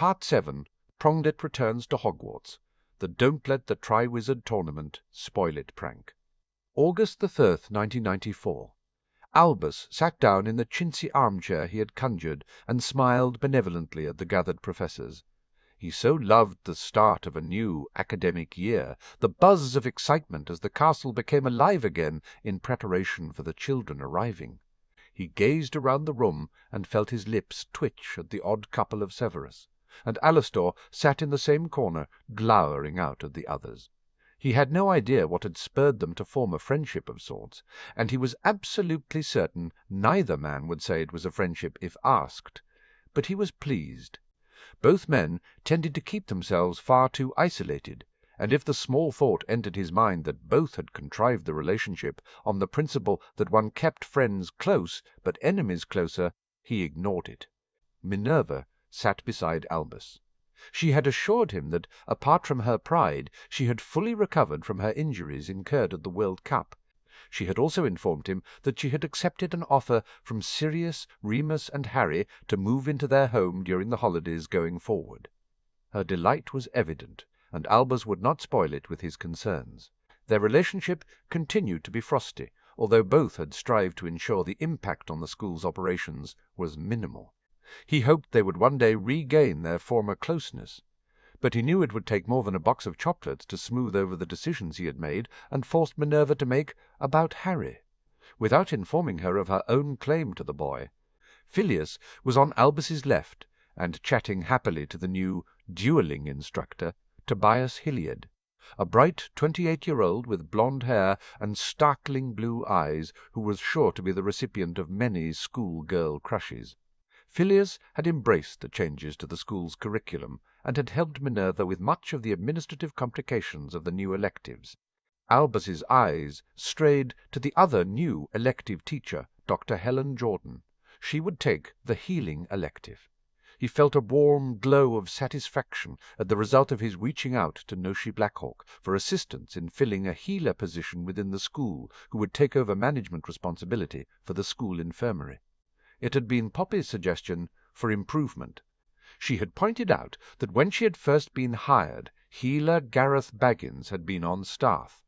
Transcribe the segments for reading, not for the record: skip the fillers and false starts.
Part 7, Pronglet Returns to Hogwarts, the Don't Let the Triwizard Tournament Spoil It prank. August the 3rd, 1994. Albus sat down in the chintzy armchair he had conjured and smiled benevolently at the gathered professors. He so loved the start of a new academic year, the buzz of excitement as the castle became alive again in preparation for the children arriving. He gazed around the room and felt his lips twitch at the odd couple of Severus, and Alastor sat in the same corner, glowering out at the others. He had no idea what had spurred them to form a friendship of sorts, and he was absolutely certain neither man would say it was a friendship if asked. But he was pleased. Both men tended to keep themselves far too isolated, and if the small thought entered his mind that both had contrived the relationship on the principle that one kept friends close but enemies closer, he ignored it. Minerva sat beside Albus. She had assured him that, apart from her pride, she had fully recovered from her injuries incurred at the World Cup. She had also informed him that she had accepted an offer from Sirius, Remus, and Harry to move into their home during the holidays going forward. Her delight was evident, and Albus would not spoil it with his concerns. Their relationship continued to be frosty, although both had strived to ensure the impact on the school's operations was minimal. He hoped they would one day regain their former closeness, but he knew it would take more than a box of chocolates to smooth over the decisions he had made and forced Minerva to make about Harry, without informing her of her own claim to the boy. Phileas was on Albus's left, and chatting happily to the new duelling instructor, Tobias Hilliard, a bright 28-year-old with blonde hair and startling blue eyes, who was sure to be the recipient of many school-girl crushes. Phileas had embraced the changes to the school's curriculum and had helped Minerva with much of the administrative complications of the new electives. Albus's eyes strayed to the other new elective teacher, Dr. Helen Jordan. She would take the healing elective. He felt a warm glow of satisfaction at the result of his reaching out to Noshi Blackhawk for assistance in filling a healer position within the school, who would take over management responsibility for the school infirmary. It had been Poppy's suggestion for improvement. She had pointed out that when she had first been hired, healer Gareth Baggins had been on staff.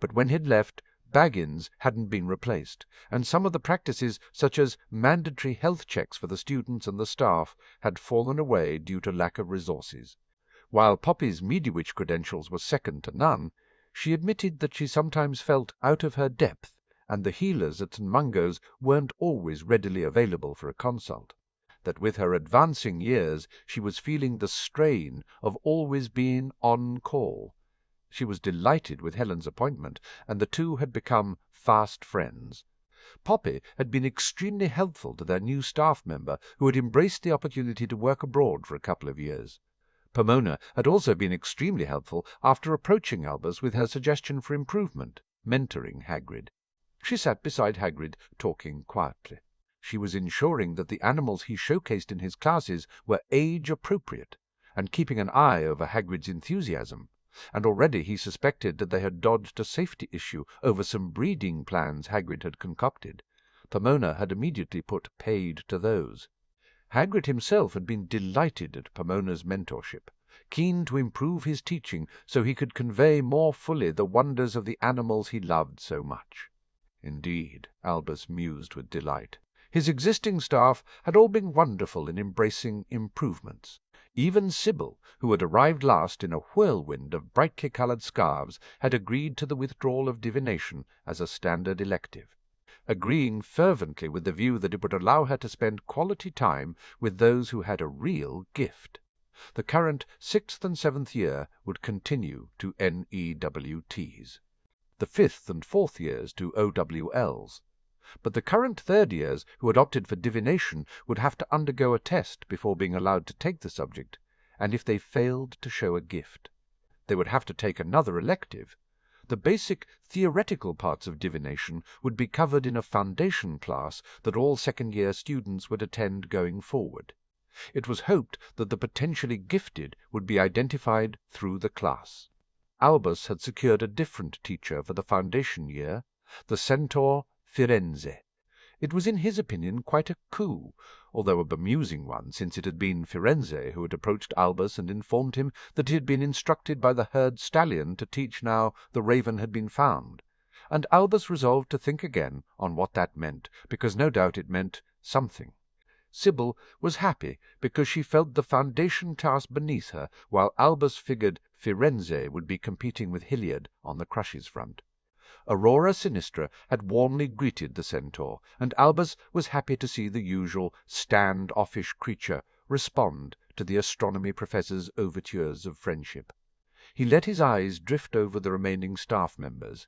But when he'd left, Baggins hadn't been replaced, and some of the practices, such as mandatory health checks for the students and the staff, had fallen away due to lack of resources. While Poppy's Mediwitch credentials were second to none, she admitted that she sometimes felt out of her depth, and the healers at St. Mungo's weren't always readily available for a consult. That with her advancing years she was feeling the strain of always being on call. She was delighted with Helen's appointment, and the two had become fast friends. Poppy had been extremely helpful to their new staff member, who had embraced the opportunity to work abroad for a couple of years. Pomona had also been extremely helpful after approaching Albus with her suggestion for improvement, mentoring Hagrid. She sat beside Hagrid, talking quietly. She was ensuring that the animals he showcased in his classes were age-appropriate, and keeping an eye over Hagrid's enthusiasm, and already he suspected that they had dodged a safety issue over some breeding plans Hagrid had concocted. Pomona had immediately put paid to those. Hagrid himself had been delighted at Pomona's mentorship, keen to improve his teaching so he could convey more fully the wonders of the animals he loved so much. Indeed, Albus mused with delight. His existing staff had all been wonderful in embracing improvements. Even Sybil, who had arrived last in a whirlwind of brightly coloured scarves, had agreed to the withdrawal of divination as a standard elective, agreeing fervently with the view that it would allow her to spend quality time with those who had a real gift. The current 6th and 7th year would continue to NEWTs. The 5th and 4th years to OWLs. But the current 3rd years who had opted for divination would have to undergo a test before being allowed to take the subject, and if they failed to show a gift, they would have to take another elective. The basic theoretical parts of divination would be covered in a foundation class that all second-year students would attend going forward. It was hoped that the potentially gifted would be identified through the class. Albus had secured a different teacher for the foundation year, the centaur Firenze. It was in his opinion quite a coup, although a bemusing one, since it had been Firenze who had approached Albus and informed him that he had been instructed by the herd stallion to teach now the raven had been found, and Albus resolved to think again on what that meant, because no doubt it meant something. Sybil was happy because she felt the foundation task beneath her, while Albus figured Firenze would be competing with Hilliard on the crushes front. Aurora Sinistra had warmly greeted the centaur, and Albus was happy to see the usual stand-offish creature respond to the astronomy professor's overtures of friendship. He let his eyes drift over the remaining staff members.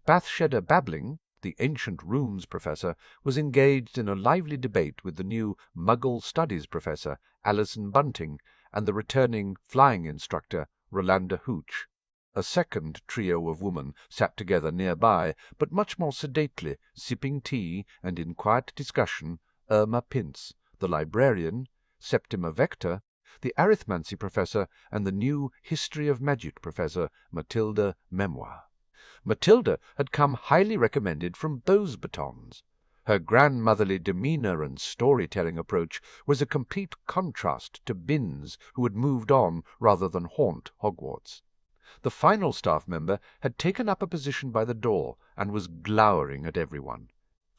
Bathsheba Babbling, the ancient runes professor, was engaged in a lively debate with the new Muggle Studies professor, Alison Bunting, and the returning flying instructor, Rolanda Hooch. A second trio of women sat together nearby, but much more sedately, sipping tea and in quiet discussion, Irma Pintz, the librarian, Septima Vector, the arithmancy professor, and the new history of magic professor, Matilda Memoir. Matilda had come highly recommended from Beauxbatons. Her grandmotherly demeanour and storytelling approach was a complete contrast to Binns, who had moved on rather than haunt Hogwarts. The final staff member had taken up a position by the door and was glowering at everyone.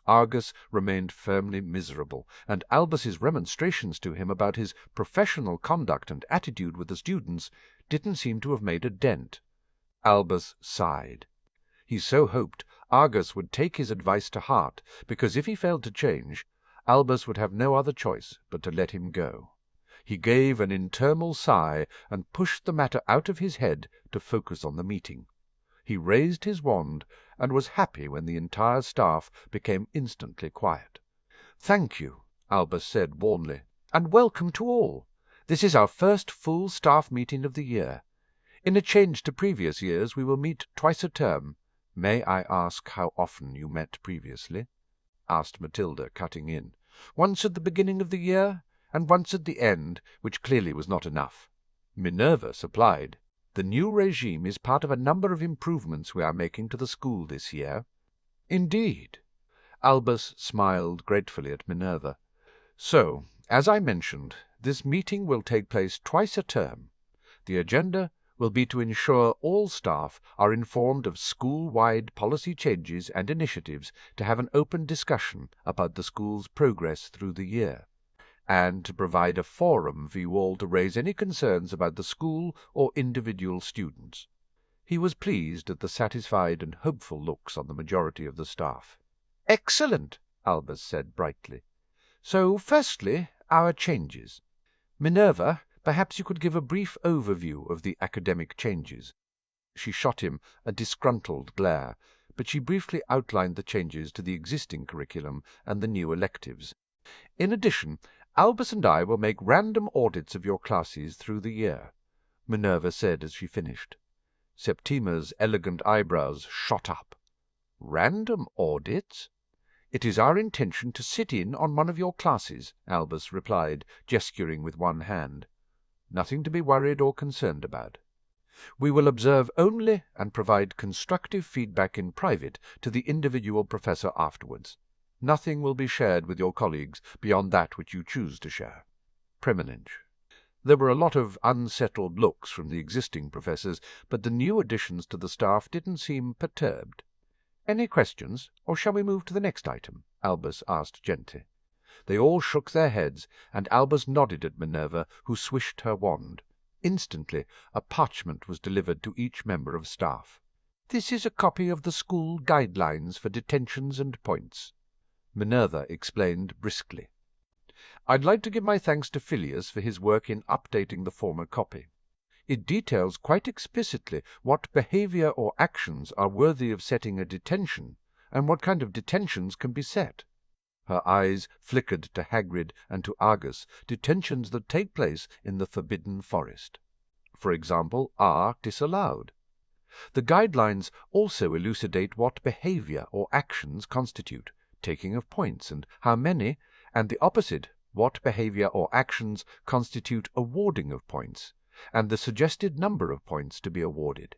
Argus remained firmly miserable, and Albus's remonstrations to him about his professional conduct and attitude with the students didn't seem to have made a dent. Albus sighed. He so hoped Argus would take his advice to heart, because if he failed to change, Albus would have no other choice but to let him go. He gave an internal sigh and pushed the matter out of his head to focus on the meeting. He raised his wand and was happy when the entire staff became instantly quiet. "Thank you," Albus said warmly, "and welcome to all. This is our first full staff meeting of the year. In a change to previous years, we will meet twice a term. May I ask how often you met previously?" asked Matilda, cutting in. "Once at the beginning of the year, and once at the end, which clearly was not enough." Minerva supplied. "The new regime is part of a number of improvements we are making to the school this year." "Indeed." Albus smiled gratefully at Minerva. "So, as I mentioned, this meeting will take place twice a term. The agenda will be to ensure all staff are informed of school-wide policy changes and initiatives, to have an open discussion about the school's progress through the year, and to provide a forum for you all to raise any concerns about the school or individual students." He was pleased at the satisfied and hopeful looks on the majority of the staff. "Excellent," Albus said brightly. "So, firstly, our changes. Minerva, perhaps you could give a brief overview of the academic changes." She shot him a disgruntled glare, but she briefly outlined the changes to the existing curriculum and the new electives. "In addition, Albus and I will make random audits of your classes through the year," Minerva said as she finished. Septima's elegant eyebrows shot up. "Random audits?" "It is our intention to sit in on one of your classes," Albus replied, gesturing with one hand. "Nothing to be worried or concerned about. We will observe only and provide constructive feedback in private to the individual professor afterwards. Nothing will be shared with your colleagues beyond that which you choose to share. Premelinge." There were a lot of unsettled looks from the existing professors, but the new additions to the staff didn't seem perturbed. "Any questions, or shall we move to the next item?" Albus asked gently. They all shook their heads, and Albus nodded at Minerva, who swished her wand. Instantly a parchment was delivered to each member of staff. "This is a copy of the school guidelines for detentions and points," Minerva explained briskly. "I'd like to give my thanks to Phileas for his work in updating the former copy. It details quite explicitly what behaviour or actions are worthy of setting a detention, and what kind of detentions can be set." Her eyes flickered to Hagrid and to Argus, detentions that take place in the Forbidden Forest. For example, are disallowed. The guidelines also elucidate what behaviour or actions constitute taking of points, and how many, and the opposite, what behaviour or actions constitute awarding of points, and the suggested number of points to be awarded.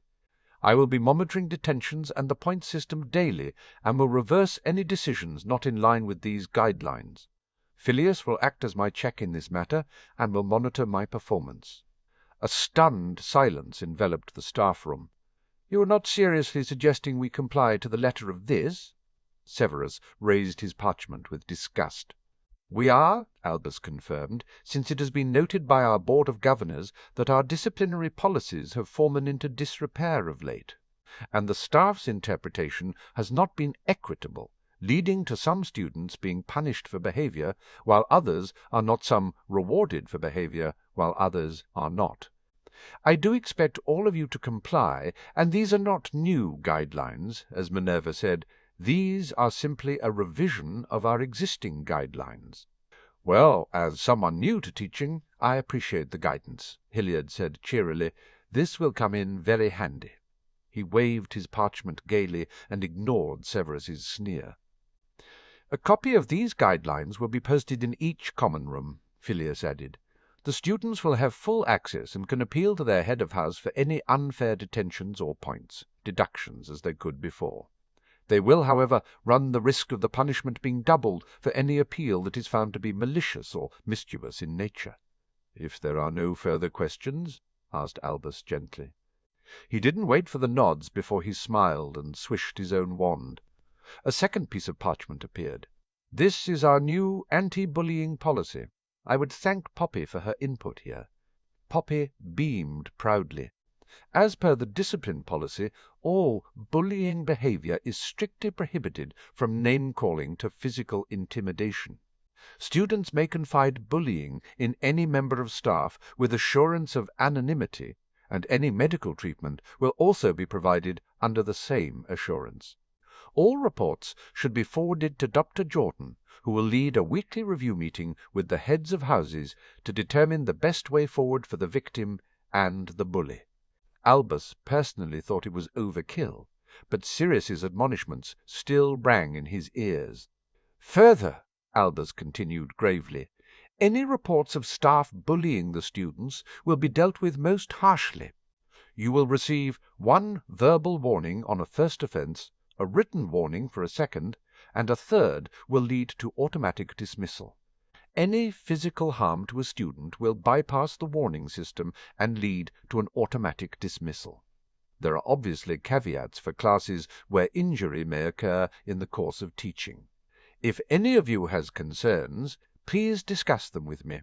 I will be monitoring detentions and the point system daily and will reverse any decisions not in line with these guidelines. Phileas will act as my check in this matter and will monitor my performance." A stunned silence enveloped the staff room. "You are not seriously suggesting we comply to the letter of this?" Severus raised his parchment with disgust. "We are," Albus confirmed, "since it has been noted by our Board of Governors that our disciplinary policies have fallen into disrepair of late, and the staff's interpretation has not been equitable, leading to some students being punished for behavior, while others are not, some rewarded for behavior, while others are not. I do expect all of you to comply, and these are not new guidelines, as Minerva said. These are simply a revision of our existing guidelines." "Well, as someone new to teaching, I appreciate the guidance," Hilliard said cheerily. "This will come in very handy." He waved his parchment gaily and ignored Severus's sneer. "A copy of these guidelines will be posted in each common room," Phileas added. "The students will have full access and can appeal to their head of house for any unfair detentions or points, deductions as they could before. They will, however, run the risk of the punishment being doubled for any appeal that is found to be malicious or mischievous in nature." "If there are no further questions?" asked Albus gently. He didn't wait for the nods before he smiled and swished his own wand. A second piece of parchment appeared. "This is our new anti-bullying policy. I would thank Poppy for her input here." Poppy beamed proudly. "As per the discipline policy, all bullying behavior is strictly prohibited from name-calling to physical intimidation. Students may confide bullying in any member of staff with assurance of anonymity, and any medical treatment will also be provided under the same assurance. All reports should be forwarded to Dr. Jordan, who will lead a weekly review meeting with the heads of houses to determine the best way forward for the victim and the bully." Albus personally thought it was overkill, but Sirius's admonishments still rang in his ears. "Further," Albus continued gravely, "any reports of staff bullying the students will be dealt with most harshly. You will receive 1 verbal warning on a first offence, a written warning for a second, and a third will lead to automatic dismissal. Any physical harm to a student will bypass the warning system and lead to an automatic dismissal. There are obviously caveats for classes where injury may occur in the course of teaching. If any of you has concerns, please discuss them with me.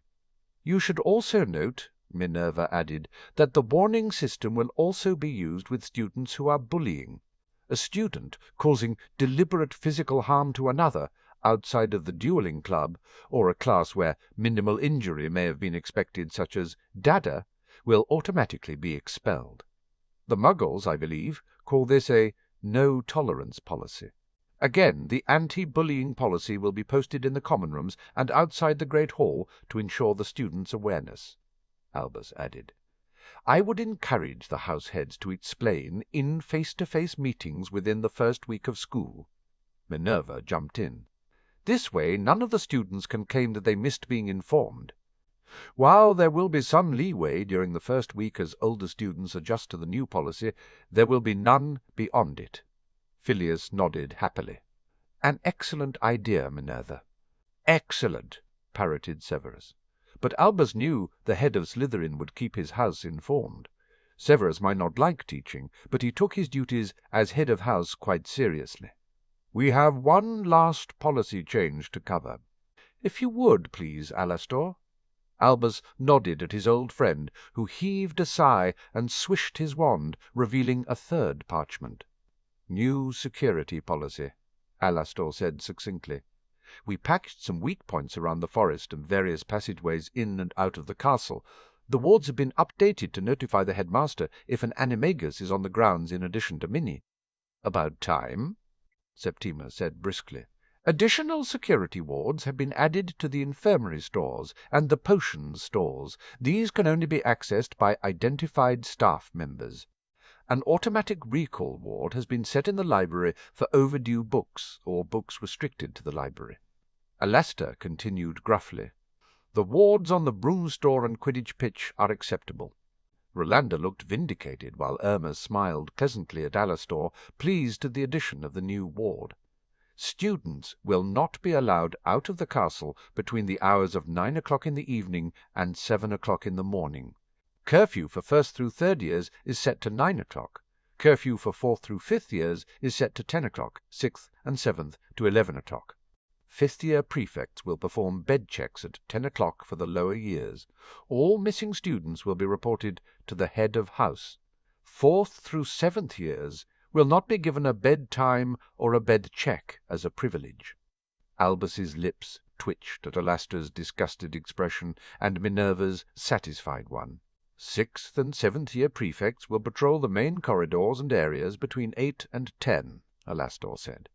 You should also note," Minerva added, "that the warning system will also be used with students who are bullying. A student causing deliberate physical harm to another, outside of the dueling club, or a class where minimal injury may have been expected, such as dada, will automatically be expelled. The Muggles, I believe, call this a no-tolerance policy. Again, the anti-bullying policy will be posted in the common rooms and outside the Great Hall to ensure the students' awareness." Albus added, "I would encourage the house heads to explain in face-to-face meetings within the first week of school." Minerva jumped in. "This way none of the students can claim that they missed being informed. While there will be some leeway during the first week as older students adjust to the new policy, there will be none beyond it." Phileas nodded happily. "An excellent idea, Minerva." "Excellent," parroted Severus. But Albus knew the head of Slytherin would keep his house informed. Severus might not like teaching, but he took his duties as head of house quite seriously. "We have one last policy change to cover. If you would, please, Alastor." Albus nodded at his old friend, who heaved a sigh and swished his wand, revealing a third parchment. "New security policy," Alastor said succinctly. "We patched some weak points around the forest and various passageways in and out of the castle. The wards have been updated to notify the headmaster if an animagus is on the grounds in addition to Minnie." "About time," Septima said briskly. "Additional security wards have been added to the infirmary stores and the potions stores. These can only be accessed by identified staff members. An automatic recall ward has been set in the library for overdue books or books restricted to the library." Alastor continued gruffly, "The wards on the broom store and Quidditch pitch are acceptable. Rolander looked vindicated, while Irma smiled pleasantly at Alastor, pleased at the addition of the new ward. Students will not be allowed out of the castle between the hours of 9 o'clock in the evening and 7 o'clock in the morning. Curfew for 1st through 3rd years is set to 9 o'clock. Curfew for 4th through 5th years is set to 10 o'clock, 6th and 7th to 11 o'clock. 5th year prefects will perform bed checks at 10 o'clock for the lower years. All missing students will be reported to the head of house. 4th through 7th years will not be given a bed time or a bed check as a privilege. Albus's lips twitched at Alastor's disgusted expression and Minerva's satisfied one. 6th and 7th year prefects will patrol the main corridors and areas between 8 and 10, Alastor said.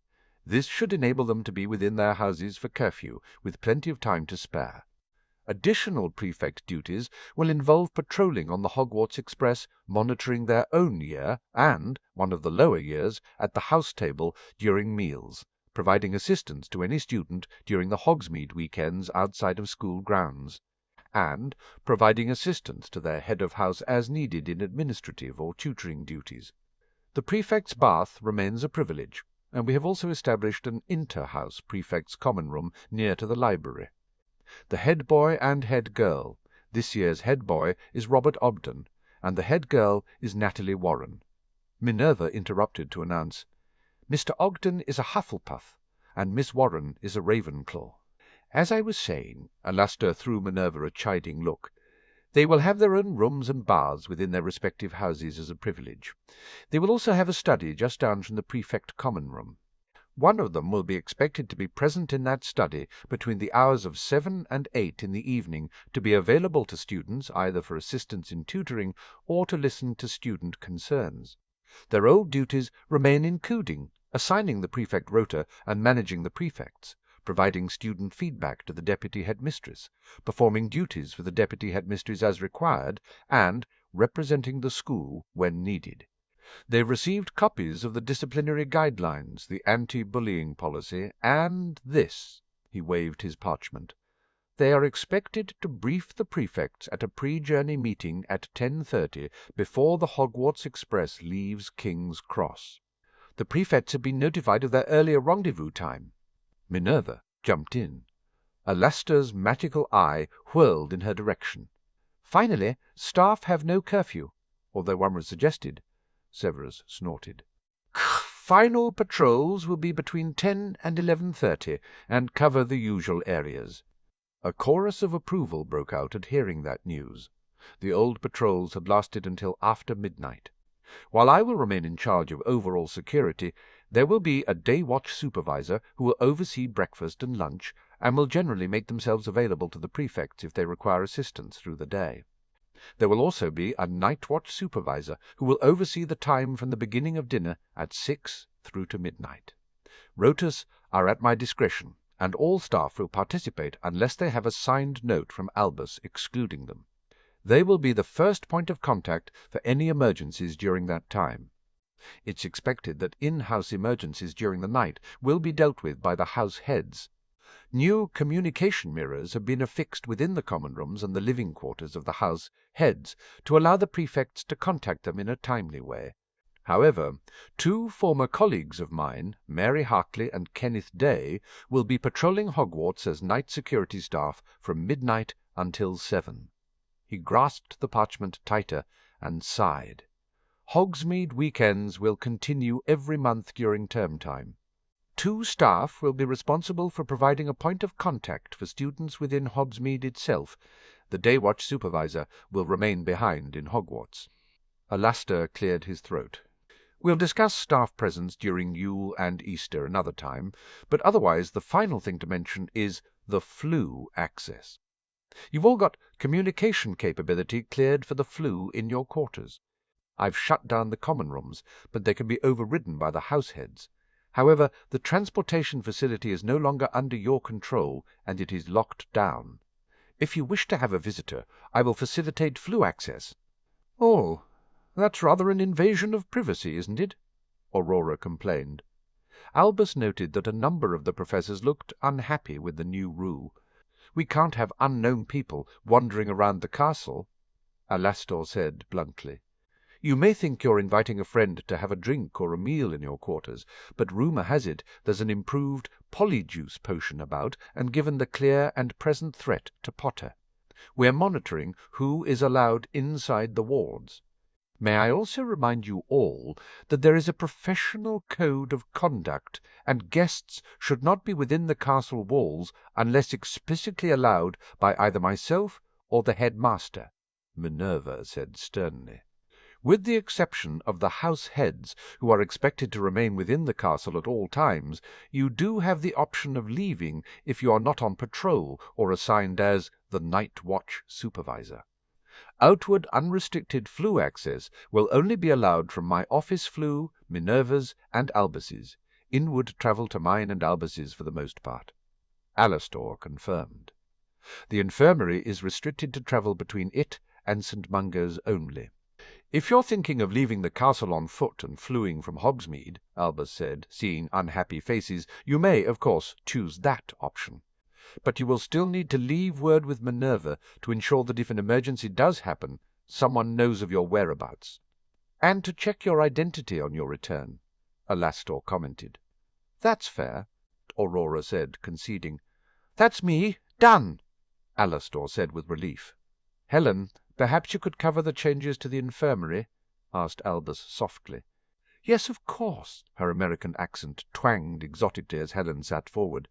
This should enable them to be within their houses for curfew, with plenty of time to spare. Additional prefect duties will involve patrolling on the Hogwarts Express, monitoring their own year and one of the lower years at the house table during meals, providing assistance to any student during the Hogsmeade weekends outside of school grounds, and providing assistance to their head of house as needed in administrative or tutoring duties. The prefect's bath remains a privilege, and we have also established an inter-house prefect's common room near to the library. The head boy and head girl. This year's head boy is Robert Ogden, and the head girl is Natalie Warren. Minerva interrupted to announce, Mr. Ogden is a Hufflepuff, and Miss Warren is a Ravenclaw. As I was saying, Alastor threw Minerva a chiding look. They will have their own rooms and baths within their respective houses as a privilege. They will also have a study just down from the prefect common room. One of them will be expected to be present in that study between the hours of 7 and 8 in the evening to be available to students either for assistance in tutoring or to listen to student concerns. Their old duties remain, including assigning the prefect rota and managing the prefects, providing student feedback to the deputy headmistress, performing duties for the deputy headmistress as required, and representing the school when needed. They've received copies of the disciplinary guidelines, the anti-bullying policy, and this. He waved his parchment. They are expected to brief the prefects at a pre-journey meeting at 10:30 before the Hogwarts Express leaves King's Cross. The prefects have been notified of their earlier rendezvous time. Minerva jumped in. Alastor's magical eye whirled in her direction. Finally, staff have no curfew, although one was suggested. Severus snorted. Final patrols will be between 10 and 11:30 and cover the usual areas. A chorus of approval broke out at hearing that news. The old patrols had lasted until after midnight. While I will remain in charge of overall security, there will be a day-watch supervisor who will oversee breakfast and lunch and will generally make themselves available to the prefects if they require assistance through the day. There will also be a night-watch supervisor who will oversee the time from the beginning of dinner at 6 through to midnight. Rotas are at my discretion, and all staff will participate unless they have a signed note from Albus excluding them. They will be the first point of contact for any emergencies during that time. It's expected that in-house emergencies during the night will be dealt with by the house heads. New communication mirrors have been affixed within the common rooms and the living quarters of the house heads to allow the prefects to contact them in a timely way. However, 2 former colleagues of mine, Mary Hartley and Kenneth Day, will be patrolling Hogwarts as night security staff from midnight until 7. He grasped the parchment tighter and sighed. Hogsmeade weekends will continue every month during term time. 2 staff will be responsible for providing a point of contact for students within Hogsmeade itself. The day-watch supervisor will remain behind in Hogwarts. Alastor cleared his throat. We'll discuss staff presence during Yule and Easter another time, but otherwise the final thing to mention is the flu access. You've all got communication capability cleared for the flu in your quarters. I've shut down the common rooms, but they can be overridden by the house heads. However, the transportation facility is no longer under your control, and it is locked down. If you wish to have a visitor, I will facilitate flu access. Oh, that's rather an invasion of privacy, isn't it? Aurora complained. Albus noted that a number of the professors looked unhappy with the new rule. We can't have unknown people wandering around the castle. Alastor said bluntly. "You may think you're inviting a friend to have a drink or a meal in your quarters, but rumour has it there's an improved polyjuice potion about, and given the clear and present threat to Potter. We're monitoring who is allowed inside the wards. May I also remind you all that there is a professional code of conduct, and guests should not be within the castle walls unless explicitly allowed by either myself or the headmaster," Minerva said sternly. "With the exception of the house heads, who are expected to remain within the castle at all times, you do have the option of leaving if you are not on patrol or assigned as the Night Watch Supervisor. Outward unrestricted flue access will only be allowed from my office flue, Minerva's, and Albus's. Inward travel to mine and Albus's for the most part." Alastor confirmed. "The infirmary is restricted to travel between it and St. Mungo's only." "If you're thinking of leaving the castle on foot and fluing from Hogsmeade," Albus said, seeing unhappy faces, "you may, of course, choose that option. But you will still need to leave word with Minerva to ensure that if an emergency does happen, someone knows of your whereabouts." "And to check your identity on your return," Alastor commented. "That's fair," Aurora said, conceding. "That's me. Done," Alastor said with relief. "Helen, perhaps you could cover the changes to the infirmary?" asked Albus softly. "Yes, of course," her American accent twanged exotically as Helen sat forward.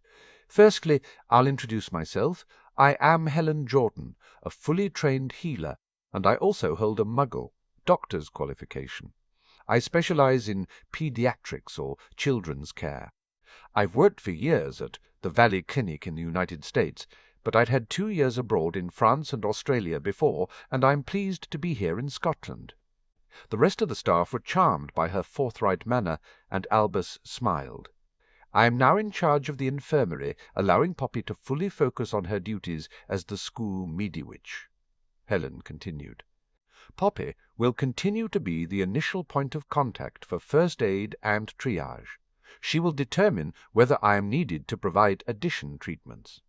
"Firstly, I'll introduce myself. I am Helen Jordan, a fully trained healer, and I also hold a Muggle doctor's qualification. I specialize in pediatrics or children's care. I've worked for years at the Valley Clinic in the United States, but I'd had 2 years abroad in France and Australia before, and I'm pleased to be here in Scotland." The rest of the staff were charmed by her forthright manner, and Albus smiled. "I am now in charge of the infirmary, allowing Poppy to fully focus on her duties as the school mediwitch," Helen continued. "Poppy will continue to be the initial point of contact for first aid and triage. She will determine whether I am needed to provide addition treatments.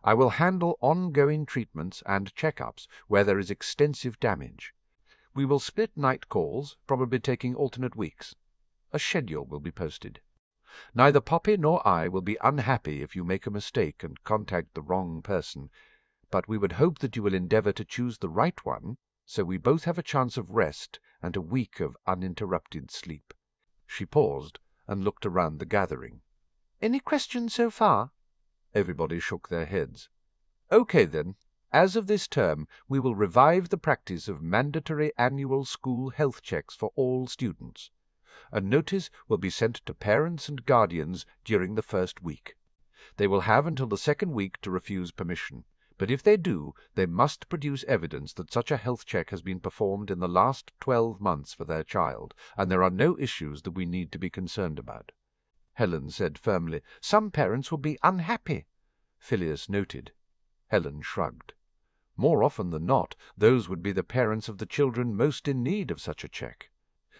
I will handle ongoing treatments and check-ups where there is extensive damage. We will split night calls, probably taking alternate weeks. A schedule will be posted. Neither Poppy nor I will be unhappy if you make a mistake and contact the wrong person, but we would hope that you will endeavor to choose the right one, so we both have a chance of rest and a week of uninterrupted sleep." She paused and looked around the gathering. "Any questions so far?" Everybody shook their heads. "Okay, then. As of this term, we will revive the practice of mandatory annual school health checks for all students. A notice will be sent to parents and guardians during the first week. They will have until the second week to refuse permission, but if they do, they must produce evidence that such a health check has been performed in the last 12 months for their child, and there are no issues that we need to be concerned about." Helen said firmly, "Some parents will be unhappy," Phileas noted. Helen shrugged. "More often than not, those would be the parents of the children most in need of such a check.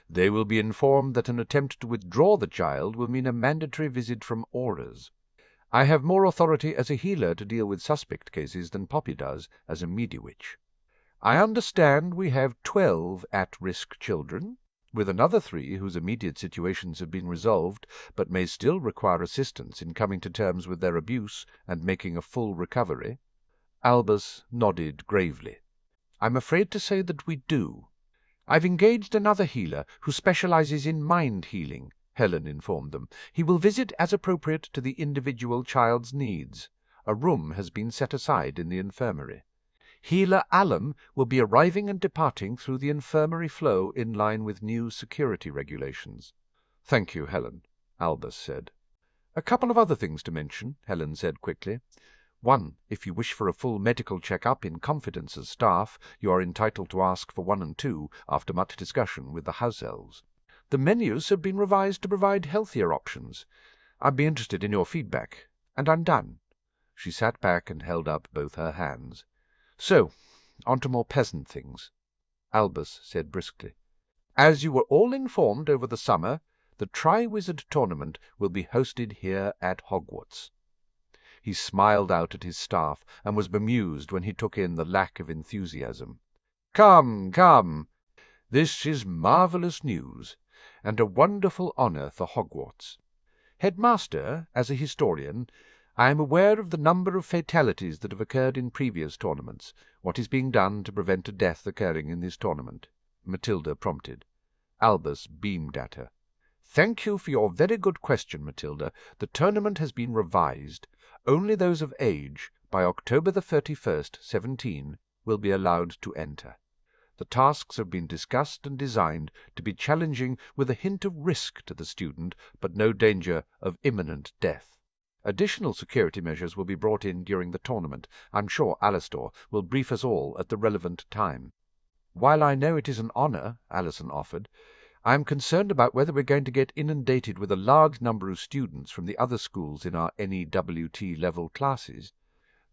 They will be informed that an attempt to withdraw the child will mean a mandatory visit from Auras. I have more authority as a healer to deal with suspect cases than Poppy does as a mediwitch. I understand we have 12 at-risk children, with another 3 whose immediate situations have been resolved, but may still require assistance in coming to terms with their abuse and making a full recovery." Albus nodded gravely. "I'm afraid to say that we do. I've engaged another healer who specializes in mind healing," Helen informed them. "He will visit as appropriate to the individual child's needs. A room has been set aside in the infirmary. Healer Alum will be arriving and departing through the infirmary flow in line with new security regulations." "Thank you, Helen," Albus said. "A couple of other things to mention," Helen said quickly. "1. If you wish for a full medical check-up in confidence as staff, you are entitled to ask for 1 and 2 after much discussion with the house elves. The menus have been revised to provide healthier options. I'd be interested in your feedback. And I'm done." She sat back and held up both her hands. "So, on to more pleasant things," Albus said briskly. "As you were all informed over the summer, the Triwizard Tournament will be hosted here at Hogwarts." He smiled out at his staff and was bemused when he took in the lack of enthusiasm. Come, come. This is marvellous news, and a wonderful honour for Hogwarts. Headmaster, as a historian, I am aware of the number of fatalities that have occurred in previous tournaments. What is being done to prevent a death occurring in this tournament? Matilda prompted. Albus beamed at her. Thank you for your very good question, Matilda. The tournament has been revised. Only those of age, by October the 31st, 17, will be allowed to enter. The tasks have been discussed and designed to be challenging with a hint of risk to the student, but no danger of imminent death. Additional security measures will be brought in during the tournament. I'm sure Alastor will brief us all at the relevant time. While I know it is an honour, Alison offered, I am concerned about whether we're going to get inundated with a large number of students from the other schools in our NEWT level classes.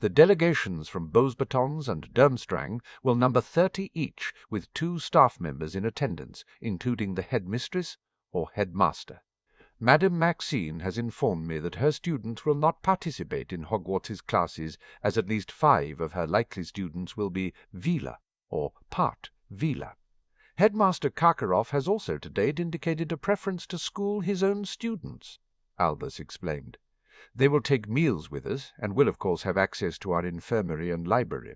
The delegations from Beauxbatons and Durmstrang will number 30 each, with 2 staff members in attendance, including the headmistress or headmaster. Madame Maxine has informed me that her students will not participate in Hogwarts's classes, as at least 5 of her likely students will be Vila or part Vila. Headmaster Karkaroff has also to date indicated a preference to school his own students, Albus explained. They will take meals with us, and will of course have access to our infirmary and library.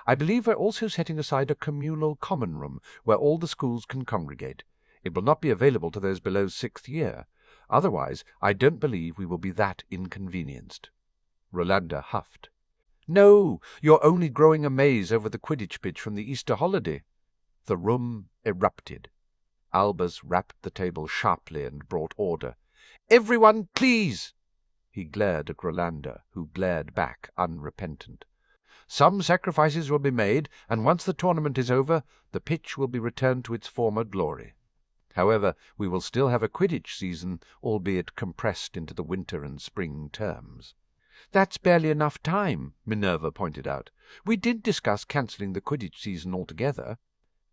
I believe we're also setting aside a communal common room where all the schools can congregate. It will not be available to those below 6th year. Otherwise, I don't believe we will be that inconvenienced. Rolanda huffed. No, you're only growing amazed over the Quidditch pitch from the Easter holiday. The room erupted. Albus rapped the table sharply and brought order. Everyone, please! He glared at Rolanda, who glared back unrepentant. Some sacrifices will be made, and once the tournament is over, the pitch will be returned to its former glory. However, we will still have a Quidditch season, albeit compressed into the winter and spring terms. That's barely enough time, Minerva pointed out. We did discuss cancelling the Quidditch season altogether.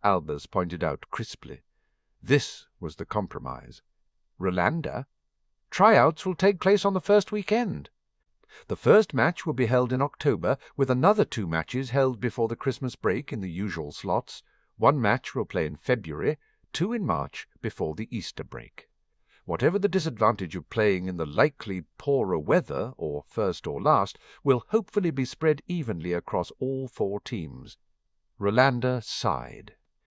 Albus pointed out crisply. This was the compromise. Rolanda, tryouts will take place on the first weekend. The first match will be held in October, with another 2 matches held before the Christmas break in the usual slots. 1 match will play in February, 2 in March before the Easter break. Whatever the disadvantage of playing in the likely poorer weather, or first or last, will hopefully be spread evenly across all 4 teams. Rolanda sighed.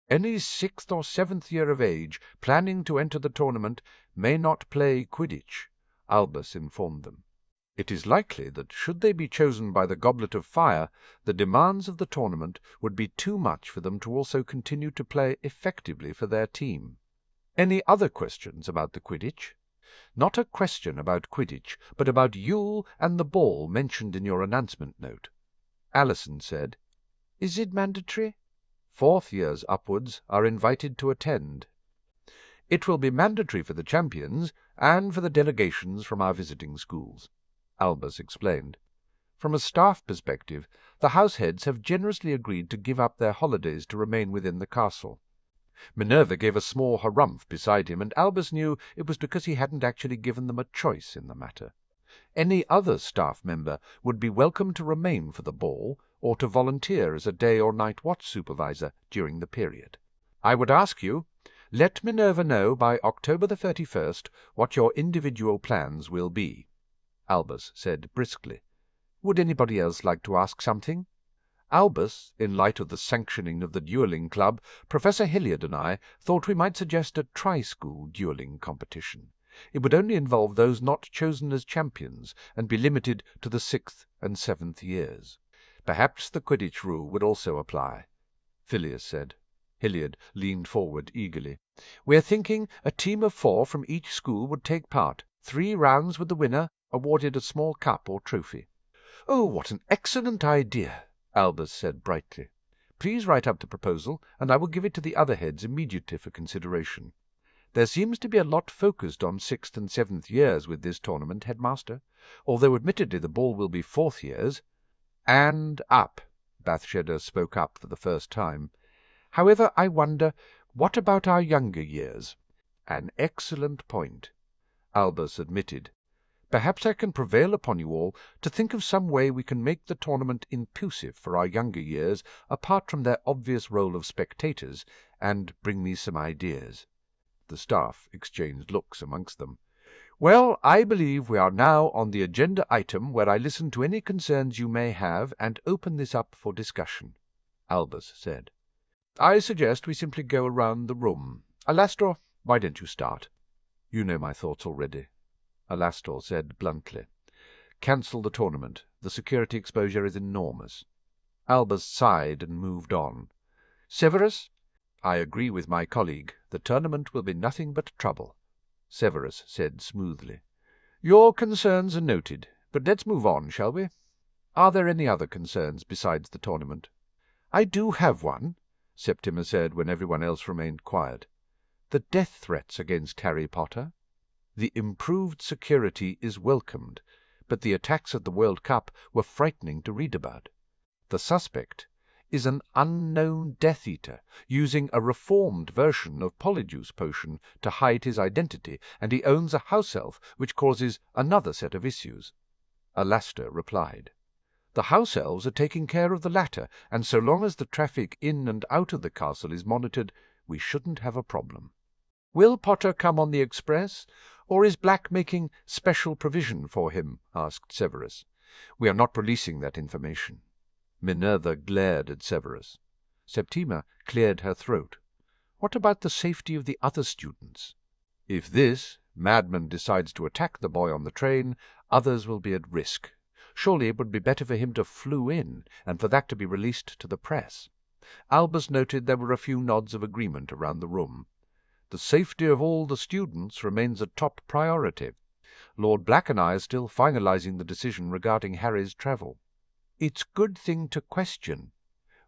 Any 6th or 7th year of age planning to enter the tournament may not play Quidditch, Albus informed them. It is likely that should they be chosen by the Goblet of Fire, the demands of the tournament would be too much for them to also continue to play effectively for their team. Any other questions about the Quidditch? Not a question about Quidditch, but about Yule and the ball mentioned in your announcement note. Alison said, Is it mandatory? 4th years upwards are invited to attend. It will be mandatory for the champions and for the delegations from our visiting schools, Albus explained. From a staff perspective, the househeads have generously agreed to give up their holidays to remain within the castle. Minerva gave a small harumph beside him, and Albus knew it was because he hadn't actually given them a choice in the matter. Any other staff member would be welcome to remain for the ball, or to volunteer as a day or night watch supervisor during the period. I would ask you, let Minerva know by October the 31st what your individual plans will be, Albus said briskly. Would anybody else like to ask something? Albus, in light of the sanctioning of the duelling club, Professor Hilliard and I thought we might suggest a tri-school duelling competition. It would only involve those not chosen as champions, and be limited to the 6th and 7th years. Perhaps the Quidditch rule would also apply, Phileas said. Hilliard leaned forward eagerly. We're thinking a team of 4 from each school would take part. 3 rounds with the winner awarded a small cup or trophy. Oh, what an excellent idea, Albus said brightly. Please write up the proposal, and I will give it to the other heads immediately for consideration. There seems to be a lot focused on 6th and 7th years with this tournament, Headmaster, although admittedly the ball will be 4th years. And up, Bathsheba spoke up for the first time. However, I wonder, what about our younger years? An excellent point, Albus admitted. Perhaps I can prevail upon you all to think of some way we can make the tournament inclusive for our younger years, apart from their obvious role of spectators, and bring me some ideas." The staff exchanged looks amongst them. "Well, I believe we are now on the agenda item where I listen to any concerns you may have and open this up for discussion," Albus said. "I suggest we simply go around the room. Alastor, why don't you start?" "You know my thoughts already," Alastor said bluntly. "Cancel the tournament. The security exposure is enormous." Albus sighed and moved on. "Severus?" "I agree with my colleague. The tournament will be nothing but trouble," Severus said smoothly. "Your concerns are noted, but let's move on, shall we? Are there any other concerns besides the tournament?" "I do have one," Septima said when everyone else remained quiet. "The death threats against Harry Potter. The improved security is welcomed, but the attacks at the World Cup were frightening to read about. The suspect is an unknown Death Eater, using a reformed version of Polyjuice Potion to hide his identity, and he owns a house elf, which causes another set of issues." Alastor replied, "The house elves are taking care of the latter, and so long as the traffic in and out of the castle is monitored, we shouldn't have a problem." "Will Potter come on the express, or is Black making special provision for him?" asked Severus. "We are not releasing that information." Minerva glared at Severus. Septima cleared her throat. "What about the safety of the other students? If this madman decides to attack the boy on the train, others will be at risk. Surely it would be better for him to flew in, and for that to be released to the press." Albus noted there were a few nods of agreement around the room. "The safety of all the students remains a top priority. Lord Black and I are still finalizing the decision regarding Harry's travel." "It's good thing to question.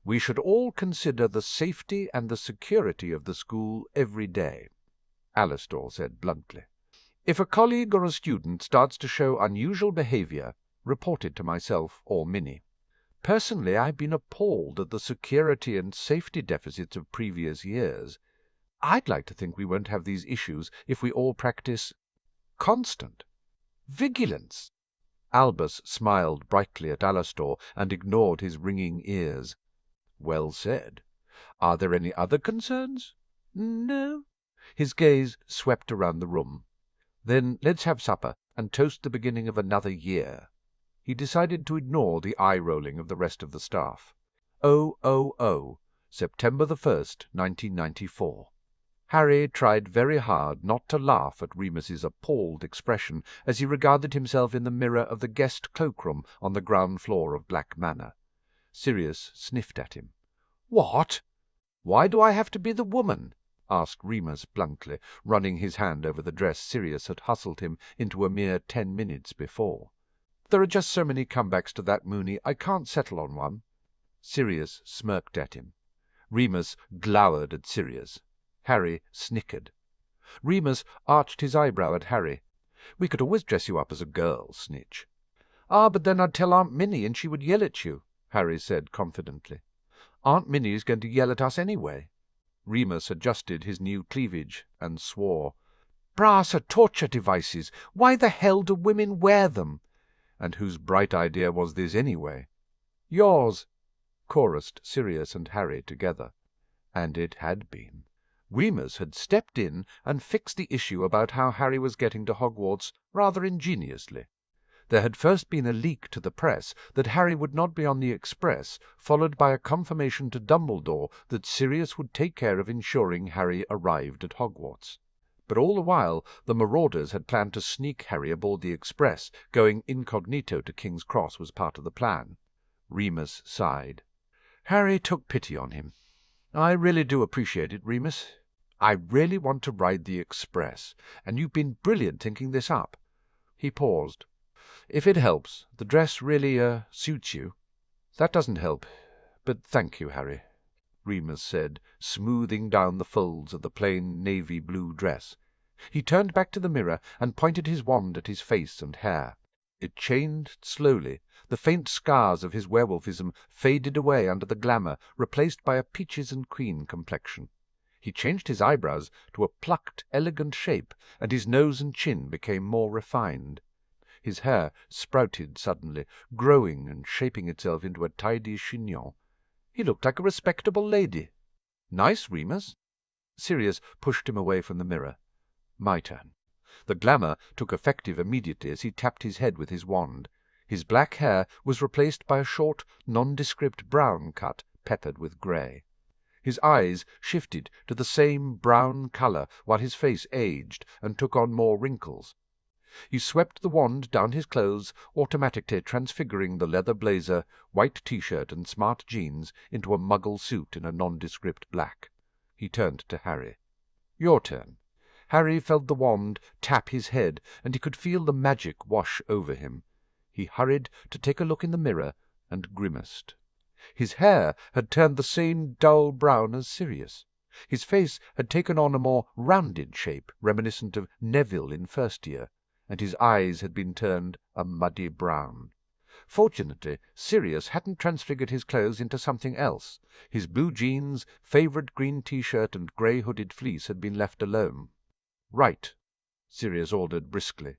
We should all consider the safety and the security of the school every day," Alastor said bluntly. "If a colleague or a student starts to show unusual behavior, report it to myself or Minnie. Personally, I've been appalled at the security and safety deficits of previous years. I'd like to think we won't have these issues if we all practice constant vigilance." Albus smiled brightly at Alastor and ignored his ringing ears. "Well said. Are there any other concerns?" "No." His gaze swept around the room. "Then let's have supper and toast the beginning of another year." He decided to ignore the eye-rolling of the rest of the staff. "000, September the 1st, 1994. Harry tried very hard not to laugh at Remus's appalled expression as he regarded himself in the mirror of the guest cloakroom on the ground floor of Black Manor. Sirius sniffed at him. "What? Why do I have to be the woman?" asked Remus bluntly, running his hand over the dress Sirius had hustled him into a mere 10 minutes before. "There are just so many comebacks to that Mooney, I can't settle on one." Sirius smirked at him. Remus glowered at Sirius. Harry snickered. Remus arched his eyebrow at Harry. "We could always dress you up as a girl, Snitch." "Ah, but then I'd tell Aunt Minnie and she would yell at you," Harry said confidently. "Aunt Minnie's going to yell at us anyway." Remus adjusted his new cleavage and swore. "Brass are torture devices. Why the hell do women wear them?" "And whose bright idea was this anyway?" "Yours," chorused Sirius and Harry together. And it had been. Remus had stepped in and fixed the issue about how Harry was getting to Hogwarts rather ingeniously. There had first been a leak to the press that Harry would not be on the express, followed by a confirmation to Dumbledore that Sirius would take care of ensuring Harry arrived at Hogwarts. But all the while the Marauders had planned to sneak Harry aboard the express. Going incognito to King's Cross was part of the plan. Remus sighed. "Harry took pity on him. I really do appreciate it, Remus. I really want to ride the express, and you've been brilliant thinking this up." He paused. "If it helps, the dress really, suits you." "That doesn't help, but thank you, Harry," Remus said, smoothing down the folds of the plain navy blue dress. He turned back to the mirror and pointed his wand at his face and hair. It changed slowly. The faint scars of his werewolfism faded away under the glamour, replaced by a peaches and cream complexion. He changed his eyebrows to a plucked, elegant shape, and his nose and chin became more refined. His hair sprouted suddenly, growing and shaping itself into a tidy chignon. He looked like a respectable lady. "Nice, Remus." Sirius pushed him away from the mirror. "My turn." The glamour took effective immediately as he tapped his head with his wand. His black hair was replaced by a short, nondescript brown cut peppered with grey. His eyes shifted to the same brown colour while his face aged and took on more wrinkles. He swept the wand down his clothes, automatically transfiguring the leather blazer, white T-shirt and smart jeans into a muggle suit in a nondescript black. He turned to Harry. "Your turn." Harry felt the wand tap his head, and he could feel the magic wash over him. He hurried to take a look in the mirror and grimaced. His hair had turned the same dull brown as Sirius. His face had taken on a more rounded shape, reminiscent of Neville in first year, and his eyes had been turned a muddy brown. Fortunately, Sirius hadn't transfigured his clothes into something else. His blue jeans, favourite green T-shirt and grey hooded fleece had been left alone. "Right," Sirius ordered briskly.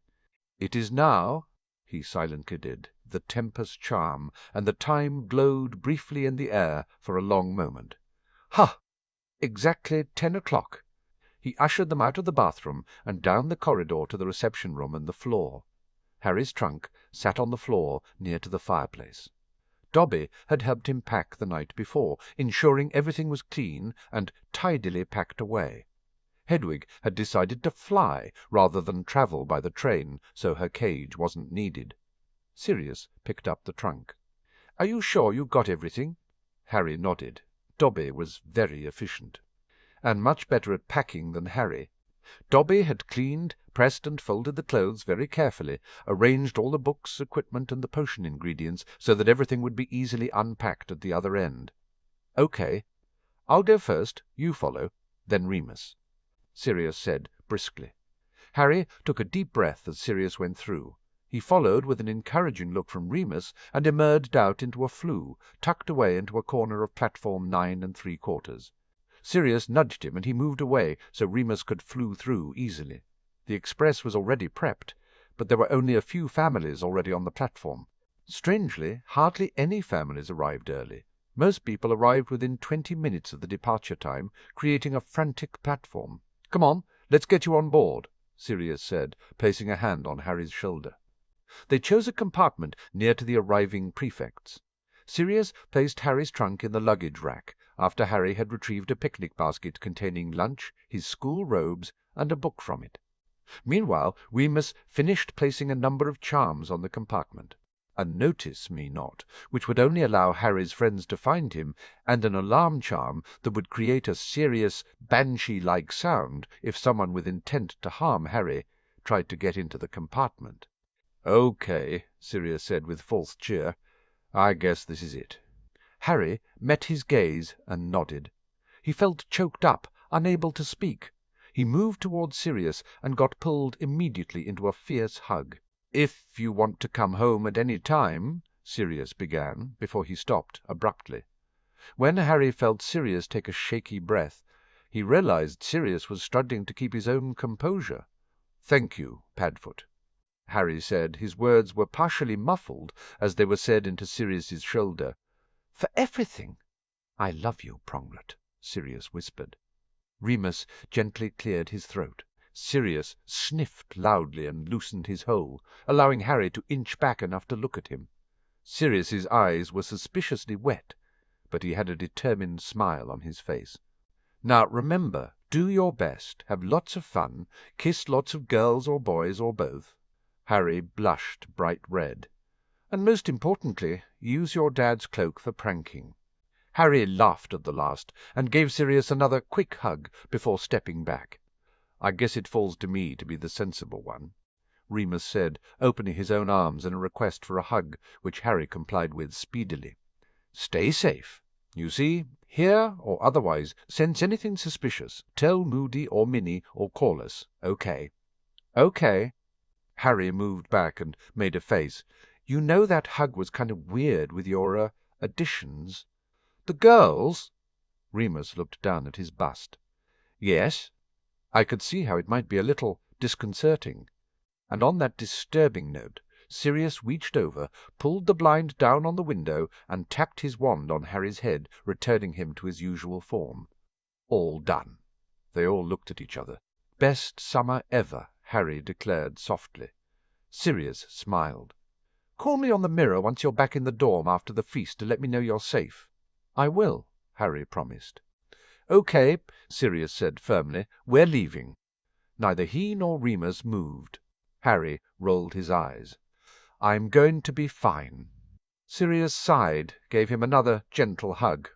"It is now," he silently did, the tempest charm, and the time glowed briefly in the air for a long moment. "Ha! Exactly 10 o'clock." He ushered them out of the bathroom and down the corridor to the reception room and the floor. Harry's trunk sat on the floor near to the fireplace. Dobby had helped him pack the night before, ensuring everything was clean and tidily packed away. Hedwig had decided to fly rather than travel by the train, so her cage wasn't needed. Sirius picked up the trunk. "Are you sure you got everything?" Harry nodded. Dobby was very efficient, and much better at packing than Harry. Dobby had cleaned, pressed and folded the clothes very carefully, arranged all the books, equipment and the potion ingredients so that everything would be easily unpacked at the other end. "Okay. I'll go first, you follow, then Remus," Sirius said briskly. Harry took a deep breath as Sirius went through. He followed with an encouraging look from Remus and emerged out into a flue, tucked away into a corner of platform 9 3/4. Sirius nudged him and he moved away so Remus could flue through easily. The express was already prepped, but there were only a few families already on the platform. Strangely, hardly any families arrived early. Most people arrived within 20 minutes of the departure time, creating a frantic platform. "Come on, let's get you on board," Sirius said, placing a hand on Harry's shoulder. They chose a compartment near to the arriving prefects. Sirius placed Harry's trunk in the luggage rack, after Harry had retrieved a picnic basket containing lunch, his school robes, and a book from it. Meanwhile, Remus finished placing a number of charms on the compartment. A "Notice Me Not," which would only allow Harry's friends to find him, and an alarm charm that would create a serious, banshee-like sound if someone with intent to harm Harry tried to get into the compartment. "Okay," Sirius said with false cheer. "I guess this is it." Harry met his gaze and nodded. He felt choked up, unable to speak. He moved towards Sirius and got pulled immediately into a fierce hug. "If you want to come home at any time," Sirius began, before he stopped abruptly. When Harry felt Sirius take a shaky breath, he realized Sirius was struggling to keep his own composure. "Thank you, Padfoot," Harry said. His words were partially muffled as they were said into Sirius's shoulder. "For everything." "I love you, Pronglet," Sirius whispered. Remus gently cleared his throat. Sirius sniffed loudly and loosened his hold, allowing Harry to inch back enough to look at him. Sirius's eyes were suspiciously wet, but he had a determined smile on his face. "Now remember, do your best, have lots of fun, kiss lots of girls or boys or both." Harry blushed bright red. "And most importantly, use your dad's cloak for pranking." Harry laughed at the last, and gave Sirius another quick hug before stepping back. "I guess it falls to me to be the sensible one," Remus said, opening his own arms in a request for a hug, which Harry complied with speedily. "Stay safe. You see, hear or otherwise sense anything suspicious, tell Moody or Minnie or call us, okay?" "Okay." Harry moved back and made a face. "You know that hug was kind of weird with your, additions." "The girls?" Remus looked down at his bust. "Yes." I could see how it might be a little disconcerting. And on that disturbing note, Sirius reached over, pulled the blind down on the window, and tapped his wand on Harry's head, returning him to his usual form. All done. They all looked at each other. "Best summer ever," Harry declared softly. Sirius smiled. "Call me on the mirror once you're back in the dorm after the feast to let me know you're safe." "I will," Harry promised. "Okay," Sirius said firmly. "We're leaving." Neither he nor Remus moved. Harry rolled his eyes. "I'm going to be fine." Sirius sighed, gave him another gentle hug.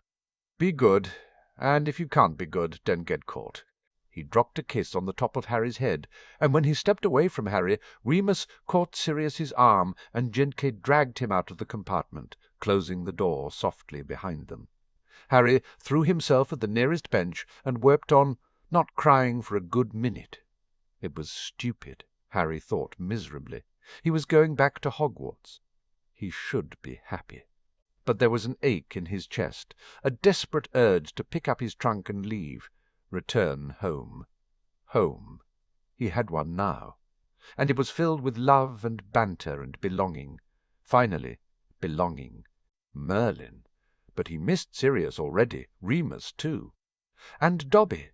"Be good, and if you can't be good, don't get caught." He dropped a kiss on the top of Harry's head, and when he stepped away from Harry, Remus caught Sirius's arm and gently dragged him out of the compartment, closing the door softly behind them. Harry threw himself at the nearest bench and worked on, not crying for a good minute. It was stupid, Harry thought miserably. He was going back to Hogwarts. He should be happy. But there was an ache in his chest, a desperate urge to pick up his trunk and leave, return home. Home. He had one now, and it was filled with love and banter and belonging. Finally, belonging. Merlin. But he missed Sirius already, Remus too. And Dobby.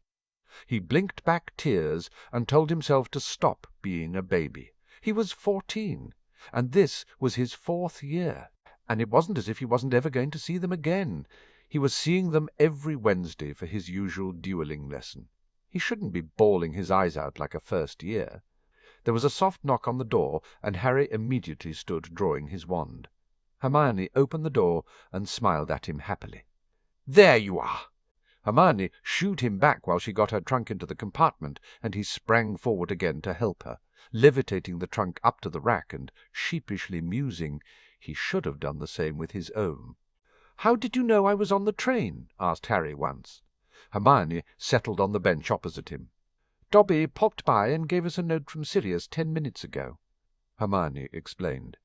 He blinked back tears and told himself to stop being a baby. He was 14, and this was his 4th year, and it wasn't as if he wasn't ever going to see them again. He was seeing them every Wednesday for his usual duelling lesson. He shouldn't be bawling his eyes out like a first year. There was a soft knock on the door, and Harry immediately stood drawing his wand. Hermione opened the door and smiled at him happily. "There you are!" Hermione shooed him back while she got her trunk into the compartment, and he sprang forward again to help her, levitating the trunk up to the rack and sheepishly musing he should have done the same with his own. "How did you know I was on the train?" asked Harry once. Hermione settled on the bench opposite him. "Dobby popped by and gave us a note from Sirius 10 minutes ago," Hermione explained.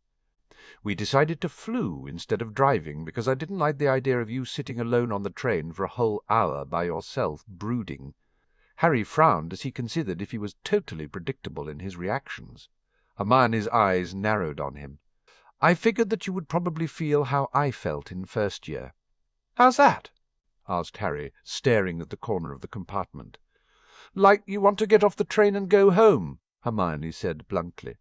"We decided to flew instead of driving because I didn't like the idea of you sitting alone on the train for a whole hour by yourself, brooding." Harry frowned as he considered if he was totally predictable in his reactions. Hermione's eyes narrowed on him. "I figured that you would probably feel how I felt in first year." "How's that?" asked Harry, staring at the corner of the compartment. "Like you want to get off the train and go home," Hermione said bluntly.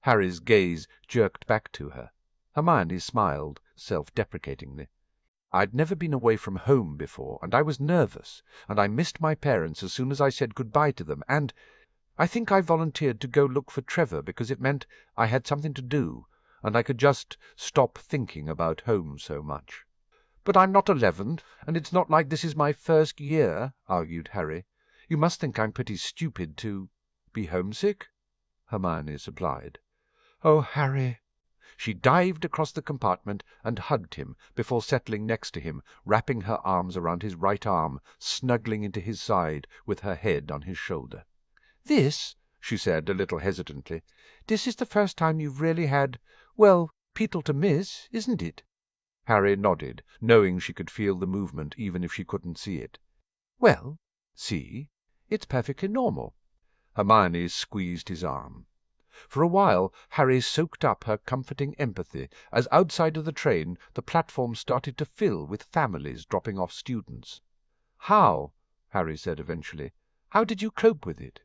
Harry's gaze jerked back to her. Hermione smiled self-deprecatingly. "I'd never been away from home before, and I was nervous, and I missed my parents as soon as I said good-bye to them, and I think I volunteered to go look for Trevor because it meant I had something to do, and I could just stop thinking about home so much." "But I'm not 11, and it's not like this is my first year," argued Harry. "You must think I'm pretty stupid to—" "Be homesick?" Hermione supplied. "Oh, Harry!" She dived across the compartment and hugged him before settling next to him, wrapping her arms around his right arm, snuggling into his side with her head on his shoulder. "This," she said a little hesitantly, "this is the first time you've really had, well, people to miss, isn't it?" Harry nodded, knowing she could feel the movement even if she couldn't see it. "Well, see, it's perfectly normal." Hermione squeezed his arm. For a while Harry soaked up her comforting empathy as outside of the train the platform started to fill with families dropping off students. "How?" Harry said eventually. "How did you cope with it?"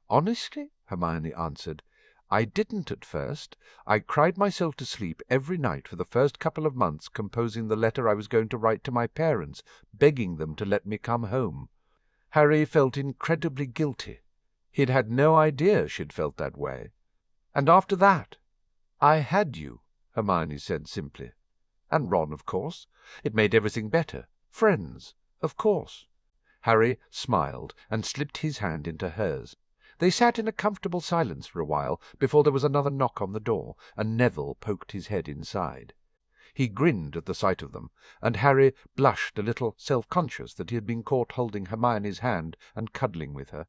"Honestly," Hermione answered, "I didn't at first. I cried myself to sleep every night for the first couple of months composing the letter I was going to write to my parents, begging them to let me come home." Harry felt incredibly guilty. He'd had no idea she'd felt that way. "And after that?" "I had you," Hermione said simply. "And Ron, of course. It made everything better. Friends, of course." Harry smiled and slipped his hand into hers. They sat in a comfortable silence for a while before there was another knock on the door, and Neville poked his head inside. He grinned at the sight of them, and Harry blushed a little self-conscious that he had been caught holding Hermione's hand and cuddling with her.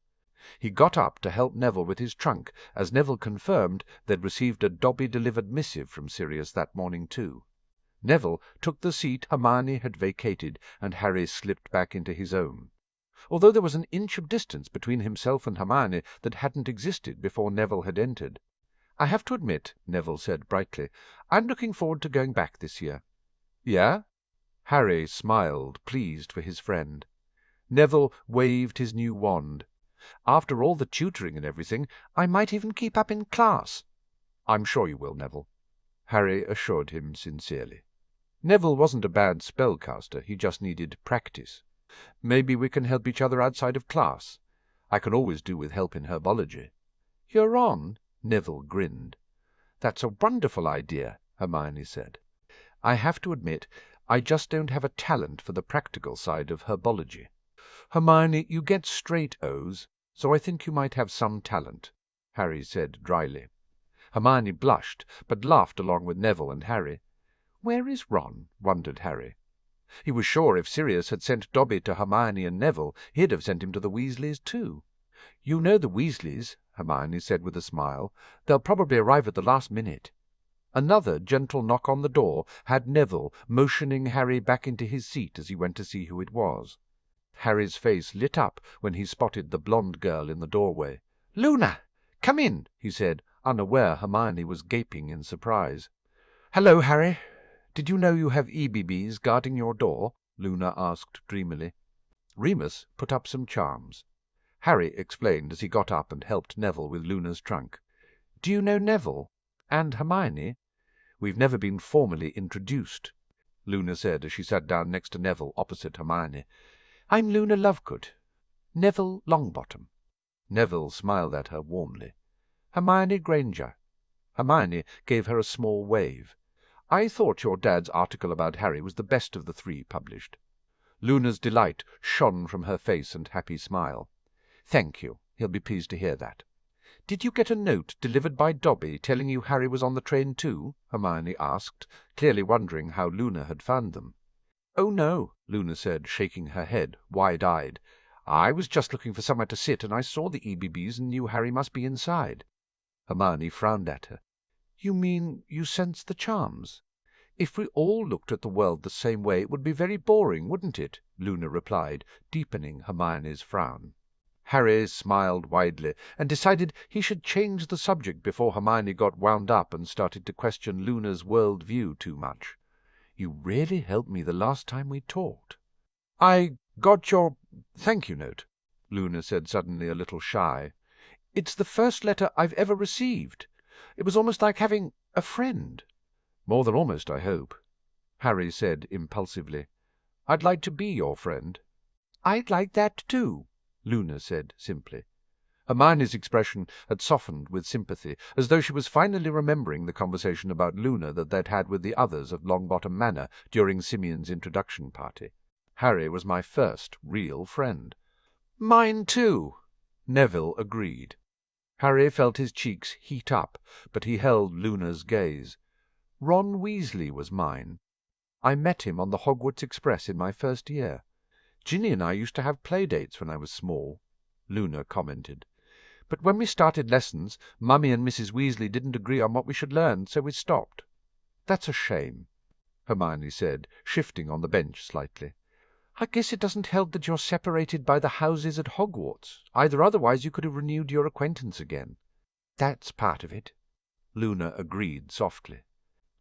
He got up to help Neville with his trunk, as Neville confirmed they'd received a Dobby-delivered missive from Sirius that morning too. Neville took the seat Hermione had vacated, and Harry slipped back into his own. Although there was an inch of distance between himself and Hermione that hadn't existed before Neville had entered, "I have to admit," Neville said brightly, "I'm looking forward to going back this year." "Yeah?" Harry smiled, pleased for his friend. Neville waved his new wand. "After all the tutoring and everything, I might even keep up in class." "I'm sure you will, Neville," Harry assured him sincerely. Neville wasn't a bad spellcaster, he just needed practice. "Maybe we can help each other outside of class. I can always do with help in herbology." "You're on?" Neville grinned. "That's a wonderful idea," Hermione said. "I have to admit, I just don't have a talent for the practical side of herbology." "Hermione, you get straight O's, so I think you might have some talent," Harry said dryly. Hermione blushed, but laughed along with Neville and Harry. "Where is Ron?" wondered Harry. He was sure if Sirius had sent Dobby to Hermione and Neville, he'd have sent him to the Weasleys too. "You know the Weasleys," Hermione said with a smile. "They'll probably arrive at the last minute." Another gentle knock on the door had Neville motioning Harry back into his seat as he went to see who it was. Harry's face lit up when he spotted the blonde girl in the doorway. "Luna! Come in," he said, unaware Hermione was gaping in surprise. "Hello, Harry. Did you know you have EBBs guarding your door?" Luna asked dreamily. "Remus put up some charms," Harry explained as he got up and helped Neville with Luna's trunk. "Do you know Neville? And Hermione? We've never been formally introduced," Luna said as she sat down next to Neville opposite Hermione. "I'm Luna Lovegood. Neville Longbottom." Neville smiled at her warmly. "Hermione Granger." Hermione gave her a small wave. "I thought your dad's article about Harry was the best of the three published." Luna's delight shone from her face and happy smile. "Thank you. He'll be pleased to hear that." "Did you get a note delivered by Dobby telling you Harry was on the train too?" Hermione asked, clearly wondering how Luna had found them. "Oh, no," Luna said, shaking her head, wide-eyed. "I was just looking for somewhere to sit, and I saw the EBBs and knew Harry must be inside." Hermione frowned at her. "You mean you sensed the charms? If we all looked at the world the same way, it would be very boring, wouldn't it?" Luna replied, deepening Hermione's frown. Harry smiled widely, and decided he should change the subject before Hermione got wound up and started to question Luna's world-view too much. "You really helped me the last time we talked." "I got your thank-you note," Luna said suddenly, a little shy. "It's the first letter I've ever received. It was almost like having a friend." "More than almost, I hope," Harry said impulsively. "I'd like to be your friend." "I'd like that too," Luna said simply. Hermione's expression had softened with sympathy, as though she was finally remembering the conversation about Luna that they'd had with the others at Longbottom Manor during Simeon's introduction party. "Harry was my first real friend." "Mine too," Neville agreed. Harry felt his cheeks heat up, but he held Luna's gaze. "Ron Weasley was mine. I met him on the Hogwarts Express in my first year. Ginny and I used to have play-dates when I was small," Luna commented. "But when we started lessons, Mummy and Mrs. Weasley didn't agree on what we should learn, so we stopped." "That's a shame," Hermione said, shifting on the bench slightly. "I guess it doesn't help that you're separated by the houses at Hogwarts. Either otherwise you could have renewed your acquaintance again." "That's part of it," Luna agreed softly.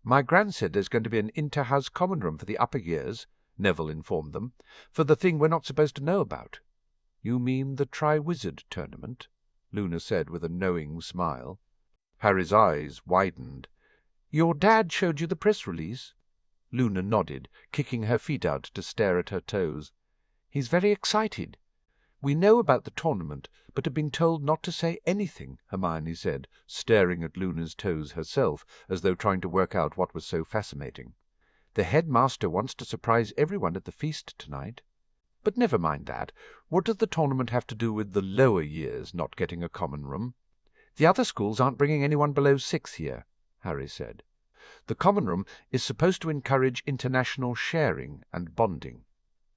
"My Gran said there's going to be an inter-house common room for the upper years," Neville informed them, "for the thing we're not supposed to know about." "You mean the Triwizard Tournament?" Luna said with a knowing smile. Harry's eyes widened. "Your dad showed you the press release?" Luna nodded, kicking her feet out to stare at her toes. "He's very excited. We know about the tournament, but have been told not to say anything," Hermione said, staring at Luna's toes herself, as though trying to work out what was so fascinating. "The headmaster wants to surprise everyone at the feast tonight. But never mind that. What does the tournament have to do with the lower years not getting a common room?" "The other schools aren't bringing anyone below 6 here," Harry said. "The common room is supposed to encourage international sharing and bonding.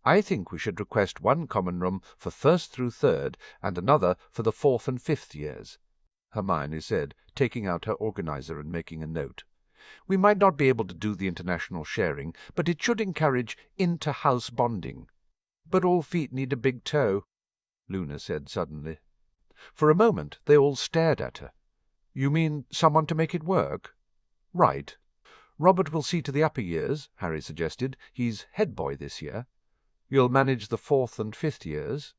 I think we should request one common room for 1st through 3rd and another for the 4th and 5th years," Hermione said, taking out her organizer and making a note. "We might not be able to do the international sharing, but it should encourage inter-house bonding." "But all feet need a big toe," Luna said suddenly. For a moment they all stared at her. You mean someone to make it work? Right. Robert will see to the upper years, Harry suggested. He's head boy this year. You'll manage the 4th and 5th years?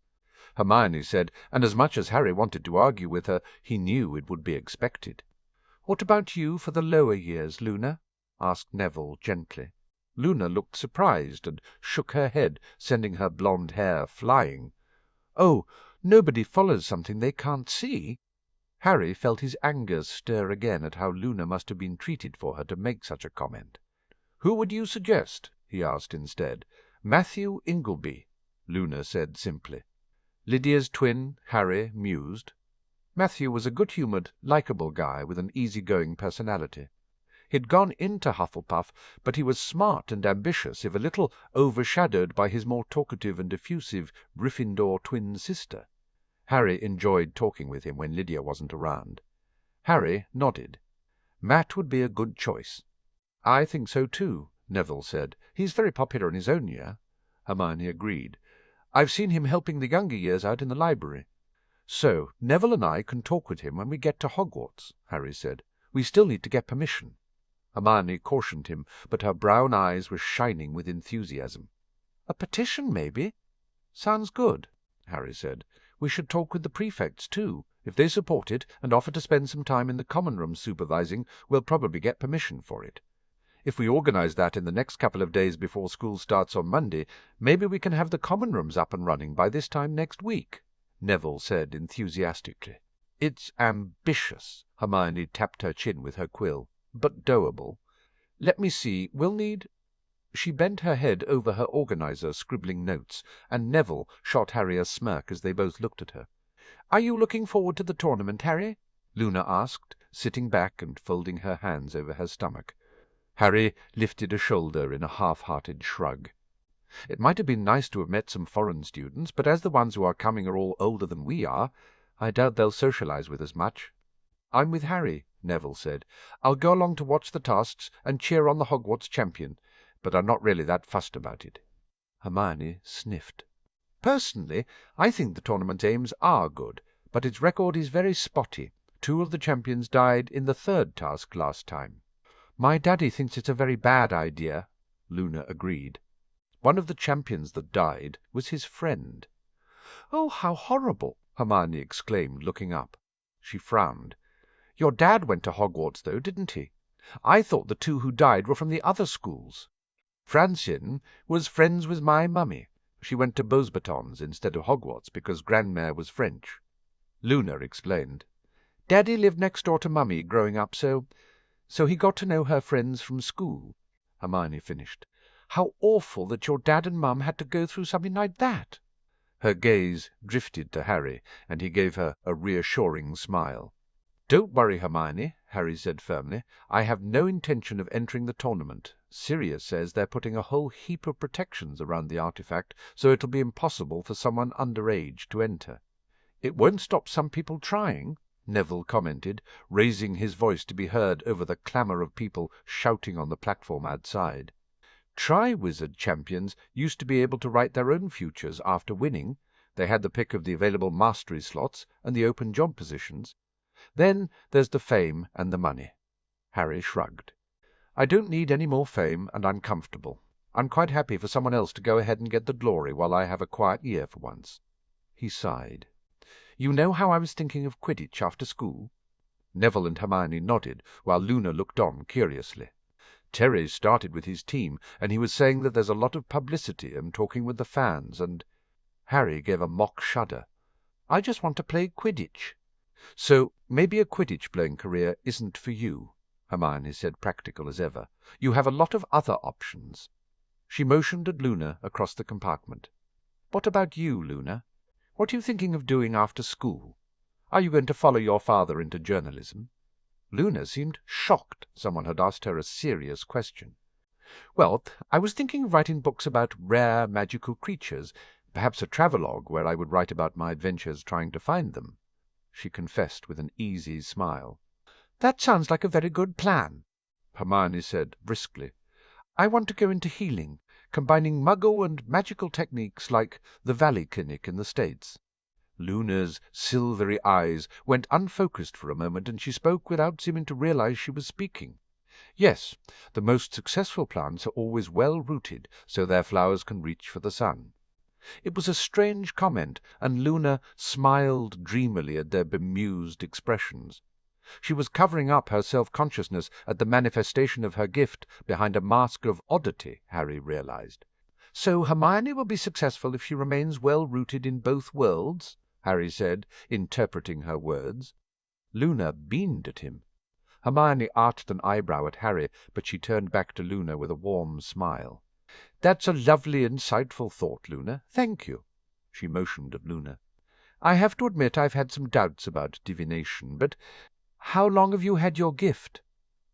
Hermione said, and as much as Harry wanted to argue with her, he knew it would be expected. What about you for the lower years, Luna? Asked Neville gently. Luna looked surprised and shook her head, sending her blonde hair flying. Oh, nobody follows something they can't see. Harry felt his anger stir again at how Luna must have been treated for her to make such a comment. Who would you suggest? He asked instead. Matthew Ingleby, Luna said simply. Lydia's twin, Harry, mused. Matthew was a good-humoured, likeable guy with an easy-going personality. He'd gone into Hufflepuff, but he was smart and ambitious, if a little overshadowed by his more talkative and effusive Gryffindor twin sister. Harry enjoyed talking with him when Lydia wasn't around. Harry nodded. Matt would be a good choice. I think so too, Neville said. He's very popular in his own year. Hermione agreed. I've seen him helping the younger years out in the library. So Neville and I can talk with him when we get to Hogwarts, Harry said. We still need to get permission. Hermione cautioned him, but her brown eyes were shining with enthusiasm. A petition, maybe? Sounds good, Harry said. We should talk with the prefects, too. If they support it and offer to spend some time in the common room supervising, we'll probably get permission for it. If we organize that in the next couple of days before school starts on Monday, maybe we can have the common rooms up and running by this time next week, Neville said enthusiastically. It's ambitious, Hermione tapped her chin with her quill, but doable. Let me see, we'll need... She bent her head over her organizer, scribbling notes, and Neville shot Harry a smirk as they both looked at her. Are you looking forward to the tournament, Harry? Luna asked, sitting back and folding her hands over her stomach. Harry lifted a shoulder in a half-hearted shrug. It might have been nice to have met some foreign students, but as the ones who are coming are all older than we are, I doubt they'll socialize with us much. I'm with Harry, Neville said. I'll go along to watch the tasks and cheer on the Hogwarts champion, but I'm not really that fussed about it. Hermione sniffed. Personally, I think the tournament's aims are good, but its record is very spotty. 2 of the champions died in the 3rd task last time. My daddy thinks it's a very bad idea, Luna agreed. One of the champions that died was his friend. Oh, how horrible, Hermione exclaimed, looking up. She frowned. Your dad went to Hogwarts, though, didn't he? I thought the 2 who died were from the other schools. Francine was friends with my mummy. She went to Beauxbatons instead of Hogwarts because Grandmère was French. Luna explained. Daddy lived next door to Mummy growing up, so he got to know her friends from school. Hermione finished. How awful that your dad and Mum had to go through something like that. Her gaze drifted to Harry, and he gave her a reassuring smile. Don't worry, Hermione, Harry said firmly. I have no intention of entering the tournament. Sirius says they're putting a whole heap of protections around the artifact, so it'll be impossible for someone underage to enter. It won't stop some people trying, Neville commented, raising his voice to be heard over the clamour of people shouting on the platform outside. Triwizard champions used to be able to write their own futures after winning. They had the pick of the available mastery slots and the open job positions. Then there's the fame and the money. Harry shrugged. I don't need any more fame, and I'm comfortable. I'm quite happy for someone else to go ahead and get the glory while I have a quiet year for once. He sighed. You know how I was thinking of Quidditch after school? Neville and Hermione nodded, while Luna looked on curiously. Terry started with his team, and he was saying that there's a lot of publicity and talking with the fans, and... Harry gave a mock shudder. I just want to play Quidditch. So maybe a Quidditch-playing career isn't for you, Hermione said, practical as ever. You have a lot of other options. She motioned at Luna across the compartment. What about you, Luna? What are you thinking of doing after school? Are you going to follow your father into journalism? Luna seemed shocked someone had asked her a serious question. Well, I was thinking of writing books about rare magical creatures, perhaps a travelogue where I would write about my adventures trying to find them, she confessed with an easy smile. That sounds like a very good plan, Hermione said briskly. I want to go into healing, combining Muggle and magical techniques like the Valley Clinic in the States. Luna's silvery eyes went unfocused for a moment, and she spoke without seeming to realize she was speaking. Yes, the most successful plants are always well rooted, so their flowers can reach for the sun. It was a strange comment, and Luna smiled dreamily at their bemused expressions. She was covering up her self-consciousness at the manifestation of her gift behind a mask of oddity, Harry realized. "So Hermione will be successful if she remains well-rooted in both worlds?" Harry said, interpreting her words. Luna beamed at him. Hermione arched an eyebrow at Harry, but she turned back to Luna with a warm smile. "That's a lovely, insightful thought, Luna. Thank you." She motioned at Luna. "I have to admit I've had some doubts about divination, but how long have you had your gift?"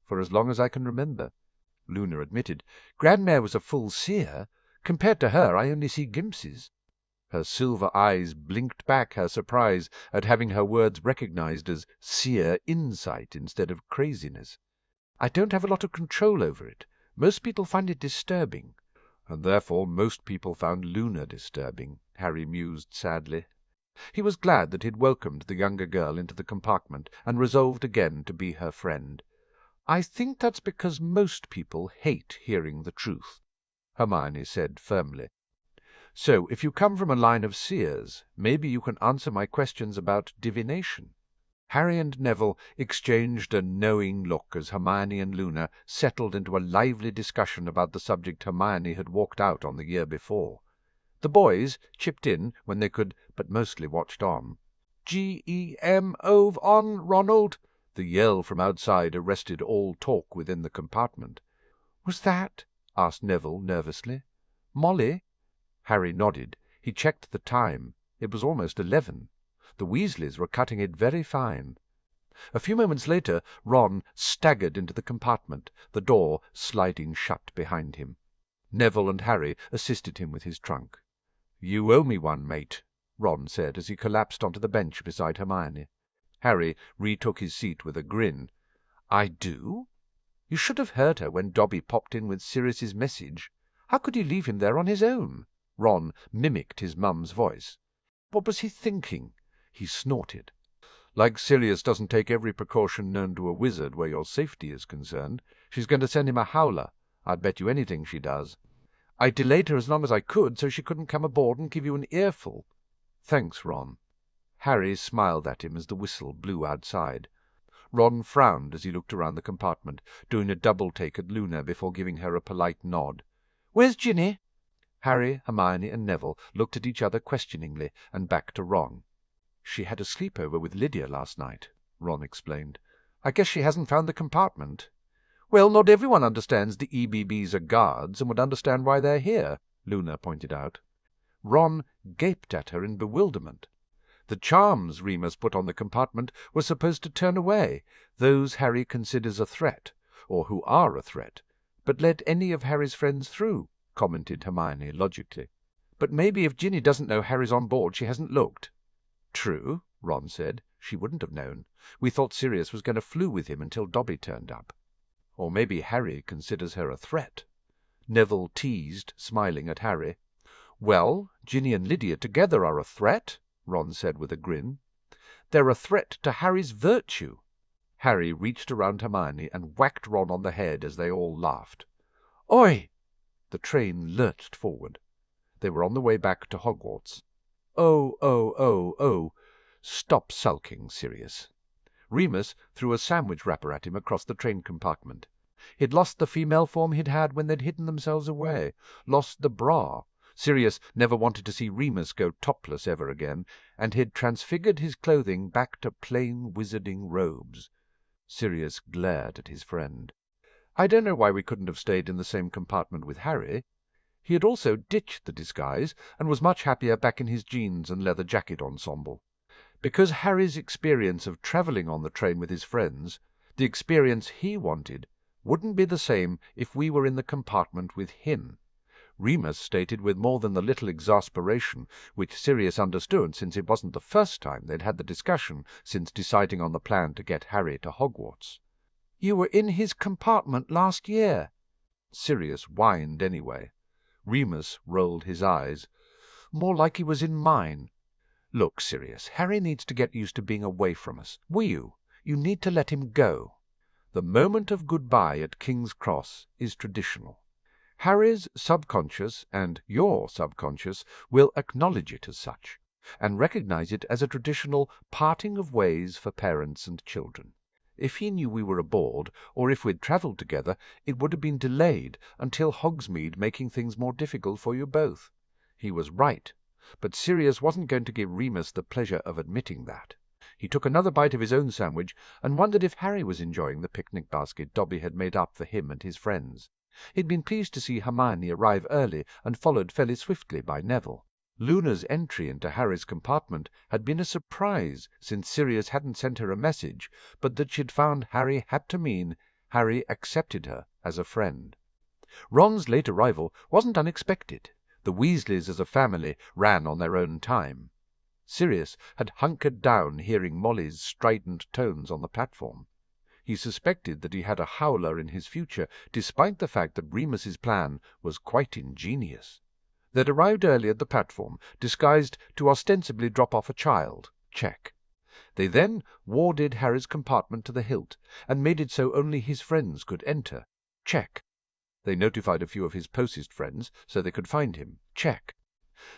"For as long as I can remember," Luna admitted. "Grandmère was a full seer. Compared to her, I only see glimpses." Her silver eyes blinked back her surprise at having her words recognized as seer insight instead of craziness. "I don't have a lot of control over it. Most people find it disturbing." "And therefore most people found Luna disturbing," Harry mused sadly. He was glad that he had welcomed the younger girl into the compartment and resolved again to be her friend. "I think that's because most people hate hearing the truth," Hermione said firmly. "So, if you come from a line of seers, maybe you can answer my questions about divination." Harry and Neville exchanged a knowing look as Hermione and Luna settled into a lively discussion about the subject Hermione had walked out on the year before. The boys chipped in when they could, but mostly watched on. "G-E-M-ove on, Ronald!" The yell from outside arrested all talk within the compartment. "Was that?" asked Neville nervously. "Molly?" Harry nodded. He checked the time. It was almost 11. The Weasleys were cutting it very fine. A few moments later Ron staggered into the compartment, the door sliding shut behind him. Neville and Harry assisted him with his trunk. "You owe me one, mate," Ron said as he collapsed onto the bench beside Hermione. Harry retook his seat with a grin. "I do? You should have heard her when Dobby popped in with Sirius's message. How could you leave him there on his own?" Ron mimicked his mum's voice. "What was he thinking?" He snorted. "Like Sirius doesn't take every precaution known to a wizard where your safety is concerned. She's going to send him a howler. I'd bet you anything she does." "I delayed her as long as I could so she couldn't come aboard and give you an earful." "Thanks, Ron." Harry smiled at him as the whistle blew outside. Ron frowned as he looked around the compartment, doing a double-take at Luna before giving her a polite nod. "Where's Ginny?" Harry, Hermione, and Neville looked at each other questioningly and back to Ron. "She had a sleepover with Lydia last night," Ron explained. "I guess she hasn't found the compartment." "Well, not everyone understands the EBBs are guards and would understand why they're here," Luna pointed out. Ron gaped at her in bewilderment. The charms Remus put on the compartment were supposed to turn away those Harry considers a threat, or who are a threat, but let any of Harry's friends through, commented Hermione logically. "But maybe if Ginny doesn't know Harry's on board, she hasn't looked." "True," Ron said. "She wouldn't have known. We thought Sirius was going to flew with him until Dobby turned up." "Or maybe Harry considers her a threat," Neville teased, smiling at Harry. "Well, Ginny and Lydia together are a threat," Ron said with a grin. "They're a threat to Harry's virtue." Harry reached around Hermione and whacked Ron on the head as they all laughed. "Oi!" The train lurched forward. They were on the way back to Hogwarts. "Oh, oh, oh, oh! Stop sulking, Sirius." Remus threw a sandwich wrapper at him across the train compartment. He'd lost the female form he'd had when they'd hidden themselves away, lost the bra. Sirius never wanted to see Remus go topless ever again, and he'd transfigured his clothing back to plain wizarding robes. Sirius glared at his friend. "I don't know why we couldn't have stayed in the same compartment with Harry." He had also ditched the disguise and was much happier back in his jeans and leather jacket ensemble. Because Harry's experience of travelling on the train with his friends, the experience he wanted, wouldn't be the same if we were in the compartment with him. Remus stated with more than the little exasperation which Sirius understood, since it wasn't the first time they'd had the discussion since deciding on the plan to get Harry to Hogwarts. "You were in his compartment last year." Sirius whined anyway. Remus rolled his eyes. "More like he was in mine." Look, Sirius, Harry needs to get used to being away from us. Will you? You need to let him go. The moment of goodbye at King's Cross is traditional. Harry's subconscious and your subconscious will acknowledge it as such, and recognize it as a traditional parting of ways for parents and children. If he knew we were aboard, or if we'd travelled together, it would have been delayed until Hogsmeade, making things more difficult for you both. He was right, but Sirius wasn't going to give Remus the pleasure of admitting that. He took another bite of his own sandwich and wondered if Harry was enjoying the picnic basket Dobby had made up for him and his friends. He'd been pleased to see Hermione arrive early and followed fairly swiftly by Neville. Luna's entry into Harry's compartment had been a surprise, since Sirius hadn't sent her a message, but that she'd found Harry had to mean Harry accepted her as a friend. Ron's late arrival wasn't unexpected. The Weasleys as a family ran on their own time. Sirius had hunkered down hearing Molly's strident tones on the platform. He suspected that he had a howler in his future, despite the fact that Remus's plan was quite ingenious. They'd arrived early at the platform, disguised to ostensibly drop off a child. Check. They then warded Harry's compartment to the hilt, and made it so only his friends could enter. Check. They notified a few of his closest friends, so they could find him. Check.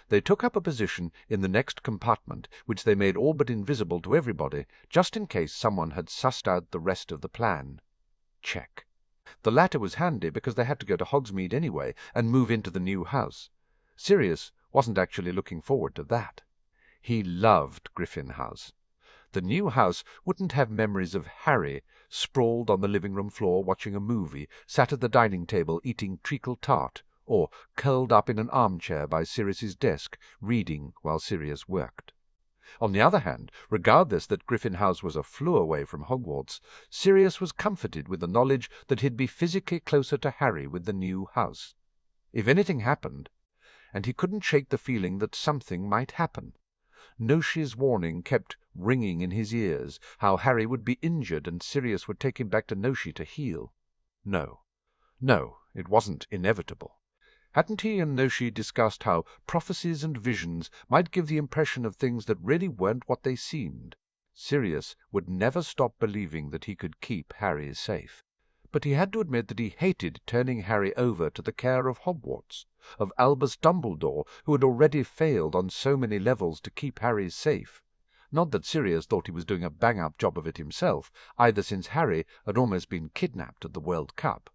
They took up a position in the next compartment, which they made all but invisible to everybody, just in case someone had sussed out the rest of the plan. Check. The latter was handy because they had to go to Hogsmeade anyway and move into the new house. Sirius wasn't actually looking forward to that. He loved Griffin House. The new house wouldn't have memories of Harry sprawled on the living-room floor watching a movie, sat at the dining table eating treacle tart, or curled up in an armchair by Sirius's desk, reading while Sirius worked. On the other hand, regardless that Griffin House was a flue away from Hogwarts, Sirius was comforted with the knowledge that he'd be physically closer to Harry with the new house. If anything happened, and he couldn't shake the feeling that something might happen. Noshi's warning kept ringing in his ears, how Harry would be injured and Sirius would take him back to Noshi to heal. No, it wasn't inevitable. Hadn't he and Noshi discussed how prophecies and visions might give the impression of things that really weren't what they seemed? Sirius would never stop believing that he could keep Harry safe. But he had to admit that he hated turning Harry over to the care of Hogwarts, of Albus Dumbledore, who had already failed on so many levels to keep Harry safe. Not that Sirius thought he was doing a bang-up job of it himself, either, since Harry had almost been kidnapped at the World Cup.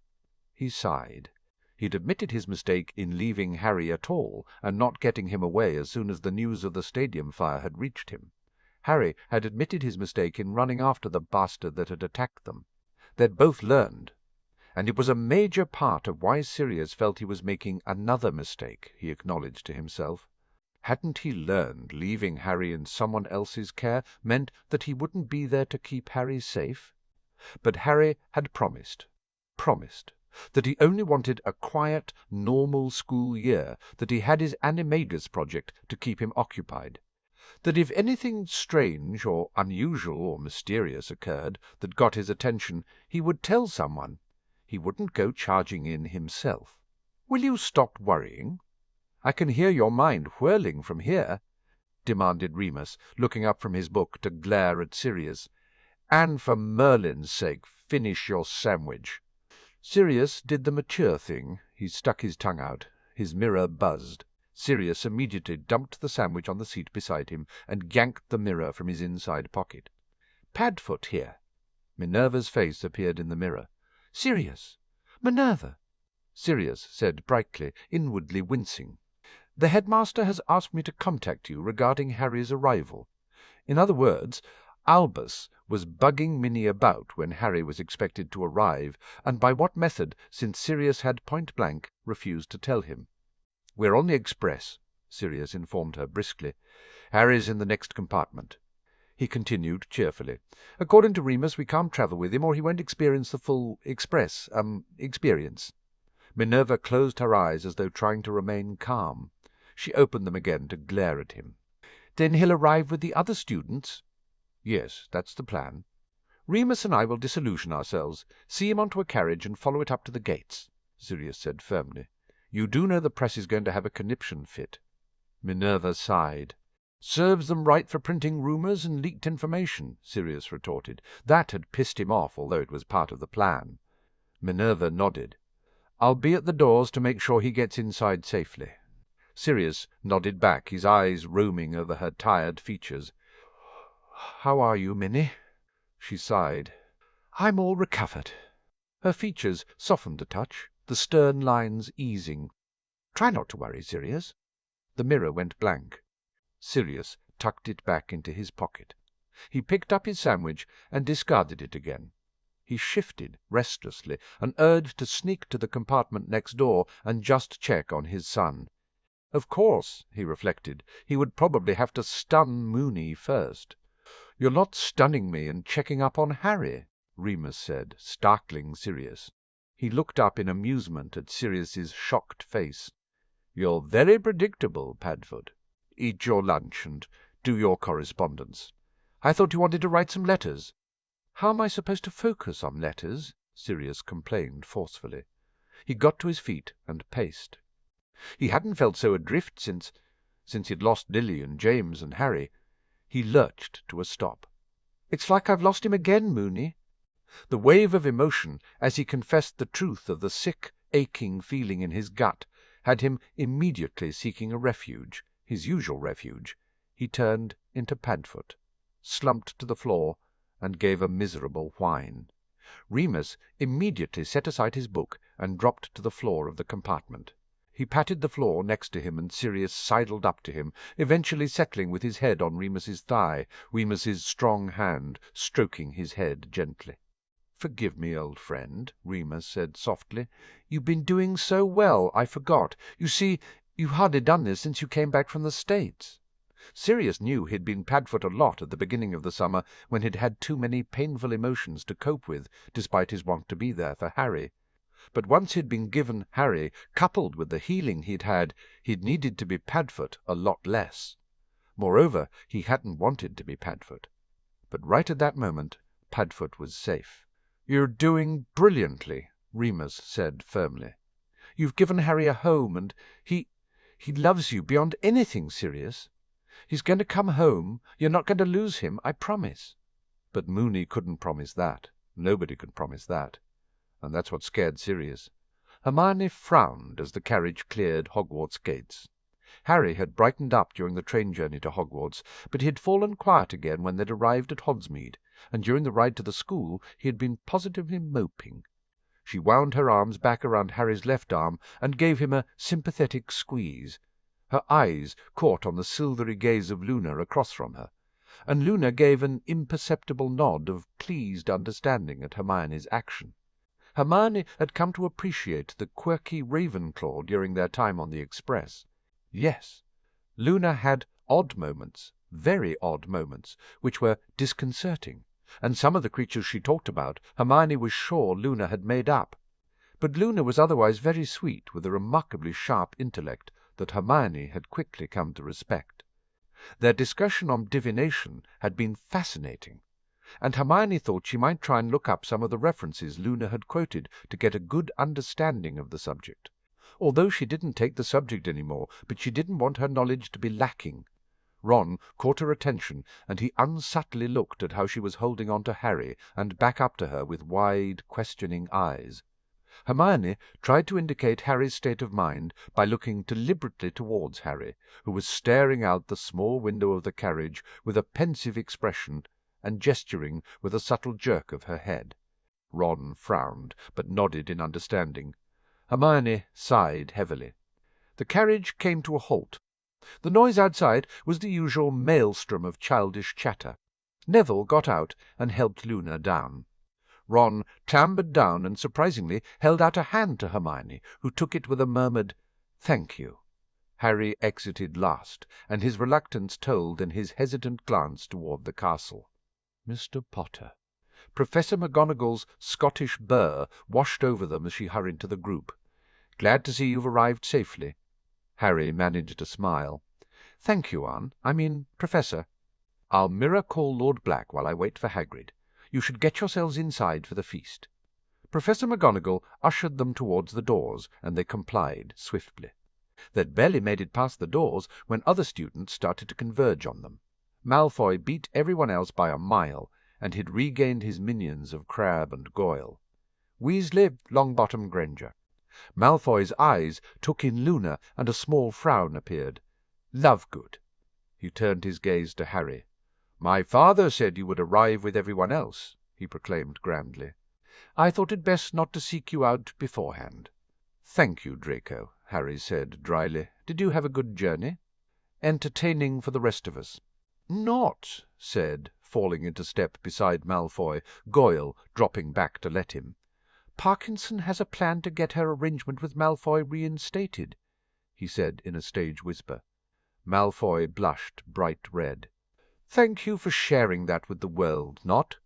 He sighed. He'd admitted his mistake in leaving Harry at all, and not getting him away as soon as the news of the stadium fire had reached him. Harry had admitted his mistake in running after the bastard that had attacked them. They'd both learned, and it was a major part of why Sirius felt he was making another mistake, he acknowledged to himself. Hadn't he learned leaving Harry in someone else's care meant that he wouldn't be there to keep Harry safe? But Harry had promised, that he only wanted a quiet, normal school year, that he had his Animagus project to keep him occupied, that if anything strange or unusual or mysterious occurred that got his attention, he would tell someone. He wouldn't go charging in himself. "Will you stop worrying? I can hear your mind whirling from here," demanded Remus, looking up from his book to glare at Sirius. "And for Merlin's sake, finish your sandwich." Sirius did the mature thing. He stuck his tongue out. His mirror buzzed. Sirius immediately dumped the sandwich on the seat beside him and yanked the mirror from his inside pocket. "Padfoot here." Minerva's face appeared in the mirror. "Sirius! Minerva!" Sirius said brightly, inwardly wincing. "The headmaster has asked me to contact you regarding Harry's arrival. In other words, Albus was bugging Minnie about when Harry was expected to arrive, and by what method, since Sirius had point-blank refused to tell him. "We're on the express," Sirius informed her briskly. "Harry's in the next compartment." He continued cheerfully. "According to Remus, we can't travel with him, or he won't experience the full experience." Minerva closed her eyes as though trying to remain calm. She opened them again to glare at him. "Then he'll arrive with the other students?" "Yes, that's the plan." "Remus and I will disillusion ourselves, see him onto a carriage and follow it up to the gates," Sirius said firmly. "You do know the press is going to have a conniption fit." Minerva sighed. "Serves them right for printing rumours and leaked information," Sirius retorted. That had pissed him off, although it was part of the plan. Minerva nodded. "I'll be at the doors to make sure he gets inside safely." Sirius nodded back, his eyes roaming over her tired features. "How are you, Minnie?" She sighed. "I'm all recovered." Her features softened a touch, the stern lines easing. "Try not to worry, Sirius." The mirror went blank. Sirius tucked it back into his pocket. He picked up his sandwich and discarded it again. He shifted restlessly, an urge to sneak to the compartment next door and just check on his son. Of course, he reflected, he would probably have to stun Mooney first. "You're not stunning me and checking up on Harry," Remus said, startling Sirius. He looked up in amusement at Sirius's shocked face. "You're very predictable, Padfoot. Eat your lunch and do your correspondence. I thought you wanted to write some letters." "How am I supposed to focus on letters?" Sirius complained forcefully. He got to his feet and paced. He hadn't felt so adrift since he'd lost Lily and James and Harry. He lurched to a stop. "It's like I've lost him again, Mooney." The wave of emotion, as he confessed the truth of the sick, aching feeling in his gut, had him immediately seeking a refuge, his usual refuge. He turned into Padfoot, slumped to the floor, and gave a miserable whine. Remus immediately set aside his book and dropped to the floor of the compartment. He patted the floor next to him, and Sirius sidled up to him, eventually settling with his head on Remus's thigh, Remus's strong hand stroking his head gently. "Forgive me, old friend," Remus said softly. "You've been doing so well, I forgot. You see, you've hardly done this since you came back from the States." Sirius knew he'd been Padfoot a lot at the beginning of the summer, when he'd had too many painful emotions to cope with, despite his want to be there for Harry. But once he'd been given Harry, coupled with the healing he'd had, he'd needed to be Padfoot a lot less. Moreover, he hadn't wanted to be Padfoot. But right at that moment, Padfoot was safe. "You're doing brilliantly," Remus said firmly. "You've given Harry a home, and he loves you beyond anything, Sirius. He's going to come home. You're not going to lose him, I promise." But Mooney couldn't promise that. Nobody could promise that. And that's what scared Sirius. Hermione frowned as the carriage cleared Hogwarts gates. Harry had brightened up during the train journey to Hogwarts, but he had fallen quiet again when they'd arrived at Hogsmeade, and during the ride to the school he had been positively moping. She wound her arms back around Harry's left arm and gave him a sympathetic squeeze. Her eyes caught on the silvery gaze of Luna across from her, and Luna gave an imperceptible nod of pleased understanding at Hermione's action. Hermione had come to appreciate the quirky Ravenclaw during their time on the Express. Yes, Luna had odd moments, very odd moments, which were disconcerting, and some of the creatures she talked about Hermione was sure Luna had made up. But Luna was otherwise very sweet, with a remarkably sharp intellect that Hermione had quickly come to respect. Their discussion on divination had been fascinating, and Hermione thought she might try and look up some of the references Luna had quoted to get a good understanding of the subject. Although she didn't take the subject any more, but she didn't want her knowledge to be lacking. Ron caught her attention, and he unsubtly looked at how she was holding on to Harry and back up to her with wide, questioning eyes. Hermione tried to indicate Harry's state of mind by looking deliberately towards Harry, who was staring out the small window of the carriage with a pensive expression and gesturing with a subtle jerk of her head. Ron frowned, but nodded in understanding. Hermione sighed heavily. The carriage came to a halt. The noise outside was the usual maelstrom of childish chatter. Neville got out and helped Luna down. Ron clambered down and surprisingly held out a hand to Hermione, who took it with a murmured, "Thank you." Harry exited last, and his reluctance told in his hesitant glance toward the castle. Mr. Potter. Professor McGonagall's Scottish burr washed over them as she hurried to the group. "Glad to see you've arrived safely." Harry managed a smile. "Thank you, Professor. I'll mirror call Lord Black while I wait for Hagrid. You should get yourselves inside for the feast." Professor McGonagall ushered them towards the doors, and they complied swiftly. They'd barely made it past the doors when other students started to converge on them. Malfoy beat everyone else by a mile, and had regained his minions of Crabbe and Goyle. Weasley, Longbottom, Granger. Malfoy's eyes took in Luna, and a small frown appeared. Lovegood. He turned his gaze to Harry. "My father said you would arrive with everyone else," he proclaimed grandly. "I thought it best not to seek you out beforehand." "Thank you, Draco," Harry said dryly. "Did you have a good journey?" "Entertaining for the rest of us." "Not," said, falling into step beside Malfoy, Goyle dropping back to let him. "Parkinson has a plan to get her arrangement with Malfoy reinstated," he said in a stage whisper. Malfoy blushed bright red. "Thank you for sharing that with the world, Not."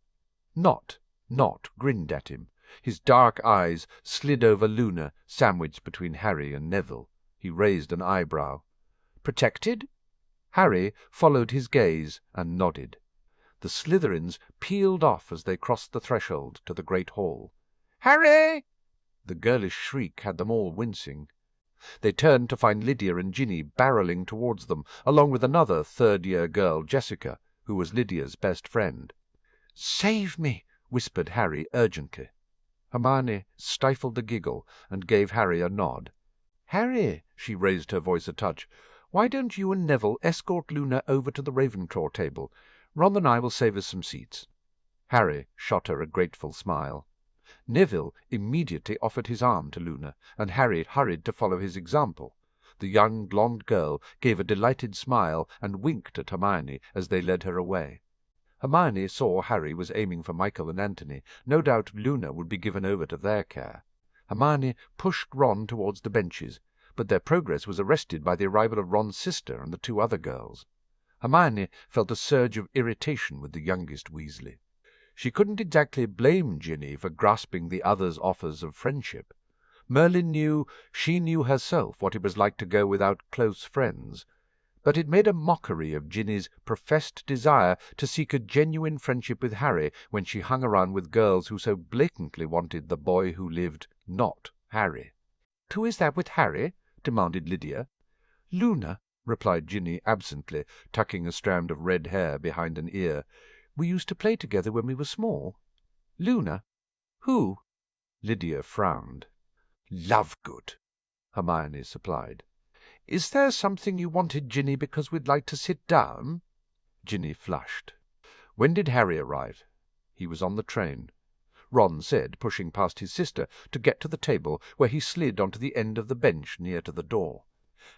Not grinned at him. His dark eyes slid over Luna, sandwiched between Harry and Neville. He raised an eyebrow. "Protected?" Harry followed his gaze and nodded. The Slytherins peeled off as they crossed the threshold to the great hall. "Harry!" The girlish shriek had them all wincing. They turned to find Lydia and Ginny barreling towards them, along with another third-year girl, Jessica, who was Lydia's best friend. "Save me!" whispered Harry urgently. Hermione stifled a giggle and gave Harry a nod. "Harry," she raised her voice a touch, "why don't you and Neville escort Luna over to the Ravenclaw table? Ron and I will save us some seats." Harry shot her a grateful smile. Neville immediately offered his arm to Luna, and Harry hurried to follow his example. The young blonde girl gave a delighted smile and winked at Hermione as they led her away. Hermione saw Harry was aiming for Michael and Anthony. No doubt Luna would be given over to their care. Hermione pushed Ron towards the benches, but their progress was arrested by the arrival of Ron's sister and the two other girls. Hermione felt a surge of irritation with the youngest Weasley. She couldn't exactly blame Ginny for grasping the other's offers of friendship. Merlin knew she knew herself what it was like to go without close friends, but it made a mockery of Ginny's professed desire to seek a genuine friendship with Harry when she hung around with girls who so blatantly wanted the boy who lived, not Harry. "Who is that with Harry?" demanded Lydia. "Luna," replied Ginny absently, tucking a strand of red hair behind an ear. "We used to play together when we were small." "Luna? Who?" Lydia frowned. "Lovegood," Hermione supplied. "Is there something you wanted, Ginny, because we'd like to sit down?" Ginny flushed. "When did Harry arrive?" "He was on the train," Ron said, pushing past his sister to get to the table, where he slid onto the end of the bench near to the door.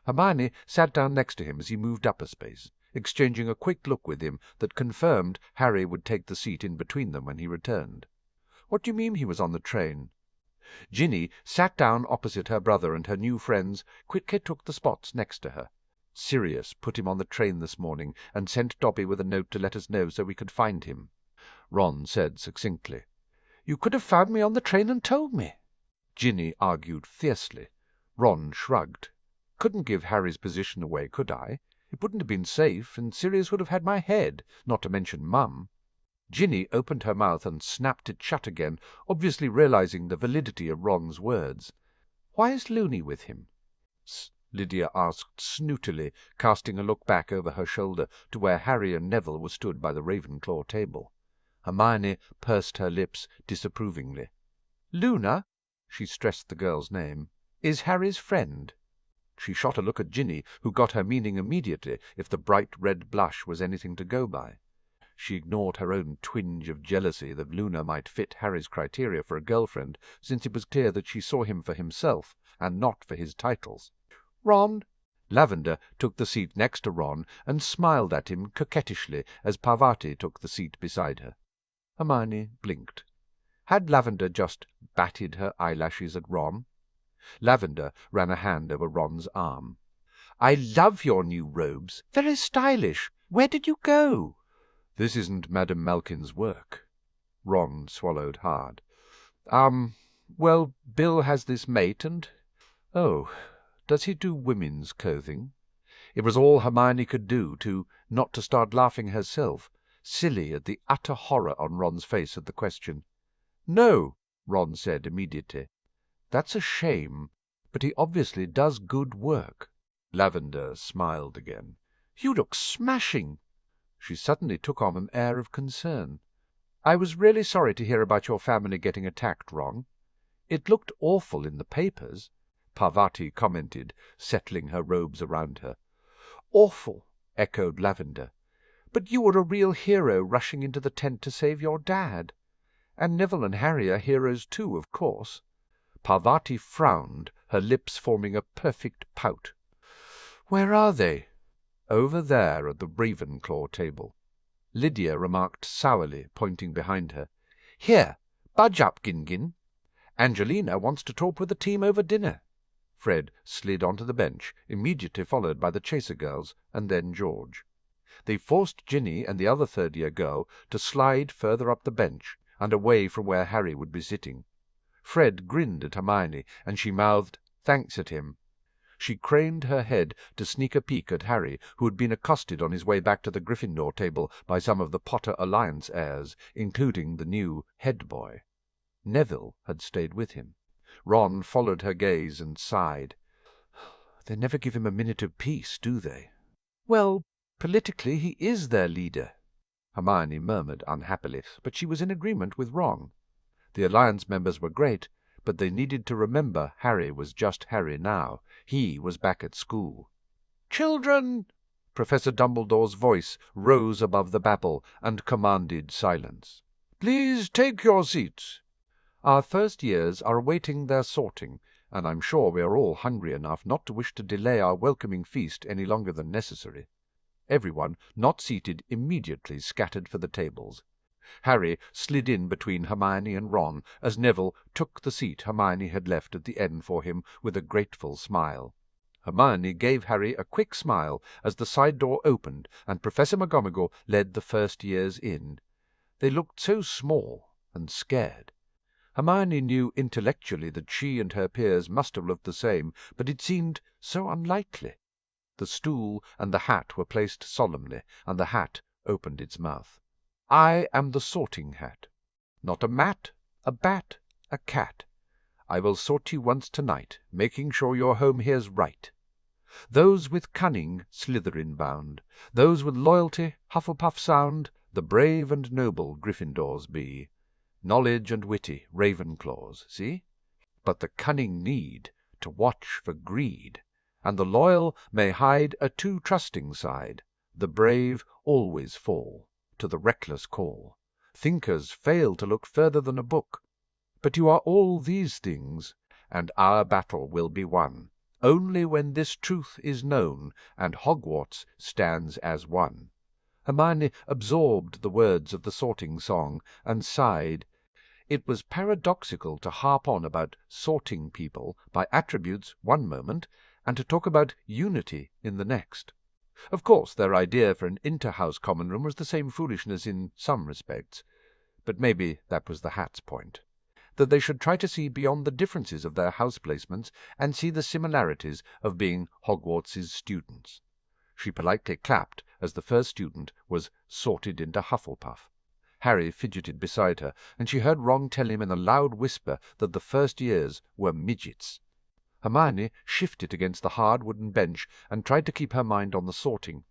Hermione sat down next to him as he moved up a space, exchanging a quick look with him that confirmed Harry would take the seat in between them when he returned. "What do you mean he was on the train?" Ginny sat down opposite her brother, and her new friends quickly took the spots next to her. "Sirius put him on the train this morning and sent Dobby with a note to let us know so we could find him," Ron said succinctly. "You could have found me on the train and told me," Ginny argued fiercely. Ron shrugged. "Couldn't give Harry's position away, could I? It wouldn't have been safe, and Sirius would have had my head, not to mention Mum." Ginny opened her mouth and snapped it shut again, obviously realizing the validity of Ron's words. "Why is Looney with him?" Lydia asked snootily, casting a look back over her shoulder to where Harry and Neville were stood by the Ravenclaw table. Hermione pursed her lips disapprovingly. "Luna," she stressed the girl's name, "is Harry's friend." She shot a look at Ginny, who got her meaning immediately if the bright red blush was anything to go by. She ignored her own twinge of jealousy that Luna might fit Harry's criteria for a girlfriend, since it was clear that she saw him for himself and not for his titles. "Ron." Lavender took the seat next to Ron and smiled at him coquettishly as Parvati took the seat beside her. Hermione blinked. Had Lavender just batted her eyelashes at Ron? Lavender ran a hand over Ron's arm. "I love your new robes. Very stylish. Where did you go?" "This isn't Madame Malkin's work." Ron swallowed hard. Well, Bill has this mate, and... Oh, does he do women's clothing?" It was all Hermione could do not to start laughing herself, silly at the utter horror on Ron's face at the question. "No," Ron said immediately. "That's a shame." but he obviously does good work." Lavender smiled again. "You look smashing." She suddenly took on an air of concern. "I was really sorry to hear about your family getting attacked, Ron. It looked awful in the papers," Parvati commented, settling her robes around her. "Awful," echoed Lavender. "But you were a real hero rushing into the tent to save your dad. And Neville and Harry are heroes too, of course." Parvati frowned, her lips forming a perfect pout. "Where are they?" "Over there at the Ravenclaw table." Lydia remarked sourly, pointing behind her. "Here, budge up, Gingin. Angelina wants to talk with the team over dinner." Fred slid onto the bench, immediately followed by the Chaser girls, and then George. They forced Ginny and the other third-year girl to slide further up the bench and away from where Harry would be sitting. Fred grinned at Hermione, and she mouthed thanks at him. She craned her head to sneak a peek at Harry, who had been accosted on his way back to the Gryffindor table by some of the Potter Alliance heirs, including the new head boy. Neville had stayed with him. Ron followed her gaze and sighed. "They never give him a minute of peace, do they?" "Well, politically he is their leader," Hermione murmured unhappily, but she was in agreement with Ron. The Alliance members were great, but they needed to remember Harry was just Harry now. He was back at school. "Children!" Professor Dumbledore's voice rose above the babble and commanded silence. "Please take your seats. Our first years are awaiting their sorting, and I'm sure we are all hungry enough not to wish to delay our welcoming feast any longer than necessary." Everyone not seated immediately scattered for the tables. Harry slid in between Hermione and Ron as Neville took the seat Hermione had left at the end for him with a grateful smile. Hermione gave Harry a quick smile as the side door opened and Professor McGonagall led the first years in. They looked so small and scared. Hermione knew intellectually that she and her peers must have looked the same, but it seemed so unlikely. The stool and the hat were placed solemnly, and the hat opened its mouth. "I am the sorting hat. Not a mat, a bat, a cat. I will sort you once tonight, making sure your home here's right. Those with cunning, Slytherin bound. Those with loyalty, Hufflepuff sound. The brave and noble Gryffindors be. Knowledge and witty, Ravenclaws, see? But the cunning need to watch for greed, and the loyal may hide a too trusting side. The brave always fall to the reckless call. Thinkers fail to look further than a book. But you are all these things, and our battle will be won only when this truth is known and Hogwarts stands as one." Hermione absorbed the words of the sorting song and sighed. It was paradoxical to harp on about sorting people by attributes one moment and to talk about unity in the next. Of course, their idea for an inter-house common room was the same foolishness in some respects, but maybe that was the hat's point, that they should try to see beyond the differences of their house placements and see the similarities of being Hogwarts's students. She politely clapped as the first student was sorted into Hufflepuff. Harry fidgeted beside her, and she heard Ron tell him in a loud whisper that the first years were midgets. Hermione shifted against the hard wooden bench and tried to keep her mind on the sorting.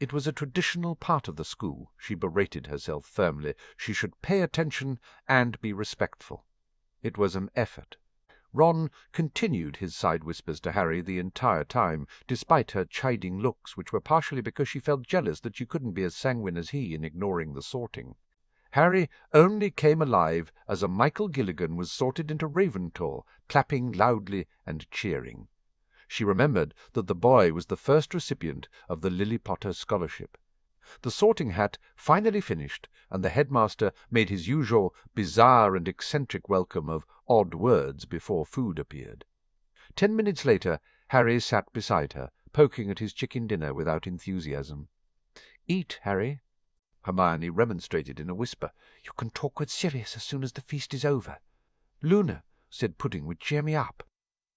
It was a traditional part of the school, she berated herself firmly. She should pay attention and be respectful. It was an effort. Ron continued his side whispers to Harry the entire time, despite her chiding looks, which were partially because she felt jealous that she couldn't be as sanguine as he in ignoring the sorting. Harry only came alive as a Michael Gilligan was sorted into Ravenclaw, clapping loudly and cheering. She remembered that the boy was the first recipient of the Lily Potter scholarship. The sorting hat finally finished, and the headmaster made his usual bizarre and eccentric welcome of odd words before food appeared. 10 minutes later, Harry sat beside her, poking at his chicken dinner without enthusiasm. "Eat, Harry." Hermione remonstrated in a whisper. "You can talk with Sirius as soon as the feast is over." "Luna said pudding would cheer me up,"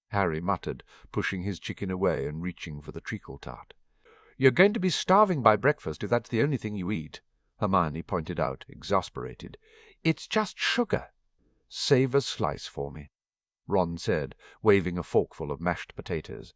Harry muttered, pushing his chicken away and reaching for the treacle tart. "You're going to be starving by breakfast if that's the only thing you eat," Hermione pointed out, exasperated. "It's just sugar." "Save a slice for me." Ron said, waving a forkful of mashed potatoes.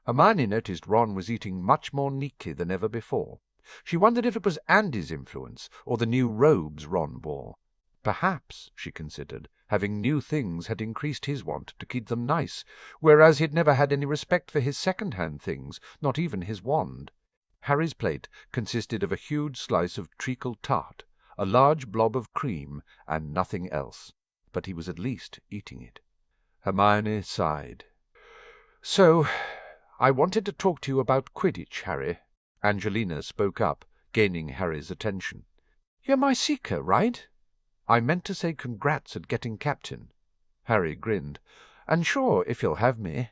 Hermione noticed Ron was eating much more neatly than ever before. She wondered if it was Andy's influence or the new robes Ron wore. Perhaps, she considered, having new things had increased his want to keep them nice, whereas he'd never had any respect for his second-hand things, not even his wand. Harry's plate consisted of a huge slice of treacle tart, a large blob of cream, and nothing else. But he was at least eating it. Hermione sighed. "So I wanted to talk to you about Quidditch, Harry." Angelina spoke up, gaining Harry's attention. "You're my seeker, right?" "I meant to say congrats at getting captain." Harry grinned. "And sure, if you'll have me."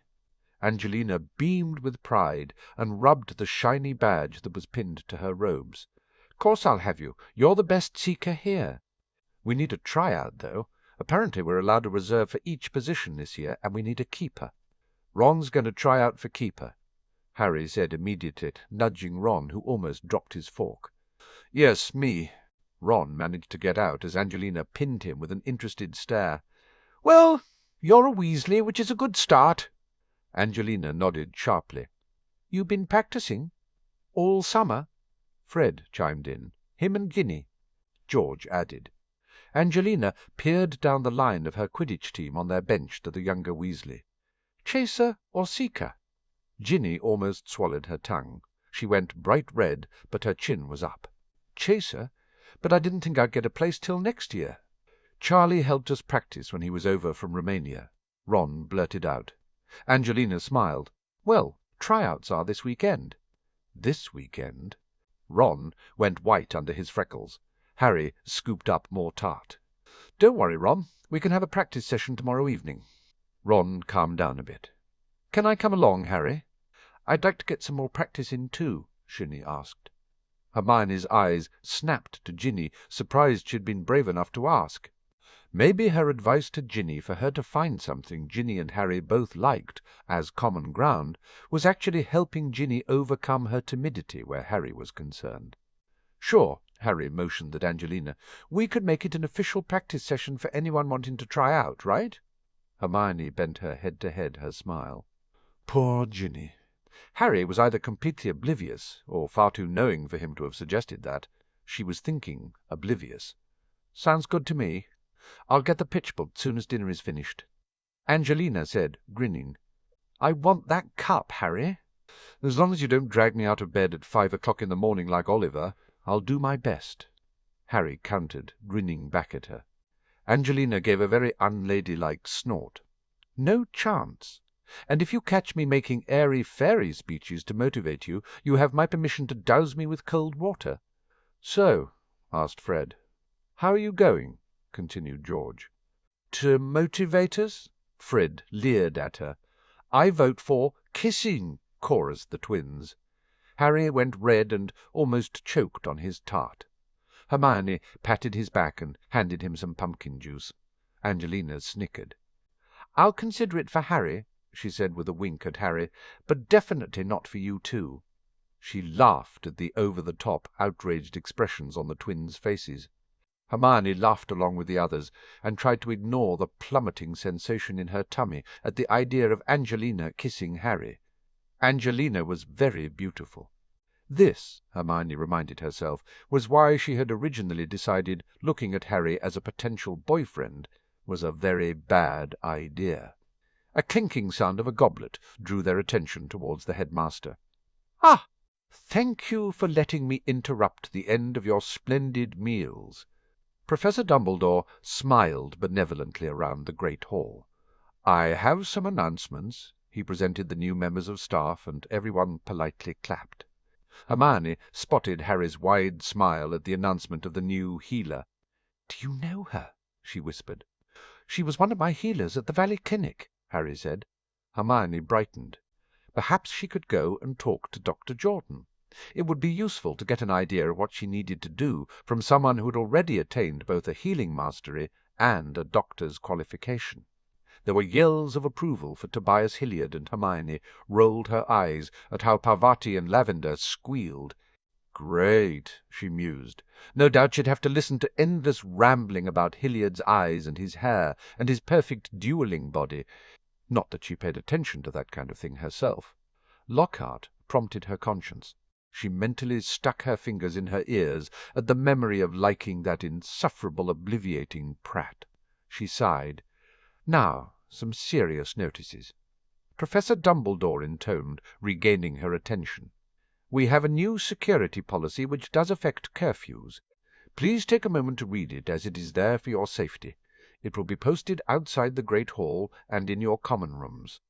Angelina beamed with pride and rubbed the shiny badge that was pinned to her robes. "Course I'll have you. You're the best seeker here. We need a tryout, though. Apparently we're allowed a reserve for each position this year, and we need a keeper. Ron's going to try out for keeper," Harry said immediately, nudging Ron, who almost dropped his fork. "Yes, me." Ron managed to get out as Angelina pinned him with an interested stare. "Well, you're a Weasley, which is a good start." Angelina nodded sharply. "You been practicing? All summer?" Fred chimed in. "Him and Ginny," George added. Angelina peered down the line of her Quidditch team on their bench to the younger Weasley. "Chaser or seeker?" Ginny almost swallowed her tongue. She went bright red, but her chin was up. "Chaser? But I didn't think I'd get a place till next year." "Charlie helped us practice when he was over from Romania," Ron blurted out. Angelina smiled. "Well, tryouts are this weekend." "This weekend?" Ron went white under his freckles. Harry scooped up more tart. "Don't worry, Ron. We can have a practice session tomorrow evening." Ron calmed down a bit. "Can I come along, Harry?" "I'd like to get some more practice in, too," Ginny asked. Hermione's eyes snapped to Ginny, surprised she'd been brave enough to ask. Maybe her advice to Ginny for her to find something Ginny and Harry both liked as common ground was actually helping Ginny overcome her timidity where Harry was concerned. "Sure," Harry motioned at Angelina. "We could make it an official practice session for anyone wanting to try out, right?" Hermione bent her head to head her smile. Poor Ginny. Harry was either completely oblivious, or far too knowing for him to have suggested that. She was thinking oblivious. "Sounds good to me. I'll get the pitch book soon as dinner is finished." Angelina said, grinning, "I want that cup, Harry." "As long as you don't drag me out of bed at 5 o'clock in the morning like Oliver, I'll do my best," Harry countered, grinning back at her. Angelina gave a very unladylike snort. "No chance. And if you catch me making airy-fairy speeches to motivate you, you have my permission to douse me with cold water." "So," asked Fred. "How are you going?" continued George. "To motivate us?" Fred leered at her. "I vote for kissing," chorused the twins. Harry went red and almost choked on his tart. Hermione patted his back and handed him some pumpkin juice. Angelina snickered. "I'll consider it for Harry," she said with a wink at Harry, "but definitely not for you two." She laughed at the over-the-top, outraged expressions on the twins' faces. Hermione laughed along with the others, and tried to ignore the plummeting sensation in her tummy at the idea of Angelina kissing Harry. Angelina was very beautiful. This, Hermione reminded herself, was why she had originally decided looking at Harry as a potential boyfriend was a very bad idea. A clinking sound of a goblet drew their attention towards the headmaster. "Ah, thank you for letting me interrupt the end of your splendid meals." Professor Dumbledore smiled benevolently around the great hall. "I have some announcements." He presented the new members of staff, and everyone politely clapped. Hermione spotted Harry's wide smile at the announcement of the new healer. "Do you know her?" she whispered. "She was one of my healers at the Valley Clinic," Harry said. Hermione brightened. Perhaps she could go and talk to Dr. Jordan. It would be useful to get an idea of what she needed to do from someone who had already attained both a healing mastery and a doctor's qualification. There were yells of approval for Tobias Hilliard, and Hermione rolled her eyes at how Parvati and Lavender squealed. Great, she mused. No doubt she'd have to listen to endless rambling about Hilliard's eyes and his hair and his perfect duelling body. Not that she paid attention to that kind of thing herself. Lockhart prompted her conscience. She mentally stuck her fingers in her ears at the memory of liking that insufferable obliviating Pratt. She sighed. Now, some serious notices. Professor Dumbledore intoned, regaining her attention. We have a new security policy which does affect curfews. Please take a moment to read it, as it is there for your safety. It will be posted outside the Great Hall and in your common rooms.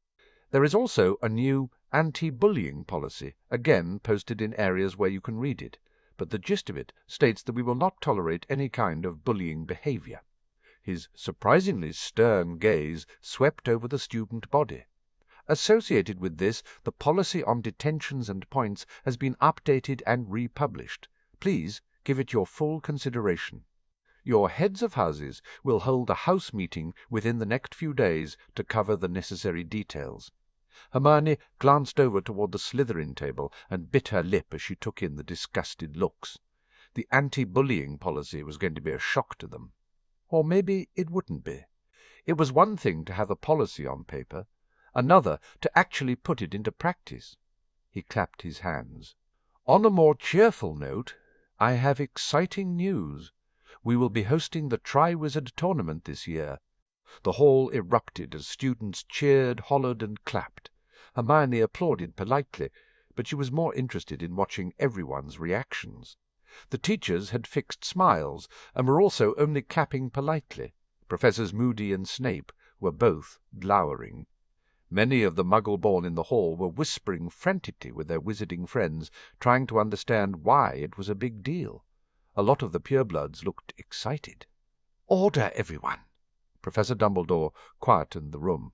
There is also a new anti-bullying policy, again posted in areas where you can read it, but the gist of it states that we will not tolerate any kind of bullying behavior. His surprisingly stern gaze swept over the student body. Associated with this, the policy on detentions and points has been updated and republished. Please give it your full consideration. Your heads of houses will hold a house meeting within the next few days to cover the necessary details. Hermione glanced over toward the Slytherin table and bit her lip as she took in the disgusted looks. The anti-bullying policy was going to be a shock to them. Or maybe it wouldn't be. It was one thing to have a policy on paper, another to actually put it into practice. He clapped his hands. On a more cheerful note, I have exciting news. We will be hosting the Triwizard Tournament this year. The hall erupted as students cheered, hollered, and clapped. Hermione applauded politely, but she was more interested in watching everyone's reactions. The teachers had fixed smiles, and were also only clapping politely. Professors Moody and Snape were both glowering. Many of the Muggle-born in the hall were whispering frantically with their wizarding friends, trying to understand why it was a big deal. A lot of the purebloods looked excited. "Order, everyone!" Professor Dumbledore quietened the room.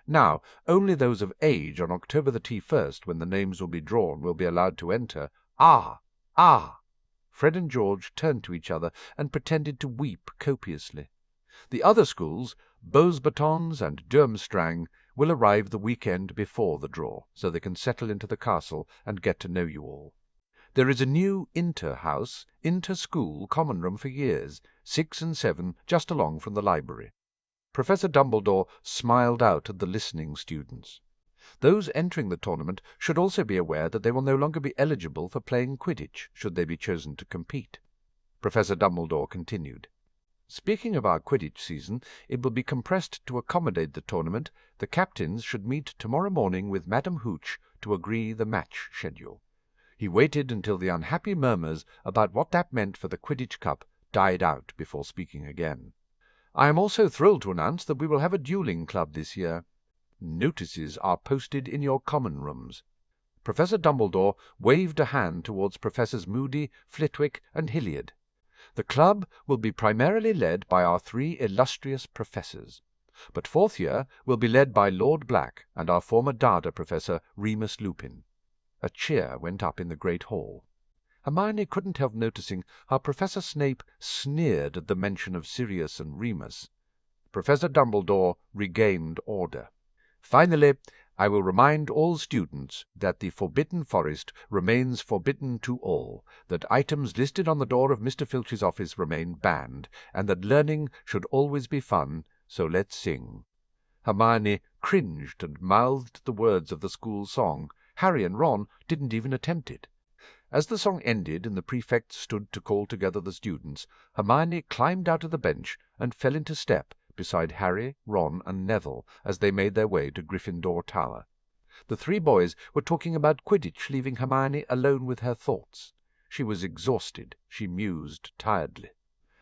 "Now, only those of age on October the T1st, when the names will be drawn, will be allowed to enter. Ah! Ah!" Fred and George turned to each other and pretended to weep copiously. "The other schools, Beauxbatons and Durmstrang, will arrive the weekend before the draw, so they can settle into the castle and get to know you all. There is a new inter-house, inter-school common room for years, 6 and 7, just along from the library." Professor Dumbledore smiled out at the listening students. Those entering the tournament should also be aware that they will no longer be eligible for playing Quidditch, should they be chosen to compete. Professor Dumbledore continued. "Speaking of our Quidditch season, it will be compressed to accommodate the tournament. The captains should meet tomorrow morning with Madam Hooch to agree the match schedule." He waited until the unhappy murmurs about what that meant for the Quidditch Cup died out before speaking again. "I am also thrilled to announce that we will have a dueling club this year. Notices are posted in your common rooms." Professor Dumbledore waved a hand towards Professors Moody, Flitwick, and Hilliard. "The club will be primarily led by our 3 illustrious professors, but 4th year will be led by Lord Black and our former Dada professor, Remus Lupin." A cheer went up in the great hall. Hermione couldn't help noticing how Professor Snape sneered at the mention of Sirius and Remus. Professor Dumbledore regained order. "Finally, I will remind all students that the Forbidden Forest remains forbidden to all, that items listed on the door of Mr. Filch's office remain banned, and that learning should always be fun, so let's sing." Hermione cringed and mouthed the words of the school song. Harry and Ron didn't even attempt it. As the song ended and the prefect stood to call together the students, Hermione climbed out of the bench and fell into step beside Harry, Ron, and Neville as they made their way to Gryffindor Tower. The 3 boys were talking about Quidditch, leaving Hermione alone with her thoughts. She was exhausted. She mused tiredly.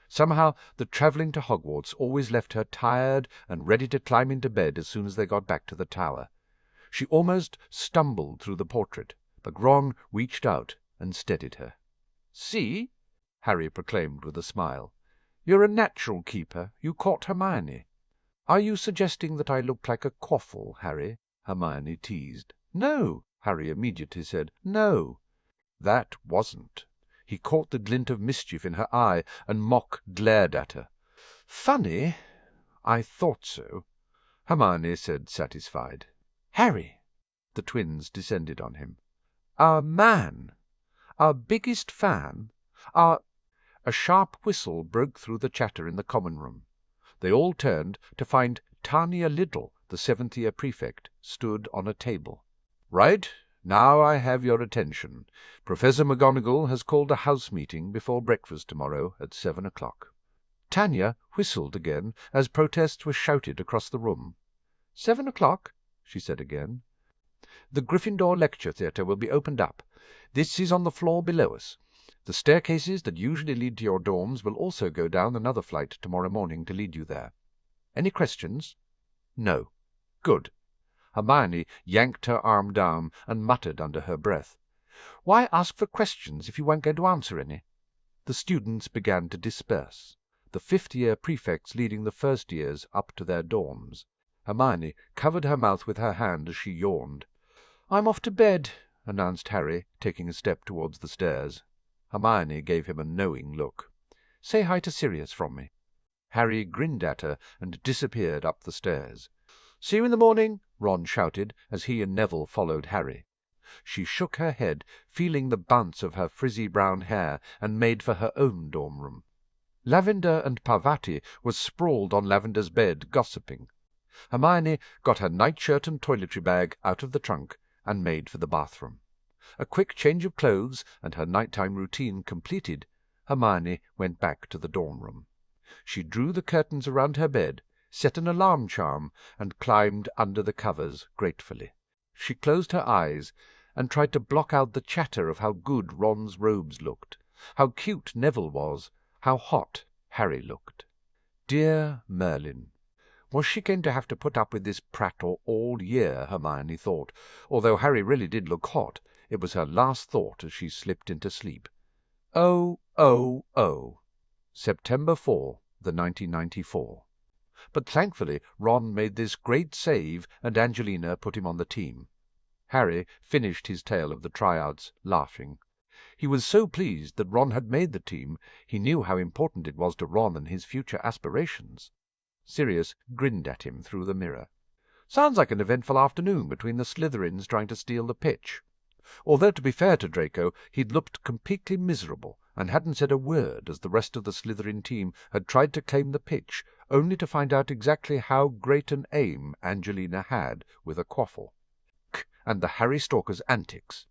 Somehow the travelling to Hogwarts always left her tired and ready to climb into bed as soon as they got back to the tower. She almost stumbled through the portrait, but Ron reached out and steadied her. "See," Harry proclaimed with a smile. "You're a natural keeper. You caught Hermione." "Are you suggesting that I look like a quaffle, Harry?" Hermione teased. "No," Harry immediately said. "No." That wasn't. He caught the glint of mischief in her eye, and Mock glared at her. "Funny? I thought so," Hermione said, satisfied. "Harry!" The twins descended on him. "A man! Our biggest fan? Our—" A sharp whistle broke through the chatter in the common room. They all turned to find Tanya Little, the seventh-year prefect, stood on a table. "Right, now I have your attention. Professor McGonagall has called a house meeting before breakfast tomorrow at 7 o'clock. Tanya whistled again as protests were shouted across the room. 7 o'clock, she said again. The Gryffindor lecture theatre will be opened up. This is on the floor below us. The staircases that usually lead to your dorms will also go down another flight tomorrow morning to lead you there. Any questions? No. Good. Hermione yanked her arm down and muttered under her breath. Why ask for questions if you weren't going to answer any? The students began to disperse, the fifth-year prefects leading the first years up to their dorms. Hermione covered her mouth with her hand as she yawned. "I'm off to bed," announced Harry, taking a step towards the stairs. Hermione gave him a knowing look. "Say hi to Sirius from me." Harry grinned at her and disappeared up the stairs. "See you in the morning," Ron shouted as he and Neville followed Harry. She shook her head, feeling the bounce of her frizzy brown hair, and made for her own dorm room. Lavender and Parvati were sprawled on Lavender's bed, gossiping. Hermione got her nightshirt and toiletry bag out of the trunk and made for the bathroom. A quick change of clothes and her nighttime routine completed, Hermione went back to the dorm room. She drew the curtains around her bed, set an alarm charm, and climbed under the covers gratefully. She closed her eyes and tried to block out the chatter of how good Ron's robes looked, how cute Neville was, how hot Harry looked. Dear Merlin! Was she going to have to put up with this prattle all year, Hermione thought. Although Harry really did look hot, it was her last thought as she slipped into sleep. Oh, oh, oh. September 4, the 1994. But thankfully Ron made this great save and Angelina put him on the team. Harry finished his tale of the tryouts, laughing. He was so pleased that Ron had made the team, he knew how important it was to Ron and his future aspirations. Sirius grinned at him through the mirror. Sounds like an eventful afternoon between the Slytherins trying to steal the pitch. Although, to be fair to Draco, he'd looked completely miserable and hadn't said a word as the rest of the Slytherin team had tried to claim the pitch, only to find out exactly how great an aim Angelina had with a quaffle. And the Harry Stalker's antics.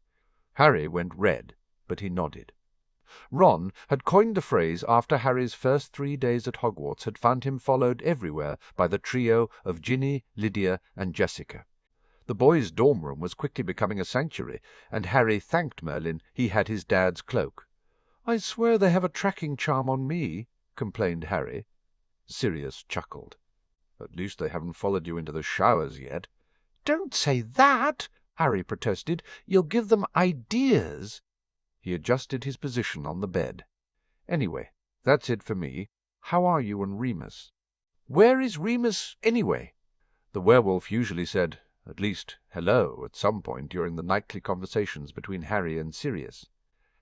Harry went red, but he nodded. Ron had coined the phrase after Harry's first 3 days at Hogwarts had found him followed everywhere by the trio of Ginny, Lydia, and Jessica. The boys' dorm room was quickly becoming a sanctuary, and Harry thanked Merlin he had his dad's cloak. "I swear they have a tracking charm on me," complained Harry. Sirius chuckled. "At least they haven't followed you into the showers yet." "Don't say that," Harry protested. "You'll give them ideas." He adjusted his position on the bed. "Anyway, that's it for me. How are you and Remus?" "Where is Remus, anyway?" The werewolf usually said, at least, hello, at some point during the nightly conversations between Harry and Sirius.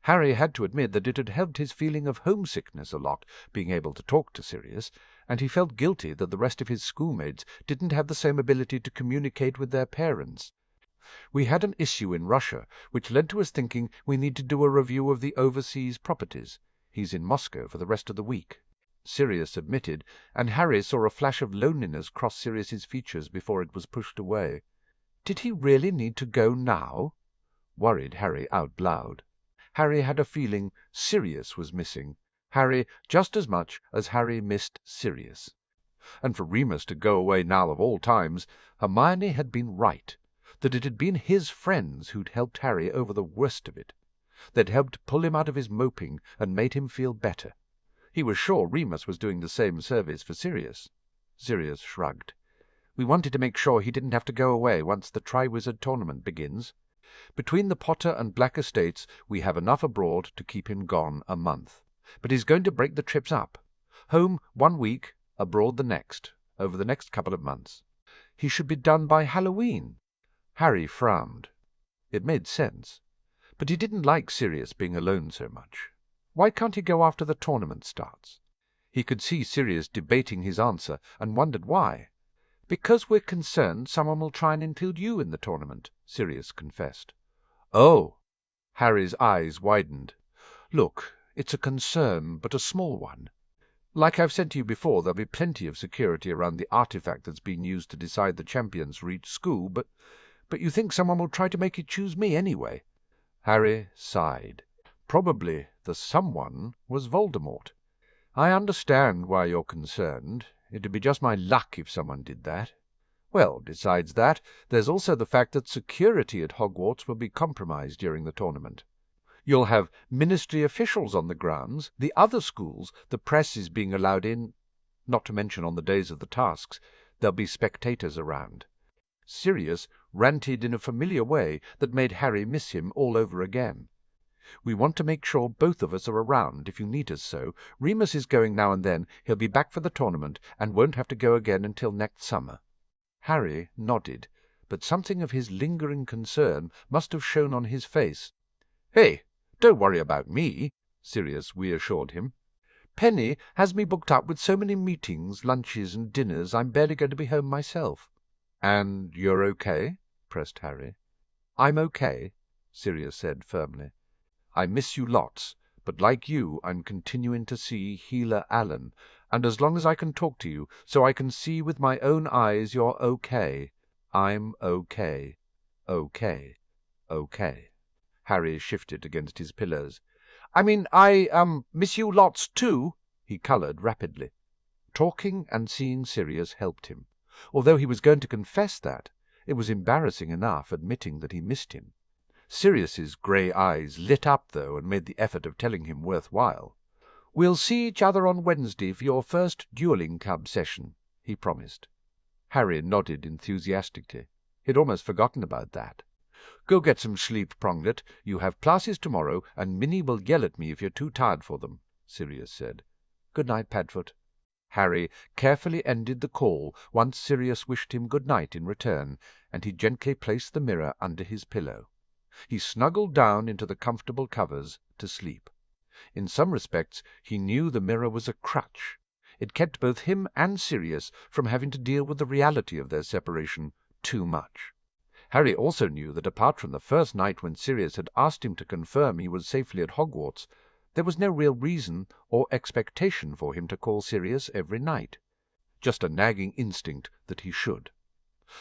Harry had to admit that it had helped his feeling of homesickness a lot, being able to talk to Sirius, and he felt guilty that the rest of his schoolmates didn't have the same ability to communicate with their parents. We had an issue in Russia, which led to us thinking we need to do a review of the overseas properties. He's in Moscow for the rest of the week." Sirius admitted, and Harry saw a flash of loneliness cross Sirius's features before it was pushed away. Did he really need to go now? Worried Harry out loud. Harry had a feeling Sirius was missing Harry just as much as Harry missed Sirius. And for Remus to go away now of all times, Hermione had been right. That it had been his friends who'd helped Harry over the worst of it. They'd helped pull him out of his moping and made him feel better. He was sure Remus was doing the same service for Sirius. Sirius shrugged. "We wanted to make sure he didn't have to go away once the Triwizard Tournament begins. Between the Potter and Black estates we have enough abroad to keep him gone a month. But he's going to break the trips up. Home 1 week, abroad the next, over the next couple of months. He should be done by Halloween." Harry frowned. It made sense. But he didn't like Sirius being alone so much. Why can't he go after the tournament starts? He could see Sirius debating his answer and wondered why. "Because we're concerned someone will try and include you in the tournament," Sirius confessed. "Oh!" Harry's eyes widened. "Look, it's a concern, but a small one. Like I've said to you before, there'll be plenty of security around the artifact that's being used to decide the champions for each school, but you think someone will try to make you choose me anyway." Harry sighed. Probably the someone was Voldemort. "I understand why you're concerned. It'd be just my luck if someone did that. Well, besides that, there's also the fact that security at Hogwarts will be compromised during the tournament. You'll have ministry officials on the grounds, the other schools, the press is being allowed in, not to mention on the days of the tasks, there'll be spectators around." Sirius ranted in a familiar way that made Harry miss him all over again. "We want to make sure both of us are around if you need us so. Remus is going now and then. He'll be back for the tournament, and won't have to go again until next summer." Harry nodded, but something of his lingering concern must have shown on his face. "Hey, don't worry about me," Sirius reassured him. "Penny has me booked up with so many meetings, lunches, and dinners I'm barely going to be home myself." "And you're okay?" pressed Harry. "I'm okay," Sirius said firmly. "I miss you lots, but like you I'm continuing to see Healer Allen, and as long as I can talk to you, so I can see with my own eyes you're okay, I'm okay, okay, okay." Harry shifted against his pillows. "I mean, I miss you lots too." He coloured rapidly. Talking and seeing Sirius helped him. Although he was going to confess that, it was embarrassing enough admitting that he missed him. Sirius's grey eyes lit up, though, and made the effort of telling him worthwhile. "We'll see each other on Wednesday for your first duelling club session," he promised. Harry nodded enthusiastically. He'd almost forgotten about that. "Go get some sleep, Pronglet. You have classes tomorrow, and Minnie will yell at me if you're too tired for them," Sirius said. "Good night, Padfoot." Harry carefully ended the call once Sirius wished him good night in return, and he gently placed the mirror under his pillow. He snuggled down into the comfortable covers to sleep. In some respects he knew the mirror was a crutch. It kept both him and Sirius from having to deal with the reality of their separation too much. Harry also knew that apart from the first night when Sirius had asked him to confirm he was safely at Hogwarts, there was no real reason or expectation for him to call Sirius every night. Just a nagging instinct that he should.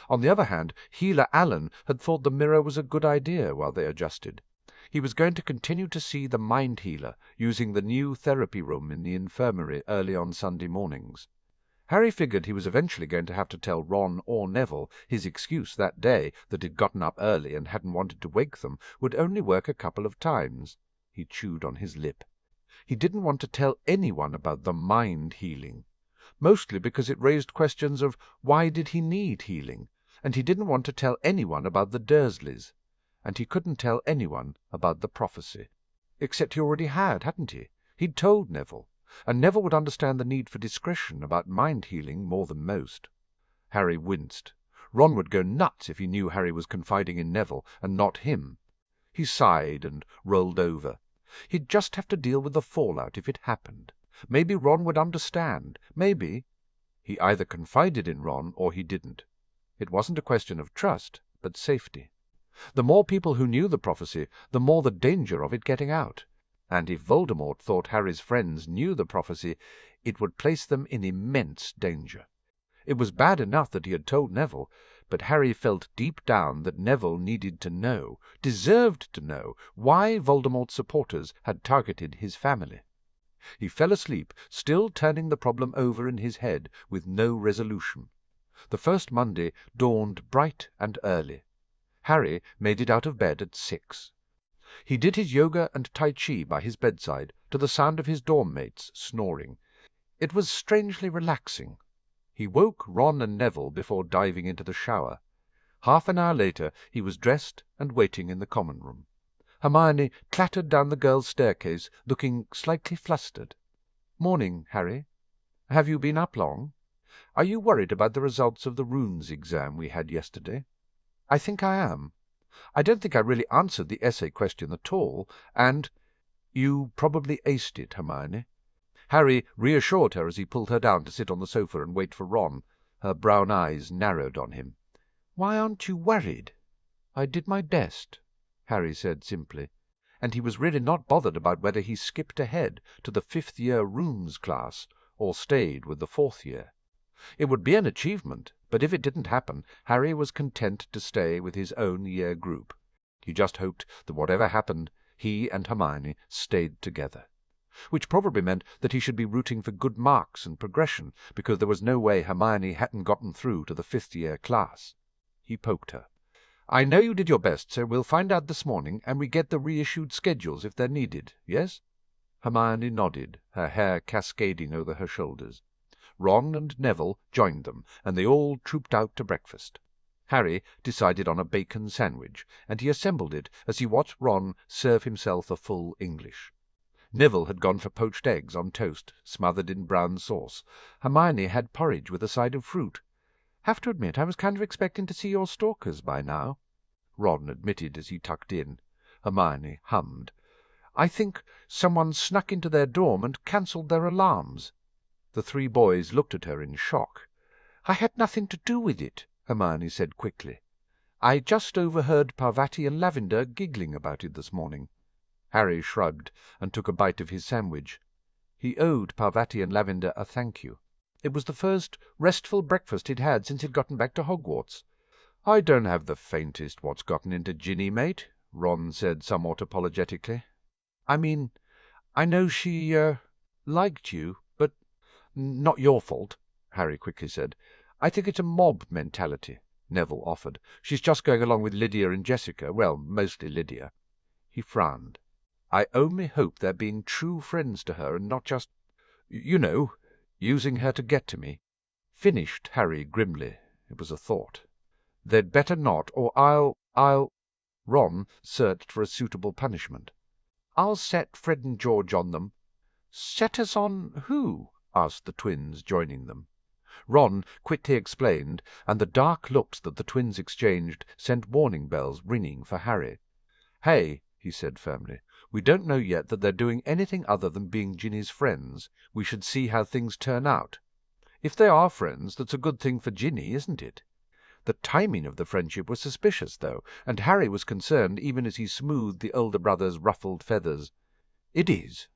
On the other hand, Healer Allen had thought the mirror was a good idea while they adjusted. He was going to continue to see the mind healer, using the new therapy room in the infirmary early on Sunday mornings. Harry figured he was eventually going to have to tell Ron or Neville his excuse that day that he'd gotten up early and hadn't wanted to wake them would only work a couple of times. He chewed on his lip. He didn't want to tell anyone about the mind healing, mostly because it raised questions of why did he need healing, and he didn't want to tell anyone about the Dursleys, and he couldn't tell anyone about the prophecy. Except he already had, hadn't he? He'd told Neville, and Neville would understand the need for discretion about mind healing more than most. Harry winced. Ron would go nuts if he knew Harry was confiding in Neville and not him. He sighed and rolled over. He'd just have to deal with the fallout if it happened. Maybe Ron would understand. Maybe. He either confided in Ron or he didn't. It wasn't a question of trust, but safety. The more people who knew the prophecy, the more the danger of it getting out. And if Voldemort thought Harry's friends knew the prophecy, it would place them in immense danger. It was bad enough that he had told Neville, but Harry felt deep down that Neville needed to know, deserved to know, why Voldemort's supporters had targeted his family. He fell asleep, still turning the problem over in his head with no resolution. The first Monday dawned bright and early. Harry made it out of bed at 6. He did his yoga and tai chi by his bedside to the sound of his dorm mates snoring. It was strangely relaxing. He woke Ron and Neville before diving into the shower. Half an hour later he was dressed and waiting in the common room. Hermione clattered down the girls' staircase, looking slightly flustered. "Morning, Harry. Have you been up long? Are you worried about the results of the runes exam we had yesterday?" "I think I am. I don't think I really answered the essay question at all, and—" "You probably aced it, Hermione." Harry reassured her as he pulled her down to sit on the sofa and wait for Ron. Her brown eyes narrowed on him. "Why aren't you worried?" "I did my best," Harry said simply. and he was really not bothered about whether he skipped ahead to the 5th-year rooms class or stayed with the 4th year. It would be an achievement, but if it didn't happen, Harry was content to stay with his own year group. He just hoped that whatever happened, he and Hermione stayed together. Which probably meant that he should be rooting for good marks and progression, because there was no way Hermione hadn't gotten through to the 5th-year class. He poked her. "I know you did your best, so we'll find out this morning, and we get the reissued schedules if they're needed, yes?" Hermione nodded, her hair cascading over her shoulders. Ron and Neville joined them, and they all trooped out to breakfast. Harry decided on a bacon sandwich, and he assembled it as he watched Ron serve himself a full English. Neville had gone for poached eggs on toast, smothered in brown sauce. Hermione had porridge with a side of fruit. "Have to admit I was kind of expecting to see your stalkers by now," Ron admitted as he tucked in. Hermione hummed. "I think someone snuck into their dorm and cancelled their alarms." The 3 boys looked at her in shock. "I had nothing to do with it," Hermione said quickly. "I just overheard Parvati and Lavender giggling about it this morning." Harry shrugged and took a bite of his sandwich. He owed Parvati and Lavender a thank you. It was the first restful breakfast he'd had since he'd gotten back to Hogwarts. "I don't have the faintest what's gotten into Ginny, mate," Ron said somewhat apologetically. "I mean, I know she, liked you, but not your fault," Harry quickly said. "I think it's a mob mentality," Neville offered. "She's just going along with Lydia and Jessica. Well, mostly Lydia." He frowned. "I only hope they're being true friends to her and not just, using her to get to me," finished Harry grimly. It was a thought. "They'd better not, or I'll—" Ron searched for a suitable punishment. "I'll set Fred and George on them." "Set us on who?" asked the twins, joining them. Ron quickly explained, and the dark looks that the twins exchanged sent warning bells ringing for Harry. "Hey," he said firmly, "we don't know yet that they're doing anything other than being Ginny's friends. We should see how things turn out. If they are friends, that's a good thing for Ginny, isn't it?" The timing of the friendship was suspicious, though, and Harry was concerned even as he smoothed the older brother's ruffled feathers. "It is."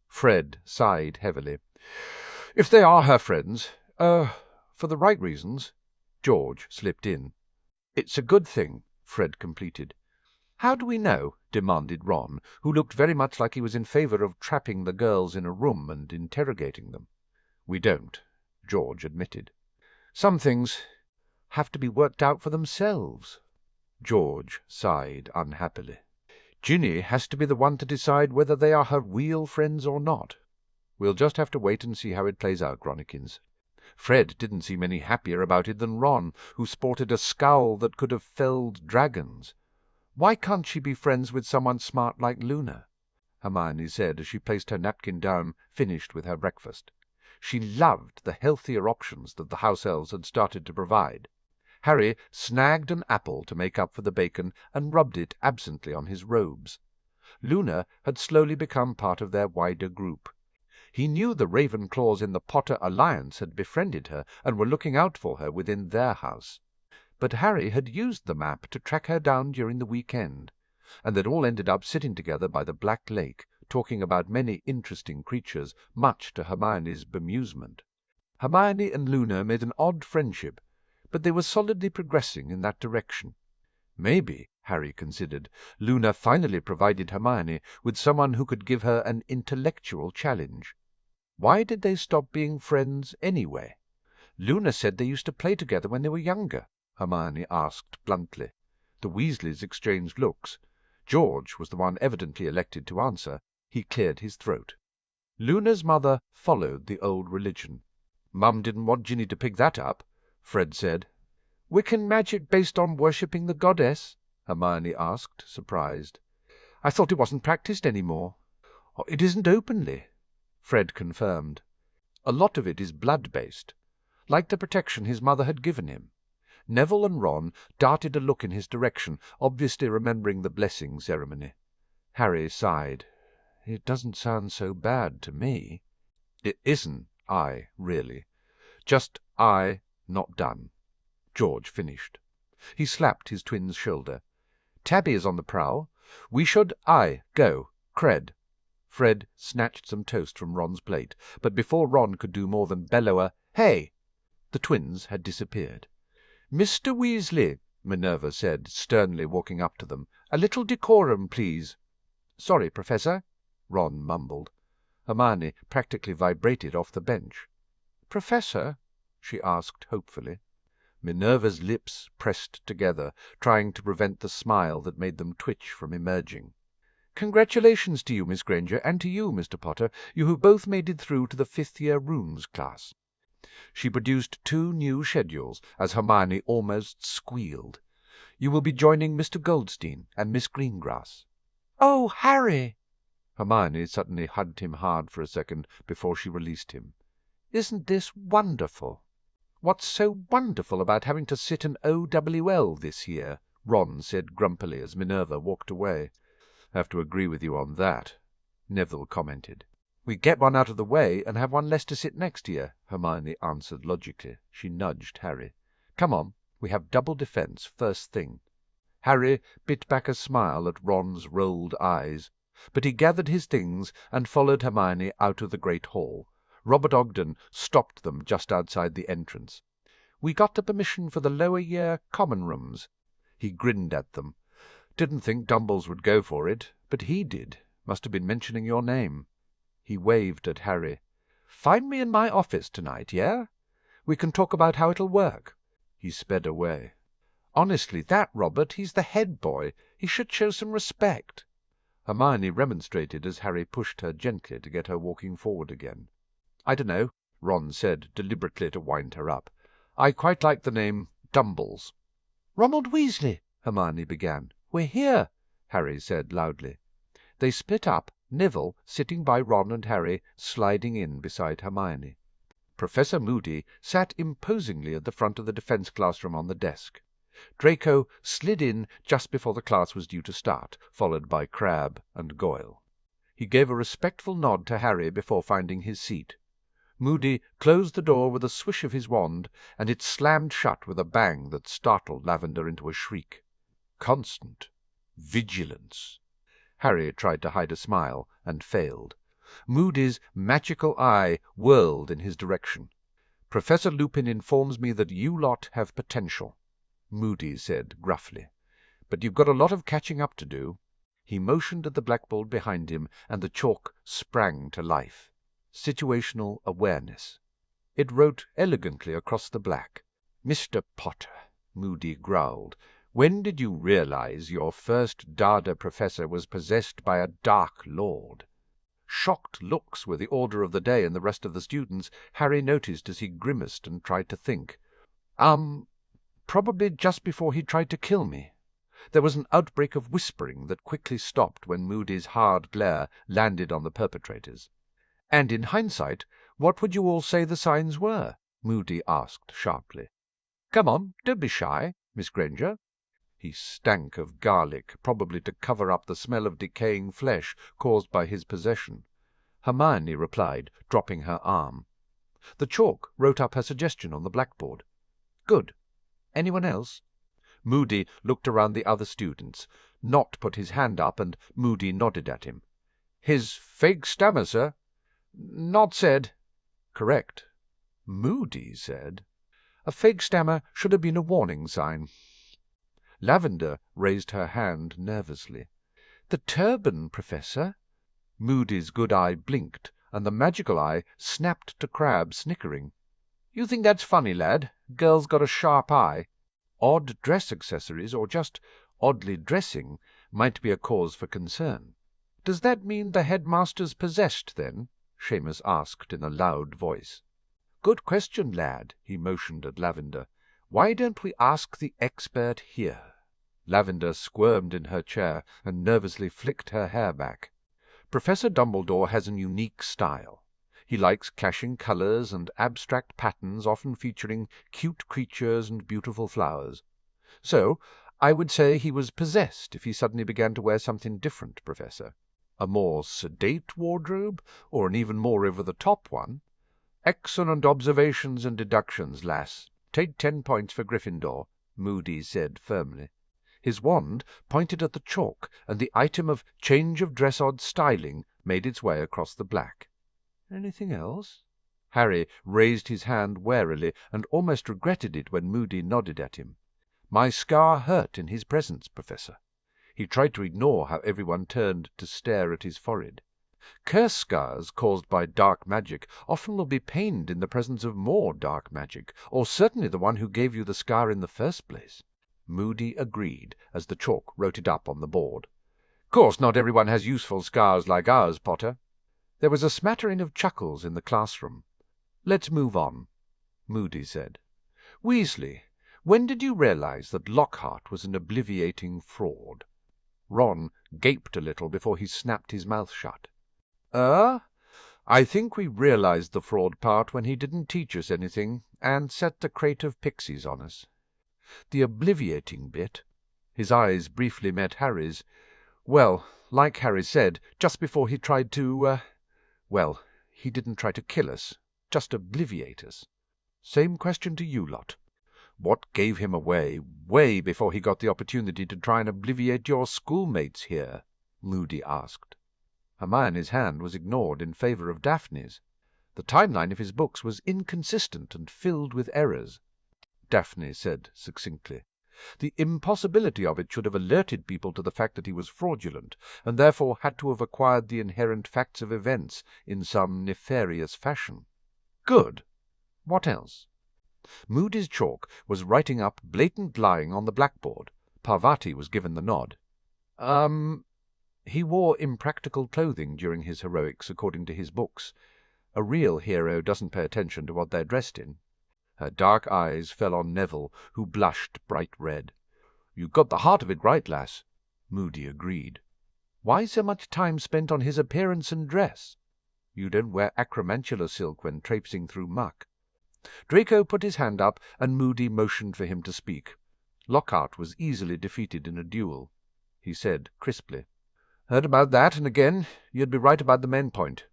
Fred sighed heavily. "If they are her friends, for the right reasons," George slipped in. "It's a good thing," Fred completed. "How do we know?" demanded Ron, who looked very much like he was in favor of trapping the girls in a room and interrogating them. "We don't," George admitted. "Some things have to be worked out for themselves." George sighed unhappily. "Ginny has to be the one to decide whether they are her real friends or not. We'll just have to wait and see how it plays out, Gronikins." Fred didn't seem any happier about it than Ron, who sported a scowl that could have felled dragons. "Why can't she be friends with someone smart like Luna?" Hermione said as she placed her napkin down, finished with her breakfast. She loved the healthier options that the house elves had started to provide. Harry snagged an apple to make up for the bacon and rubbed it absently on his robes. Luna had slowly become part of their wider group. He knew the Ravenclaws in the Potter Alliance had befriended her and were looking out for her within their house. But Harry had used the map to track her down during the weekend, and they'd all ended up sitting together by the Black Lake, talking about many interesting creatures, much to Hermione's bemusement. Hermione and Luna made an odd friendship, but they were solidly progressing in that direction. Maybe, Harry considered, Luna finally provided Hermione with someone who could give her an intellectual challenge. Why did they stop being friends anyway? "Luna said they used to play together when they were younger," Hermione asked bluntly. The Weasleys exchanged looks. George was the one evidently elected to answer. He cleared his throat. "Luna's mother followed the old religion." "Mum didn't want Ginny to pick that up," Fred said. "Wiccan magic based on worshipping the goddess?" Hermione asked, surprised. "I thought it wasn't practiced any more." "It isn't openly," Fred confirmed. "A lot of it is blood-based, like the protection his mother had given him." Neville and Ron darted a look in his direction, obviously remembering the blessing ceremony. Harry sighed. "It doesn't sound so bad to me." "It isn't really. Just not done," George finished. He slapped his twin's shoulder. "Tabby is on the prowl. We should, go. Cred. Fred snatched some toast from Ron's plate, but before Ron could do more than bellow a "Hey!" the twins had disappeared. "Mr. Weasley," Minerva said, sternly walking up to them, "a little decorum, please." "Sorry, Professor," Ron mumbled. Hermione practically vibrated off the bench. "Professor?" she asked hopefully. Minerva's lips pressed together, trying to prevent the smile that made them twitch from emerging. "Congratulations to you, Miss Granger, and to you, Mr. Potter. You have both made it through to the fifth-year runes class." She produced 2 new schedules, as Hermione almost squealed. "You will be joining Mr. Goldstein and Miss Greengrass." "Oh, Harry!" Hermione suddenly hugged him hard for a second before she released him. "Isn't this wonderful?" "What's so wonderful about having to sit an OWL this year?" Ron said grumpily as Minerva walked away. "Have to agree with you on that," Neville commented. "We get one out of the way and have one less to sit next year," Hermione answered logically. She nudged Harry. "Come on, we have double defence first thing." Harry bit back a smile at Ron's rolled eyes, but he gathered his things and followed Hermione out of the great hall. Robert Ogden stopped them just outside the entrance. "We got the permission for the lower year common rooms." He grinned at them. "Didn't think Dumbles would go for it, but he did. Must have been mentioning your name." He waved at Harry. "Find me in my office tonight, yeah? We can talk about how it'll work." He sped away. "Honestly, that Robert, he's the head boy. He should show some respect." Hermione remonstrated as Harry pushed her gently to get her walking forward again. "I don't know," Ron said, deliberately to wind her up. "I quite like the name Dumbles." "Ronald Weasley," Hermione began. "We're here," Harry said loudly. They split up, Neville sitting by Ron and Harry, sliding in beside Hermione. Professor Moody sat imposingly at the front of the defence classroom on the desk. Draco slid in just before the class was due to start, followed by Crabbe and Goyle. He gave a respectful nod to Harry before finding his seat. Moody closed the door with a swish of his wand, and it slammed shut with a bang that startled Lavender into a shriek. Constant vigilance. Harry tried to hide a smile, and failed. Moody's magical eye whirled in his direction. "Professor Lupin informs me that you lot have potential," Moody said gruffly. "But you've got a lot of catching up to do." He motioned at the blackboard behind him, and the chalk sprang to life. Situational awareness. It wrote elegantly across the black. "Mr. Potter," Moody growled, "when did you realize your first Dada professor was possessed by a Dark Lord?" Shocked looks were the order of the day in the rest of the students. Harry noticed as he grimaced and tried to think. Probably just before he tried to kill me." There was an outbreak of whispering that quickly stopped when Moody's hard glare landed on the perpetrators. "And in hindsight, what would you all say the signs were?" Moody asked sharply. "Come on, don't be shy, Miss Granger." He stank of garlic, probably to cover up the smell of decaying flesh caused by his possession. Hermione replied, dropping her arm. The chalk wrote up her suggestion on the blackboard. "Good. Anyone else?" Moody looked around the other students. Nott put his hand up, and Moody nodded at him. "His fake stammer, sir." Nott said, "Correct." Moody said, "A fake stammer should have been a warning sign." Lavender raised her hand nervously. "The turban, Professor." Moody's good eye blinked, and the magical eye snapped to Crabbe, snickering. "You think that's funny, lad? Girl's got a sharp eye." Odd dress accessories, or just oddly dressing, might be a cause for concern. "Does that mean the headmaster's possessed, then?" Seamus asked in a loud voice. "Good question, lad," he motioned at Lavender. "Why don't we ask the expert here?" Lavender squirmed in her chair and nervously flicked her hair back. "Professor Dumbledore has an unique style. He likes clashing colours and abstract patterns, often featuring cute creatures and beautiful flowers. So I would say he was possessed if he suddenly began to wear something different, Professor. A more sedate wardrobe, or an even more over-the-top one? Excellent observations and deductions, lass. Take 10 points for Gryffindor," Moody said firmly. His wand pointed at the chalk, and the item of change of dress-odd styling made its way across the black. "Anything else?" Harry raised his hand warily, and almost regretted it when Moody nodded at him. "My scar hurt in his presence, Professor." He tried to ignore how everyone turned to stare at his forehead. "Curse scars caused by dark magic often will be pained in the presence of more dark magic, or certainly the one who gave you the scar in the first place." Moody agreed, as the chalk wrote it up on the board. "Course not everyone has useful scars like ours, Potter." There was a smattering of chuckles in the classroom. "Let's move on," Moody said. "Weasley, when did you realize that Lockhart was an obliviating fraud?" Ron gaped a little before he snapped his mouth shut. I think we realized the fraud part when he didn't teach us anything, and set the crate of pixies on us. The obliviating bit—" His eyes briefly met Harry's. "Well, like Harry said, just before he tried to, well, he didn't try to kill us, just obliviate us. Same question to you lot. What gave him away, way before he got the opportunity to try and obliviate your schoolmates here?" Moody asked. Hermione's hand was ignored in favor of Daphne's. The timeline of his books was inconsistent and filled with errors, Daphne said succinctly. The impossibility of it should have alerted people to the fact that he was fraudulent, and therefore had to have acquired the inherent facts of events in some nefarious fashion. Good. What else? Moody's chalk was writing up blatant lying on the blackboard. Parvati was given the nod. He wore impractical clothing during his heroics, according to his books. A real hero doesn't pay attention to what they're dressed in. Her dark eyes fell on Neville, who blushed bright red. "You got the heart of it right, lass," Moody agreed. "Why so much time spent on his appearance and dress? You don't wear acromantula silk when traipsing through muck." Draco put his hand up, and Moody motioned for him to speak. Lockhart was easily defeated in a duel. He said crisply, "Heard about that, and again, you'd be right about the main point.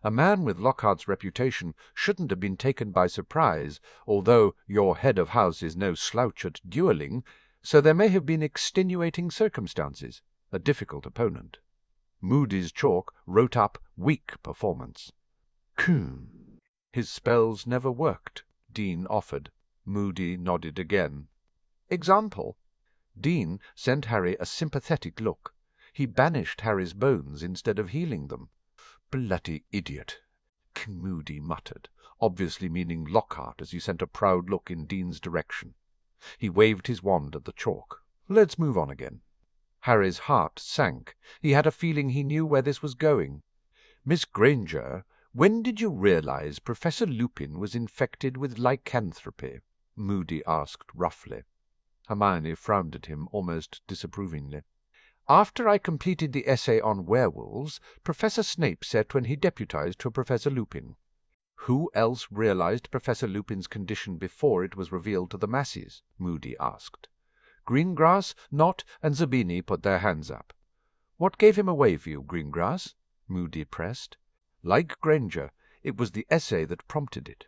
A man with Lockhart's reputation shouldn't have been taken by surprise, although your head of house is no slouch at duelling, so there may have been extenuating circumstances, a difficult opponent." Moody's chalk wrote up weak performance. "His spells never worked," Dean offered. Moody nodded again. "Example?" Dean sent Harry a sympathetic look. He banished Harry's bones instead of healing them. "Bloody idiot," Moody muttered, obviously meaning Lockhart as he sent a proud look in Dean's direction. He waved his wand at the chalk. "Let's move on again." Harry's heart sank. He had a feeling he knew where this was going. "Miss Granger, when did you realize Professor Lupin was infected with lycanthropy?" Moody asked roughly. Hermione frowned at him almost disapprovingly. "After I completed the essay on werewolves, Professor Snape said when he deputized for Professor Lupin." "Who else realized Professor Lupin's condition before it was revealed to the masses?" Moody asked. Greengrass, Nott, and Zabini put their hands up. "What gave him away for you, Greengrass?" Moody pressed. "Like Granger, it was the essay that prompted it.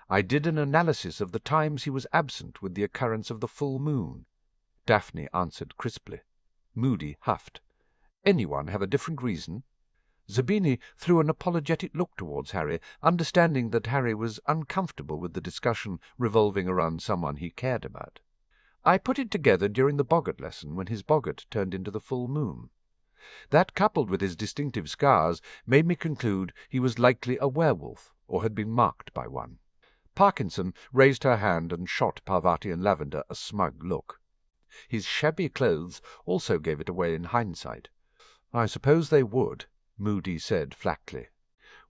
I did an analysis of the times he was absent with the occurrence of the full moon." Daphne answered crisply. Moody huffed. "Anyone have a different reason?" Zabini threw an apologetic look towards Harry, understanding that Harry was uncomfortable with the discussion revolving around someone he cared about. "I put it together during the boggart lesson when his boggart turned into the full moon. That, coupled with his distinctive scars, made me conclude he was likely a werewolf, or had been marked by one." Parkinson raised her hand and shot Parvati and Lavender a smug look. His shabby clothes also gave it away in hindsight. "I suppose they would," Moody said flatly.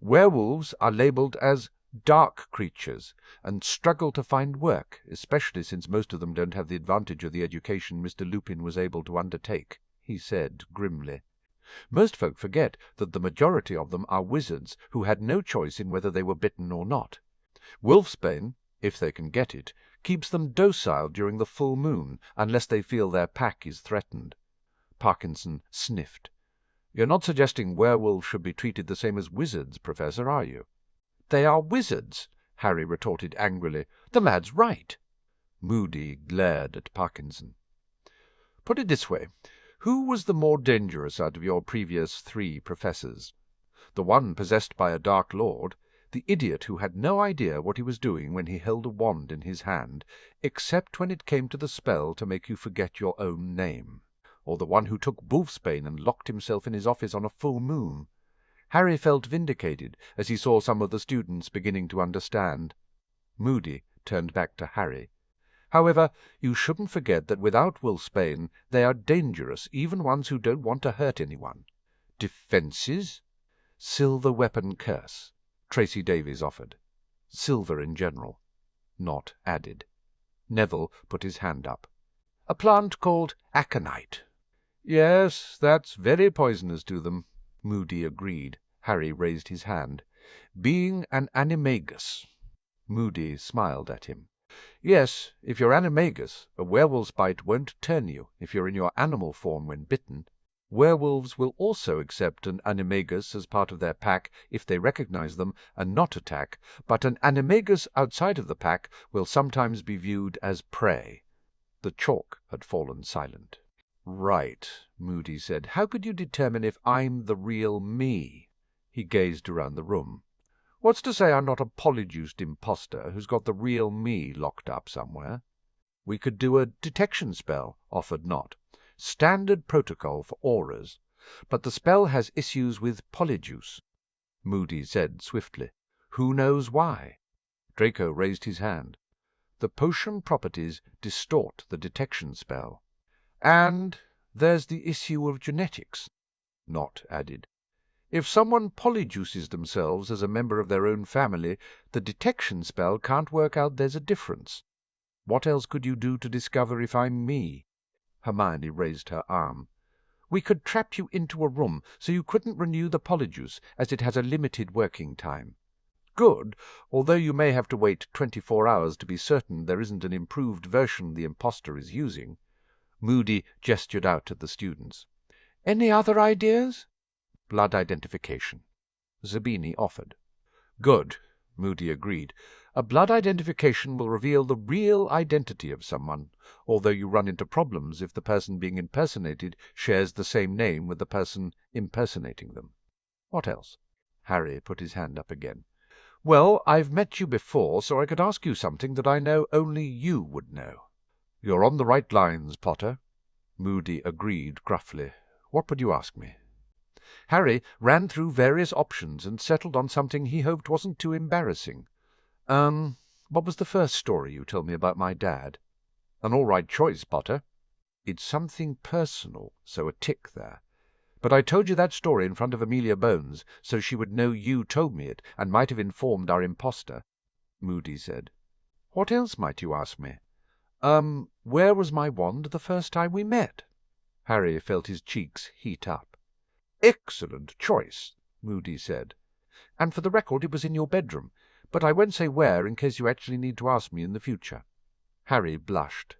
"Werewolves are labelled as dark creatures, and struggle to find work, especially since most of them don't have the advantage of the education Mr. Lupin was able to undertake," he said grimly. "Most folk forget that the majority of them are wizards who had no choice in whether they were bitten or not. Wolfsbane, if they can get it, keeps them docile during the full moon, unless they feel their pack is threatened." Parkinson sniffed. "You're not suggesting werewolves should be treated the same as wizards, Professor, are you?" "They are wizards," Harry retorted angrily. "The lad's right." Moody glared at Parkinson. Put it this way. Who was the more dangerous out of your previous 3 professors? The one possessed by a dark lord, the idiot who had no idea what he was doing when he held a wand in his hand, except when it came to the spell to make you forget your own name, or the one who took wolfsbane and locked himself in his office on a full moon? Harry felt vindicated as he saw some of the students beginning to understand. Moody turned back to Harry. However, you shouldn't forget that without wolfsbane they are dangerous, even ones who don't want to hurt anyone. Defences? Silver weapon curse, Tracy Davies offered. Silver in general. Not added. Neville put his hand up. A plant called aconite. Yes, that's very poisonous to them, Moody agreed. Harry raised his hand. Being an animagus. Moody smiled at him. Yes, if you're animagus, a werewolf's bite won't turn you if you're in your animal form when bitten. Werewolves will also accept an animagus as part of their pack if they recognize them and not attack, but an animagus outside of the pack will sometimes be viewed as prey. The chalk had fallen silent. Right, Moody said. How could you determine if I'm the real me? He gazed around the room. What's to say I'm not a polyjuiced imposter who's got the real me locked up somewhere? We could do a detection spell, offered Nott. Standard protocol for auras. But the spell has issues with polyjuice. Moody said swiftly. Who knows why? Draco raised his hand. The potion properties distort the detection spell. And there's the issue of genetics, Nott added. If someone polyjuices themselves as a member of their own family, the detection spell can't work out there's a difference. What else could you do to discover if I'm me? Hermione raised her arm. We could trap you into a room so you couldn't renew the polyjuice, as it has a limited working time. Good, although you may have to wait 24 hours to be certain there isn't an improved version the impostor is using. Moody gestured out at the students. Any other ideas? Blood identification. Zabini offered. Good, Moody agreed. A blood identification will reveal the real identity of someone, although you run into problems if the person being impersonated shares the same name with the person impersonating them. What else? Harry put his hand up again. Well, I've met you before, so I could ask you something that I know only you would know. You're on the right lines, Potter, Moody agreed gruffly. What would you ask me? Harry ran through various options and settled on something he hoped wasn't too embarrassing. What was the first story you told me about my dad? An all right choice, Potter. It's something personal, so a tick there. But I told you that story in front of Amelia Bones, so she would know you told me it, and might have informed our impostor, Moody said. What else might you ask me? Where was my wand the first time we met? Harry felt his cheeks heat up. Excellent choice, Moody said. And for the record, it was in your bedroom, but I won't say where in case you actually need to ask me in the future. Harry blushed.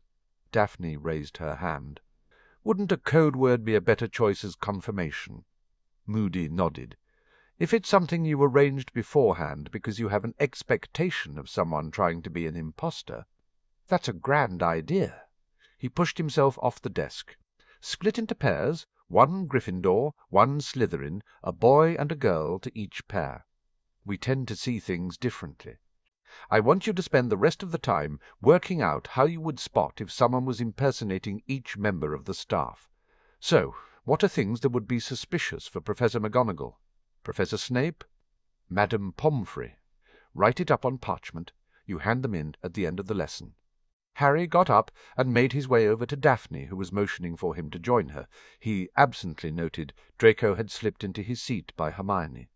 Daphne raised her hand. Wouldn't a code word be a better choice as confirmation? Moody nodded. If it's something you arranged beforehand because you have an expectation of someone trying to be an impostor, that's a grand idea. He pushed himself off the desk. Split into pairs, 1 Gryffindor, 1 Slytherin, a boy and a girl to each pair. We tend to see things differently. I want you to spend the rest of the time working out how you would spot if someone was impersonating each member of the staff. So, what are things that would be suspicious for Professor McGonagall? Professor Snape? Madame Pomfrey. Write it up on parchment. You hand them in at the end of the lesson. Harry got up and made his way over to Daphne, who was motioning for him to join her. He absently noted Draco had slipped into his seat by Hermione.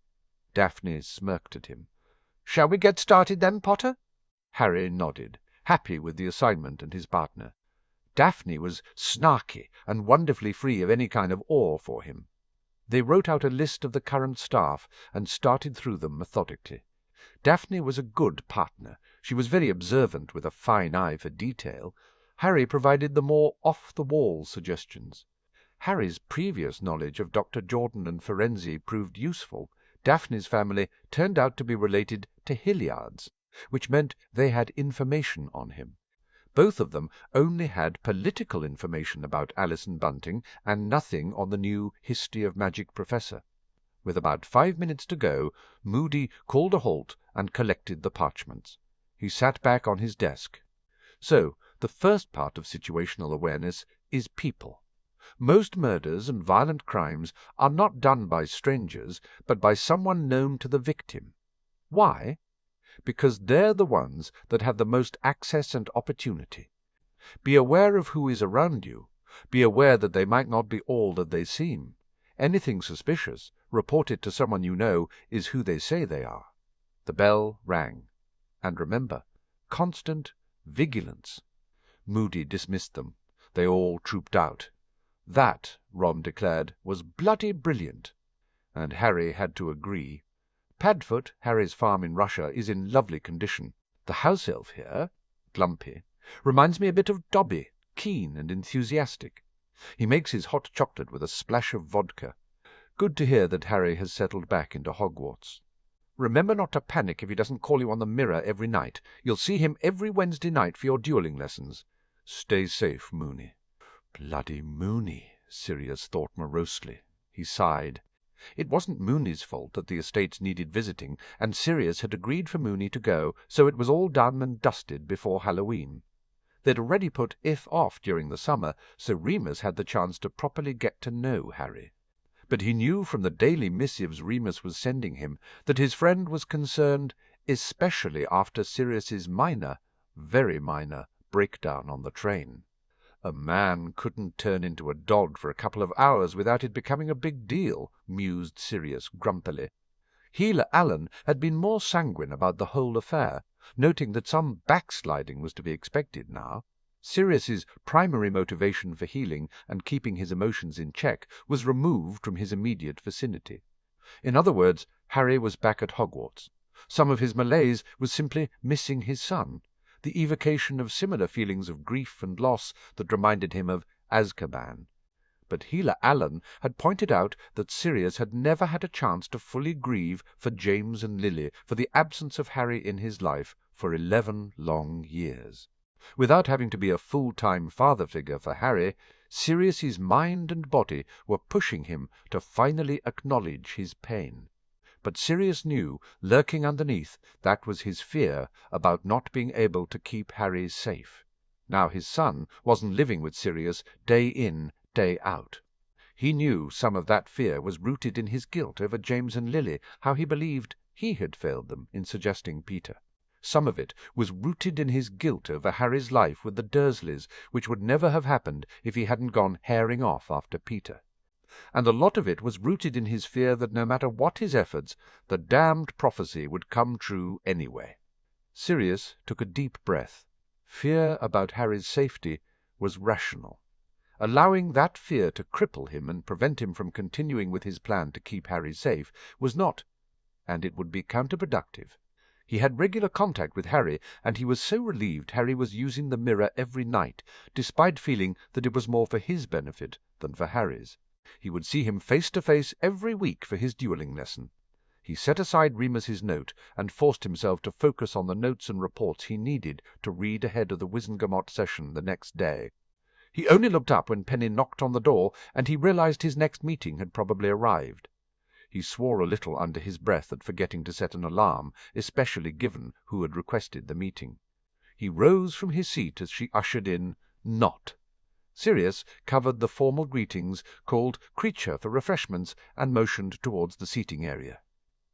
Daphne smirked at him. Shall we get started then, Potter? Harry nodded, happy with the assignment and his partner. Daphne was snarky and wonderfully free of any kind of awe for him. They wrote out a list of the current staff and started through them methodically. Daphne was a good partner. She was very observant with a fine eye for detail. Harry provided the more off-the-wall suggestions. Harry's previous knowledge of Dr. Jordan and Ferenzi proved useful. Daphne's family turned out to be related to Hilliard's, which meant they had information on him. Both of them only had political information about Alison Bunting and nothing on the new History of Magic professor. With about 5 minutes to go, Moody called a halt and collected the parchments. He sat back on his desk. So, the first part of situational awareness is people. Most murders and violent crimes are not done by strangers, but by someone known to the victim. Why? Because they're the ones that have the most access and opportunity. Be aware of who is around you. Be aware that they might not be all that they seem. Anything suspicious, reported to someone you know, is who they say they are. The bell rang. And remember, constant vigilance. Moody dismissed them. They all trooped out. That, Ron declared, was bloody brilliant. And Harry had to agree. Padfoot, Harry's farm in Russia, is in lovely condition. The house elf here, Glumpy, reminds me a bit of Dobby, keen and enthusiastic. He makes his hot chocolate with a splash of vodka. Good to hear that Harry has settled back into Hogwarts. Remember not to panic if he doesn't call you on the mirror every night. You'll see him every Wednesday night for your dueling lessons. Stay safe, Moony. Bloody Moony, Sirius thought morosely. He sighed. It wasn't Moony's fault that the estates needed visiting, and Sirius had agreed for Moony to go, so it was all done and dusted before Halloween. They'd already put If off during the summer, so Remus had the chance to properly get to know Harry. But he knew from the daily missives Remus was sending him that his friend was concerned, especially after Sirius's minor, very minor, breakdown on the train. A man couldn't turn into a dog for a couple of hours without it becoming a big deal, mused Sirius grumpily. Healer Allen had been more sanguine about the whole affair, noting that some backsliding was to be expected now. Sirius's primary motivation for healing and keeping his emotions in check was removed from his immediate vicinity. In other words, Harry was back at Hogwarts. Some of his malaise was simply missing his son, the evocation of similar feelings of grief and loss that reminded him of Azkaban. But Healer Allen had pointed out that Sirius had never had a chance to fully grieve for James and Lily for the absence of Harry in his life for 11 long years. Without having to be a full-time father figure for Harry, Sirius's mind and body were pushing him to finally acknowledge his pain. But Sirius knew, lurking underneath, that was his fear about not being able to keep Harry safe. Now his son wasn't living with Sirius day in, day out. He knew some of that fear was rooted in his guilt over James and Lily, how he believed he had failed them in suggesting Peter. Some of it was rooted in his guilt over Harry's life with the Dursleys, which would never have happened if he hadn't gone herring off after Peter. And a lot of it was rooted in his fear that no matter what his efforts, the damned prophecy would come true anyway. Sirius took a deep breath. Fear about Harry's safety was rational. Allowing that fear to cripple him and prevent him from continuing with his plan to keep Harry safe was not, and it would be counterproductive. He had regular contact with Harry, and he was so relieved Harry was using the mirror every night, despite feeling that it was more for his benefit than for Harry's. He would see him face to face every week for his dueling lesson. He set aside Remus's note and forced himself to focus on the notes and reports he needed to read ahead of the Wizengamot session the next day. He only looked up when Penny knocked on the door, and he realized his next meeting had probably arrived. He swore a little under his breath at forgetting to set an alarm, especially given who had requested the meeting. He rose from his seat as she ushered in Not. Sirius covered the formal greetings, called Creature for refreshments, and motioned towards the seating area.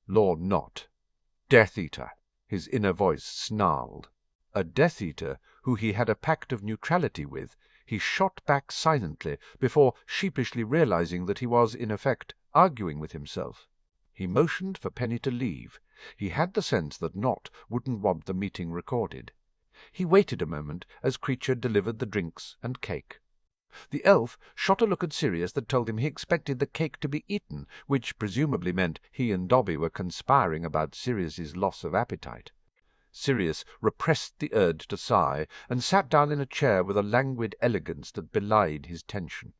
Lord Not. Death Eater, his inner voice snarled. A Death Eater who he had a pact of neutrality with, he shot back silently before sheepishly realizing that he was, in effect, arguing with himself. He motioned for Penny to leave. He had the sense that Not wouldn't want the meeting recorded. He waited a moment as Creature delivered the drinks and cake. The elf shot a look at Sirius that told him he expected the cake to be eaten, which presumably meant he and Dobby were conspiring about Sirius's loss of appetite. Sirius repressed the urge to sigh, and sat down in a chair with a languid elegance that belied his tension.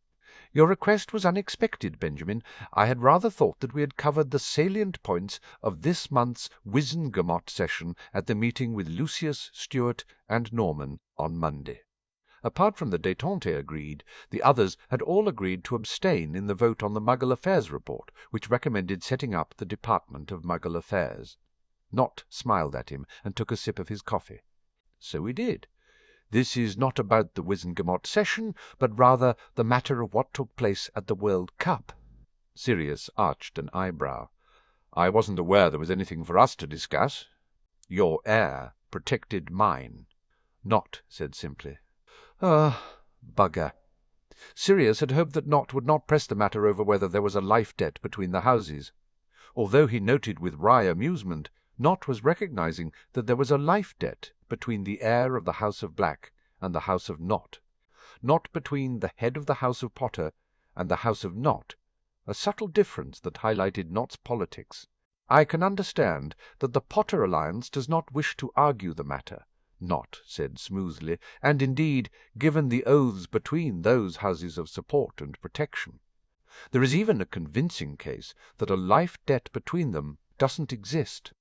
"Your request was unexpected, Benjamin. I had rather thought that we had covered the salient points of this month's Wizengamot session at the meeting with Lucius, Stewart, and Norman on Monday." Apart from the détente agreed, the others had all agreed to abstain in the vote on the Muggle Affairs report, which recommended setting up the Department of Muggle Affairs. Nott smiled at him and took a sip of his coffee. "So we did. This is not about the Wizengamot session, but rather the matter of what took place at the World Cup." Sirius arched an eyebrow. "I wasn't aware there was anything for us to discuss." "Your heir protected mine," Nott said simply. Bugger." Sirius had hoped that Nott would not press the matter over whether there was a life debt between the houses. Although he noted with wry amusement, Nott was recognizing that there was a life debt between the heir of the House of Black and the House of Nott, not between the head of the House of Potter and the House of Nott, a subtle difference that highlighted Nott's politics. "I can understand that the Potter alliance does not wish to argue the matter," Nott said smoothly, "and indeed, given the oaths between those houses of support and protection, there is even a convincing case that a life debt between them doesn't exist.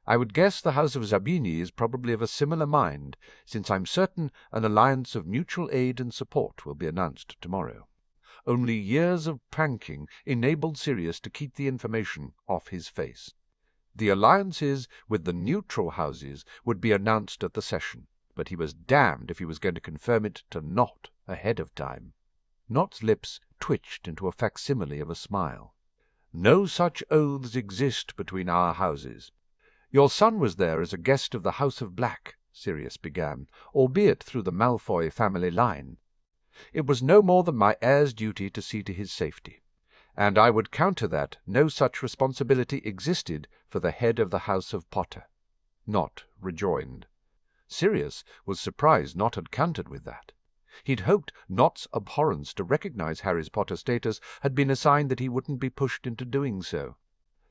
I would guess the House of Zabini is probably of a similar mind, since I'm certain an alliance of mutual aid and support will be announced tomorrow." Only years of pranking enabled Sirius to keep the information off his face. The alliances with the neutral houses would be announced at the session, but he was damned if he was going to confirm it to Nott ahead of time. Nott's lips twitched into a facsimile of a smile. "No such oaths exist between our houses. Your son was there as a guest of the House of Black," Sirius began, "albeit through the Malfoy family line. It was no more than my heir's duty to see to his safety, and I would counter that no such responsibility existed for the head of the House of Potter," Nott rejoined. Sirius was surprised Nott had countered with that. He'd hoped Nott's abhorrence to recognize Harry Potter's status had been a sign that he wouldn't be pushed into doing so.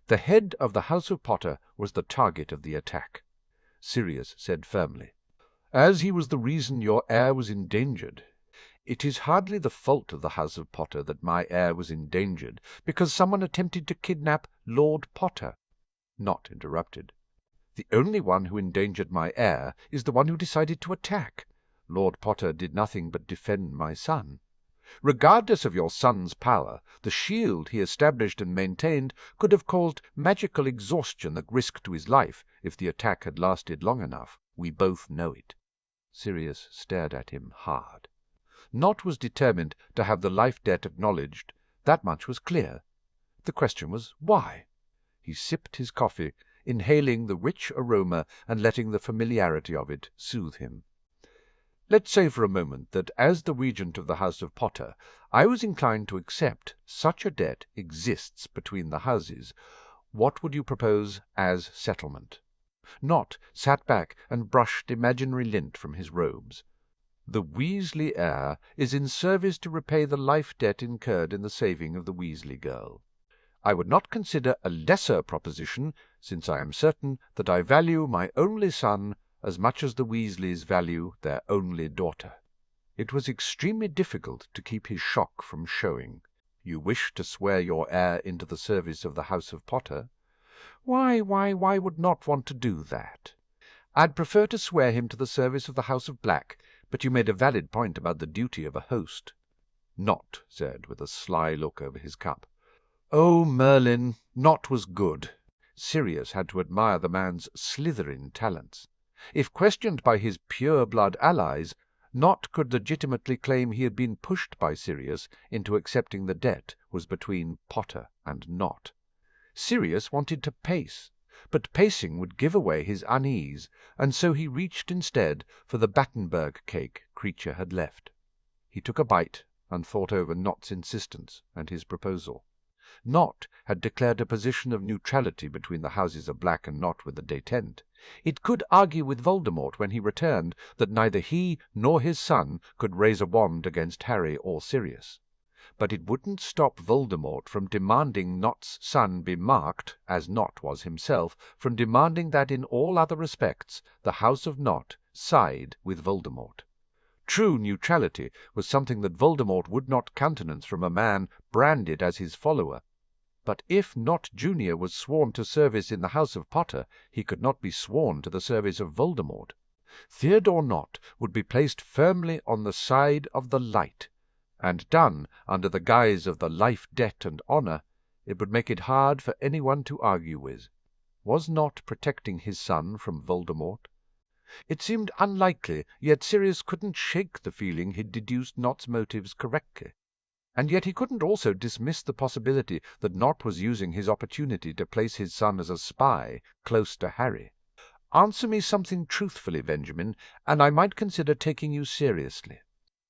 "The head of the House of Potter was the target of the attack," Sirius said firmly. "As he was the reason your heir was endangered. It is hardly the fault of the House of Potter that my heir was endangered because someone attempted to kidnap Lord Potter," Nott interrupted. "The only one who endangered my heir is the one who decided to attack. Lord Potter did nothing but defend my son. Regardless of your son's power, the shield he established and maintained could have caused magical exhaustion at risk to his life if the attack had lasted long enough. We both know it." Sirius stared at him hard. Nott was determined to have the life debt acknowledged. That much was clear. The question was why? He sipped his coffee, inhaling the rich aroma and letting the familiarity of it soothe him. "Let's say for a moment that as the regent of the House of Potter, I was inclined to accept such a debt exists between the houses. What would you propose as settlement?" Nott sat back and brushed imaginary lint from his robes. "The Weasley heir is in service to repay the life debt incurred in the saving of the Weasley girl. I would not consider a lesser proposition, since I am certain that I value my only son as much as the Weasleys value their only daughter." It was extremely difficult to keep his shock from showing. "You wish to swear your heir into the service of the House of Potter?" Why would not want to do that?" "I'd prefer to swear him to the service of the House of Black, but you made a valid point about the duty of a host," Nott said, with a sly look over his cup. Oh, Merlin, Nott was good. Sirius had to admire the man's Slytherin talents. If questioned by his pure-blood allies, Nott could legitimately claim he had been pushed by Sirius into accepting the debt was between Potter and Nott. Sirius wanted to pace, but pacing would give away his unease, and so he reached instead for the Battenberg cake Creature had left. He took a bite and thought over Nott's insistence and his proposal. Nott had declared a position of neutrality between the houses of Black and Nott with the détente. It could argue with Voldemort when he returned that neither he nor his son could raise a wand against Harry or Sirius. But it wouldn't stop Voldemort from demanding Nott's son be marked, as Nott was himself, from demanding that in all other respects the House of Nott side with Voldemort. True neutrality was something that Voldemort would not countenance from a man branded as his follower. But if Nott Junior was sworn to service in the House of Potter, he could not be sworn to the service of Voldemort. Theodore Nott would be placed firmly on the side of the light, and done under the guise of the life debt and honor, it would make it hard for anyone to argue with. Was Nott protecting his son from Voldemort? It seemed unlikely, yet Sirius couldn't shake the feeling he'd deduced Nott's motives correctly. And yet he couldn't also dismiss the possibility that Nott was using his opportunity to place his son as a spy close to Harry. "Answer me something truthfully, Benjamin, and I might consider taking you seriously,"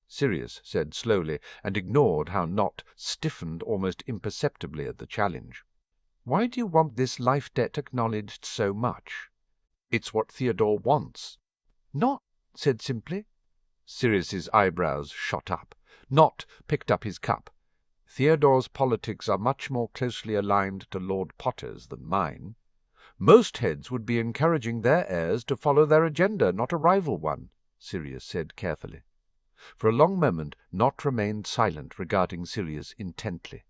Sirius said slowly, and ignored how Nott stiffened almost imperceptibly at the challenge. "Why do you want this life debt acknowledged so much?" "It's what Theodore wants." "Nott said simply." Sirius's eyebrows shot up. Nott picked up his cup. "Theodore's politics are much more closely aligned to Lord Potter's than mine. Most heads would be encouraging their heirs to follow their agenda, not a rival one," Sirius said carefully. For a long moment Nott remained silent, regarding Sirius intently.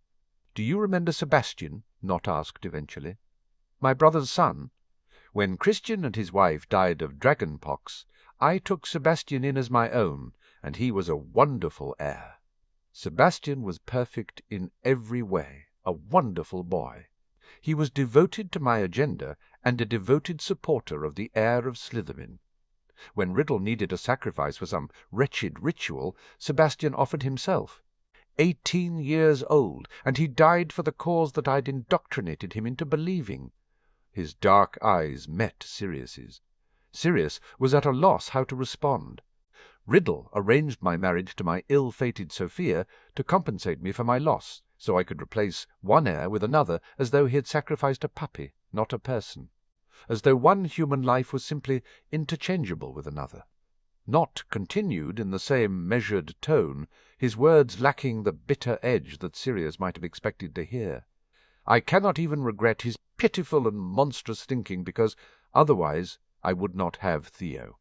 "Do you remember Sebastian?" Nott asked eventually. "My brother's son? When Christian and his wife died of dragon-pox, I took Sebastian in as my own, and he was a wonderful heir. Sebastian was perfect in every way, a wonderful boy. He was devoted to my agenda and a devoted supporter of the heir of Slytherin. When Riddle needed a sacrifice for some wretched ritual, Sebastian offered himself. 18 years old, and he died for the cause that I'd indoctrinated him into believing." His dark eyes met Sirius's. Sirius was at a loss how to respond. "Riddle arranged my marriage to my ill-fated Sophia to compensate me for my loss, so I could replace one heir with another, as though he had sacrificed a puppy, not a person. As though one human life was simply interchangeable with another." Nott continued in the same measured tone, his words lacking the bitter edge that Sirius might have expected to hear. "I cannot even regret his pitiful and monstrous thinking, because otherwise I would not have Theo.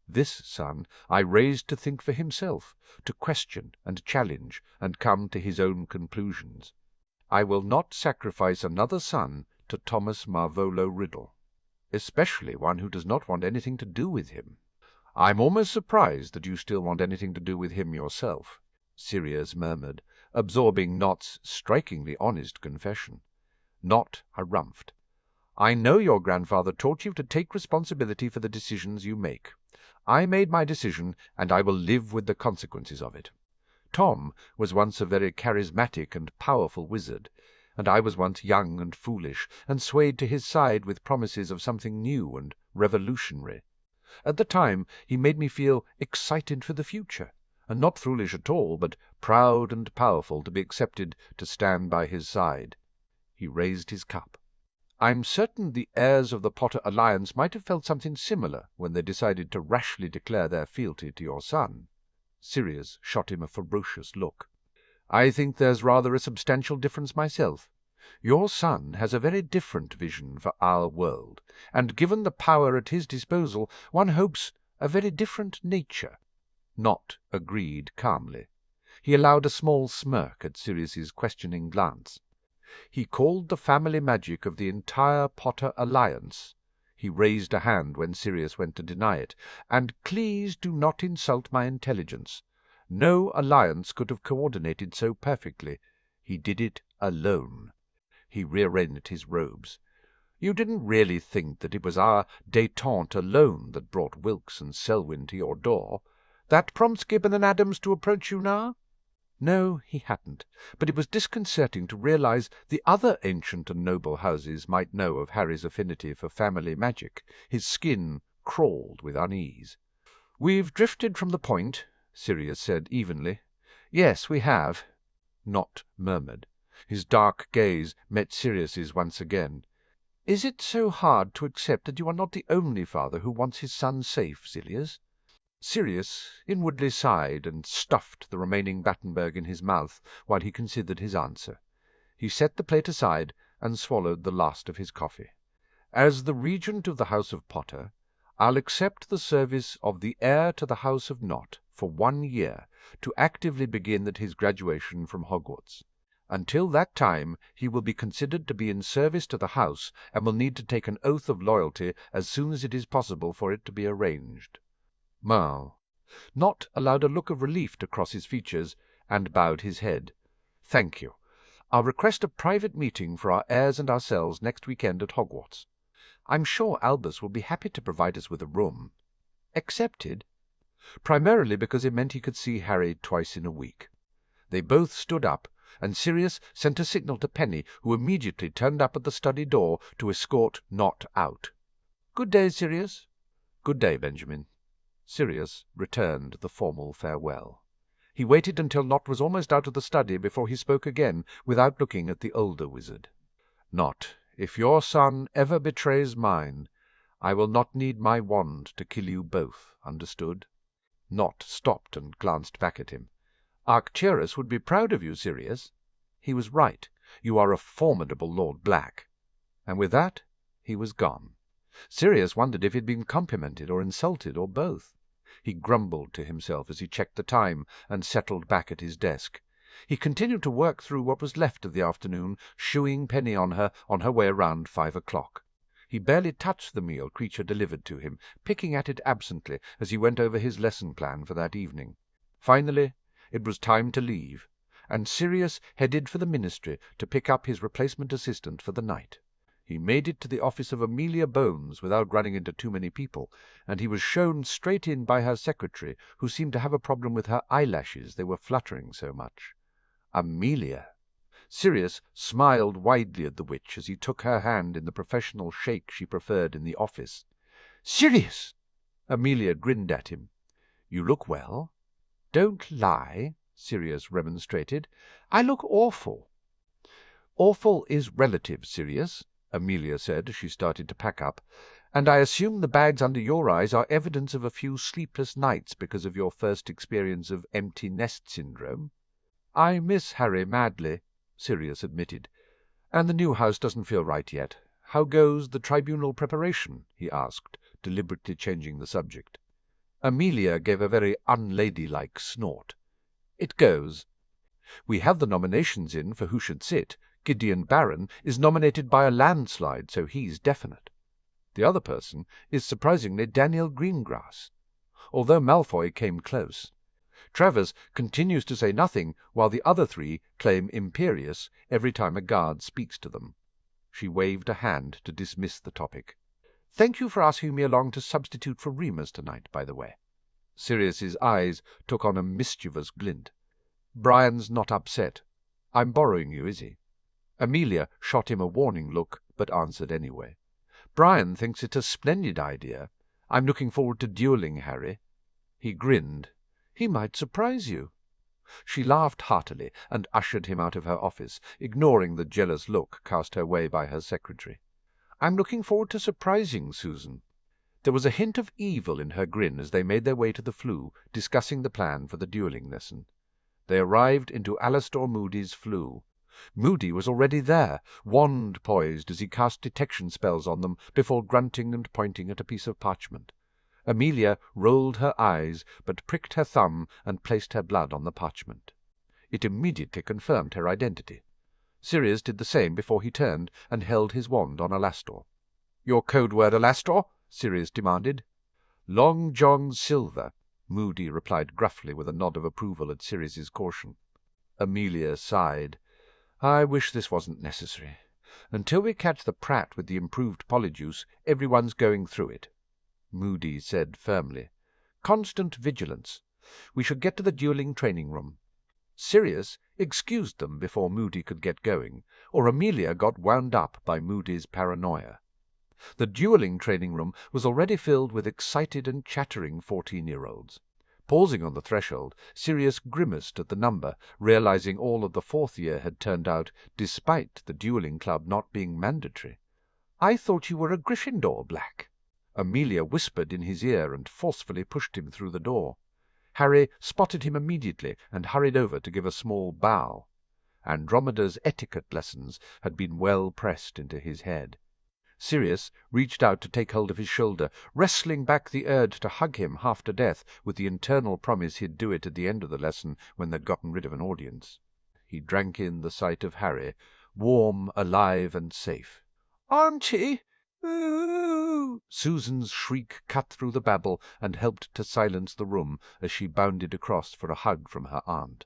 This son I raised to think for himself, to question and challenge and come to his own conclusions. I will not sacrifice another son to Thomas Marvolo Riddle, especially one who does not want anything to do with him." "I'm almost surprised that you still want anything to do with him yourself," Sirius murmured, absorbing Nott's strikingly honest confession. Nott harumphed. "I know your grandfather taught you to take responsibility for the decisions you make. I made my decision, and I will live with the consequences of it. Tom was once a very charismatic and powerful wizard, and I was once young and foolish, and swayed to his side with promises of something new and revolutionary. At the time he made me feel excited for the future, and not foolish at all, but proud and powerful to be accepted to stand by his side." He raised his cup. "I'm certain the heirs of the Potter alliance might have felt something similar when they decided to rashly declare their fealty to your son." Sirius shot him a ferocious look. "I think there's rather a substantial difference myself. Your son has a very different vision for our world, and given the power at his disposal, one hopes a very different nature." Nott agreed calmly. He allowed a small smirk at Sirius's questioning glance. "He called the family magic of the entire Potter alliance," he raised a hand when Sirius went to deny it, "and please do not insult my intelligence. No alliance could have coordinated so perfectly. He did it alone." He rearranged his robes. "You didn't really think that it was our détente alone that brought Wilkes and Selwyn to your door? That prompts Gibbon and Adams to approach you now?" No, he hadn't, but it was disconcerting to realize the other ancient and noble houses might know of Harry's affinity for family magic. His skin crawled with unease. "We've drifted from the point," Sirius said evenly. "Yes, we have," Nott murmured. His dark gaze met Sirius's once again. "Is it so hard to accept that you are not the only father who wants his son safe, Sirius?" Sirius inwardly sighed and stuffed the remaining Battenberg in his mouth while he considered his answer. He set the plate aside and swallowed the last of his coffee. "As the regent of the House of Potter, I'll accept the service of the heir to the House of Nott for 1 year to actively begin at his graduation from Hogwarts. Until that time he will be considered to be in service to the house and will need to take an oath of loyalty as soon as it is possible for it to be arranged. Nott allowed a look of relief to cross his features and bowed his head. "Thank you. I'll request a private meeting for our heirs and ourselves next weekend at Hogwarts. I'm sure Albus will be happy to provide us with a room." Accepted? Primarily because it meant he could see Harry twice in a week. They both stood up, and Sirius sent a signal to Penny, who immediately turned up at the study door to escort Nott out. "Good day, Sirius." "Good day, Benjamin." Sirius returned the formal farewell. He waited until Nott was almost out of the study before he spoke again, without looking at the older wizard. "Nott, if your son ever betrays mine, I will not need my wand to kill you both, understood?" Nott stopped and glanced back at him. "Arcturus would be proud of you, Sirius." He was right. "You are a formidable Lord Black." And with that he was gone. Sirius wondered if he had been complimented or insulted, or both. He grumbled to himself as he checked the time and settled back at his desk. He continued to work through what was left of the afternoon, shooing Penny on her way around 5 o'clock. He barely touched the meal Creature delivered to him, picking at it absently as he went over his lesson plan for that evening. Finally, it was time to leave, and Sirius headed for the Ministry to pick up his replacement assistant for the night. He made it to the office of Amelia Bones without running into too many people, and he was shown straight in by her secretary, who seemed to have a problem with her eyelashes, they were fluttering so much. Amelia! Sirius smiled widely at the witch as he took her hand in the professional shake she preferred in the office. "Sirius!" Amelia grinned at him. "You look well." "Don't lie," Sirius remonstrated. "I look awful." "Awful is relative, Sirius," Amelia said as she started to pack up, "and I assume the bags under your eyes are evidence of a few sleepless nights because of your first experience of empty nest syndrome." "I miss Harry madly," Sirius admitted, "and the new house doesn't feel right yet. How goes the tribunal preparation?" he asked, deliberately changing the subject. Amelia gave a very unladylike snort. "It goes. We have the nominations in for who should sit. Gideon Barron is nominated by a landslide, so he's definite. The other person is surprisingly Daniel Greengrass, although Malfoy came close. Travers continues to say nothing, while the other three claim Imperious every time a guard speaks to them." She waved a hand to dismiss the topic. "Thank you for asking me along to substitute for Remus tonight, by the way." Sirius's eyes took on a mischievous glint. "Brian's not upset. I'm borrowing you, is he?" Amelia shot him a warning look, but answered anyway. "Brian thinks it's a splendid idea. I'm looking forward to duelling Harry." He grinned. "He might surprise you." She laughed heartily and ushered him out of her office, ignoring the jealous look cast her way by her secretary. "I'm looking forward to surprising Susan." There was a hint of evil in her grin as they made their way to the flue, discussing the plan for the duelling lesson. They arrived into Alastor Moody's flue. Moody was already there, wand poised as he cast detection spells on them before grunting and pointing at a piece of parchment. Amelia rolled her eyes, but pricked her thumb and placed her blood on the parchment. It immediately confirmed her identity. Sirius did the same before he turned and held his wand on Alastor. "Your code word, Alastor?" Sirius demanded. "Long John Silver," Moody replied gruffly with a nod of approval at Sirius's caution. Amelia sighed. "I wish this wasn't necessary. Until we catch the Prat with the improved polyjuice, everyone's going through it." Moody said firmly, "Constant vigilance. We should get to the dueling training room." Sirius excused them before Moody could get going, or Amelia got wound up by Moody's paranoia. The dueling training room was already filled with excited and chattering 14-year-olds. Pausing on the threshold, Sirius grimaced at the number, realizing all of the fourth year had turned out, despite the dueling club not being mandatory. "I thought you were a Gryffindor, Black." Amelia whispered in his ear and forcefully pushed him through the door. Harry spotted him immediately and hurried over to give a small bow. Andromeda's etiquette lessons had been well pressed into his head. Sirius reached out to take hold of his shoulder, wrestling back the urge to hug him half to death with the internal promise he'd do it at the end of the lesson when they'd gotten rid of an audience. He drank in the sight of Harry, warm, alive, and safe. "Auntie! Ooh!" Susan's shriek cut through the babble and helped to silence the room as she bounded across for a hug from her aunt.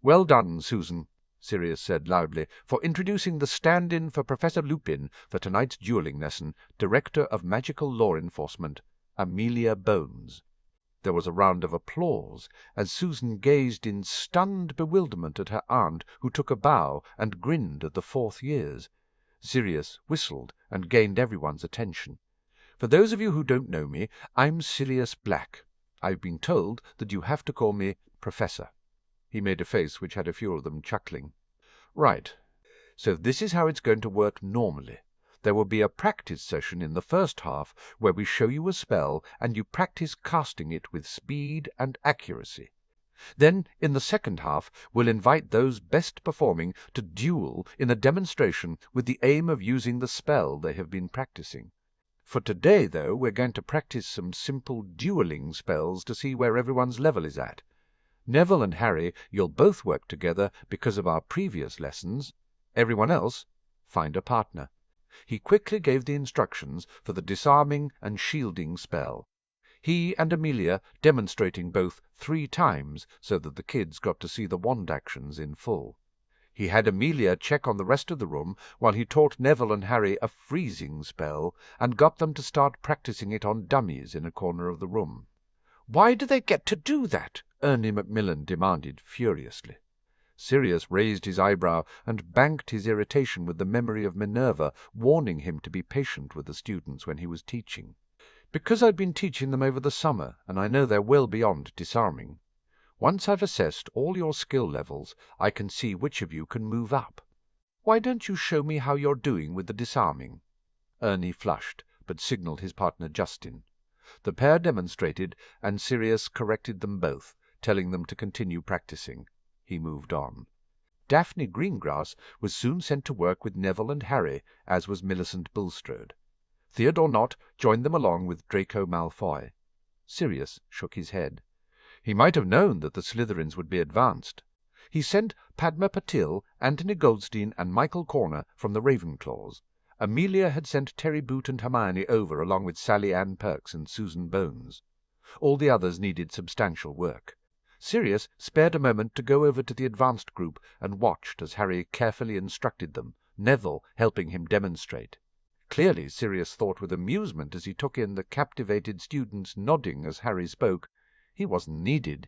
"Well done, Susan," Sirius said loudly, "for introducing the stand-in for Professor Lupin for tonight's dueling lesson, Director of Magical Law Enforcement, Amelia Bones." There was a round of applause as Susan gazed in stunned bewilderment at her aunt, who took a bow and grinned at the 4th years. Sirius whistled and gained everyone's attention. "For those of you who don't know me, I'm Sirius Black. I've been told that you have to call me Professor." He made a face which had a few of them chuckling. "Right. So this is how it's going to work normally. There will be a practice session in the first half where we show you a spell and you practice casting it with speed and accuracy. Then, in the second half, we'll invite those best performing to duel in a demonstration with the aim of using the spell they have been practicing. For today, though, we're going to practice some simple dueling spells to see where everyone's level is at. Neville and Harry, you'll both work together because of our previous lessons. Everyone else, find a partner." He quickly gave the instructions for the disarming and shielding spell, he and Amelia demonstrating both 3 times so that the kids got to see the wand actions in full. He had Amelia check on the rest of the room while he taught Neville and Harry a freezing spell and got them to start practicing it on dummies in a corner of the room. "Why do they get to do that?" Ernie Macmillan demanded furiously. Sirius raised his eyebrow and banked his irritation with the memory of Minerva warning him to be patient with the students when he was teaching. "Because I've been teaching them over the summer, and I know they're well beyond disarming. Once I've assessed all your skill levels, I can see which of you can move up. Why don't you show me how you're doing with the disarming?" Ernie flushed, but signalled his partner Justin. The pair demonstrated, and Sirius corrected them both, telling them to continue practicing. He moved on. Daphne Greengrass was soon sent to work with Neville and Harry, as was Millicent Bulstrode. Theodore Nott joined them along with Draco Malfoy. Sirius shook his head. He might have known that the Slytherins would be advanced. He sent Padma Patil, Anthony Goldstein, and Michael Corner from the Ravenclaws. Amelia had sent Terry Boot and Hermione over along with Sally Ann Perks and Susan Bones. All the others needed substantial work. Sirius spared a moment to go over to the advanced group and watched as Harry carefully instructed them, Neville helping him demonstrate. Clearly Sirius thought with amusement as he took in the captivated students nodding as Harry spoke. He wasn't needed.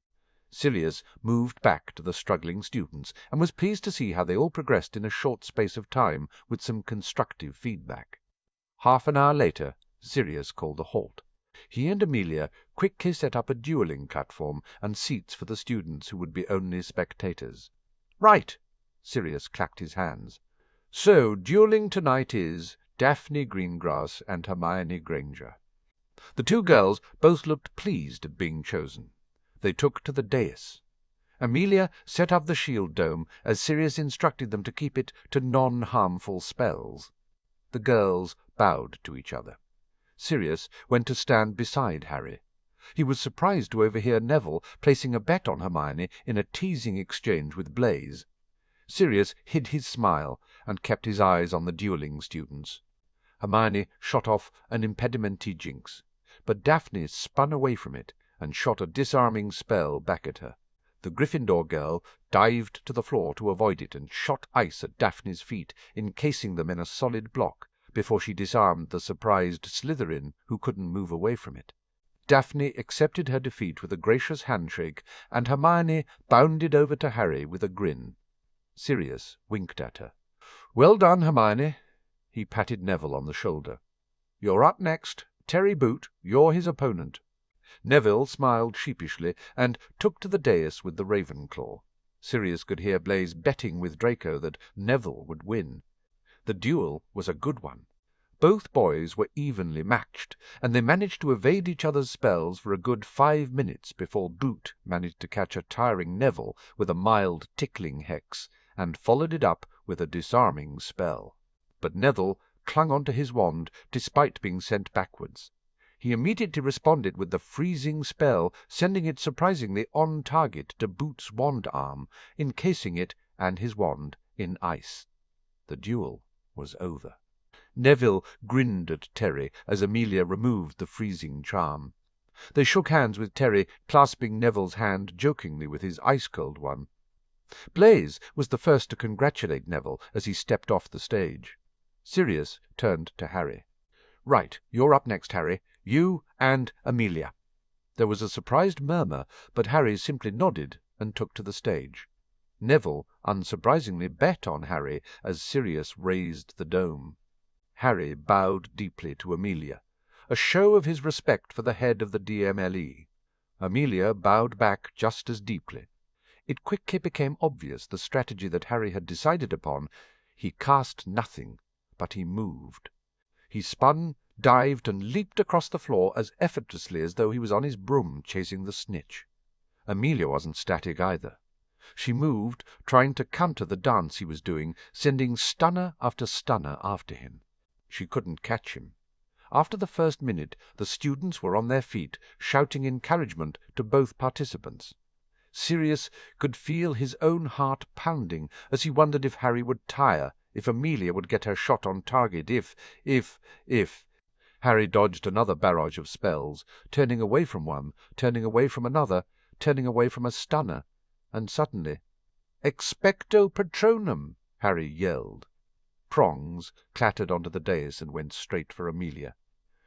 Sirius moved back to the struggling students and was pleased to see how they all progressed in a short space of time with some constructive feedback. Half an hour later, Sirius called a halt. He and Amelia quickly set up a dueling platform and seats for the students who would be only spectators. "Right!" Sirius clapped his hands. "So, dueling tonight is Daphne Greengrass and Hermione Granger." The 2 girls both looked pleased at being chosen. They took to the dais. Amelia set up the shield dome as Sirius instructed them to keep it to non-harmful spells. The girls bowed to each other. Sirius went to stand beside Harry. He was surprised to overhear Neville placing a bet on Hermione in a teasing exchange with Blaise. Sirius hid his smile and kept his eyes on the dueling students. Hermione shot off an impedimenti jinx, but Daphne spun away from it and shot a disarming spell back at her. The Gryffindor girl dived to the floor to avoid it and shot ice at Daphne's feet, encasing them in a solid block, before she disarmed the surprised Slytherin, who couldn't move away from it. Daphne accepted her defeat with a gracious handshake, and Hermione bounded over to Harry with a grin. Sirius winked at her. "Well done, Hermione." He patted Neville on the shoulder. "You're up next. Terry Boot, you're his opponent." Neville smiled sheepishly and took to the dais with the Ravenclaw. Sirius could hear Blaise betting with Draco that Neville would win. The duel was a good one. Both boys were evenly matched, and they managed to evade each other's spells for a good 5 minutes before Boot managed to catch a tiring Neville with a mild tickling hex, and followed it up with a disarming spell. But Neville clung onto his wand despite being sent backwards. He immediately responded with the freezing spell, sending it surprisingly on target to Boots' wand arm, encasing it and his wand in ice. The duel was over. Neville grinned at Terry as Amelia removed the freezing charm. They shook hands with Terry, clasping Neville's hand jokingly with his ice-cold one. Blaise was the first to congratulate Neville as he stepped off the stage. Sirius turned to Harry. "Right, you're up next, Harry. You and Amelia." There was a surprised murmur, but Harry simply nodded and took to the stage. Neville, unsurprisingly, bet on Harry as Sirius raised the dome. Harry bowed deeply to Amelia, a show of his respect for the head of the DMLE. Amelia bowed back just as deeply. It quickly became obvious the strategy that Harry had decided upon. He cast nothing, but he moved. He spun, dived, and leaped across the floor as effortlessly as though he was on his broom chasing the snitch. Amelia wasn't static either. She moved, trying to counter the dance he was doing, sending stunner after stunner after him. She couldn't catch him. After the first minute, the students were on their feet, shouting encouragement to both participants. Sirius could feel his own heart pounding as he wondered if Harry would tire, if Amelia would get her shot on target, if... Harry dodged another barrage of spells, turning away from one, turning away from another, turning away from a stunner, and suddenly, "Expecto Patronum!" Harry yelled. Prongs clattered onto the dais and went straight for Amelia.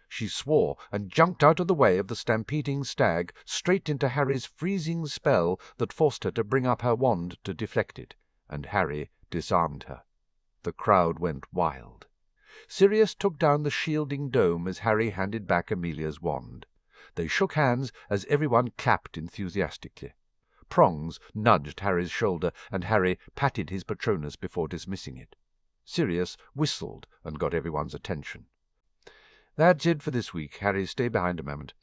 She swore and jumped out of the way of the stampeding stag, straight into Harry's freezing spell that forced her to bring up her wand to deflect it, and Harry disarmed her. The crowd went wild. Sirius took down the shielding dome as Harry handed back Amelia's wand. They shook hands as everyone clapped enthusiastically. Prongs nudged Harry's shoulder, and Harry patted his Patronus before dismissing it. Sirius whistled and got everyone's attention. "That's it for this week. Harry, stay behind a moment.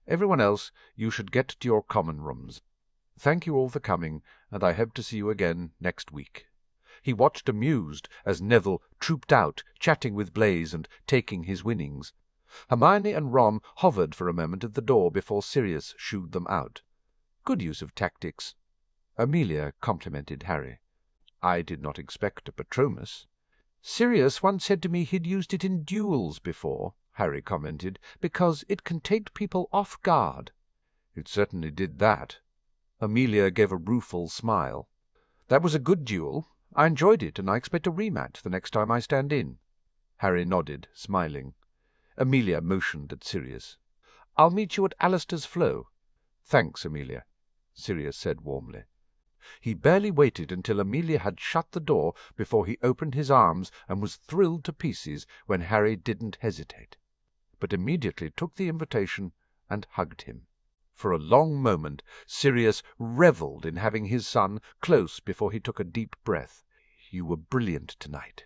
Everyone else, you should get to your common rooms. Thank you all for coming, and I hope to see you again next week." He watched amused as Neville trooped out, chatting with Blaise and taking his winnings. Hermione and Ron hovered for a moment at the door before Sirius shooed them out. Good use of tactics. Amelia complimented Harry. "I did not expect a Patronus." "Sirius once said to me he'd used it in duels before," Harry commented, "because it can take people off guard." "It certainly did that." Amelia gave a rueful smile. "That was a good duel. I enjoyed it, and I expect a rematch the next time I stand in." Harry nodded, smiling. Amelia motioned at Sirius. "I'll meet you at Alistair's Flow." "Thanks, Amelia," Sirius said warmly. He barely waited until Amelia had shut the door before he opened his arms and was thrilled to pieces when Harry didn't hesitate, but immediately took the invitation and hugged him. For a long moment Sirius revelled in having his son close before he took a deep breath. "You were brilliant tonight,"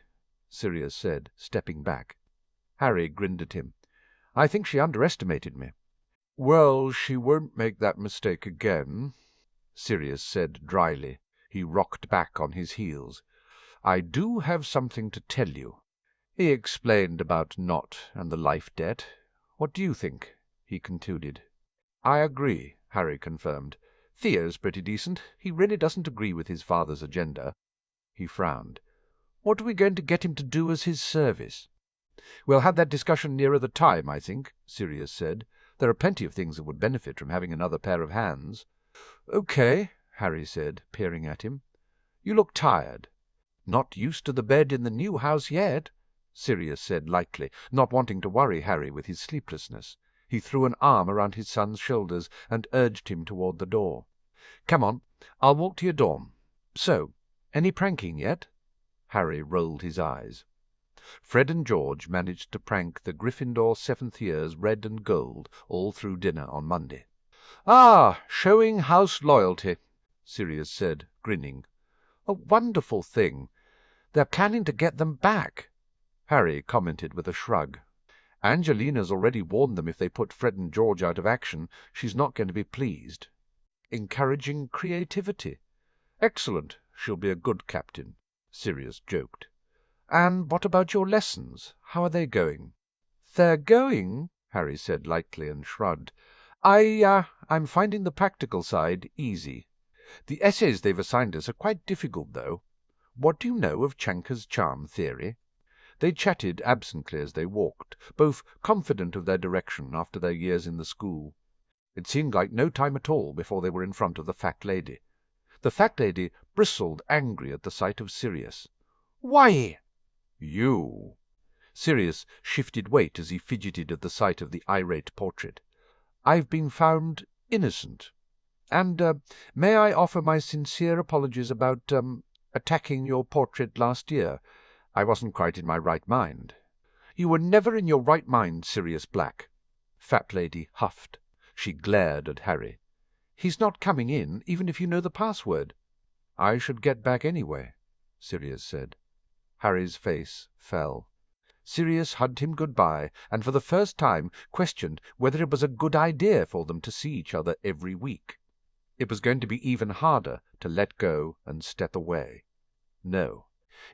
Sirius said, stepping back. Harry grinned at him. "I think she underestimated me." "Well, she won't make that mistake again," Sirius said dryly. He rocked back on his heels. "I do have something to tell you." He explained about Nott and the life debt. "What do you think?" he concluded. "I agree," Harry confirmed. "Theo's pretty decent. He really doesn't agree with his father's agenda." He frowned. "What are we going to get him to do as his service?" "We'll have that discussion nearer the time, I think," Sirius said. "There are plenty of things that would benefit from having another pair of hands." "Okay," Harry said, peering at him. "You look tired." "Not used to the bed in the new house yet," Sirius said lightly, not wanting to worry Harry with his sleeplessness. He threw an arm around his son's shoulders and urged him toward the door. "Come on, I'll walk to your dorm. So, any pranking yet?" Harry rolled his eyes. Fred and George managed to prank the Gryffindor 7th years red and gold all through dinner on Monday. "Ah, showing house loyalty," Sirius said, grinning. "A wonderful thing. They're planning to get them back," Harry commented with a shrug. "Angelina's already warned them if they put Fred and George out of action, she's not going to be pleased." "Encouraging creativity." "Excellent. She'll be a good captain," Sirius joked. And what about your lessons? How are they going?" "They're going," Harry said lightly and shrugged. I'm finding the practical side easy. The essays they've assigned us are quite difficult, though. What do you know of Chanka's charm theory?" They chatted absently as they walked, both confident of their direction after their years in the school. It seemed like no time at all before they were in front of the fat lady. The fat lady bristled angry at the sight of Sirius. "Why?" "You." Sirius shifted weight as he fidgeted at the sight of the irate portrait. "I've been found innocent. And may I offer my sincere apologies about attacking your portrait last year? I wasn't quite in my right mind." "You were never in your right mind, Sirius Black." Fat lady huffed. She glared at Harry. "He's not coming in, even if you know the password." "I should get back anyway," Sirius said. Harry's face fell. Sirius hugged him good-bye, and for the first time questioned whether it was a good idea for them to see each other every week. It was going to be even harder to let go and step away. No.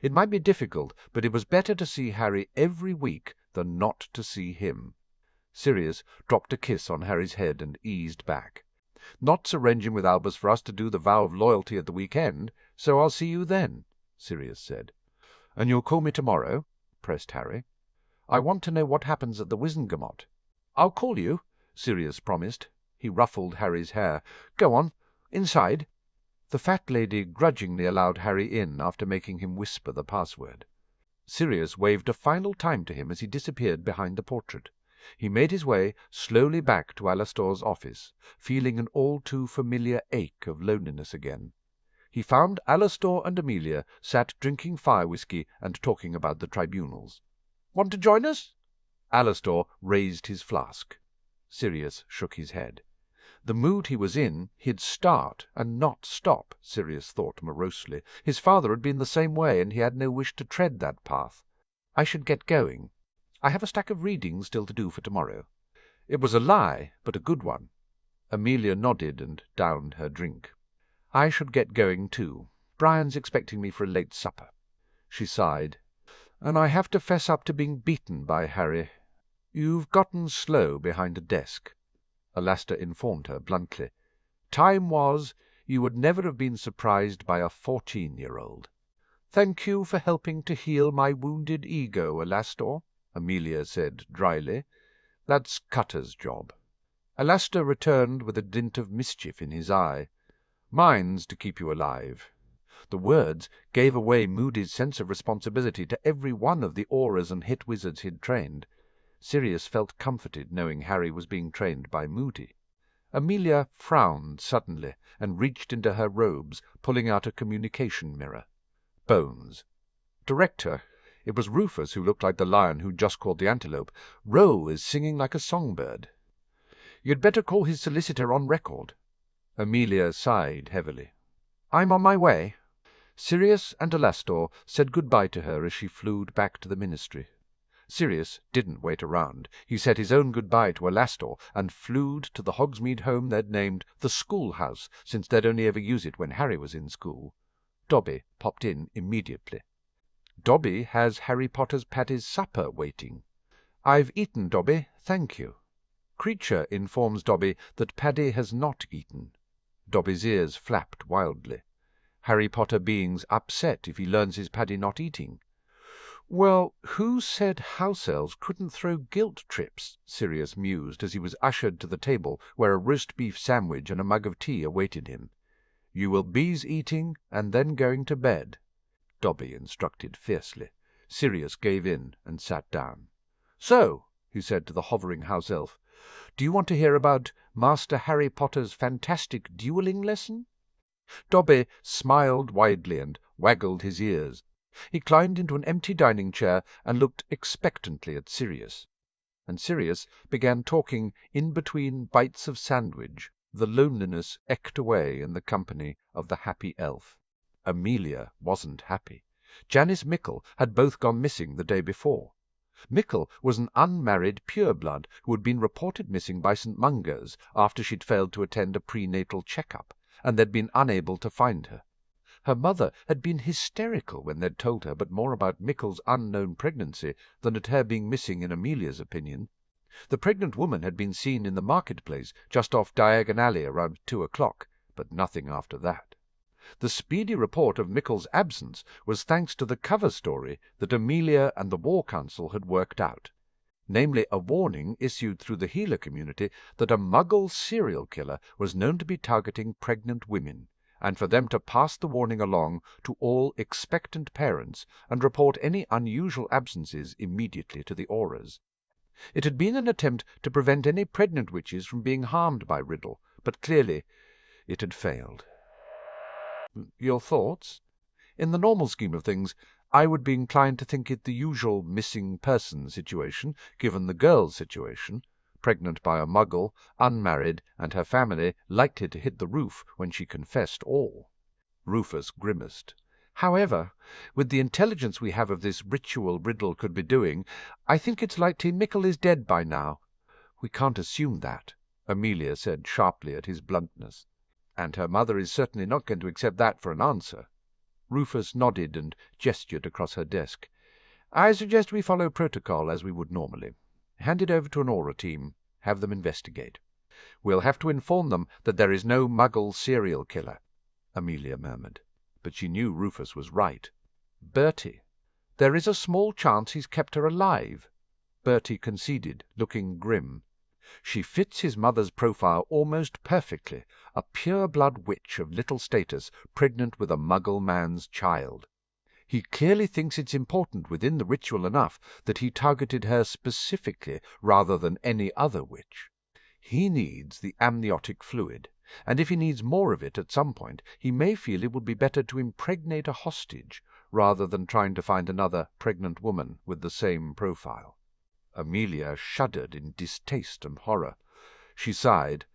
It might be difficult, but it was better to see Harry every week than not to see him. Sirius dropped a kiss on Harry's head and eased back. "Not arranging with Albus for us to do the vow of loyalty at the weekend, so I'll see you then," Sirius said. "And you'll call me tomorrow?" pressed Harry. "I want to know what happens at the Wizengamot." "I'll call you," Sirius promised. He ruffled Harry's hair. "Go on. Inside." The fat lady grudgingly allowed Harry in after making him whisper the password. Sirius waved a final time to him as he disappeared behind the portrait. He made his way slowly back to Alastor's office, feeling an all-too-familiar ache of loneliness again. He found Alastor and Amelia sat drinking fire-whiskey and talking about the tribunals. "Want to join us?" Alastor raised his flask. Sirius shook his head. The mood he was in, he'd start and not stop, Sirius thought morosely. His father had been the same way, and he had no wish to tread that path. "I should get going. I have a stack of reading still to do for tomorrow." It was a lie, but a good one. Amelia nodded and downed her drink. "I should get going, too. Brian's expecting me for a late supper." She sighed. "And I have to fess up to being beaten by Harry. You've gotten slow behind a desk." Alastor informed her bluntly. "Time was you would never have been surprised by a 14-year-old. "Thank you for helping to heal my wounded ego, Alastor," Amelia said dryly. "That's Cutter's job." Alastor returned with a glint of mischief in his eye. "Mine's to keep you alive." The words gave away Moody's sense of responsibility to every one of the aurors and hit wizards he'd trained. Sirius felt comforted knowing Harry was being trained by Moody. Amelia frowned suddenly and reached into her robes, pulling out a communication mirror. Bones. "Director, it was Rufus who looked like the lion who'd just caught the antelope. Roe is singing like a songbird." "You'd better call his solicitor on record." Amelia sighed heavily. "I'm on my way." Sirius and Alastor said good-bye to her as she flew back to the ministry. Sirius didn't wait around. He said his own good-bye to Alastor and flew to the Hogsmeade home they'd named the schoolhouse, since they'd only ever used it when Harry was in school. Dobby popped in immediately. "Dobby has Harry Potter's Paddy's supper waiting." "I've eaten, Dobby, thank you." Creature informs Dobby that Paddy has not eaten. Dobby's ears flapped wildly. Harry Potter being's upset if he learns his Paddy not eating. "Well, who said house elves couldn't throw guilt trips?" Sirius mused as he was ushered to the table where a roast beef sandwich and a mug of tea awaited him. "You will be's eating and then going to bed," Dobby instructed fiercely. Sirius gave in and sat down. "So," he said to the hovering house elf, "do you want to hear about Master Harry Potter's fantastic duelling lesson?" Dobby smiled widely and waggled his ears. He climbed into an empty dining chair and looked expectantly at Sirius. And Sirius began talking in between bites of sandwich. The loneliness eked away in the company of the happy elf. Amelia wasn't happy. Janice Mickle had both gone missing the day before. Mickle was an unmarried pureblood who had been reported missing by St. Mungo's after she'd failed to attend a prenatal check-up, and they'd been unable to find her. Her mother had been hysterical when they'd told her but more about Mickle's unknown pregnancy than at her being missing in Amelia's opinion. The pregnant woman had been seen in the market-place just off Diagon Alley around 2 o'clock, but nothing after that. The speedy report of Mickle's absence was thanks to the cover story that Amelia and the War Council had worked out, namely a warning issued through the healer community that a Muggle serial killer was known to be targeting pregnant women, and for them to pass the warning along to all expectant parents and report any unusual absences immediately to the Aurors. It had been an attempt to prevent any pregnant witches from being harmed by Riddle, but clearly it had failed. Your thoughts? In the normal scheme of things, I would be inclined to think it the usual missing person situation, given the girl's situation, pregnant by a Muggle, unmarried, and her family likely to hit the roof when she confessed all. Rufus grimaced. However, with the intelligence we have of this ritual Riddle could be doing, I think it's likely Mickle is dead by now. We can't assume that, Amelia said sharply at his bluntness. And her mother is certainly not going to accept that for an answer. Rufus nodded and gestured across her desk. I suggest we follow protocol as we would normally. Hand it over to an Aura team. Have them investigate. We'll have to inform them that there is no Muggle serial killer, Amelia murmured. But she knew Rufus was right. Bertie. There is a small chance he's kept her alive, Bertie conceded, looking grim. She fits his mother's profile almost perfectly, a pure-blood witch of little status, pregnant with a Muggle man's child. He clearly thinks it's important within the ritual enough that he targeted her specifically rather than any other witch. He needs the amniotic fluid, and if he needs more of it at some point, he may feel it would be better to impregnate a hostage rather than trying to find another pregnant woman with the same profile. Amelia shuddered in distaste and horror. She sighed.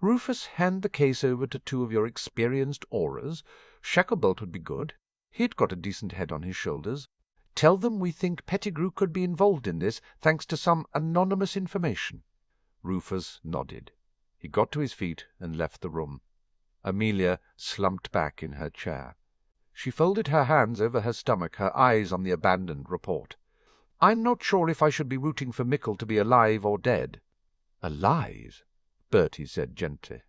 Rufus, hand the case over to 2 of your experienced Auras. Shacklebolt would be good. He'd got a decent head on his shoulders. Tell them we think Pettigrew could be involved in this thanks to some anonymous information. Rufus nodded. He got to his feet and left the room. Amelia slumped back in her chair. She folded her hands over her stomach, her eyes on the abandoned report. I'm not sure if I should be rooting for Mickle to be alive or dead. Alive? Bertie said gently.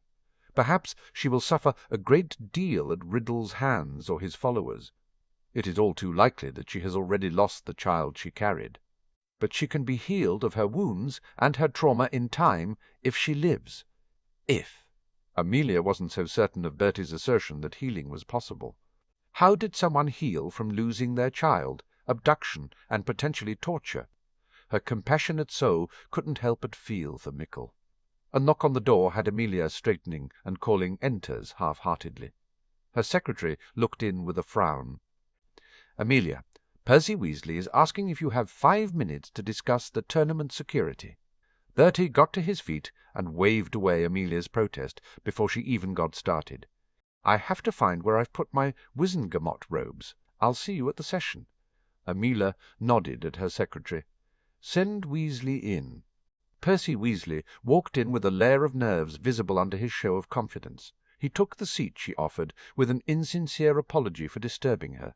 Perhaps she will suffer a great deal at Riddle's hands or his followers. It is all too likely that she has already lost the child she carried. But she can be healed of her wounds and her trauma in time if she lives. If. Amelia wasn't so certain of Bertie's assertion that healing was possible. How did someone heal from losing their child, abduction, and potentially torture? Her compassionate soul couldn't help but feel for Mickle. A knock on the door had Amelia straightening and calling enters half-heartedly. Her secretary looked in with a frown. Amelia, Percy Weasley is asking if you have 5 minutes to discuss the tournament security. Bertie got to his feet and waved away Amelia's protest before she even got started. I have to find where I've put my Wizengamot robes. I'll see you at the session. Amelia nodded at her secretary. Send Weasley in. Percy Weasley walked in with a layer of nerves visible under his show of confidence. He took the seat she offered with an insincere apology for disturbing her.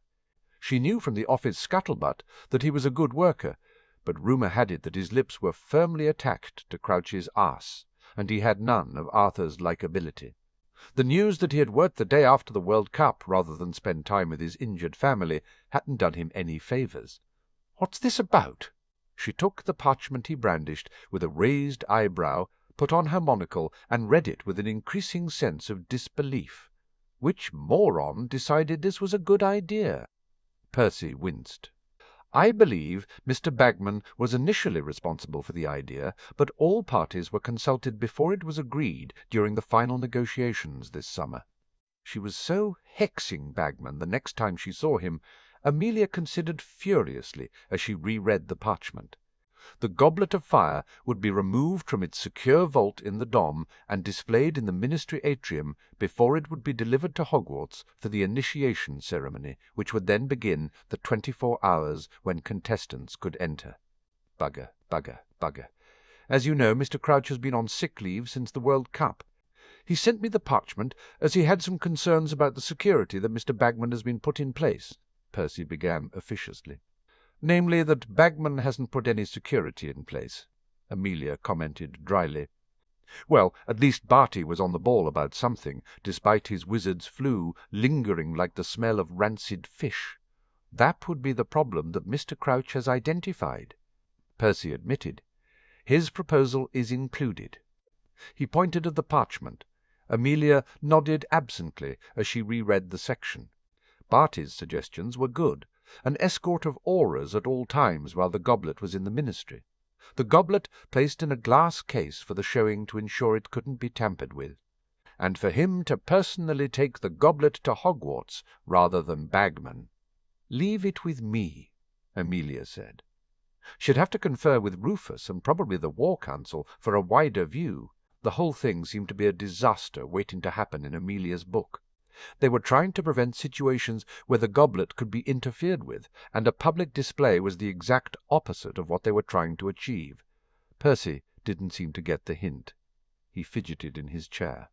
She knew from the office scuttlebutt that he was a good worker, but rumour had it that his lips were firmly attached to Crouch's arse, and he had none of Arthur's likability. The news that he had worked the day after the World Cup rather than spend time with his injured family hadn't done him any favours. What's this about? She took the parchment he brandished with a raised eyebrow, put on her monocle, and read it with an increasing sense of disbelief. Which moron decided this was a good idea? Percy winced. I believe Mr. Bagman was initially responsible for the idea, but all parties were consulted before it was agreed during the final negotiations this summer. She was so hexing Bagman the next time she saw him, Amelia considered furiously as she reread the parchment. The Goblet of Fire would be removed from its secure vault in the Dom and displayed in the Ministry atrium before it would be delivered to Hogwarts for the initiation ceremony, which would then begin the 24 hours when contestants could enter. Bugger, bugger, bugger. As you know, Mr. Crouch has been on sick leave since the World Cup. He sent me the parchment as he had some concerns about the security that Mr. Bagman has been put in place," Percy began officiously. "Namely, that Bagman hasn't put any security in place," Amelia commented dryly. "Well, at least Barty was on the ball about something, despite his wizard's flu lingering like the smell of rancid fish. That would be the problem that Mr. Crouch has identified," Percy admitted. "His proposal is included." He pointed at the parchment. Amelia nodded absently as she reread the section. Barty's suggestions were good. An escort of auras at all times while the goblet was in the ministry. The goblet placed in a glass case for the showing to ensure it couldn't be tampered with. And for him to personally take the goblet to Hogwarts rather than Bagman. "Leave it with me," Amelia said. She'd have to confer with Rufus and probably the War Council for a wider view. The whole thing seemed to be a disaster waiting to happen in Amelia's book. They were trying to prevent situations where the goblet could be interfered with, and a public display was the exact opposite of what they were trying to achieve. Percy didn't seem to get the hint. He fidgeted in his chair.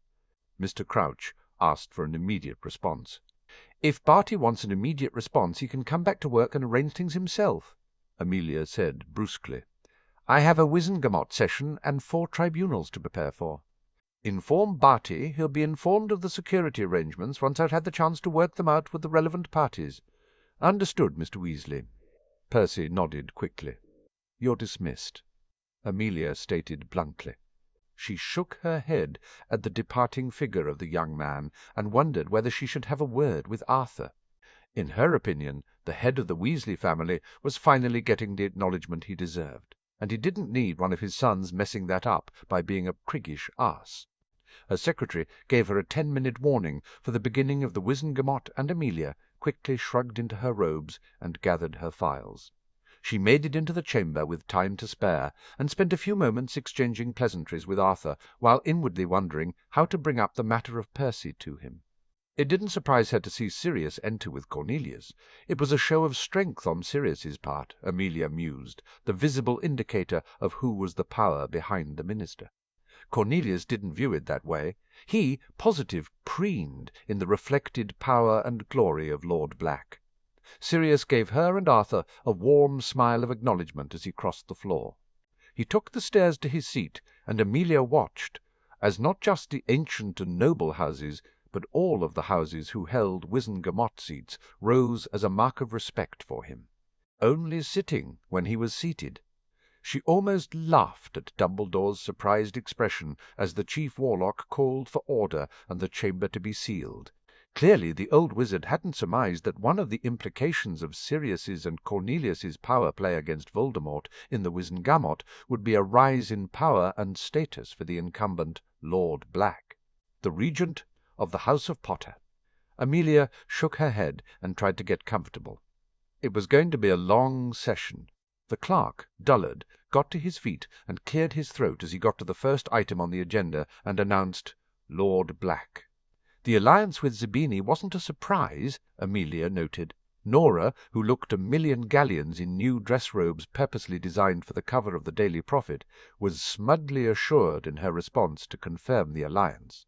Mr. Crouch asked for an immediate response. "If Barty wants an immediate response, he can come back to work and arrange things himself," Amelia said brusquely. "I have a Wizengamot session and 4 tribunals to prepare for. Inform Barty he'll be informed of the security arrangements once I've had the chance to work them out with the relevant parties. Understood, Mr. Weasley?" Percy nodded quickly. "You're dismissed," Amelia stated bluntly. She shook her head at the departing figure of the young man and wondered whether she should have a word with Arthur. In her opinion, the head of the Weasley family was finally getting the acknowledgment he deserved, and he didn't need one of his sons messing that up by being a priggish ass. Her secretary gave her a 10-minute warning for the beginning of the Wizengamot, and Amelia quickly shrugged into her robes and gathered her files. She made it into the chamber with time to spare, and spent a few moments exchanging pleasantries with Arthur, while inwardly wondering how to bring up the matter of Percy to him. It didn't surprise her to see Sirius enter with Cornelius. It was a show of strength on Sirius's part, Amelia mused, the visible indicator of who was the power behind the minister. Cornelius didn't view it that way. He, positive, preened in the reflected power and glory of Lord Black. Sirius gave her and Arthur a warm smile of acknowledgment as he crossed the floor. He took the stairs to his seat, and Amelia watched, as not just the ancient and noble houses, but all of the houses who held Wizengamot seats rose as a mark of respect for him. Only sitting when he was seated. She almost laughed at Dumbledore's surprised expression as the chief warlock called for order and the chamber to be sealed. Clearly the old wizard hadn't surmised that one of the implications of Sirius's and Cornelius's power play against Voldemort in the Wizengamot would be a rise in power and status for the incumbent Lord Black, the regent of the House of Potter. Amelia shook her head and tried to get comfortable. It was going to be a long session. The clerk, Dullard, got to his feet and cleared his throat as he got to the first item on the agenda and announced Lord Black. The alliance with Zabini wasn't a surprise, Amelia noted. Nora, who looked a million galleons in new dress robes purposely designed for the cover of the Daily Prophet, was smugly assured in her response to confirm the alliance.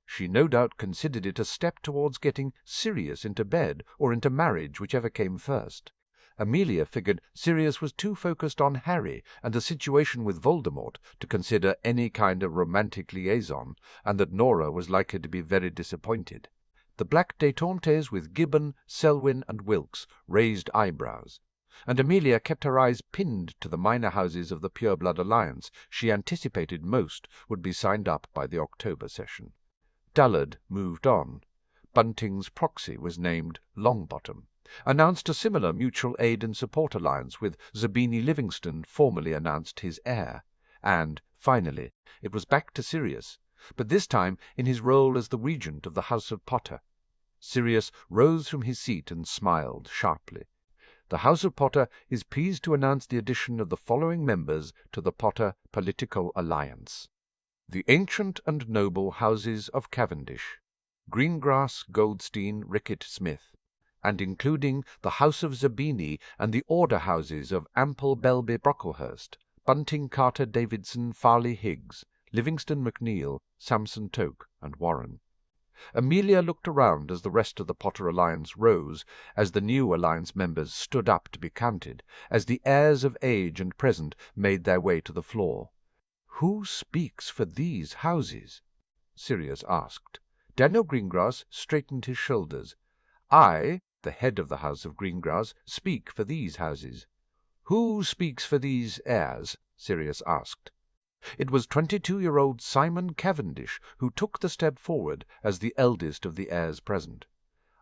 She no doubt considered it a step towards getting Sirius into bed or into marriage, whichever came first. Amelia figured Sirius was too focused on Harry and the situation with Voldemort to consider any kind of romantic liaison, and that Nora was likely to be very disappointed. The black détentés with Gibbon, Selwyn, and Wilkes raised eyebrows, and Amelia kept her eyes pinned to the minor houses of the Pure Blood Alliance she anticipated most would be signed up by the October session. Dullard moved on. Bunting's proxy was named Longbottom, announced a similar mutual aid and support alliance with Zabini Livingston, formally announced his heir, and, finally, it was back to Sirius, but this time in his role as the regent of the House of Potter. Sirius rose from his seat and smiled sharply. The House of Potter is pleased to announce the addition of the following members to the Potter Political Alliance. The ancient and noble houses of Cavendish, Greengrass, Goldstein, Rickett, Smith, and including the House of Zabini and the order houses of Ample, Belby, Brocklehurst, Bunting, Carter, Davidson, Farley, Higgs, Livingston McNeill, Samson Toke, and Warren. Amelia looked around as the rest of the Potter Alliance rose, as the new Alliance members stood up to be counted, as the heirs of age and present made their way to the floor. "Who speaks for these houses?" Sirius asked. Daniel Greengrass straightened his shoulders. "I, the head of the House of Greengrass, speak for these houses." "Who speaks for these heirs?" Sirius asked. It was 22-year-old Simon Cavendish who took the step forward as the eldest of the heirs present.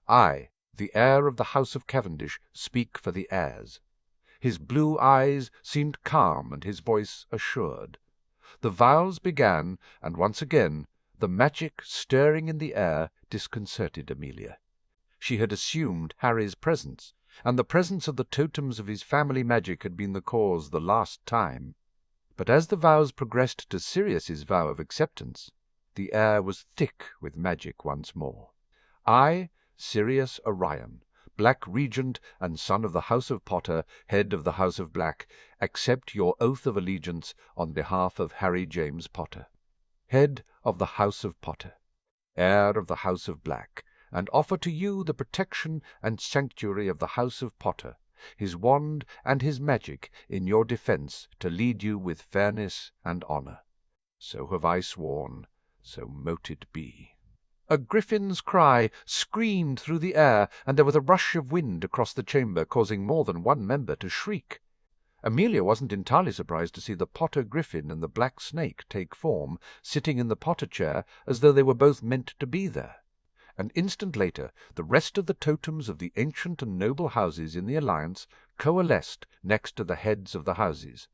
"I, the heir of the House of Cavendish, speak for the heirs." His blue eyes seemed calm and his voice assured. The vows began, and once again the magic stirring in the air disconcerted Amelia. She had assumed Harry's presence, and the presence of the totems of his family magic had been the cause the last time. But as the vows progressed to Sirius's vow of acceptance, the air was thick with magic once more. "I, Sirius Orion, Black Regent and son of the House of Potter, head of the House of Black, accept your oath of allegiance on behalf of Harry James Potter, head of the House of Potter, heir of the House of Black, and offer to you the protection and sanctuary of the House of Potter, his wand and his magic in your defence to lead you with fairness and honour. So have I sworn, so mote it be." A griffin's cry screamed through the air, and there was a rush of wind across the chamber, causing more than one member to shriek. Amelia wasn't entirely surprised to see the Potter Griffin and the Black Snake take form, sitting in the Potter chair as though they were both meant to be there. An instant later the rest of the totems of the ancient and noble houses in the Alliance coalesced next to the heads of the houses.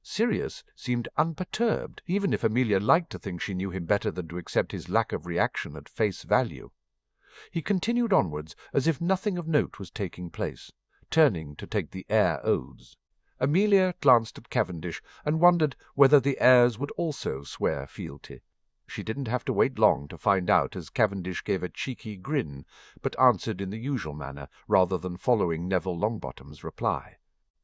Sirius seemed unperturbed, even if Amelia liked to think she knew him better than to accept his lack of reaction at face value. He continued onwards as if nothing of note was taking place, turning to take the heir oaths. Amelia glanced at Cavendish and wondered whether the heirs would also swear fealty. She didn't have to wait long to find out, as Cavendish gave a cheeky grin, but answered in the usual manner rather than following Neville Longbottom's reply.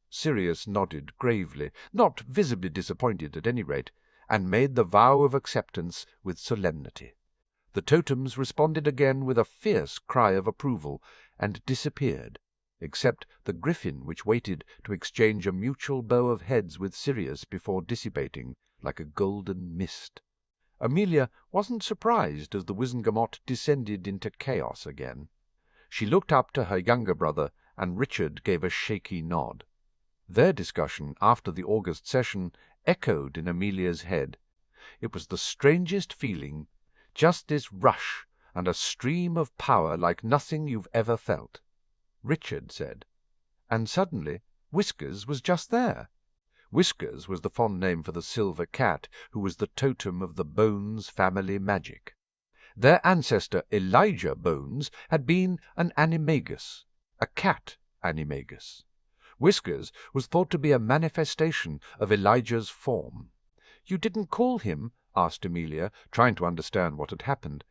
Sirius nodded gravely, not visibly disappointed at any rate, and made the vow of acceptance with solemnity. The totems responded again with a fierce cry of approval, and disappeared, except the griffin, which waited to exchange a mutual bow of heads with Sirius before dissipating like a golden mist. Amelia wasn't surprised as the Wizengamot descended into chaos again. She looked up to her younger brother, and Richard gave a shaky nod. Their discussion after the August session echoed in Amelia's head. It was the strangest feeling, just this rush and a stream of power like nothing you've ever felt. Richard said, "And suddenly Whiskers was just there." Whiskers was the fond name for the silver cat, who was the totem of the Bones family magic. Their ancestor Elijah Bones had been an animagus, a cat animagus. Whiskers was thought to be a manifestation of Elijah's form. "You didn't call him?" asked Amelia, trying to understand what had happened.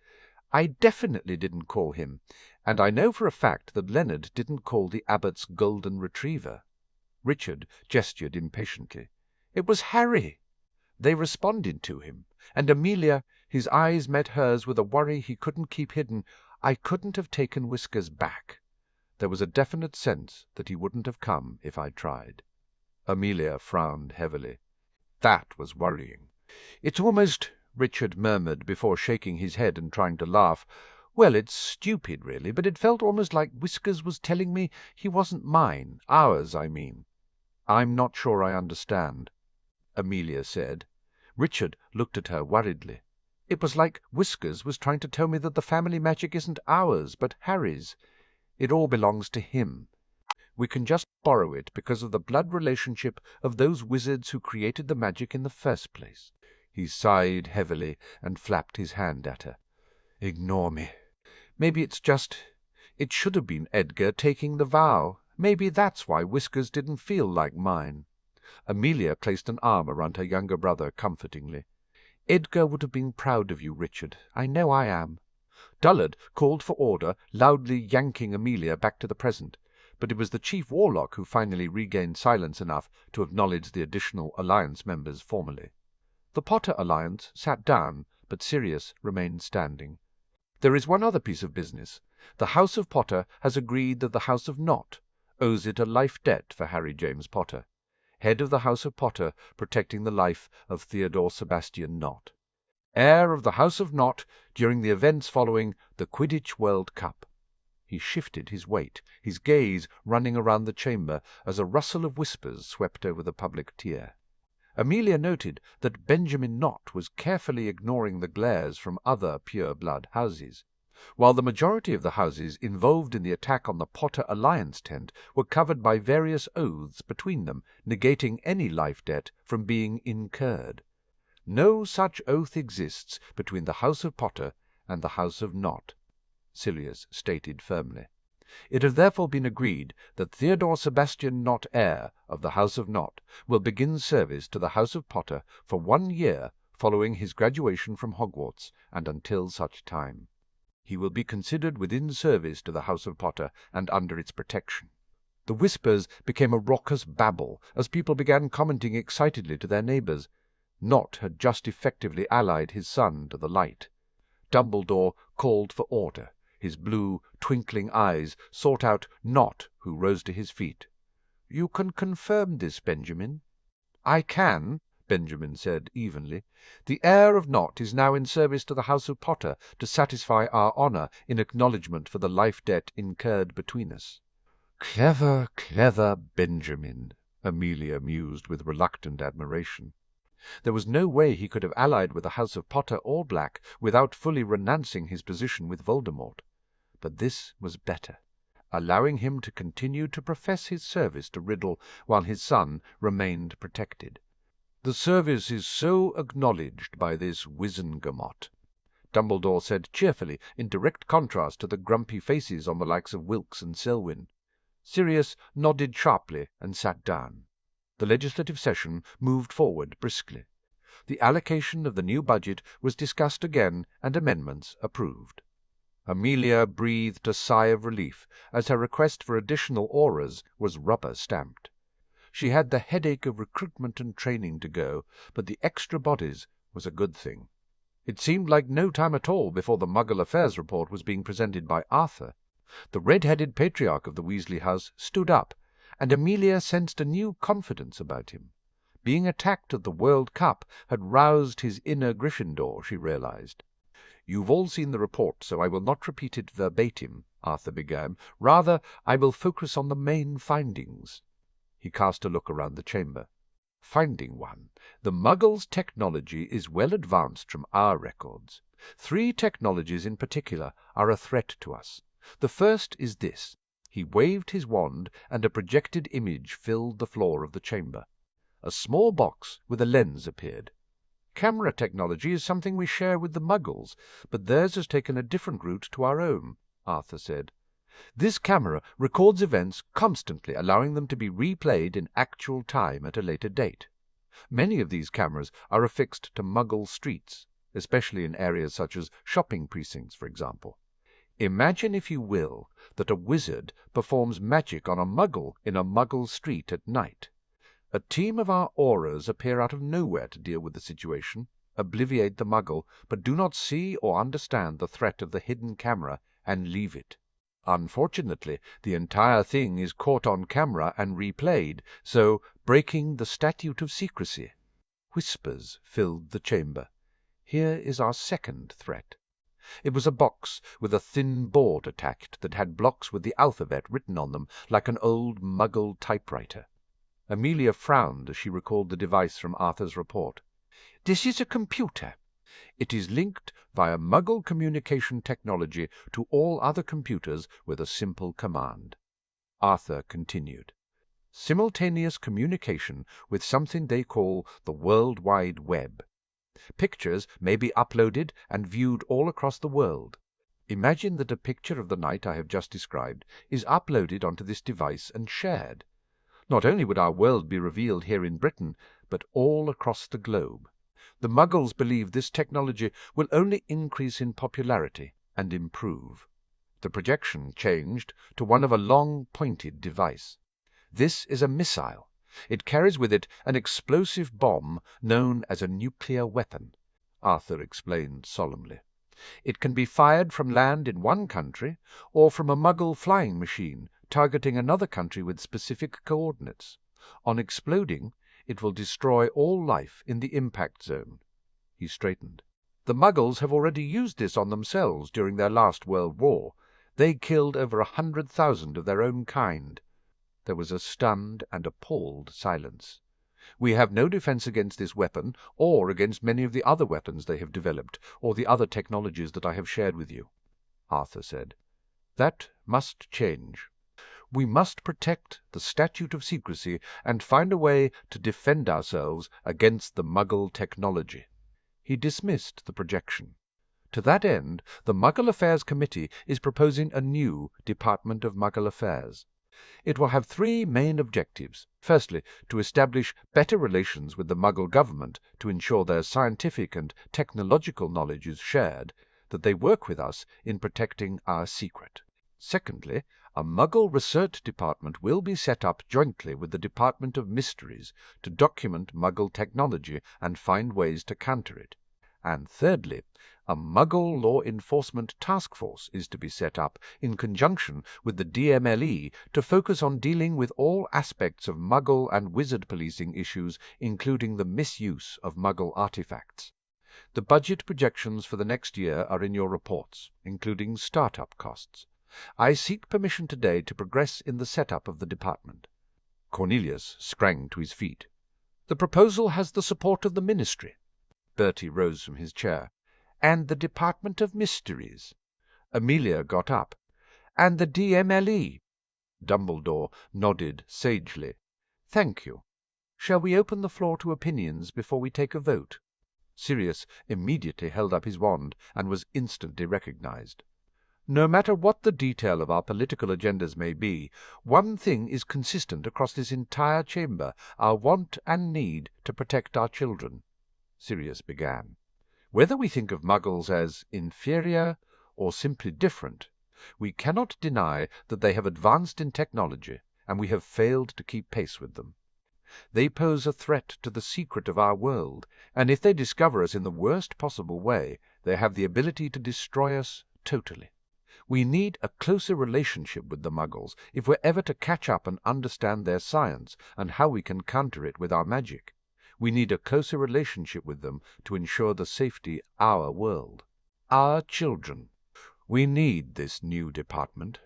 "I definitely didn't call him, and I know for a fact that Leonard didn't call the abbot's golden retriever." Richard gestured impatiently. "It was Harry." They responded to him, and Amelia, his eyes met hers with a worry he couldn't keep hidden. "I couldn't have taken Whiskers back. There was a definite sense that he wouldn't have come if I'd tried." Amelia frowned heavily. That was worrying. "It's almost," Richard murmured before shaking his head and trying to laugh. "Well, it's stupid, really, but it felt almost like Whiskers was telling me he wasn't mine, ours, I mean." "I'm not sure I understand," Amelia said. Richard looked at her worriedly. "It was like Whiskers was trying to tell me that the family magic isn't ours, but Harry's. It all belongs to him. We can just borrow it because of the blood relationship of those wizards who created the magic in the first place." He sighed heavily and flapped his hand at her. "Ignore me. Maybe it's just it should have been Edgar taking the vow. Maybe that's why Whiskers didn't feel like mine." Amelia placed an arm around her younger brother comfortingly. "Edgar would have been proud of you, Richard. I know I am." Dullard called for order, loudly yanking Amelia back to the present, but it was the Chief Warlock who finally regained silence enough to acknowledge the additional Alliance members formally. The Potter alliance sat down, but Sirius remained standing. There is one other piece of business. The House of Potter has agreed that the House of Nott owes it a life debt for Harry James Potter, head of the House of Potter, protecting the life of Theodore Sebastian Nott, heir of the House of Nott during the events following the Quidditch World Cup. He shifted his weight, his gaze running around the chamber as a rustle of whispers swept over the public tier. Amelia noted that Benjamin Nott was carefully ignoring the glares from other pure-blood houses, while the majority of the houses involved in the attack on the Potter Alliance tent were covered by various oaths between them, negating any life debt from being incurred. No such oath exists between the House of Potter and the House of Nott, Sirius stated firmly. It has therefore been agreed that Theodore Sebastian Nott, heir of the House of Nott, will begin service to the House of Potter for 1 year following his graduation from Hogwarts and until such time. He will be considered within service to the House of Potter and under its protection. The whispers became a raucous babble as people began commenting excitedly to their neighbours. Nott had just effectively allied his son to the light. Dumbledore called for order. His blue, twinkling eyes sought out Nott, who rose to his feet. "You can confirm this, Benjamin?" "I can," Benjamin said evenly. "The heir of Nott is now in service to the House of Potter to satisfy our honour in acknowledgment for the life debt incurred between us." "Clever, clever Benjamin," Amelia mused with reluctant admiration. There was no way he could have allied with the House of Potter or Black without fully renouncing his position with Voldemort. But this was better, allowing him to continue to profess his service to Riddle while his son remained protected. "The service is so acknowledged by this Wizengamot," Dumbledore said cheerfully, in direct contrast to the grumpy faces on the likes of Wilkes and Selwyn. Sirius nodded sharply and sat down. The legislative session moved forward briskly. The allocation of the new budget was discussed again and amendments approved. Amelia breathed a sigh of relief as her request for additional auras was rubber-stamped. She had the headache of recruitment and training to go, but the extra bodies was a good thing. It seemed like no time at all before the Muggle Affairs report was being presented by Arthur. The red-headed patriarch of the Weasley house stood up, and Amelia sensed a new confidence about him. Being attacked at the World Cup had roused his inner Gryffindor, she realized. "You've all seen the report, so I will not repeat it verbatim," Arthur began. "Rather, I will focus on the main findings." He cast a look around the chamber. Finding 1. The Muggles' technology is well advanced from our records. 3 technologies in particular are a threat to us. The first is this. He waved his wand, and a projected image filled the floor of the chamber. A small box with a lens appeared. Camera technology is something we share with the Muggles, but theirs has taken a different route to our own, Arthur said. This camera records events constantly, allowing them to be replayed in actual time at a later date. Many of these cameras are affixed to Muggle streets, especially in areas such as shopping precincts, for example. Imagine, if you will, that a wizard performs magic on a Muggle in a Muggle street at night. A team of our auras appear out of nowhere to deal with the situation, obliviate the Muggle, but do not see or understand the threat of the hidden camera, and leave it. Unfortunately, the entire thing is caught on camera and replayed, so breaking the statute of secrecy. Whispers filled the chamber. Here is our second threat. It was a box with a thin board attached that had blocks with the alphabet written on them like an old Muggle typewriter. Amelia frowned as she recalled the device from Arthur's report. "This is a computer. It is linked via Muggle communication technology to all other computers with a simple command." Arthur continued. "Simultaneous communication with something they call the World Wide Web. Pictures may be uploaded and viewed all across the world. Imagine that a picture of the night I have just described is uploaded onto this device and shared. Not only would our world be revealed here in Britain, but all across the globe. The Muggles believe this technology will only increase in popularity and improve." The projection changed to one of a long, pointed device. "This is a missile. It carries with it an explosive bomb known as a nuclear weapon, Arthur explained solemnly. It can be fired from land in one country, or from a Muggle flying machine targeting another country with specific coordinates. On exploding, it will destroy all life in the impact zone. He straightened. The Muggles have already used this on themselves during their last World War. They killed over 100,000 of their own kind. There was a stunned and appalled silence. We have no defense against this weapon, or against many of the other weapons they have developed, or the other technologies that I have shared with you, Arthur said. That must change. We must protect the Statute of Secrecy and find a way to defend ourselves against the Muggle technology. He dismissed the projection. To that end, the Muggle Affairs Committee is proposing a new Department of Muggle Affairs. It will have three main objectives. Firstly, to establish better relations with the Muggle government to ensure their scientific and technological knowledge is shared, that they work with us in protecting our secret. Secondly, a Muggle Research Department will be set up jointly with the Department of Mysteries to document Muggle technology and find ways to counter it. And thirdly, a Muggle Law Enforcement Task Force is to be set up in conjunction with the DMLE to focus on dealing with all aspects of Muggle and wizard policing issues, including the misuse of Muggle artifacts. The budget projections for the next year are in your reports, including startup costs. I seek permission today to progress in the setup of the department. Cornelius sprang to his feet. The proposal has the support of the ministry. Bertie rose from his chair. And the Department of Mysteries. Amelia got up. And the DMLE. Dumbledore nodded sagely. Thank you. Shall we open the floor to opinions before we take a vote? Sirius immediately held up his wand and was instantly recognized. No matter what the detail of our political agendas may be, one thing is consistent across this entire chamber, our want and need to protect our children. Sirius began. Whether we think of Muggles as inferior or simply different, we cannot deny that they have advanced in technology, and we have failed to keep pace with them. They pose a threat to the secret of our world, and if they discover us in the worst possible way, they have the ability to destroy us totally. We need a closer relationship with the Muggles if we're ever to catch up and understand their science and how we can counter it with our magic. We need a closer relationship with them to ensure the safety of our world, our children. We need this new department.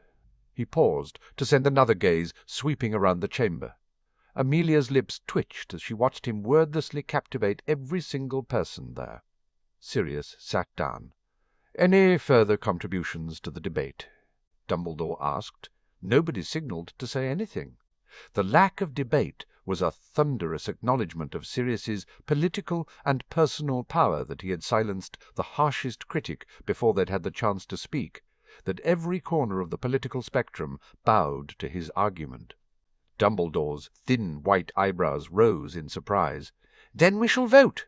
He paused to send another gaze sweeping around the chamber. Amelia's lips twitched as she watched him wordlessly captivate every single person there. Sirius sat down. Any further contributions to the debate? Dumbledore asked. Nobody signalled to say anything. The lack of debate was a thunderous acknowledgment of Sirius's political and personal power, that he had silenced the harshest critic before they'd had the chance to speak, that every corner of the political spectrum bowed to his argument. Dumbledore's thin white eyebrows rose in surprise. Then we shall vote.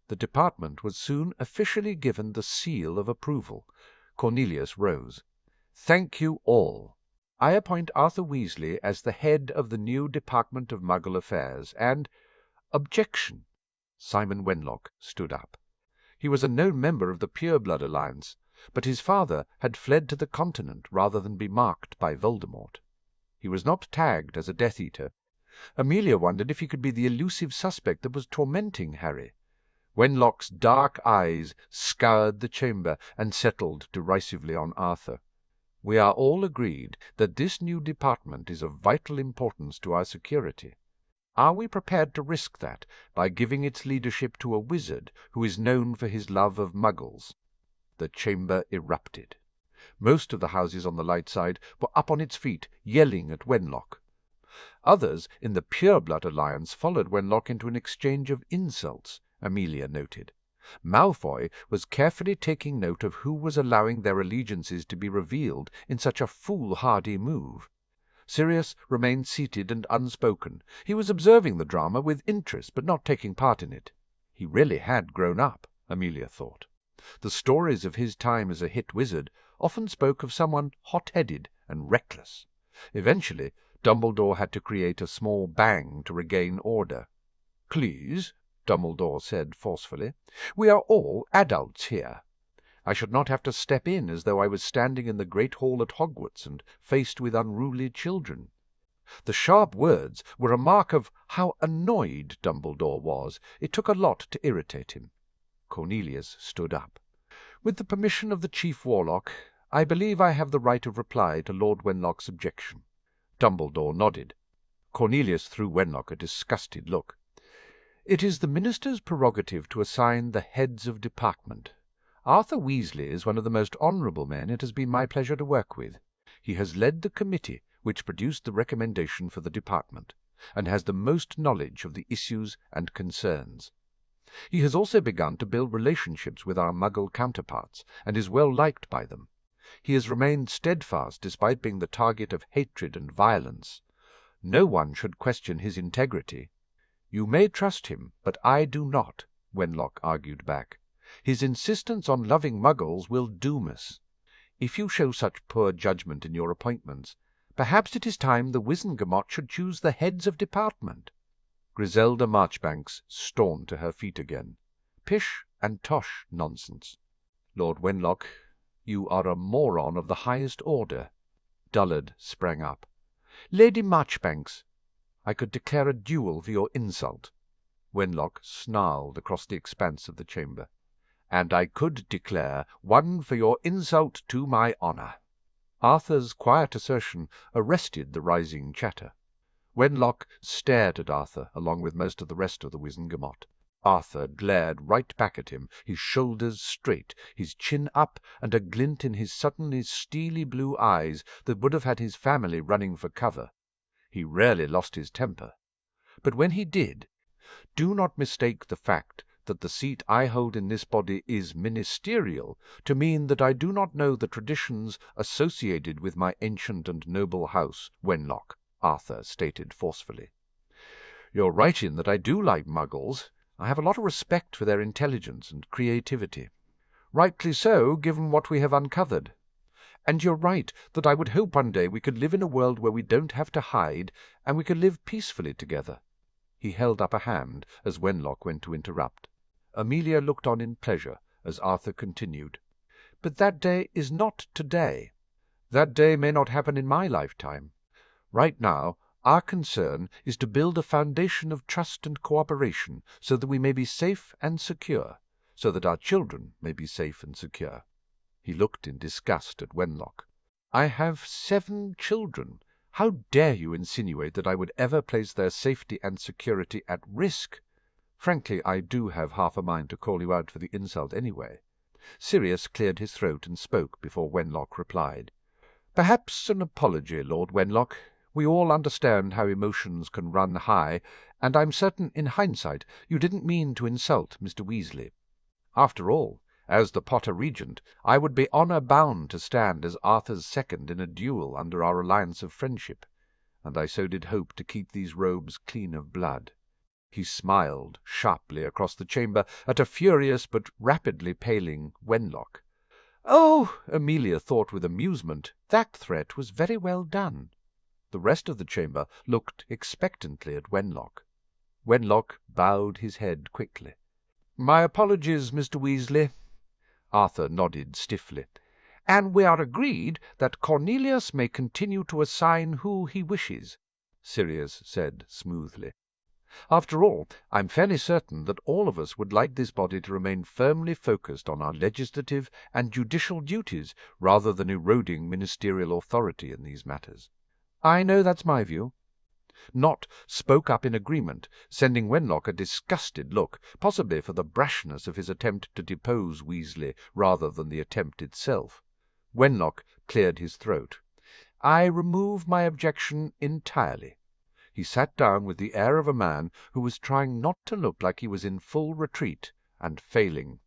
The department was soon officially given the seal of approval. Cornelius rose. Thank you all. I appoint Arthur Weasley as the head of the new Department of Muggle Affairs, and— Objection! Simon Wenlock stood up. He was a known member of the Pure-Blood Alliance, but his father had fled to the continent rather than be marked by Voldemort. He was not tagged as a Death Eater. Amelia wondered if he could be the elusive suspect that was tormenting Harry. Wenlock's dark eyes scoured the chamber and settled derisively on Arthur. We are all agreed that this new department is of vital importance to our security. Are we prepared to risk that by giving its leadership to a wizard who is known for his love of Muggles? The chamber erupted. Most of the houses on the light side were up on its feet, yelling at Wenlock. Others in the Pure-Blood Alliance followed Wenlock into an exchange of insults, Amelia noted. Malfoy was carefully taking note of who was allowing their allegiances to be revealed in such a foolhardy move. Sirius remained seated and unspoken. He was observing the drama with interest, but not taking part in it. He really had grown up, Amelia thought. The stories of his time as a hit wizard often spoke of someone hot-headed and reckless. Eventually, Dumbledore had to create a small bang to regain order. "Please," Dumbledore said forcefully, "we are all adults here. I should not have to step in as though I was standing in the great hall at Hogwarts and faced with unruly children." The sharp words were a mark of how annoyed Dumbledore was. It took a lot to irritate him. Cornelius stood up. "With the permission of the Chief Warlock, I believe I have the right of reply to Lord Wenlock's objection." Dumbledore nodded. Cornelius threw Wenlock a disgusted look. "It is the Minister's prerogative to assign the heads of department. Arthur Weasley is one of the most honourable men it has been my pleasure to work with. He has led the committee which produced the recommendation for the department, and has the most knowledge of the issues and concerns. He has also begun to build relationships with our Muggle counterparts, and is well liked by them. He has remained steadfast despite being the target of hatred and violence. No one should question his integrity." "You may trust him, but I do not," Wenlock argued back. "His insistence on loving Muggles will doom us. If you show such poor judgment in your appointments, perhaps it is time the Wizengamot should choose the heads of department." Griselda Marchbanks stormed to her feet again. "Pish and tosh nonsense. Lord Wenlock, you are a moron of the highest order." Dullard sprang up. "Lady Marchbanks, I could declare a duel for your insult." Wenlock snarled across the expanse of the chamber. "And I could declare one for your insult to my honour." Arthur's quiet assertion arrested the rising chatter. Wenlock stared at Arthur along with most of the rest of the Wizengamot. Arthur glared right back at him, his shoulders straight, his chin up, and a glint in his suddenly steely blue eyes that would have had his family running for cover. He rarely lost his temper. But when he did, do not mistake the fact that the seat I hold in this body is ministerial to mean that I do not know the traditions associated with my ancient and noble house, Wenlock, Arthur stated forcefully. "You're right in that I do like Muggles. I have a lot of respect for their intelligence and creativity." "Rightly so, given what we have uncovered. And you're right that I would hope one day we could live in a world where we don't have to hide, and we could live peacefully together." He held up a hand as Wenlock went to interrupt. Amelia looked on in pleasure as Arthur continued. "But that day is not today. That day may not happen in my lifetime. Right now, our concern is to build a foundation of trust and cooperation so that we may be safe and secure, so that our children may be safe and secure." He looked in disgust at Wenlock. "I have 7 children. How dare you insinuate that I would ever place their safety and security at risk? Frankly, I do have half a mind to call you out for the insult anyway." Sirius cleared his throat and spoke before Wenlock replied. "Perhaps an apology, Lord Wenlock. We all understand how emotions can run high, and I'm certain in hindsight you didn't mean to insult Mr. Weasley. After all, as the Potter Regent, I would be honour bound to stand as Arthur's second in a duel under our alliance of friendship, and I so did hope to keep these robes clean of blood." He smiled sharply across the chamber at a furious but rapidly paling Wenlock. "Oh," Amelia thought with amusement, "that threat was very well done." The rest of the chamber looked expectantly at Wenlock. Wenlock bowed his head quickly. "My apologies, Mr. Weasley." Arthur nodded stiffly. "And we are agreed that Cornelius may continue to assign who he wishes," Sirius said smoothly. "After all, I'm fairly certain that all of us would like this body to remain firmly focused on our legislative and judicial duties rather than eroding ministerial authority in these matters." "I know that's my view." Nott spoke up in agreement, sending Wenlock a disgusted look, possibly for the brashness of his attempt to depose Weasley rather than the attempt itself. Wenlock cleared his throat. "I remove my objection entirely." He sat down with the air of a man who was trying not to look like he was in full retreat, and failing.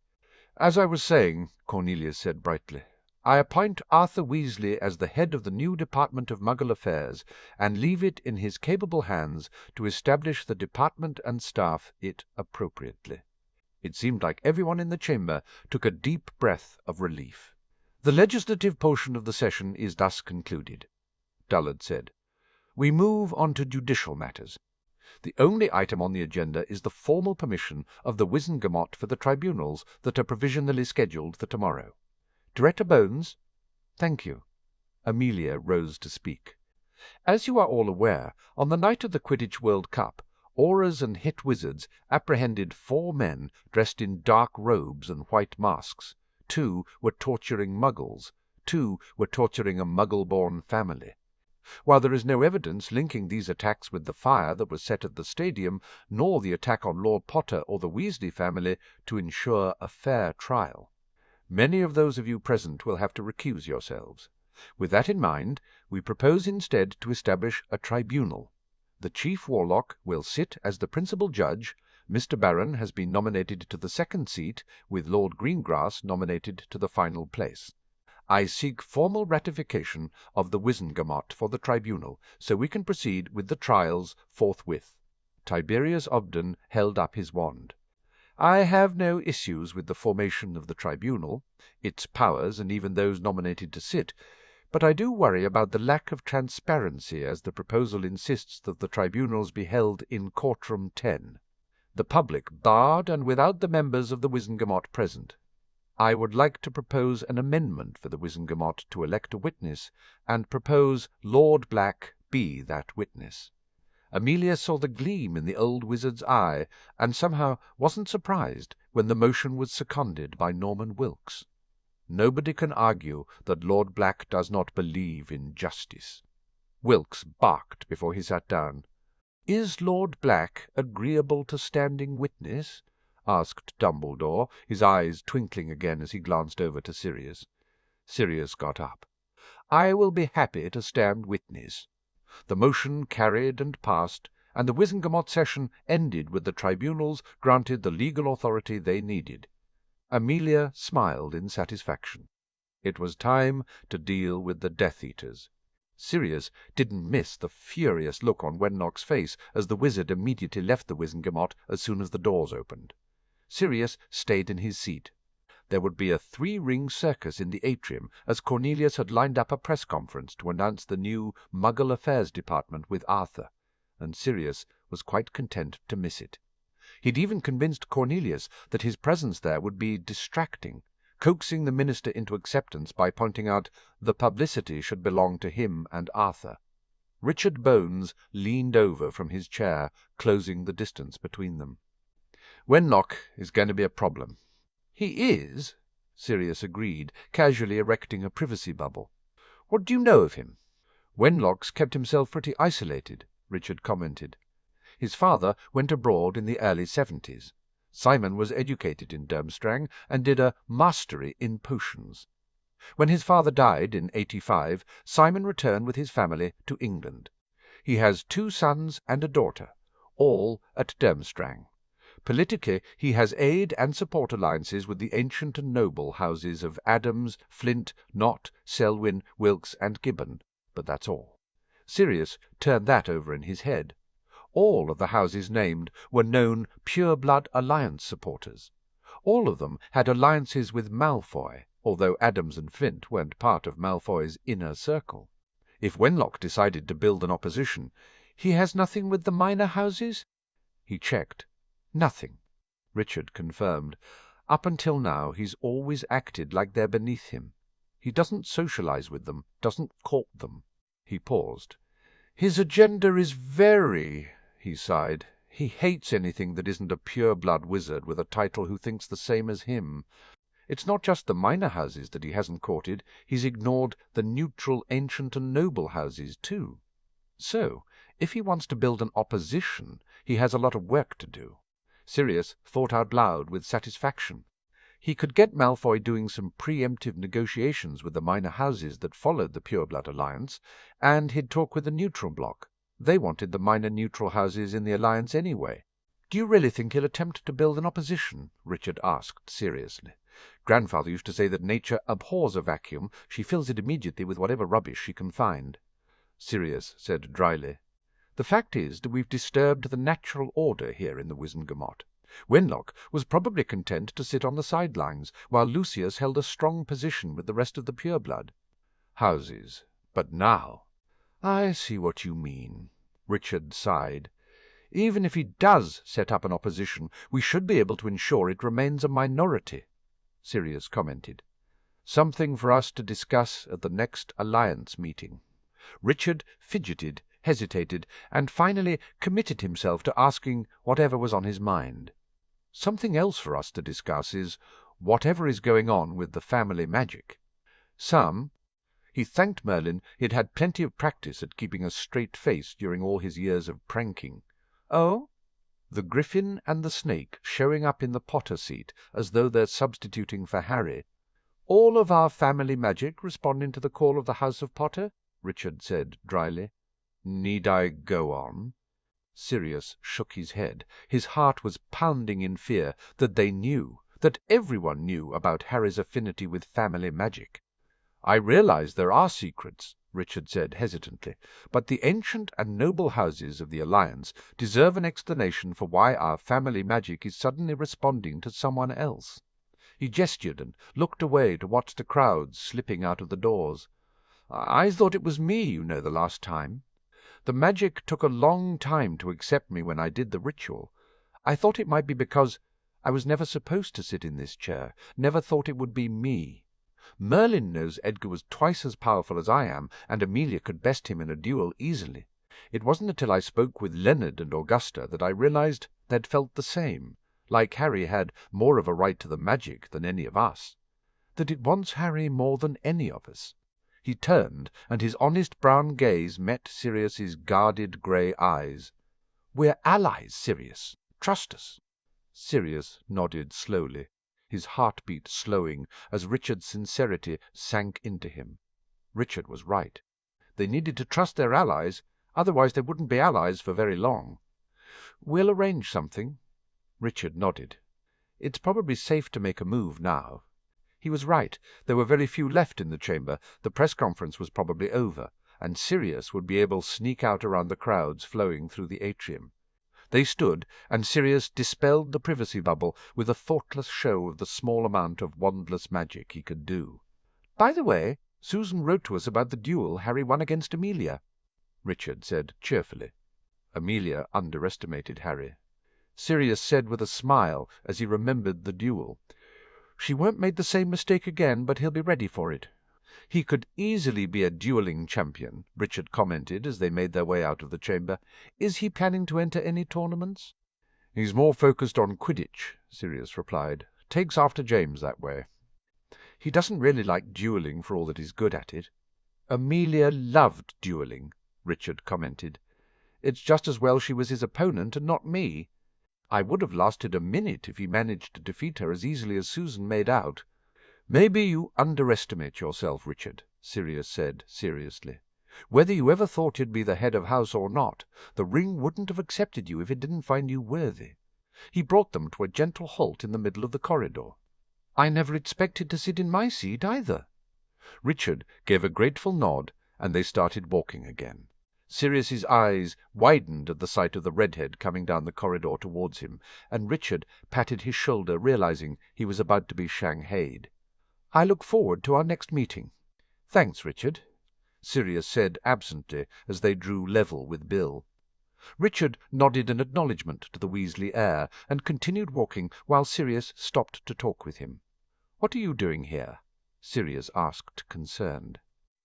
"As I was saying," Cornelius said brightly, "I appoint Arthur Weasley as the head of the new Department of Muggle Affairs, and leave it in his capable hands to establish the department and staff it appropriately." It seemed like everyone in the chamber took a deep breath of relief. "The legislative portion of the session is thus concluded," Dullard said. We move on to judicial matters. The only item on the agenda is the formal permission of the Wizengamot for the tribunals that are provisionally scheduled for tomorrow. Director Bones? Thank you. Amelia rose to speak. As you are all aware, on the night of the Quidditch World Cup, Aurors and Hit Wizards apprehended 4 men dressed in dark robes and white masks. 2 were torturing Muggles. 2 were torturing a Muggle-born family. While there is no evidence linking these attacks with the fire that was set at the stadium, nor the attack on Lord Potter or the Weasley family to ensure a fair trial, many of those of you present will have to recuse yourselves. With that in mind, we propose instead to establish a tribunal. The Chief Warlock will sit as the principal judge. Mr. Barron has been nominated to the second seat, with Lord Greengrass nominated to the final place. I seek formal ratification of the Wizengamot for the tribunal, so we can proceed with the trials forthwith. Tiberius Obden held up his wand. I have no issues with the formation of the tribunal, its powers, and even those nominated to sit, but I do worry about the lack of transparency, as the proposal insists that the tribunals be held in Courtroom 10. The public barred and without the members of the Wizengamot present. I would like to propose an amendment for the Wizengamot to elect a witness, and propose Lord Black be that witness. Amelia saw the gleam in the old wizard's eye, and somehow wasn't surprised when the motion was seconded by Norman Wilkes. Nobody can argue that Lord Black does not believe in justice. Wilkes barked before he sat down. "Is Lord Black agreeable to standing witness?" asked Dumbledore, his eyes twinkling again as he glanced over to Sirius. Sirius got up. "I will be happy to stand witness." The motion carried and passed, and the Wizengamot session ended with the tribunals granted the legal authority they needed. Amelia smiled in satisfaction. It was time to deal with the Death Eaters. Sirius didn't miss the furious look on Wenlock's face as the wizard immediately left the Wizengamot as soon as the doors opened. Sirius stayed in his seat. There would be a 3-ring circus in the atrium, as Cornelius had lined up a press conference to announce the new Muggle Affairs Department with Arthur, and Sirius was quite content to miss it. He'd even convinced Cornelius that his presence there would be distracting, coaxing the minister into acceptance by pointing out the publicity should belong to him and Arthur. Richard Bones leaned over from his chair, closing the distance between them. "Wenlock is going to be a problem." "He is," Sirius agreed, casually erecting a privacy bubble. "What do you know of him?" "Wenlock's kept himself pretty isolated," Richard commented. "His father went abroad in the early 70s. Simon was educated in Durmstrang and did a mastery in potions. When his father died in 85, Simon returned with his family to England. He has 2 sons and a daughter, all at Durmstrang. Politically, he has aid and support alliances with the ancient and noble houses of Adams, Flint, Knott, Selwyn, Wilkes, and Gibbon, but that's all." Sirius turned that over in his head. All of the houses named were known pure-blood alliance supporters. All of them had alliances with Malfoy, although Adams and Flint weren't part of Malfoy's inner circle. If Wenlock decided to build an opposition, he has nothing with the minor houses? He checked. "Nothing," Richard confirmed. "Up until now he's always acted like they're beneath him. He doesn't socialize with them, doesn't court them." He paused. "His agenda is very—" he sighed. "He hates anything that isn't a pure-blood wizard with a title who thinks the same as him. It's not just the minor houses that he hasn't courted. He's ignored the neutral ancient and noble houses, too. So, if he wants to build an opposition, he has a lot of work to do." Sirius thought out loud with satisfaction. He could get Malfoy doing some preemptive negotiations with the minor houses that followed the Pure-Blood Alliance, and he'd talk with the neutral bloc. They wanted the minor neutral houses in the alliance anyway. "Do you really think he'll attempt to build an opposition?" Richard asked seriously. "Grandfather used to say that nature abhors a vacuum. She fills it immediately with whatever rubbish she can find." Sirius said dryly, "The fact is that we've disturbed the natural order here in the Wizengamot. Wenlock was probably content to sit on the sidelines, while Lucius held a strong position with the rest of the pureblood houses. But now—" I see what you mean. Richard sighed. Even if he does set up an opposition, we should be able to ensure it remains a minority, Sirius commented. Something for us to discuss at the next Alliance meeting. Richard fidgeted, hesitated, and finally committed himself to asking whatever was on his mind. Something else for us to discuss is whatever is going on with the family magic. He thanked Merlin he'd had plenty of practice at keeping a straight face during all his years of pranking. Oh? The Griffin and the Snake showing up in the Potter seat as though they're substituting for Harry. All of our family magic responding to the call of the House of Potter, Richard said dryly. Need I go on? Sirius shook his head. His heart was pounding in fear that they knew, that everyone knew about Harry's affinity with family magic. I realize there are secrets, Richard said hesitantly, but the ancient and noble houses of the Alliance deserve an explanation for why our family magic is suddenly responding to someone else. He gestured and looked away to watch the crowds slipping out of the doors. I thought it was me, the last time. The magic took a long time to accept me when I did the ritual. I thought it might be because I was never supposed to sit in this chair, never thought it would be me. Merlin knows Edgar was twice as powerful as I am, and Amelia could best him in a duel easily. It wasn't until I spoke with Leonard and Augusta that I realized they'd felt the same, like Harry had more of a right to the magic than any of us, that it wants Harry more than any of us. He turned, and his honest brown gaze met Sirius's guarded grey eyes. We're allies, Sirius. Trust us. Sirius nodded slowly, his heartbeat slowing as Richard's sincerity sank into him. Richard was right. They needed to trust their allies, otherwise they wouldn't be allies for very long. We'll arrange something. Richard nodded. It's probably safe to make a move now. He was right. There were very few left in the chamber. The press conference was probably over, and Sirius would be able to sneak out around the crowds flowing through the atrium. They stood, and Sirius dispelled the privacy bubble with a thoughtless show of the small amount of wandless magic he could do. By the way, Susan wrote to us about the duel Harry won against Amelia, Richard said cheerfully. Amelia underestimated Harry. Sirius said with a smile as he remembered the duel. She won't make the same mistake again, but he'll be ready for it. He could easily be a dueling champion, Richard commented as they made their way out of the chamber. Is he planning to enter any tournaments? He's more focused on Quidditch, Sirius replied. Takes after James that way. He doesn't really like dueling for all that he's good at it. Amelia loved dueling, Richard commented. It's just as well she was his opponent and not me. I would have lasted a minute if he managed to defeat her as easily as Susan made out. Maybe you underestimate yourself, Richard, Sirius said seriously. Whether you ever thought you'd be the head of house or not, the ring wouldn't have accepted you if it didn't find you worthy. He brought them to a gentle halt in the middle of the corridor. I never expected to sit in my seat either. Richard gave a grateful nod, and they started walking again. Sirius's eyes widened at the sight of the redhead coming down the corridor towards him, and Richard patted his shoulder, realizing he was about to be shanghaied. I look forward to our next meeting. Thanks, Richard, Sirius said absently as they drew level with Bill. Richard nodded in acknowledgment to the Weasley heir and continued walking while Sirius stopped to talk with him. What are you doing here? Sirius asked, concerned.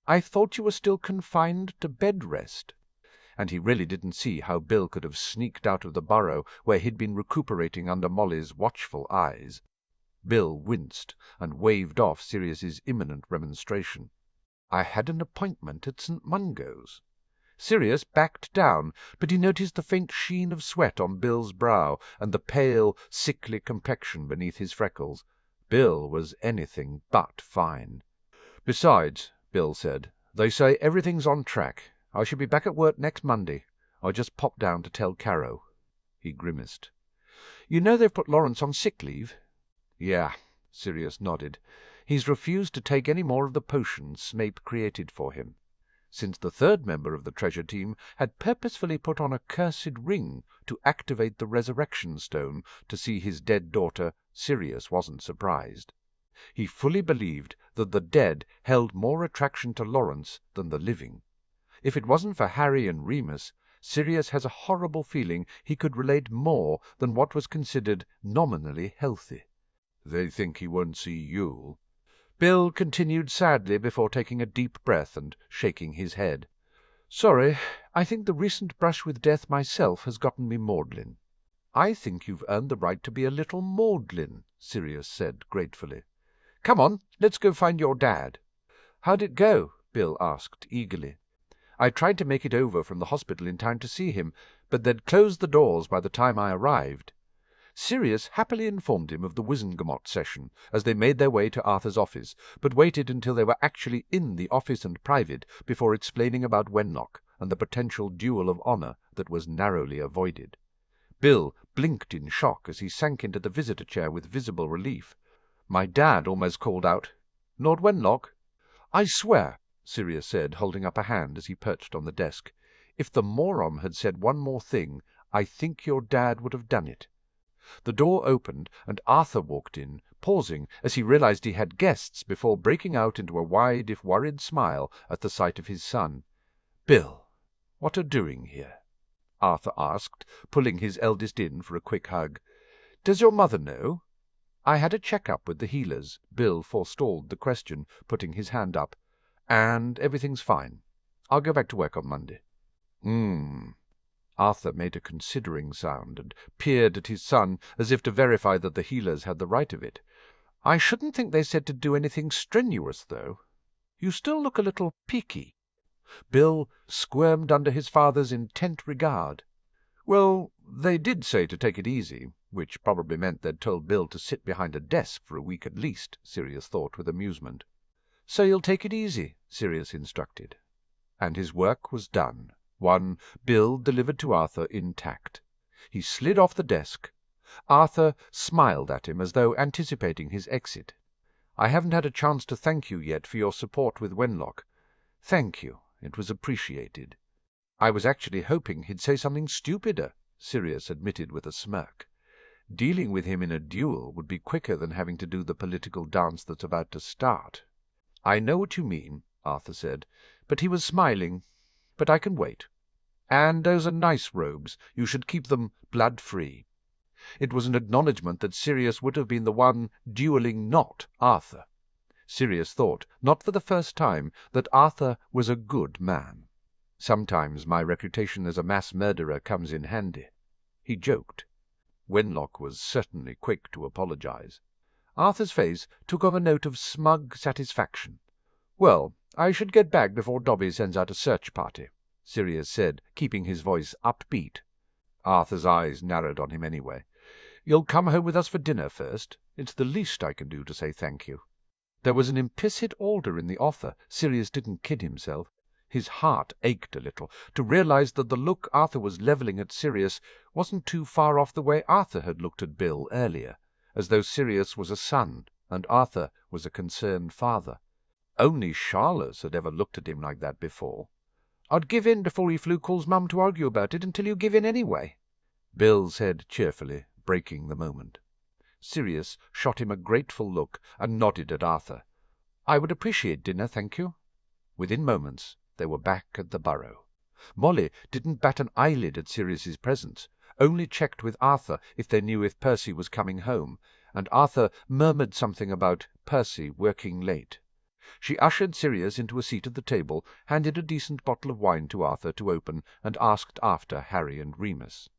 I thought you were still confined to bed rest. And he really didn't see how Bill could have sneaked out of the burrow where he'd been recuperating under Molly's watchful eyes. Bill winced and waved off Sirius's imminent remonstration. I had an appointment at St. Mungo's. Sirius backed down, but he noticed the faint sheen of sweat on Bill's brow and the pale, sickly complexion beneath his freckles. Bill was anything but fine. Besides, Bill said, they say everything's on track. I shall be back at work next Monday. I just popped down to tell Caro. He grimaced. You know they've put Lawrence on sick leave? Yeah, Sirius nodded. He's refused to take any more of the potions Snape created for him. Since the third member of the treasure team had purposefully put on a cursed ring to activate the resurrection stone to see his dead daughter, Sirius wasn't surprised. He fully believed that the dead held more attraction to Lawrence than the living. If it wasn't for Harry and Remus, Sirius has a horrible feeling he could relate more than what was considered nominally healthy. They think he won't see you, Bill continued sadly before taking a deep breath and shaking his head. Sorry, I think the recent brush with death myself has gotten me maudlin. I think you've earned the right to be a little maudlin, Sirius said gratefully. Come on, let's go find your dad. How'd it go? Bill asked eagerly. I tried to make it over from the hospital in time to see him, but they'd closed the doors by the time I arrived. Sirius happily informed him of the Wizengamot session as they made their way to Arthur's office, but waited until they were actually in the office and private before explaining about Wenlock and the potential duel of honour that was narrowly avoided. Bill blinked in shock as he sank into the visitor chair with visible relief. My dad almost called out, Lord Wenlock? I swear, Sirius said, holding up a hand as he perched on the desk, if the moron had said one more thing, I think your dad would have done it. The door opened, and Arthur walked in, pausing as he realized he had guests before breaking out into a wide, if worried, smile at the sight of his son. Bill, what are doing here? Arthur asked, pulling his eldest in for a quick hug. Does your mother know? I had a check-up with the healers. Bill forestalled the question, putting his hand up. And everything's fine. I'll go back to work on Monday. Arthur made a considering sound and peered at his son as if to verify that the healers had the right of it. I shouldn't think they said to do anything strenuous, though. You still look a little peaky. Bill squirmed under his father's intent regard. Well, they did say to take it easy, which probably meant they'd told Bill to sit behind a desk for a week at least, Sirius thought with amusement. So you'll take it easy, Sirius instructed. And his work was done. One Bill delivered to Arthur intact. He slid off the desk. Arthur smiled at him as though anticipating his exit. I haven't had a chance to thank you yet for your support with Wenlock. Thank you. It was appreciated. I was actually hoping he'd say something stupider, Sirius admitted with a smirk. Dealing with him in a duel would be quicker than having to do the political dance that's about to start. I know what you mean, Arthur said, but he was smiling. But I can wait. And those are nice robes. You should keep them blood-free. It was an acknowledgment that Sirius would have been the one duelling not Arthur. Sirius thought, not for the first time, that Arthur was a good man. Sometimes my reputation as a mass murderer comes in handy. He joked. Wenlock was certainly quick to apologize. Arthur's face took on a note of smug satisfaction. Well, I should get back before Dobby sends out a search party, Sirius said, keeping his voice upbeat. Arthur's eyes narrowed on him anyway. You'll come home with us for dinner first. It's the least I can do to say thank you. There was an implicit order in the offer. Sirius didn't kid himself. His heart ached a little to realize that the look Arthur was levelling at Sirius wasn't too far off the way Arthur had looked at Bill earlier, as though Sirius was a son and Arthur was a concerned father. Only Charlotte had ever looked at him like that before. I'd give in before he flew calls Mum to argue about it until you give in anyway, Bill said cheerfully, breaking the moment. Sirius shot him a grateful look and nodded at Arthur. I would appreciate dinner, thank you. Within moments they were back at the Burrow. Molly didn't bat an eyelid at Sirius's presence, only checked with Arthur if they knew if Percy was coming home, and Arthur murmured something about Percy working late. She ushered Sirius into a seat at the table, handed a decent bottle of wine to Arthur to open, and asked after Harry and Remus.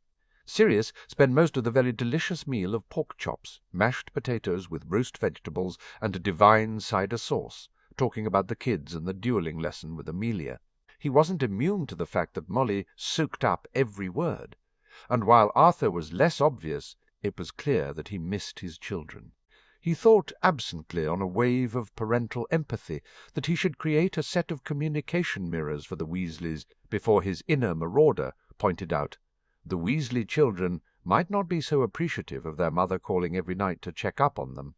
Sirius spent most of the very delicious meal of pork chops, mashed potatoes with roast vegetables, and a divine cider sauce, talking about the kids and the duelling lesson with Amelia. He wasn't immune to the fact that Molly soaked up every word, and while Arthur was less obvious, it was clear that he missed his children. He thought absently on a wave of parental empathy that he should create a set of communication mirrors for the Weasleys before his inner Marauder pointed out the Weasley children might not be so appreciative of their mother calling every night to check up on them.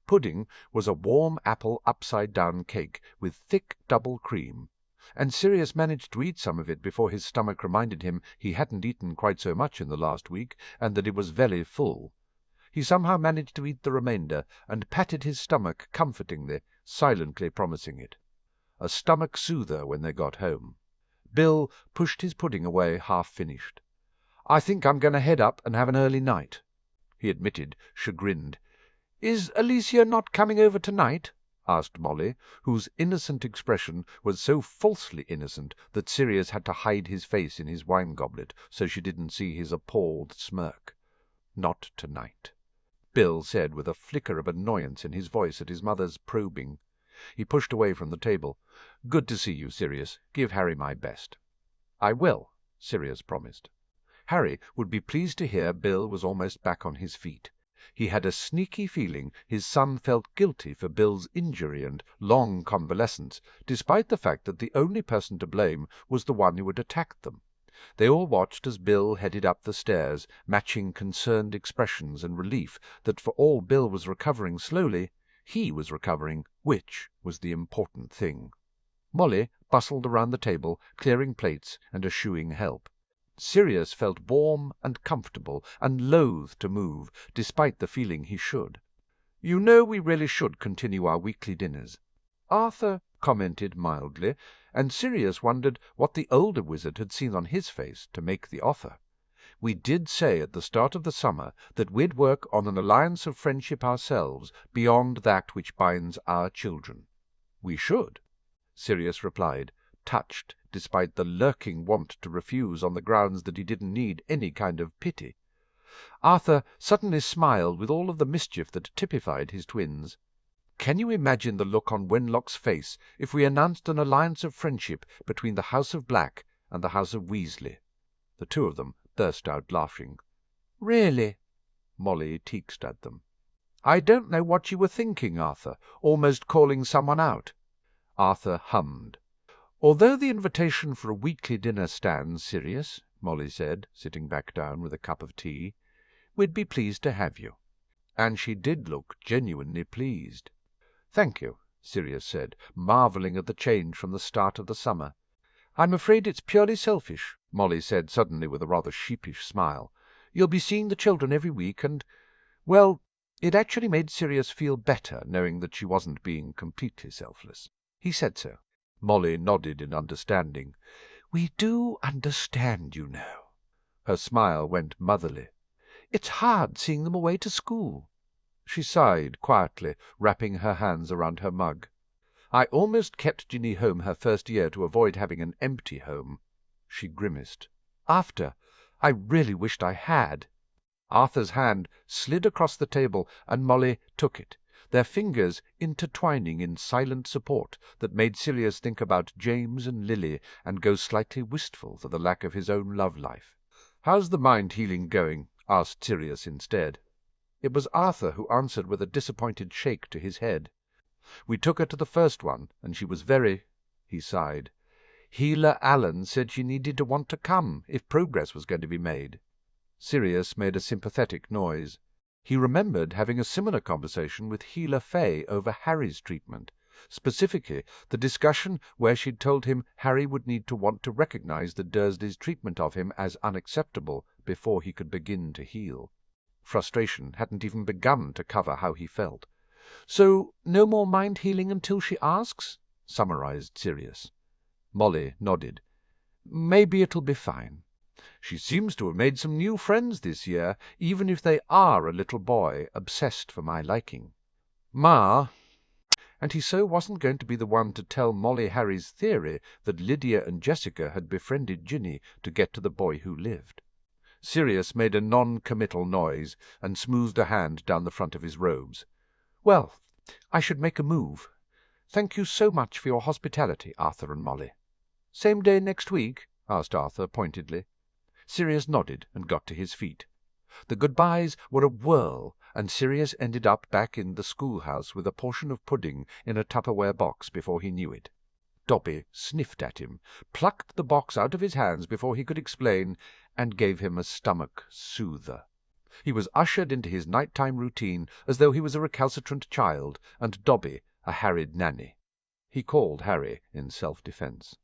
Pudding was a warm apple upside-down cake with thick double cream, and Sirius managed to eat some of it before his stomach reminded him he hadn't eaten quite so much in the last week and that it was very full. He somehow managed to eat the remainder and patted his stomach comfortingly, silently promising it. A stomach soother when they got home. Bill pushed his pudding away half-finished. "I think I'm going to head up and have an early night," he admitted, chagrined. "Is Alicia not coming over tonight?" asked Molly, whose innocent expression was so falsely innocent that Sirius had to hide his face in his wine-goblet so she didn't see his appalled smirk. "Not tonight," Bill said with a flicker of annoyance in his voice at his mother's probing. He pushed away from the table. "Good to see you, Sirius. Give Harry my best." "I will," Sirius promised. Harry would be pleased to hear Bill was almost back on his feet. He had a sneaky feeling his son felt guilty for Bill's injury and long convalescence, despite the fact that the only person to blame was the one who had attacked them. They all watched as Bill headed up the stairs, matching concerned expressions and relief that for all Bill was recovering slowly, he was recovering, which was the important thing. Molly bustled around the table, clearing plates and eschewing help. Sirius felt warm and comfortable and loath to move, despite the feeling he should. "You know we really should continue our weekly dinners," Arthur commented mildly, and Sirius wondered what the older wizard had seen on his face to make the offer. "We did say at the start of the summer that we'd work on an alliance of friendship ourselves, beyond that which binds our children." "We should," Sirius replied, touched, despite the lurking want to refuse on the grounds that he didn't need any kind of pity. Arthur suddenly smiled with all of the mischief that typified his twins. "Can you imagine the look on Wenlock's face if we announced an alliance of friendship between the House of Black and the House of Weasley?" The two of them burst out laughing. "Really?" Molly teaxed at them. "I don't know what you were thinking, Arthur, almost calling someone out." Arthur hummed. "Although the invitation for a weekly dinner stands, Sirius," Molly said, sitting back down with a cup of tea, "we'd be pleased to have you." And she did look genuinely pleased. "Thank you," Sirius said, marvelling at the change from the start of the summer. "I'm afraid it's purely selfish," Molly said suddenly with a rather sheepish smile. "You'll be seeing the children every week, and, well, it actually made Sirius feel better knowing that she wasn't being completely selfless. He said so." Molly nodded in understanding. "We do understand, you know." Her smile went motherly. "It's hard seeing them away to school." She sighed quietly, wrapping her hands around her mug. "I almost kept Ginny home her first year to avoid having an empty home." She grimaced. "After, I really wished I had." Arthur's hand slid across the table, and Molly took it, their fingers intertwining in silent support that made Sirius think about James and Lily and go slightly wistful for the lack of his own love life. "How's the mind healing going?" asked Sirius instead. It was Arthur who answered with a disappointed shake to his head. "We took her to the first one, and she was very—" he sighed. "Healer Allen said she needed to want to come if progress was going to be made." Sirius made a sympathetic noise. He remembered having a similar conversation with Healer Fay over Harry's treatment, specifically the discussion where she'd told him Harry would need to want to recognize the Dursleys' treatment of him as unacceptable before he could begin to heal. Frustration hadn't even begun to cover how he felt. "So no more mind healing until she asks?" summarized Sirius. Molly nodded. "Maybe it'll be fine. She seems to have made some new friends this year, even if they are a little boy obsessed for my liking. Ma—" And he so wasn't going to be the one to tell Molly Harry's theory that Lydia and Jessica had befriended Ginny to get to the boy who lived. Sirius made a non-committal noise and smoothed a hand down the front of his robes. "Well, I should make a move. Thank you so much for your hospitality, Arthur and Molly." "Same day next week?" asked Arthur pointedly. Sirius nodded and got to his feet. The goodbyes were a whirl, and Sirius ended up back in the schoolhouse with a portion of pudding in a Tupperware box before he knew it. Dobby sniffed at him, plucked the box out of his hands before he could explain, and gave him a stomach-soother. He was ushered into his night-time routine as though he was a recalcitrant child, and Dobby a harried nanny. He called Harry in self-defence.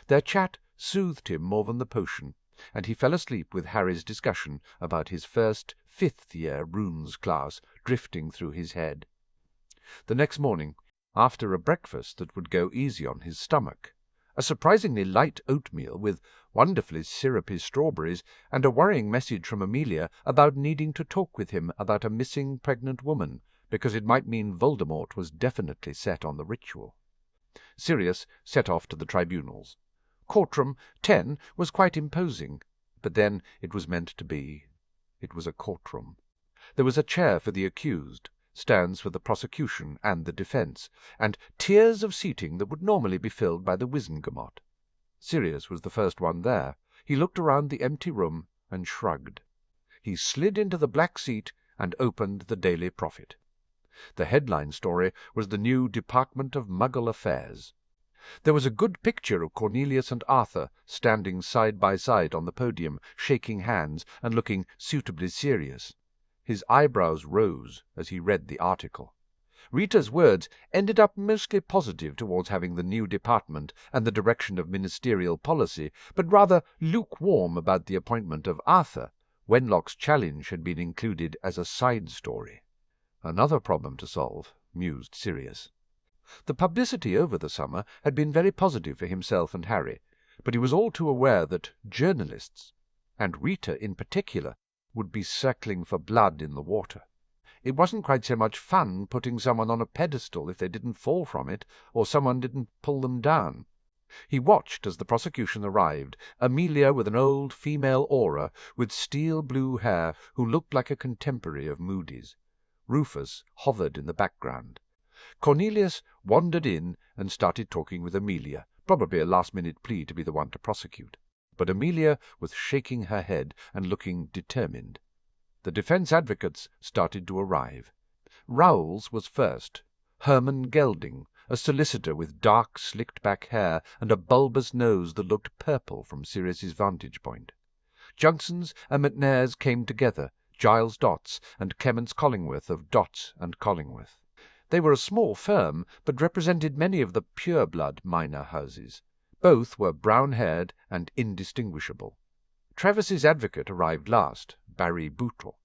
Their chat soothed him more than the potion, and he fell asleep with Harry's discussion about his first fifth-year runes class drifting through his head. The next morning, after a breakfast that would go easy on his stomach, a surprisingly light oatmeal with wonderfully syrupy strawberries, and a worrying message from Amelia about needing to talk with him about a missing pregnant woman, because it might mean Voldemort was definitely set on the ritual. Sirius set off to the tribunals. Courtroom 10 was quite imposing, but then it was meant to be. It was a courtroom. There was a chair for the accused, stands for the prosecution and the defence, and tiers of seating that would normally be filled by the Wizengamot. Sirius was the first one there. He looked around the empty room and shrugged. He slid into the black seat and opened the Daily Prophet. The headline story was the new Department of Muggle Affairs. There was a good picture of Cornelius and Arthur standing side by side on the podium, shaking hands and looking suitably serious. His eyebrows rose as he read the article. Rita's words ended up mostly positive towards having the new department and the direction of ministerial policy, but rather lukewarm about the appointment of Arthur. Wenlock's challenge had been included as a side story. Another problem to solve, mused Sirius. The publicity over the summer had been very positive for himself and Harry, but he was all too aware that journalists, and Rita in particular, would be circling for blood in the water. It wasn't quite so much fun putting someone on a pedestal if they didn't fall from it, or someone didn't pull them down. He watched as the prosecution arrived, Amelia with an old female aura, with steel-blue hair, who looked like a contemporary of Moody's. Rufus hovered in the background. Cornelius wandered in and started talking with Amelia, probably a last-minute plea to be the one to prosecute. But Amelia was shaking her head and looking determined. The defence advocates started to arrive. Rowles was first. Herman Gelding, a solicitor with dark, slicked-back hair and a bulbous nose that looked purple from Sirius's vantage point. Johnsons and McNairs came together, Giles Dotts and Clements Collingworth of Dotts and Collingworth. They were a small firm, but represented many of the pure-blood minor houses. Both were brown-haired and indistinguishable. Travis's advocate arrived last, Barry Bootle.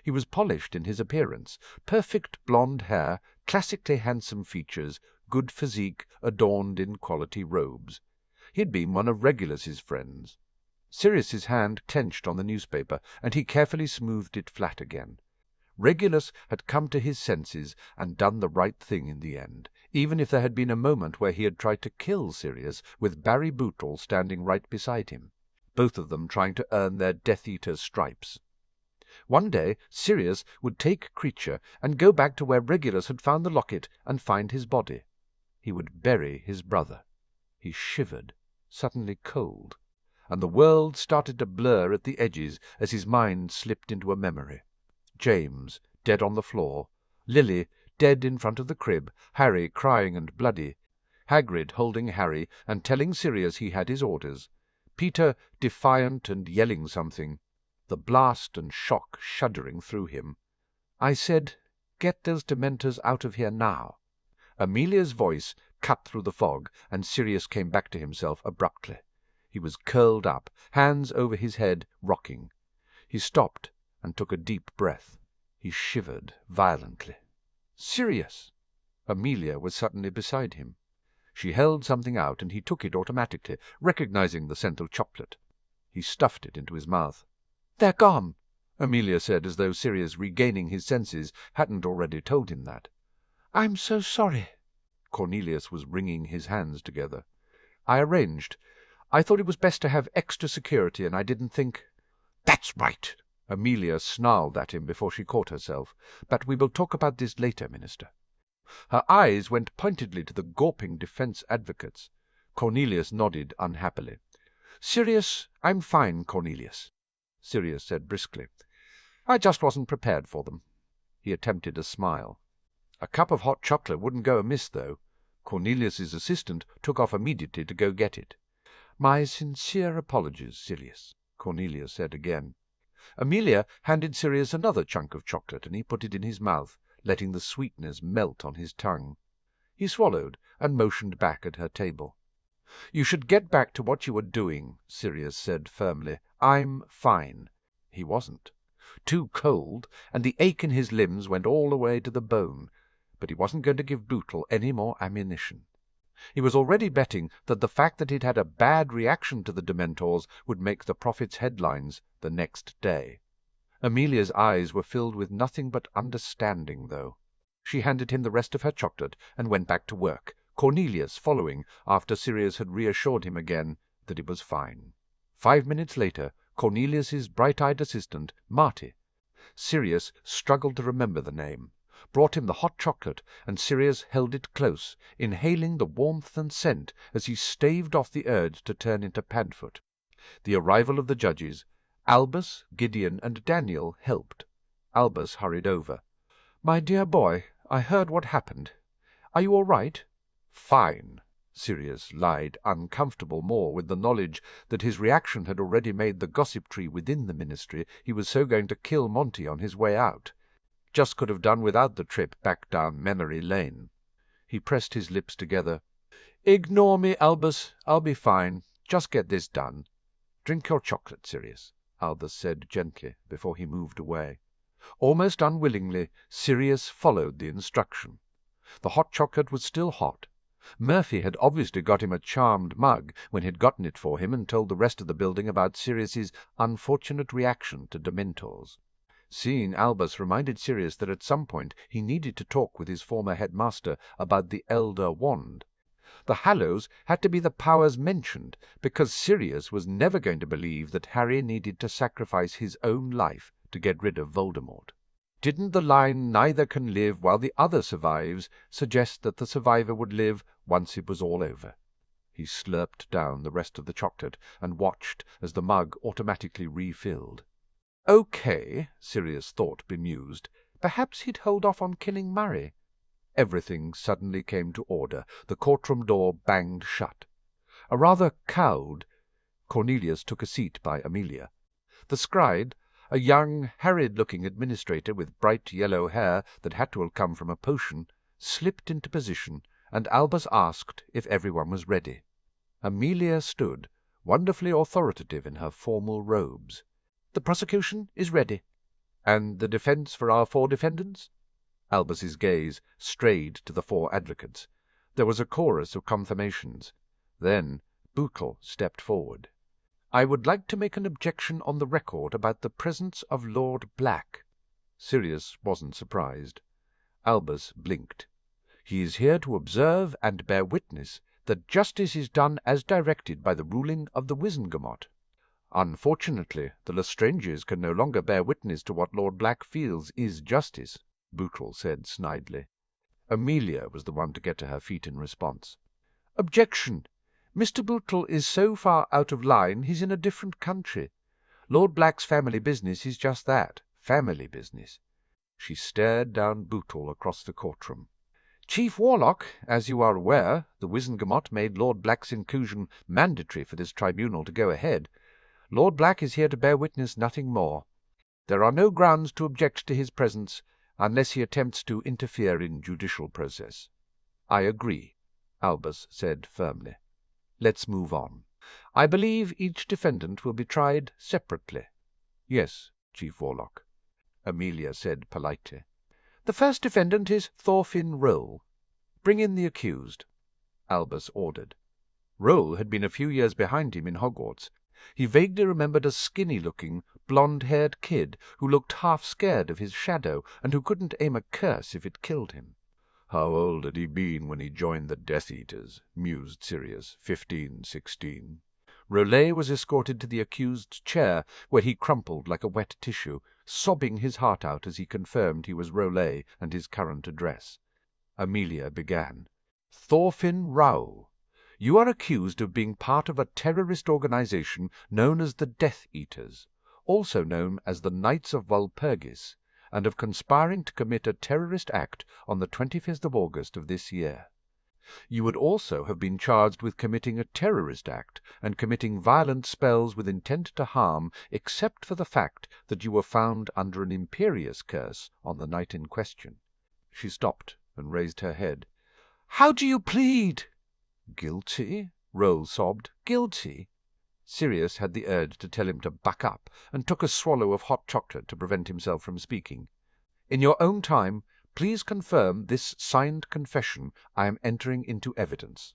He was polished in his appearance, perfect blonde hair, classically handsome features, good physique, adorned in quality robes. He had been one of Regulus's friends. Sirius's hand clenched on the newspaper, and he carefully smoothed it flat again. Regulus had come to his senses and done the right thing in the end, even if there had been a moment where he had tried to kill Sirius, with Barry Bootle standing right beside him, both of them trying to earn their Death Eater's stripes. One day Sirius would take Creature and go back to where Regulus had found the locket and find his body. He would bury his brother. He shivered, suddenly cold, and the world started to blur at the edges as his mind slipped into a memory. James, dead on the floor, Lily, dead in front of the crib, Harry crying and bloody, Hagrid holding Harry and telling Sirius he had his orders, Peter defiant and yelling something, the blast and shock shuddering through him. I said, "Get those Dementors out of here now." Amelia's voice cut through the fog, and Sirius came back to himself abruptly. He was curled up, hands over his head, rocking. He stopped and took a deep breath. He shivered violently. "Sirius!" Amelia was suddenly beside him. She held something out, and he took it automatically, recognizing the scent of chocolate. He stuffed it into his mouth. "They're gone," Amelia said, as though Sirius, regaining his senses, hadn't already told him that. "I'm so sorry." Cornelius was wringing his hands together. "I arranged. I thought it was best to have extra security, and I didn't think—" "That's right!" Amelia snarled at him before she caught herself. "But we will talk about this later, Minister." Her eyes went pointedly to the gawping defence advocates. Cornelius nodded unhappily. "Sirius, I'm fine, Cornelius," Sirius said briskly. "I just wasn't prepared for them." He attempted a smile. "A cup of hot chocolate wouldn't go amiss, though." Cornelius's assistant took off immediately to go get it. "My sincere apologies, Sirius," Cornelius said again. Amelia handed Sirius another chunk of chocolate, and he put it in his mouth, letting the sweetness melt on his tongue. He swallowed and motioned back at her table. "You should get back to what you were doing," Sirius said firmly. "I'm fine." He wasn't. Too cold, and the ache in his limbs went all the way to the bone. But he wasn't going to give Bootle any more ammunition. He was already betting that the fact that he'd had a bad reaction to the Dementors would make the Prophet's headlines the next day. Amelia's eyes were filled with nothing but understanding, though. She handed him the rest of her chocolate and went back to work, Cornelius following after Sirius had reassured him again that it was fine. 5 minutes later, Cornelius's bright-eyed assistant, Marty, Sirius struggled to remember the name, brought him the hot chocolate, and Sirius held it close, inhaling the warmth and scent as he staved off the urge to turn into Padfoot. The arrival of the judges, Albus, Gideon, and Daniel helped. Albus hurried over. "My dear boy, I heard what happened. Are you all right?" "Fine." Sirius lied, uncomfortable more with the knowledge that his reaction had already made the gossip tree within the ministry he was so going to kill Monty on his way out. Just could have done without the trip back down memory lane. He pressed his lips together. "Ignore me, Albus. I'll be fine. Just get this done." "Drink your chocolate, Sirius," Albus said gently before he moved away. Almost unwillingly, Sirius followed the instruction. The hot chocolate was still hot. Murphy had obviously got him a charmed mug when he'd gotten it for him and told the rest of the building about Sirius's unfortunate reaction to Dementors. Seeing Albus reminded Sirius that at some point he needed to talk with his former headmaster about the Elder Wand. The Hallows had to be the powers mentioned, because Sirius was never going to believe that Harry needed to sacrifice his own life to get rid of Voldemort. Didn't the line "neither can live while the other survives" suggest that the survivor would live once it was all over? He slurped down the rest of the chocolate and watched as the mug automatically refilled. Okay, Sirius thought, bemused. Perhaps he'd hold off on killing Murray. Everything suddenly came to order. The courtroom door banged shut. A rather cowed Cornelius took a seat by Amelia. The scribe, a young, harried-looking administrator with bright yellow hair that had to have come from a potion, slipped into position, and Albus asked if everyone was ready. Amelia stood, wonderfully authoritative in her formal robes. "The prosecution is ready." "And the defence for our 4 defendants?" Albus's gaze strayed to the 4 advocates. There was a chorus of confirmations. Then Bootle stepped forward. "I would like to make an objection on the record about the presence of Lord Black." Sirius wasn't surprised. Albus blinked. "He is here to observe and bear witness that justice is done as directed by the ruling of the Wizengamot. Unfortunately, the Lestranges can no longer bear witness to what Lord Black feels is justice," Bootle said snidely. Amelia was the one to get to her feet in response. "Objection! Mr. Bootle is so far out of line he's in a different country. Lord Black's family business is just that, family business." She stared down Bootle across the courtroom. "Chief Warlock, as you are aware, the Wizengamot made Lord Black's inclusion mandatory for this tribunal to go ahead. Lord Black is here to bear witness, nothing more. There are no grounds to object to his presence unless he attempts to interfere in judicial process." "I agree," Albus said firmly. "Let's move on. I believe each defendant will be tried separately." "Yes, Chief Warlock," Amelia said politely. "The first defendant is Thorfinn Roll. Bring in the accused," Albus ordered. Roll had been a few years behind him in Hogwarts. He vaguely remembered a skinny-looking, blonde-haired kid who looked half scared of his shadow and who couldn't aim a curse if it killed him. "How old had he been when he joined the Death Eaters?" mused Sirius. 15, 16. Rollet was escorted to the accused's chair, where he crumpled like a wet tissue, sobbing his heart out as he confirmed he was Rollet and his current address. Amelia began. "Thorfinn Rowell, you are accused of being part of a terrorist organization known as the Death Eaters, also known as the Knights of Walpurgis, and of conspiring to commit a terrorist act on the 25th of August of this year. You would also have been charged with committing a terrorist act and committing violent spells with intent to harm, except for the fact that you were found under an imperious curse on the night in question." She stopped and raised her head. "How do you plead?" "Guilty?" Roll sobbed. "Guilty?" Sirius had the urge to tell him to buck up, and took a swallow of hot chocolate to prevent himself from speaking. "In your own time, please confirm this signed confession I am entering into evidence."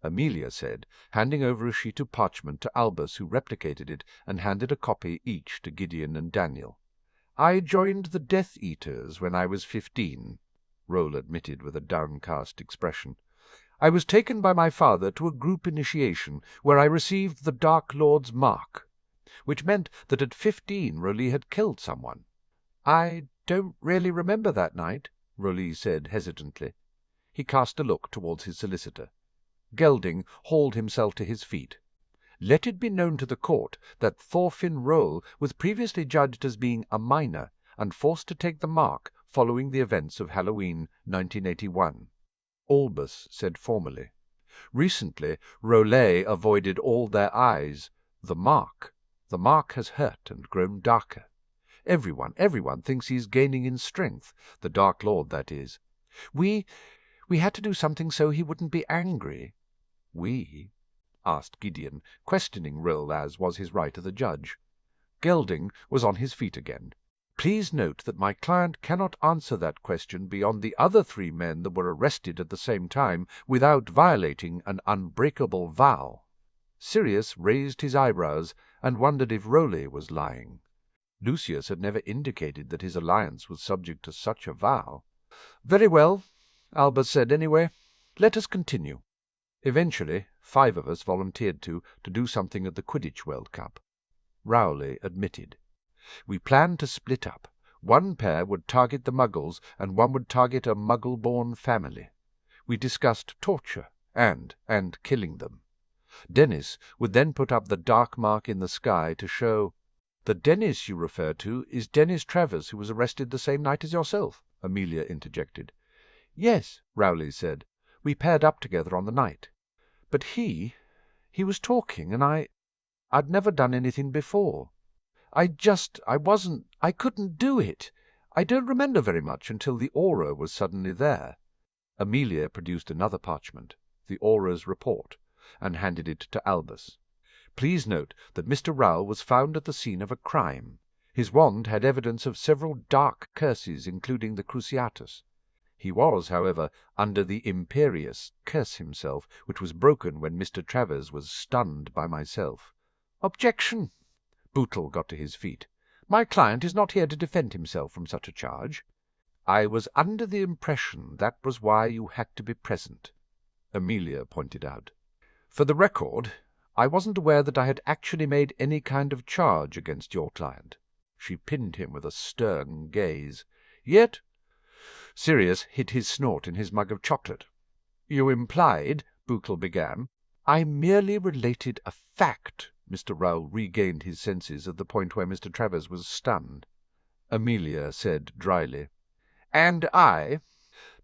Amelia said, handing over a sheet of parchment to Albus, who replicated it and handed a copy each to Gideon and Daniel. "I joined the Death Eaters when I was 15, Roll admitted with a downcast expression. "I was taken by my father to a group initiation where I received the Dark Lord's mark, which meant that at 15 Rowley had killed someone." "I don't really remember that night," Rowley said hesitantly. He cast a look towards his solicitor. Gelding hauled himself to his feet. "Let it be known to the court that Thorfinn Roll was previously judged as being a minor and forced to take the mark following the events of Halloween 1981. Albus said formally. "Recently Rollet avoided all their eyes. The mark has hurt and grown darker. Everyone thinks he is gaining in strength, the Dark Lord, that is. We had to do something so he wouldn't be angry." "We?" asked Gideon, questioning Roll as was his right as a judge. Gelding was on his feet again. "Please note that my client cannot answer that question beyond the other 3 men that were arrested at the same time without violating an unbreakable vow." Sirius raised his eyebrows and wondered if Rowley was lying. Lucius had never indicated that his alliance was subject to such a vow. "Very well," Albus said anyway. "Let us continue." Eventually 5 of us volunteered to do something at the Quidditch World Cup. Rowley admitted. "We planned to split up. 1 pair would target the Muggles, and 1 would target a Muggle-born family. We discussed torture and killing them. Dennis would then put up the dark mark in the sky to show—" "The Dennis you refer to is Dennis Travers, who was arrested the same night as yourself," Amelia interjected. "Yes," Rowley said. "We paired up together on the night. But he was talking, and I'd never done anything before. I couldn't do it. I don't remember very much until the aura was suddenly there." Amelia produced another parchment, the aura's report, and handed it to Albus. "Please note that Mr. Rowell was found at the scene of a crime. His wand had evidence of several dark curses, including the Cruciatus. He was, however, under the Imperious curse himself, which was broken when Mr. Travers was stunned by myself." "Objection!" Bootle got to his feet. "My client is not here to defend himself from such a charge." "I was under the impression that was why you had to be present," Amelia pointed out. "For the record, I wasn't aware that I had actually made any kind of charge against your client." She pinned him with a stern gaze. "Yet—" Sirius hid his snort in his mug of chocolate. "You implied—" Bootle began. "I merely related a fact." Mr. Rowell regained his senses at the point where Mr. Travers was stunned. Amelia said dryly. "And I—"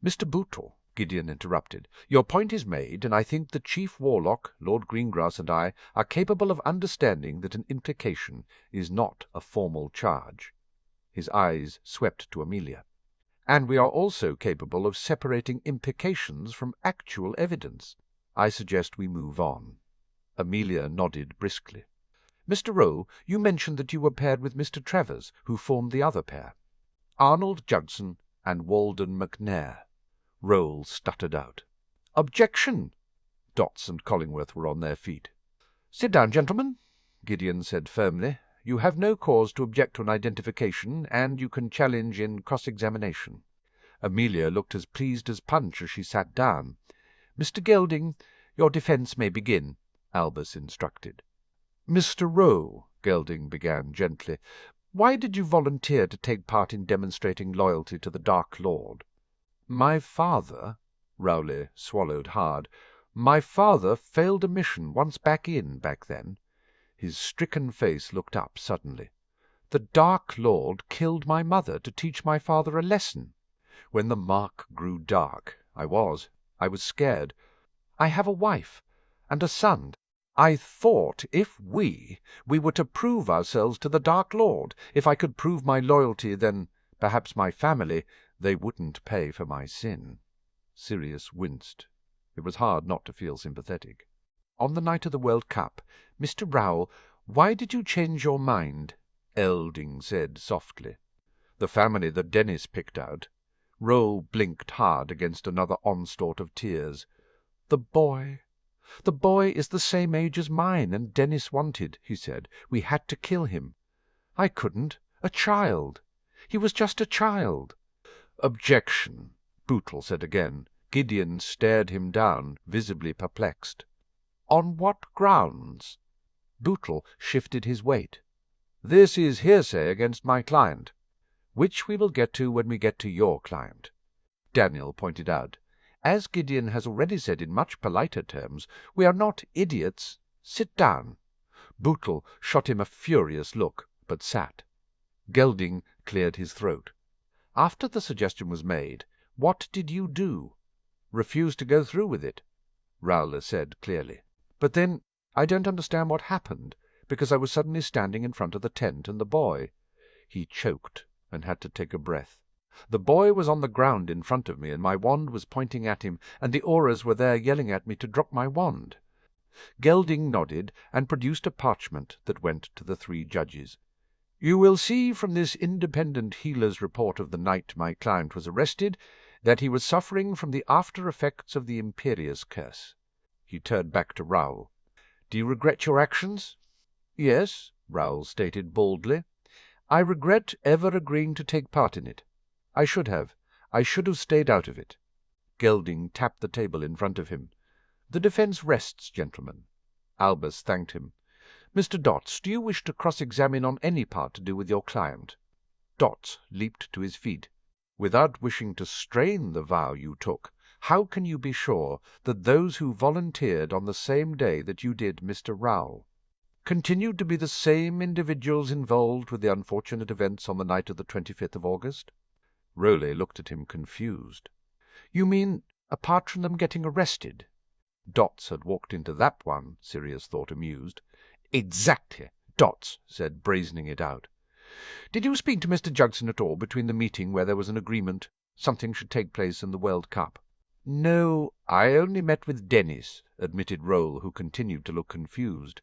"Mr. Bootle," Gideon interrupted, "your point is made, and I think the Chief Warlock, Lord Greengrass, and I are capable of understanding that an implication is not a formal charge." His eyes swept to Amelia. "And we are also capable of separating implications from actual evidence. I suggest we move on." Amelia nodded briskly. "Mr. Rowe, you mentioned that you were paired with Mr. Travers, who formed the other pair." "Arnold Judson and Walden McNair," Roll stuttered out. "Objection!" Dotts and Collingworth were on their feet. "Sit down, gentlemen," Gideon said firmly. "You have no cause to object to an identification, and you can challenge in cross-examination." Amelia looked as pleased as Punch as she sat down. "Mr. Gelding, your defence may begin," Albus instructed. "Mr. Rowe," Gelding began gently, "why did you volunteer to take part in demonstrating loyalty to the Dark Lord?" "My father—" Rowley swallowed hard. "My father failed a mission once back then." His stricken face looked up suddenly. "The Dark Lord killed my mother to teach my father a lesson. When the mark grew dark, I was scared. I have a wife and a son. I thought if we were to prove ourselves to the Dark Lord, if I could prove my loyalty, then perhaps my family, they wouldn't pay for my sin." Sirius winced. It was hard not to feel sympathetic. "On the night of the World Cup, Mr. Rowell, why did you change your mind?" Elding said softly. "The family that Dennis picked out." Roll blinked hard against another onslaught of tears. "The boy, "The boy is the same age as mine, and Dennis wanted," he said. "We had to kill him. I couldn't. A child. He was just a child." "Objection," Bootle said again. Gideon stared him down, visibly perplexed. "On what grounds?" Bootle shifted his weight. "This is hearsay against my client, which we will get to when we get to your client," Daniel pointed out. "As Gideon has already said in much politer terms, we are not idiots. Sit down." Bootle shot him a furious look, but sat. Gelding cleared his throat. "After the suggestion was made, what did you do?" "Refuse to go through with it," Rowler said clearly. "But then I don't understand what happened, because I was suddenly standing in front of the tent, and the boy—" He choked and had to take a breath. "The boy was on the ground in front of me, and my wand was pointing at him, and the Aurors were there yelling at me to drop my wand." Gelding nodded and produced a parchment that went to the 3 judges. "You will see from this independent healer's report of the night my client was arrested that he was suffering from the after-effects of the Imperious curse." He turned back to Raoul. "Do you regret your actions?" "Yes," Raoul stated baldly. "I regret ever agreeing to take part in it. I should have stayed out of it." Gelding tapped the table in front of him. "The defence rests, gentlemen." Albus thanked him. "Mr. Dots, do you wish to cross-examine on any part to do with your client?" Dots leaped to his feet. "Without wishing to strain the vow you took, how can you be sure that those who volunteered on the same day that you did, Mr. Rowell, continued to be the same individuals involved with the unfortunate events on the night of the 25th of August?" Rowley looked at him confused. "You mean, apart from them getting arrested?" Dots had walked into that one, Sirius thought, amused. "Exactly," Dots said, brazening it out. "Did you speak to Mr. Jugson at all between the meeting where there was an agreement something should take place in the World Cup?" "No, I only met with Dennis," admitted Roll, who continued to look confused.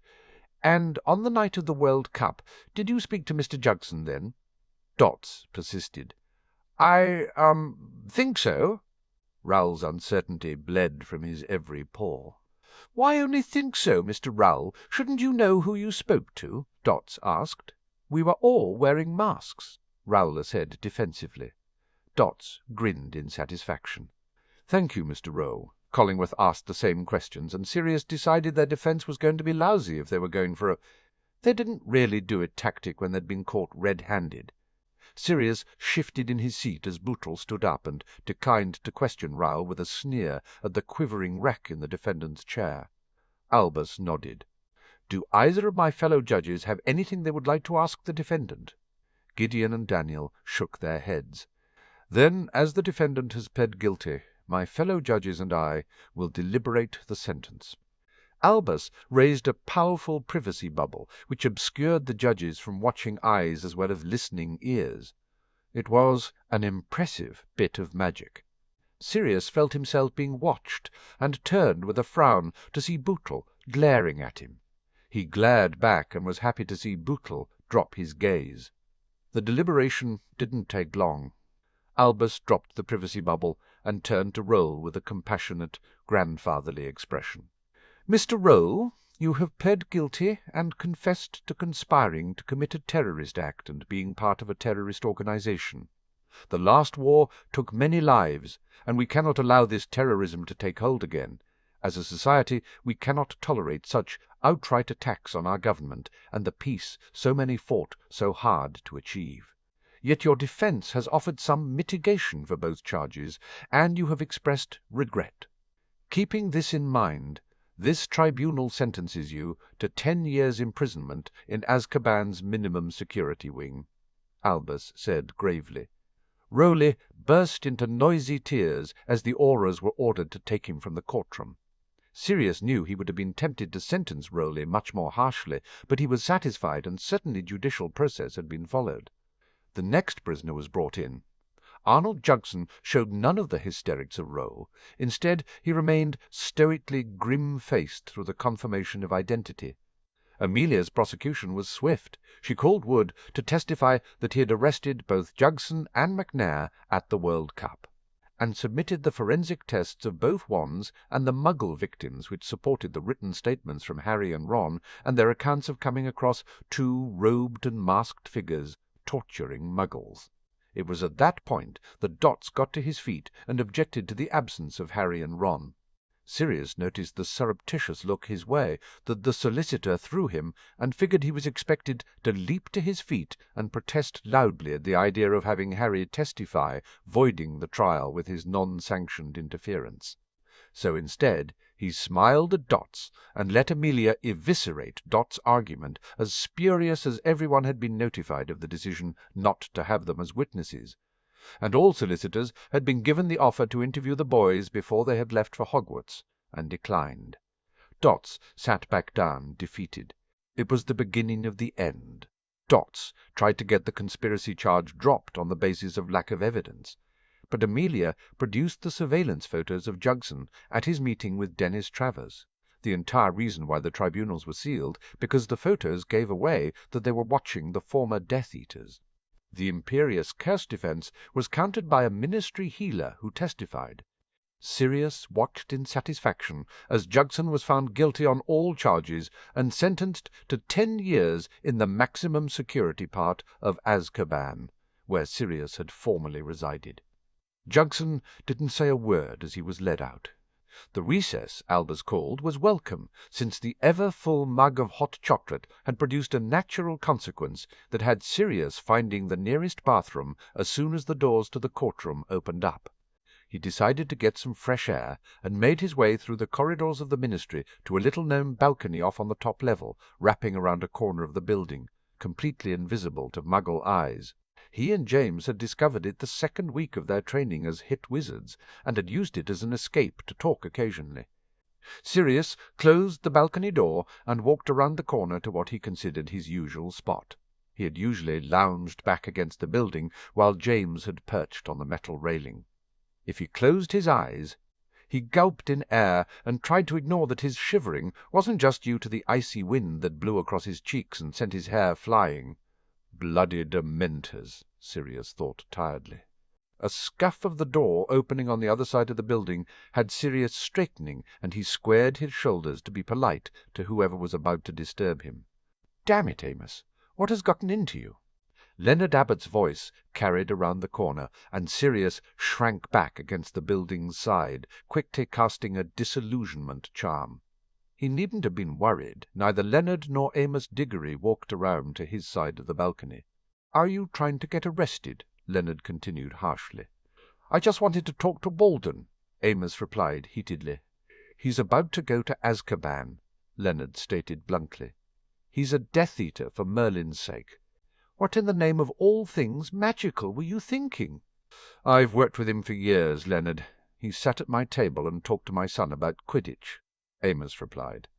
"And on the night of the World Cup, did you speak to Mr. Jugson then?" Dots persisted. "I think so." Rowell's uncertainty bled from his every pore. "Why only think so, Mr. Rowell? Shouldn't you know who you spoke to?" Dots asked. "We were all wearing masks," Rowler said defensively. Dots grinned in satisfaction. "Thank you, Mr. Rowe." Collingworth asked the same questions, and Sirius decided their defence was going to be lousy if they were going for a... They didn't really do it tactic when they'd been caught red-handed. Sirius shifted in his seat as Bootle stood up and declined to question Rowell with a sneer at the quivering wreck in the defendant's chair. Albus nodded. "Do either of my fellow judges have anything they would like to ask the defendant?" Gideon and Daniel shook their heads. "Then, as the defendant has pled guilty, my fellow judges and I will deliberate the sentence." Albus raised a powerful privacy bubble which obscured the judges from watching eyes as well as listening ears. It was an impressive bit of magic. Sirius felt himself being watched, and turned with a frown to see Bootle glaring at him. He glared back and was happy to see Bootle drop his gaze. The deliberation didn't take long. Albus dropped the privacy bubble and turned to Roll with a compassionate, grandfatherly expression. "Mr. Roll, you have pled guilty and confessed to conspiring to commit a terrorist act and being part of a terrorist organization. The last war took many lives, and we cannot allow this terrorism to take hold again. As a society, we cannot tolerate such outright attacks on our government and the peace so many fought so hard to achieve. Yet your defense has offered some mitigation for both charges, and you have expressed regret. Keeping this in mind, this tribunal sentences you to 10 years' imprisonment in Azkaban's minimum security wing," Albus said gravely. Rowley burst into noisy tears as the Aurors were ordered to take him from the courtroom. Sirius knew he would have been tempted to sentence Rowley much more harshly, but he was satisfied, and certainly judicial process had been followed. The next prisoner was brought in. Arnold Jugson showed none of the hysterics of Rowe. Instead, he remained stoically grim-faced through the confirmation of identity. Amelia's prosecution was swift. She called Wood to testify that he had arrested both Jugson and McNair at the World Cup. and submitted the forensic tests of both wands and the Muggle victims which supported the written statements from Harry and Ron and their accounts of coming across two robed and masked figures torturing Muggles. It was at that point that Dots got to his feet and objected to the absence of Harry and Ron. Sirius noticed the surreptitious look his way that the solicitor threw him and figured he was expected to leap to his feet and protest loudly at the idea of having Harry testify, voiding the trial with his non-sanctioned interference. So instead, he smiled at Dots and let Amelia eviscerate Dot's argument, as spurious as everyone had been notified of the decision not to have them as witnesses, and all solicitors had been given the offer to interview the boys before they had left for Hogwarts, and declined. Dots sat back down, defeated. It was the beginning of the end. Dots tried to get the conspiracy charge dropped on the basis of lack of evidence, but Amelia produced the surveillance photos of Jugson at his meeting with Dennis Travers. The entire reason why the tribunals were sealed, because the photos gave away that they were watching the former Death Eaters. The imperious curse defense was countered by a ministry healer who testified. Sirius watched in satisfaction as Jugson was found guilty on all charges and sentenced to 10 years in the maximum security part of Azkaban, where Sirius had formerly resided. Jugson didn't say a word as he was led out. The recess, Albus called, was welcome, since the ever-full mug of hot chocolate had produced a natural consequence that had Sirius finding the nearest bathroom as soon as the doors to the courtroom opened up. He decided to get some fresh air, and made his way through the corridors of the ministry to a little-known balcony off on the top level, wrapping around a corner of the building, completely invisible to Muggle eyes. He and James had discovered it the second week of their training as hit wizards, and had used it as an escape to talk occasionally. Sirius closed the balcony door and walked around the corner to what he considered his usual spot. He had usually lounged back against the building, while James had perched on the metal railing. If he closed his eyes, he gulped in air and tried to ignore that his shivering wasn't just due to the icy wind that blew across his cheeks and sent his hair flying. Bloody Dementors, Sirius thought tiredly. A scuff of the door opening on the other side of the building had Sirius straightening, and he squared his shoulders to be polite to whoever was about to disturb him. "Damn it, Amos, what has gotten into you?" Leonard Abbott's voice carried around the corner, and Sirius shrank back against the building's side, quickly casting a disillusionment charm. He needn't have been worried. Neither Leonard nor Amos Diggory walked around to his side of the balcony. "Are you trying to get arrested?" Leonard continued harshly. "I just wanted to talk to Walden," Amos replied heatedly. "He's about to go to Azkaban," Leonard stated bluntly. "He's a Death Eater for Merlin's sake. What in the name of all things magical were you thinking?" "I've worked with him for years, Leonard. He sat at my table and talked to my son about Quidditch," Amos replied.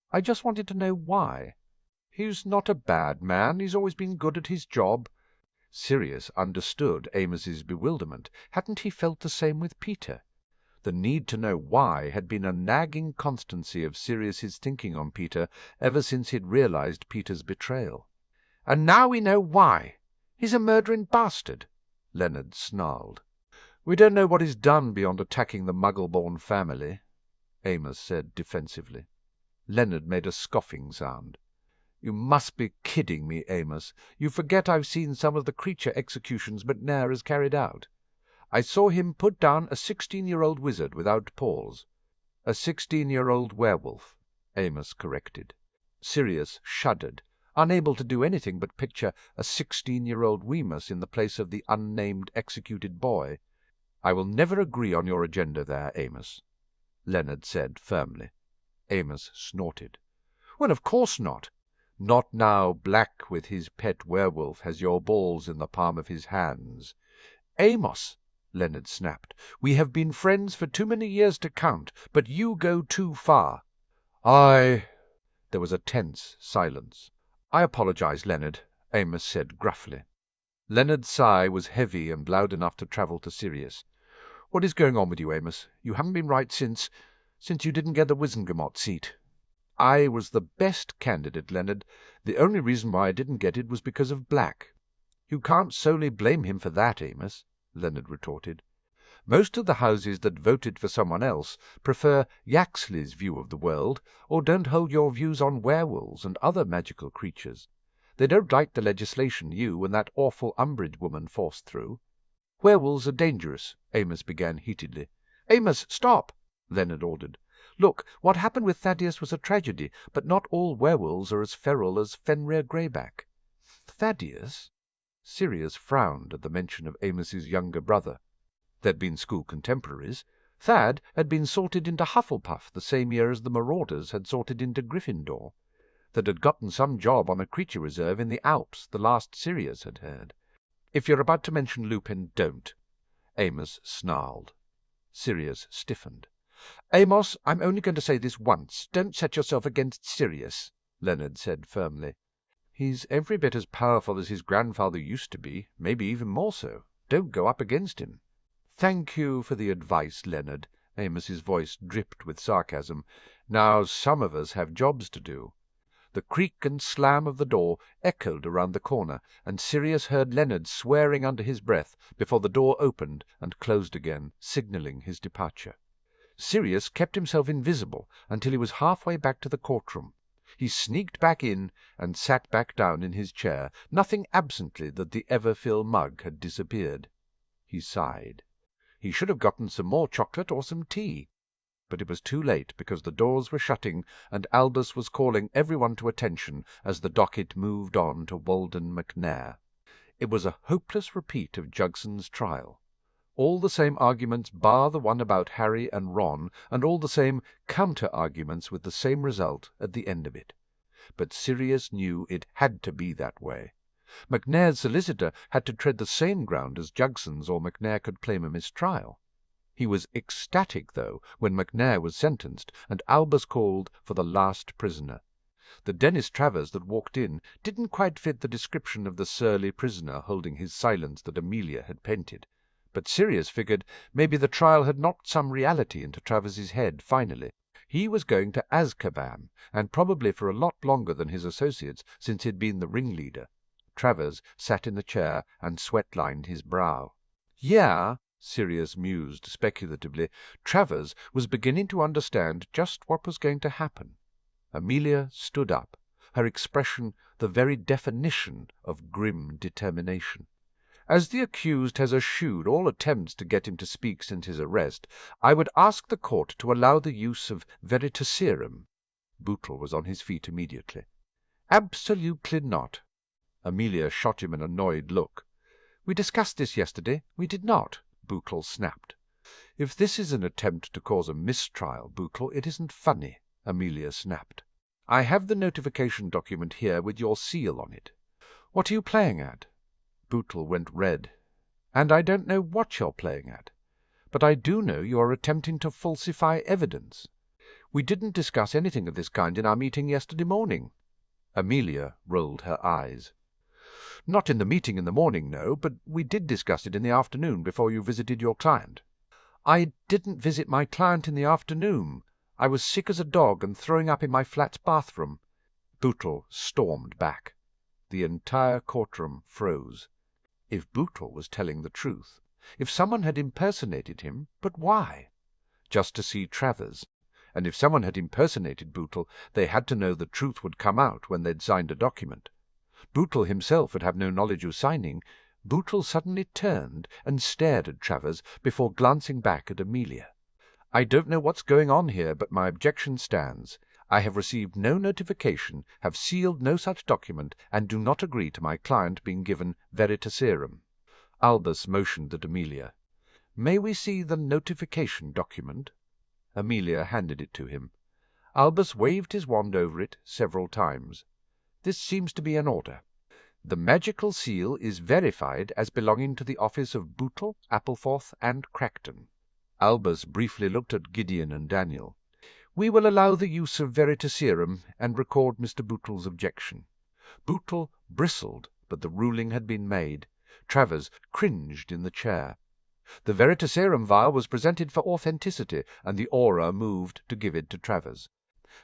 "I just wanted to know why." "He's not a bad man. He's always been good at his job." Sirius understood Amos's bewilderment. Hadn't he felt the same with Peter? The need to know why had been a nagging constancy of Sirius's thinking on Peter ever since he'd realized Peter's betrayal. "And now we know why. He's a murdering bastard," Leonard snarled. "We don't know what he's done beyond attacking the Muggle-born family," Amos said defensively. Leonard made a scoffing sound. "You must be kidding me, Amos. You forget I've seen some of the creature executions McNair has carried out. I saw him put down a 16-year-old wizard without pause." "A 16-year-old werewolf," Amos corrected. Sirius shuddered, unable to do anything but picture a 16-year-old Remus in the place of the unnamed executed boy. "I will never agree on your agenda there, Amos," Leonard said firmly. Amos snorted. "Well, of course not. Not now Black with his pet werewolf has your balls in the palm of his hands." "Amos," Leonard snapped, "we have been friends for too many years to count, but you go too far." There was a tense silence. "I apologize, Leonard," Amos said gruffly. Leonard's sigh was heavy and loud enough to travel to Sirius. "What is going on with you, Amos? You haven't been right since you didn't get the Wizengamot seat." "I was the best candidate, Leonard. The only reason why I didn't get it was because of Black." "You can't solely blame him for that, Amos," Leonard retorted. Most of the houses that voted for someone else prefer Yaxley's view of the world, or don't hold your views on werewolves and other magical creatures. They don't like the legislation you and that awful Umbridge woman forced through." "Werewolves are dangerous," Amos began heatedly. "Amos, stop!" Leonard ordered. "Look, what happened with Thaddeus was a tragedy, but not all werewolves are as feral as Fenrir Greyback." "Thaddeus?" Sirius frowned at the mention of Amos's younger brother. They'd been school contemporaries. Thad had been sorted into Hufflepuff the same year as the Marauders had sorted into Gryffindor. They'd gotten some job on a creature reserve in the Alps, the last Sirius had heard. "If you're about to mention Lupin, don't," Amos snarled. Sirius stiffened. "Amos, I'm only going to say this once. Don't set yourself against Sirius," Leonard said firmly. "He's every bit as powerful as his grandfather used to be, maybe even more so. Don't go up against him." "Thank you for the advice, Leonard." Amos's voice dripped with sarcasm. "Now some of us have jobs to do." The creak and slam of the door echoed around the corner, and Sirius heard Leonard swearing under his breath before the door opened and closed again, signalling his departure. Sirius kept himself invisible until he was halfway back to the courtroom. He sneaked back in and sat back down in his chair, nothing absently that the Everfill mug had disappeared. He sighed. He should have gotten some more chocolate or some tea. But it was too late, because the doors were shutting and Albus was calling everyone to attention as the docket moved on to Walden McNair. It was a hopeless repeat of Jugson's trial. All the same arguments bar the one about Harry and Ron, and all the same counter-arguments with the same result at the end of it. But Sirius knew it had to be that way. McNair's solicitor had to tread the same ground as Jugson's, or McNair could claim a mistrial. He was ecstatic, though, when McNair was sentenced, and Albus called for the last prisoner. The Dennis Travers that walked in didn't quite fit the description of the surly prisoner holding his silence that Amelia had painted. But Sirius figured maybe the trial had knocked some reality into Travers's head finally. He was going to Azkaban, and probably for a lot longer than his associates, since he'd been the ringleader. Travers sat in the chair and sweat-lined his brow. "Yeah," Sirius mused speculatively, Travers was beginning to understand just what was going to happen. Amelia stood up, her expression the very definition of grim determination. "As the accused has eschewed all attempts to get him to speak since his arrest, I would ask the court to allow the use of veritaserum." Bootle was on his feet immediately. "Absolutely not." Amelia shot him an annoyed look. "We discussed this yesterday." "We did not," Bootle snapped. "If this is an attempt to cause a mistrial, Bootle, it isn't funny," Amelia snapped. "I have the notification document here with your seal on it." "What are you playing at?" Bootle went red. "And I don't know what you're playing at. But I do know you are attempting to falsify evidence. We didn't discuss anything of this kind in our meeting yesterday morning." Amelia rolled her eyes. "Not in the meeting in the morning, no, but we did discuss it in the afternoon before you visited your client." "I didn't visit my client in the afternoon. I was sick as a dog and throwing up in my flat's bathroom." Bootle stormed back. The entire courtroom froze. If Bootle was telling the truth, if someone had impersonated him, but why? Just to see Travers. And if someone had impersonated Bootle, they had to know the truth would come out when they'd signed a document. Bootle himself would have no knowledge of signing. Bootle suddenly turned and stared at Travers before glancing back at Amelia. "I don't know what's going on here, but my objection stands. I have received no notification, have sealed no such document, and do not agree to my client being given veritaserum." Albus motioned at Amelia. "May we see the notification document?" Amelia handed it to him. Albus waved his wand over it several times. "This seems to be an order. The magical seal is verified as belonging to the office of Bootle, Appleforth, and Crackton." Albus briefly looked at Gideon and Daniel. "We will allow the use of veritaserum and record Mr. Bootle's objection." Bootle bristled, but the ruling had been made. Travers cringed in the chair. The veritaserum vial was presented for authenticity, and the aura moved to give it to Travers.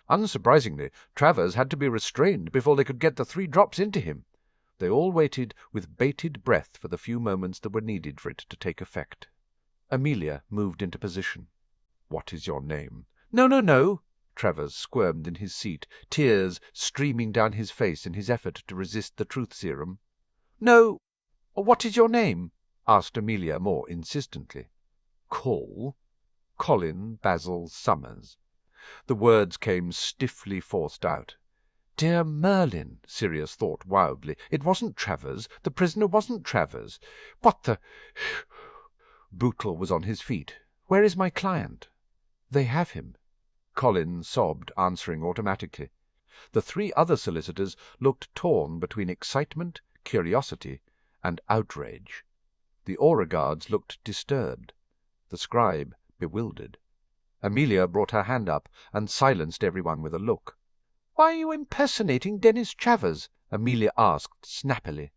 Unsurprisingly, Travers had to be restrained before they could get the 3 drops into him. They all waited with bated breath for the few moments that were needed for it to take effect. Amelia moved into position. "What is your name?" "No, no, no!" Travers squirmed in his seat, tears streaming down his face in his effort to resist the truth serum. "No, what is your name?" asked Amelia more insistently. "Call Colin Basil Summers." The words came stiffly forced out. Dear Merlin, Sirius thought wildly. It wasn't Travers. The prisoner wasn't Travers. What the... Bootle was on his feet. "Where is my client?" "They have him." Colin sobbed, answering automatically. The three other solicitors looked torn between excitement, curiosity, and outrage. The aura guards looked disturbed. The scribe bewildered. Amelia brought her hand up and silenced everyone with a look. "Why are you impersonating Dennis Travers?" Amelia asked snappily.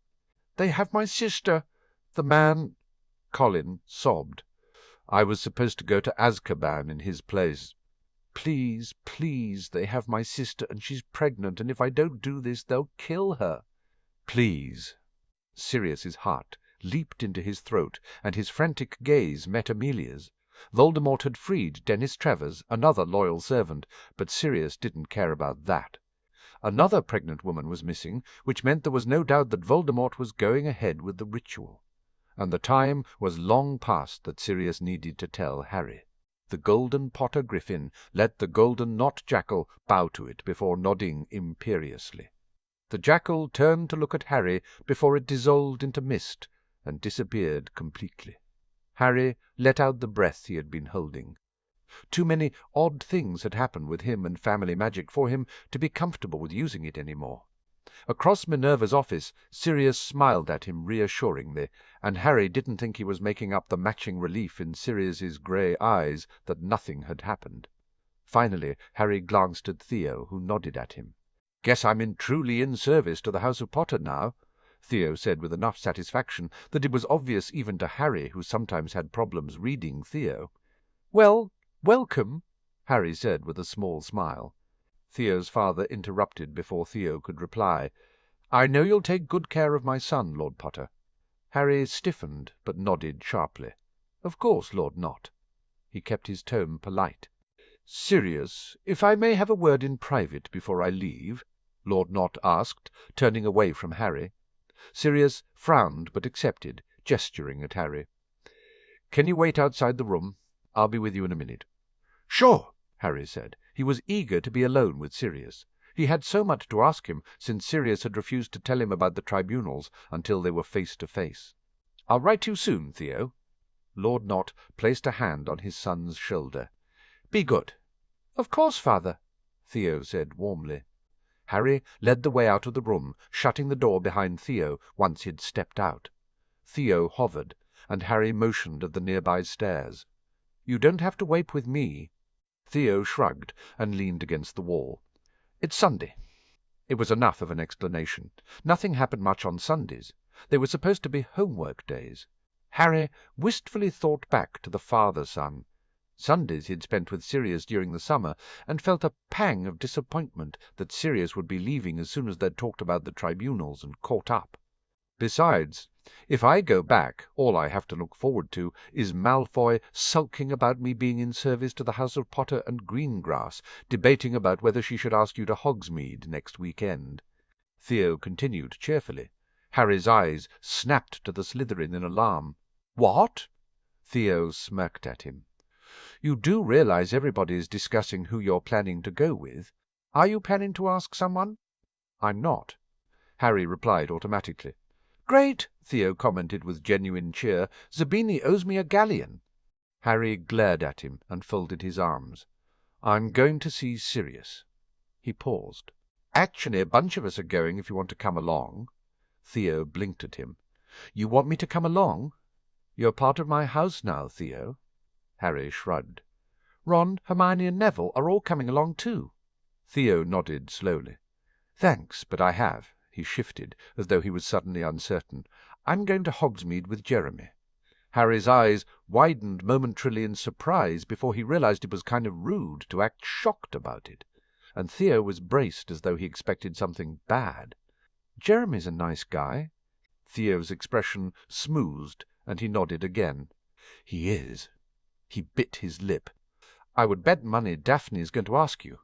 "They have my sister." The man... Colin sobbed. "I was supposed to go to Azkaban in his place. Please, please, they have my sister, and she's pregnant, and if I don't do this, they'll kill her. Please." Sirius's heart leaped into his throat, and his frantic gaze met Amelia's. Voldemort had freed Dennis Travers, another loyal servant, but Sirius didn't care about that. Another pregnant woman was missing, which meant there was no doubt that Voldemort was going ahead with the ritual. And the time was long past that Sirius needed to tell Harry. The golden Potter Griffin let the golden Knot Jackal bow to it before nodding imperiously. The jackal turned to look at Harry before it dissolved into mist and disappeared completely. Harry let out the breath he had been holding. Too many odd things had happened with him and family magic for him to be comfortable with using it any more. Across Minerva's office, Sirius smiled at him reassuringly, and Harry didn't think he was making up the matching relief in Sirius's grey eyes that nothing had happened. Finally, Harry glanced at Theo, who nodded at him. "Guess I'm truly in service to the House of Potter now," Theo said with enough satisfaction that it was obvious even to Harry, who sometimes had problems reading Theo. "Well, welcome," Harry said with a small smile. Theo's father interrupted before Theo could reply. "I know you'll take good care of my son, Lord Potter." Harry stiffened, but nodded sharply. "Of course, Lord Knot." He kept his tone polite. "Sirius, if I may have a word in private before I leave?" Lord Knot asked, turning away from Harry. Sirius frowned, but accepted, gesturing at Harry. "Can you wait outside the room? I'll be with you in a minute." "Sure," Harry said. He was eager to be alone with Sirius. He had so much to ask him, since Sirius had refused to tell him about the tribunals until they were face to face. "I'll write you soon, Theo." Lord Knot placed a hand on his son's shoulder. "Be good." "Of course, father," Theo said warmly. Harry led the way out of the room, shutting the door behind Theo once he had stepped out. Theo hovered, and Harry motioned at the nearby stairs. "You don't have to wait with me." Theo shrugged and leaned against the wall. "It's Sunday." It was enough of an explanation. Nothing happened much on Sundays. They were supposed to be homework days. Harry wistfully thought back to the father-son. Sundays he had spent with Sirius during the summer, and felt a pang of disappointment that Sirius would be leaving as soon as they'd talked about the tribunals and caught up. Besides, if I go back, all I have to look forward to is Malfoy sulking about me being in service to the House of Potter and Greengrass, debating about whether she should ask you to Hogsmeade next weekend. Theo continued cheerfully. Harry's eyes snapped to the Slytherin in alarm. "What?" Theo smirked at him. "You do realize everybody is discussing who you're planning to go with? Are you planning to ask someone?" "I'm not," Harry replied automatically. "Great," Theo commented with genuine cheer. "Zabini owes me a galleon." Harry glared at him and folded his arms. "I'm going to see Sirius." He paused. "Actually, a bunch of us are going if you want to come along." Theo blinked at him. "You want me to come along?" "You're part of my house now, Theo." Harry shrugged. "Ron, Hermione and Neville are all coming along too." Theo nodded slowly. "Thanks, but I have." He shifted, as though he was suddenly uncertain. "I'm going to Hogsmeade with Jeremy." Harry's eyes widened momentarily in surprise before he realized it was kind of rude to act shocked about it, and Theo was braced as though he expected something bad. "Jeremy's a nice guy." Theo's expression smoothed, and he nodded again. "He is." He bit his lip. "I would bet money Daphne is going to ask you.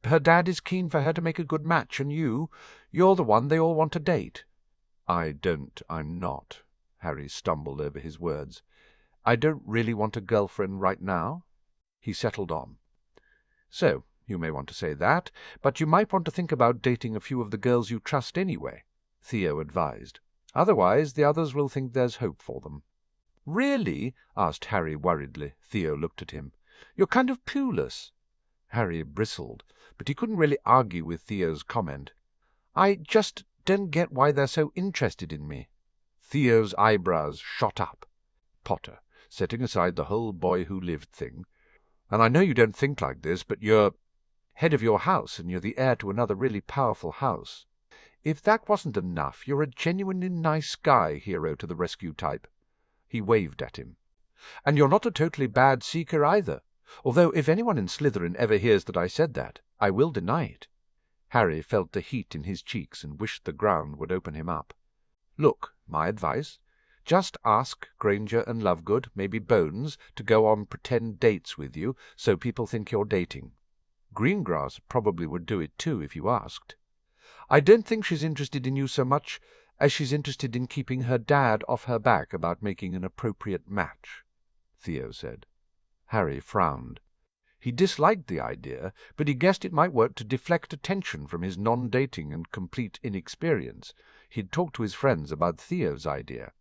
Her dad is keen for her to make a good match, and you're the one they all want to date." I'm not." Harry stumbled over his words. "I don't really want a girlfriend right now." He settled on. "So, you may want to say that, but you might want to think about dating a few of the girls you trust anyway," Theo advised. "Otherwise, the others will think there's hope for them." "Really?" asked Harry worriedly. Theo looked at him. "You're kind of clueless." Harry bristled, but he couldn't really argue with Theo's comment. "I just don't get why they're so interested in me." Theo's eyebrows shot up. "Potter, setting aside the whole boy-who-lived thing, and I know you don't think like this, but you're head of your house, and you're the heir to another really powerful house. If that wasn't enough, you're a genuinely nice guy, hero to the rescue type." He waved at him. "And you're not a totally bad seeker either, although if anyone in Slytherin ever hears that I said that, I will deny it." Harry felt the heat in his cheeks and wished the ground would open him up. "Look, my advice. Just ask Granger and Lovegood, maybe Bones, to go on pretend dates with you, so people think you're dating. Greengrass probably would do it too if you asked. I don't think she's interested in you so much as she's interested in keeping her dad off her back about making an appropriate match," Theo said. Harry frowned. He disliked the idea, but he guessed it might work to deflect attention from his non-dating and complete inexperience. He'd talked to his friends about Theo's idea.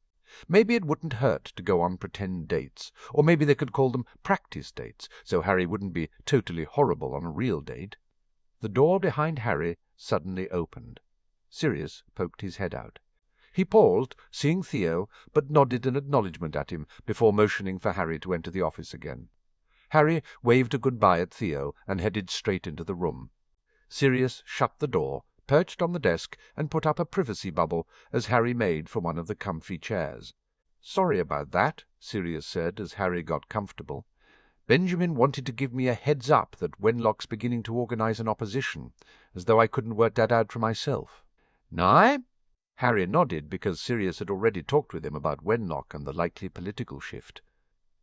Maybe it wouldn't hurt to go on pretend dates, or maybe they could call them practice dates, so Harry wouldn't be totally horrible on a real date. The door behind Harry suddenly opened. Sirius poked his head out. He paused, seeing Theo, but nodded an acknowledgment at him before motioning for Harry to enter the office again. Harry waved a good-bye at Theo and headed straight into the room. Sirius shut the door, perched on the desk, and put up a privacy bubble as Harry made for one of the comfy chairs. "Sorry about that," Sirius said as Harry got comfortable. "Benjamin wanted to give me a heads-up that Wenlock's beginning to organize an opposition, as though I couldn't work that out for myself." "Nay?" Harry nodded because Sirius had already talked with him about Wenlock and the likely political shift.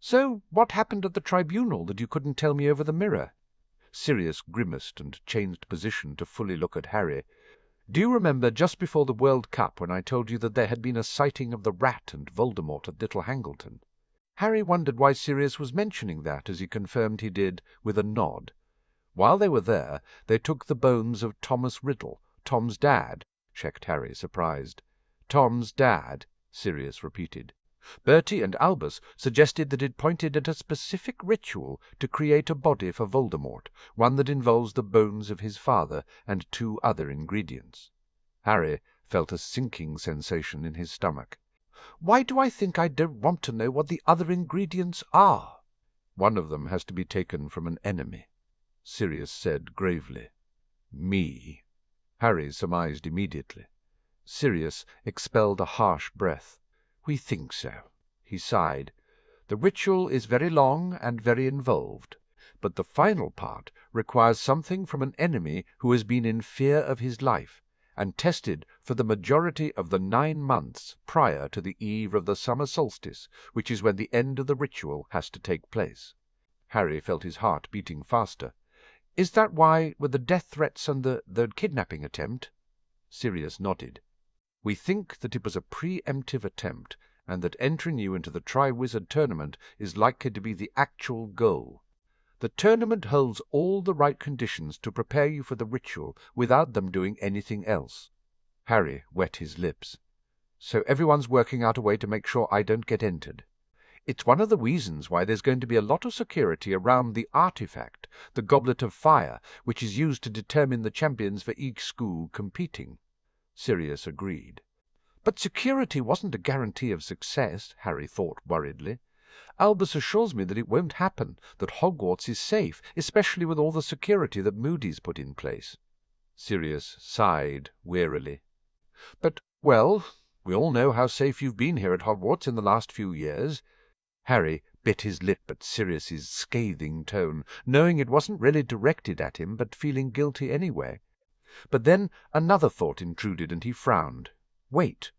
"So what happened at the tribunal that you couldn't tell me over the mirror?" Sirius grimaced and changed position to fully look at Harry. "Do you remember just before the World Cup when I told you that there had been a sighting of the Rat and Voldemort at Little Hangleton?" Harry wondered why Sirius was mentioning that, as he confirmed he did with a nod. "While they were there, they took the bones of Thomas Riddle, Tom's dad," checked Harry, surprised. "Tom's dad," Sirius repeated. "Bertie and Albus suggested that it pointed at a specific ritual to create a body for Voldemort, one that involves the bones of his father and 2 other ingredients." Harry felt a sinking sensation in his stomach. "Why do I think I don't want to know what the other ingredients are?" "One of them has to be taken from an enemy," Sirius said gravely. "Me," Harry surmised immediately. Sirius expelled a harsh breath. "We think so," he sighed. "The ritual is very long and very involved, but the final part requires something from an enemy who has been in fear of his life, and tested for the majority of the 9 months prior to the eve of the summer solstice, which is when the end of the ritual has to take place." Harry felt his heart beating faster. "Is that why, with the death threats and the kidnapping attempt?" Sirius nodded. "We think that it was a pre-emptive attempt, and that entering you into the Triwizard Tournament is likely to be the actual goal. The tournament holds all the right conditions to prepare you for the ritual without them doing anything else." Harry wet his lips. "So everyone's working out a way to make sure I don't get entered. It's one of the reasons why there's going to be a lot of security around the artifact, the Goblet of Fire, which is used to determine the champions for each school competing." Sirius agreed. "But security wasn't a guarantee of success," Harry thought worriedly. "Albus assures me that it won't happen, that Hogwarts is safe, especially with all the security that Moody's put in place." Sirius sighed wearily. "But, well, we all know how safe you've been here at Hogwarts in the last few years." Harry bit his lip at Sirius's scathing tone, knowing it wasn't really directed at him, but feeling guilty anyway. But then another thought intruded, and he frowned. "Wait.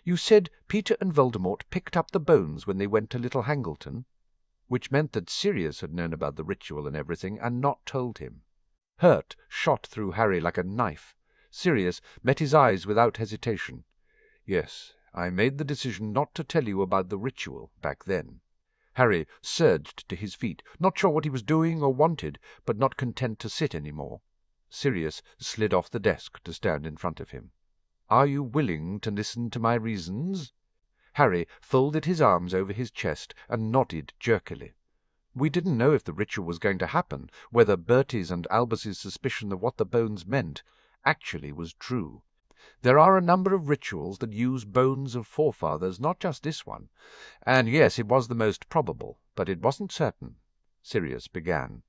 You said Peter and Voldemort picked up the bones when they went to Little Hangleton, which meant that Sirius had known about the ritual and everything and not told him. Hurt shot through Harry like a knife. Sirius met his eyes without hesitation. Yes, I made the decision not to tell you about the ritual back then. Harry surged to his feet, not sure what he was doing or wanted, but not content to sit any more. Sirius slid off the desk to stand in front of him. Are you willing to listen to my reasons? Harry folded his arms over his chest and nodded jerkily. We didn't know if the ritual was going to happen, whether Bertie's and Albus's suspicion of what the bones meant actually was true. There are a number of rituals that use bones of forefathers, not just this one. And yes, it was the most probable, but it wasn't certain. Sirius began.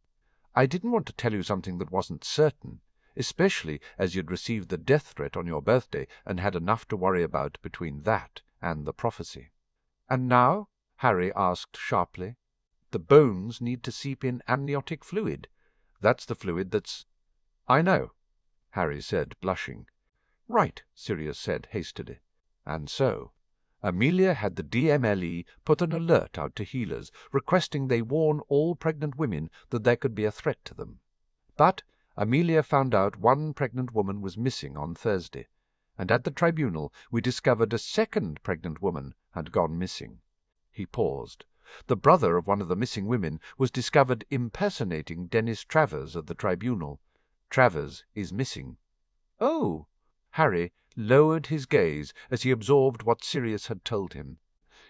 I didn't want to tell you something that wasn't certain, especially as you'd received the death threat on your birthday and had enough to worry about between that and the prophecy. And now? Harry asked sharply. The bones need to seep in amniotic fluid. That's the fluid that's... I know, Harry said, blushing. Right, Sirius said hastily. And so Amelia had the DMLE put an alert out to healers, requesting they warn all pregnant women that there could be a threat to them. But Amelia found out one pregnant woman was missing on Thursday, and at the tribunal we discovered a second pregnant woman had gone missing. He paused. The brother of one of the missing women was discovered impersonating Dennis Travers at the tribunal. Travers is missing. Oh! Harry lowered his gaze as he absorbed what Sirius had told him.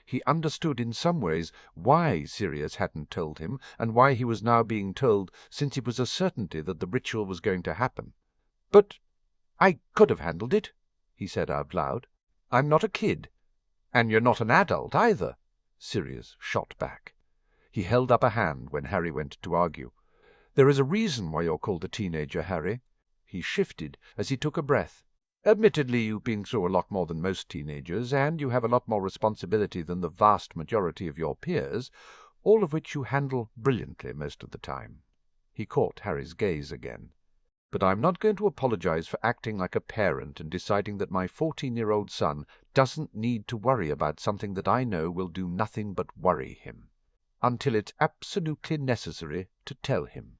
He understood in some ways why Sirius hadn't told him, and why he was now being told, since it was a certainty that the ritual was going to happen. But I could have handled it, he said out loud. I'm not a kid. And you're not an adult either, Sirius shot back. He held up a hand when Harry went to argue. There is a reason why you're called a teenager, Harry. He shifted as he took a breath. Admittedly, you've been through a lot more than most teenagers, and you have a lot more responsibility than the vast majority of your peers, all of which you handle brilliantly most of the time. He caught Harry's gaze again. But I'm not going to apologize for acting like a parent and deciding that my 14-year-old son doesn't need to worry about something that I know will do nothing but worry him, until it's absolutely necessary to tell him.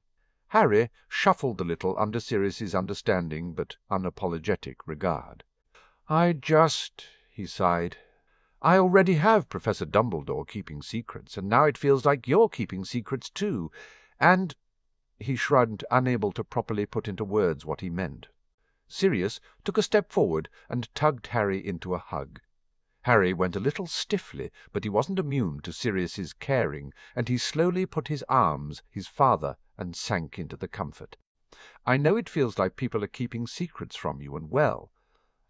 Harry shuffled a little under Sirius's understanding but unapologetic regard. He sighed. I already have Professor Dumbledore keeping secrets, and now it feels like you're keeping secrets too. And... He shrugged, unable to properly put into words what he meant. Sirius took a step forward and tugged Harry into a hug. Harry went a little stiffly, but he wasn't immune to Sirius's caring, and he slowly put his arms his father and sank into the comfort. I know it feels like people are keeping secrets from you, and well,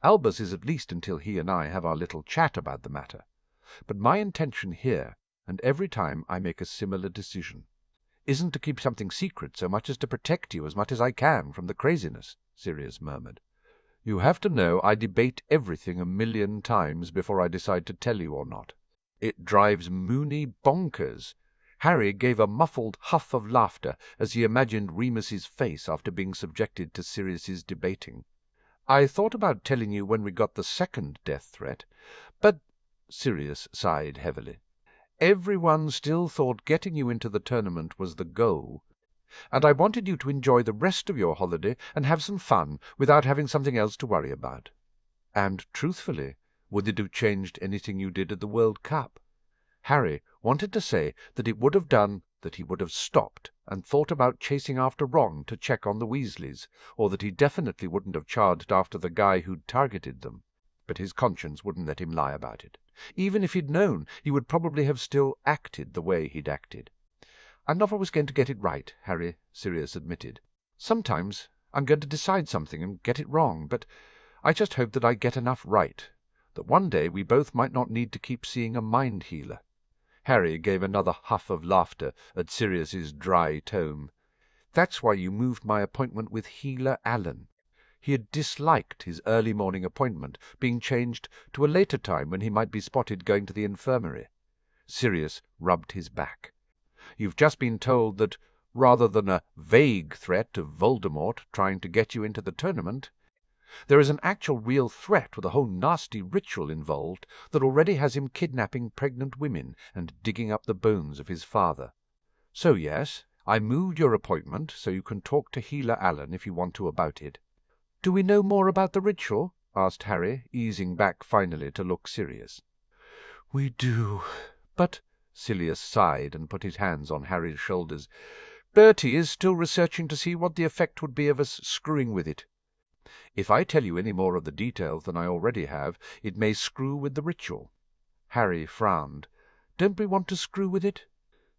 Albus is at least until he and I have our little chat about the matter. But my intention here, and every time I make a similar decision, isn't to keep something secret so much as to protect you as much as I can from the craziness, Sirius murmured. You have to know I debate everything 1,000,000 times before I decide to tell you or not. It drives Mooney bonkers. Harry gave a muffled huff of laughter as he imagined Remus's face after being subjected to Sirius's debating. I thought about telling you when we got the second death threat, but Sirius sighed heavily. Everyone still thought getting you into the tournament was the goal, and I wanted you to enjoy the rest of your holiday and have some fun without having something else to worry about. And, truthfully, would it have changed anything you did at the World Cup? Harry wanted to say that it would have done that he would have stopped and thought about chasing after Ron to check on the Weasleys, or that he definitely wouldn't have charged after the guy who'd targeted them. But his conscience wouldn't let him lie about it. Even if he'd known, he would probably have still acted the way he'd acted. I'm not always going to get it right, Harry, Sirius admitted. Sometimes I'm going to decide something and get it wrong, but I just hope that I get enough right, that one day we both might not need to keep seeing a mind healer. Harry gave another huff of laughter at Sirius's dry tone. That's why you moved my appointment with Healer Allen. He had disliked his early morning appointment being changed to a later time when he might be spotted going to the infirmary. Sirius rubbed his back. You've just been told that, rather than a vague threat of Voldemort trying to get you into the tournament, There is an actual real threat with a whole nasty ritual involved that already has him kidnapping pregnant women and digging up the bones of his father. So yes, I moved your appointment so you can talk to Healer Allen if you want to about it." "Do we know more about the ritual?" asked Harry, easing back finally to look serious. "We do. But," Silius sighed and put his hands on Harry's shoulders, "Bertie is still researching to see what the effect would be of us screwing with it. If I tell you any more of the details than I already have, it may screw with the ritual." Harry frowned. "Don't we want to screw with it?"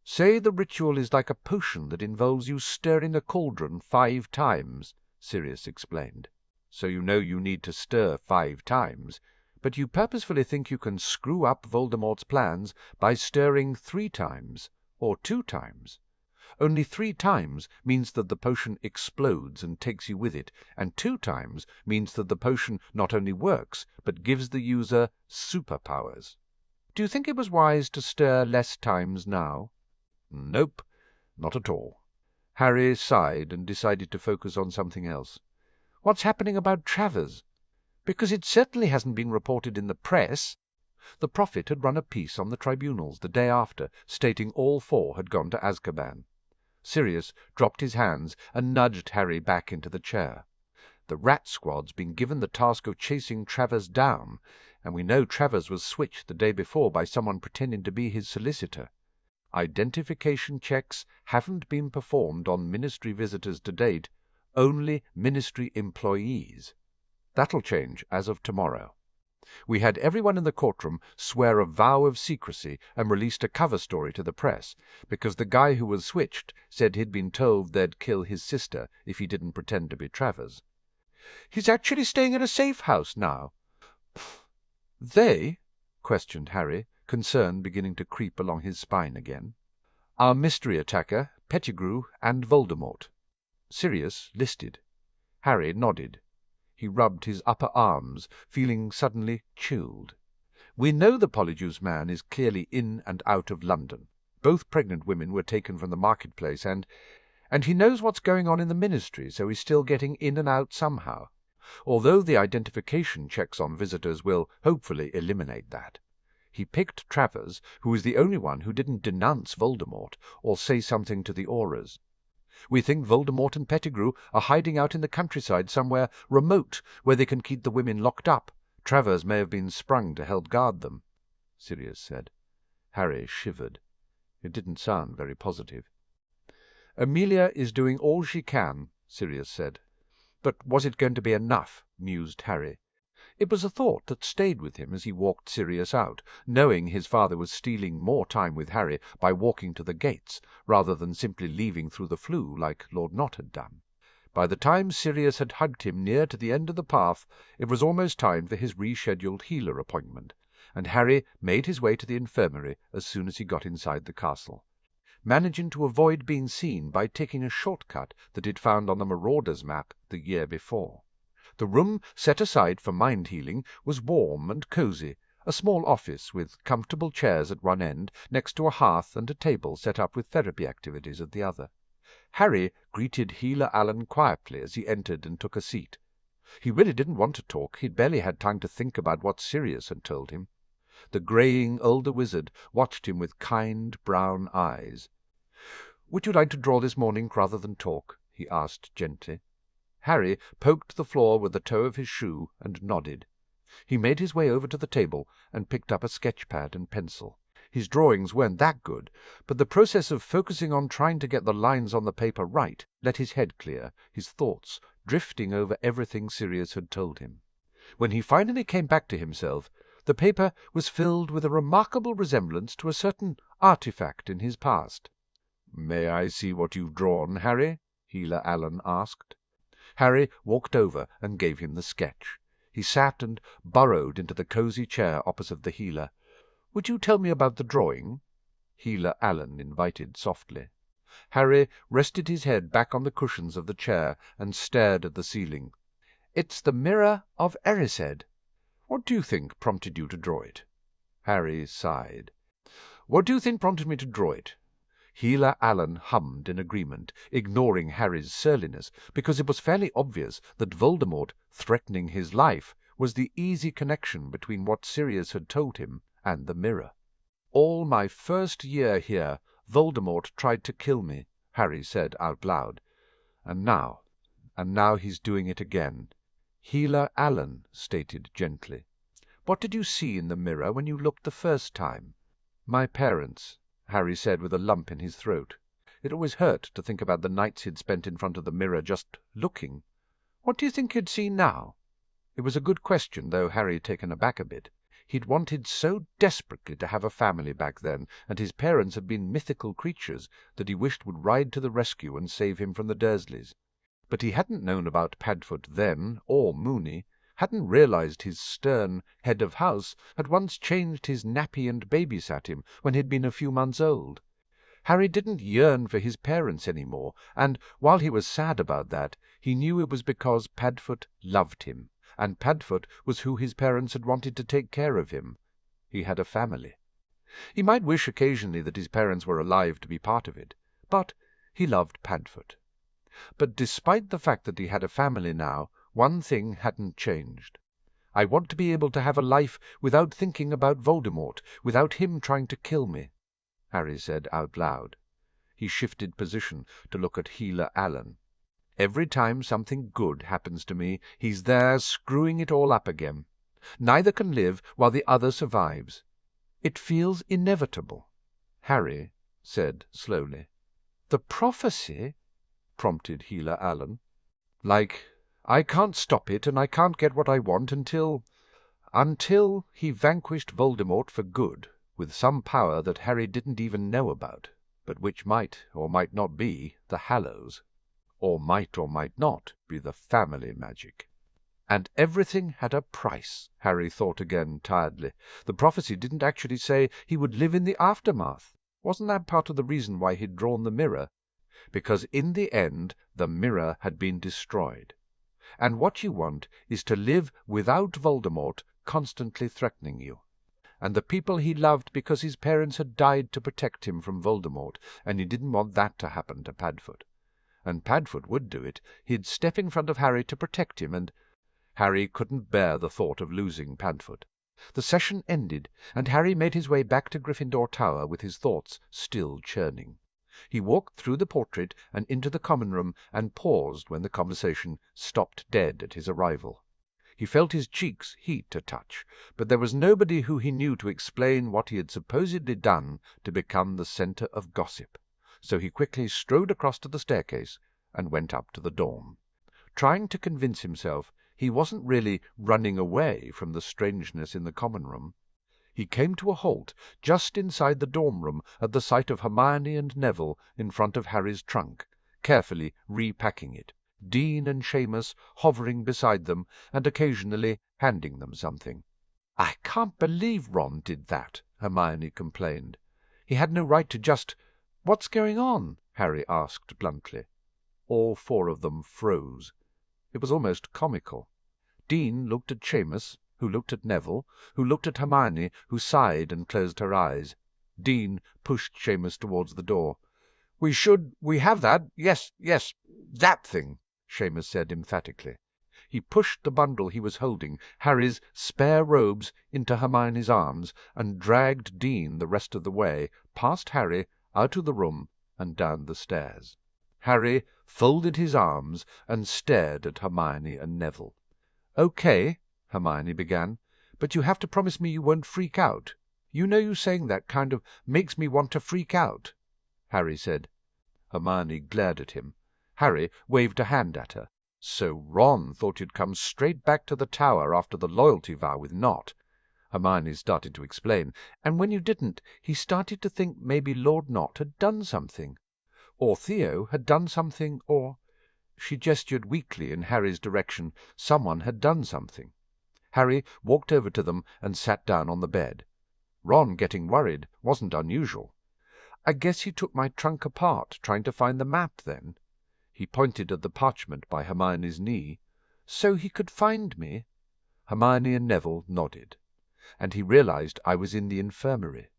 "Say the ritual is like a potion that involves you stirring a cauldron 5 times," Sirius explained. "So you know you need to stir 5 times, but you purposefully think you can screw up Voldemort's plans by stirring 3 times, or 2 times. Only 3 times means that the potion explodes and takes you with it, and 2 times means that the potion not only works, but gives the user superpowers. Do you think it was wise to stir less times now?" "Nope, not at all." Harry sighed and decided to focus on something else. "What's happening about Travers? Because it certainly hasn't been reported in the press." The Prophet had run a piece on the tribunals the day after, stating all 4 had gone to Azkaban. Sirius dropped his hands and nudged Harry back into the chair. "The Rat Squad's been given the task of chasing Travers down, and we know Travers was switched the day before by someone pretending to be his solicitor. Identification checks haven't been performed on Ministry visitors to date, only Ministry employees. That'll change as of tomorrow. We had everyone in the courtroom swear a vow of secrecy and released a cover story to the press, because the guy who was switched said he'd been told they'd kill his sister if he didn't pretend to be Travers." "He's actually staying in a safe house now." "They?" questioned Harry, concern beginning to creep along his spine again. "Our mystery attacker, Pettigrew, and Voldemort." Sirius listed. Harry nodded. He rubbed his upper arms, feeling suddenly chilled. "We know the Polyjuice Man is clearly in and out of London. Both pregnant women were taken from the marketplace, and he knows what's going on in the Ministry, so he's still getting in and out somehow. Although the identification checks on visitors will hopefully eliminate that. He picked Travers, who is the only one who didn't denounce Voldemort or say something to the Aurors. We think Voldemort and Pettigrew are hiding out in the countryside somewhere remote where they can keep the women locked up. Travers may have been sprung to help guard them," Sirius said. Harry shivered. It didn't sound very positive. "Amelia is doing all she can," Sirius said. "But was it going to be enough?" mused Harry. It was a thought that stayed with him as he walked Sirius out, knowing his father was stealing more time with Harry by walking to the gates, rather than simply leaving through the flue like Lord Knott had done. By the time Sirius had hugged him near to the end of the path, it was almost time for his rescheduled healer appointment, and Harry made his way to the infirmary as soon as he got inside the castle, managing to avoid being seen by taking a short-cut that he'd found on the Marauder's map the year before. The room set aside for mind-healing was warm and cosy, a small office with comfortable chairs at one end, next to a hearth and a table set up with therapy activities at the other. Harry greeted Healer Allen quietly as he entered and took a seat. He really didn't want to talk. He'd barely had time to think about what Sirius had told him. The greying older wizard watched him with kind brown eyes. "Would you like to draw this morning rather than talk?" he asked gently. Harry poked the floor with the toe of his shoe and nodded. He made his way over to the table and picked up a sketch-pad and pencil. His drawings weren't that good, but the process of focusing on trying to get the lines on the paper right let his head clear, his thoughts drifting over everything Sirius had told him. When he finally came back to himself, the paper was filled with a remarkable resemblance to a certain artifact in his past. "May I see what you've drawn, Harry?" Healer Allen asked. Harry walked over and gave him the sketch. He sat and burrowed into the cosy chair opposite the healer. "Would you tell me about the drawing?" Healer Allen invited softly. Harry rested his head back on the cushions of the chair and stared at the ceiling. "It's the Mirror of Erised." "What do you think prompted you to draw it?" Harry sighed. "What do you think prompted me to draw it? Healer Allen hummed in agreement, ignoring Harry's surliness, because it was fairly obvious that Voldemort, threatening his life, was the easy connection between what Sirius had told him and the mirror. "All my first year here, Voldemort tried to kill me," Harry said out loud. And now he's doing it again." Healer Allen stated gently. "What did you see in the mirror when you looked the first time?" "My parents," Harry said with a lump in his throat. It always hurt to think about the nights he'd spent in front of the mirror just looking. What do you think you'd see now? It was a good question, though Harry had taken aback a bit. He'd wanted so desperately to have a family back then, and his parents had been mythical creatures that he wished would ride to the rescue and save him from the Dursleys. But he hadn't known about Padfoot then, or Moony, hadn't realized his stern head of house had once changed his nappy and babysat him when he'd been a few months old. Harry didn't yearn for his parents any more, and, while he was sad about that, he knew it was because Padfoot loved him, and Padfoot was who his parents had wanted to take care of him. He had a family. He might wish occasionally that his parents were alive to be part of it, but he loved Padfoot. But despite the fact that he had a family now, one thing hadn't changed. "I want to be able to have a life without thinking about Voldemort, without him trying to kill me," Harry said out loud. He shifted position to look at Healer Allen. "Every time something good happens to me, he's there screwing it all up again. Neither can live while the other survives. It feels inevitable." Harry said slowly. "The prophecy?" prompted Healer Allen. "Like, I can't stop it, and I can't get what I want until he vanquished Voldemort for good, with some power that Harry didn't even know about, but which might or might not be the Hallows, or might not be the family magic. And everything had a price," Harry thought again tiredly. "The prophecy didn't actually say he would live in the aftermath. Wasn't that part of the reason why he'd drawn the mirror? Because in the end the mirror had been destroyed. And what you want is to live without Voldemort constantly threatening you. And the people he loved because his parents had died to protect him from Voldemort, and he didn't want that to happen to Padfoot. And Padfoot would do it. He'd step in front of Harry to protect him, and Harry couldn't bear the thought of losing Padfoot. The session ended, and Harry made his way back to Gryffindor Tower with his thoughts still churning. He walked through the portrait and into the common room, and paused when the conversation stopped dead at his arrival. He felt his cheeks heat a touch, but there was nobody who he knew to explain what he had supposedly done to become the centre of gossip. So he quickly strode across to the staircase and went up to the dorm, trying to convince himself he wasn't really running away from the strangeness in the common room. He came to a halt just inside the dorm room at the sight of Hermione and Neville in front of Harry's trunk, carefully repacking it, Dean and Seamus hovering beside them and occasionally handing them something. "I can't believe Ron did that," Hermione complained. "He had no right to just—" "What's going on?" Harry asked bluntly. All four of them froze. It was almost comical. Dean looked at Seamus, who looked at Neville, who looked at Hermione, who sighed and closed her eyes. Dean pushed Seamus towards the door. We have that, yes, that thing," Seamus said emphatically. He pushed the bundle he was holding, Harry's spare robes, into Hermione's arms, and dragged Dean the rest of the way, past Harry, out of the room, and down the stairs. Harry folded his arms and stared at Hermione and Neville. "Okay," Hermione began, "but you have to promise me you won't freak out. You know you saying that kind of makes me want to freak out," Harry said. Hermione glared at him. Harry waved a hand at her. "So Ron thought you'd come straight back to the tower after the loyalty vow with Nott." Hermione started to explain. "And when you didn't, he started to think maybe Lord Nott had done something. Or Theo had done something, or—" She gestured weakly in Harry's direction. Someone had done something. Harry walked over to them and sat down on the bed. Ron getting worried wasn't unusual. "I guess he took my trunk apart, trying to find the map, then." He pointed at the parchment by Hermione's knee. "So he could find me?" Hermione and Neville nodded. "And he realized I was in the infirmary."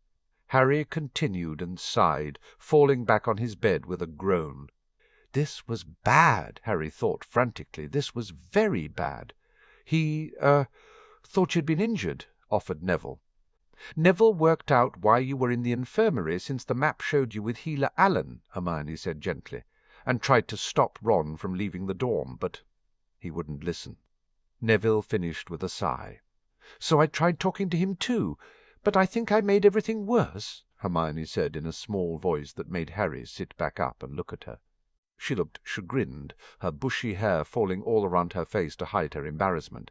Harry continued and sighed, falling back on his bed with a groan. This was bad, Harry thought frantically. This was very bad. He thought you'd been injured, offered Neville. Neville worked out why you were in the infirmary since the map showed you with Healer Allen, Hermione said gently, and tried to stop Ron from leaving the dorm, but he wouldn't listen. Neville finished with a sigh. So I tried talking to him too, but I think I made everything worse, Hermione said in a small voice that made Harry sit back up and look at her. She looked chagrined, her bushy hair falling all around her face to hide her embarrassment.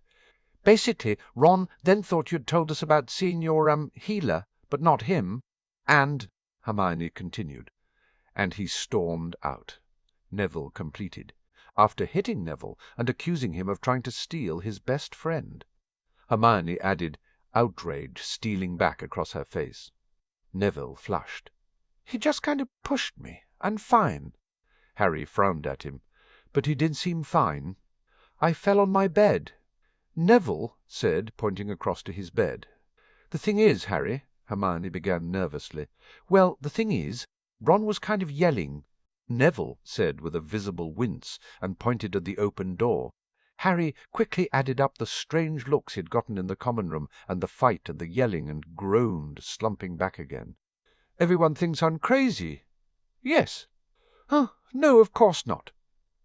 Basically, Ron then thought you'd told us about seeing your, healer, but not him. And, Hermione continued, and he stormed out. Neville completed, after hitting Neville and accusing him of trying to steal his best friend. Hermione added, outrage stealing back across her face. Neville flushed. He just kind of pushed me. I'm fine. Harry frowned at him. But he did seem fine. I fell on my bed. Neville said, pointing across to his bed. The thing is, Harry, Hermione began nervously. Well, the thing is, Ron was kind of yelling. Neville said with a visible wince and pointed at the open door. Harry quickly added up the strange looks he'd gotten in the common room and the fight and the yelling and groaned, slumping back again. Everyone thinks I'm crazy. Yes. No, of course not.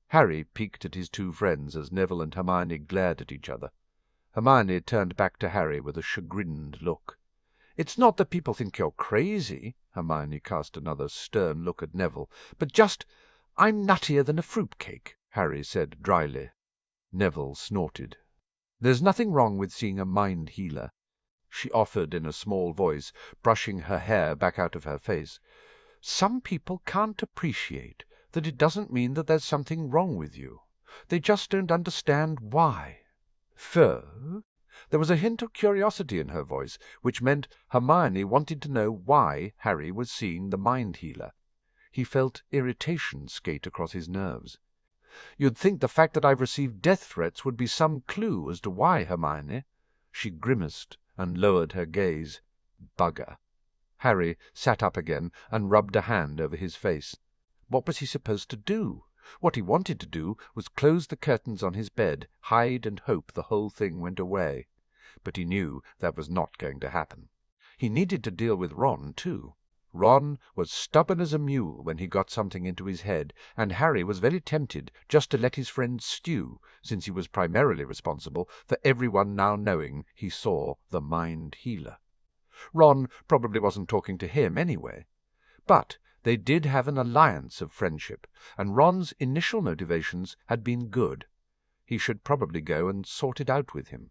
Harry peeked at his two friends as Neville and Hermione glared at each other. Hermione turned back to Harry with a chagrined look. It's not that people think you're crazy, Hermione cast another stern look at Neville, but just, I'm nuttier than a fruitcake, Harry said dryly. Neville snorted. There's nothing wrong with seeing a mind healer, she offered in a small voice, brushing her hair back out of her face. Some people can't appreciate that it doesn't mean that there's something wrong with you. They just don't understand why. There was a hint of curiosity in her voice, which meant Hermione wanted to know why Harry was seeing the mind healer. He felt irritation skate across his nerves. You'd think the fact that I've received death threats would be some clue as to why, Hermione. She grimaced and lowered her gaze. Bugger. Harry sat up again and rubbed a hand over his face. What was he supposed to do? What he wanted to do was close the curtains on his bed, hide and hope the whole thing went away. But he knew that was not going to happen. He needed to deal with Ron, too. Ron was stubborn as a mule when he got something into his head, and Harry was very tempted just to let his friend stew, since he was primarily responsible for everyone now knowing he saw the mind healer. Ron probably wasn't talking to him anyway. But they did have an alliance of friendship, and Ron's initial motivations had been good. He should probably go and sort it out with him.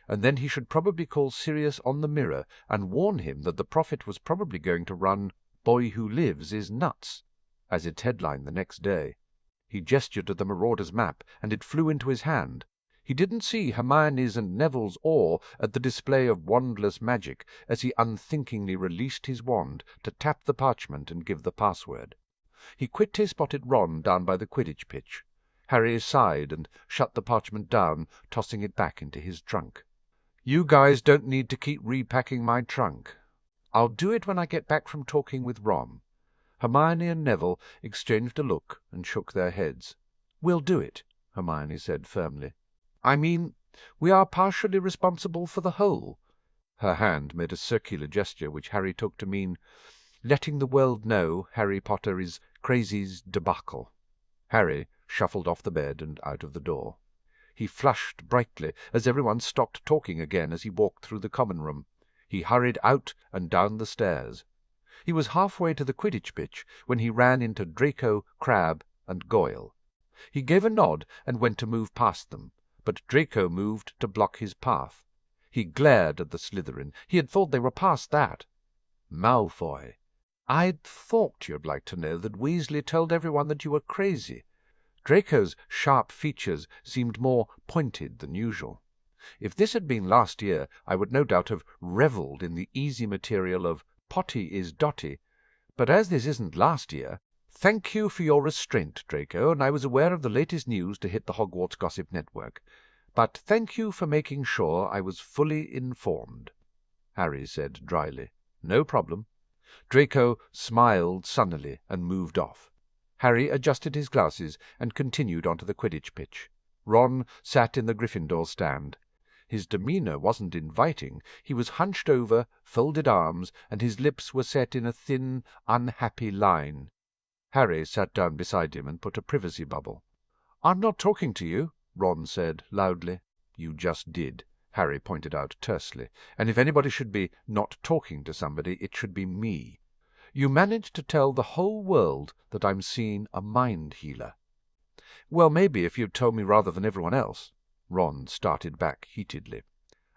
And then he should probably call Sirius on the mirror and warn him that the Prophet was probably going to run Boy Who Lives is Nuts as its headline the next day. He gestured at the Marauder's map, and it flew into his hand. He didn't see Hermione's and Neville's awe at the display of wandless magic as he unthinkingly released his wand to tap the parchment and give the password. He quickly spotted Ron down by the Quidditch pitch. Harry sighed and shut the parchment down, tossing it back into his trunk. You guys don't need to keep repacking my trunk. I'll do it when I get back from talking with Ron. Hermione and Neville exchanged a look and shook their heads. We'll do it, Hermione said firmly. I mean, we are partially responsible for the whole. Her hand made a circular gesture which Harry took to mean letting the world know Harry Potter is Crazy's debacle. Harry shuffled off the bed and out of the door. He flushed brightly as everyone stopped talking again as he walked through the common room. He hurried out and down the stairs. He was halfway to the Quidditch pitch when he ran into Draco, Crabbe, and Goyle. He gave a nod and went to move past them, but Draco moved to block his path. He glared at the Slytherin. He had thought they were past that. Malfoy. I'd thought you'd like to know that Weasley told everyone that you were crazy. Draco's sharp features seemed more pointed than usual. If this had been last year, I would no doubt have revelled in the easy material of Potty is Dotty, but as this isn't last year, thank you for your restraint, Draco, and I was aware of the latest news to hit the Hogwarts Gossip Network. But thank you for making sure I was fully informed, Harry said dryly. No problem. Draco smiled sunnily and moved off. Harry adjusted his glasses and continued onto the Quidditch pitch. Ron sat in the Gryffindor stand. His demeanour wasn't inviting. He was hunched over, folded arms, and his lips were set in a thin, unhappy line. Harry sat down beside him and put a privacy bubble. "I'm not talking to you," Ron said loudly. "You just did," Harry pointed out tersely, "and if anybody should be not talking to somebody, it should be me. You managed to tell the whole world that I'm seeing a mind healer." "Well, maybe if you'd told me rather than everyone else." Ron started back heatedly.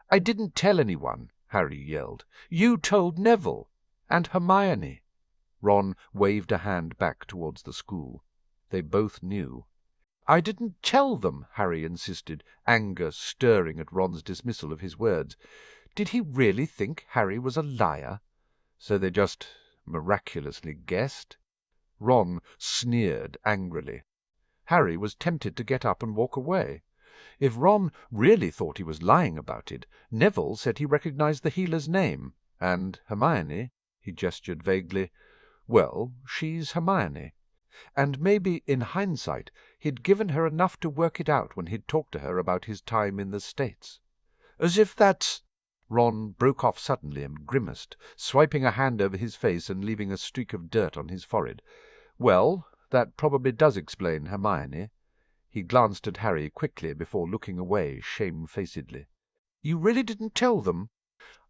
"I didn't tell anyone," Harry yelled. "You told Neville. And Hermione." Ron waved a hand back towards the school. They both knew. "I didn't tell them," Harry insisted, anger stirring at Ron's dismissal of his words. Did he really think Harry was a liar? So they just miraculously guessed? Ron sneered angrily. Harry was tempted to get up and walk away. If Ron really thought he was lying about it, Neville said he recognized the healer's name. And Hermione, he gestured vaguely, well, she's Hermione. And maybe, in hindsight, he'd given her enough to work it out when he'd talked to her about his time in the States. As if that's... Ron broke off suddenly and grimaced, swiping a hand over his face and leaving a streak of dirt on his forehead. Well, that probably does explain Hermione. He glanced at Harry quickly before looking away shamefacedly. "You really didn't tell them?"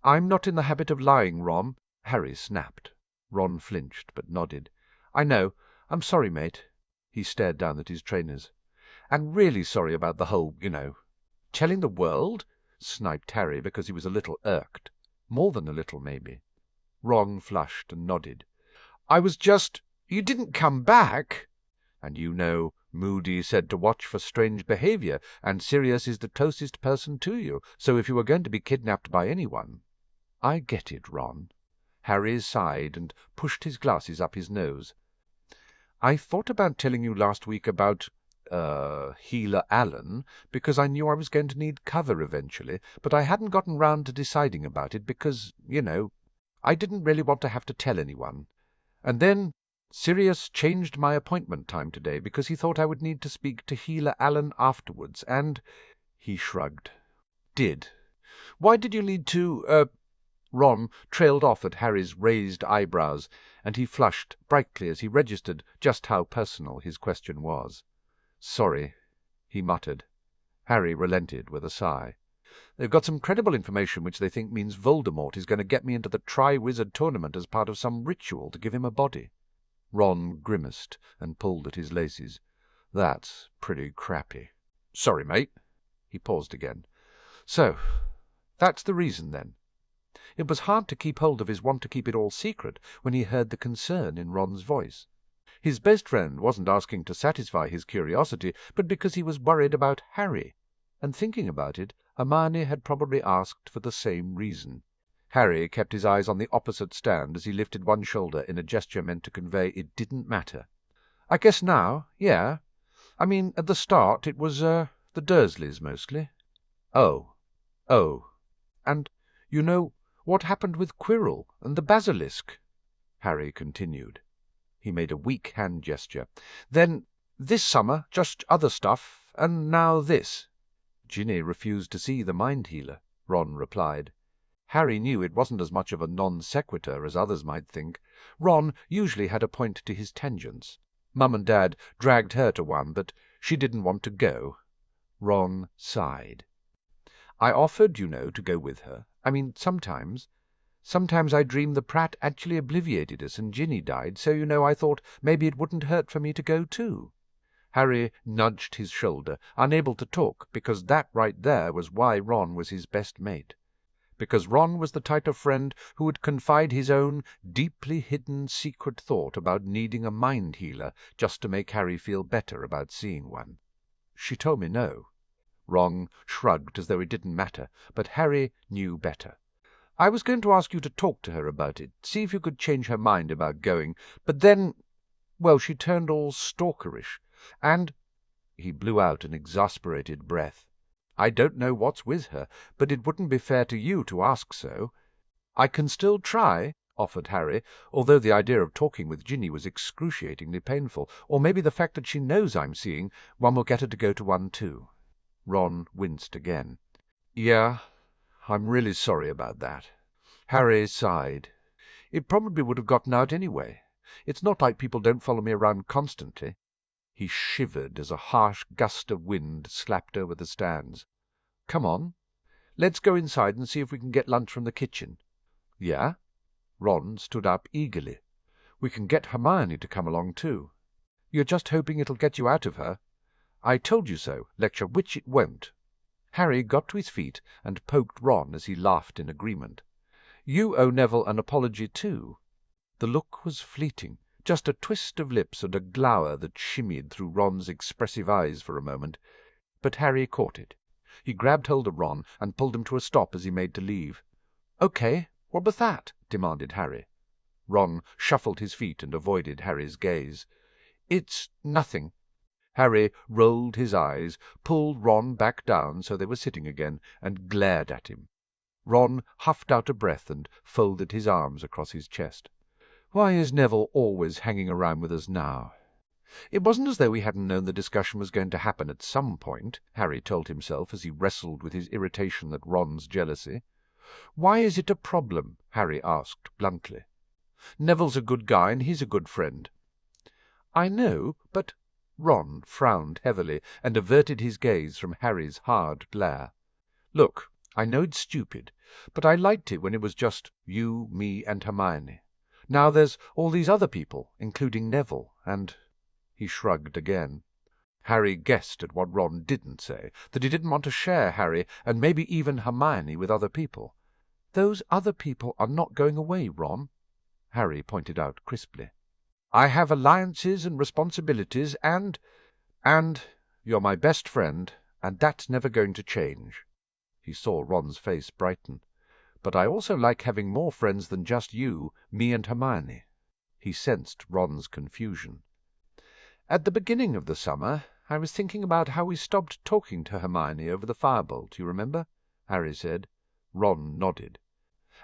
"I'm not in the habit of lying, Ron," Harry snapped. Ron flinched, but nodded. "I know. I'm sorry, mate." He stared down at his trainers. "And really sorry about the whole, telling the world?" sniped Harry, because he was a little irked. More than a little, maybe. Ron flushed and nodded. "I was just... You didn't come back?" "And Moody said to watch for strange behaviour, and Sirius is the closest person to you, so if you were going to be kidnapped by anyone—" "I get it, Ron." Harry sighed and pushed his glasses up his nose. "I thought about telling you last week about, Healer Allen, because I knew I was going to need cover eventually, but I hadn't gotten round to deciding about it because, I didn't really want to have to tell anyone. And then Sirius changed my appointment time today because he thought I would need to speak to Healer Allen afterwards, and—" He shrugged. "Did. Why did you need to, Ron trailed off at Harry's raised eyebrows, and he flushed brightly as he registered just how personal his question was. "Sorry," he muttered. Harry relented with a sigh. "They've got some credible information which they think means Voldemort is going to get me into the Tri-Wizard tournament as part of some ritual to give him a body." Ron grimaced and pulled at his laces. "That's pretty crappy. Sorry, mate." He paused again. "So, that's the reason, then." It was hard to keep hold of his want to keep it all secret when he heard the concern in Ron's voice. His best friend wasn't asking to satisfy his curiosity, but because he was worried about Harry. And thinking about it, Hermione had probably asked for the same reason. Harry kept his eyes on the opposite stand as he lifted one shoulder in a gesture meant to convey it didn't matter. "I guess now, yeah. I mean, at the start it was, the Dursleys mostly." "Oh. And, what happened with Quirrell and the basilisk?" Harry continued. He made a weak hand gesture. "Then, this summer, just other stuff, and now this." "Ginny refused to see the mind healer," Ron replied. Harry knew it wasn't as much of a non sequitur as others might think. Ron usually had a point to his tangents. Mum and Dad dragged her to one, but she didn't want to go. Ron sighed. "I offered, to go with her. I mean, sometimes I dream the Pratt actually obliviated us and Ginny died, so, I thought maybe it wouldn't hurt for me to go too." Harry nudged his shoulder, unable to talk, because that right there was why Ron was his best mate. Because Ron was the type of friend who would confide his own deeply hidden secret thought about needing a mind healer just to make Harry feel better about seeing one. "She told me no." Ron shrugged as though it didn't matter, but Harry knew better. "I was going to ask you to talk to her about it, see if you could change her mind about going, but then, well, she turned all stalkerish, and—" He blew out an exasperated breath. "I don't know what's with her, but it wouldn't be fair to you to ask so." "I can still try," offered Harry, although the idea of talking with Ginny was excruciatingly painful. Or maybe the fact that she knows I'm seeing one will get her to go to one too. Ron winced again. Yeah, I'm really sorry about that. Harry sighed. It probably would have gotten out anyway. It's not like people don't follow me around constantly. He shivered as a harsh gust of wind slapped over the stands. Come on. Let's go inside and see if we can get lunch from the kitchen. Yeah? Ron stood up eagerly. We can get Hermione to come along too. You're just hoping it'll get you out of her? I told you so, lecture which it won't. Harry got to his feet and poked Ron as he laughed in agreement. You owe Neville an apology too. The look was fleeting, just a twist of lips and a glower that shimmied through Ron's expressive eyes for a moment. But Harry caught it. He grabbed hold of Ron and pulled him to a stop as he made to leave. "Okay, what was that?" demanded Harry. Ron shuffled his feet and avoided Harry's gaze. "It's nothing." Harry rolled his eyes, pulled Ron back down so they were sitting again, and glared at him. Ron huffed out a breath and folded his arms across his chest. Why is Neville always hanging around with us now? It wasn't as though he hadn't known the discussion was going to happen at some point, Harry told himself as he wrestled with his irritation at Ron's jealousy. Why is it a problem? Harry asked bluntly. Neville's a good guy and he's a good friend. I know, but... Ron frowned heavily and averted his gaze from Harry's hard glare. Look, I know it's stupid, but I liked it when it was just you, me, and Hermione. Now there's all these other people, including Neville, and... He shrugged again. Harry guessed at what Ron didn't say, that he didn't want to share Harry and maybe even Hermione with other people. Those other people are not going away, Ron, Harry pointed out crisply. I have alliances and responsibilities and you're my best friend, and that's never going to change. He saw Ron's face brighten. But I also like having more friends than just you, me and Hermione. He sensed Ron's confusion. At the beginning of the summer, I was thinking about how we stopped talking to Hermione over the firebolt, you remember? Harry said. Ron nodded.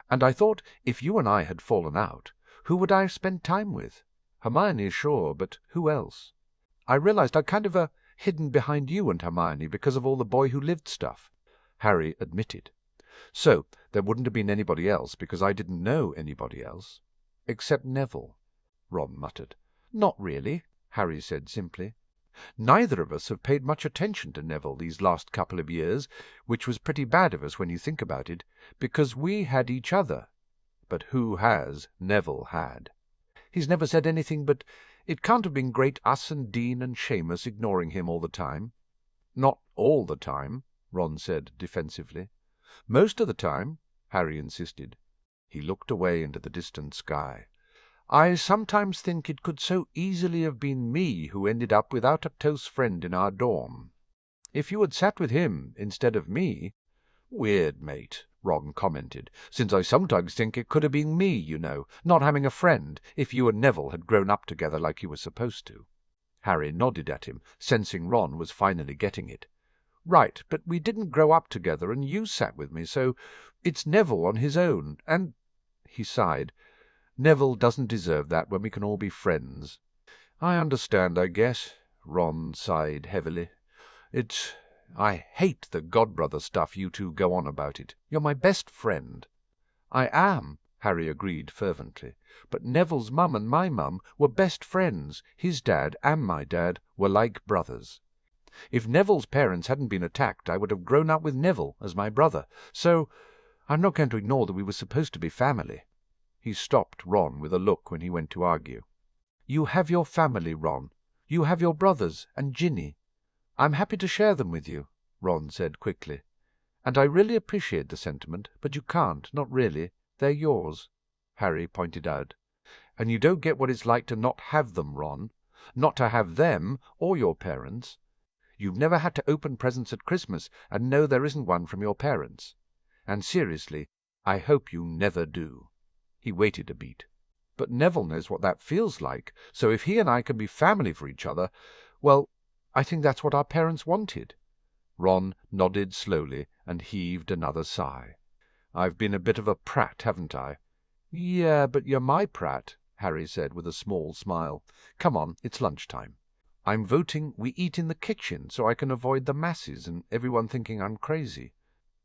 And I thought if you and I had fallen out, who would I have spent time with? Hermione, sure, but who else? I realized I'd kind of hidden behind you and Hermione because of all the Boy Who Lived stuff, Harry admitted. So there wouldn't have been anybody else because I didn't know anybody else. Except Neville, Ron muttered. Not really, Harry said simply. Neither of us have paid much attention to Neville these last couple of years, which was pretty bad of us when you think about it, because we had each other. But who has Neville had? He's never said anything but, it can't have been great us and Dean and Seamus ignoring him all the time. Not all the time, Ron said defensively. Most of the time, Harry insisted. He looked away into the distant sky. I sometimes think it could so easily have been me who ended up without a close friend in our dorm. If you had sat with him instead of me... Weird, mate, Ron commented, since I sometimes think it could have been me, you know, not having a friend, if you and Neville had grown up together like you were supposed to. Harry nodded at him, sensing Ron was finally getting it. Right, but we didn't grow up together, and you sat with me, so it's Neville on his own, and... He sighed. Neville doesn't deserve that when we can all be friends. I understand, I guess, Ron sighed heavily. I hate the godbrother stuff you two go on about it. You're my best friend. I am, Harry agreed fervently. But Neville's mum and my mum were best friends. His dad and my dad were like brothers. If Neville's parents hadn't been attacked, I would have grown up with Neville as my brother. So I'm not going to ignore that we were supposed to be family. He stopped Ron with a look when he went to argue. You have your family, Ron. You have your brothers and Ginny. I'm happy to share them with you, Ron said quickly. And I really appreciate the sentiment, but you can't, not really. They're yours, Harry pointed out. And you don't get what it's like to not have them, Ron. Not to have them or your parents. You've never had to open presents at Christmas and know there isn't one from your parents. And seriously, I hope you never do. He waited a beat. But Neville knows what that feels like, so if he and I can be family for each other, well, I think that's what our parents wanted. Ron nodded slowly and heaved another sigh. I've been a bit of a prat, haven't I? Yeah, but you're my Pratt, Harry said with a small smile. Come on, it's lunchtime. I'm voting we eat in the kitchen so I can avoid the masses and everyone thinking I'm crazy.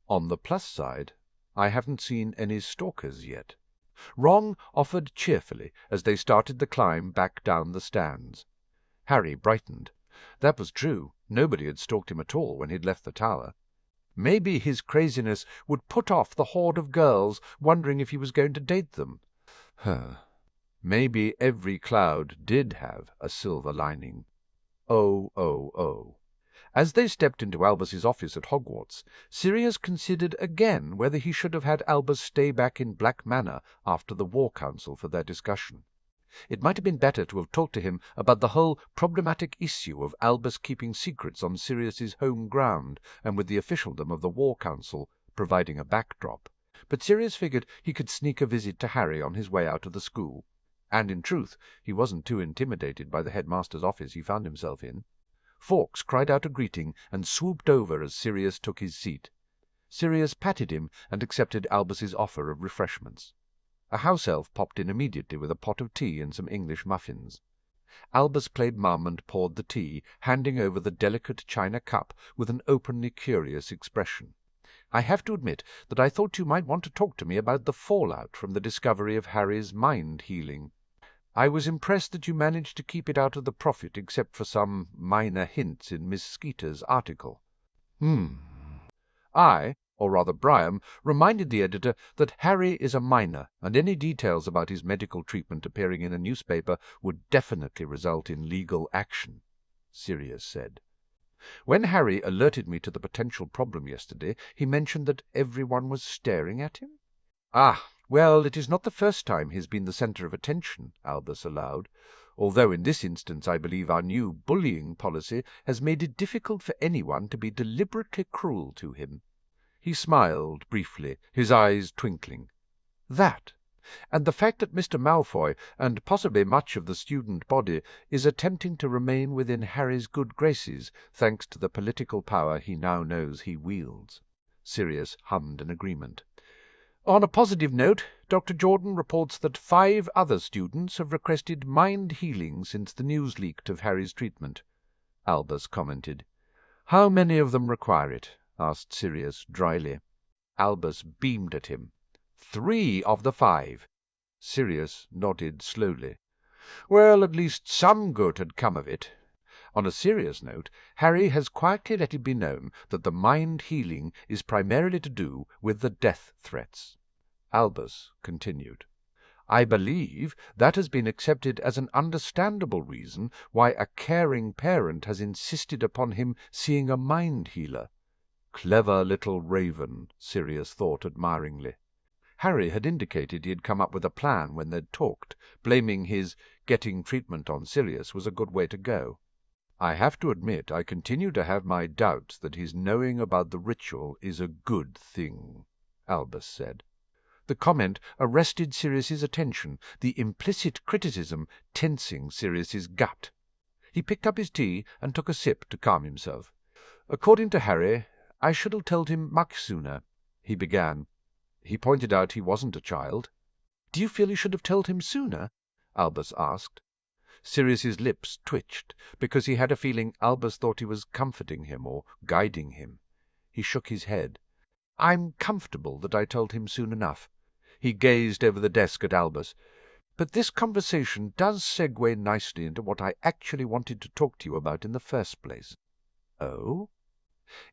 On the plus side, I haven't seen any stalkers yet. Wrong offered cheerfully as they started the climb back down the stands. Harry brightened. That was true. Nobody had stalked him at all when he'd left the tower. Maybe his craziness would put off the horde of girls wondering if he was going to date them. Maybe every cloud did have a silver lining. Oh, oh, oh. As they stepped into Albus's office at Hogwarts, Sirius considered again whether he should have had Albus stay back in Black Manor after the War Council for their discussion. It might have been better to have talked to him about the whole problematic issue of Albus keeping secrets on Sirius's home ground and with the officialdom of the War Council providing a backdrop. But Sirius figured he could sneak a visit to Harry on his way out of the school. And in truth, he wasn't too intimidated by the headmaster's office he found himself in. Fawkes cried out a greeting and swooped over as Sirius took his seat. Sirius patted him and accepted Albus's offer of refreshments. A house elf popped in immediately with a pot of tea and some English muffins. Albus played mum and poured the tea, handing over the delicate china cup with an openly curious expression. "I have to admit that I thought you might want to talk to me about the fallout from the discovery of Harry's mind healing. I was impressed that you managed to keep it out of the Prophet except for some minor hints in Miss Skeeter's article." I, or rather Brian, reminded the editor that Harry is a minor, and any details about his medical treatment appearing in a newspaper would definitely result in legal action, Sirius said. When Harry alerted me to the potential problem yesterday, he mentioned that everyone was staring at him. Well, it is not the first time he's been the centre of attention, Albus allowed, although in this instance I believe our new bullying policy has made it difficult for anyone to be deliberately cruel to him. He smiled briefly, his eyes twinkling. That, and the fact that Mr. Malfoy, and possibly much of the student body, is attempting to remain within Harry's good graces, thanks to the political power he now knows he wields. Sirius hummed in agreement. On a positive note, Dr. Jordan reports that 5 other students have requested mind healing since the news leaked of Harry's treatment, Albus commented. How many of them require it? Asked Sirius dryly. Albus beamed at him. 3 of the 5. Sirius nodded slowly. Well, at least some good had come of it. On a serious note, Harry has quietly let it be known that the mind healing is primarily to do with the death threats. Albus continued. I believe that has been accepted as an understandable reason why a caring parent has insisted upon him seeing a mind healer. Clever little raven, Sirius thought admiringly. Harry had indicated he had come up with a plan when they'd talked. Blaming his getting treatment on Sirius was a good way to go. I have to admit I continue to have my doubts that his knowing about the ritual is a good thing, Albus said. The comment arrested Sirius's attention, the implicit criticism tensing Sirius's gut. He picked up his tea and took a sip to calm himself. According to Harry, I should have told him much sooner, he began. He pointed out he wasn't a child. Do you feel you should have told him sooner? Albus asked. Sirius's lips twitched, because he had a feeling Albus thought he was comforting him or guiding him. He shook his head. I'm comfortable that I told him soon enough. He gazed over the desk at Albus. But this conversation does segue nicely into what I actually wanted to talk to you about in the first place. Oh?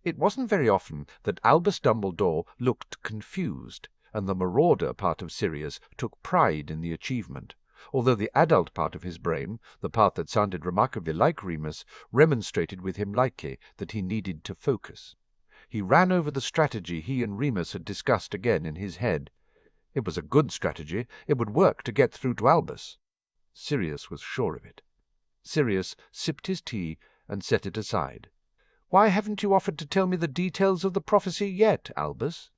It wasn't very often that Albus Dumbledore looked confused, and the Marauder part of Sirius took pride in the achievement, although the adult part of his brain, the part that sounded remarkably like Remus, remonstrated with him lightly that he needed to focus. He ran over the strategy he and Remus had discussed again in his head. It was a good strategy. It would work to get through to Albus. Sirius was sure of it. Sirius sipped his tea and set it aside. Why haven't you offered to tell me the details of the prophecy yet, Albus?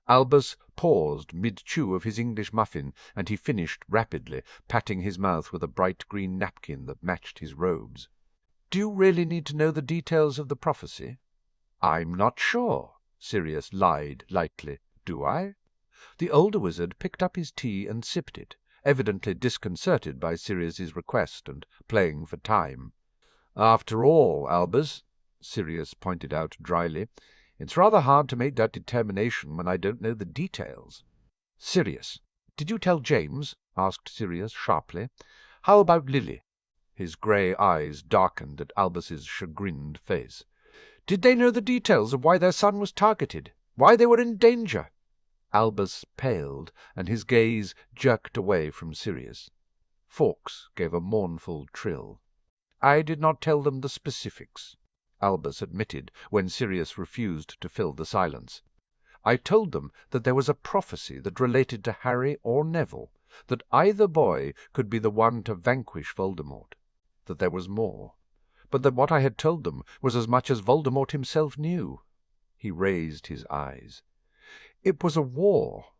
Albus paused mid-chew of his English muffin, and he finished rapidly, patting his mouth with a bright green napkin that matched his robes. Do you really need to know the details of the prophecy? I'm not sure, Sirius lied lightly. Do I? The older wizard picked up his tea and sipped it, evidently disconcerted by Sirius's request and playing for time. "After all, Albus," Sirius pointed out dryly, "it's rather hard to make that determination when I don't know the details." "Sirius, did you tell James?" asked Sirius sharply. "How about Lily?" His grey eyes darkened at Albus's chagrined face. "Did they know the details of why their son was targeted? Why they were in danger?" Albus paled, and his gaze jerked away from Sirius. Fawkes gave a mournful trill. "I did not tell them the specifics," Albus admitted when Sirius refused to fill the silence. "I told them that there was a prophecy that related to Harry or Neville, that either boy could be the one to vanquish Voldemort, that there was more, but that what I had told them was as much as Voldemort himself knew." He raised his eyes. "It was a war,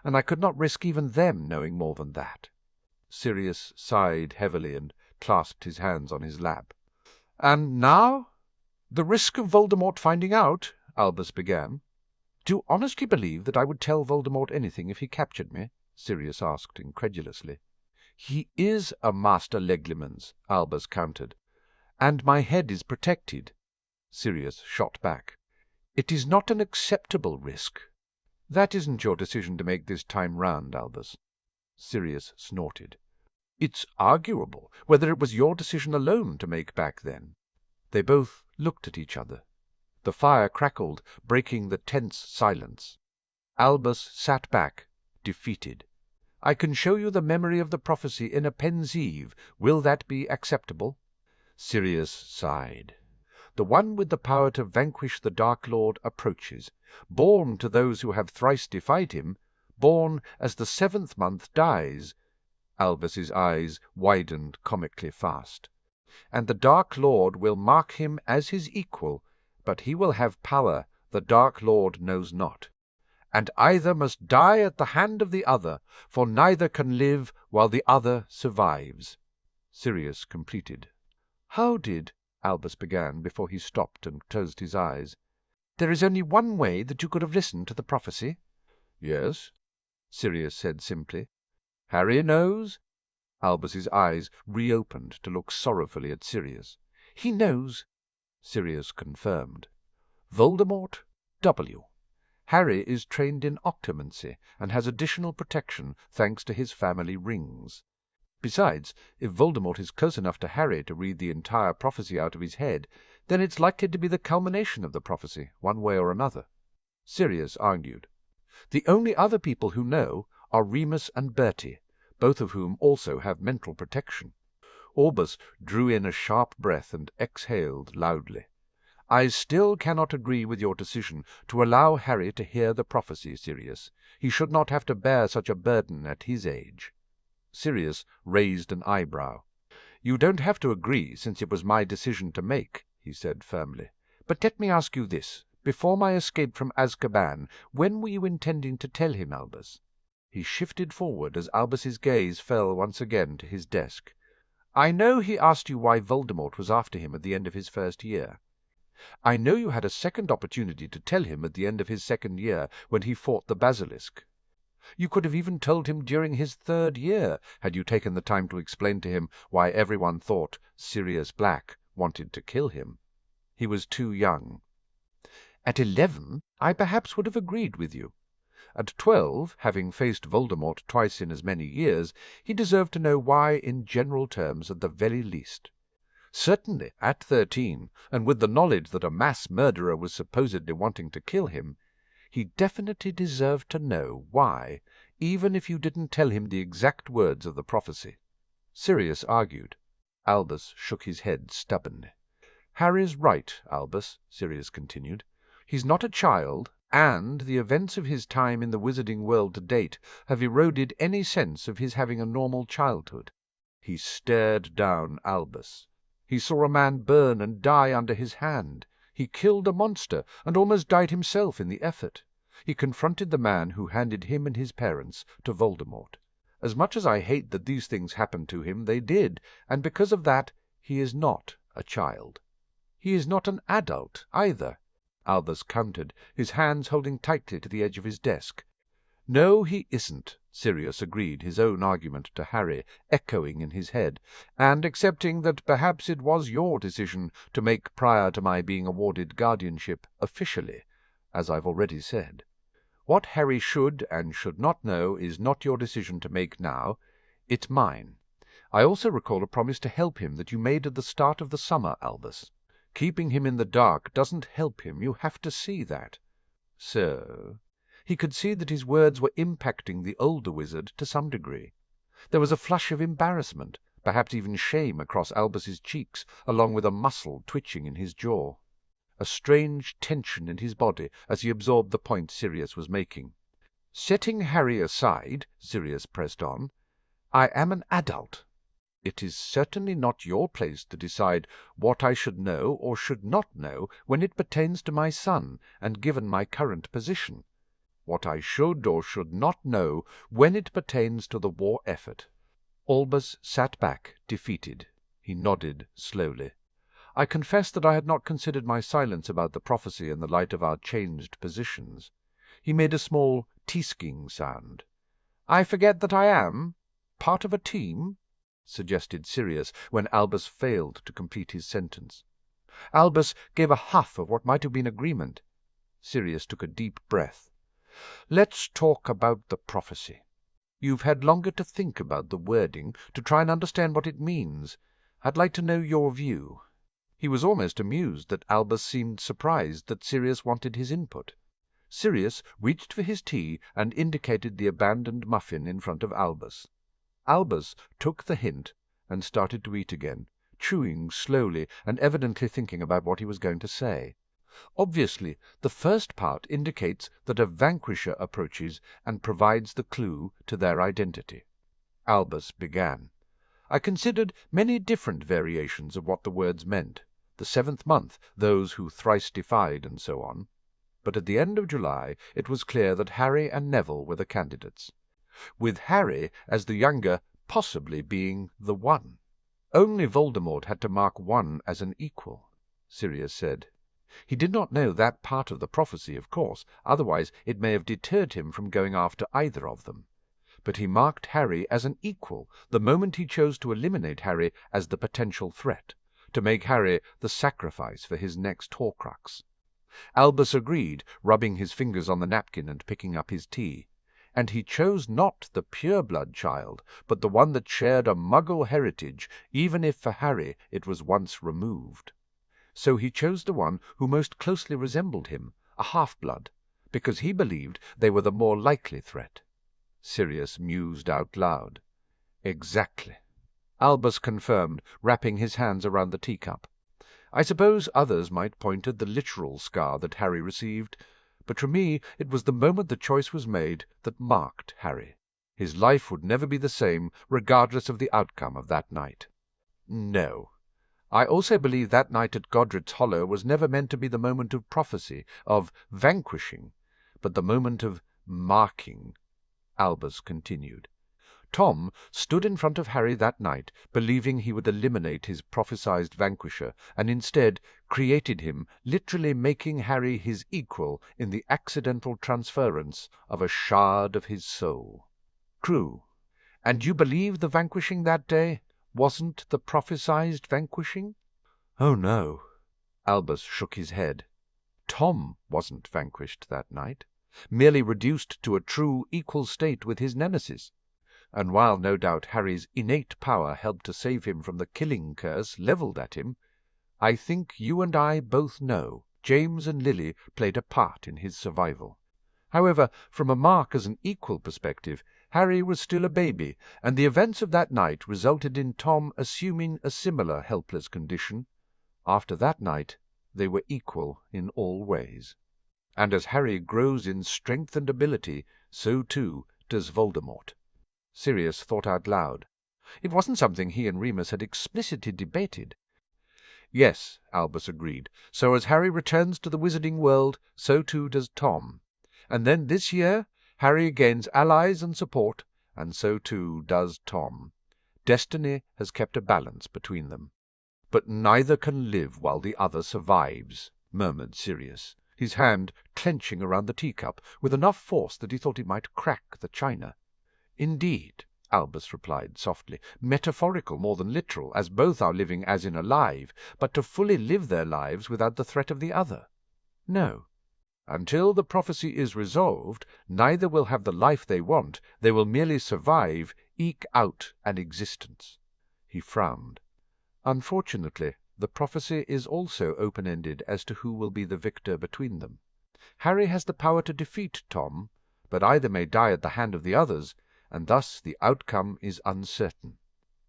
and I could not risk even them knowing more than that." Sirius sighed heavily and clasped his hands on his lap. "And now? The risk of Voldemort finding out," Albus began. "Do you honestly believe that I would tell Voldemort anything if he captured me?" Sirius asked incredulously. "He is a Master Leglimens," Albus countered, "and my head is protected." Sirius shot back. "It is not an acceptable risk." "That isn't your decision to make this time round, Albus." Sirius snorted. "It's arguable whether it was your decision alone to make back then." They both looked at each other. The fire crackled, breaking the tense silence. Albus sat back, defeated. "I can show you the memory of the prophecy in a Pensieve. Will that be acceptable?" Sirius sighed. "The one with the power to vanquish the Dark Lord approaches, born to those who have thrice defied him, born as the 7th month dies." Albus's eyes widened comically fast. "And the Dark Lord will mark him as his equal, but he will have power the Dark Lord knows not. And either must die at the hand of the other, for neither can live while the other survives." Sirius completed. "How did—" Albus began, before he stopped and closed his eyes. "There is only one way that you could have listened to the prophecy." "Yes," Sirius said simply. "Harry knows?" Albus's eyes reopened to look sorrowfully at Sirius. "He knows," Sirius confirmed. "Voldemort, W. Harry is trained in octomancy and has additional protection thanks to his family rings. Besides, if Voldemort is close enough to Harry to read the entire prophecy out of his head, then it's likely to be the culmination of the prophecy, one way or another." Sirius argued. "The only other people who know are Remus and Bertie, both of whom also have mental protection." Albus drew in a sharp breath and exhaled loudly. "I still cannot agree with your decision to allow Harry to hear the prophecy, Sirius. He should not have to bear such a burden at his age." Sirius raised an eyebrow. "You don't have to agree, since it was my decision to make," he said firmly. "But let me ask you this. Before my escape from Azkaban, when were you intending to tell him, Albus?" He shifted forward as Albus's gaze fell once again to his desk. "I know he asked you why Voldemort was after him at the end of his first year. I know you had a second opportunity to tell him at the end of his second year when he fought the basilisk. You could have even told him during his 3rd year, had you taken the time to explain to him why everyone thought Sirius Black wanted to kill him. He was too young. At 11, I perhaps would have agreed with you. At 12, having faced Voldemort twice in as many years, he deserved to know why in general terms at the very least. Certainly, at 13, and with the knowledge that a mass murderer was supposedly wanting to kill him, he definitely deserved to know why, even if you didn't tell him the exact words of the prophecy." Sirius argued. Albus shook his head stubbornly. "Harry's right, Albus," Sirius continued. "He's not a child, and the events of his time in the wizarding world to date have eroded any sense of his having a normal childhood." He stared down Albus. "He saw a man burn and die under his hand. He killed a monster, and almost died himself in the effort. He confronted the man who handed him and his parents to Voldemort. As much as I hate that these things happened to him, they did, and because of that, he is not a child." "He is not an adult, either," Albus countered, his hands holding tightly to the edge of his desk. "No, he isn't," Sirius agreed, his own argument to Harry echoing in his head, "and accepting that perhaps it was your decision to make prior to my being awarded guardianship officially, as I've already said. What Harry should and should not know is not your decision to make now. It's mine. I also recall a promise to help him that you made at the start of the summer, Albus. Keeping him in the dark doesn't help him. You have to see that." "So?" He could see that his words were impacting the older wizard to some degree. There was a flush of embarrassment, perhaps even shame, across Albus's cheeks, along with a muscle twitching in his jaw. A strange tension in his body as he absorbed the point Sirius was making. "Setting Harry aside," Sirius pressed on, "I am an adult. It is certainly not your place to decide what I should know or should not know when it pertains to my son, and given my current position. What I should or should not know when it pertains to the war effort." Albus sat back, defeated. He nodded slowly. I confess that I had not considered my silence about the prophecy in the light of our changed positions. He made a small teasking sound. "I forget that I am part of a team?" suggested Sirius, when Albus failed to complete his sentence. Albus gave a huff of what might have been agreement. Sirius took a deep breath. "Let's talk about the prophecy. You've had longer to think about the wording, to try and understand what it means. I'd like to know your view." He was almost amused that Albus seemed surprised that Sirius wanted his input. Sirius reached for his tea and indicated the abandoned muffin in front of Albus. Albus took the hint and started to eat again, chewing slowly and evidently thinking about what he was going to say. Obviously, the first part indicates that a vanquisher approaches and provides the clue to their identity. Albus began. "I considered many different variations of what the words meant, the seventh month, those who thrice defied, and so on. But at the end of July it was clear that Harry and Neville were the candidates, with Harry as the younger possibly being the one. Only Voldemort had to mark one as an equal," Sirius said. "He did not know that part of the prophecy, of course, otherwise it may have deterred him from going after either of them. But he marked Harry as an equal the moment he chose to eliminate Harry as the potential threat, to make Harry the sacrifice for his next Horcrux." Albus agreed, rubbing his fingers on the napkin and picking up his tea. "And he chose not the pure-blood child, but the one that shared a Muggle heritage, even if for Harry it was once removed. So he chose the one who most closely resembled him, a half-blood, because he believed they were the more likely threat." Sirius mused out loud. "Exactly," Albus confirmed, wrapping his hands around the teacup. "I suppose others might point at the literal scar that Harry received, but for me it was the moment the choice was made that marked Harry. His life would never be the same, regardless of the outcome of that night. No. I also believe that night at Godric's Hollow was never meant to be the moment of prophecy, of vanquishing, but the moment of marking," Albus continued. "Tom stood in front of Harry that night, believing he would eliminate his prophesied vanquisher, and instead created him, literally making Harry his equal in the accidental transference of a shard of his soul." "True. And you believe the vanquishing that day wasn't the prophesied vanquishing?" "Oh, no." Albus shook his head. "Tom wasn't vanquished that night, merely reduced to a true equal state with his nemesis. And while no doubt Harry's innate power helped to save him from the killing curse levelled at him, I think you and I both know James and Lily played a part in his survival. However, from a mark as an equal perspective, Harry was still a baby, and the events of that night resulted in Tom assuming a similar helpless condition. After that night they were equal in all ways. And as Harry grows in strength and ability, so too does Voldemort." Sirius thought out loud. It wasn't something he and Remus had explicitly debated. "Yes," Albus agreed. "So as Harry returns to the wizarding world, so too does Tom. And then this year Harry gains allies and support, and so too does Tom. Destiny has kept a balance between them." "But neither can live while the other survives," murmured Sirius. his hand clenching around the teacup with enough force that he thought it might crack the china. "Indeed," Albus replied softly, "metaphorical more than literal, as both are living as in alive, but to fully live their lives without the threat of the other. No. Until the prophecy is resolved, neither will have the life they want, they will merely survive, eke out an existence." He frowned. "Unfortunately, the prophecy is also open-ended as to who will be the victor between them. Harry has the power to defeat Tom, but either may die at the hand of the others, and thus the outcome is uncertain."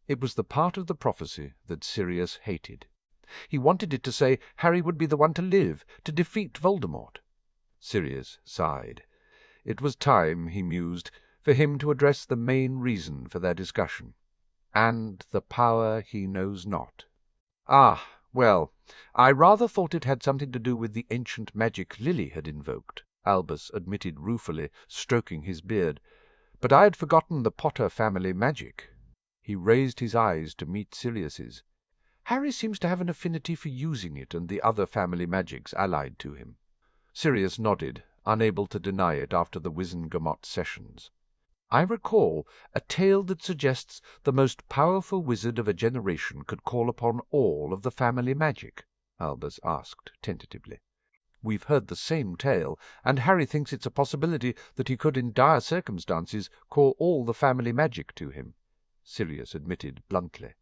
It was the part of the prophecy that Sirius hated. He wanted it to say Harry would be the one to live, to defeat Voldemort. Sirius sighed. It was time, he mused, for him to address the main reason for their discussion. "And the power he knows not." "Ah, well, I rather thought it had something to do with the ancient magic Lily had invoked," Albus admitted ruefully, stroking his beard. "But I had forgotten the Potter family magic." He raised his eyes to meet Sirius's. "Harry seems to have an affinity for using it and the other family magics allied to him." Sirius nodded, unable to deny it after the Wizengamot sessions. "I recall a tale that suggests the most powerful wizard of a generation could call upon all of the family magic?" Albus asked tentatively. "We've heard the same tale, and Harry thinks it's a possibility that he could in dire circumstances call all the family magic to him," Sirius admitted bluntly.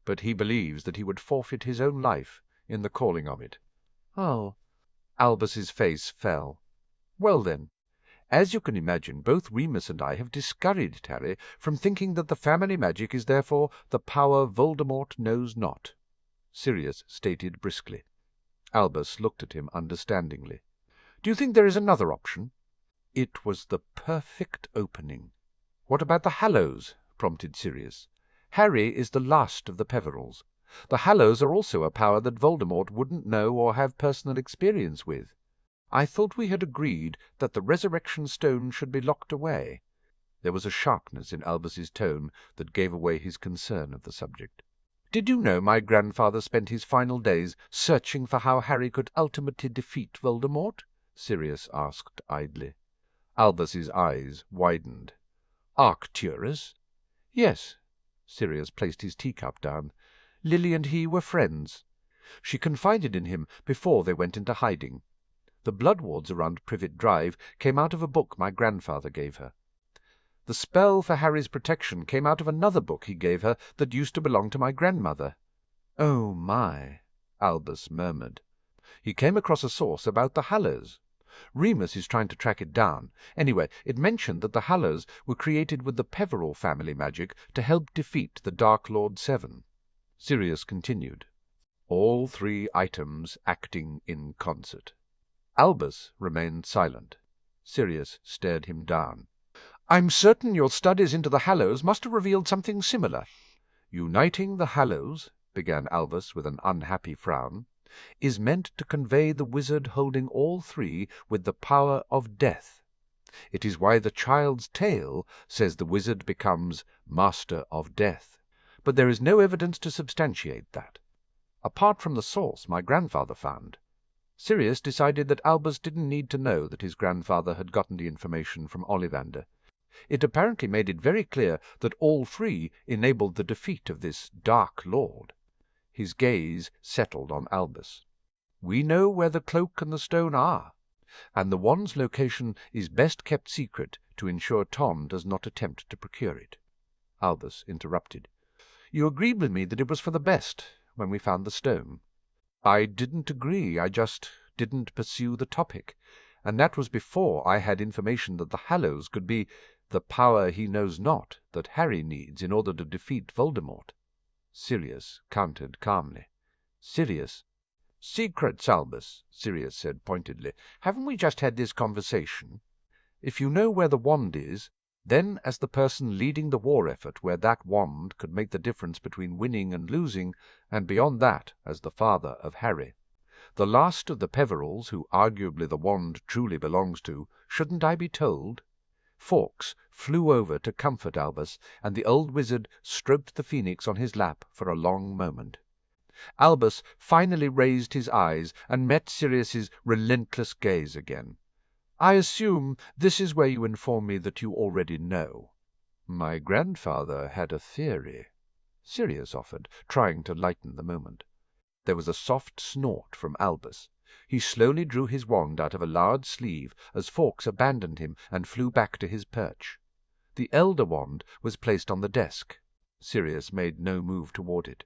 "But he believes that he would forfeit his own life in the calling of it." "Oh." Albus's face fell. "Well then, as you can imagine, both Remus and I have discouraged Harry from thinking that the family magic is therefore the power Voldemort knows not," Sirius stated briskly. Albus looked at him understandingly. "Do you think there is another option?" It was the perfect opening. "What about the Hallows?" prompted Sirius. "Harry is the last of the Peverils. The Hallows are also a power that Voldemort wouldn't know or have personal experience with. I thought we had agreed that the Resurrection Stone should be locked away." There was a sharpness in Albus's tone that gave away his concern of the subject. "Did you know my grandfather spent his final days searching for how Harry could ultimately defeat Voldemort?" Sirius asked idly. Albus's eyes widened. "Arcturus?" "Yes." Sirius placed his teacup down. "Lily and he were friends. She confided in him before they went into hiding. The bloodwards around Privet Drive came out of a book my grandfather gave her. The spell for Harry's protection came out of another book he gave her that used to belong to my grandmother." "Oh, my!" Albus murmured. "He came across a source about the Hallows. Remus is trying to track it down. Anyway, it mentioned that the Hallows were created with the Peveril family magic to help defeat the Dark Lord Seven." Sirius continued, "All three items acting in concert." Albus remained silent. Sirius stared him down. "I'm certain your studies into the Hallows must have revealed something similar." "Uniting the Hallows," began Albus with an unhappy frown, "is meant to convey the wizard holding all three with the power of death. It is why the child's tale says the wizard becomes Master of Death. But there is no evidence to substantiate that. Apart from the source my grandfather found." Sirius decided that Albus didn't need to know that his grandfather had gotten the information from Ollivander. It apparently made it very clear that all three enabled the defeat of this Dark Lord. His gaze settled on Albus. "We know where the cloak and the stone are, and the wand's location is best kept secret to ensure Tom does not attempt to procure it." Albus interrupted. "You agreed with me that it was for the best when we found the stone." "I didn't agree. I just didn't pursue the topic. And that was before I had information that the Hallows could be the power he knows not that Harry needs in order to defeat Voldemort." Sirius countered calmly. "Secrets, Albus," Sirius said pointedly. "Haven't we just had this conversation? If you know where the wand is, then as the person leading the war effort where that wand could make the difference between winning and losing, and beyond that as the father of Harry, the last of the Peverils who arguably the wand truly belongs to, shouldn't I be told?" Fawkes flew over to comfort Albus, and the old wizard stroked the phoenix on his lap for a long moment. Albus finally raised his eyes and met Sirius's relentless gaze again. "I assume this is where you inform me that you already know." "My grandfather had a theory," Sirius offered, trying to lighten the moment. There was a soft snort from Albus. He slowly drew his wand out of a large sleeve as Fawkes abandoned him and flew back to his perch. The elder wand was placed on the desk. Sirius made no move toward it.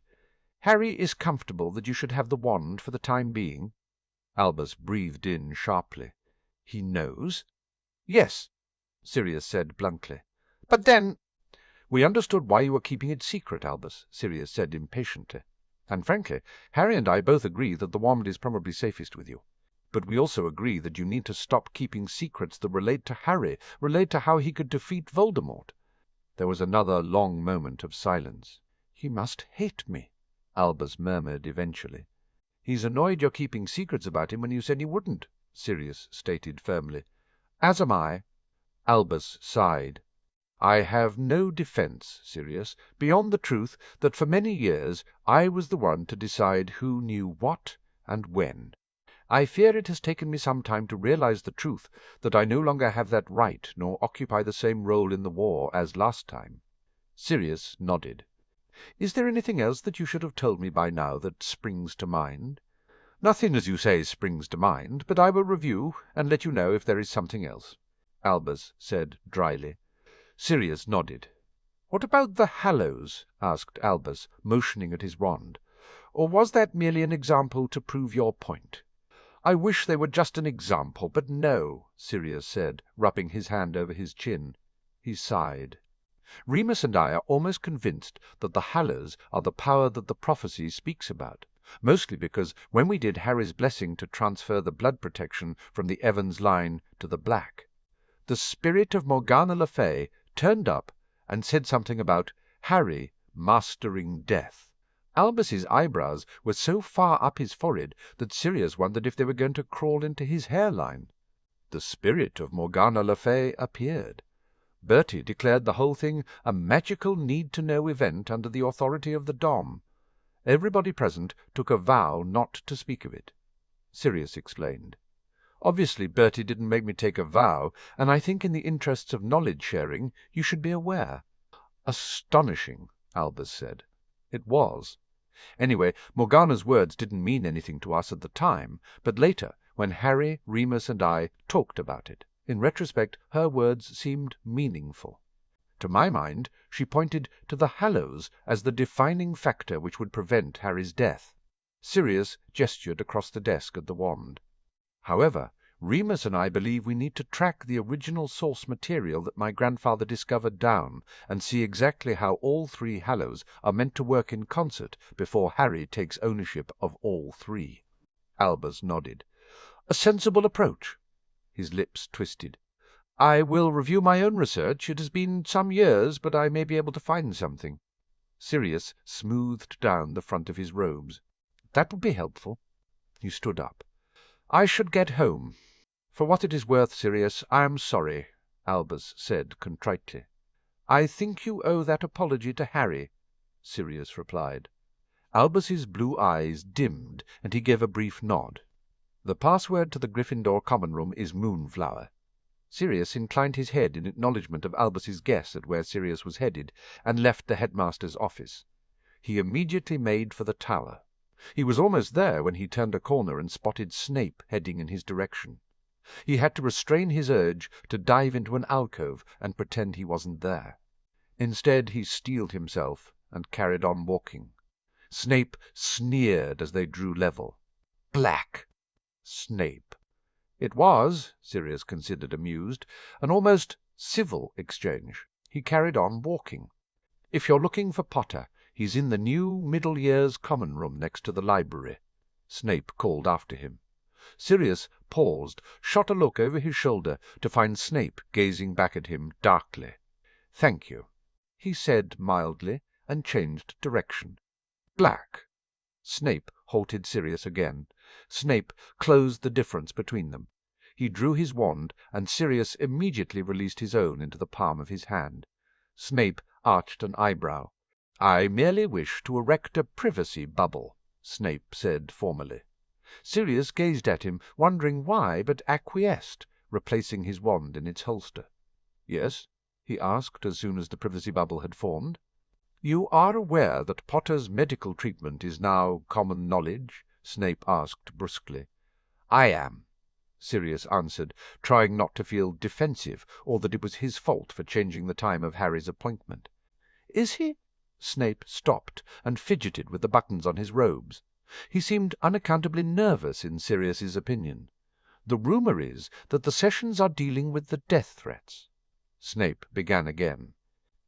"Harry is comfortable that you should have the wand for the time being?" Albus breathed in sharply. "He knows?" "Yes," Sirius said bluntly. "But then—" "We understood why you were keeping it secret, Albus," Sirius said impatiently. "And frankly, Harry and I both agree that the wand is probably safest with you. But we also agree that you need to stop keeping secrets that relate to Harry, relate to how he could defeat Voldemort." There was another long moment of silence. "He must hate me," Albus murmured eventually. "He's annoyed you're keeping secrets about him when you said you wouldn't," Sirius stated firmly. "As am I." Albus sighed. "I have no defense, Sirius, beyond the truth that for many years I was the one to decide who knew what and when. I fear it has taken me some time to realize the truth that I no longer have that right nor occupy the same role in the war as last time." Sirius nodded. "Is there anything else that you should have told me by now that springs to mind?" "Nothing, as you say, springs to mind, but I will review and let you know if there is something else," Albus said dryly. Sirius nodded. "What about the Hallows?" asked Albus, motioning at his wand. "Or was that merely an example to prove your point?" "I wish they were just an example, but no," Sirius said, rubbing his hand over his chin. He sighed. "Remus and I are almost convinced that the Hallows are the power that the prophecy speaks about, mostly because when we did Harry's blessing to transfer the blood protection from the Evans line to the Black, the spirit of Morgana Le Fay turned up and said something about Harry mastering death." Albus's eyebrows were so far up his forehead that Sirius wondered if they were going to crawl into his hairline. The spirit of Morgana Le Fay appeared. Bertie declared the whole thing a magical need-to-know event under the authority of the Dom. Everybody present took a vow not to speak of it. Sirius explained. "Obviously Bertie didn't make me take a vow, and I think in the interests of knowledge-sharing you should be aware." "Astonishing," Albus said. It was. Anyway, Morgana's words didn't mean anything to us at the time, but later, when Harry, Remus, and I talked about it, in retrospect her words seemed meaningful. To my mind, she pointed to the Hallows as the defining factor which would prevent Harry's death. Sirius gestured across the desk at the wand. "However, Remus and I believe we need to track the original source material that my grandfather discovered down and see exactly how all three Hallows are meant to work in concert before Harry takes ownership of all three." Albus nodded. "A sensible approach." His lips twisted. "I will review my own research. It has been some years, but I may be able to find something." Sirius smoothed down the front of his robes. "That would be helpful." He stood up. "I should get home." "For what it is worth, Sirius, I am sorry," Albus said contritely. "I think you owe that apology to Harry," Sirius replied. Albus's blue eyes dimmed, and he gave a brief nod. "The password to the Gryffindor common room is Moonflower." Sirius inclined his head in acknowledgment of Albus's guess at where Sirius was headed, and left the headmaster's office. He immediately made for the tower. He was almost there when he turned a corner and spotted Snape heading in his direction. He had to restrain his urge to dive into an alcove and pretend he wasn't there. Instead, he steeled himself and carried on walking. Snape sneered as they drew level. Black! Snape! It was, Sirius considered amused, an almost civil exchange. He carried on walking. "If you're looking for Potter, he's in the new middle years common room next to the library," Snape called after him. Sirius paused, shot a look over his shoulder to find Snape gazing back at him darkly. "Thank you," he said mildly, and changed direction. "Black!" Snape halted Sirius again. Snape closed the difference between them. He drew his wand, and Sirius immediately released his own into the palm of his hand. Snape arched an eyebrow. "I merely wish to erect a privacy bubble," Snape said formally. Sirius gazed at him, wondering why, but acquiesced, replacing his wand in its holster. "Yes?" he asked as soon as the privacy bubble had formed. "You are aware that Potter's medical treatment is now common knowledge?" Snape asked brusquely. "I am," Sirius answered, trying not to feel defensive or that it was his fault for changing the time of Harry's appointment. "Is he?" Snape stopped and fidgeted with the buttons on his robes. He seemed unaccountably nervous in Sirius's opinion. "The rumour is that the sessions are dealing with the death threats." Snape began again.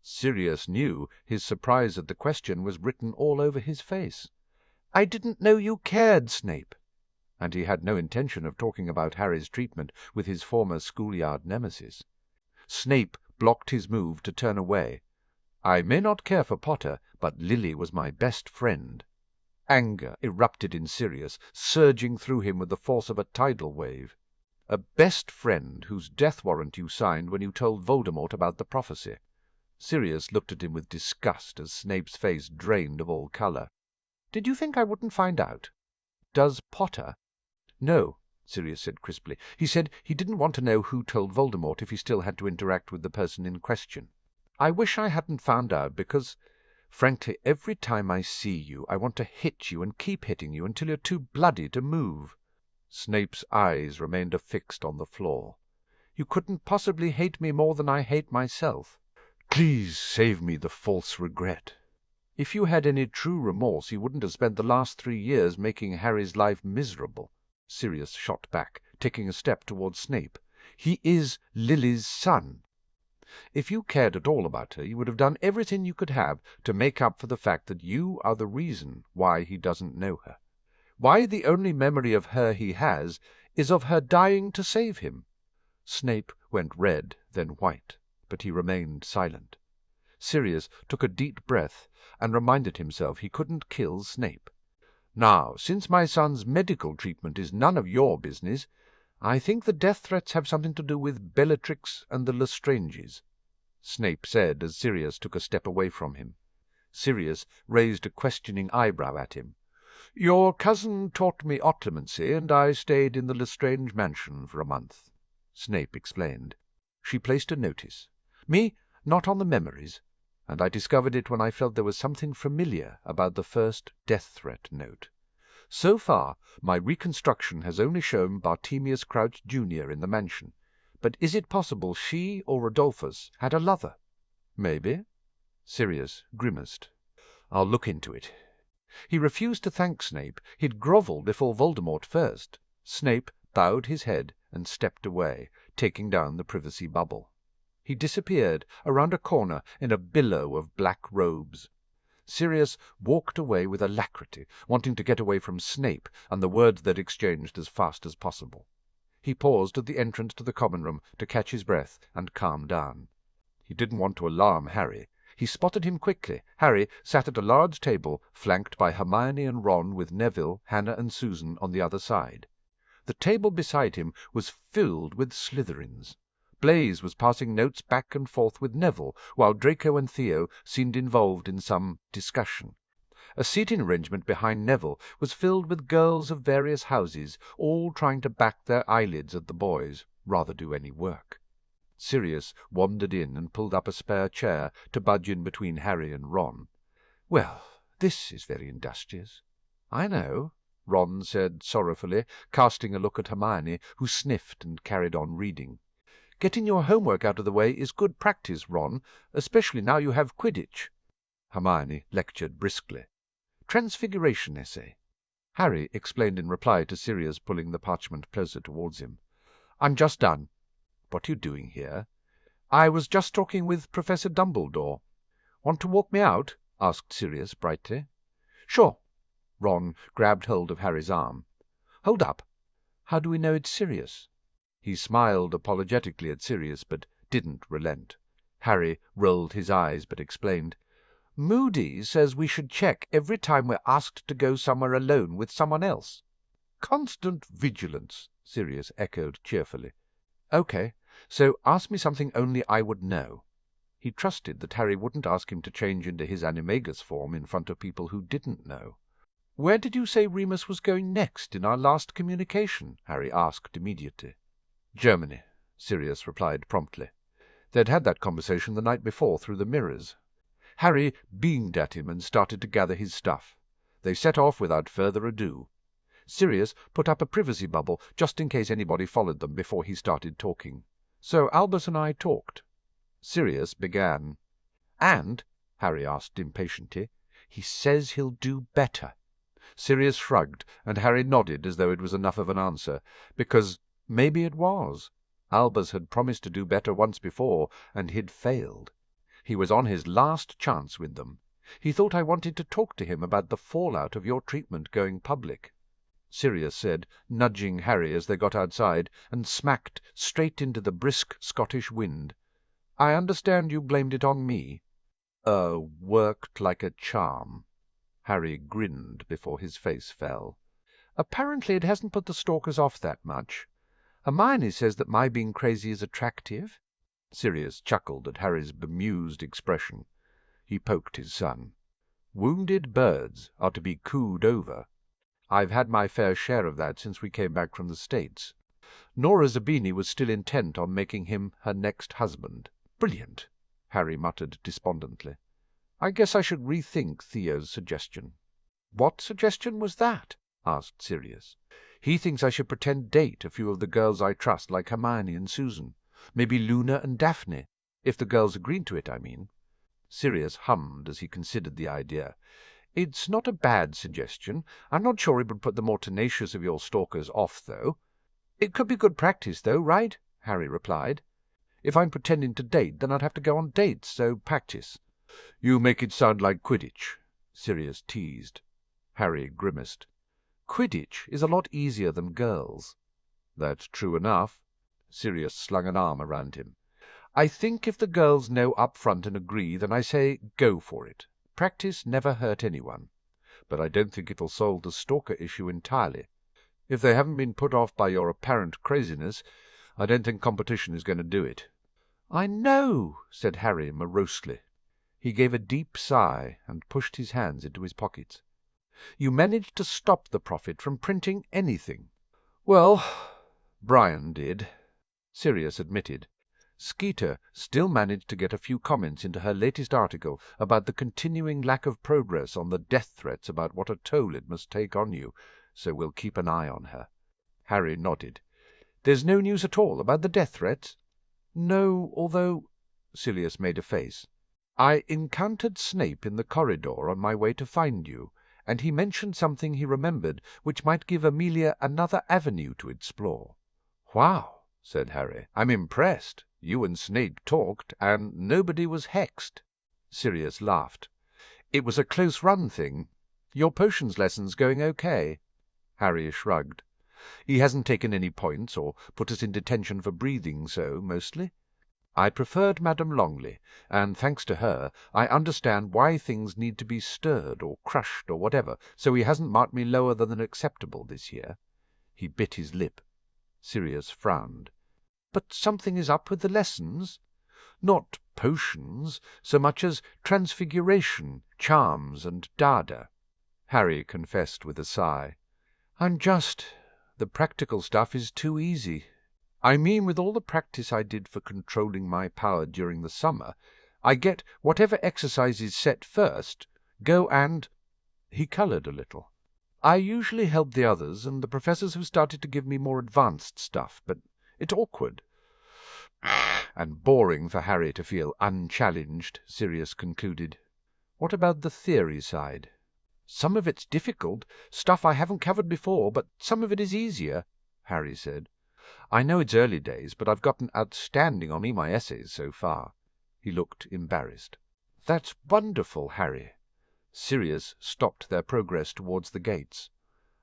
Sirius knew his surprise at the question was written all over his face. "I didn't know you cared, Snape." And he had no intention of talking about Harry's treatment with his former schoolyard nemesis. Snape blocked his move to turn away. "I may not care for Potter, but Lily was my best friend." Anger erupted in Sirius, surging through him with the force of a tidal wave. "A best friend whose death warrant you signed when you told Voldemort about the prophecy." Sirius looked at him with disgust as Snape's face drained of all colour. "Did you think I wouldn't find out? Does Potter—" "No," Sirius said crisply. "He said he didn't want to know who told Voldemort if he still had to interact with the person in question. I wish I hadn't found out because, frankly, every time I see you I want to hit you and keep hitting you until you're too bloody to move." Snape's eyes remained affixed on the floor. "You couldn't possibly hate me more than I hate myself." "Please save me the false regret." "If you had any true remorse you wouldn't have spent the last 3 years making Harry's life miserable," Sirius shot back, taking a step towards Snape. "He is Lily's son. If you cared at all about her, you would have done everything you could have to make up for the fact that you are the reason why he doesn't know her. Why the only memory of her he has is of her dying to save him." Snape went red, then white, but he remained silent. Sirius took a deep breath and reminded himself he couldn't kill Snape. "Now, since my son's medical treatment is none of your business, I think the death threats have something to do with Bellatrix and the Lestranges," Snape said as Sirius took a step away from him. Sirius raised a questioning eyebrow at him. "Your cousin taught me occlumency, and I stayed in the Lestrange mansion for a month," Snape explained. "She placed a notice. Me, not on the memories, and I discovered it when I felt there was something familiar about the first death-threat note. So far, my reconstruction has only shown Bartemius Crouch Jr. in the mansion, but is it possible she or Rodolphus had a lover?" "Maybe." Sirius grimaced. "I'll look into it." He refused to thank Snape. He'd grovelled before Voldemort first. Snape bowed his head and stepped away, taking down the privacy bubble. He disappeared around a corner in a billow of black robes. Sirius walked away with alacrity, wanting to get away from Snape and the words they'd exchanged as fast as possible. He paused at the entrance to the common room to catch his breath and calm down. He didn't want to alarm Harry. He spotted him quickly. Harry sat at a large table, flanked by Hermione and Ron, with Neville, Hannah and Susan on the other side. The table beside him was filled with Slytherins. Blaise was passing notes back and forth with Neville, while Draco and Theo seemed involved in some discussion. A seating arrangement behind Neville was filled with girls of various houses, all trying to back their eyelids at the boys, rather do any work. Sirius wandered in and pulled up a spare chair to budge in between Harry and Ron. "Well, this is very industrious." "I know," Ron said sorrowfully, casting a look at Hermione, who sniffed and carried on reading. "Getting your homework out of the way is good practice, Ron, especially now you have Quidditch." Hermione lectured briskly. "Transfiguration essay." Harry explained in reply to Sirius, pulling the parchment closer towards him. "I'm just done." "What are you doing here?" "I was just talking with Professor Dumbledore." "Want to walk me out?" asked Sirius brightly. "Sure." Ron grabbed hold of Harry's arm. "Hold up. How do we know it's Sirius?" He smiled apologetically at Sirius, but didn't relent. Harry rolled his eyes, but explained. "Moody says we should check every time we're asked to go somewhere alone with someone else." "Constant vigilance," Sirius echoed cheerfully. "Okay, so ask me something only I would know." He trusted that Harry wouldn't ask him to change into his animagus form in front of people who didn't know. "Where did you say Remus was going next in our last communication?" Harry asked immediately. "Germany," Sirius replied promptly. They'd had that conversation the night before through the mirrors. Harry beamed at him and started to gather his stuff. They set off without further ado. Sirius put up a privacy bubble just in case anybody followed them before he started talking. So Albus and I talked. Sirius began. "And," Harry asked impatiently, "he says he'll do better." Sirius shrugged, and Harry nodded as though it was enough of an answer, because maybe it was. Albus had promised to do better once before, and he'd failed. He was on his last chance with them. He thought I wanted to talk to him about the fallout of your treatment going public. Sirius said, nudging Harry as they got outside, and smacked straight into the brisk Scottish wind. "I understand you blamed it on me." Worked like a charm." Harry grinned before his face fell. "Apparently it hasn't put the stalkers off that much. Hermione says that my being crazy is attractive." Sirius chuckled at Harry's bemused expression. He poked his son. "Wounded birds are to be cooed over. I've had my fair share of that since we came back from the States." Nora Zabini was still intent on making him her next husband. "Brilliant," Harry muttered despondently. "I guess I should rethink Theo's suggestion." "What suggestion was that?" asked Sirius. "He thinks I should pretend date a few of the girls I trust, like Hermione and Susan. Maybe Luna and Daphne. If the girls agreed to it, I mean." Sirius hummed as he considered the idea. "It's not a bad suggestion. I'm not sure it would put the more tenacious of your stalkers off, though." "It could be good practice, though, right?" Harry replied. "If I'm pretending to date, then I'd have to go on dates, so practice." "You make it sound like Quidditch," Sirius teased. Harry grimaced. "Quidditch is a lot easier than girls." "That's true enough." Sirius slung an arm around him. "I think if the girls know up front and agree, then I say go for it. Practice never hurt anyone. But I don't think it'll solve the stalker issue entirely. If they haven't been put off by your apparent craziness, I don't think competition is going to do it." "I know," said Harry morosely. He gave a deep sigh and pushed his hands into his pockets. "You managed to stop the Prophet from printing anything." "Well, Brian did," Sirius admitted. "Skeeter still managed to get a few comments into her latest article about the continuing lack of progress on the death threats about what a toll it must take on you, so we'll keep an eye on her." Harry nodded. "There's no news at all about the death threats?" "No, although—" Sirius made a face. "I encountered Snape in the corridor on my way to find you, and he mentioned something he remembered which might give Amelia another avenue to explore." "Wow," said Harry. "I'm impressed. You and Snape talked, and nobody was hexed." Sirius laughed. "It was a close-run thing. Your potions lessons going okay?" Harry shrugged. "He hasn't taken any points, or put us in detention for breathing so, mostly. I preferred Madame Longley, and, thanks to her, I understand why things need to be stirred or crushed or whatever, so he hasn't marked me lower than acceptable this year." He bit his lip. Sirius frowned. "But something is up with the lessons?" "Not potions, so much as transfiguration, charms, and dada," Harry confessed with a sigh. The practical stuff is too easy. I mean, with all the practice I did for controlling my power during the summer, I get whatever exercise is set first, go and—" He coloured a little. "I usually help the others, and the professors have started to give me more advanced stuff, but it's awkward." "And boring for Harry to feel unchallenged," Sirius concluded. "What about the theory side?" "Some of it's difficult, stuff I haven't covered before, but some of it is easier," Harry said. "I know it's early days, but I've gotten outstanding on my essays so far." He looked embarrassed. "That's wonderful, Harry." Sirius stopped their progress towards the gates.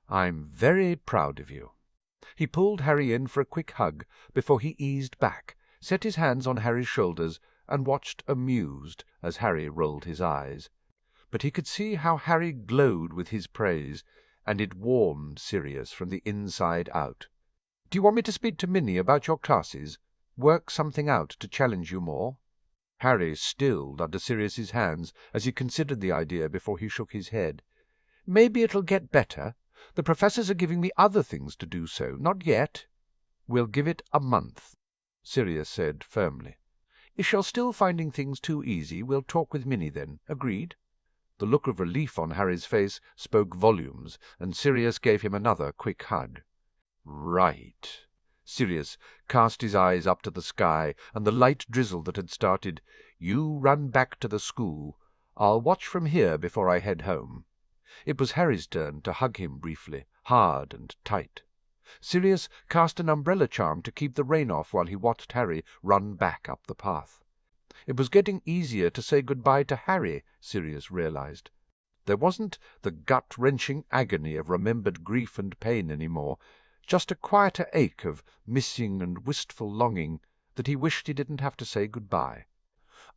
"I'm very proud of you." He pulled Harry in for a quick hug before he eased back, set his hands on Harry's shoulders, and watched amused as Harry rolled his eyes. But he could see how Harry glowed with his praise, and it warmed Sirius from the inside out. "Do you want me to speak to Minnie about your classes? Work something out to challenge you more?" Harry stilled under Sirius's hands as he considered the idea before he shook his head. Maybe it'll get better. The professors are giving me other things to do so. Not yet." "We'll give it a month," Sirius said firmly. "If you're still finding things too easy, we'll talk with Minnie then. Agreed?" The look of relief on Harry's face spoke volumes, and Sirius gave him another quick hug. "Right." Sirius cast his eyes up to the sky and the light drizzle that had started. "You run back to the school. I'll watch from here before I head home." It was Harry's turn to hug him briefly, hard and tight. Sirius cast an umbrella charm to keep the rain off while he watched Harry run back up the path. It was getting easier to say goodbye to Harry, Sirius realized. There wasn't the gut-wrenching agony of remembered grief and pain any more, just a quieter ache of missing and wistful longing that he wished he didn't have to say goodbye.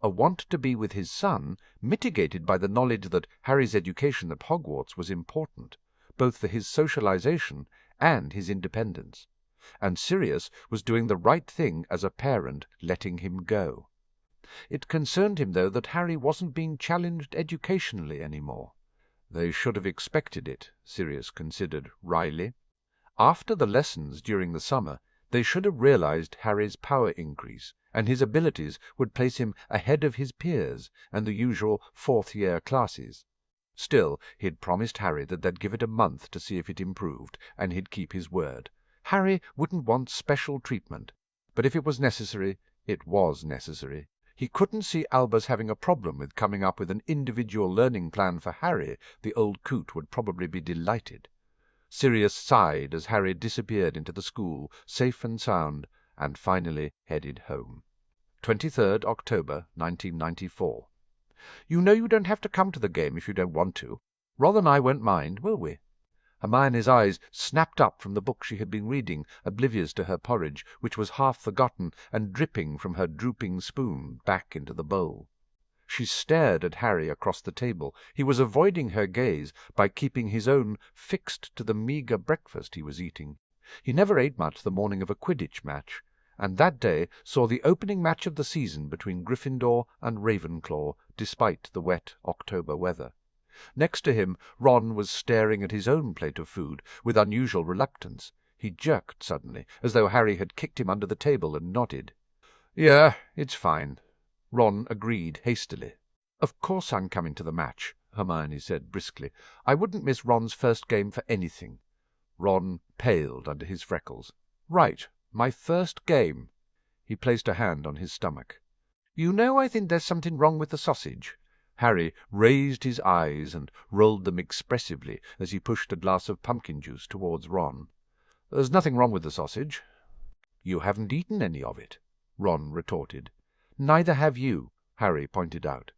A want to be with his son, mitigated by the knowledge that Harry's education at Hogwarts was important, both for his socialization and his independence. And Sirius was doing the right thing as a parent, letting him go. It concerned him, though, that Harry wasn't being challenged educationally any more. They should have expected it, Sirius considered wryly. After the lessons during the summer, they should have realized Harry's power increase, and his abilities would place him ahead of his peers and the usual fourth-year classes. Still, he'd promised Harry that they'd give it a month to see if it improved, and he'd keep his word. Harry wouldn't want special treatment, but if it was necessary, it was necessary. He couldn't see Albus having a problem with coming up with an individual learning plan for Harry. The old coot would probably be delighted. Sirius sighed as Harry disappeared into the school, safe and sound, and finally headed home. 23rd October, 1994. "You know you don't have to come to the game if you don't want to. Ron and I won't mind, will we?" Hermione's eyes snapped up from the book she had been reading, oblivious to her porridge, which was half forgotten and dripping from her drooping spoon back into the bowl. She stared at Harry across the table. He was avoiding her gaze by keeping his own fixed to the meagre breakfast he was eating. He never ate much the morning of a Quidditch match, and that day saw the opening match of the season between Gryffindor and Ravenclaw, despite the wet October weather. Next to him, Ron was staring at his own plate of food with unusual reluctance. He jerked suddenly, as though Harry had kicked him under the table, and nodded. "Yeah, it's fine." Ron agreed hastily. "Of course I'm coming to the match," Hermione said briskly. "I wouldn't miss Ron's first game for anything." Ron paled under his freckles. "Right, my first game." He placed a hand on his stomach. "You know, I think there's something wrong with the sausage." Harry raised his eyes and rolled them expressively as he pushed a glass of pumpkin juice towards Ron. "There's nothing wrong with the sausage." "You haven't eaten any of it," Ron retorted. "Neither have you," Harry pointed out.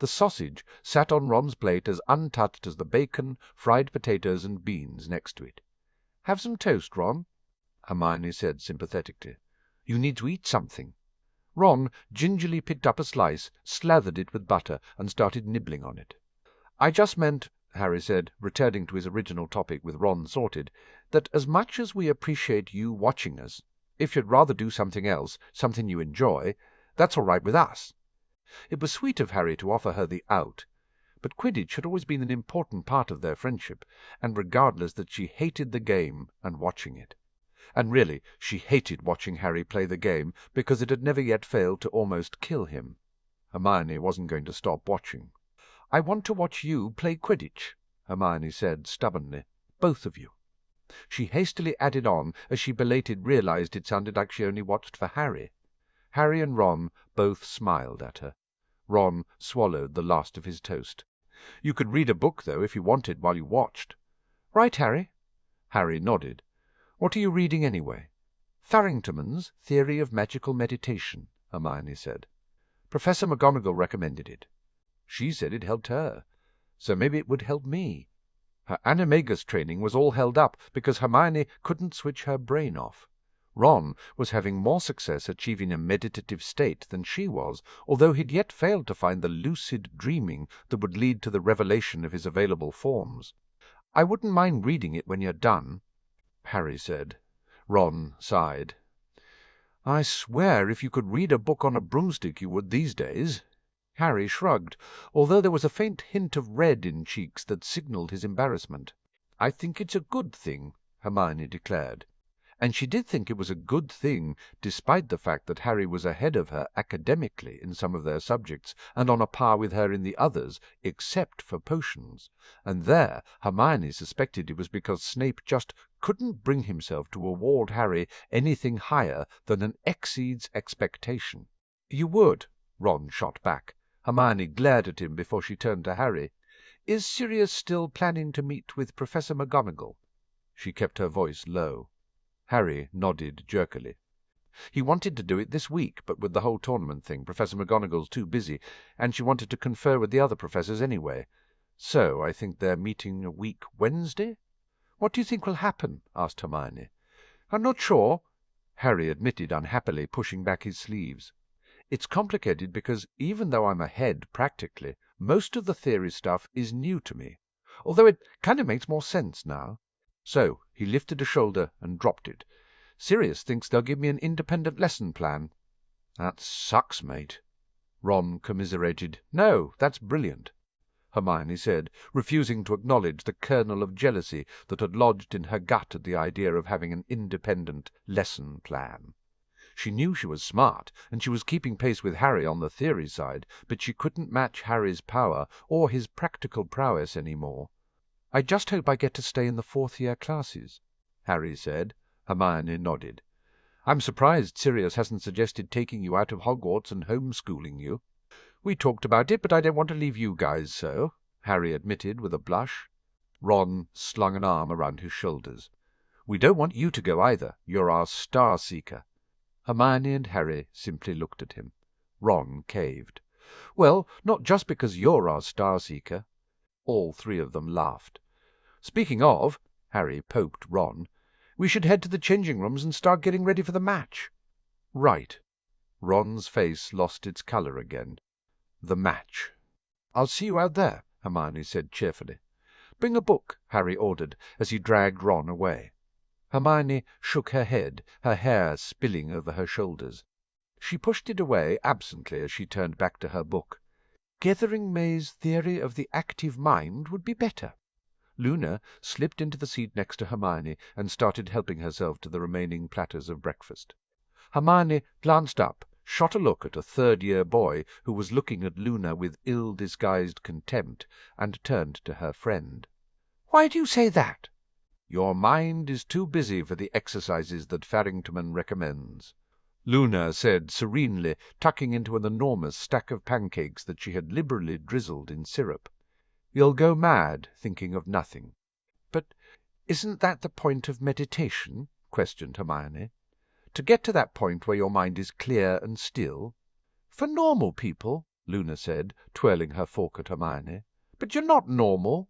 The sausage sat on Ron's plate as untouched as the bacon, fried potatoes, and beans next to it. "Have some toast, Ron," Hermione said sympathetically. "You need to eat something." Ron gingerly picked up a slice, slathered it with butter, and started nibbling on it. "I just meant," Harry said, returning to his original topic with Ron sorted, "that as much as we appreciate you watching us, if you'd rather do something else, something you enjoy, that's all right with us." It was sweet of Harry to offer her the out, but Quidditch had always been an important part of their friendship, and regardless that she hated the game and watching it. And really, she hated watching Harry play the game because it had never yet failed to almost kill him. Hermione wasn't going to stop watching. "I want to watch you play Quidditch," Hermione said stubbornly. "Both of you." She hastily added on as she belated realized it sounded like she only watched for Harry. Harry and Ron both smiled at her. Ron swallowed the last of his toast. "You could read a book, though, if you wanted, while you watched." "Right, Harry." Harry nodded. "What are you reading, anyway?" "Farrington's Theory of Magical Meditation," Hermione said. "Professor McGonagall recommended it. She said it helped her, so maybe it would help me." Her animagus training was all held up because Hermione couldn't switch her brain off. Ron was having more success achieving a meditative state than she was, although he'd yet failed to find the lucid dreaming that would lead to the revelation of his available forms. "I wouldn't mind reading it when you're done," Harry said. Ron sighed. "I swear if you could read a book on a broomstick you would these days." Harry shrugged, although there was a faint hint of red in cheeks that signalled his embarrassment. "I think it's a good thing," Hermione declared. And she did think it was a good thing, despite the fact that Harry was ahead of her academically in some of their subjects, and on a par with her in the others, except for potions. And there Hermione suspected it was because Snape just couldn't bring himself to award Harry anything higher than an exceeds expectation. "You would," Ron shot back. Hermione glared at him before she turned to Harry. "Is Sirius still planning to meet with Professor McGonagall?" She kept her voice low. Harry nodded jerkily. "He wanted to do it this week, but with the whole tournament thing, Professor McGonagall's too busy, and she wanted to confer with the other professors anyway. So I think they're meeting a week Wednesday." "What do you think will happen?" asked Hermione. "I'm not sure," Harry admitted unhappily, pushing back his sleeves. "It's complicated because, even though I'm ahead practically, most of the theory stuff is new to me, although it kind of makes more sense now." So he lifted a shoulder and dropped it. "Sirius thinks they'll give me an independent lesson plan." "That sucks, mate." Ron commiserated. "No, that's brilliant," Hermione said, refusing to acknowledge the kernel of jealousy that had lodged in her gut at the idea of having an independent lesson plan. She knew she was smart, and she was keeping pace with Harry on the theory side, but she couldn't match Harry's power or his practical prowess any more. "I just hope I get to stay in the fourth-year classes," Harry said. Hermione nodded. "I'm surprised Sirius hasn't suggested taking you out of Hogwarts and homeschooling you." "We talked about it, but I don't want to leave you guys so," Harry admitted with a blush. Ron slung an arm around his shoulders. "We don't want you to go either. You're our star-seeker." Hermione and Harry simply looked at him. Ron caved. "Well, not just because you're our star-seeker." All three of them laughed. "Speaking of," Harry poked Ron, "we should head to the changing rooms and start getting ready for the match." "Right." Ron's face lost its colour again. "The match." "I'll see you out there," Hermione said cheerfully. "Bring a book," Harry ordered as he dragged Ron away. Hermione shook her head, her hair spilling over her shoulders. She pushed it away absently as she turned back to her book. "Gathering May's theory of the active mind would be better." Luna slipped into the seat next to Hermione and started helping herself to the remaining platters of breakfast. Hermione glanced up, shot a look at a third-year boy who was looking at Luna with ill-disguised contempt, and turned to her friend. "Why do you say that?" "Your mind is too busy for the exercises that Farrington recommends," Luna said serenely, tucking into an enormous stack of pancakes that she had liberally drizzled in syrup. "You'll go mad thinking of nothing." "But isn't that the point of meditation?" questioned Hermione. "To get to that point where your mind is clear and still?" "For normal people," Luna said, twirling her fork at Hermione. "But you're not normal."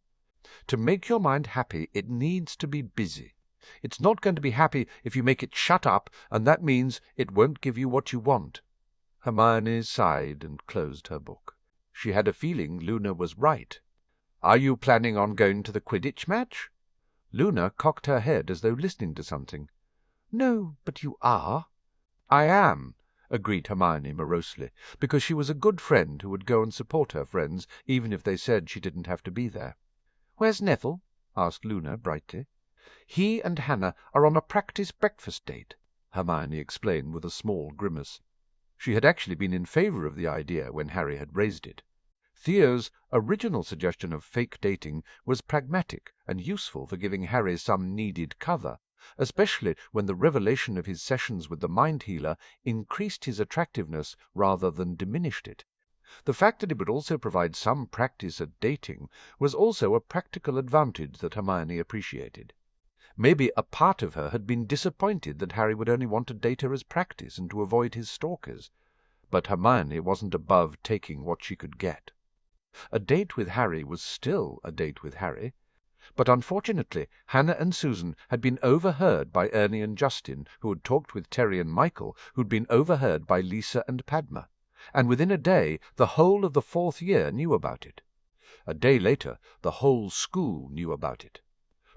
"To make your mind happy it needs to be busy. It's not going to be happy if you make it shut up, and that means it won't give you what you want." Hermione sighed and closed her book. She had a feeling Luna was right. "Are you planning on going to the Quidditch match?" Luna cocked her head as though listening to something. "No, but you are." "I am," agreed Hermione morosely, because she was a good friend who would go and support her friends even if they said she didn't have to be there. "Where's Neville?" asked Luna brightly. "He and Hannah are on a practice breakfast date," Hermione explained with a small grimace. She had actually been in favour of the idea when Harry had raised it. Theo's original suggestion of fake dating was pragmatic and useful for giving Harry some needed cover, especially when the revelation of his sessions with the mind healer increased his attractiveness rather than diminished it. The fact that it would also provide some practice at dating was also a practical advantage that Hermione appreciated. Maybe a part of her had been disappointed that Harry would only want to date her as practice and to avoid his stalkers, but Hermione wasn't above taking what she could get. A date with Harry was still a date with Harry, but unfortunately Hannah and Susan had been overheard by Ernie and Justin, who had talked with Terry and Michael, who'd been overheard by Lisa and Padma, and within a day the whole of the fourth year knew about it. A day later the whole school knew about it.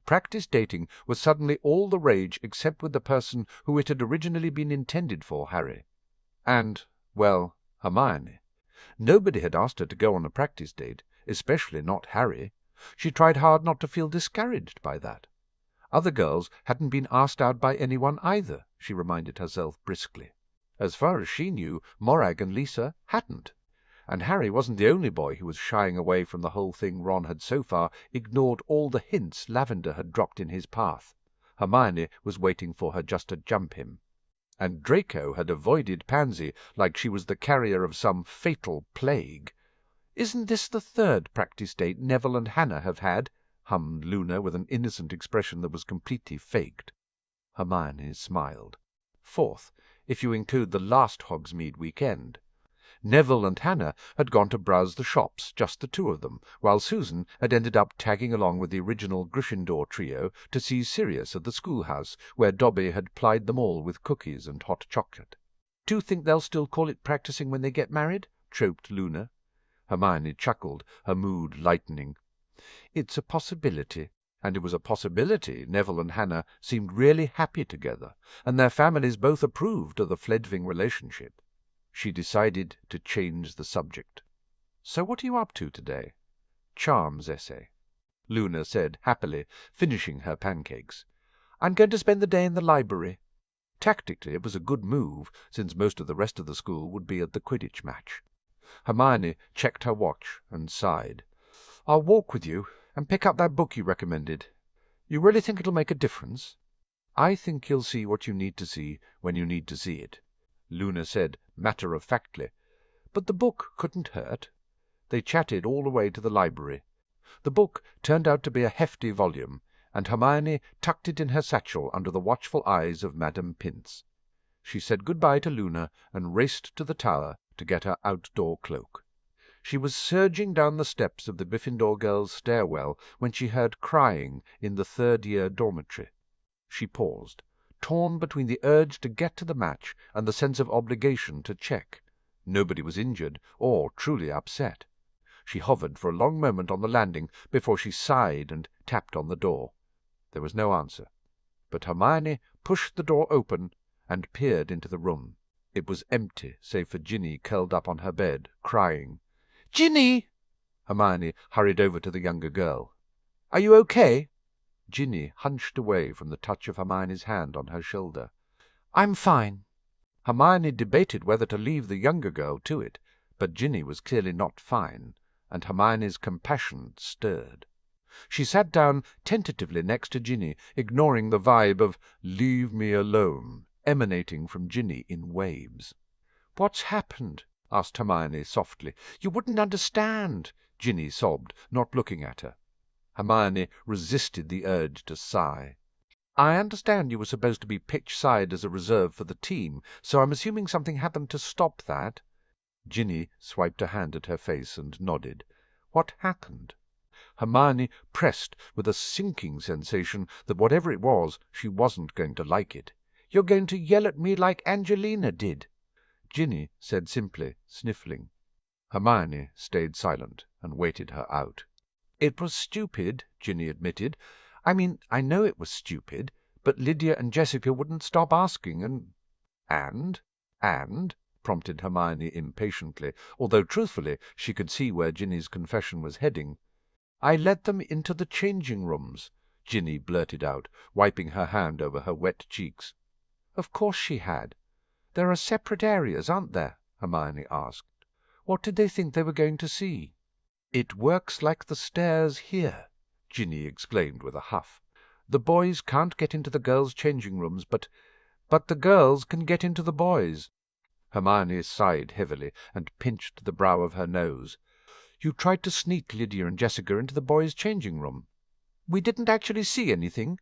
Practice dating was suddenly all the rage except with the person who it had originally been intended for, Harry. And, well, Hermione. Nobody had asked her to go on a practice date, especially not Harry. She tried hard not to feel discouraged by that. Other girls hadn't been asked out by anyone either, she reminded herself briskly. As far as she knew, Morag and Lisa hadn't. And Harry wasn't the only boy who was shying away from the whole thing. Ron had so far ignored all the hints Lavender had dropped in his path. Hermione was waiting for her just to jump him. And Draco had avoided Pansy like she was the carrier of some fatal plague. "Isn't this the third practice date Neville and Hannah have had?" hummed Luna with an innocent expression that was completely faked. Hermione smiled. "Fourth, if you include the last Hogsmeade weekend." Neville and Hannah had gone to browse the shops, just the two of them, while Susan had ended up tagging along with the original Gryffindor trio to see Sirius at the schoolhouse, where Dobby had plied them all with cookies and hot chocolate. "Do you think they'll still call it practising when they get married?" choked Luna. Hermione chuckled, her mood lightening. "It's a possibility." And it was a possibility Neville and Hannah seemed really happy together, and their families both approved of the Fledving relationship. She decided to change the subject. "So what are you up to today?" "Charms essay," Luna said happily, finishing her pancakes. "I'm going to spend the day in the library." Tactically it was a good move, since most of the rest of the school would be at the Quidditch match. Hermione checked her watch and sighed. "I'll walk with you and pick up that book you recommended. You really think it'll make a difference?" "I think you'll see what you need to see when you need to see it," Luna said matter-of-factly. "But the book couldn't hurt." They chatted all the way to the library. The book turned out to be a hefty volume, and Hermione tucked it in her satchel under the watchful eyes of Madame Pince. She said good-bye to Luna and raced to the tower to get her outdoor cloak. She was surging down the steps of the Gryffindor girls' stairwell when she heard crying in the third-year dormitory. She paused, torn between the urge to get to the match and the sense of obligation to check. Nobody was injured or truly upset. She hovered for a long moment on the landing before she sighed and tapped on the door. There was no answer, but Hermione pushed the door open and peered into the room. It was empty save for Ginny curled up on her bed, crying. "Ginny!" Hermione hurried over to the younger girl. "Are you okay?" Ginny hunched away from the touch of Hermione's hand on her shoulder. "I'm fine." Hermione debated whether to leave the younger girl to it, but Ginny was clearly not fine, and Hermione's compassion stirred. She sat down tentatively next to Ginny, ignoring the vibe of "leave me alone" emanating from Ginny in waves. "What's happened?" asked Hermione softly. "You wouldn't understand," Ginny sobbed, not looking at her. Hermione resisted the urge to sigh. "I understand you were supposed to be pitch side as a reserve for the team, so I'm assuming something happened to stop that." Ginny swiped a hand at her face and nodded. "What happened?" Hermione pressed with a sinking sensation that whatever it was, she wasn't going to like it. "You're going to yell at me like Angelina did." Ginny said simply, sniffling. Hermione stayed silent and waited her out. "It was stupid," Ginny admitted. "I mean, I know it was stupid, but Lydia and Jessica wouldn't stop asking, And?" prompted Hermione impatiently, although truthfully she could see where Ginny's confession was heading. "I let them into the changing rooms," Ginny blurted out, wiping her hand over her wet cheeks. "Of course she had. There are separate areas, aren't there?" Hermione asked. "What did they think they were going to see?" "It works like the stairs here," Ginny exclaimed with a huff. "The boys can't get into the girls' changing rooms, but the girls can get into the boys'." Hermione sighed heavily and pinched the brow of her nose. "You tried to sneak Lydia and Jessica into the boys' changing room." "We didn't actually see anything,"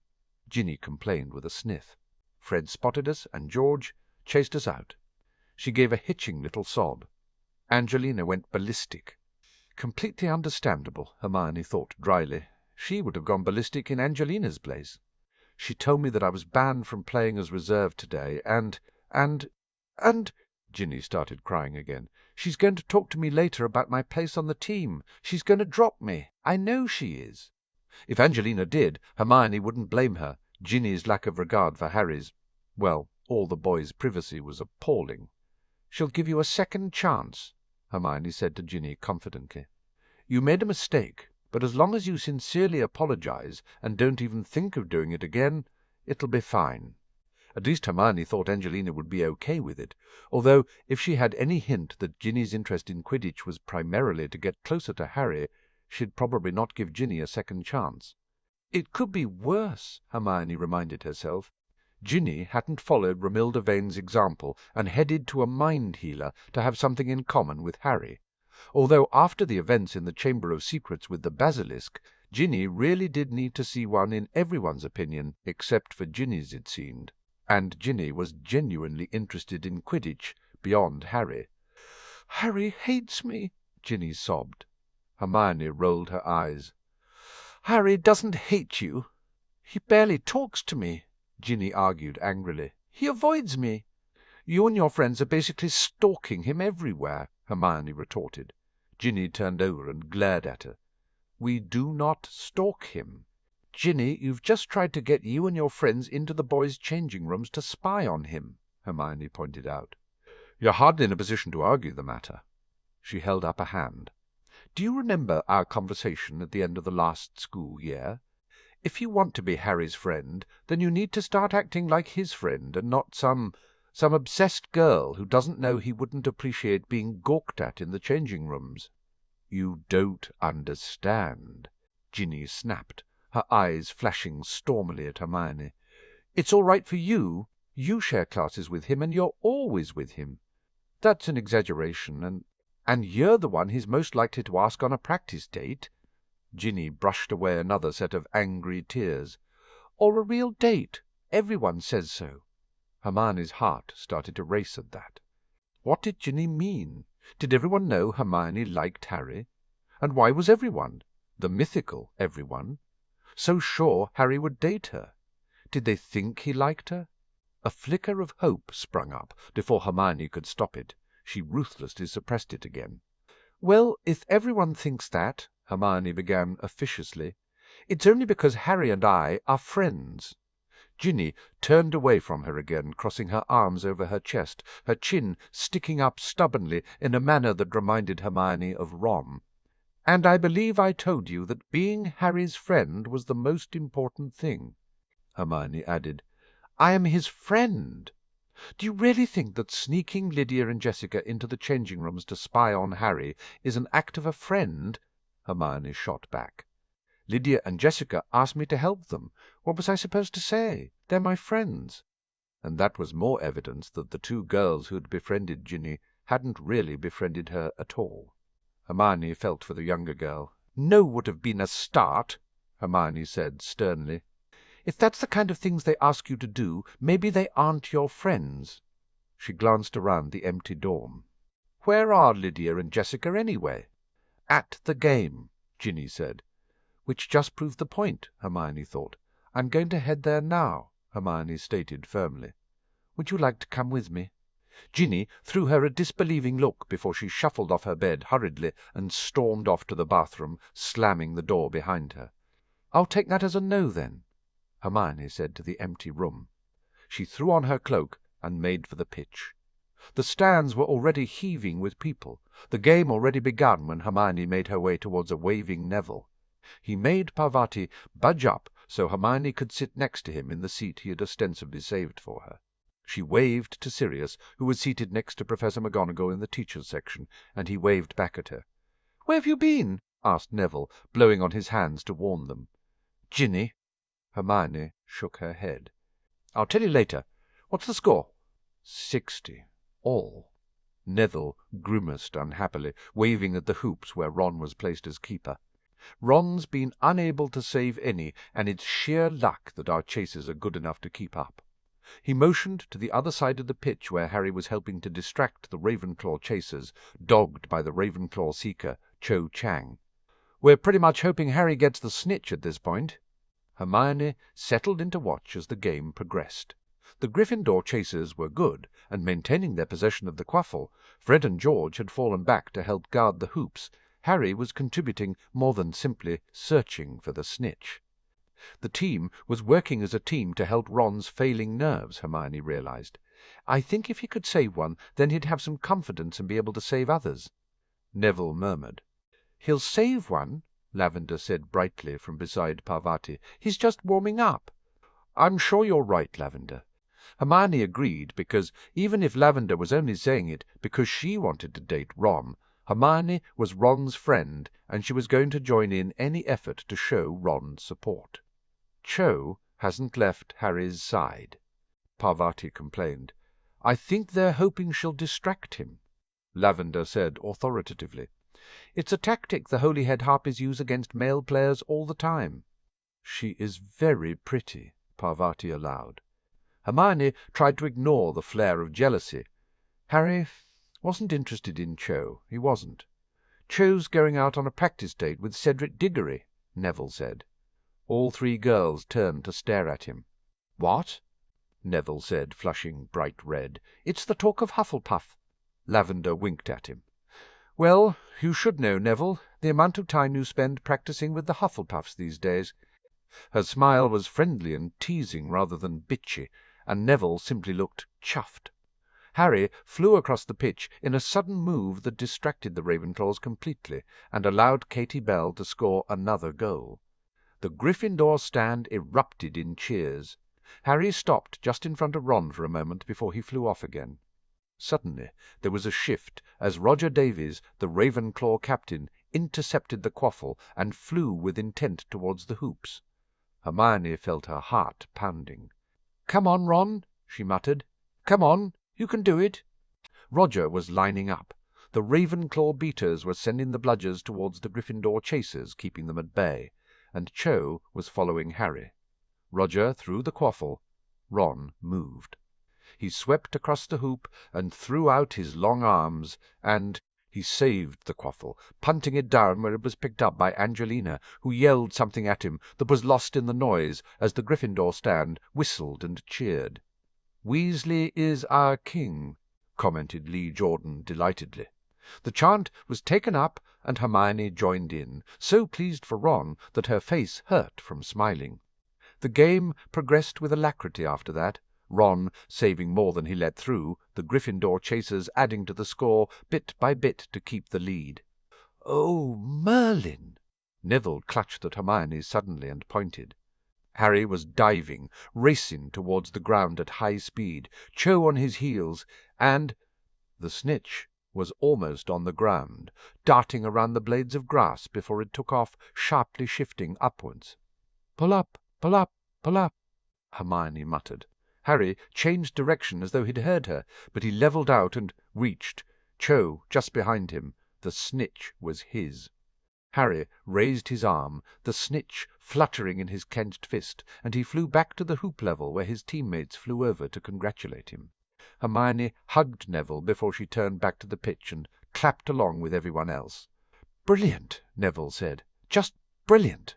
Ginny complained with a sniff. "Fred spotted us, and George chased us out." She gave a hitching little sob. Angelina went ballistic. Completely understandable, Hermione thought dryly. She would have gone ballistic in Angelina's place. "She told me that I was banned from playing as reserve today, and Ginny started crying again. "She's going to talk to me later about my place on the team. She's going to drop me. I know she is." If Angelina did, Hermione wouldn't blame her. Ginny's lack of regard for all the boys' privacy was appalling. "She'll give you a second chance," Hermione said to Ginny confidently. "You made a mistake, but as long as you sincerely apologize and don't even think of doing it again, it'll be fine." At least Hermione thought Angelina would be okay with it, although if she had any hint that Ginny's interest in Quidditch was primarily to get closer to Harry, she'd probably not give Ginny a second chance. It could be worse, Hermione reminded herself. Ginny hadn't followed Romilda Vane's example and headed to a mind healer to have something in common with Harry, although after the events in the Chamber of Secrets with the basilisk, Ginny really did need to see one in everyone's opinion except for Ginny's, it seemed. And Ginny was genuinely interested in Quidditch beyond Harry. "Harry hates me," Ginny sobbed. Hermione rolled her eyes. "Harry doesn't hate you. He barely talks to me," Ginny argued angrily. "He avoids me." "You and your friends are basically stalking him everywhere," Hermione retorted. Ginny turned over and glared at her. "We do not stalk him. Ginny, you've just tried to get you and your friends into the boys' changing rooms to spy on him," Hermione pointed out. "You're hardly in a position to argue the matter." She held up a hand. "Do you remember our conversation at the end of the last school year? If you want to be Harry's friend, then you need to start acting like his friend and not some obsessed girl who doesn't know he wouldn't appreciate being gawked at in the changing rooms." "You don't understand," Ginny snapped, her eyes flashing stormily at Hermione. "It's all right for you. You share classes with him, and you're always with him." "That's an exaggeration, and you're the one he's most likely to ask on a practice date." Ginny brushed away another set of angry tears. "Or a real date. Everyone says so." Hermione's heart started to race at that. What did Ginny mean? Did everyone know Hermione liked Harry? And why was everyone, the mythical everyone, so sure Harry would date her? Did they think he liked her? A flicker of hope sprung up before Hermione could stop it. She ruthlessly suppressed it again. "Well, if everyone thinks that," Hermione began officiously, "it's only because Harry and I are friends." Ginny turned away from her again, crossing her arms over her chest, her chin sticking up stubbornly in a manner that reminded Hermione of Ron. "And I believe I told you that being Harry's friend was the most important thing." Hermione added, "I am his friend. Do you really think that sneaking Lydia and Jessica into the changing rooms to spy on Harry is an act of a friend?" Hermione shot back. "Lydia and Jessica asked me to help them. What was I supposed to say? They're my friends." And that was more evidence that the two girls who had befriended Ginny hadn't really befriended her at all. Hermione felt for the younger girl. "No would have been a start," Hermione said sternly. "If that's the kind of things they ask you to do, maybe they aren't your friends." She glanced around the empty dorm. "Where are Lydia and Jessica anyway?" "At the game," Ginny said. Which just proved the point, Hermione thought. "I'm going to head there now," Hermione stated firmly. "Would you like to come with me?" Ginny threw her a disbelieving look before she shuffled off her bed hurriedly and stormed off to the bathroom, slamming the door behind her. "I'll take that as a no, then," Hermione said to the empty room. She threw on her cloak and made for the pitch. The stands were already heaving with people, the game already begun when Hermione made her way towards a waving Neville. He made Parvati budge up so Hermione could sit next to him in the seat he had ostensibly saved for her. She waved to Sirius, who was seated next to Professor McGonagall in the teachers' section, and he waved back at her. "Where have you been?" asked Neville, blowing on his hands to warn them. "Ginny." Hermione shook her head. "I'll tell you later. What's the score?" 60. All. Neville grimaced unhappily, waving at the hoops where Ron was placed as keeper. "Ron's been unable to save any, and it's sheer luck that our chasers are good enough to keep up." He motioned to the other side of the pitch where Harry was helping to distract the Ravenclaw chasers, dogged by the Ravenclaw seeker, Cho Chang. "We're pretty much hoping Harry gets the snitch at this point." Hermione settled into watch as the game progressed. The Gryffindor chasers were good, and maintaining their possession of the quaffle. Fred and George had fallen back to help guard the hoops. Harry was contributing more than simply searching for the snitch. The team was working as a team to help Ron's failing nerves, Hermione realized. I think if he could save one, then he'd have some confidence and be able to save others. Neville murmured. "He'll save one," Lavender said brightly from beside Parvati. "He's just warming up." "I'm sure you're right, Lavender." Hermione agreed, because even if Lavender was only saying it because she wanted to date Ron, Hermione was Ron's friend, and she was going to join in any effort to show Ron support. "Cho hasn't left Harry's side," Parvati complained. "I think they're hoping she'll distract him," Lavender said authoritatively. "It's a tactic the Holyhead Harpies use against male players all the time." "She is very pretty," Parvati allowed. Hermione tried to ignore the flare of jealousy. "Harry wasn't interested in Cho. He wasn't." "Cho's going out on a practice date with Cedric Diggory," Neville said. All three girls turned to stare at him. "What?" Neville said, flushing bright red. "It's the talk of Hufflepuff." Lavender winked at him. "Well, you should know, Neville, the amount of time you spend practising with the Hufflepuffs these days." Her smile was friendly and teasing rather than bitchy, and Neville simply looked chuffed. Harry flew across the pitch in a sudden move that distracted the Ravenclaws completely, and allowed Katie Bell to score another goal. The Gryffindor stand erupted in cheers. Harry stopped just in front of Ron for a moment before he flew off again. Suddenly there was a shift as Roger Davies, the Ravenclaw captain, intercepted the quaffle and flew with intent towards the hoops. Hermione felt her heart pounding. "Come on, Ron," she muttered. "Come on, you can do it." Roger was lining up. The Ravenclaw beaters were sending the bludgers towards the Gryffindor chasers, keeping them at bay, and Cho was following Harry. Roger threw the quaffle. Ron moved. He swept across the hoop and threw out his long arms, and he saved the quaffle, punting it down where it was picked up by Angelina, who yelled something at him that was lost in the noise as the Gryffindor stand whistled and cheered. "Weasley is our king," commented Lee Jordan delightedly. The chant was taken up, and Hermione joined in, so pleased for Ron that her face hurt from smiling. The game progressed with alacrity after that, Ron saving more than he let through, the Gryffindor chasers adding to the score bit by bit to keep the lead. "Oh, Merlin!" Neville clutched at Hermione suddenly and pointed. Harry was diving, racing towards the ground at high speed, Cho on his heels, and the snitch was almost on the ground, darting around the blades of grass before it took off, sharply shifting upwards. "Pull up, pull up, pull up," Hermione muttered. Harry changed direction as though he'd heard her, but he levelled out and reached. Cho just behind him. The snitch was his. Harry raised his arm, the snitch fluttering in his clenched fist, and he flew back to the hoop level where his teammates flew over to congratulate him. Hermione hugged Neville before she turned back to the pitch and clapped along with everyone else. "Brilliant," Neville said. "Just brilliant."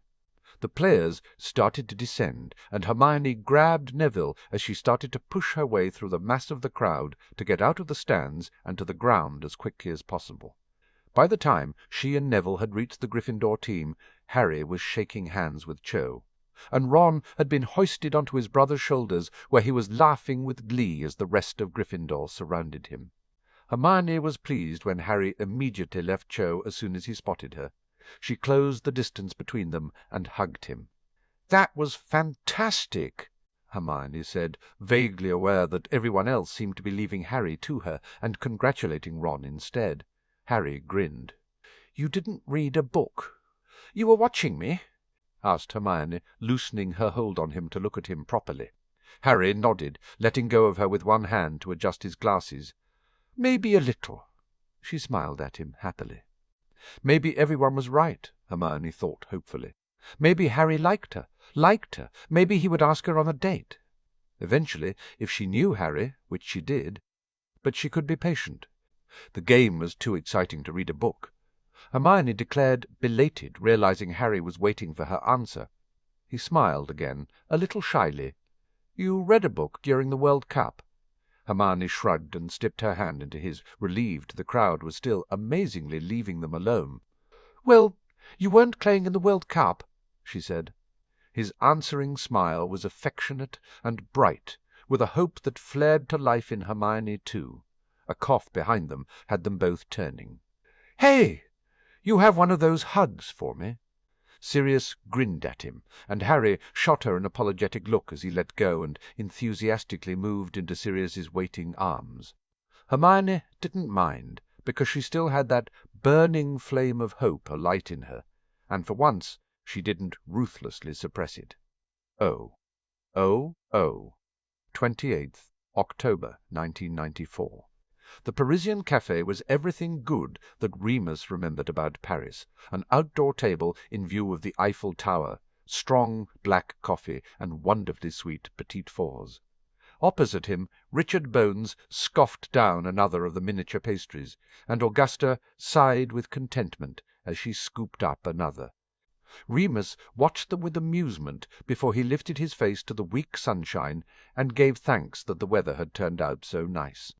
The players started to descend, and Hermione grabbed Neville as she started to push her way through the mass of the crowd to get out of the stands and to the ground as quickly as possible. By the time she and Neville had reached the Gryffindor team, Harry was shaking hands with Cho, and Ron had been hoisted onto his brother's shoulders, where he was laughing with glee as the rest of Gryffindor surrounded him. Hermione was pleased when Harry immediately left Cho as soon as he spotted her. She closed the distance between them and hugged him. "That was fantastic," Hermione said, vaguely aware that everyone else seemed to be leaving Harry to her and congratulating Ron instead. Harry grinned. "You didn't read a book." "You were watching me?" asked Hermione, loosening her hold on him to look at him properly. Harry nodded, letting go of her with one hand to adjust his glasses. "Maybe a little." She smiled at him happily. Maybe everyone was right, Hermione thought hopefully. Maybe Harry liked her. Maybe he would ask her on a date. Eventually, if she knew Harry, which she did. But she could be patient. The game was too exciting to read a book. Hermione declared, belated, realizing Harry was waiting for her answer. He smiled again, a little shyly. "You read a book during the World Cup?" Hermione shrugged and slipped her hand into his, relieved the crowd was still amazingly leaving them alone. "Well, you weren't playing in the World Cup," she said. His answering smile was affectionate and bright, with a hope that flared to life in Hermione too. A cough behind them had them both turning. "Hey! You have one of those hugs for me?" Sirius grinned at him, and Harry shot her an apologetic look as he let go and enthusiastically moved into Sirius's waiting arms. Hermione didn't mind, because she still had that burning flame of hope alight in her, and for once she didn't ruthlessly suppress it. Oh, 28th October 1994. The Parisian Café was everything good that Remus remembered about Paris. An outdoor table in view of the Eiffel Tower, strong black coffee, and wonderfully sweet petit fours. Opposite him, Richard Bones scoffed down another of the miniature pastries, and Augusta sighed with contentment as she scooped up another. Remus watched them with amusement before he lifted his face to the weak sunshine and gave thanks that the weather had turned out so nice.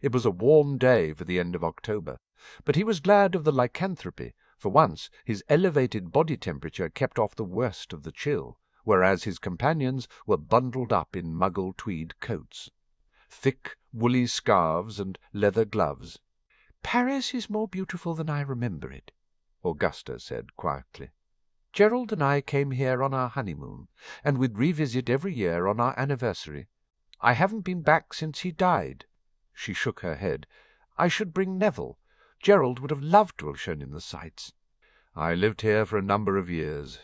It was a warm day for the end of October, but he was glad of the lycanthropy. For once his elevated body temperature kept off the worst of the chill, whereas his companions were bundled up in muggle tweed coats, thick woolly scarves, and leather gloves. "Paris is more beautiful than I remember it," Augusta said quietly. "Gerald and I came here on our honeymoon, and we'd revisit every year on our anniversary. I haven't been back since he died." She shook her head. "I should bring Neville. Gerald would have loved to have shown him the sights." "I lived here for a number of years,"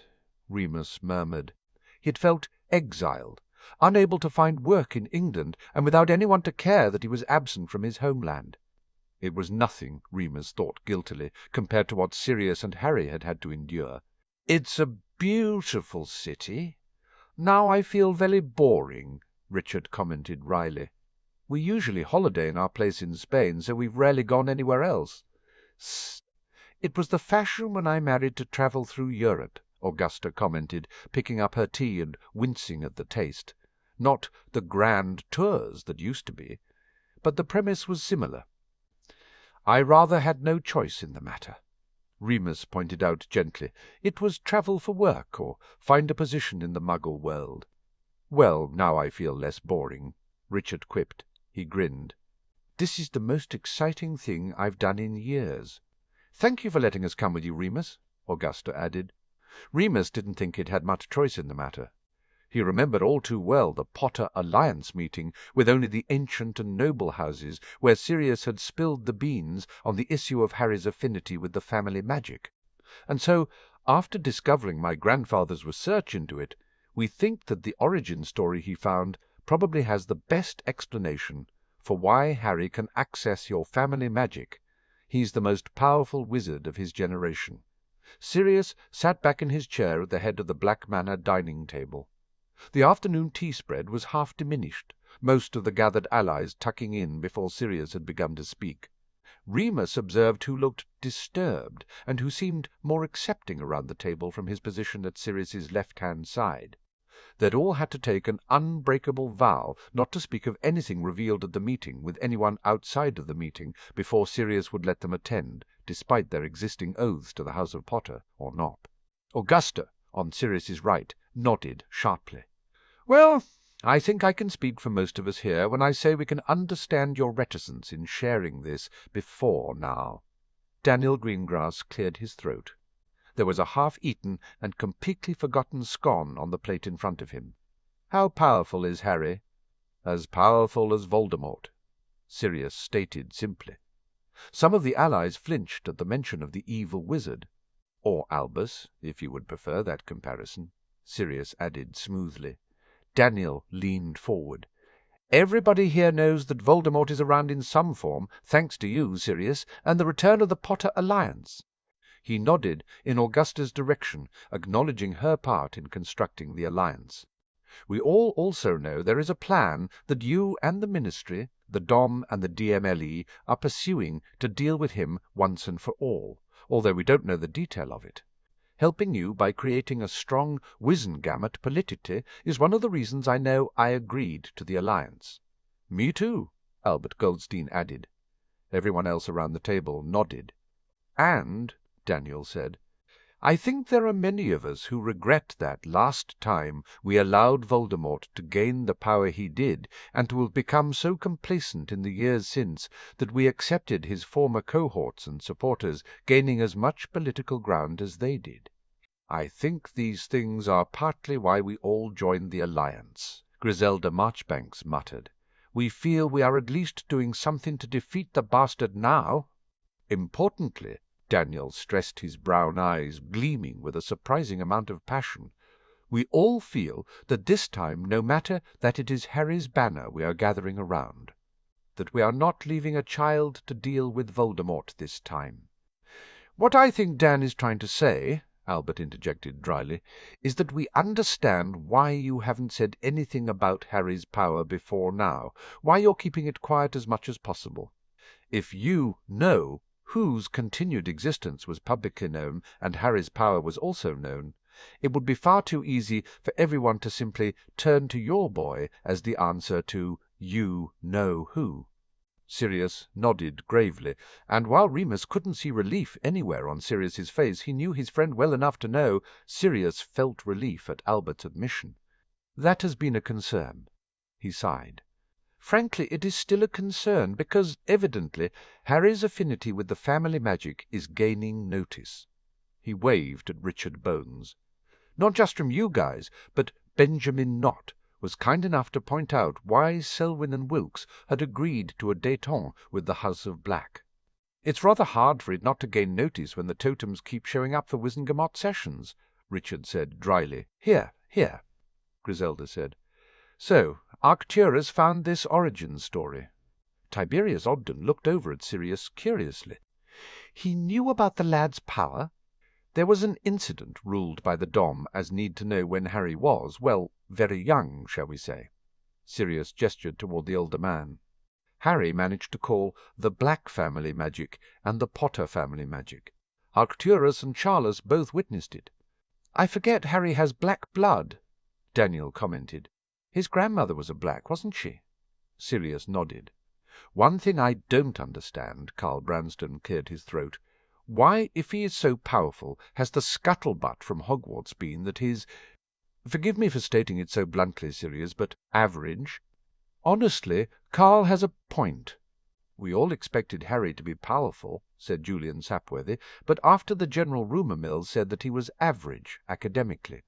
Remus murmured. He had felt exiled, unable to find work in England, and without anyone to care that he was absent from his homeland. It was nothing, Remus thought guiltily, compared to what Sirius and Harry had had to endure. "It's a beautiful city. Now I feel very boring," Richard commented wryly. "We usually holiday in our place in Spain, so we've rarely gone anywhere else." "It was the fashion when I married to travel through Europe," Augusta commented, picking up her tea and wincing at the taste. "Not the grand tours that used to be, but the premise was similar. I rather had no choice in the matter." Remus pointed out gently. "It was travel for work, or find a position in the Muggle world." "Well, now I feel less boring," Richard quipped. He grinned. "This is the most exciting thing I've done in years." "Thank you for letting us come with you, Remus," Augusta added. Remus didn't think he'd had much choice in the matter. He remembered all too well the Potter Alliance meeting with only the ancient and noble houses, where Sirius had spilled the beans on the issue of Harry's affinity with the family magic. And so, after discovering my grandfather's research into it, we think that the origin story he found probably has the best explanation for why Harry can access your family magic. He's the most powerful wizard of his generation." Sirius sat back in his chair at the head of the Black Manor dining table. The afternoon tea spread was half diminished, most of the gathered allies tucking in before Sirius had begun to speak. Remus observed who looked disturbed, and who seemed more accepting around the table from his position at Sirius's left-hand side. They'd all had to take an unbreakable vow not to speak of anything revealed at the meeting with anyone outside of the meeting before Sirius would let them attend, despite their existing oaths to the House of Potter, or not. Augusta, on Sirius's right, nodded sharply. "Well, I think I can speak for most of us here when I say we can understand your reticence in sharing this before now." Daniel Greengrass cleared his throat. There was a half-eaten and completely forgotten scone on the plate in front of him. "How powerful is Harry?" "As powerful as Voldemort," Sirius stated simply. Some of the allies flinched at the mention of the evil wizard. "Or Albus, if you would prefer that comparison," Sirius added smoothly. Daniel leaned forward. "Everybody here knows that Voldemort is around in some form, thanks to you, Sirius, and the return of the Potter Alliance." He nodded in Augusta's direction, acknowledging her part in constructing the alliance. "We all also know there is a plan that you and the Ministry, the Dom and the DMLE, are pursuing to deal with him once and for all, although we don't know the detail of it. Helping you by creating a strong Wizengamot politically is one of the reasons I know I agreed to the alliance." "Me too," Albert Goldstein added. Everyone else around the table nodded. "And," Daniel said, I think there are many of us who regret that last time we allowed Voldemort to gain the power he did, and to have become so complacent in the years since that we accepted his former cohorts and supporters gaining as much political ground as they did. I think these things are partly why we all joined the Alliance, Griselda Marchbanks muttered. We feel we are at least doing something to defeat the bastard now. Importantly, Daniel stressed, his brown eyes gleaming with a surprising amount of passion, we all feel that this time, no matter that it is Harry's banner we are gathering around, that we are not leaving a child to deal with Voldemort this time. What I think Dan is trying to say, Albert interjected dryly, is that we understand why you haven't said anything about Harry's power before now, why you're keeping it quiet as much as possible. If you know whose continued existence was publicly known and Harry's power was also known, it would be far too easy for everyone to simply turn to your boy as the answer to you know who. Sirius nodded gravely, and while Remus couldn't see relief anywhere on Sirius's face, he knew his friend well enough to know Sirius felt relief at Albert's admission. That has been a concern. He sighed. Frankly, it is still a concern, because evidently Harry's affinity with the family magic is gaining notice. He waved at Richard Bones. Not just from you guys, but Benjamin Nott was kind enough to point out why Selwyn and Wilkes had agreed to a détente with the House of Black. It's rather hard for it not to gain notice when the totems keep showing up for Wizengamot sessions, Richard said dryly. Here, Griselda said. So, Arcturus found this origin story. Tiberius Ogden looked over at Sirius curiously. He knew about the lad's power? There was an incident ruled by the Dom as need to know when Harry was, well, very young, shall we say. Sirius gestured toward the older man. Harry managed to call the Black family magic and the Potter family magic. Arcturus and Charles both witnessed it. I forget Harry has black blood, Daniel commented. His grandmother was a Black, wasn't she? Sirius nodded. One thing I don't understand, Carl Branston cleared his throat. Why, if he is so powerful, has the scuttlebutt from Hogwarts been that his— forgive me for stating it so bluntly, Sirius, but average? Honestly, Carl has a point. We all expected Harry to be powerful, said Julian Sapworthy, but after the general rumour mill said that he was average academically.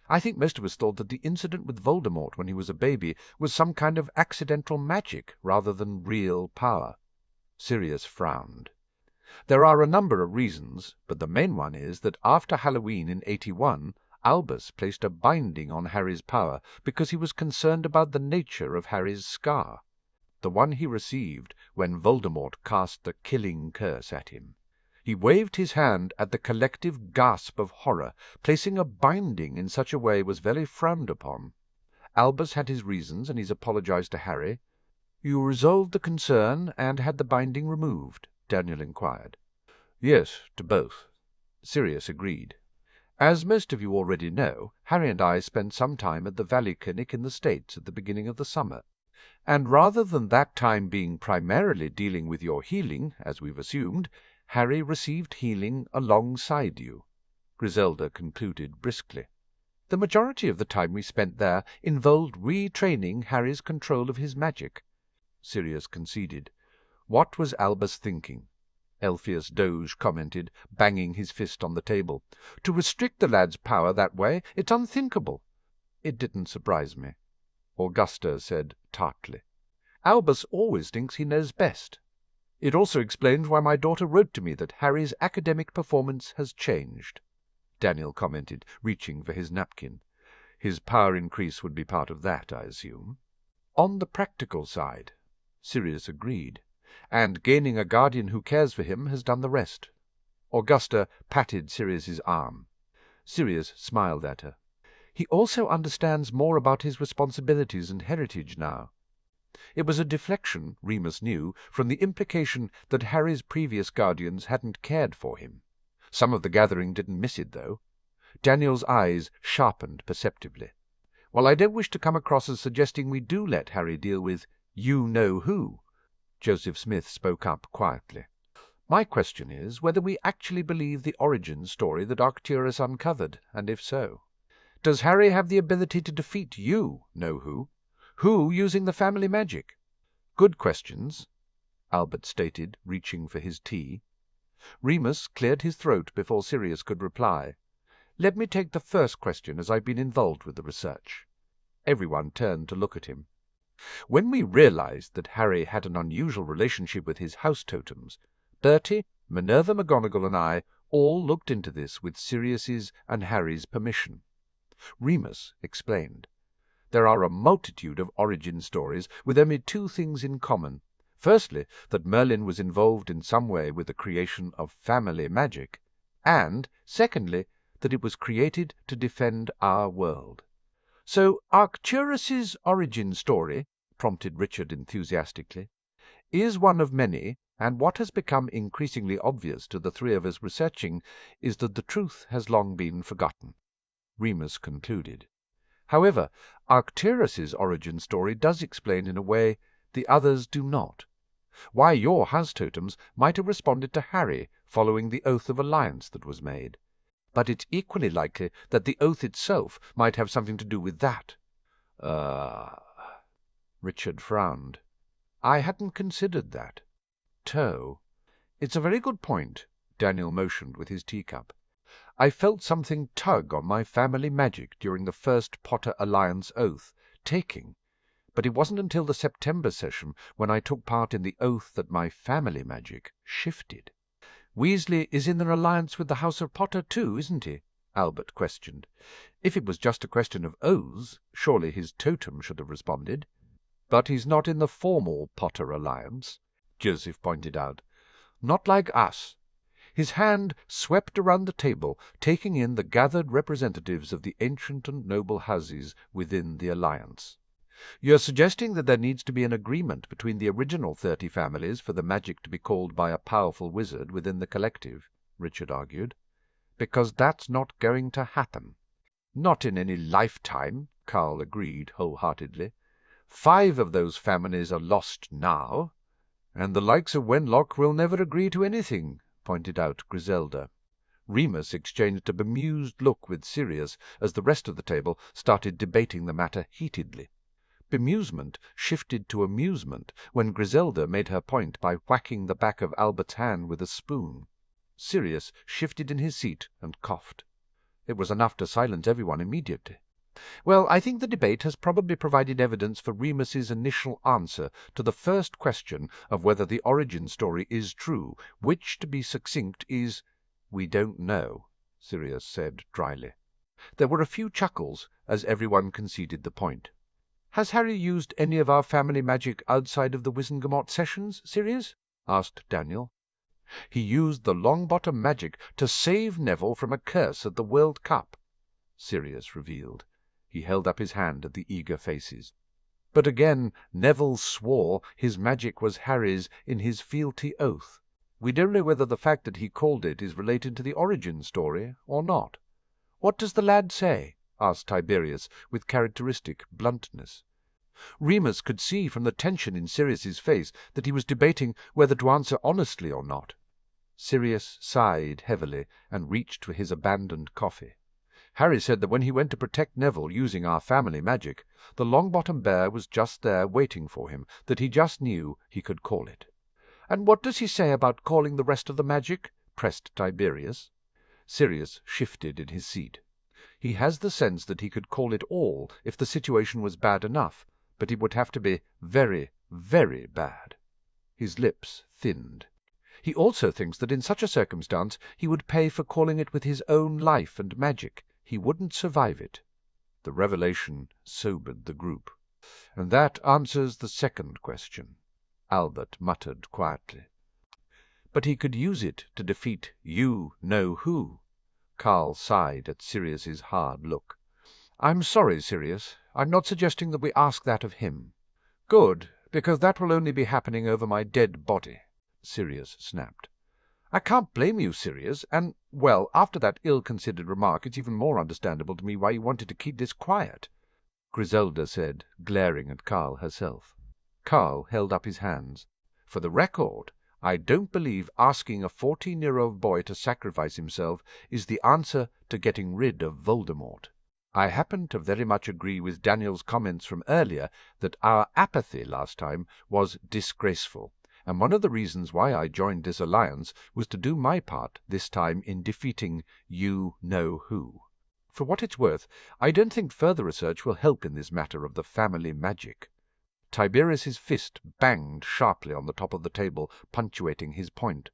I think most of us thought that the incident with Voldemort when he was a baby was some kind of accidental magic rather than real power. Sirius frowned. There are a number of reasons, but the main one is that after Halloween in 81, Albus placed a binding on Harry's power because he was concerned about the nature of Harry's scar, the one he received when Voldemort cast the killing curse at him. He waved his hand at the collective gasp of horror. Placing a binding in such a way was very frowned upon. Albus had his reasons, and he's apologized to Harry. You resolved the concern and had the binding removed? Daniel inquired. Yes, to both. Sirius agreed. As most of you already know, Harry and I spent some time at the Valley Clinic in the States at the beginning of the summer, and rather than that time being primarily dealing with your healing, as we've assumed, Harry received healing alongside you, Griselda concluded briskly. The majority of the time we spent there involved retraining Harry's control of his magic, Sirius conceded. What was Albus thinking? Elpheus Doge commented, banging his fist on the table. To restrict the lad's power that way, it's unthinkable. It didn't surprise me, Augusta said tartly. Albus always thinks he knows best. It also explains why my daughter wrote to me that Harry's academic performance has changed, Daniel commented, reaching for his napkin. His power increase would be part of that, I assume. On the practical side, Sirius agreed, and gaining a guardian who cares for him has done the rest. Augusta patted Sirius's arm. Sirius smiled at her. He also understands more about his responsibilities and heritage now. It was a deflection, Remus knew, from the implication that Harry's previous guardians hadn't cared for him. Some of the gathering didn't miss it, though. Daniel's eyes sharpened perceptibly. Well, I don't wish to come across as suggesting we do let Harry deal with you-know-who, Joseph Smith spoke up quietly. My question is whether we actually believe the origin story that Arcturus uncovered, and if so, does Harry have the ability to defeat you-know-who? Who using the family magic? Good questions, Albert stated, reaching for his tea. Remus cleared his throat before Sirius could reply. Let me take the first question, as I've been involved with the research. Everyone turned to look at him. When we realized that Harry had an unusual relationship with his house totems, Bertie, Minerva McGonagall and I all looked into this with Sirius's and Harry's permission. Remus explained. There are a multitude of origin stories with only two things in common. Firstly, that Merlin was involved in some way with the creation of family magic, and, secondly, that it was created to defend our world. So Arcturus's origin story, prompted Richard enthusiastically, is one of many, and what has become increasingly obvious to the three of us researching is that the truth has long been forgotten, Remus concluded. However, Arcturus's origin story does explain in a way the others do not. Why your house totems might have responded to Harry following the oath of alliance that was made. But it's equally likely that the oath itself might have something to do with that. Richard frowned. I hadn't considered that. Toe. It's a very good point, Daniel motioned with his teacup. I felt something tug on my family magic during the first Potter Alliance oath, taking, but it wasn't until the September session when I took part in the oath that my family magic shifted. Weasley is in an alliance with the House of Potter too, isn't he? Albert questioned. If it was just a question of oaths, surely his totem should have responded. But he's not in the formal Potter Alliance, Joseph pointed out. Not like us. His hand swept around the table, taking in the gathered representatives of the ancient and noble houses within the alliance. You're suggesting that there needs to be an agreement between the original 30 families for the magic to be called by a powerful wizard within the collective, Richard argued. Because that's not going to happen. Not in any lifetime, Carl agreed wholeheartedly. 5 of those families are lost now, and the likes of Wenlock will never agree to anything, pointed out Griselda. Remus exchanged a bemused look with Sirius as the rest of the table started debating the matter heatedly. Bemusement shifted to amusement when Griselda made her point by whacking the back of Albert's hand with a spoon. Sirius shifted in his seat and coughed. It was enough to silence everyone immediately. Well, I think the debate has probably provided evidence for Remus's initial answer to the first question of whether the origin story is true, which, to be succinct, is, "We don't know," Sirius said dryly. There were a few chuckles as everyone conceded the point. "Has Harry used any of our family magic outside of the Wizengamot sessions, Sirius?" asked Daniel. "He used the Longbottom magic to save Neville from a curse at the World Cup," Sirius revealed. He held up his hand at the eager faces. But again Neville swore his magic was Harry's in his fealty oath. We don't know whether the fact that he called it is related to the origin story or not. "What does the lad say?" asked Tiberius with characteristic bluntness. Remus could see from the tension in Sirius's face that he was debating whether to answer honestly or not. Sirius sighed heavily and reached for his abandoned coffee. "Harry said that when he went to protect Neville using our family magic, the Longbottom Bear was just there waiting for him, that he just knew he could call it." "And what does he say about calling the rest of the magic?" pressed Tiberius. Sirius shifted in his seat. "He has the sense that he could call it all if the situation was bad enough, but it would have to be very, very bad." His lips thinned. "He also thinks that in such a circumstance he would pay for calling it with his own life and magic. He wouldn't survive it." The revelation sobered the group. "And that answers the second question," Albert muttered quietly. "But he could use it to defeat you-know-who." Carl sighed at Sirius's hard look. "I'm sorry, Sirius. I'm not suggesting that we ask that of him." "Good, because that will only be happening over my dead body," Sirius snapped. "I can't blame you, Sirius, and, well, after that ill-considered remark it's even more understandable to me why you wanted to keep this quiet," Griselda said, glaring at Carl herself. Carl held up his hands. "For the record, I don't believe asking a 14-year-old boy to sacrifice himself is the answer to getting rid of Voldemort. I happen to very much agree with Daniel's comments from earlier that our apathy last time was disgraceful, and one of the reasons why I joined this alliance was to do my part this time in defeating you-know-who. For what it's worth, I don't think further research will help in this matter of the family magic." Tiberius's fist banged sharply on the top of the table, punctuating his point.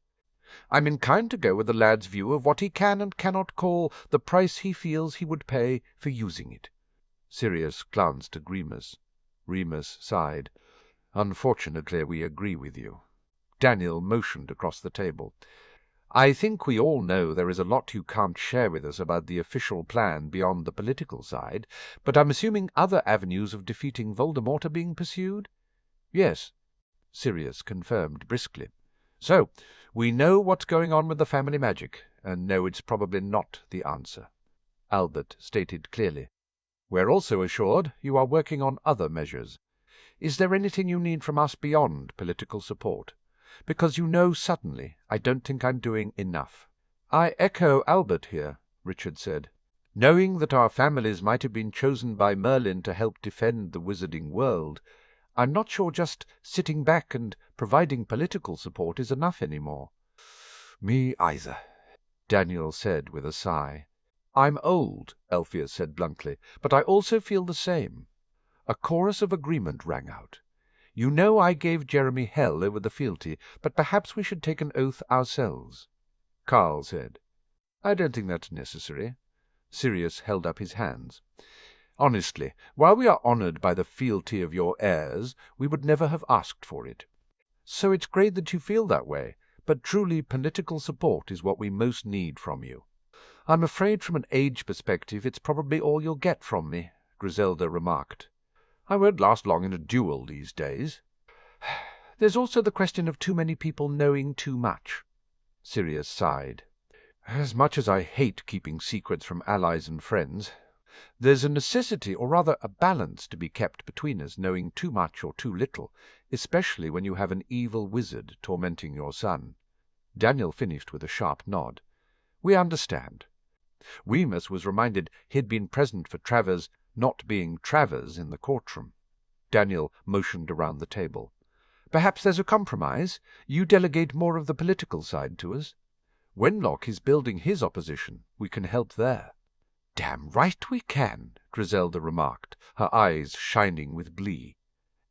"I'm inclined to go with the lad's view of what he can and cannot call the price he feels he would pay for using it." Sirius glanced at Remus. Remus sighed. "Unfortunately, we agree with you." Daniel motioned across the table. "I think we all know there is a lot you can't share with us about the official plan beyond the political side, but I'm assuming other avenues of defeating Voldemort are being pursued?" "Yes," Sirius confirmed briskly. "So, we know what's going on with the family magic, and know it's probably not the answer," Albert stated clearly. "We're also assured you are working on other measures. Is there anything you need from us beyond political support? Because suddenly, I don't think I'm doing enough." "I echo Albert here," Richard said. "Knowing that our families might have been chosen by Merlin to help defend the wizarding world, I'm not sure just sitting back and providing political support is enough anymore." "Me either," Daniel said with a sigh. "I'm old," Alpheus said bluntly, "but I also feel the same." A chorus of agreement rang out. I gave Jeremy hell over the fealty, but perhaps we should take an oath ourselves." Carl said, "I don't think that's necessary." Sirius held up his hands. "Honestly, while we are honoured by the fealty of your heirs, we would never have asked for it. So it's great that you feel that way, but truly political support is what we most need from you." "I'm afraid from an age perspective it's probably all you'll get from me," Griselda remarked. "I won't last long in a duel these days." "There's also the question of too many people knowing too much." Sirius sighed. "As much as I hate keeping secrets from allies and friends, there's a necessity, or rather a balance, to be kept between us knowing too much or too little, especially when you have an evil wizard tormenting your son." Daniel finished with a sharp nod. "We understand." Remus was reminded he'd been present for Travers not being Travers in the courtroom. Daniel motioned around the table. "Perhaps there's a compromise. You delegate more of the political side to us. Wenlock is building his opposition. We can help there." "Damn right we can," Griselda remarked, her eyes shining with glee.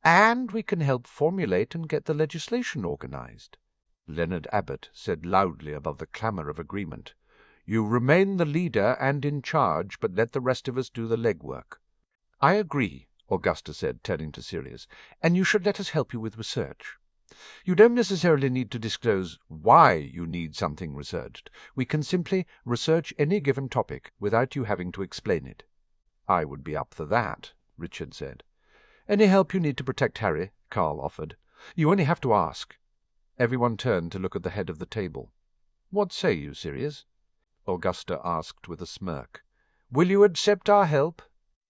"And we can help formulate and get the legislation organized." Leonard Abbot said loudly above the clamour of agreement, "You remain the leader and in charge, but let the rest of us do the legwork." "I agree," Augusta said, turning to Sirius, "and you should let us help you with research. You don't necessarily need to disclose why you need something researched. We can simply research any given topic without you having to explain it." "I would be up for that," Richard said. "Any help you need to protect Harry," Carl offered. "You only have to ask." Everyone turned to look at the head of the table. "What say you, Sirius?" Augusta asked with a smirk. "Will you accept our help?"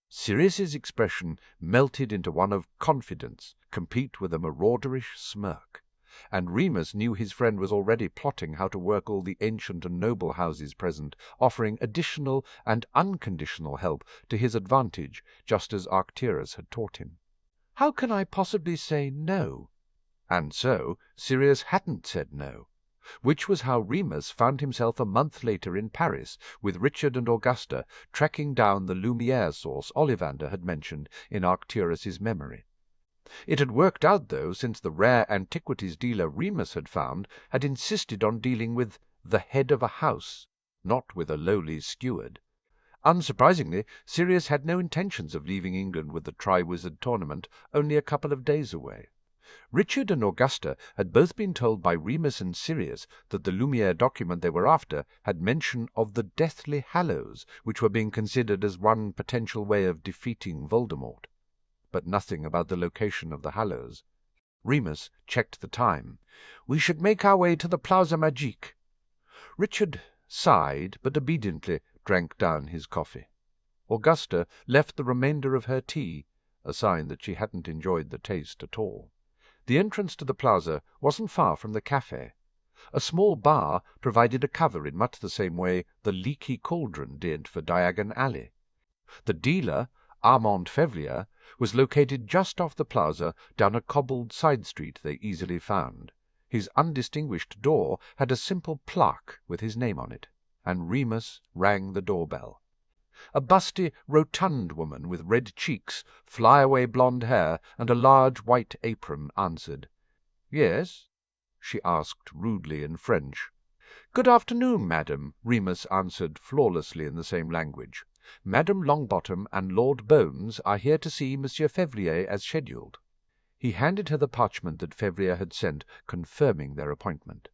Sirius's expression melted into one of confidence, complete with a marauderish smirk, and Remus knew his friend was already plotting how to work all the ancient and noble houses present, offering additional and unconditional help to his advantage, just as Arcturus had taught him. "How can I possibly say no?" And so Sirius hadn't said no. Which was how Remus found himself a month later in Paris, with Richard and Augusta, tracking down the Lumière source Ollivander had mentioned in Arcturus's memory. It had worked out, though, since the rare antiquities dealer Remus had found had insisted on dealing with the head of a house, not with a lowly steward. Unsurprisingly, Sirius had no intentions of leaving England with the Triwizard Tournament only a couple of days away. Richard and Augusta had both been told by Remus and Sirius that the Lumière document they were after had mention of the Deathly Hallows, which were being considered as one potential way of defeating Voldemort. But nothing about the location of the Hallows. Remus checked the time. "We should make our way to the Plaza Magique." Richard sighed, but obediently drank down his coffee. Augusta left the remainder of her tea, a sign that she hadn't enjoyed the taste at all. The entrance to the plaza wasn't far from the café. A small bar provided a cover in much the same way the Leaky Cauldron did for Diagon Alley. The dealer, Armand Fevrier, was located just off the plaza down a cobbled side street they easily found. His undistinguished door had a simple plaque with his name on it, and Remus rang the doorbell. A busty, rotund woman with red cheeks, fly-away blonde hair, and a large white apron answered. "Yes?" she asked rudely in French. "Good afternoon, madam," Remus answered flawlessly in the same language. "Madame Longbottom and Lord Bones are here to see Monsieur Fevrier as scheduled." He handed her the parchment that Fevrier had sent, confirming their appointment.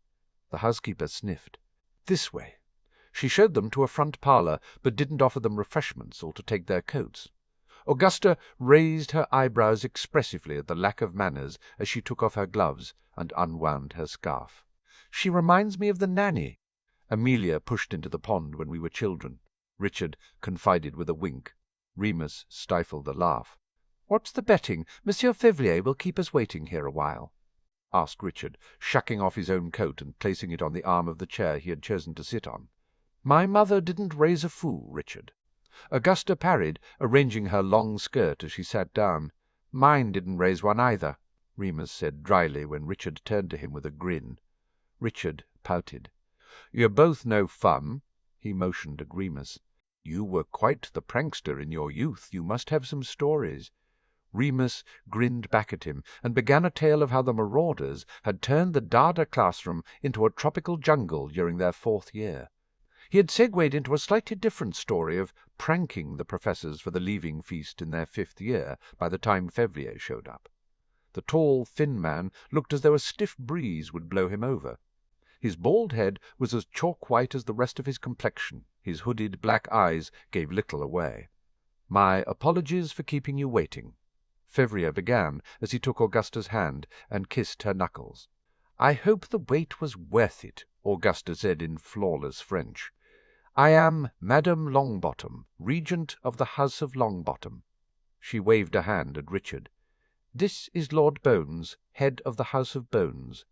The housekeeper sniffed. "This way." She showed them to a front parlour, but didn't offer them refreshments or to take their coats. Augusta raised her eyebrows expressively at the lack of manners as she took off her gloves and unwound her scarf. "She reminds me of the nanny Amelia pushed into the pond when we were children," Richard confided with a wink. Remus stifled a laugh. "What's the betting? Monsieur Fevrier will keep us waiting here a while," asked Richard, shucking off his own coat and placing it on the arm of the chair he had chosen to sit on. "My mother didn't raise a fool, Richard." Augusta parried, arranging her long skirt as she sat down. "Mine didn't raise one either," Remus said dryly when Richard turned to him with a grin. Richard pouted. "You're both no fun." He motioned at Remus. "You were quite the prankster in your youth. You must have some stories." Remus grinned back at him and began a tale of how the Marauders had turned the Dada classroom into a tropical jungle during their 4th year. He had segued into a slightly different story of pranking the professors for the leaving feast in their 5th year by the time Fevrier showed up. The tall, thin man looked as though a stiff breeze would blow him over. His bald head was as chalk-white as the rest of his complexion. His hooded black eyes gave little away. "My apologies for keeping you waiting," Fevrier began as he took Augusta's hand and kissed her knuckles. "I hope the wait was worth it," Augusta said in flawless French. "I am Madame Longbottom, Regent of the House of Longbottom." She waved a hand at Richard. "This is Lord Bones, head of the House of Bones."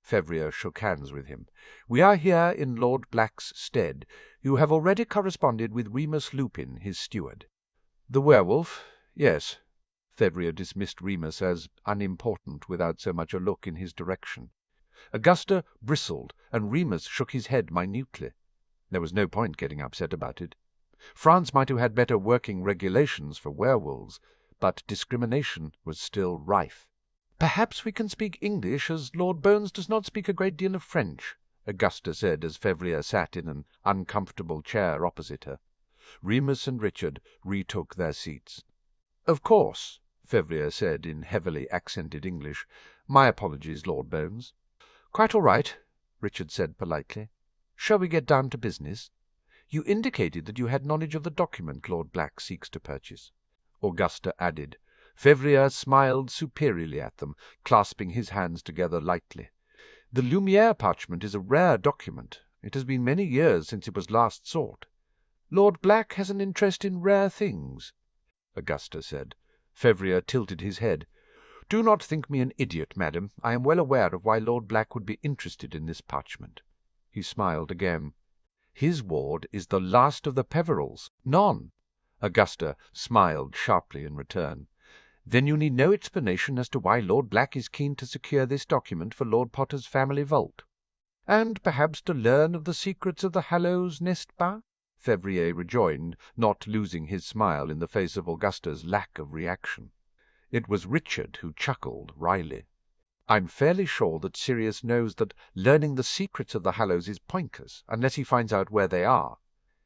Fevrier shook hands with him. "We are here in Lord Black's stead. You have already corresponded with Remus Lupin, his steward." "The werewolf? Yes." Fevrier dismissed Remus as unimportant without so much a look in his direction. Augusta bristled, and Remus shook his head minutely. There was no point getting upset about it. France might have had better working regulations for werewolves, but discrimination was still rife. "Perhaps we can speak English, as Lord Bones does not speak a great deal of French," Augusta said as Fevrier sat in an uncomfortable chair opposite her. Remus and Richard retook their seats. "Of course," Fevrier said in heavily accented English. "My apologies, Lord Bones." "Quite all right," Richard said politely. "Shall we get down to business? You indicated that you had knowledge of the document Lord Black seeks to purchase," Augusta added. Fevrier smiled superiorly at them, clasping his hands together lightly. "The Lumière parchment is a rare document. It has been many years since it was last sought." "Lord Black has an interest in rare things," Augusta said. Fevrier tilted his head. "Do not think me an idiot, madam. I am well aware of why Lord Black would be interested in this parchment." He smiled again. "His ward is the last of the Peverills. None." Augusta smiled sharply in return. "Then you need no explanation as to why Lord Black is keen to secure this document for Lord Potter's family vault." "And perhaps to learn of the secrets of the Hallows, n'est-ce pas?" Fevrier rejoined, not losing his smile in the face of Augusta's lack of reaction. It was Richard who chuckled wryly. "I'm fairly sure that Sirius knows that learning the secrets of the Hallows is pointless unless he finds out where they are."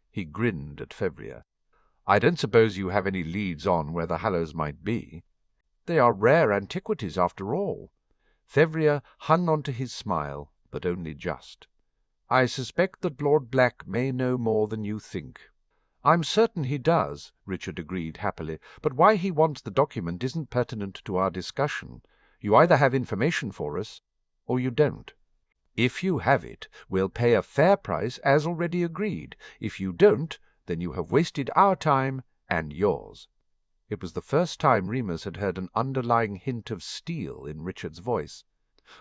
He grinned at Fevrier. "I don't suppose you have any leads on where the Hallows might be?" "They are rare antiquities, after all." Fevrier hung on to his smile, but only just. "I suspect that Lord Black may know more than you think." "I'm certain he does," Richard agreed happily, "but why he wants the document isn't pertinent to our discussion. You either have information for us, or you don't. If you have it, we'll pay a fair price, as already agreed. If you don't, then you have wasted our time and yours." It was the first time Remus had heard an underlying hint of steel in Richard's voice.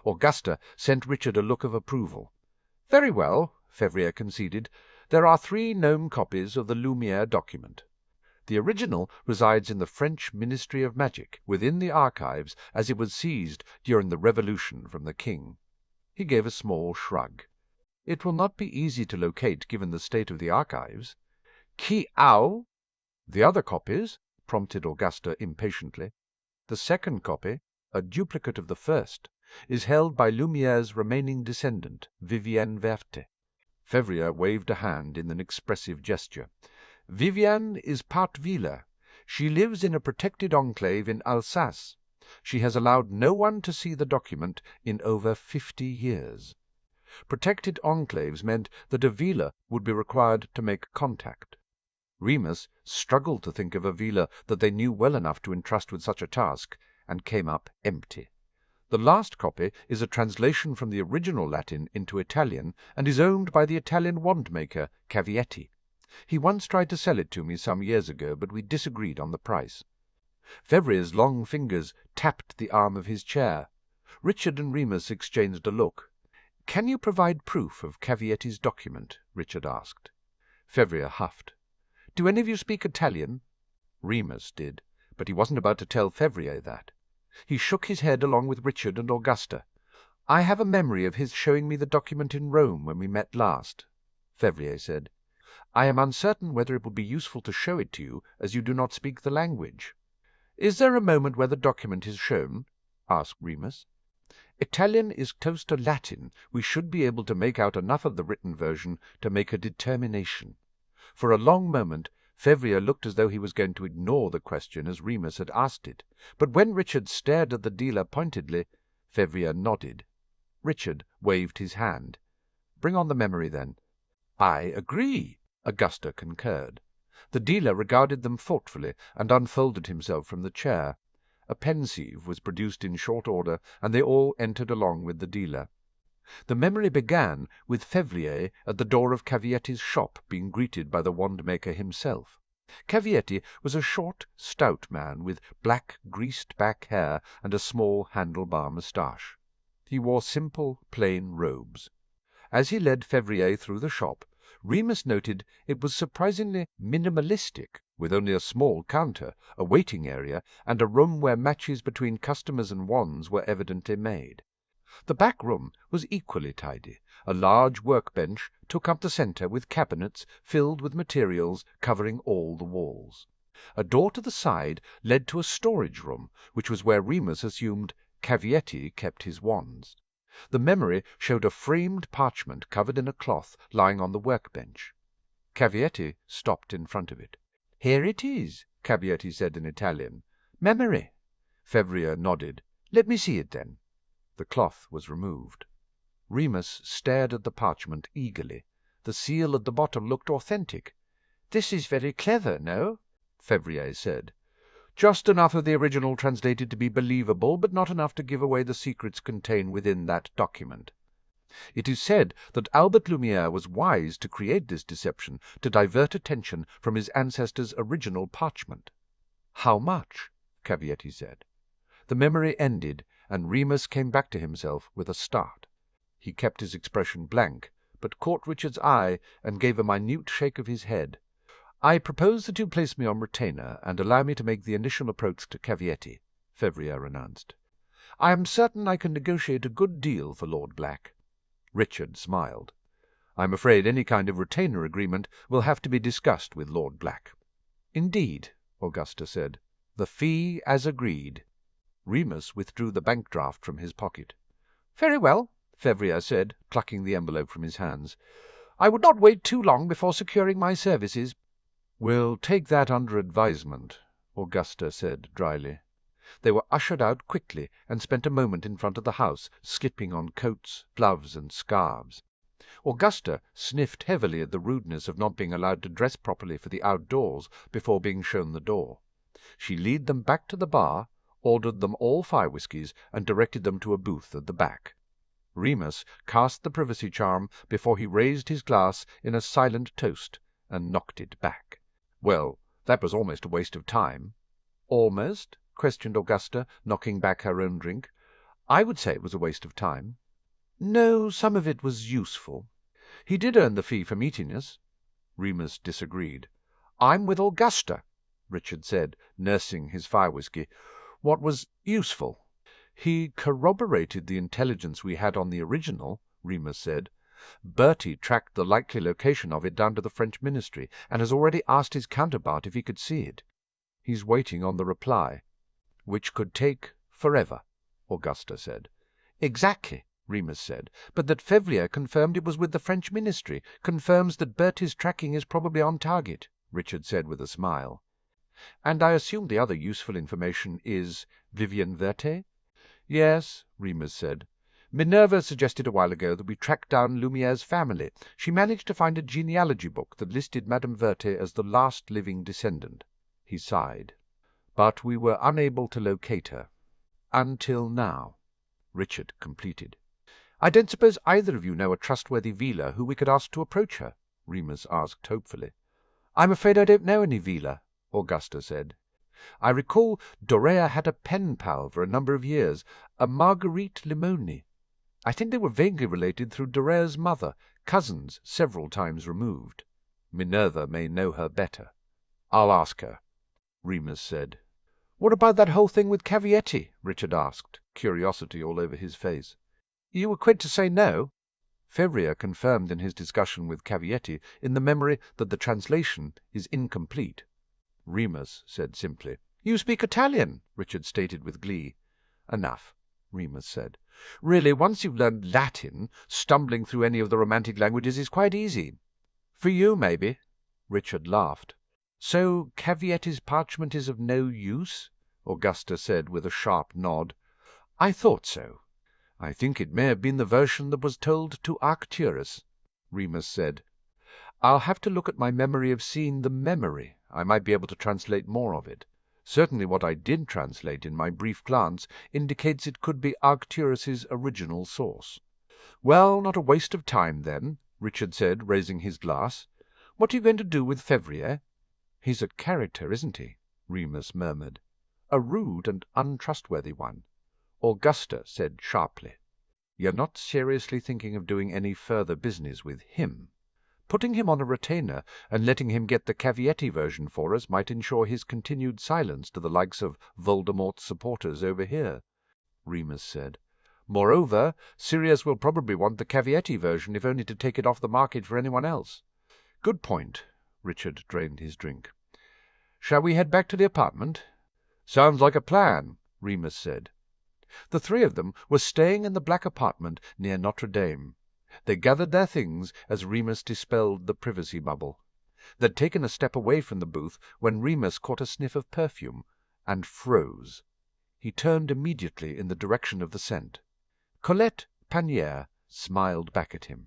Augusta sent Richard a look of approval. "Very well," Fevrier conceded. "There are 3 known copies of the Lumière document. The original resides in the French Ministry of Magic, within the archives, as it was seized during the Revolution from the king." He gave a small shrug. "It will not be easy to locate, given the state of the archives." "Qui au?" "The other copies?" prompted Augusta impatiently. "The second copy, a duplicate of the first, is held by Lumière's remaining descendant, Vivienne Verte." Fevrier waved a hand in an expressive gesture. "Vivienne is part Wieler. She lives in a protected enclave in Alsace. She has allowed no one to see the document in over 50 years." Protected enclaves meant that a Wieler would be required to make contact. Remus struggled to think of a Wieler that they knew well enough to entrust with such a task, and came up empty. "The last copy is a translation from the original Latin into Italian, and is owned by the Italian wand-maker Cavietti. He once tried to sell it to me some years ago, but we disagreed on the price." Fevrier's long fingers tapped the arm of his chair. Richard and Remus exchanged a look. "Can you provide proof of Cavietti's document?" Richard asked. Fevrier huffed. "Do any of you speak Italian?" Remus did, but he wasn't about to tell Fevrier that. He shook his head along with Richard and Augusta. "I have a memory of his showing me the document in Rome when we met last," Fevrier said. "I am uncertain whether it would be useful to show it to you, as you do not speak the language." "Is there a moment where the document is shown?" asked Remus. "Italian is close to Latin. We should be able to make out enough of the written version to make a determination." For a long moment Fevrier looked as though he was going to ignore the question as Remus had asked it, but when Richard stared at the dealer pointedly, Fevrier nodded. Richard waved his hand. "Bring on the memory, then." "I agree," Augusta concurred. The dealer regarded them thoughtfully and unfolded himself from the chair. A pensieve was produced in short order, and they all entered along with the dealer. The memory began with Fevrier at the door of Cavietti's shop being greeted by the wand-maker himself. Cavietti was a short, stout man with black, greased-back hair and a small handle-bar moustache. He wore simple, plain robes. As he led Fevrier through the shop, Remus noted it was surprisingly minimalistic, with only a small counter, a waiting area, and a room where matches between customers and wands were evidently made. The back room was equally tidy. A large workbench took up the centre, with cabinets filled with materials covering all the walls. A door to the side led to a storage room, which was where Remus assumed Cavietti kept his wands. The memory showed a framed parchment covered in a cloth lying on the workbench. Cavietti stopped in front of it. "Here it is," Cavietti said in Italian. "Memory." Fevrier nodded. "Let me see it, then." The cloth was removed. Remus stared at the parchment eagerly. The seal at the bottom looked authentic. "This is very clever, no?" Fevrier said. "Just enough of the original translated to be believable, but not enough to give away the secrets contained within that document. It is said that Albert Lumière was wise to create this deception to divert attention from his ancestor's original parchment." "How much?" Cavietti said. The memory ended, and Remus came back to himself with a start. He kept his expression blank, but caught Richard's eye and gave a minute shake of his head. "I propose that you place me on retainer and allow me to make the initial approach to Cavietti," Fevrier announced. "I am certain I can negotiate a good deal for Lord Black." Richard smiled. "I'm afraid any kind of retainer agreement will have to be discussed with Lord Black." "Indeed," Augusta said. "The fee as agreed." Remus withdrew the bank draft from his pocket. "Very well," Fevrier said, plucking the envelope from his hands. "I would not wait too long before securing my services." "We'll take that under advisement," Augusta said dryly. They were ushered out quickly and spent a moment in front of the house, slipping on coats, gloves, and scarves. Augusta sniffed heavily at the rudeness of not being allowed to dress properly for the outdoors before being shown the door. She led them back to the bar, ordered them all 5 whiskies, and directed them to a booth at the back. Remus cast the privacy charm before he raised his glass in a silent toast and knocked it back. Well, that was almost a waste of time. Almost? Questioned Augusta, knocking back her own drink. I would say it was a waste of time. No, some of it was useful. He did earn the fee for meeting us. Remus disagreed. I'm with Augusta, Richard said, nursing his fire-whiskey. What was useful? He corroborated the intelligence we had on the original, Remus said. Bertie tracked the likely location of it down to the French ministry, and has already asked his counterpart if he could see it. He's waiting on the reply. Which could take forever, Augusta said. Exactly, Remus said, but that Fevrier confirmed it was with the French ministry, confirms that Bertie's tracking is probably on target, Richard said with a smile. And I assume the other useful information is Vivian Verte? Yes, Remus said. Minerva suggested a while ago that we track down Lumiere's family. She managed to find a genealogy book that listed Madame Verte as the last living descendant. He sighed. But we were unable to locate her. Until now, Richard completed. I don't suppose either of you know a trustworthy Vila who we could ask to approach her? Remus asked hopefully. I'm afraid I don't know any Vila, Augusta said. I recall Dorea had a pen pal for a number of years, a Marguerite Limoni. I think they were vaguely related through Dorea's mother, cousins several times removed. Minerva may know her better. I'll ask her, Remus said. What about that whole thing with Cavietti? Richard asked, curiosity all over his face. You were quick to say no. Fevrier confirmed in his discussion with Cavietti in the memory that the translation is incomplete. Remus said simply. You speak Italian, Richard stated with glee. Enough, Remus said. Really, once you've learned Latin, stumbling through any of the Romantic languages is quite easy. For you, maybe. Richard laughed. So Cavietti's parchment is of no use? Augusta said with a sharp nod. I thought so. I think it may have been the version that was told to Arcturus, Remus said. I'll have to look at my memory of seeing the memory. I might be able to translate more of it. Certainly what I did translate in my brief glance indicates it could be Arcturus's original source. Well, not a waste of time, then, Richard said, raising his glass. What are you going to do with Fevrier? He's a character, isn't he? Remus murmured. A rude and untrustworthy one. Augusta said sharply. You're not seriously thinking of doing any further business with him? Putting him on a retainer and letting him get the Cavietti version for us might ensure his continued silence to the likes of Voldemort's supporters over here, Remus said. Moreover, Sirius will probably want the Cavietti version if only to take it off the market for anyone else. Good point. Richard drained his drink. Shall we head back to the apartment? Sounds like a plan, Remus said. The three of them were staying in the black apartment near Notre Dame. They gathered their things as Remus dispelled the privacy bubble. They'd taken a step away from the booth when Remus caught a sniff of perfume and froze. He turned immediately in the direction of the scent. Colette Panier smiled back at him.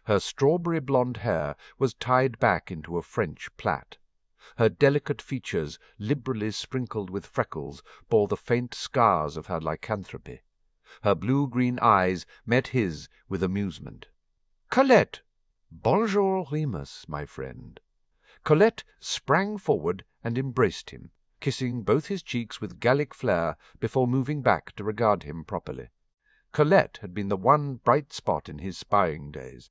Her strawberry blonde hair was tied back into a French plait. Her delicate features, liberally sprinkled with freckles, bore the faint scars of her lycanthropy. Her blue-green eyes met his with amusement. Colette! Bonjour, Remus, my friend. Colette sprang forward and embraced him, kissing both his cheeks with Gallic flair before moving back to regard him properly. Colette had been the one bright spot in his spying days.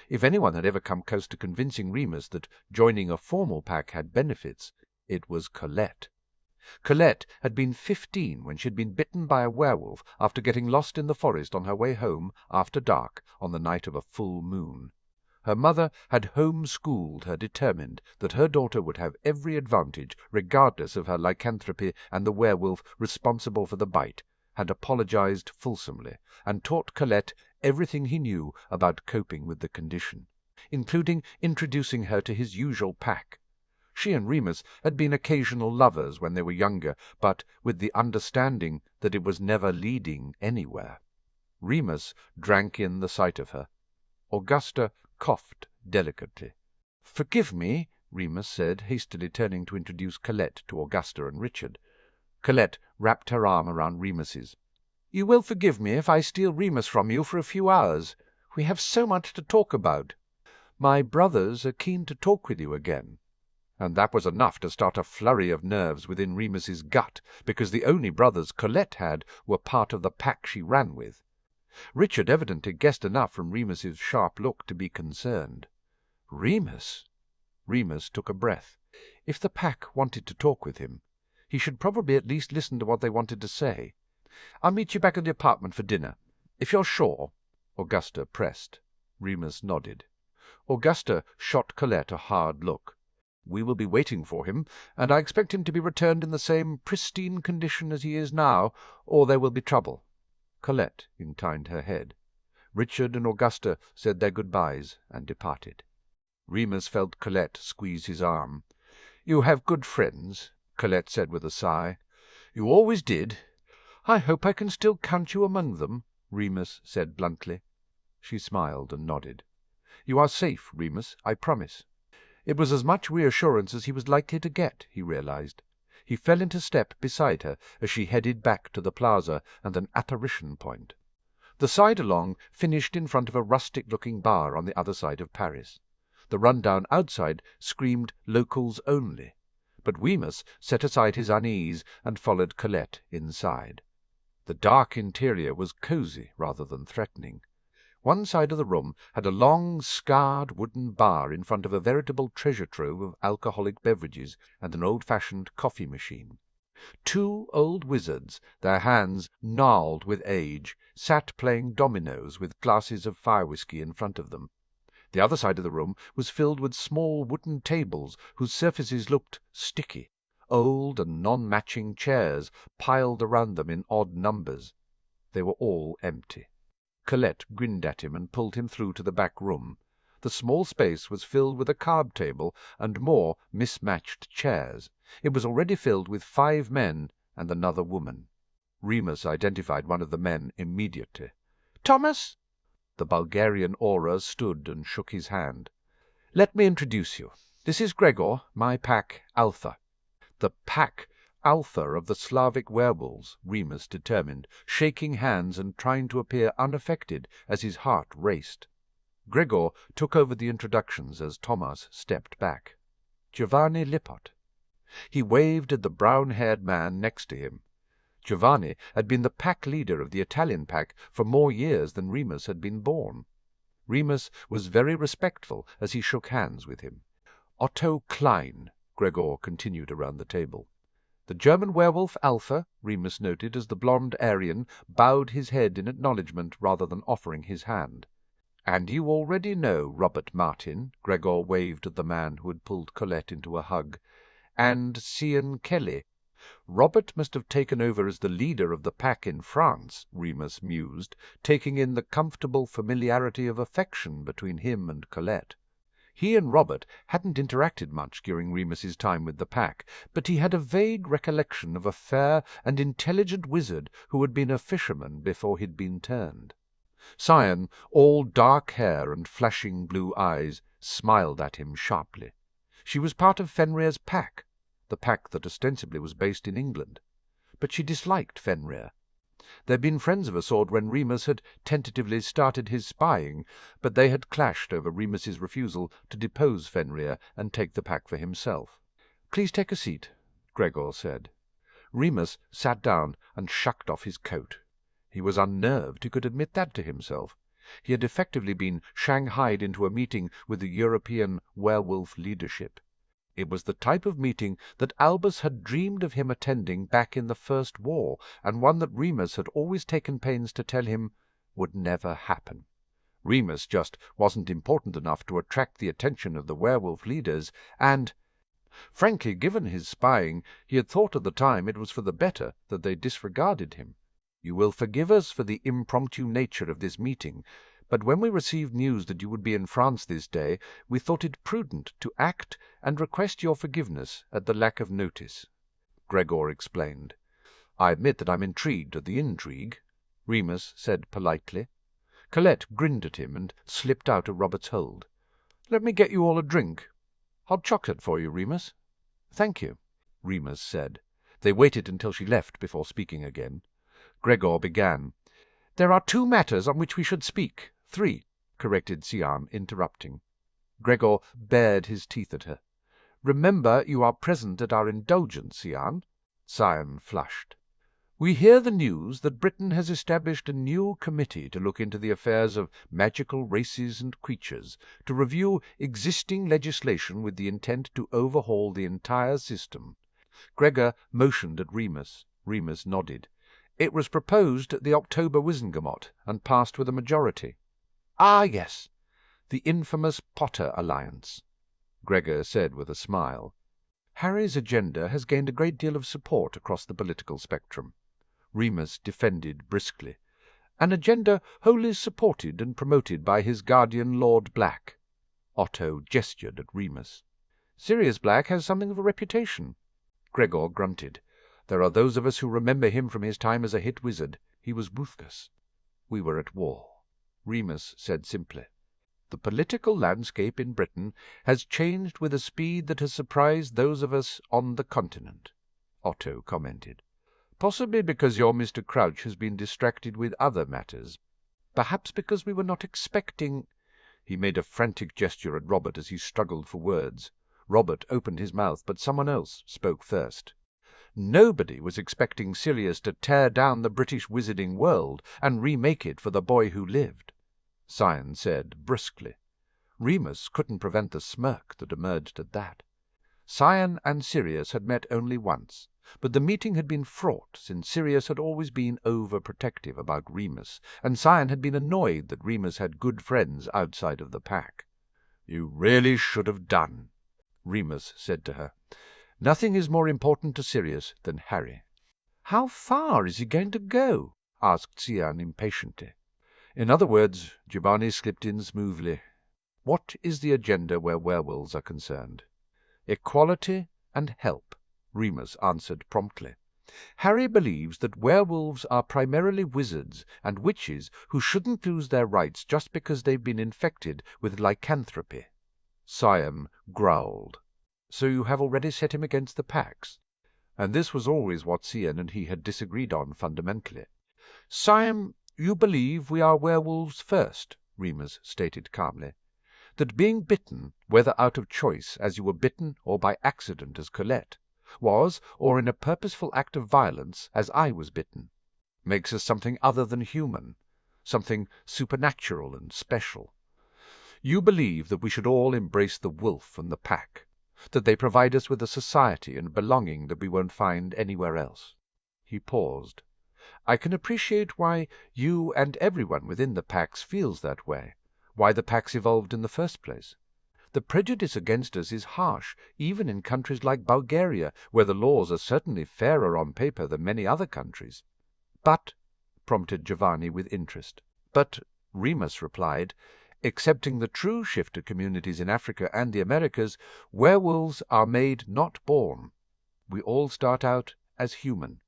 If anyone had ever come close to convincing Remus that joining a formal pack had benefits, it was Colette. Colette had been 15 when she had been bitten by a werewolf after getting lost in the forest on her way home after dark on the night of a full moon. Her mother had home-schooled her, determined that her daughter would have every advantage regardless of her lycanthropy, and the werewolf responsible for the bite had apologized fulsomely and taught Colette everything he knew about coping with the condition, including introducing her to his usual pack. She and Remus had been occasional lovers when they were younger, but with the understanding that it was never leading anywhere. Remus drank in the sight of her. Augusta coughed delicately. "Forgive me," Remus said, hastily turning to introduce Colette to Augusta and Richard. Colette wrapped her arm around Remus's. "You will forgive me if I steal Remus from you for a few hours. We have so much to talk about." "My brothers are keen to talk with you again." And that was enough to start a flurry of nerves within Remus's gut, because the only brothers Colette had were part of the pack she ran with. Richard evidently guessed enough from Remus's sharp look to be concerned. Remus! Remus took a breath. If the pack wanted to talk with him, he should probably at least listen to what they wanted to say. "I'll meet you back at the apartment for dinner, if you're sure," Augusta pressed. Remus nodded. Augusta shot Colette a hard look. "We will be waiting for him, and I expect him to be returned in the same pristine condition as he is now, or there will be trouble." Colette inclined her head. Richard and Augusta said their good-byes and departed. Remus felt Colette squeeze his arm. "You have good friends," Colette said with a sigh. "You always did." "I hope I can still count you among them," Remus said bluntly. She smiled and nodded. "You are safe, Remus, I promise." It was as much reassurance as he was likely to get, he realized. He fell into step beside her as she headed back to the plaza and an apparition point. The side-along finished in front of a rustic-looking bar on the other side of Paris. The run-down outside screamed locals only, but Remus set aside his unease and followed Colette inside. The dark interior was cosy rather than threatening. One side of the room had a long, scarred wooden bar in front of a veritable treasure-trove of alcoholic beverages and an old-fashioned coffee machine. Two old wizards, their hands gnarled with age, sat playing dominoes with glasses of fire-whiskey in front of them. The other side of the room was filled with small wooden tables whose surfaces looked sticky, old and non-matching chairs piled around them in odd numbers. They were all empty. Colette grinned at him and pulled him through to the back room. The small space was filled with a card table and more mismatched chairs. It was already filled with 5 men and another woman. Remus identified one of the men immediately. "Thomas!" The Bulgarian aura stood and shook his hand. "Let me introduce you. This is Gregor, my pack, Alpha." The pack Alpha of the Slavic werewolves, Remus determined, shaking hands and trying to appear unaffected as his heart raced. Gregor took over the introductions as Thomas stepped back. "Giovanni Lippot." He waved at the brown-haired man next to him. Giovanni had been the pack leader of the Italian pack for more years than Remus had been born. Remus was very respectful as he shook hands with him. "Otto Klein," Gregor continued around the table. "The German werewolf Alpha," Remus noted as the blond Aryan bowed his head in acknowledgment rather than offering his hand. "And you already know Robert Martin," Gregor waved at the man who had pulled Colette into a hug. "And Cian Kelly. Robert must have taken over as the leader of the pack in France," Remus mused, taking in the comfortable familiarity of affection between him and Colette. He and Robert hadn't interacted much during Remus's time with the pack, but he had a vague recollection of a fair and intelligent wizard who had been a fisherman before he'd been turned. Cian, all dark hair and flashing blue eyes, smiled at him sharply. She was part of Fenrir's pack, the pack that ostensibly was based in England. But she disliked Fenrir. They'd been friends of a sort when Remus had tentatively started his spying, but they had clashed over Remus's refusal to depose Fenrir and take the pack for himself. "Please take a seat," Gregor said. Remus sat down and shucked off his coat. He was unnerved, he could admit that to himself. He had effectively been shanghaied into a meeting with the European werewolf leadership. It was the type of meeting that Albus had dreamed of him attending back in the First War, and one that Remus had always taken pains to tell him would never happen. Remus just wasn't important enough to attract the attention of the werewolf leaders, and, frankly, given his spying, he had thought at the time it was for the better that they disregarded him. "You will forgive us for the impromptu nature of this meeting, but when we received news that you would be in France this day, we thought it prudent to act and request your forgiveness at the lack of notice," Gregor explained. "I admit that I'm intrigued at the intrigue," Remus said politely. Colette grinned at him and slipped out of Robert's hold. "Let me get you all a drink. Hot chocolate for you, Remus." "Thank you," Remus said. They waited until she left before speaking again. Gregor began. "There are 2 matters on which we should speak. 3, corrected Cian, interrupting. Gregor bared his teeth at her. Remember you are present at our indulgence, Cian." Cian flushed. "We hear the news that Britain has established a new committee to look into the affairs of magical races and creatures, to review existing legislation with the intent to overhaul the entire system." Gregor motioned at Remus. Remus nodded. "It was proposed at the October Wizengamot, and passed with a majority." "Ah, yes, the infamous Potter Alliance," Gregor said with a smile. "Harry's agenda has gained a great deal of support across the political spectrum," Remus defended briskly. "An agenda wholly supported and promoted by his guardian Lord Black." Otto gestured at Remus. "Sirius Black has something of a reputation." Gregor grunted. "There are those of us who remember him from his time as a hit wizard. He was ruthless." "We were at war," Remus said simply. "The political landscape in Britain has changed with a speed that has surprised those of us on the continent," Otto commented. "Possibly because your Mr. Crouch has been distracted with other matters. Perhaps because we were not expecting—" He made a frantic gesture at Robert as he struggled for words. Robert opened his mouth, but someone else spoke first. "Nobody was expecting Sirius to tear down the British wizarding world and remake it for the boy who lived," Cian said brusquely. Remus couldn't prevent the smirk that emerged at that. Cian and Sirius had met only once, but the meeting had been fraught, since Sirius had always been over-protective about Remus, and Cian had been annoyed that Remus had good friends outside of the pack. "You really should have done," Remus said to her. "Nothing is more important to Sirius than Harry." "How far is he going to go?" asked Cian impatiently. "In other words," Giovanni slipped in smoothly, "what is the agenda where werewolves are concerned?" "Equality and help," Remus answered promptly. "Harry believes that werewolves are primarily wizards and witches who shouldn't lose their rights just because they've been infected with lycanthropy." Cian growled. "So you have already set him against the packs?" And this was always what Cian and he had disagreed on fundamentally. "Cian, you believe we are werewolves first," Remus stated calmly. "That being bitten, whether out of choice as you were bitten or by accident as Colette was, or in a purposeful act of violence as I was bitten, makes us something other than human, something supernatural and special. You believe that we should all embrace the wolf and the pack, that they provide us with a society and belonging that we won't find anywhere else." He paused. "I can appreciate why you and everyone within the packs feels that way, why the packs evolved in the first place. The prejudice against us is harsh, even in countries like Bulgaria, where the laws are certainly fairer on paper than many other countries." "But," prompted Giovanni with interest. "But," Remus replied, "excepting the true shifter communities in Africa and the Americas, werewolves are made, not born. We all start out as human.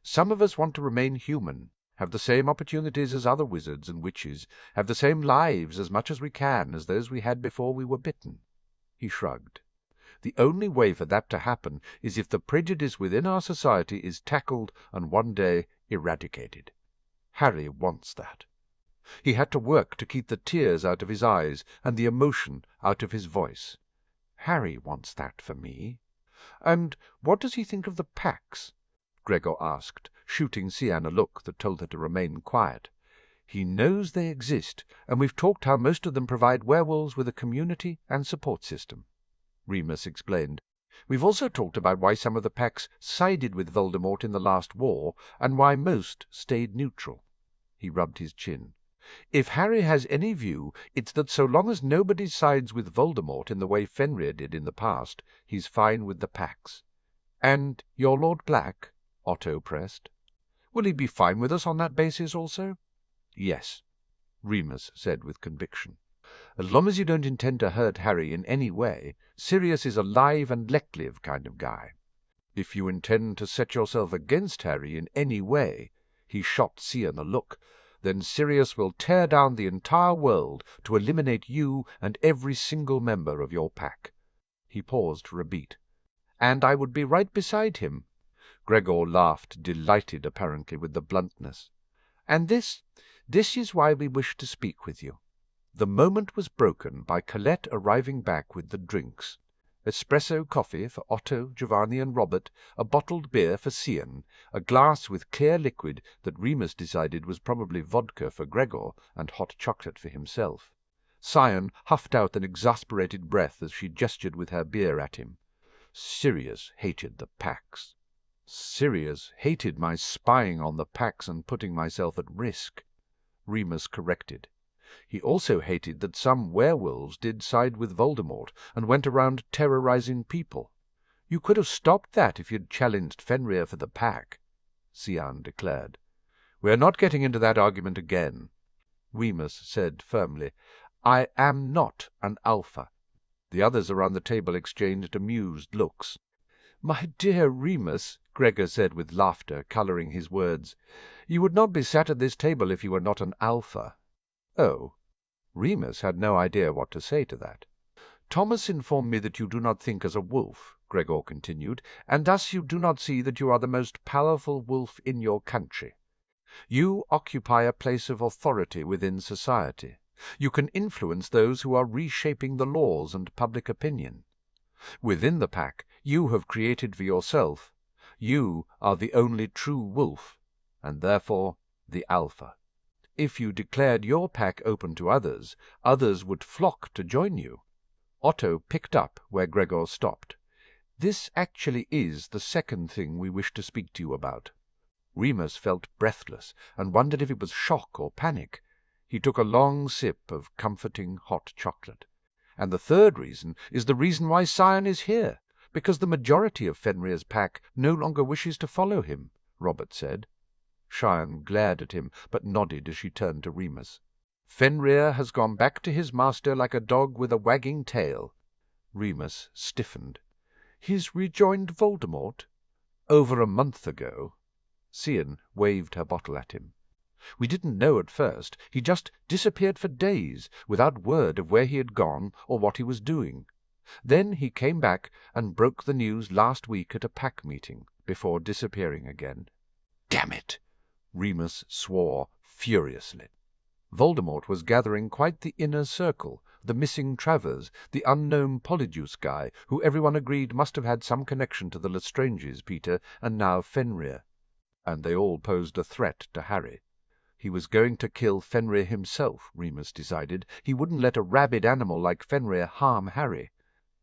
Some of us want to remain human, have the same opportunities as other wizards and witches, have the same lives as much as we can as those we had before we were bitten." He shrugged. "The only way for that to happen is if the prejudice within our society is tackled and one day eradicated. Harry wants that. He had to work to keep the tears out of his eyes and the emotion out of his voice. Harry wants that for me." "And what does he think of the packs?" Gregor asked, shooting Cian a look that told her to remain quiet. "He knows they exist, and we've talked how most of them provide werewolves with a community and support system," Remus explained. "We've also talked about why some of the packs sided with Voldemort in the last war, and why most stayed neutral." He rubbed his chin. "If Harry has any view, it's that so long as nobody sides with Voldemort in the way Fenrir did in the past, he's fine with the packs." "And your Lord Black?" Otto pressed. "Will he be fine with us on that basis also?" "Yes," Remus said with conviction. "As long as you don't intend to hurt Harry in any way, Sirius is a live and let-live kind of guy. If you intend to set yourself against Harry in any way," he shot Cian a look, "then Sirius will tear down the entire world to eliminate you and every single member of your pack." He paused for a beat. "And I would be right beside him." Gregor laughed, delighted apparently with the bluntness. "And this is why we wish to speak with you." The moment was broken by Colette arriving back with the drinks. espresso coffee for Otto, Giovanni, and Robert, a bottled beer for Cian, a glass with clear liquid that Remus decided was probably vodka for Gregor, and hot chocolate for himself. Cian huffed out an exasperated breath as she gestured with her beer at him. Sirius hated the Pax. Sirius hated my spying on the Pax and putting myself at risk, Remus corrected. He also hated that some werewolves did side with Voldemort and went around terrorizing people. You could have stopped that if you'd challenged Fenrir for the pack, Cian declared. We're not getting into that argument again, Remus said firmly. I am not an alpha. The others around the table exchanged amused looks. My dear Remus, Gregor said with laughter, colouring his words, you would not be sat at this table if you were not an alpha. Oh. Remus had no idea what to say to that. Thomas informed me that you do not think as a wolf, Gregor continued, and thus you do not see that you are the most powerful wolf in your country. You occupy a place of authority within society. You can influence those who are reshaping the laws and public opinion. Within the pack you have created for yourself. You are the only true wolf, and therefore the alpha. If you declared your pack open to others, others would flock to join you. Otto picked up where Gregor stopped. This actually is the second thing we wish to speak to you about. Remus felt breathless and wondered if it was shock or panic. He took a long sip of comforting hot chocolate. And the third reason is the reason why Cian is here, because the majority of Fenrir's pack no longer wishes to follow him, Robert said. Cian glared at him, but nodded as she turned to Remus. Fenrir has gone back to his master like a dog with a wagging tail. Remus stiffened. He's rejoined Voldemort? Over a month ago. Cian waved her bottle at him. We didn't know at first. He just disappeared for days, without word of where he had gone or what he was doing. Then he came back and broke the news last week at a pack meeting, before disappearing again. Damn it! Remus swore furiously. Voldemort was gathering quite the inner circle, the missing Travers, the unknown Polyjuice guy, who everyone agreed must have had some connection to the Lestranges, Peter, and now Fenrir. And they all posed a threat to Harry. He was going to kill Fenrir himself, Remus decided. He wouldn't let a rabid animal like Fenrir harm Harry.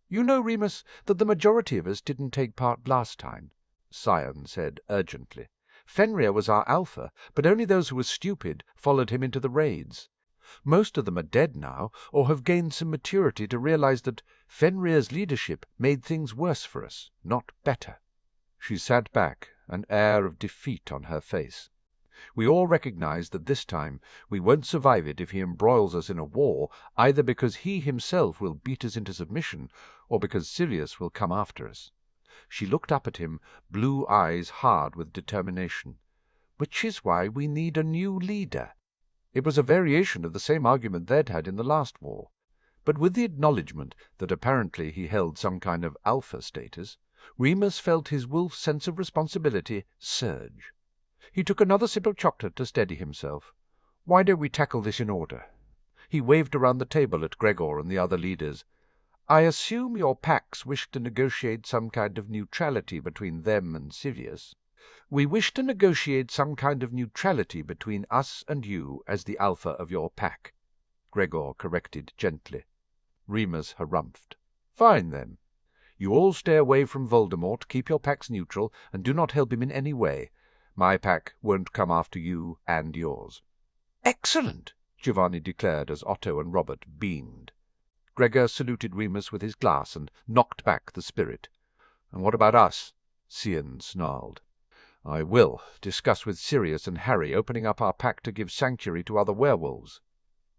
You know, Remus, that the majority of us didn't take part last time, Cian said urgently. Fenrir was our alpha, but only those who were stupid followed him into the raids. Most of them are dead now, or have gained some maturity to realize that Fenrir's leadership made things worse for us, not better. She sat back, an air of defeat on her face. We all recognize that this time we won't survive it if he embroils us in a war, either because he himself will beat us into submission, or because Sirius will come after us. She looked up at him, blue eyes hard with determination. Which is why we need a new leader. It was a variation of the same argument they'd had in the last war. But with the acknowledgment that apparently he held some kind of alpha status, Remus felt his wolf sense of responsibility surge. He took another sip of chocolate to steady himself. Why don't we tackle this in order? He waved around the table at Gregor and the other leaders. I assume your packs wish to negotiate some kind of neutrality between them and Sirius. We wish to negotiate some kind of neutrality between us and you as the alpha of your pack, Gregor corrected gently. Remus harumphed. Fine, then. You all stay away from Voldemort, keep your packs neutral, and do not help him in any way. My pack won't come after you and yours. Excellent, Giovanni declared as Otto and Robert beamed. Gregor saluted Remus with his glass and knocked back the spirit. And what about us? Cian snarled. I will discuss with Sirius and Harry opening up our pack to give sanctuary to other werewolves,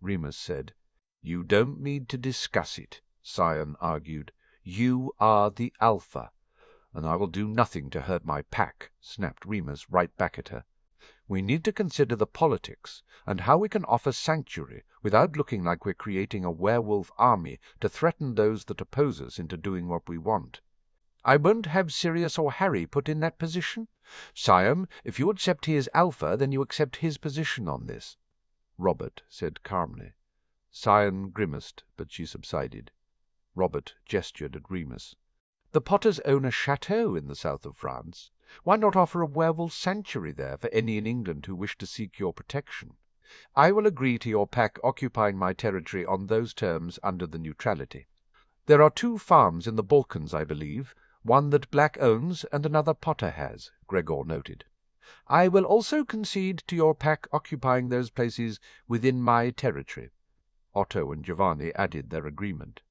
Remus said. You don't need to discuss it, Cian argued. You are the alpha. And I will do nothing to hurt my pack, snapped Remus right back at her. We need to consider the politics and how we can offer sanctuary without looking like we're creating a werewolf army to threaten those that oppose us into doing what we want. I won't have Sirius or Harry put in that position. Cian, if you accept he is alpha, then you accept his position on this, Robert said calmly. Cian grimaced, but she subsided. Robert gestured at Remus. "The Potters own a chateau in the south of France. Why not offer a werewolf sanctuary there for any in England who wish to seek your protection? I will agree to your pack occupying my territory on those terms under the neutrality. There are 2 farms in the Balkans, I believe, one that Black owns and another Potter has," Gregor noted. "I will also concede to your pack occupying those places within my territory." Otto and Giovanni added their agreement.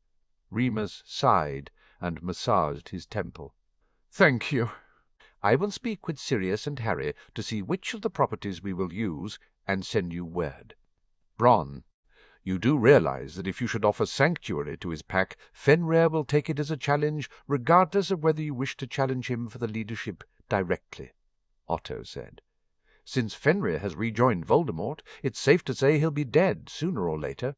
Remus sighed and massaged his temple. "Thank you. I will speak with Sirius and Harry to see which of the properties we will use, and send you word. Bronn, you do realize that if you should offer sanctuary to his pack, Fenrir will take it as a challenge, regardless of whether you wish to challenge him for the leadership directly," Otto said. "Since Fenrir has rejoined Voldemort, it's safe to say he'll be dead sooner or later."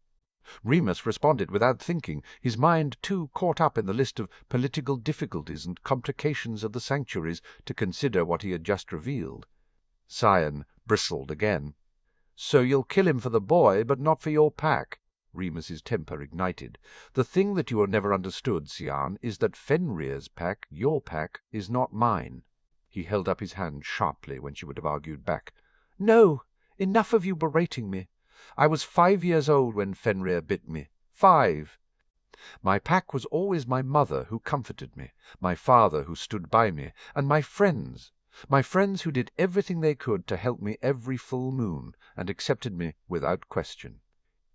Remus responded without thinking, his mind too caught up in the list of political difficulties and complications of the sanctuaries to consider what he had just revealed. Cyan bristled again. "So you'll kill him for the boy, but not for your pack?" Remus's temper ignited. "The thing that you have never understood, Cyan, is that Fenrir's pack, your pack, is not mine." He held up his hand sharply when she would have argued back. "No! Enough of you berating me. I was 5 years old when Fenrir bit me. 5. My pack was always my mother who comforted me, my father who stood by me, and my friends who did everything they could to help me every full moon, and accepted me without question.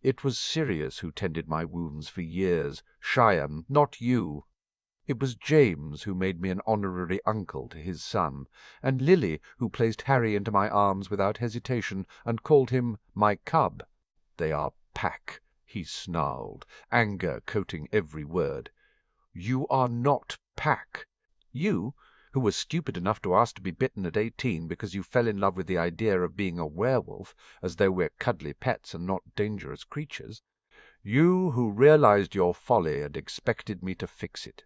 It was Sirius who tended my wounds for years, Cheyenne, not you. It was James who made me an honorary uncle to his son, and Lily who placed Harry into my arms without hesitation and called him my cub. They are pack," he snarled, anger coating every word. "You are not pack. You, who were stupid enough to ask to be bitten at 18 because you fell in love with the idea of being a werewolf, as though we're cuddly pets and not dangerous creatures. You who realized your folly and expected me to fix it.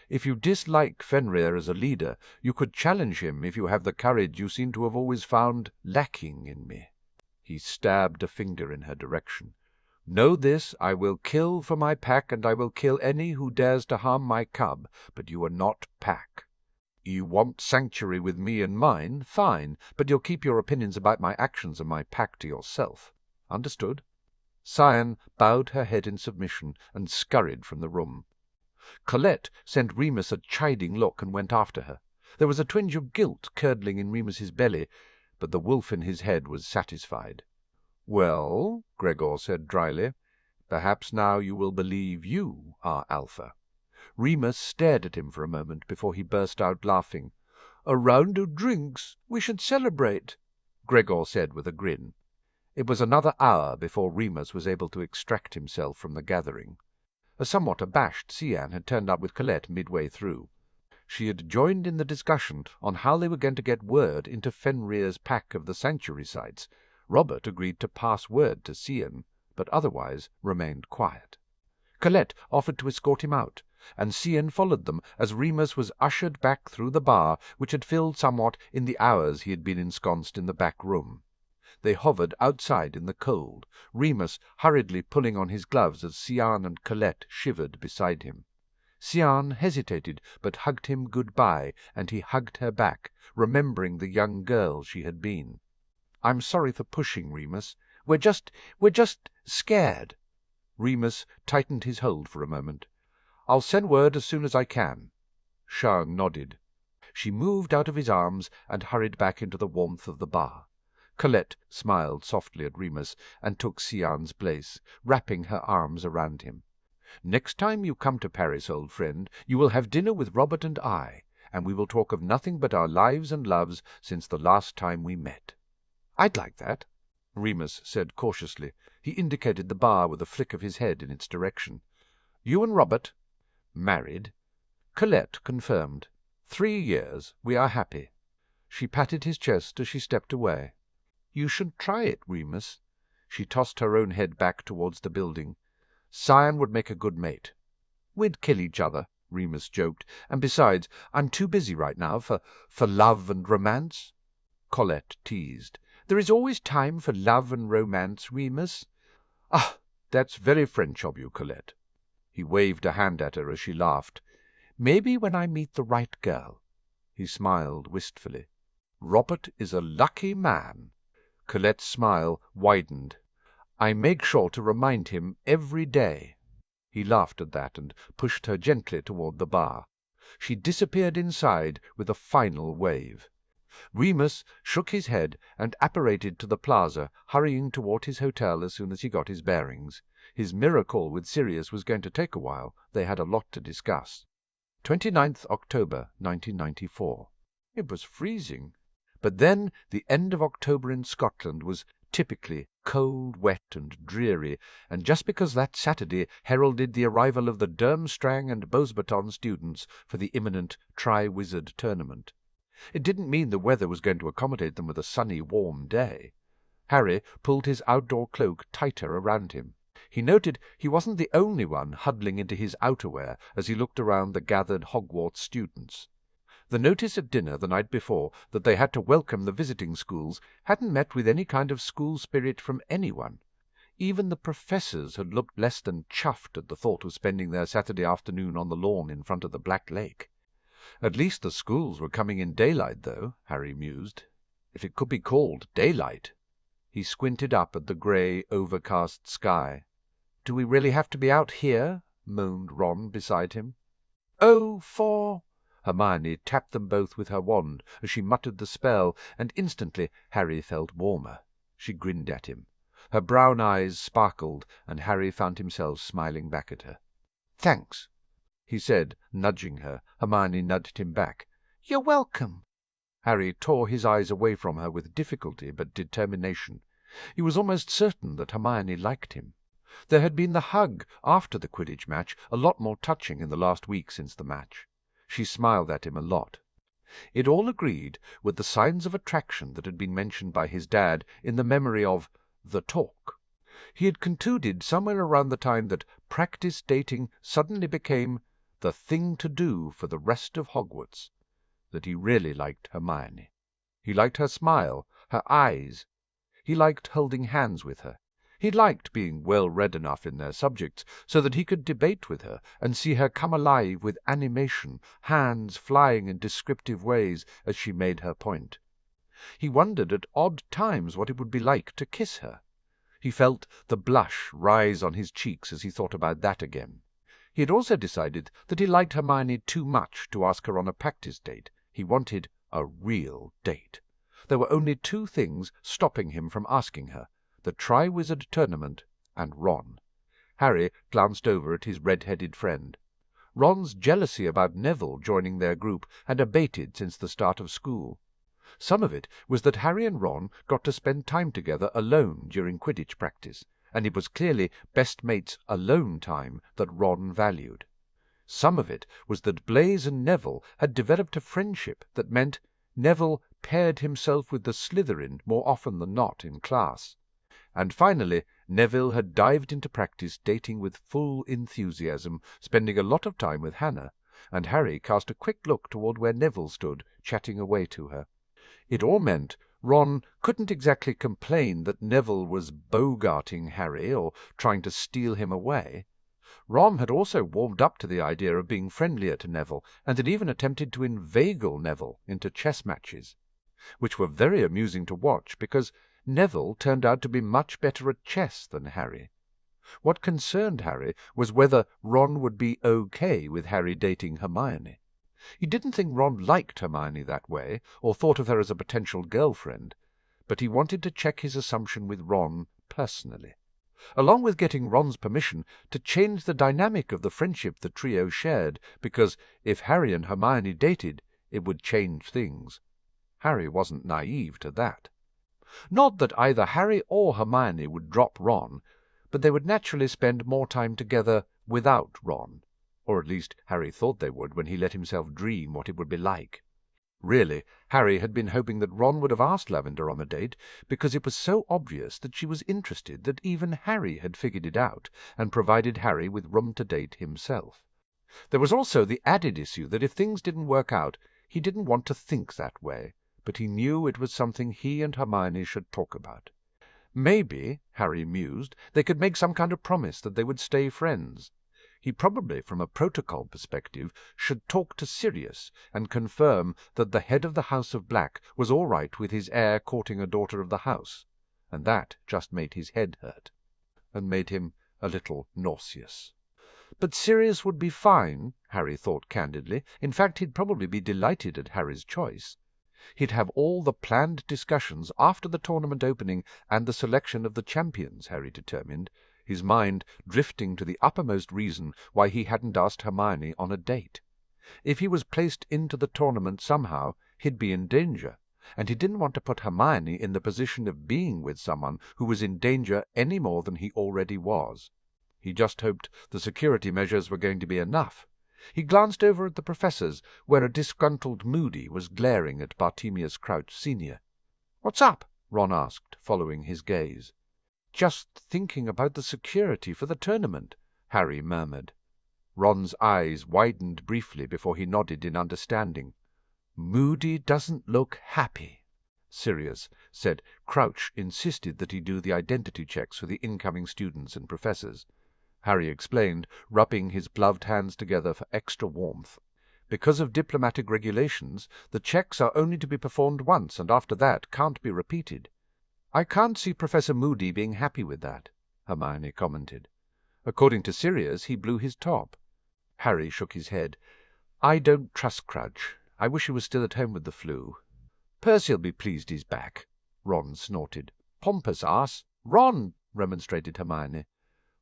If you dislike Fenrir as a leader, you could challenge him if you have the courage you seem to have always found lacking in me." He stabbed a finger in her direction. "Know this, I will kill for my pack, and I will kill any who dares to harm my cub, but you are not pack. You want sanctuary with me and mine, fine, but you'll keep your opinions about my actions and my pack to yourself. Understood?" Cyan bowed her head in submission and scurried from the room. Colette sent Remus a chiding look and went after her. There was a twinge of guilt curdling in Remus's belly, but the wolf in his head was satisfied. "Well," Gregor said dryly, "perhaps now you will believe you are Alpha." Remus stared at him for a moment before he burst out laughing. "A round of drinks. We should celebrate," Gregor said with a grin. It was another hour before Remus was able to extract himself from the gathering. A somewhat abashed Cyan had turned up with Colette midway through. She had joined in the discussion on how they were going to get word into Fenrir's pack of the sanctuary sites. Robert agreed to pass word to Cyan, but otherwise remained quiet. Colette offered to escort him out, and Cyan followed them as Remus was ushered back through the bar, which had filled somewhat in the hours he had been ensconced in the back room. They hovered outside in the cold, Remus hurriedly pulling on his gloves as Cyan and Colette shivered beside him. Cyan hesitated, but hugged him good-bye, and he hugged her back, remembering the young girl she had been. "I'm sorry for pushing, Remus. We're just scared." Remus tightened his hold for a moment. "I'll send word as soon as I can." Sian nodded. She moved out of his arms and hurried back into the warmth of the bar. Colette smiled softly at Remus and took Cyan's place, wrapping her arms around him. "Next time you come to Paris, old friend, you will have dinner with Robert and I, and we will talk of nothing but our lives and loves since the last time we met." "I'd like that," Remus said cautiously. He indicated the bar with a flick of his head in its direction. "You and Robert?" "Married." Colette confirmed. 3 years. We are happy." She patted his chest as she stepped away. "You should try it, Remus." She tossed her own head back towards the building. "Cyan would make a good mate." "We'd kill each other," Remus joked. "And besides, I'm too busy right now for love and romance." Colette teased. "There is always time for love and romance, Remus." "Ah, that's very French of you, Colette." He waved a hand at her as she laughed. "Maybe when I meet the right girl." He smiled wistfully. "Robert is a lucky man." Colette's smile widened. "I make sure to remind him every day." He laughed at that and pushed her gently toward the bar. She disappeared inside with a final wave. Remus shook his head and apparated to the plaza, hurrying toward his hotel as soon as he got his bearings. His mirror call with Sirius was going to take a while. They had a lot to discuss. 29th October, 1994. It was freezing. But then the end of October in Scotland was typically cold, wet, and dreary, and just because that Saturday heralded the arrival of the Durmstrang and Beauxbatons students for the imminent Tri-Wizard tournament. It didn't mean the weather was going to accommodate them with a sunny, warm day. Harry pulled his outdoor cloak tighter around him. He noted he wasn't the only one huddling into his outerwear as he looked around the gathered Hogwarts students. The notice at dinner the night before that they had to welcome the visiting schools hadn't met with any kind of school spirit from anyone. Even the professors had looked less than chuffed at the thought of spending their Saturday afternoon on the lawn in front of the Black Lake. At least the schools were coming in daylight, though, Harry mused. If it could be called daylight. He squinted up at the grey, overcast sky. "Do we really have to be out here?" moaned Ron beside him. "Oh, for—" Hermione tapped them both with her wand as she muttered the spell, and instantly Harry felt warmer. She grinned at him. Her brown eyes sparkled, and Harry found himself smiling back at her. "Thanks," he said, nudging her. Hermione nudged him back. "You're welcome." Harry tore his eyes away from her with difficulty but determination. He was almost certain that Hermione liked him. There had been the hug after the Quidditch match, a lot more touching in the last week since the match. She smiled at him a lot. It all agreed with the signs of attraction that had been mentioned by his dad in the memory of the talk. He had concluded somewhere around the time that practice dating suddenly became the thing to do for the rest of Hogwarts, that he really liked Hermione. He liked her smile, her eyes. He liked holding hands with her. He liked being well read enough in their subjects so that he could debate with her and see her come alive with animation, hands flying in descriptive ways as she made her point. He wondered at odd times what it would be like to kiss her. He felt the blush rise on his cheeks as he thought about that again. He had also decided that he liked Hermione too much to ask her on a practice date. He wanted a real date. There were only two things stopping him from asking her: the Tri-Wizard tournament and Ron. Harry glanced over at his red-headed friend. Ron's jealousy about Neville joining their group had abated since the start of school. Some of it was that Harry and Ron got to spend time together alone during Quidditch practice, and it was clearly best mates alone time that Ron valued. Some of it was that Blaise and Neville had developed a friendship that meant Neville paired himself with the Slytherin more often than not in class. And finally, Neville had dived into practice dating with full enthusiasm, spending a lot of time with Hannah, and Harry cast a quick look toward where Neville stood, chatting away to her. It all meant Ron couldn't exactly complain that Neville was bogarting Harry or trying to steal him away. Ron had also warmed up to the idea of being friendlier to Neville, and had even attempted to inveigle Neville into chess matches, which were very amusing to watch because Neville turned out to be much better at chess than Harry. What concerned Harry was whether Ron would be okay with Harry dating Hermione. He didn't think Ron liked Hermione that way, or thought of her as a potential girlfriend, but he wanted to check his assumption with Ron personally, along with getting Ron's permission to change the dynamic of the friendship the trio shared, because if Harry and Hermione dated, it would change things. Harry wasn't naive to that. Not that either Harry or Hermione would drop Ron, but they would naturally spend more time together without Ron, or at least Harry thought they would when he let himself dream what it would be like. Really, Harry had been hoping that Ron would have asked Lavender on a date, because it was so obvious that she was interested that even Harry had figured it out and provided Harry with room to date himself. There was also the added issue that if things didn't work out, he didn't want to think that way, but he knew it was something he and Hermione should talk about. Maybe, Harry mused, they could make some kind of promise that they would stay friends. He probably, from a protocol perspective, should talk to Sirius and confirm that the head of the House of Black was all right with his heir courting a daughter of the house, and that just made his head hurt, and made him a little nauseous. But Sirius would be fine, Harry thought candidly. In fact, he'd probably be delighted at Harry's choice. He'd have all the planned discussions after the tournament opening and the selection of the champions, Harry determined, his mind drifting to the uppermost reason why he hadn't asked Hermione on a date. If he was placed into the tournament somehow, he'd be in danger, and he didn't want to put Hermione in the position of being with someone who was in danger any more than he already was. He just hoped the security measures were going to be enough. He glanced over at the professors, where a disgruntled Moody was glaring at Bartemius Crouch Senior. "What's up?" Ron asked, following his gaze. "Just thinking about the security for the tournament," Harry murmured. Ron's eyes widened briefly before he nodded in understanding. "Moody doesn't look happy," Sirius said. Crouch insisted that he do the identity checks for the incoming students and professors. Harry explained, rubbing his gloved hands together for extra warmth. "Because of diplomatic regulations, the checks are only to be performed once, and after that can't be repeated." "I can't see Professor Moody being happy with that," Hermione commented. "According to Sirius, he blew his top." Harry shook his head. "I don't trust Crouch. I wish he was still at home with the flu." "Percy'll be pleased he's back," Ron snorted. "Pompous ass." "Ron!" remonstrated Hermione.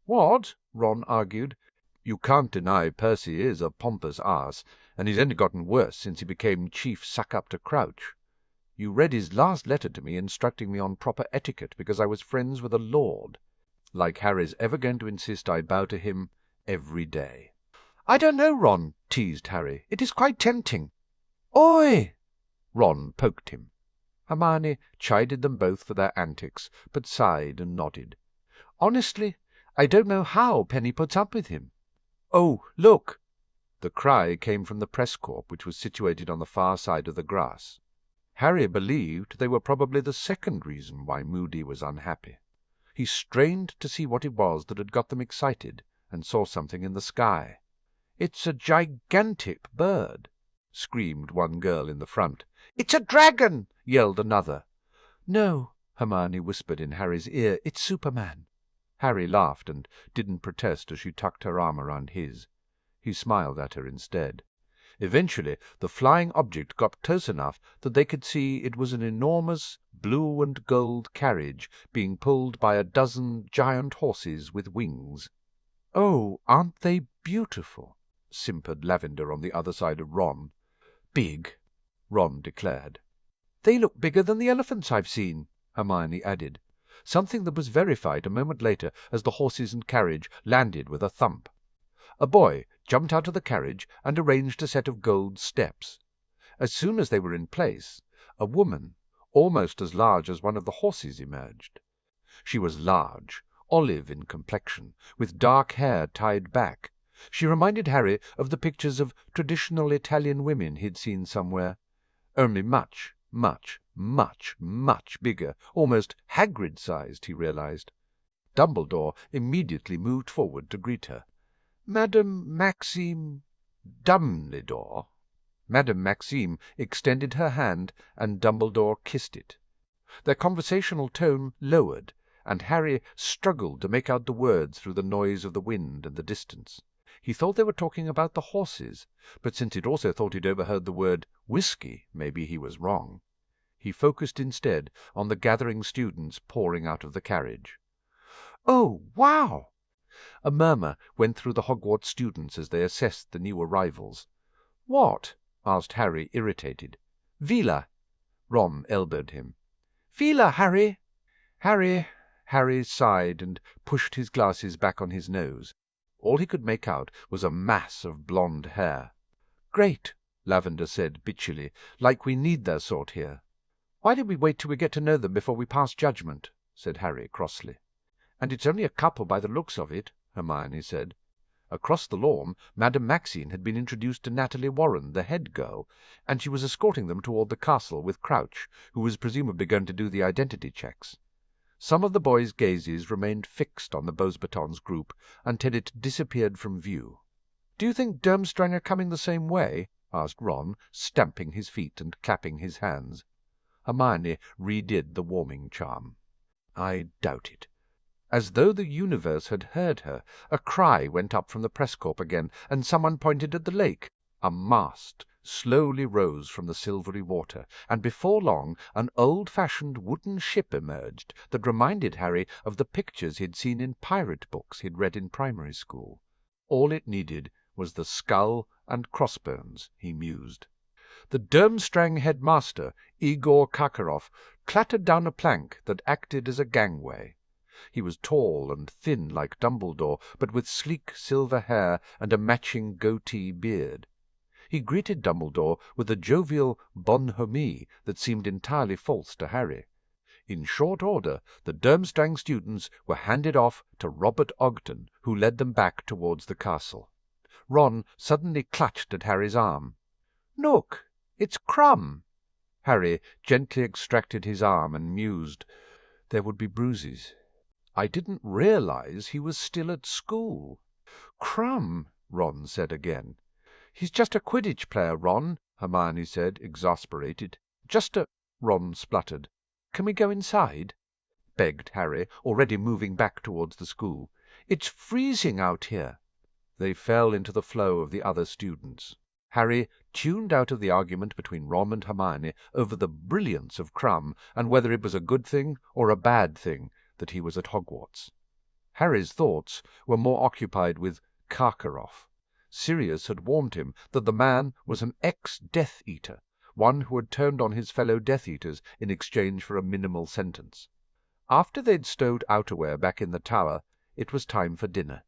"What?" Ron argued. "You can't deny Percy is a pompous ass, and he's only gotten worse since he became chief suck-up to Crouch. You read his last letter to me instructing me on proper etiquette because I was friends with a lord. Like Harry's ever going to insist I bow to him every day." "I don't know, Ron," teased Harry. "It is quite tempting." "Oi!" Ron poked him. Hermione chided them both for their antics, but sighed and nodded. "Honestly, I don't know how Penny puts up with him." "Oh, look!" The cry came from the press corps, which was situated on the far side of the grass. Harry believed they were probably the second reason why Moody was unhappy. He strained to see what it was that had got them excited, and saw something in the sky. "It's a gigantic bird!" screamed one girl in the front. "It's a dragon!" yelled another. "No," Hermione whispered in Harry's ear, "it's Superman." Harry laughed and didn't protest as she tucked her arm around his. He smiled at her instead. Eventually the flying object got close enough that they could see it was an enormous blue and gold carriage being pulled by a dozen giant horses with wings. "Oh, aren't they beautiful?" simpered Lavender on the other side of Ron. "Big," Ron declared. "They look bigger than the elephants I've seen," Hermione added, something that was verified a moment later as the horses and carriage landed with a thump. A boy jumped out of the carriage and arranged a set of gold steps. As soon as they were in place, a woman, almost as large as one of the horses, emerged. She was large, olive in complexion, with dark hair tied back. She reminded Harry of the pictures of traditional Italian women he'd seen somewhere, only much, much, much, much bigger, almost Hagrid-sized, he realized. Dumbledore immediately moved forward to greet her. "Madame Maxime Dumbledore." Madame Maxime extended her hand, and Dumbledore kissed it. Their conversational tone lowered, and Harry struggled to make out the words through the noise of the wind and the distance. He thought they were talking about the horses, but since he'd also thought he'd overheard the word whiskey, maybe he was wrong. He focused instead on the gathering students pouring out of the carriage. "Oh, wow!" A murmur went through the Hogwarts students as they assessed the new arrivals. "What?" asked Harry, irritated. "Vila." Ron elbowed him. "Vila, Harry!" Harry sighed and pushed his glasses back on his nose. All he could make out was a mass of blonde hair. "Great," Lavender said bitchily, "like we need their sort here." "Why did we wait till we get to know them before we pass judgment?" said Harry crossly. "And it's only a couple by the looks of it," Hermione said. Across the lawn, Madame Maxine had been introduced to Natalie Warren, the head girl, and she was escorting them toward the castle with Crouch, who was presumably going to do the identity checks. Some of the boys' gazes remained fixed on the Beauxbatons group until it disappeared from view. "Do you think Durmstrang are coming the same way?" asked Ron, stamping his feet and clapping his hands. Hermione redid the warming charm. "I doubt it." As though the universe had heard her, a cry went up from the press corps again, and someone pointed at the lake. A mast slowly rose from the silvery water, and before long an old-fashioned wooden ship emerged that reminded Harry of the pictures he'd seen in pirate books he'd read in primary school. All it needed was the skull and crossbones, he mused. The Durmstrang headmaster, Igor Karkaroff, clattered down a plank that acted as a gangway. He was tall and thin like Dumbledore, but with sleek silver hair and a matching goatee beard. He greeted Dumbledore with a jovial bonhomie that seemed entirely false to Harry. In short order, the Durmstrang students were handed off to Robert Ogden, who led them back towards the castle. Ron suddenly clutched at Harry's arm. "Look, it's Crumb!" Harry gently extracted his arm and mused. There would be bruises. I didn't realize he was still at school. "Crumb," Ron said again. "He's just a Quidditch player, Ron," Hermione said, exasperated. "Just a—" Ron spluttered. "Can we go inside?" begged Harry, already moving back towards the school. "It's freezing out here." They fell into the flow of the other students. Harry tuned out of the argument between Ron and Hermione over the brilliance of Crumb and whether it was a good thing or a bad thing that he was at Hogwarts. Harry's thoughts were more occupied with Karkaroff. Sirius had warned him that the man was an ex-Death Eater, one who had turned on his fellow Death Eaters in exchange for a minimal sentence. After they'd stowed outerwear back in the tower, it was time for dinner.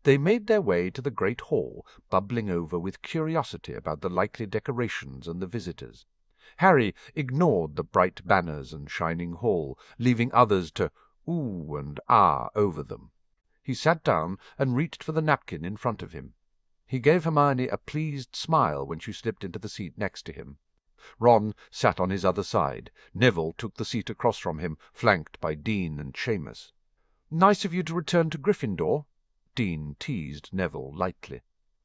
They made their way to the great hall, bubbling over with curiosity about the likely decorations and the visitors. Harry ignored the bright banners and shining hall, leaving others to ooh and ah over them. He sat down and reached for the napkin in front of him. He gave Hermione a pleased smile when she slipped into the seat next to him. Ron sat on his other side. Neville took the seat across from him, flanked by Dean and Seamus. "Nice of you to return to Gryffindor," Dean teased Neville lightly.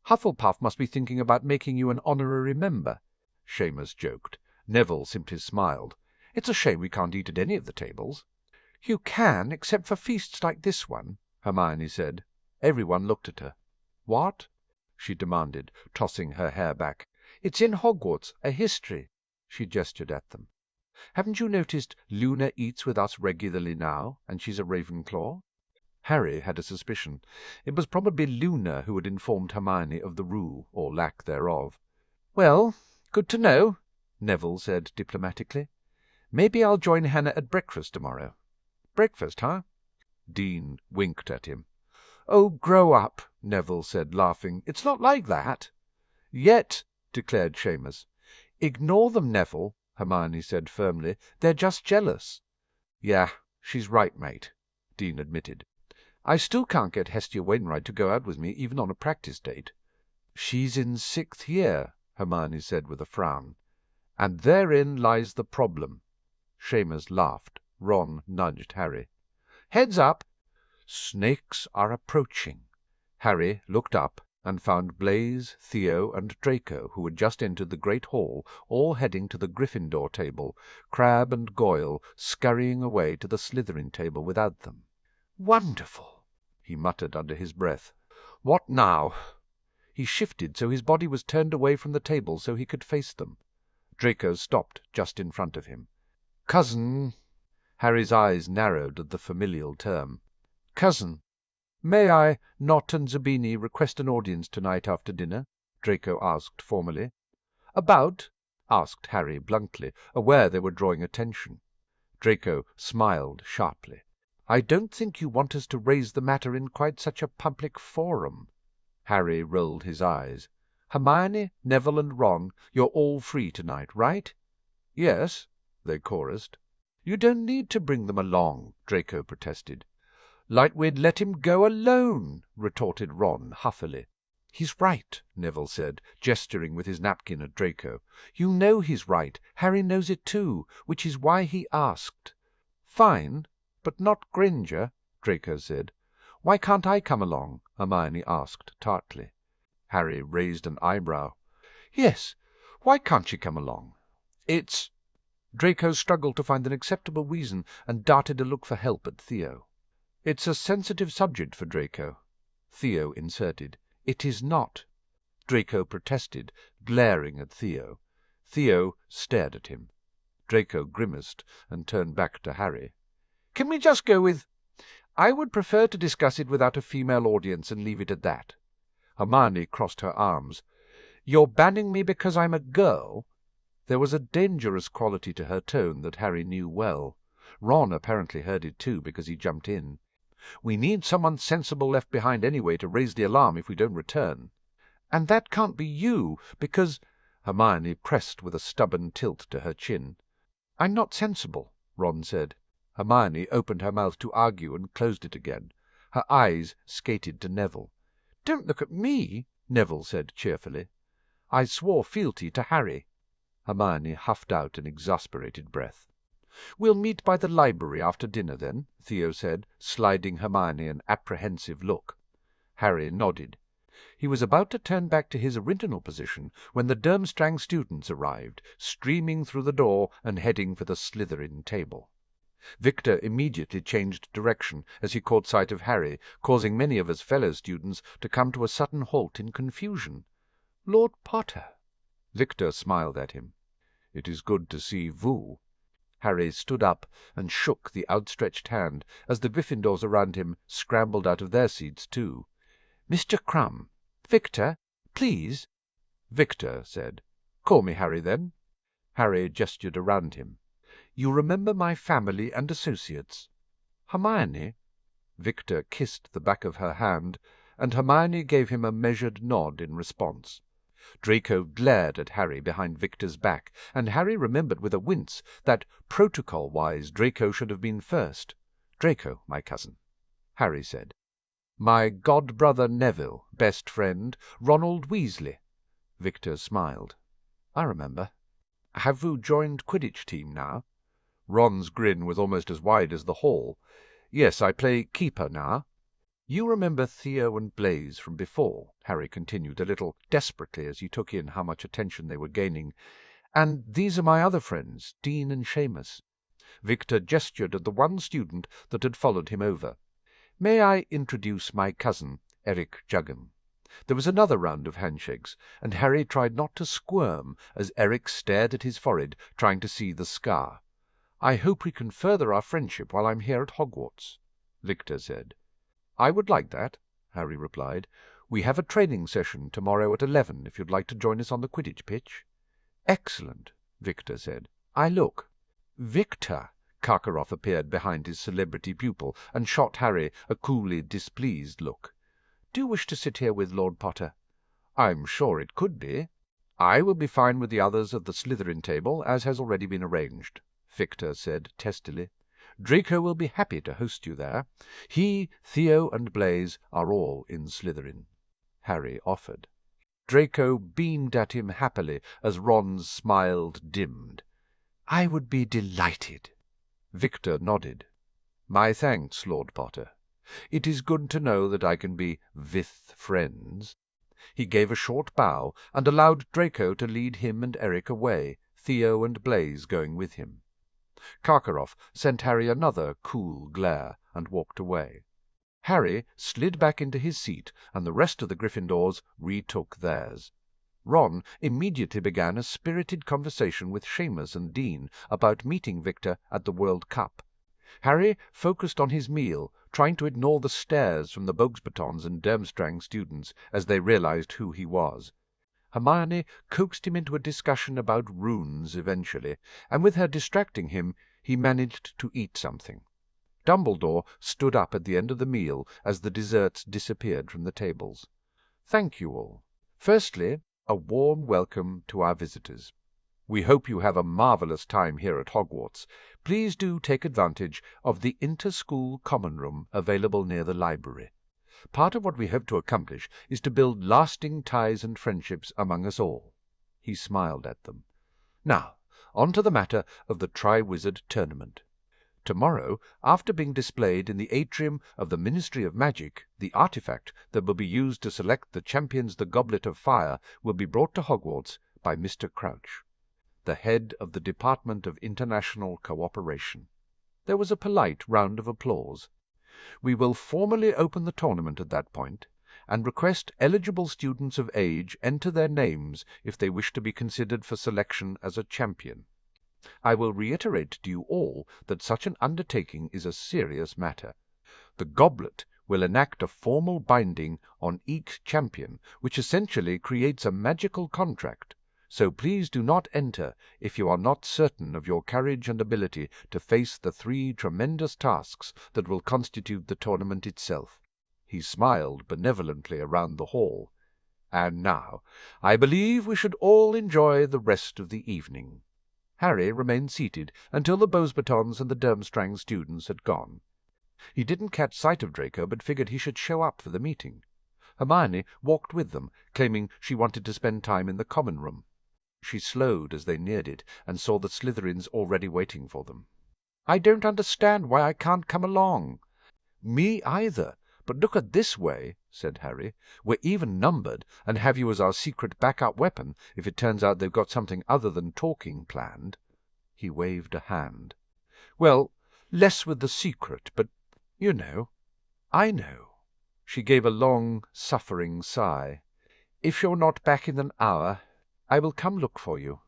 "Hufflepuff must be thinking about making you an honorary member," Seamus joked. Neville simply smiled. "It's a shame we can't eat at any of the tables." "You can, except for feasts like this one," Hermione said. Everyone looked at her. "What?" she demanded, tossing her hair back. "It's in Hogwarts, a history." She gestured at them. "Haven't you noticed Luna eats with us regularly now, and she's a Ravenclaw?" Harry had a suspicion. It was probably Luna who had informed Hermione of the rule, or lack thereof. "Well, good to know," Neville said diplomatically. "Maybe I'll join Hannah at breakfast tomorrow." "Breakfast, huh?" Dean winked at him. "Oh, grow up," Neville said, laughing. "It's not like that." "Yet," declared Seamus. "Ignore them, Neville," Hermione said firmly. "They're just jealous." "Yeah, she's right, mate," Dean admitted. "I still can't get Hestia Wainwright to go out with me, even on a practice date." "She's in 6th year," Hermione said with a frown. "And therein lies the problem." Seamus laughed. Ron nudged Harry. "Heads up! Snakes are approaching." Harry looked up and found Blaise, Theo, and Draco, who had just entered the great hall, all heading to the Gryffindor table, Crabbe and Goyle scurrying away to the Slytherin table without them. "Wonderful!" he muttered under his breath. "What now?" He shifted so his body was turned away from the table so he could face them. Draco stopped just in front of him. "Cousin—" Harry's eyes narrowed at the familial term. "Cousin, may I, Nott and Zabini request an audience tonight after dinner?" Draco asked formally. "About?" asked Harry bluntly, aware they were drawing attention. Draco smiled sharply. "I don't think you want us to raise the matter in quite such a public forum." Harry rolled his eyes. "Hermione, Neville, and Ron, you're all free tonight, right?" "Yes," they chorused. "You don't need to bring them along," Draco protested. "Like we'd let him go alone," retorted Ron huffily. "He's right," Neville said, gesturing with his napkin at Draco. "You know he's right. Harry knows it too, which is why he asked." "Fine, but not Granger," Draco said. "Why can't I come along?" Hermione asked tartly. Harry raised an eyebrow. "Yes, why can't she come along?" "It's—" Draco struggled to find an acceptable reason and darted a look for help at Theo. "It's a sensitive subject for Draco," Theo inserted. "It is not," Draco protested, glaring at Theo. Theo stared at him. Draco grimaced and turned back to Harry. "Can we just go with— I would prefer to discuss it without a female audience and leave it at that." Hermione crossed her arms. "You're banning me because I'm a girl?" There was a dangerous quality to her tone that Harry knew well. Ron apparently heard it too, because he jumped in. "We need someone sensible left behind anyway to raise the alarm if we don't return." "And that can't be you, because—" Hermione pressed with a stubborn tilt to her chin. "I'm not sensible," Ron said. Hermione opened her mouth to argue and closed it again. Her eyes skated to Neville. "Don't look at me," Neville said cheerfully. "I swore fealty to Harry." Hermione huffed out an exasperated breath. "We'll meet by the library after dinner, then," Theo said, sliding Hermione an apprehensive look. Harry nodded. He was about to turn back to his original position when the Durmstrang students arrived, streaming through the door and heading for the Slytherin table. Victor immediately changed direction as he caught sight of Harry, causing many of his fellow students to come to a sudden halt in confusion. "Lord Potter!" Victor smiled at him. "It is good to see vous." Harry stood up and shook the outstretched hand as the Gryffindors around him scrambled out of their seats too. "Mr. Crumb." "Victor, please." Victor said. "Call me Harry, then." Harry gestured around him. "You remember my family and associates?" "Hermione?" Victor kissed the back of her hand, and Hermione gave him a measured nod in response. Draco glared at Harry behind Victor's back, and Harry remembered with a wince that, protocol-wise, Draco should have been first. "Draco, my cousin," Harry said. "My god-brother Neville, best friend, Ronald Weasley." Victor smiled. "I remember. Have you joined Quidditch team now?" Ron's grin was almost as wide as the hall. "Yes, I play keeper now." "You remember Theo and Blaise from before," Harry continued a little desperately as he took in how much attention they were gaining. "And these are my other friends, Dean and Seamus." Victor gestured at the one student that had followed him over. "May I introduce my cousin, Eric Juggin?" There was another round of handshakes, and Harry tried not to squirm as Eric stared at his forehead, trying to see the scar. "I hope we can further our friendship while I'm here at Hogwarts," Victor said. "I would like that," Harry replied. "We have a training session tomorrow at 11 if you'd like to join us on the Quidditch pitch." "Excellent," Victor said. "I look." "Victor!" Karkaroff appeared behind his celebrity pupil and shot Harry a coolly displeased look. "Do you wish to sit here with Lord Potter?" "I'm sure it could be." "I will be fine with the others at the Slytherin table, as has already been arranged," Victor said testily. "Draco will be happy to host you there. He, Theo, and Blaise are all in Slytherin." Harry offered. Draco beamed at him happily as Ron's smile dimmed. "I would be delighted." Victor nodded. "My thanks, Lord Potter. It is good to know that I can be with friends." He gave a short bow and allowed Draco to lead him and Eric away, Theo and Blaise going with him. Karkaroff sent Harry another cool glare and walked away. Harry slid back into his seat, and the rest of the Gryffindors retook theirs. Ron immediately began a spirited conversation with Seamus and Dean about meeting Victor at the World Cup. Harry focused on his meal, trying to ignore the stares from the Bogsbotons and Durmstrang students as they realized who he was. Hermione coaxed him into a discussion about runes eventually, and with her distracting him, he managed to eat something. Dumbledore stood up at the end of the meal as the desserts disappeared from the tables. "Thank you all. Firstly, a warm welcome to our visitors. We hope you have a marvelous time here at Hogwarts. Please do take advantage of the inter-school common room available near the library. Part of what we hope to accomplish is to build lasting ties and friendships among us all." He smiled at them. "Now, on to the matter of the Triwizard Tournament. Tomorrow, after being displayed in the atrium of the Ministry of Magic, the artifact that will be used to select the champions the Goblet of Fire will be brought to Hogwarts by Mr. Crouch, the head of the Department of International Cooperation." There was a polite round of applause. "We will formally open the tournament at that point, and request eligible students of age enter their names if they wish to be considered for selection as a champion. I will reiterate to you all that such an undertaking is a serious matter. The goblet will enact a formal binding on each champion, which essentially creates a magical contract, so please do not enter if you are not certain of your courage and ability to face the 3 tremendous tasks that will constitute the tournament itself." He smiled benevolently around the hall. "And now, I believe we should all enjoy the rest of the evening." Harry remained seated until the Beauxbatons and the Durmstrang students had gone. He didn't catch sight of Draco, but figured he should show up for the meeting. Hermione walked with them, claiming she wanted to spend time in the common room. She slowed as they neared it, and saw the Slytherins already waiting for them. "I don't understand why I can't come along." "Me either. But look at this way," said Harry. "We're even-numbered, and have you as our secret backup weapon if it turns out they've got something other than talking planned." He waved a hand. "Well, less with the secret, but, you know." "I know." She gave a long, suffering sigh. "If you're not back in an hour, I will come look for you."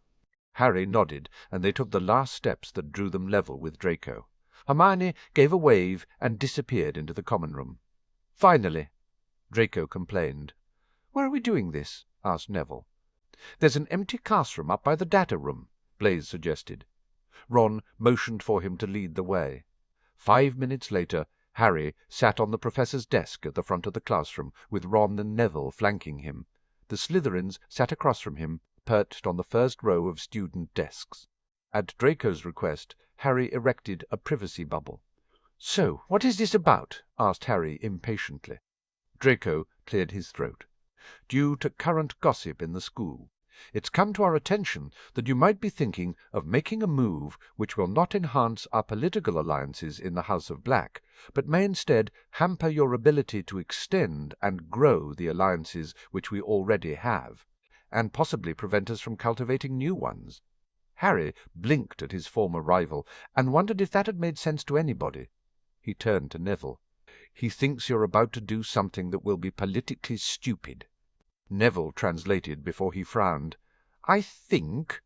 Harry nodded, and they took the last steps that drew them level with Draco. Hermione gave a wave and disappeared into the common room. "Finally," Draco complained. "Where are we doing this?" asked Neville. "There's an empty classroom up by the data room," Blaise suggested. Ron motioned for him to lead the way. 5 minutes later, Harry sat on the professor's desk at the front of the classroom, with Ron and Neville flanking him. The Slytherins sat across from him, perched on the first row of student desks. At Draco's request, Harry erected a privacy bubble. "So, what is this about?" asked Harry impatiently. Draco cleared his throat. "Due to current gossip in the school, it's come to our attention that you might be thinking of making a move which will not enhance our political alliances in the House of Black, but may instead hamper your ability to extend and grow the alliances which we already have, and possibly prevent us from cultivating new ones." Harry blinked at his former rival, and wondered if that had made sense to anybody. He turned to Neville. "He thinks you're about to do something that will be politically stupid." Neville translated before he frowned. "I think?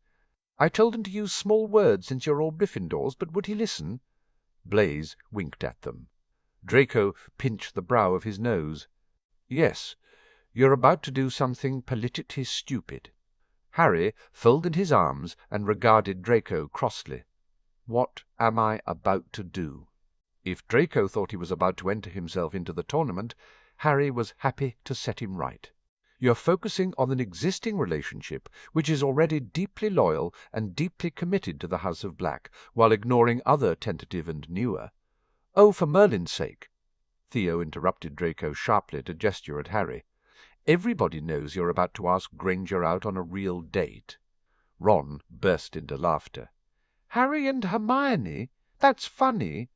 I told him to use small words since you're all Gryffindors, but would he listen?" Blaise winked at them. Draco pinched the brow of his nose. "Yes, you're about to do something politically stupid." Harry folded his arms and regarded Draco crossly. "What am I about to do?" If Draco thought he was about to enter himself into the tournament, Harry was happy to set him right. "You're focusing on an existing relationship which is already deeply loyal and deeply committed to the House of Black, while ignoring other tentative and newer—" "Oh, for Merlin's sake!" Theo interrupted Draco sharply to gesture at Harry. "Everybody knows you're about to ask Granger out on a real date." Ron burst into laughter. "Harry and Hermione? That's funny."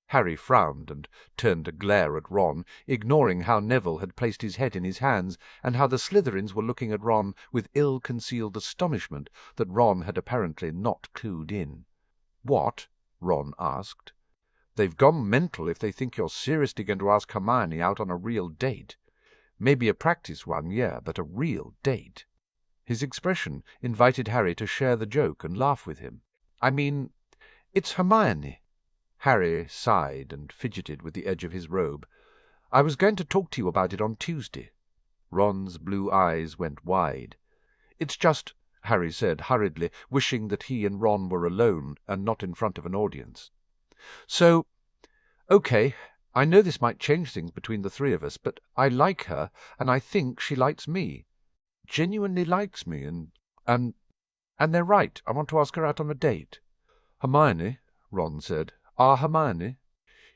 Harry frowned and turned to glare at Ron, ignoring how Neville had placed his head in his hands, and how the Slytherins were looking at Ron with ill-concealed astonishment that Ron had apparently not clued in. "What?" Ron asked. "They've gone mental if they think you're seriously going to ask Hermione out on a real date. Maybe a practice one, yeah, but a real date." His expression invited Harry to share the joke and laugh with him. "I mean, it's Hermione." Harry sighed and fidgeted with the edge of his robe. "I was going to talk to you about it on Tuesday." Ron's blue eyes went wide. "It's just," Harry said hurriedly, wishing that he and Ron were alone and not in front of an audience. "So, okay, I know this might change things between the 3 of us, but I like her, and I think she likes me. Genuinely likes me, and they're right. I want to ask her out on a date." "Hermione," Ron said. "Our Hermione?"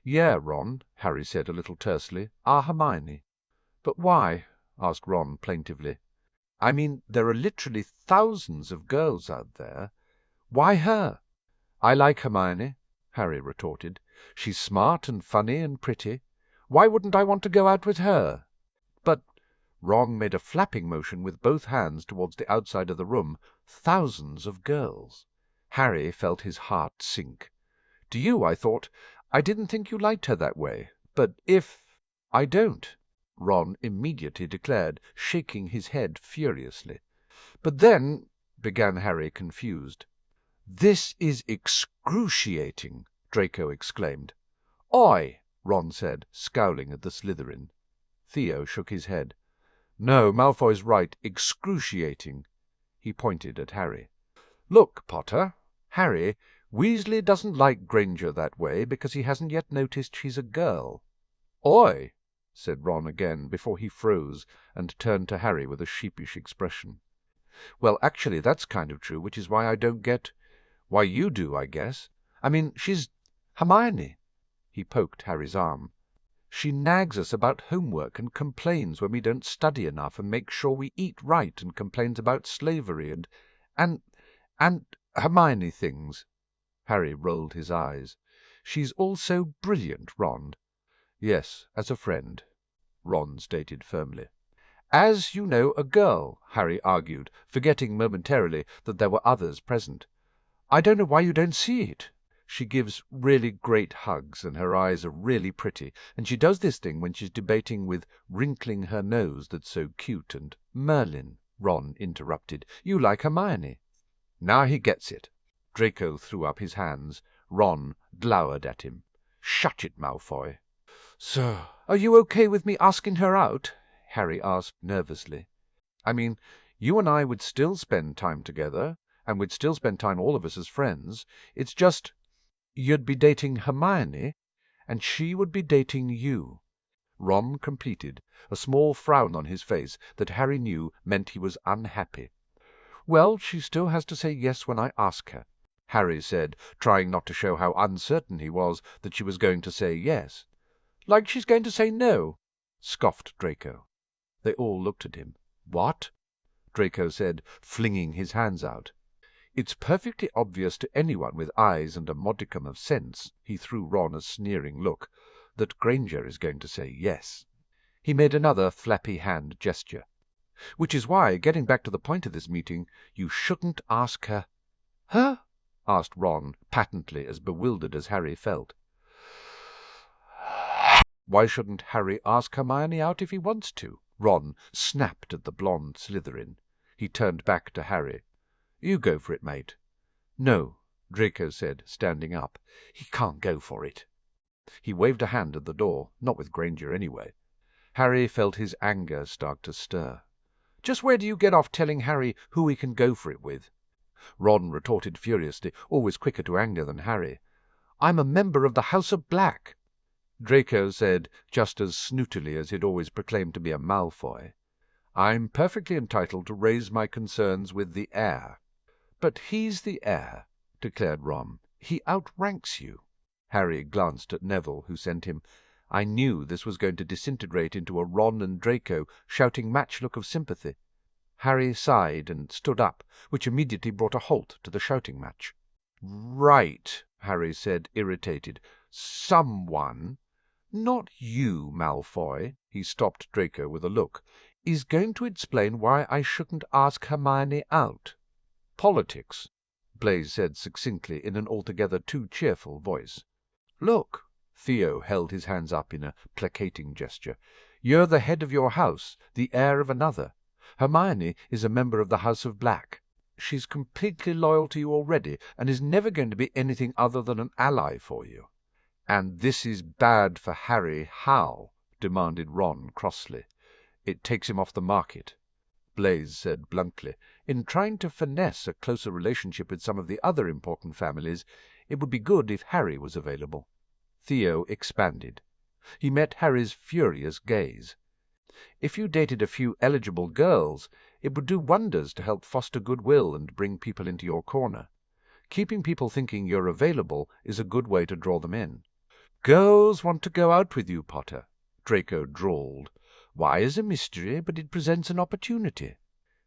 "Yeah, Ron," Harry said a little tersely. "Our Hermione." "But why?" asked Ron plaintively. "I mean, there are literally thousands of girls out there. Why her?" "I like Hermione," Harry retorted. "She's smart and funny and pretty. Why wouldn't I want to go out with her?" "But," Ron made a flapping motion with both hands towards the outside of the room, "thousands of girls." Harry felt his heart sink. "Do you, I thought. I didn't think you liked her that way. But if—" "I don't," Ron immediately declared, shaking his head furiously. "But then—" began Harry, confused. "This is excruciating!" Draco exclaimed. "Oi!" Ron said, scowling at the Slytherin. Theo shook his head. "No, Malfoy's right. Excruciating." He pointed at Harry. "Look, Potter. Harry, Weasley doesn't like Granger that way because he hasn't yet noticed she's a girl." "Oi!" said Ron again, before he froze and turned to Harry with a sheepish expression. "Well, actually, that's kind of true, which is why I don't get— why you do, I guess. I mean, she's— Hermione." He poked Harry's arm. "She nags us about homework and complains when we don't study enough and makes sure we eat right and complains about slavery and Hermione things." Harry rolled his eyes. "She's all so brilliant, Ron." "Yes, as a friend," Ron stated firmly. "As, you know, a girl," Harry argued, forgetting momentarily that there were others present. "I don't know why you don't see it. She gives really great hugs, and her eyes are really pretty, and she does this thing when she's debating with wrinkling her nose that's so cute and—" "Merlin," Ron interrupted. "You like Hermione." "Now he gets it." Draco threw up his hands. Ron glowered at him. "Shut it, Malfoy." "So, are you okay with me asking her out?" Harry asked nervously. "I mean, you and I would still spend time together, and we'd still spend time all of us as friends. It's just, you'd be dating Hermione, and she would be dating you," Ron completed, a small frown on his face that Harry knew meant he was unhappy. "Well, she still has to say yes when I ask her," Harry said, trying not to show how uncertain he was that she was going to say yes. "Like she's going to say no," scoffed Draco. They all looked at him. "What?" Draco said, flinging his hands out. "It's perfectly obvious to anyone with eyes and a modicum of sense," he threw Ron a sneering look, "that Granger is going to say yes." He made another flappy hand gesture. "Which is why, getting back to the point of this meeting, you shouldn't ask her—" "Huh?" asked Ron, patently as bewildered as Harry felt. "Why shouldn't Harry ask Hermione out if he wants to?" Ron snapped at the blonde Slytherin. He turned back to Harry. "You go for it, mate." "No," Draco said, standing up. "He can't go for it." He waved a hand at the door. Not with Granger, anyway. Harry felt his anger start to stir. "Just where do you get off telling Harry who he can go for it with?" Ron retorted furiously, always quicker to anger than Harry. "I'm a member of the House of Black." Draco said, just as snootily as he'd always proclaimed to be a Malfoy, "I'm perfectly entitled to raise my concerns with the heir." "But he's the heir," declared Ron. "He outranks you." Harry glanced at Neville, who sent him. I knew this was going to disintegrate into a Ron and Draco shouting match look of sympathy. Harry sighed and stood up, which immediately brought a halt to the shouting match. "Right," Harry said, irritated. "Someone— not you, Malfoy," he stopped Draco with a look, "is going to explain why I shouldn't ask Hermione out." "Politics," Blaise said succinctly in an altogether too cheerful voice. "Look," Theo held his hands up in a placating gesture, "you're the head of your house, the heir of another. Hermione is a member of the House of Black. She's completely loyal to you already, and is never going to be anything other than an ally for you." "And this is bad for Harry. How?" demanded Ron crossly. "It takes him off the market," Blaise said bluntly. "In trying to finesse a closer relationship with some of the other important families, it would be good if Harry was available." Theo expanded. He met Harry's furious gaze. "If you dated a few eligible girls, it would do wonders to help foster goodwill and bring people into your corner. Keeping people thinking you're available is a good way to draw them in." "Girls want to go out with you, Potter," Draco drawled. "Why is a mystery, but it presents an opportunity."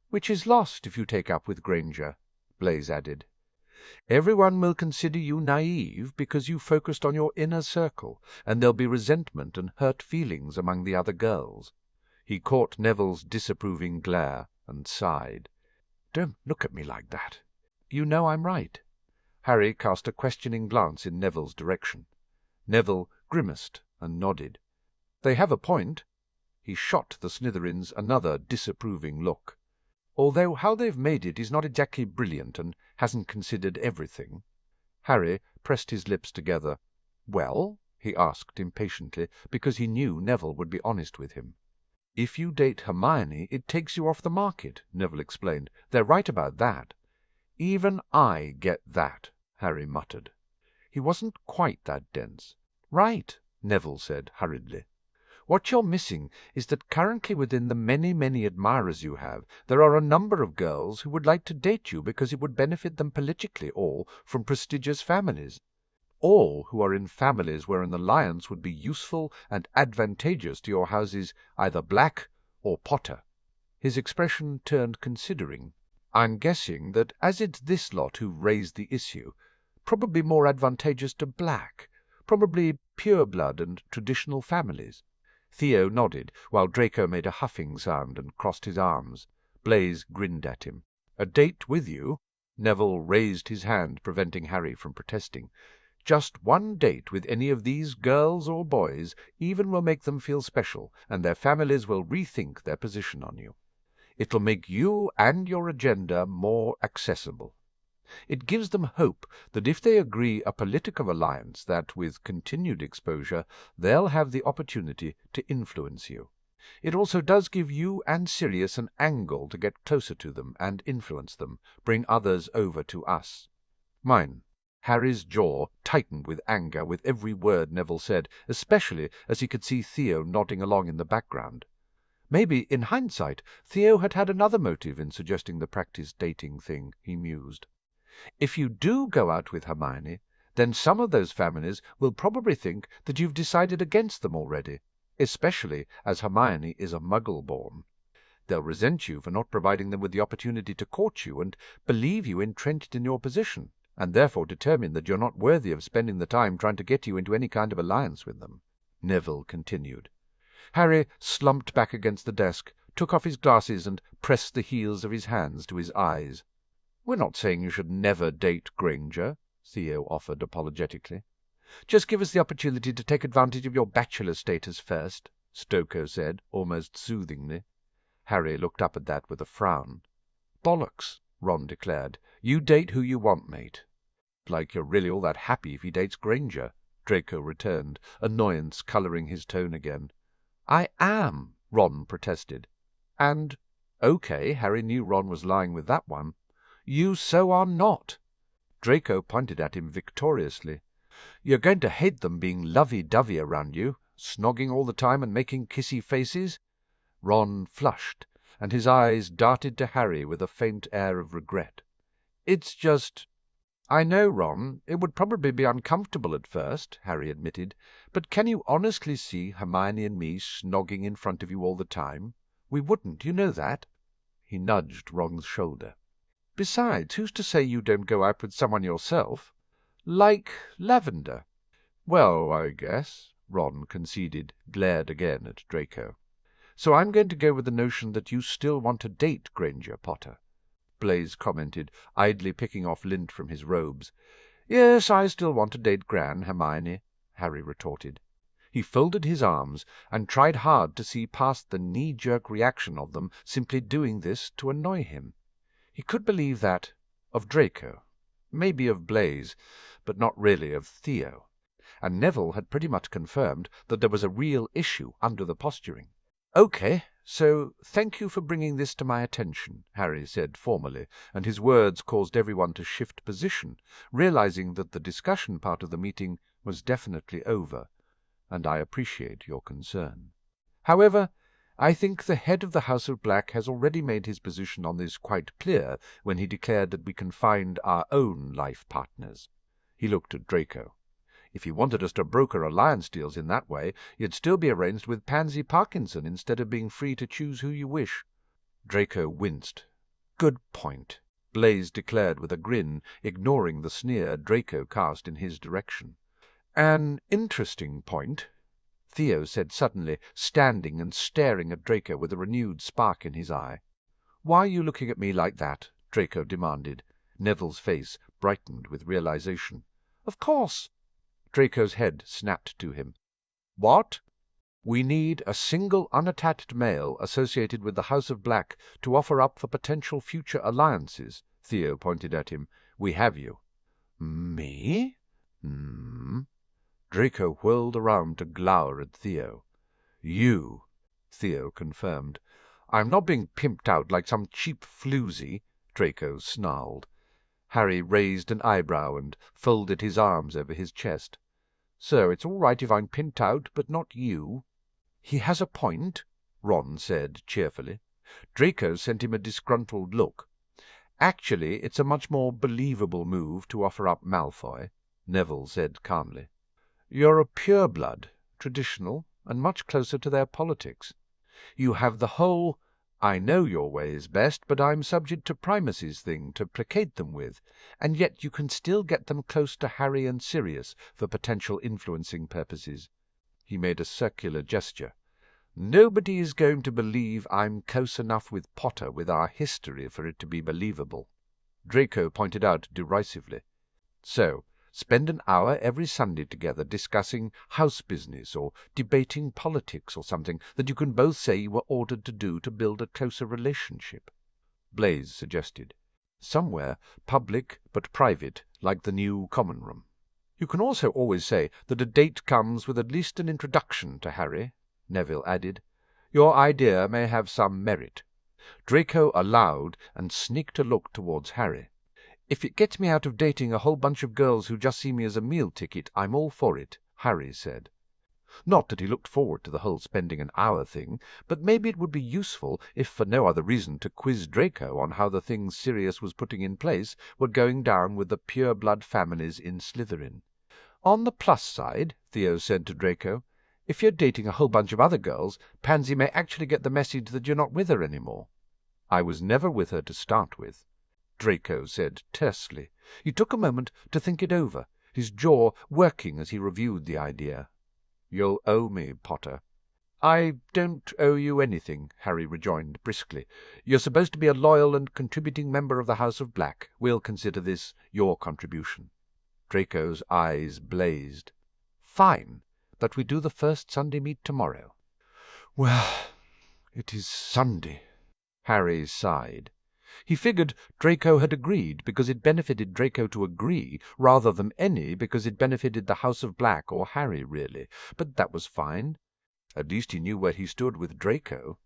"Which is lost if you take up with Granger," Blaise added. Everyone will consider you naive because you focused on your inner circle, and there'll be resentment and hurt feelings among the other girls." He caught Neville's disapproving glare and sighed. "Don't look at me like that. You know I'm right." Harry cast a questioning glance in Neville's direction. Neville grimaced and nodded. "They have a point." He shot the Slytherins another disapproving look. "Although how they've made it is not exactly brilliant, and hasn't considered everything." Harry pressed his lips together. "Well?" he asked impatiently, because he knew Neville would be honest with him. "If you date Hermione, it takes you off the market," Neville explained. "They're right about that." "Even I get that," Harry muttered. He wasn't quite that dense. "Right," Neville said hurriedly. "What you're missing is that currently within the many, many admirers you have, there are a number of girls who would like to date you because it would benefit them politically, all from prestigious families. All who are in families where an alliance would be useful and advantageous to your houses, either Black or Potter." His expression turned considering. "I'm guessing that as it's this lot who've raised the issue, probably more advantageous to Black, probably pure blood and traditional families." Theo nodded, while Draco made a huffing sound and crossed his arms. Blaise grinned at him. "A date with you?" Neville raised his hand, preventing Harry from protesting. "Just one date with any of these girls or boys even will make them feel special, and their families will rethink their position on you. It'll make you and your agenda more accessible. It gives them hope that if they agree a political alliance that, with continued exposure, they'll have the opportunity to influence you. It also does give you and Sirius an angle to get closer to them and influence them, bring others over to us." "Mine." Harry's jaw tightened with anger with every word Neville said, especially as he could see Theo nodding along in the background. Maybe, in hindsight, Theo had had another motive in suggesting the practice dating thing, he mused. "If you do go out with Hermione, then some of those families will probably think that you've decided against them already, especially as Hermione is a Muggle-born. They'll resent you for not providing them with the opportunity to court you and believe you entrenched in your position, and therefore determine that you're not worthy of spending the time trying to get you into any kind of alliance with them," Neville continued. Harry slumped back against the desk, took off his glasses and pressed the heels of his hands to his eyes. "We're not saying you should never date Granger," Theo offered apologetically. "Just give us the opportunity to take advantage of your bachelor status first," Stokoe said, almost soothingly. Harry looked up at that with a frown. "Bollocks," Ron declared. "You date who you want, mate." "Like you're really all that happy if he dates Granger," Draco returned, annoyance colouring his tone again. "I am," Ron protested. "And—" "Okay," Harry knew Ron was lying with that one. "You so are not." Draco pointed at him victoriously. "You're going to hate them being lovey-dovey around you, snogging all the time and making kissy faces." Ron flushed, and his eyes darted to Harry with a faint air of regret. "It's just—" "I know, Ron, it would probably be uncomfortable at first," Harry admitted, "but can you honestly see Hermione and me snogging in front of you all the time? We wouldn't, you know that." He nudged Ron's shoulder. "Besides, who's to say you don't go out with someone yourself? Like Lavender." "Well, I guess," Ron conceded, glared again at Draco. "So I'm going to go with the notion that you still want to date Granger, Potter," Blaise commented, idly picking off lint from his robes. "Yes, I still want to date Gran, Hermione," Harry retorted. He folded his arms and tried hard to see past the knee-jerk reaction of them simply doing this to annoy him. He could believe that of Draco, maybe of Blaise, but not really of Theo. And Neville had pretty much confirmed that there was a real issue under the posturing. "Okay, so thank you for bringing this to my attention," Harry said formally, and his words caused everyone to shift position, realizing that the discussion part of the meeting was definitely over, "and I appreciate your concern. However, I think the head of the House of Black has already made his position on this quite clear when he declared that we can find our own life partners." He looked at Draco. "If he wanted us to broker alliance deals in that way, you'd still be arranged with Pansy Parkinson instead of being free to choose who you wish." Draco winced. "Good point." Blaze declared with a grin, ignoring the sneer Draco cast in his direction. "An interesting point," Theo said suddenly, standing and staring at Draco with a renewed spark in his eye. "Why are you looking at me like that?" Draco demanded. Neville's face brightened with realization. "Of course!" Draco's head snapped to him. "What?" "We need a single unattached male associated with the House of Black to offer up for potential future alliances," Theo pointed at him. "We have you." "Me?" Draco whirled around to glower at Theo. "You," Theo confirmed. "I'm not being pimped out like some cheap floozy," Draco snarled. Harry raised an eyebrow and folded his arms over his chest. "So it's all right if I'm pimped out, but not you." "He has a point," Ron said cheerfully. Draco sent him a disgruntled look. "Actually, it's a much more believable move to offer up Malfoy," Neville said calmly. "You're a pureblood, traditional, and much closer to their politics. You have the whole 'I know your ways best, but I'm subject to primacies' thing to placate them with, and yet you can still get them close to Harry and Sirius for potential influencing purposes." He made a circular gesture. "Nobody is going to believe I'm close enough with Potter with our history for it to be believable." Draco pointed out derisively. "So, spend an hour every Sunday together discussing house business or debating politics or something that you can both say you were ordered to do to build a closer relationship," Blaze suggested. "Somewhere public but private, like the new common room. You can also always say that a date comes with at least an introduction to Harry," Neville added. "Your idea may have some merit." Draco allowed and sneaked a look towards Harry. "If it gets me out of dating a whole bunch of girls who just see me as a meal ticket, I'm all for it," Harry said. Not that he looked forward to the whole spending an hour thing, but maybe it would be useful, if for no other reason, to quiz Draco on how the things Sirius was putting in place were going down with the pure-blood families in Slytherin. "On the plus side," Theo said to Draco, "if you're dating a whole bunch of other girls, Pansy may actually get the message that you're not with her anymore." "I was never with her to start with," Draco said tersely. He took a moment to think it over, his jaw working as he reviewed the idea. "You'll owe me, Potter." "I don't owe you anything," Harry rejoined briskly. "You're supposed to be a loyal and contributing member of the House of Black. We'll consider this your contribution." Draco's eyes blazed. "Fine, but we do the first Sunday meet tomorrow." "Well, it is Sunday," Harry sighed. He figured Draco had agreed because it benefited Draco to agree, rather than any because it benefited the House of Black or Harry, really. But that was fine. At least he knew where he stood with Draco.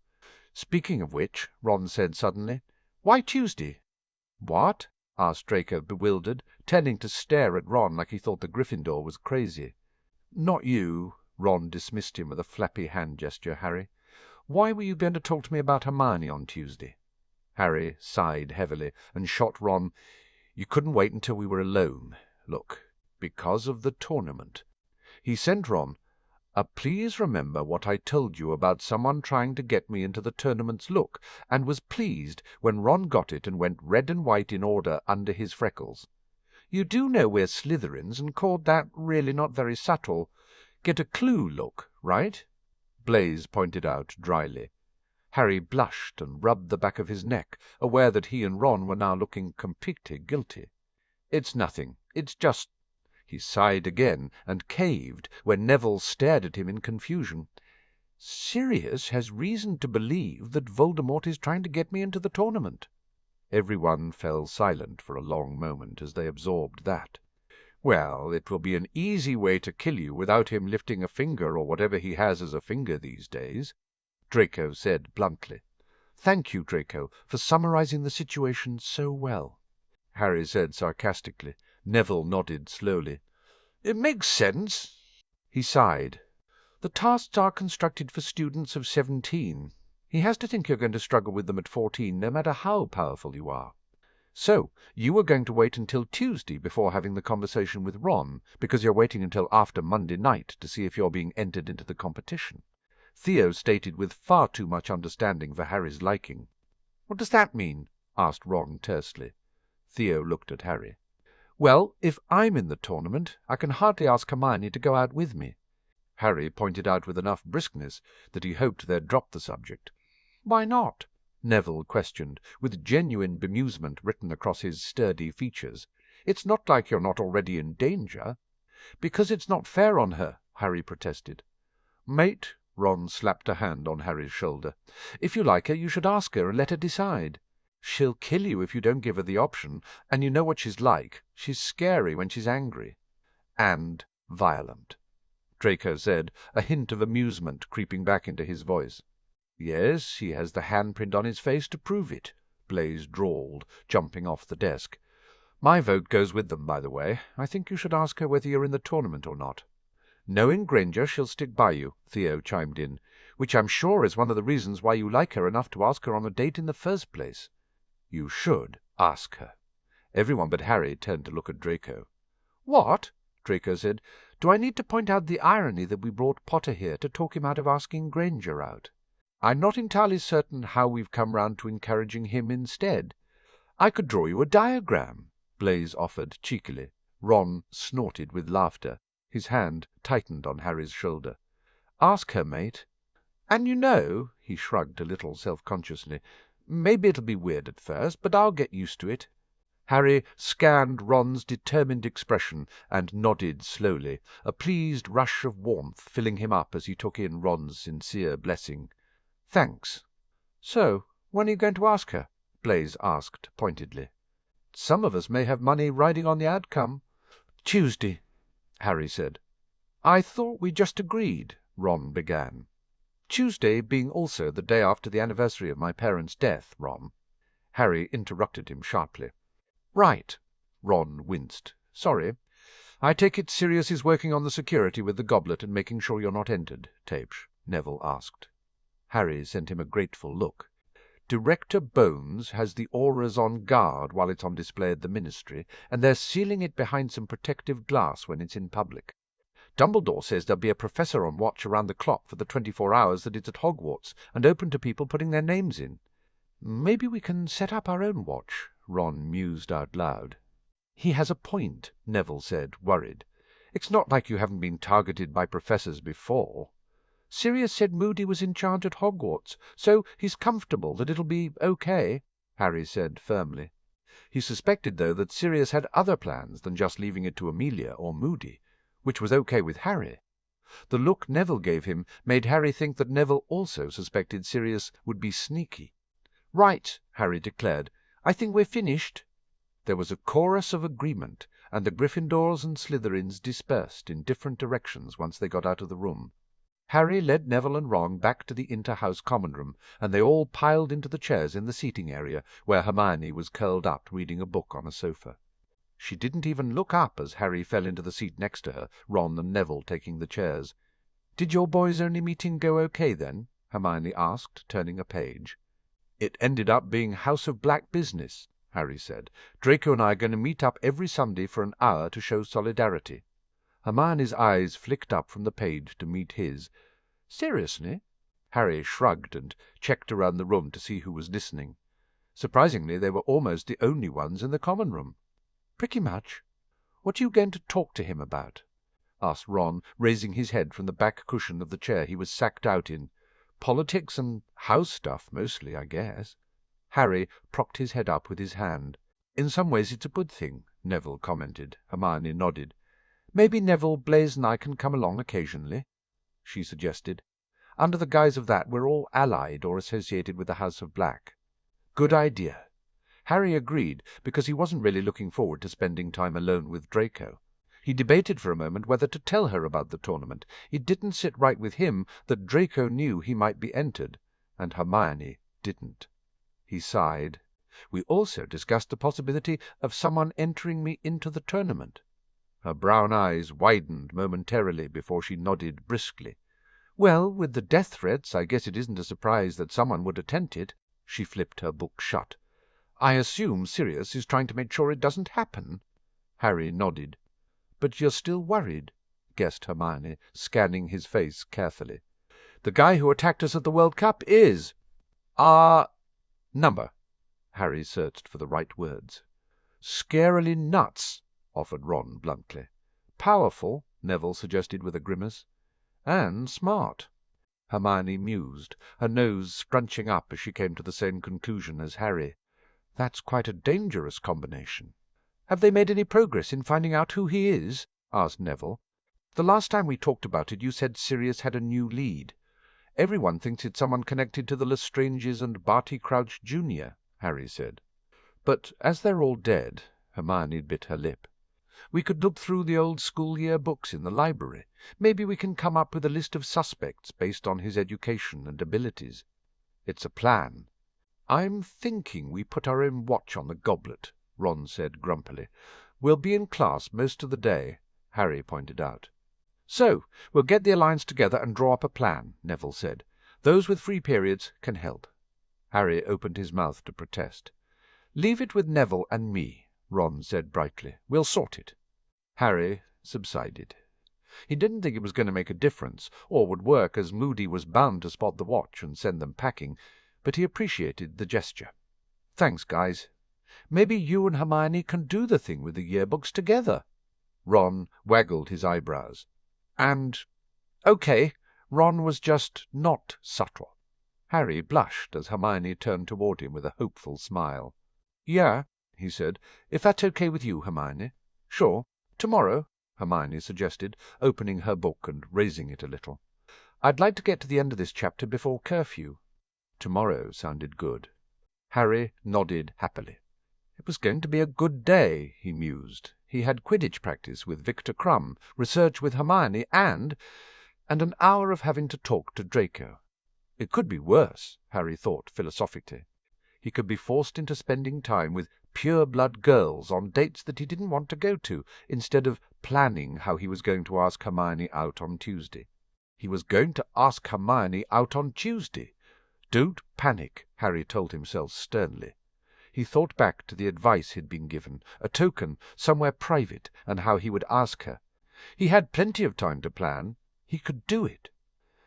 "Speaking of which," Ron said suddenly, "why Tuesday?" "What?" asked Draco, bewildered, turning to stare at Ron like he thought the Gryffindor was crazy. "Not you," Ron dismissed him with a flappy hand gesture, "Harry. Why were you going to talk to me about Hermione on Tuesday?" Harry sighed heavily and shot Ron. "You couldn't wait until we were alone. Look, because of the tournament." He sent Ron please remember what I told you about someone trying to get me into the tournament's look, and was pleased when Ron got it and went red and white in order under his freckles. You do know we're Slytherins, and called that really not very subtle. Get a clue look, right?" Blaze pointed out dryly. Harry blushed and rubbed the back of his neck, aware that he and Ron were now looking completely guilty. "It's nothing. It's just—" He sighed again and caved when Neville stared at him in confusion. "Sirius has reason to believe that Voldemort is trying to get me into the tournament." Everyone fell silent for a long moment as they absorbed that. "Well, it will be an easy way to kill you without him lifting a finger or whatever he has as a finger these days," Draco said bluntly. "Thank you, Draco, for summarizing the situation so well," Harry said sarcastically. Neville nodded slowly. "It makes sense." He sighed. "The tasks are constructed for students of 17. He has to think you're going to struggle with them at 14, no matter how powerful you are. So, you were going to wait until Tuesday before having the conversation with Ron, because you're waiting until after Monday night to see if you're being entered into the competition," Theo stated with far too much understanding for Harry's liking. "What does that mean?" asked Ron tersely. Theo looked at Harry. "Well, if I'm in the tournament, I can hardly ask Hermione to go out with me." Harry pointed out with enough briskness that he hoped they'd drop the subject. "Why not?" Neville questioned, with genuine bemusement written across his sturdy features. "It's not like you're not already in danger." "Because it's not fair on her," Harry protested. "Mate," Ron slapped a hand on Harry's shoulder, "if you like her, you should ask her and let her decide. She'll kill you if you don't give her the option, and you know what she's like. She's scary when she's angry." "And violent," Draco said, a hint of amusement creeping back into his voice. "Yes, he has the handprint on his face to prove it," Blaise drawled, jumping off the desk. "My vote goes with them, by the way. I think you should ask her whether you're in the tournament or not." "Knowing Granger, she'll stick by you," Theo chimed in, "which I'm sure is one of the reasons why you like her enough to ask her on a date in the first place." "You should ask her." Everyone but Harry turned to look at Draco. "What?" Draco said. "Do I need to point out the irony that we brought Potter here to talk him out of asking Granger out? I'm not entirely certain how we've come round to encouraging him instead. I could draw you a diagram," Blaise offered cheekily. Ron snorted with laughter. His hand tightened on Harry's shoulder. "Ask her, mate. And you know," he shrugged a little self-consciously, "maybe it'll be weird at first, but I'll get used to it." Harry scanned Ron's determined expression and nodded slowly, a pleased rush of warmth filling him up as he took in Ron's sincere blessing. "Thanks." "So, when are you going to ask her?" Blaise asked pointedly. "Some of us may have money riding on the outcome." "Tuesday," Harry said. "I thought we just agreed," Ron began. "Tuesday being also the day after the anniversary of my parents' death, Ron." Harry interrupted him sharply. "Right." Ron winced. "Sorry. I take it Sirius is working on the security with the goblet and making sure you're not entered, Tapes?" Neville asked. Harry sent him a grateful look. "Director Bones has the auras on guard while it's on display at the Ministry, and they're sealing it behind some protective glass when it's in public. Dumbledore says there'll be a professor on watch around the clock for the 24 hours that it's at Hogwarts, and open to people putting their names in." "Maybe we can set up our own watch," Ron mused out loud. "He has a point," Neville said, worried. "It's not like you haven't been targeted by professors before." "Sirius said Moody was in charge at Hogwarts, so he's comfortable that it'll be okay," Harry said firmly. He suspected, though, that Sirius had other plans than just leaving it to Amelia or Moody, which was okay with Harry. The look Neville gave him made Harry think that Neville also suspected Sirius would be sneaky. "Right," Harry declared. "I think we're finished." There was a chorus of agreement, and the Gryffindors and Slytherins dispersed in different directions once they got out of the room. Harry led Neville and Ron back to the inter-house common room, and they all piled into the chairs in the seating area, where Hermione was curled up reading a book on a sofa. She didn't even look up as Harry fell into the seat next to her, Ron and Neville taking the chairs. "Did your boys-only meeting go okay, then?" Hermione asked, turning a page. "It ended up being House of Black business," Harry said. "Draco and I are going to meet up every Sunday for an hour to show solidarity." Hermione's eyes flicked up from the page to meet his. "Seriously?" Harry shrugged and checked around the room to see who was listening. Surprisingly, they were almost the only ones in the common room. "Pretty much. What are you going to talk to him about?" asked Ron, raising his head from the back cushion of the chair he was sacked out in. "Politics and house stuff, mostly, I guess." Harry propped his head up with his hand. "In some ways it's a good thing," Neville commented. Hermione nodded. "Maybe Neville, Blaise and I can come along occasionally," she suggested. "Under the guise of that, we're all allied or associated with the House of Black." "Good idea." Harry agreed, because he wasn't really looking forward to spending time alone with Draco. He debated for a moment whether to tell her about the tournament. It didn't sit right with him that Draco knew he might be entered, and Hermione didn't. He sighed. "We also discussed the possibility of someone entering me into the tournament." Her brown eyes widened momentarily before she nodded briskly. "Well, with the death threats, I guess it isn't a surprise that someone would attempt it." She flipped her book shut. "I assume Sirius is trying to make sure it doesn't happen." Harry nodded. "But you're still worried?" guessed Hermione, scanning his face carefully. "The guy who attacked us at the World Cup is." "Number." Harry searched for the right words. "Scarily nuts," offered Ron bluntly. "Powerful," Neville suggested with a grimace. "And smart." Hermione mused, her nose scrunching up as she came to the same conclusion as Harry. "That's quite a dangerous combination." "Have they made any progress in finding out who he is?" asked Neville. "The last time we talked about it you said Sirius had a new lead. Everyone thinks it's someone connected to the Lestranges and Barty Crouch Jr., Harry said. "But as they're all dead," Hermione bit her lip, "we could look through the old school year books in the library. Maybe we can come up with a list of suspects based on his education and abilities. It's a plan." "I'm thinking we put our own watch on the goblet," Ron said grumpily. "We'll be in class most of the day," Harry pointed out. "So we'll get the Alliance together and draw up a plan," Neville said. "Those with free periods can help." Harry opened his mouth to protest. "Leave it with Neville and me," Ron said brightly. "We'll sort it." Harry subsided. He didn't think it was going to make a difference, or would work, as Moody was bound to spot the watch and send them packing, but he appreciated the gesture. "Thanks, guys. Maybe you and Hermione can do the thing with the yearbooks together." Ron waggled his eyebrows. "And okay." Ron was just not subtle. Harry blushed as Hermione turned toward him with a hopeful smile. "Yeah," he said, "if that's okay with you, Hermione." "Sure. Tomorrow," Hermione suggested, opening her book and raising it a little. "I'd like to get to the end of this chapter before curfew." Tomorrow sounded good. Harry nodded happily. It was going to be a good day, he mused. He had Quidditch practice with Victor Crumb, research with Hermione, and an hour of having to talk to Draco. It could be worse, Harry thought philosophically. He could be forced into spending time with pure-blood girls on dates that he didn't want to go to, instead of planning how he was going to ask Hermione out on Tuesday. He was going to ask Hermione out on Tuesday. "Don't panic," Harry told himself sternly. He thought back to the advice he'd been given, a token, somewhere private, and how he would ask her. He had plenty of time to plan. He could do it.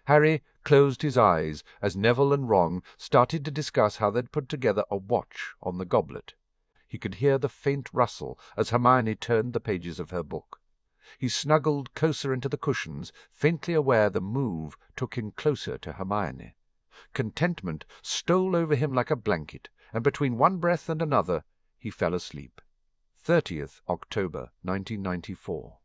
Harry closed his eyes as Neville and Ron started to discuss how they'd put together a watch on the goblet. He could hear the faint rustle as Hermione turned the pages of her book. He snuggled closer into the cushions, faintly aware the move took him closer to Hermione. Contentment stole over him like a blanket, and between one breath and another he fell asleep. 30th October 1994.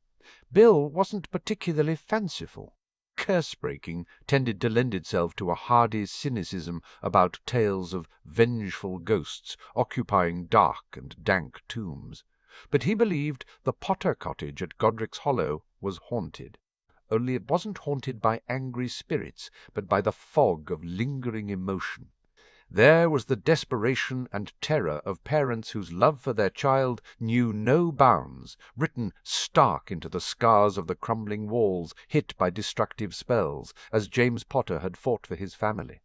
Bill wasn't particularly fanciful. Curse-breaking tended to lend itself to a hardy cynicism about tales of vengeful ghosts occupying dark and dank tombs. But he believed the Potter cottage at Godric's Hollow was haunted. Only it wasn't haunted by angry spirits, but by the fog of lingering emotion. There was the desperation and terror of parents whose love for their child knew no bounds, written stark into the scars of the crumbling walls hit by destructive spells, as James Potter had fought for his family,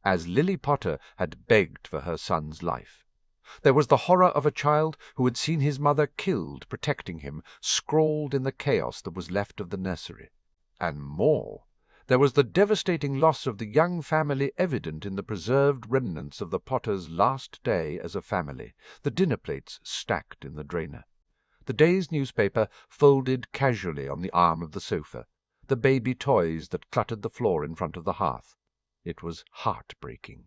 as Lily Potter had begged for her son's life. There was the horror of a child who had seen his mother killed protecting him, scrawled in the chaos that was left of the nursery. And more. There was the devastating loss of the young family evident in the preserved remnants of the Potters' last day as a family, the dinner plates stacked in the drainer, the day's newspaper folded casually on the arm of the sofa, the baby toys that cluttered the floor in front of the hearth. It was heartbreaking.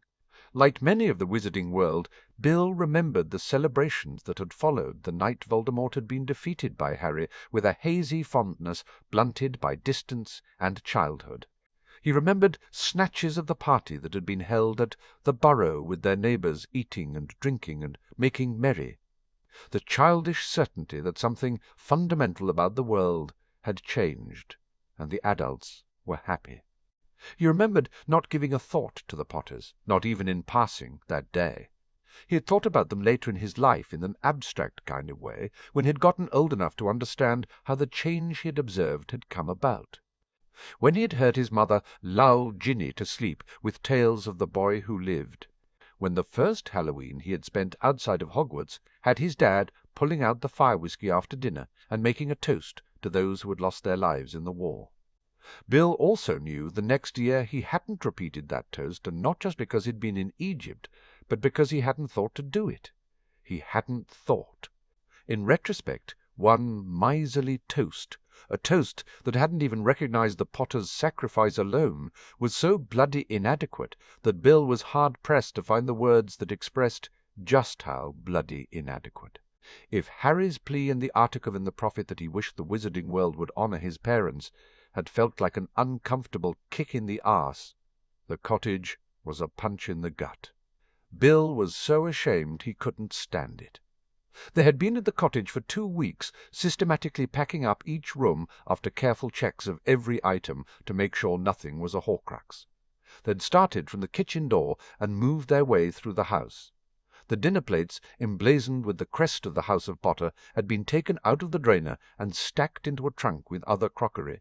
Like many of the wizarding world, Bill remembered the celebrations that had followed the night Voldemort had been defeated by Harry with a hazy fondness blunted by distance and childhood. He remembered snatches of the party that had been held at the Burrow with their neighbours eating and drinking and making merry. The childish certainty that something fundamental about the world had changed, and the adults were happy. He remembered not giving a thought to the Potters, not even in passing, that day. He had thought about them later in his life in an abstract kind of way, when he had gotten old enough to understand how the change he had observed had come about. When he had heard his mother lull Ginny to sleep with tales of the boy who lived. When the first Halloween he had spent outside of Hogwarts had his dad pulling out the fire-whiskey after dinner and making a toast to those who had lost their lives in the war. Bill also knew the next year he hadn't repeated that toast, and not just because he'd been in Egypt, but because he hadn't thought to do it. He hadn't thought. In retrospect, one miserly toast, a toast that hadn't even recognized the potter's sacrifice alone, was so bloody inadequate that Bill was hard-pressed to find the words that expressed just how bloody inadequate. If Harry's plea in the article in the Prophet that he wished the wizarding world would honor his parents had felt like an uncomfortable kick in the arse, the cottage was a punch in the gut. Bill was so ashamed he couldn't stand it. They had been at the cottage for 2 weeks, systematically packing up each room after careful checks of every item to make sure nothing was a Horcrux. They'd started from the kitchen door and moved their way through the house. The dinner plates, emblazoned with the crest of the House of Potter, had been taken out of the drainer and stacked into a trunk with other crockery.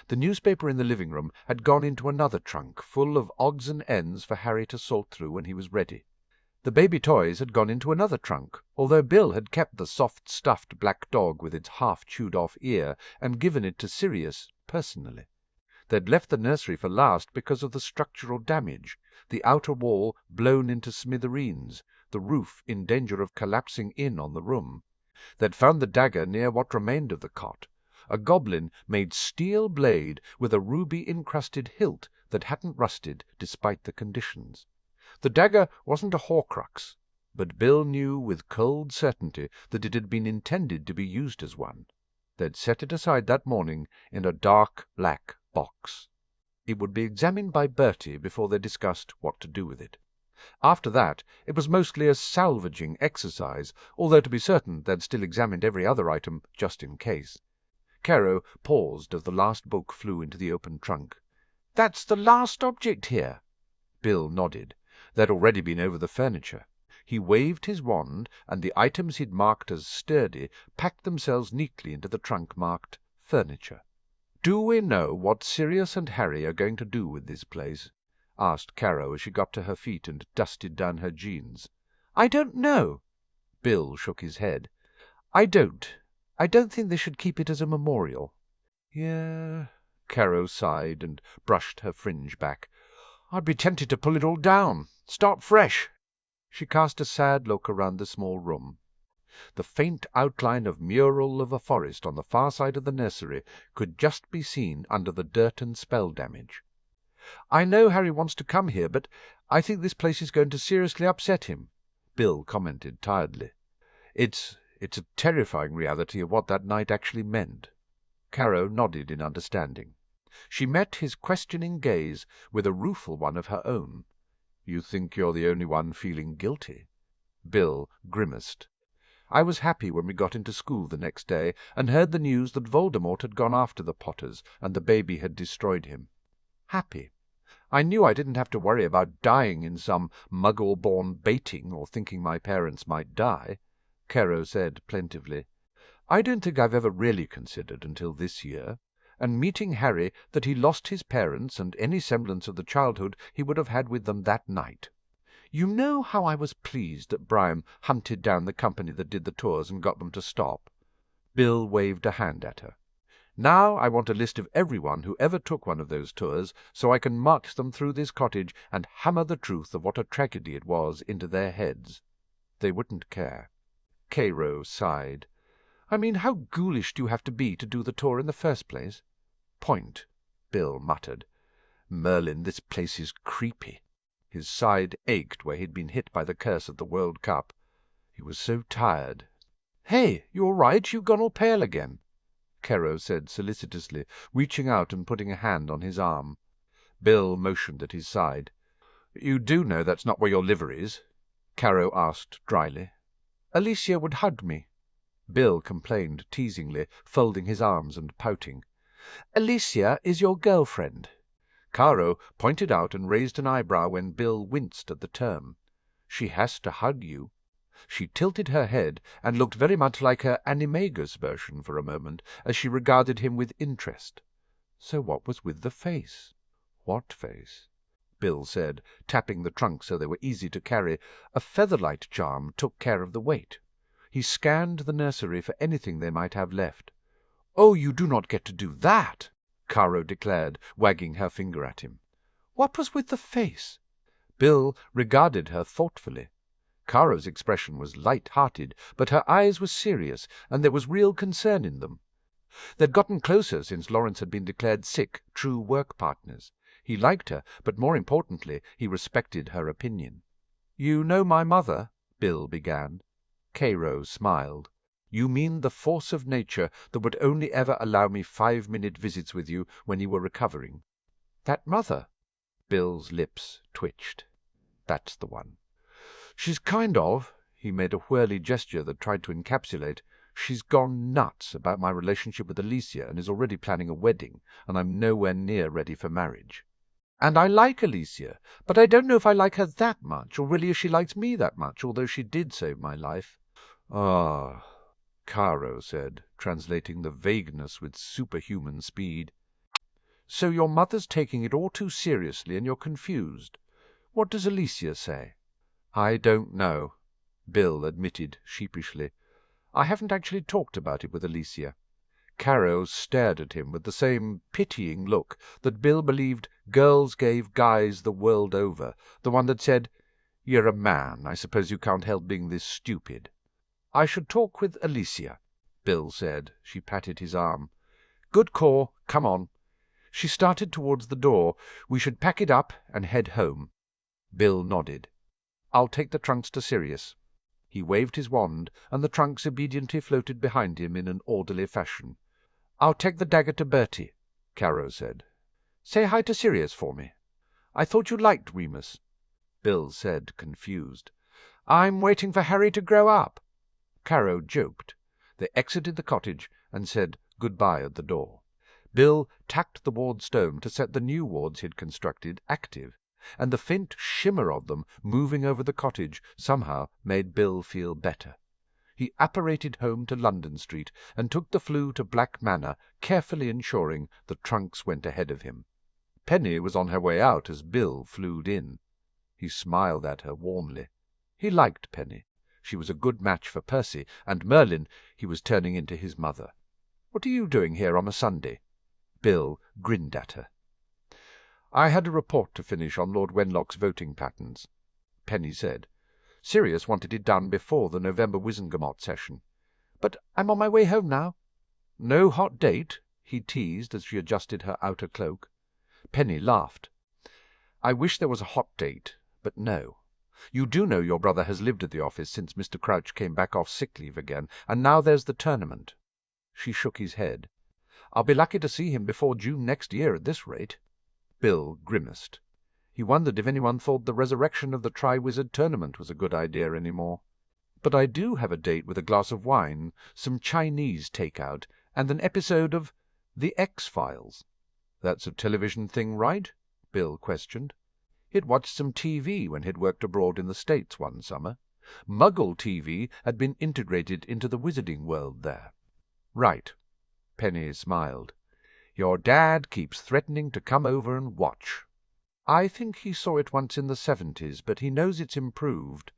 The newspaper in the living room had gone into another trunk, full of odds and ends for Harry to sort through when he was ready. The baby toys had gone into another trunk, although Bill had kept the soft stuffed black dog with its half-chewed-off ear and given it to Sirius personally. They'd left the nursery for last because of the structural damage, the outer wall blown into smithereens, the roof in danger of collapsing in on the room. They'd found the dagger near what remained of the cot, a goblin-made steel blade with a ruby-encrusted hilt that hadn't rusted despite the conditions. The dagger wasn't a Horcrux, but Bill knew with cold certainty that it had been intended to be used as one. They'd set it aside that morning in a dark black box. It would be examined by Bertie before they discussed what to do with it. After that, it was mostly a salvaging exercise, although to be certain they'd still examined every other item just in case. Caro paused as the last book flew into the open trunk. "That's the last object here." Bill nodded. They'd already been over the furniture. He waved his wand, and the items he'd marked as sturdy packed themselves neatly into the trunk marked furniture. "Do we know what Sirius and Harry are going to do with this place?" asked Caro as she got to her feet and dusted down her jeans. "I don't know." Bill shook his head. I don't think they should keep it as a memorial." "Yeah." Caro sighed and brushed her fringe back. "I'd be tempted to pull it all down. Start fresh." She cast a sad look around the small room. The faint outline of mural of a forest on the far side of the nursery could just be seen under the dirt and spell damage. "I know Harry wants to come here, but I think this place is going to seriously upset him," Bill commented tiredly. It's a terrifying reality of what that night actually meant." Caro nodded in understanding. She met his questioning gaze with a rueful one of her own. "You think you're the only one feeling guilty?" Bill grimaced. "I was happy when we got into school the next day and heard the news that Voldemort had gone after the Potters and the baby had destroyed him. Happy. I knew I didn't have to worry about dying in some muggle-born baiting or thinking my parents might die." Caro said plaintively, "I don't think I've ever really considered until this year, and meeting Harry, that he lost his parents and any semblance of the childhood he would have had with them that night. You know how I was pleased that Brian hunted down the company that did the tours and got them to stop?" Bill waved a hand at her. "Now I want a list of everyone who ever took one of those tours, so I can march them through this cottage and hammer the truth of what a tragedy it was into their heads. They wouldn't care." Caro sighed. "I mean, how ghoulish do you have to be to do the tour in the first place?" "Point," Bill muttered. "Merlin, this place is creepy." His side ached where he'd been hit by the curse of the World Cup. He was so tired. "Hey, you all right? You've gone all pale again," Caro said solicitously, reaching out and putting a hand on his arm. Bill motioned at his side. "You do know that's not where your liver is?" Caro asked dryly. "Alicia would hug me," Bill complained teasingly, folding his arms and pouting. "Alicia is your girlfriend." Caro pointed out and raised an eyebrow when Bill winced at the term. "She has to hug you." She tilted her head and looked very much like her animagus version for a moment as she regarded him with interest. So what was with the face? "What face?" Bill said, tapping the trunk so they were easy to carry. A featherlight charm took care of the weight. He scanned the nursery for anything they might have left. "Oh, you do not get to do that," Caro declared, wagging her finger at him. "What was with the face?" Bill regarded her thoughtfully. Kara's expression was light-hearted, but her eyes were serious, and there was real concern in them. They'd gotten closer since Lawrence had been declared sick, true work partners. He liked her, but more importantly, he respected her opinion. "You know my mother?" Bill began. Cairo smiled. "You mean the force of nature that would only ever allow me 5-minute visits with you when you were recovering." "That mother?" Bill's lips twitched. "That's the one. She's kind of—" he made a whirly gesture that tried to encapsulate. "She's gone nuts about my relationship with Alicia and is already planning a wedding, and I'm nowhere near ready for marriage. And I like Alicia, but I don't know if I like her that much, or really if she likes me that much, although she did save my life." "Ah," Caro said, translating the vagueness with superhuman speed. "So your mother's taking it all too seriously and you're confused. What does Alicia say?" "I don't know," Bill admitted sheepishly. "I haven't actually talked about it with Alicia." Caro stared at him with the same pitying look that Bill believed girls gave guys the world over, the one that said, "You're a man, I suppose you can't help being this stupid." "I should talk with Alicia," Bill said. She patted his arm. "Good call. Come on." She started towards the door. "We should pack it up and head home." Bill nodded. "I'll take the trunks to Sirius." He waved his wand, and the trunks obediently floated behind him in an orderly fashion. "I'll take the dagger to Bertie," Caro said. "Say hi to Sirius for me. I thought you liked Remus." Bill said, confused. "I'm waiting for Harry to grow up." Caro joked. They exited the cottage and said good-bye at the door. Bill tacked the ward stone to set the new wards he'd constructed active, and the faint shimmer of them moving over the cottage somehow made Bill feel better. He apparated home to London Street and took the flue to Black Manor, carefully ensuring the trunks went ahead of him. Penny was on her way out as Bill flewed in. He smiled at her warmly. He liked Penny. She was a good match for Percy, and Merlin he was turning into his mother. "What are you doing here on a Sunday?" Bill grinned at her. "I had a report to finish on Lord Wenlock's voting patterns," Penny said. "Sirius wanted it done before the November Wizengamot session. But I'm on my way home now." "No hot date?" he teased as she adjusted her outer cloak. Penny laughed. "I wish there was a hot date, but no. You do know your brother has lived at the office since Mr. Crouch came back off sick leave again, and now there's the tournament." She shook his head. "I'll be lucky to see him before June next year at this rate." Bill grimaced. He wondered if anyone thought the resurrection of the Tri-Wizard tournament was a good idea any more. "But I do have a date with a glass of wine, some Chinese take-out, and an episode of The X-Files." "That's a television thing, right?" Bill questioned. He'd watched some TV when he'd worked abroad in the States one summer. Muggle TV had been integrated into the wizarding world there. "Right." Penny smiled. "Your dad keeps threatening to come over and watch." "I think he saw it once in the 70s, but he knows it's improved.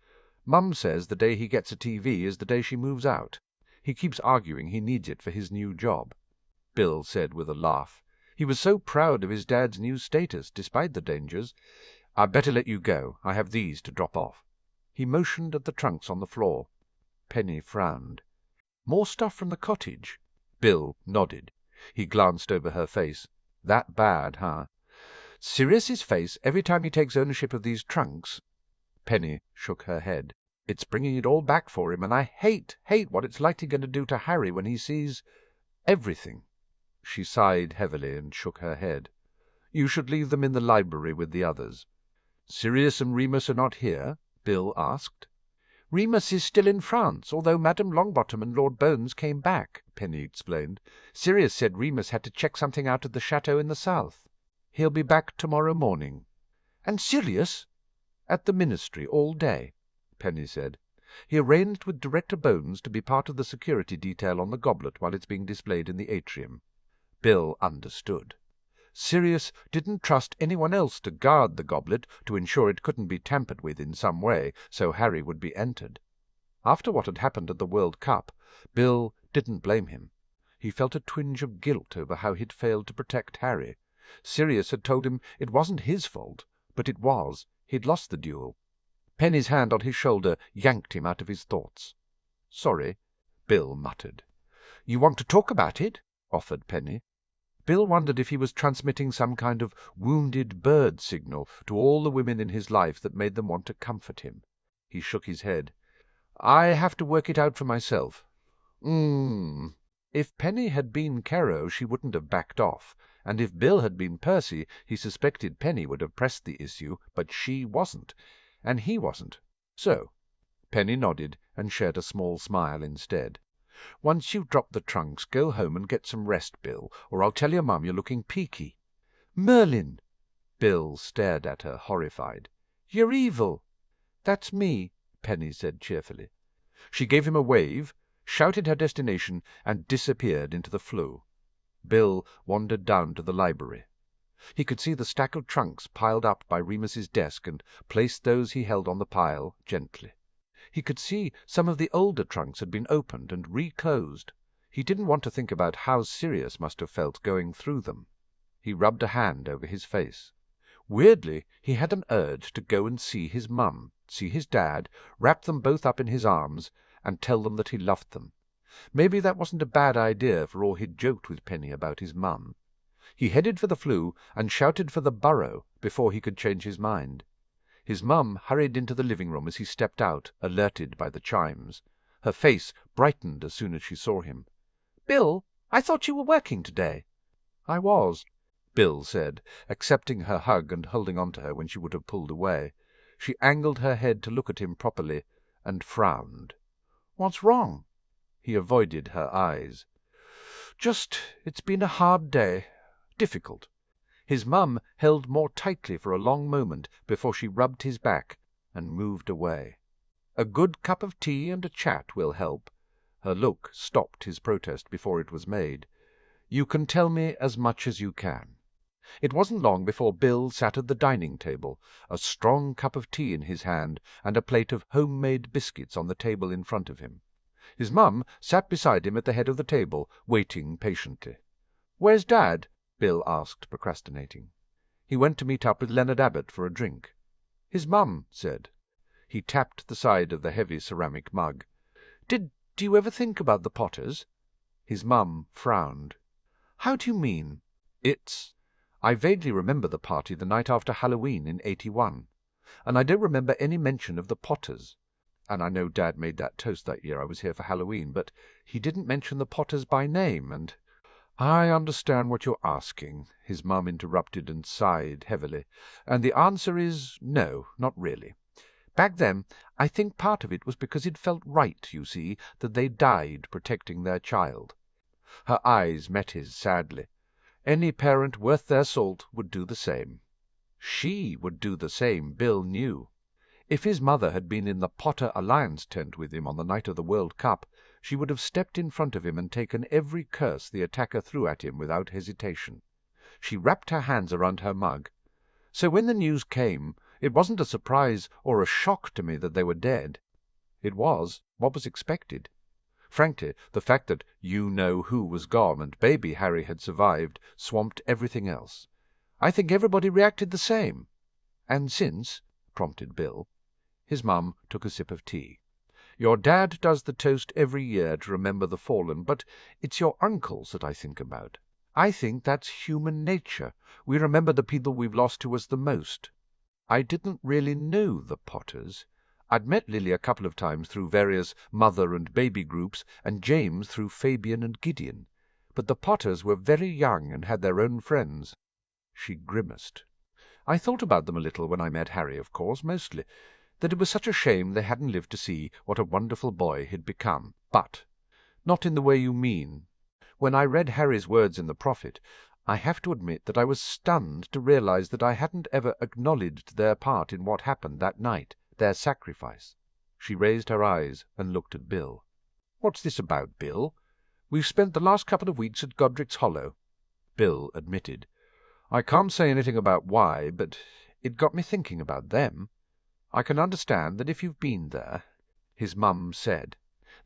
Mum says the day he gets a TV is the day she moves out. He keeps arguing he needs it for his new job," Bill said with a laugh. He was so proud of his dad's new status, despite the dangers. "I'd better let you go. I have these to drop off." He motioned at the trunks on the floor. Penny frowned. "More stuff from the cottage?" Bill nodded. He glanced over her face. "That bad, huh? Sirius's face every time he takes ownership of these trunks?" Penny shook her head. "It's bringing it all back for him, and I hate what it's likely going to do to Harry when he sees everything." She sighed heavily and shook her head. "You should leave them in the library with the others." "Sirius and Remus are not here?" Bill asked. "Remus is still in France, although Madame Longbottom and Lord Bones came back," Penny explained. "Sirius said Remus had to check something out at the chateau in the south. He'll be back tomorrow morning." "And Sirius?" "At the Ministry all day," Penny said. "He arranged with Director Bones to be part of the security detail on the goblet while it's being displayed in the atrium." Bill understood. Sirius didn't trust anyone else to guard the goblet to ensure it couldn't be tampered with in some way, so Harry would be entered. After what had happened at the World Cup, Bill didn't blame him. He felt a twinge of guilt over how he'd failed to protect Harry. Sirius had told him it wasn't his fault, but it was. He'd lost the duel. Penny's hand on his shoulder yanked him out of his thoughts. "Sorry," Bill muttered. "You want to talk about it?" offered Penny. Bill wondered if he was transmitting some kind of wounded bird signal to all the women in his life that made them want to comfort him. He shook his head. "I have to work it out for myself." If Penny had been Kero, she wouldn't have backed off, and if Bill had been Percy, he suspected Penny would have pressed the issue, but she wasn't, and he wasn't. So Penny nodded and shared a small smile instead. "Once you've dropped the trunks, go home and get some rest, Bill, or I'll tell your mum you're looking peaky." "Merlin!" Bill stared at her, horrified. "You're evil." "That's me," Penny said cheerfully. She gave him a wave, shouted her destination, and disappeared into the flue. Bill wandered down to the library. He could see the stack of trunks piled up by Remus's desk and placed those he held on the pile gently. He could see some of the older trunks had been opened and reclosed. He didn't want to think about how Sirius must have felt going through them. He rubbed a hand over his face. Weirdly, he had an urge to go and see his mum, see his dad, wrap them both up in his arms, and tell them that he loved them. Maybe that wasn't a bad idea for all he'd joked with Penny about his mum. He headed for the flue and shouted for the burrow before he could change his mind. His mum hurried into the living room as he stepped out, alerted by the chimes. Her face brightened as soon as she saw him. "Bill, I thought you were working today." "I was," Bill said, accepting her hug and holding on to her when she would have pulled away. She angled her head to look at him properly, and frowned. "What's wrong?" He avoided her eyes. It's been a hard day. Difficult." His mum held more tightly for a long moment before she rubbed his back and moved away. "A good cup of tea and a chat will help." Her look stopped his protest before it was made. "You can tell me as much as you can." It wasn't long before Bill sat at the dining table, a strong cup of tea in his hand and a plate of home-made biscuits on the table in front of him. His mum sat beside him at the head of the table, waiting patiently. "Where's Dad?" Bill asked, procrastinating. "He went to meet up with Leonard Abbott for a drink." His mum said. He tapped the side of the heavy ceramic mug. "Did you ever think about the Potters?" His mum frowned. "How do you mean?" I vaguely remember the party the night after Halloween in '81, and I don't remember any mention of the Potters. And I know Dad made that toast that year I was here for Halloween, but he didn't mention the Potters by name, and—" "I understand what you're asking," his mum interrupted and sighed heavily, "and the answer is no, not really. Back then, I think part of it was because it felt right, you see, that they died protecting their child." Her eyes met his sadly. Any parent worth their salt would do the same. She would do the same, Bill knew. If his mother had been in the Potter Alliance tent with him on the night of the World Cup, she would have stepped in front of him and taken every curse the attacker threw at him without hesitation. She wrapped her hands around her mug. "So when the news came, it wasn't a surprise or a shock to me that they were dead. It was what was expected. Frankly, the fact that you-know-who was gone and baby Harry had survived swamped everything else. I think everybody reacted the same." "And since?" prompted Bill. His mum took a sip of tea. "Your dad does the toast every year to remember the fallen, but it's your uncles that I think about. I think that's human nature. We remember the people we've lost to us the most. I didn't really know the Potters. I'd met Lily a couple of times through various mother and baby groups, and James through Fabian and Gideon. But the Potters were very young and had their own friends." She grimaced. "I thought about them a little when I met Harry, of course, mostly. That it was such a shame they hadn't lived to see what a wonderful boy he'd become. But not in the way you mean. When I read Harry's words in the Prophet, I have to admit that I was stunned to realize that I hadn't ever acknowledged their part in what happened that night, their sacrifice." She raised her eyes and looked at Bill. "What's this about, Bill? We've spent the last couple of weeks at Godric's Hollow." Bill admitted. "I can't say anything about why, but it got me thinking about them. I can understand that if you've been there," his mum said.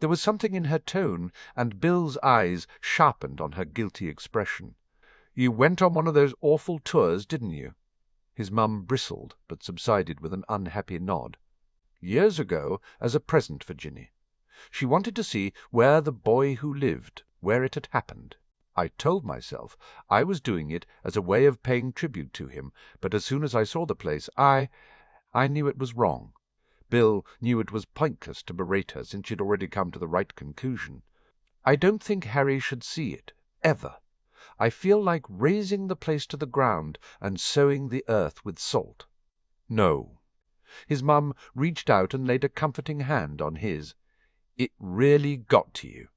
There was something in her tone, and Bill's eyes sharpened on her guilty expression. "You went on one of those awful tours, didn't you?" His mum bristled, but subsided with an unhappy nod. years ago, as a present for Ginny. She wanted to see where the boy who lived, where it had happened. I told myself I was doing it as a way of paying tribute to him, but as soon as I saw the place, I knew it was wrong. Bill knew it was pointless to berate her, since she'd already come to the right conclusion. I don't think Harry should see it, ever. I feel like razing the place to the ground and sowing the earth with salt. No. His mum reached out and laid a comforting hand on his. It really got to you.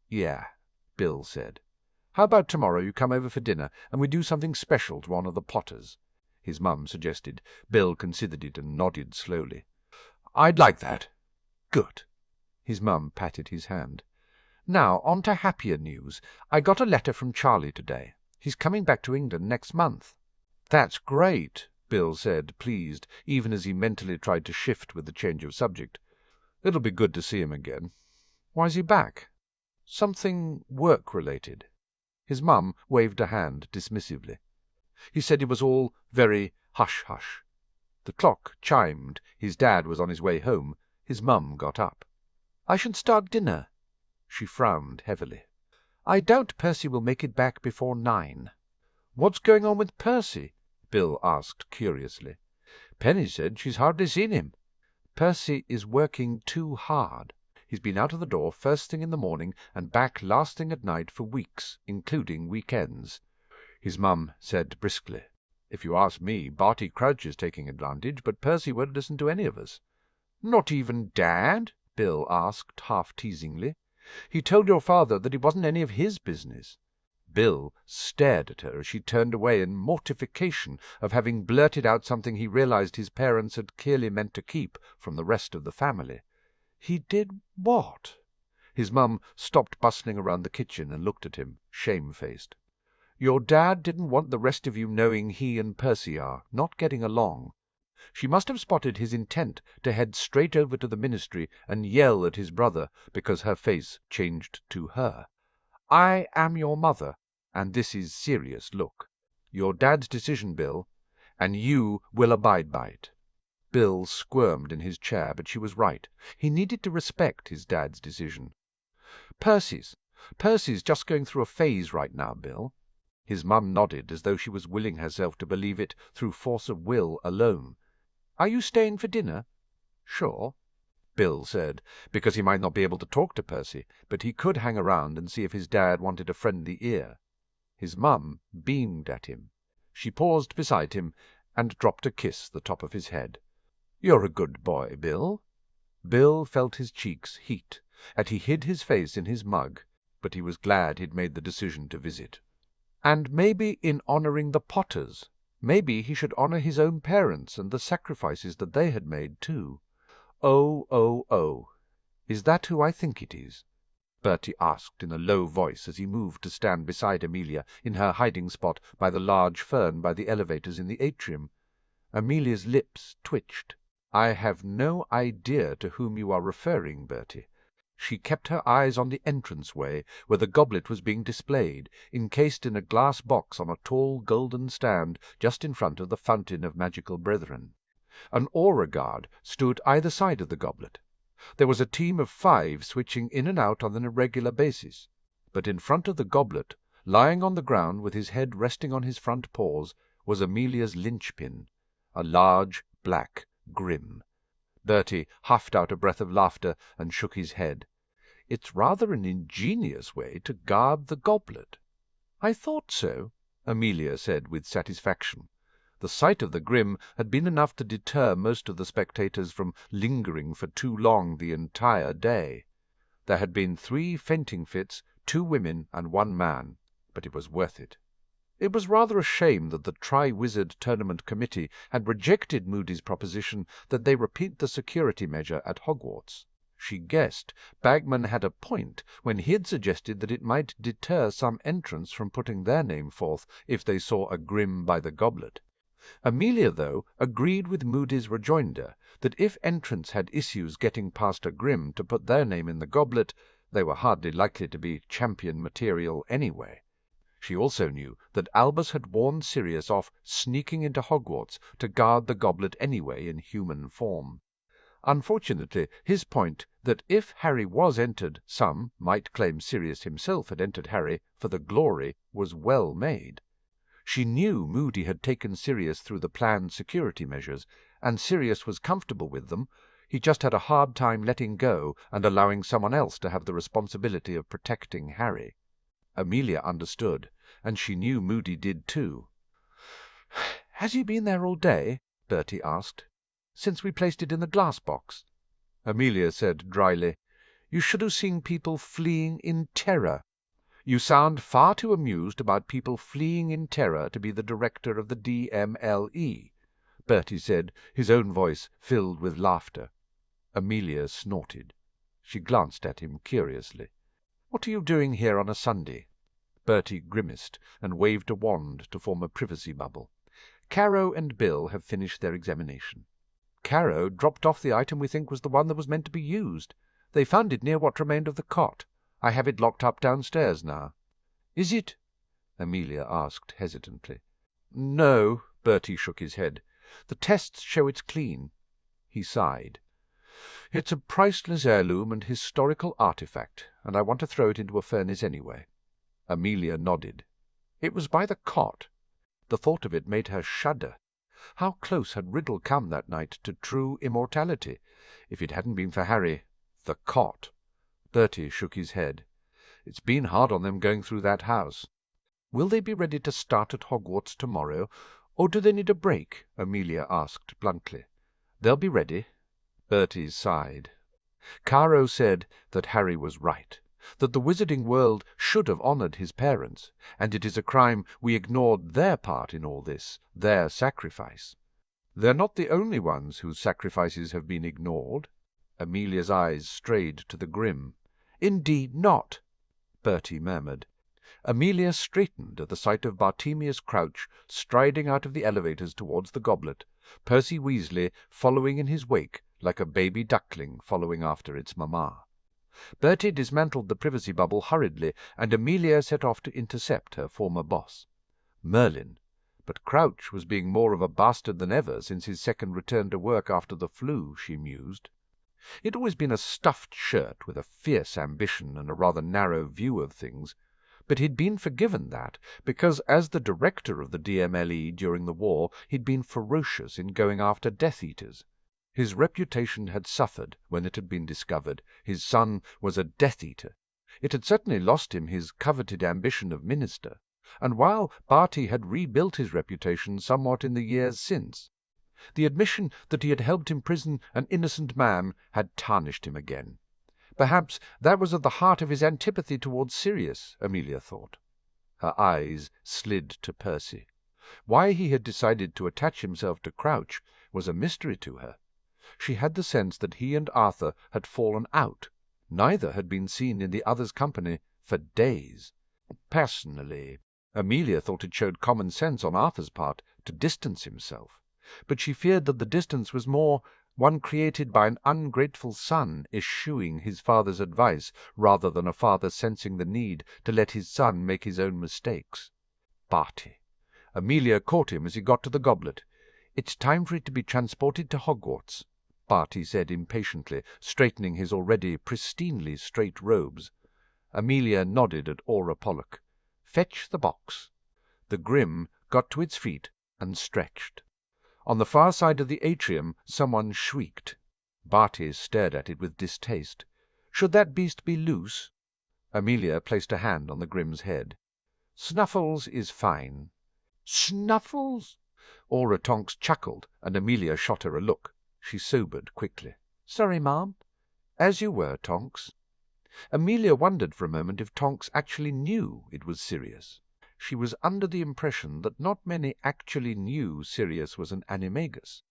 Yeah, Bill said. How about tomorrow you come over for dinner and we do something special to honour the Potters? His mum suggested. Bill considered it and nodded slowly. I'd like that. Good. His mum patted his hand. Now, on to happier news. I got a letter from Charlie today. He's coming back to England next month. That's great, Bill said, pleased, even as he mentally tried to shift with the change of subject. It'll be good to see him again. Why's he back? Something work-related. His mum waved a hand dismissively. He said it was all very hush-hush. The clock chimed. His dad was on his way home. His mum got up. I should start dinner. She frowned heavily. I doubt Percy will make it back before 9. What's going on with Percy? Bill asked curiously. Penny said she's hardly seen him. Percy is working too hard. He's been out of the door first thing in the morning and back last thing at night for weeks, including weekends. His mum said briskly, If you ask me, Barty Crouch is taking advantage, but Percy won't listen to any of us. Not even Dad? Bill asked half-teasingly. He told your father that it wasn't any of his business. Bill stared at her as she turned away in mortification of having blurted out something he realized his parents had clearly meant to keep from the rest of the family. He did what? His mum stopped bustling around the kitchen and looked at him, shamefaced. Your dad didn't want the rest of you knowing he and Percy are not getting along. She must have spotted his intent to head straight over to the ministry and yell at his brother because her face changed to her. I am your mother, and this is serious, look. Your dad's decision, Bill, and you will abide by it. Bill squirmed in his chair, but she was right. He needed to respect his dad's decision. Percy's just going through a phase right now, Bill. His mum nodded as though she was willing herself to believe it through force of will alone. Are you staying for dinner? Sure, Bill said, because he might not be able to talk to Percy, but he could hang around and see if his dad wanted a friendly ear. His mum beamed at him. She paused beside him and dropped a kiss the top of his head. You're a good boy, Bill. Bill felt his cheeks heat, and he hid his face in his mug, but he was glad he'd made the decision to visit. And maybe in honouring the Potters, maybe he should honour his own parents and the sacrifices that they had made, too. Oh, is that who I think it is? Bertie asked in a low voice as he moved to stand beside Amelia in her hiding spot by the large fern by the elevators in the atrium. Amelia's lips twitched. I have no idea to whom you are referring, Bertie. She kept her eyes on the entrance-way, where the goblet was being displayed, encased in a glass box on a tall golden stand just in front of the Fountain of Magical Brethren. An aura guard stood either side of the goblet. There was a team of 5 switching in and out on an irregular basis. But in front of the goblet, lying on the ground with his head resting on his front paws, was Amelia's linchpin, a large black grim. Bertie huffed out a breath of laughter and shook his head. It's rather an ingenious way to guard the goblet. I thought so, Amelia said with satisfaction. The sight of the grim had been enough to deter most of the spectators from lingering for too long the entire day. There had been 3 fainting fits, 2 women and 1 man, but it was worth it. It was rather a shame that the Tri-Wizard Tournament Committee had rejected Moody's proposition that they repeat the security measure at Hogwarts. She guessed Bagman had a point when he had suggested that it might deter some entrants from putting their name forth if they saw a grim by the goblet. Amelia, though, agreed with Moody's rejoinder that if entrants had issues getting past a grim to put their name in the goblet, they were hardly likely to be champion material anyway. She also knew that Albus had warned Sirius off sneaking into Hogwarts to guard the goblet anyway in human form. Unfortunately, his point that if Harry was entered, some might claim Sirius himself had entered Harry for the glory was well made. She knew Moody had taken Sirius through the planned security measures, and Sirius was comfortable with them. He just had a hard time letting go and allowing someone else to have the responsibility of protecting Harry. Amelia understood, and she knew Moody did too. "Has he been there all day?" Bertie asked. "Since we placed it in the glass box?" Amelia said dryly, "You should have seen people fleeing in terror." "You sound far too amused about people fleeing in terror to be the director of the DMLE," Bertie said, his own voice filled with laughter. Amelia snorted. She glanced at him curiously. "What are you doing here on a Sunday?" Bertie grimaced and waved a wand to form a privacy bubble. "Caro and Bill have finished their examination. Caro dropped off the item we think was the one that was meant to be used. They found it near what remained of the cot. I have it locked up downstairs now." "Is it?" Amelia asked hesitantly. "No," Bertie shook his head. "The tests show it's clean." He sighed. "It's a priceless heirloom and historical artifact, and I want to throw it into a furnace anyway." Amelia nodded. It was by the cot. The thought of it made her shudder. How close had Riddle come that night to true immortality? If it hadn't been for Harry, the cot. Bertie shook his head. "It's been hard on them going through that house." "Will they be ready to start at Hogwarts tomorrow, or do they need a break?" Amelia asked bluntly. "They'll be ready." Bertie sighed. Caro said that Harry was right, that the wizarding world should have honoured his parents, and it is a crime we ignored their part in all this, their sacrifice. "They're not the only ones whose sacrifices have been ignored." Amelia's eyes strayed to the grim. "Indeed not," Bertie murmured. Amelia straightened at the sight of Bartemius Crouch striding out of the elevators towards the goblet, Percy Weasley following in his wake like a baby duckling following after its mamma. Bertie dismantled the privacy bubble hurriedly, and Amelia set off to intercept her former boss. Merlin. But Crouch was being more of a bastard than ever since his second return to work after the flu, she mused. He'd always been a stuffed shirt with a fierce ambition and a rather narrow view of things, but he'd been forgiven that because as the director of the DMLE during the war he'd been ferocious in going after Death Eaters. His reputation had suffered when it had been discovered his son was a Death Eater. It had certainly lost him his coveted ambition of minister, and while Barty had rebuilt his reputation somewhat in the years since, the admission that he had helped imprison an innocent man had tarnished him again. Perhaps that was at the heart of his antipathy towards Sirius, Amelia thought. Her eyes slid to Percy. Why he had decided to attach himself to Crouch was a mystery to her. She had the sense that he and Arthur had fallen out. Neither had been seen in the other's company for days. Personally, Amelia thought it showed common sense on Arthur's part to distance himself, but she feared that the distance was more one created by an ungrateful son eschewing his father's advice rather than a father sensing the need to let his son make his own mistakes. Barty. Amelia caught him as he got to the goblet. "It's time for it to be transported to Hogwarts," Barty said impatiently, straightening his already pristinely straight robes. Amelia nodded at Aura Pollock. "Fetch the box." The Grim got to its feet and stretched. On the far side of the atrium someone shrieked. Barty stared at it with distaste. "Should that beast be loose?" Amelia placed a hand on the Grim's head. "Snuffles is fine." "Snuffles?" Aura Tonks chuckled, and Amelia shot her a look. She sobered quickly. "Sorry, ma'am." "As you were, Tonks." Amelia wondered for a moment if Tonks actually knew it was Sirius. She was under the impression that not many actually knew Sirius was an animagus.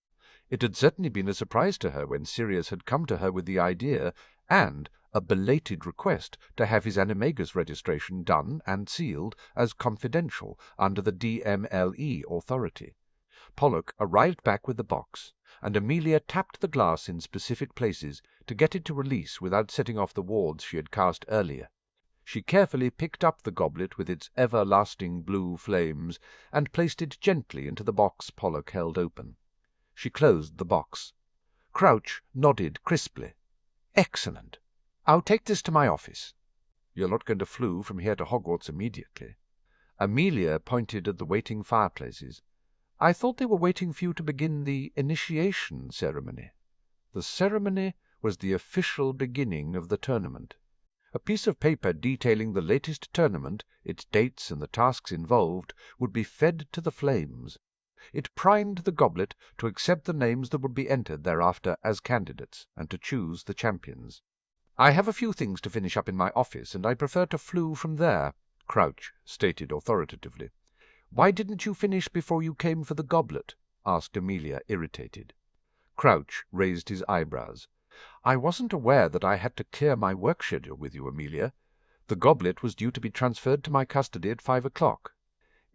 It had certainly been a surprise to her when Sirius had come to her with the idea and a belated request to have his animagus registration done and sealed as confidential under the DMLE authority. Pollock arrived back with the box, and Amelia tapped the glass in specific places to get it to release without setting off the wards she had cast earlier. She carefully picked up the goblet with its everlasting blue flames and placed it gently into the box Pollock held open. She closed the box. Crouch nodded crisply. "Excellent. I'll take this to my office." "You're not going to flew from here to Hogwarts immediately?" Amelia pointed at the waiting fireplaces. "I thought they were waiting for you to begin the initiation ceremony." The ceremony was the official beginning of the tournament. A piece of paper detailing the latest tournament, its dates and the tasks involved, would be fed to the flames. It primed the goblet to accept the names that would be entered thereafter as candidates, and to choose the champions. "I have a few things to finish up in my office, and I prefer to flew from there," Crouch stated authoritatively. "Why didn't you finish before you came for the goblet?" asked Amelia, irritated. Crouch raised his eyebrows. "I wasn't aware that I had to clear my work schedule with you, Amelia. The goblet was due to be transferred to my custody at 5 o'clock.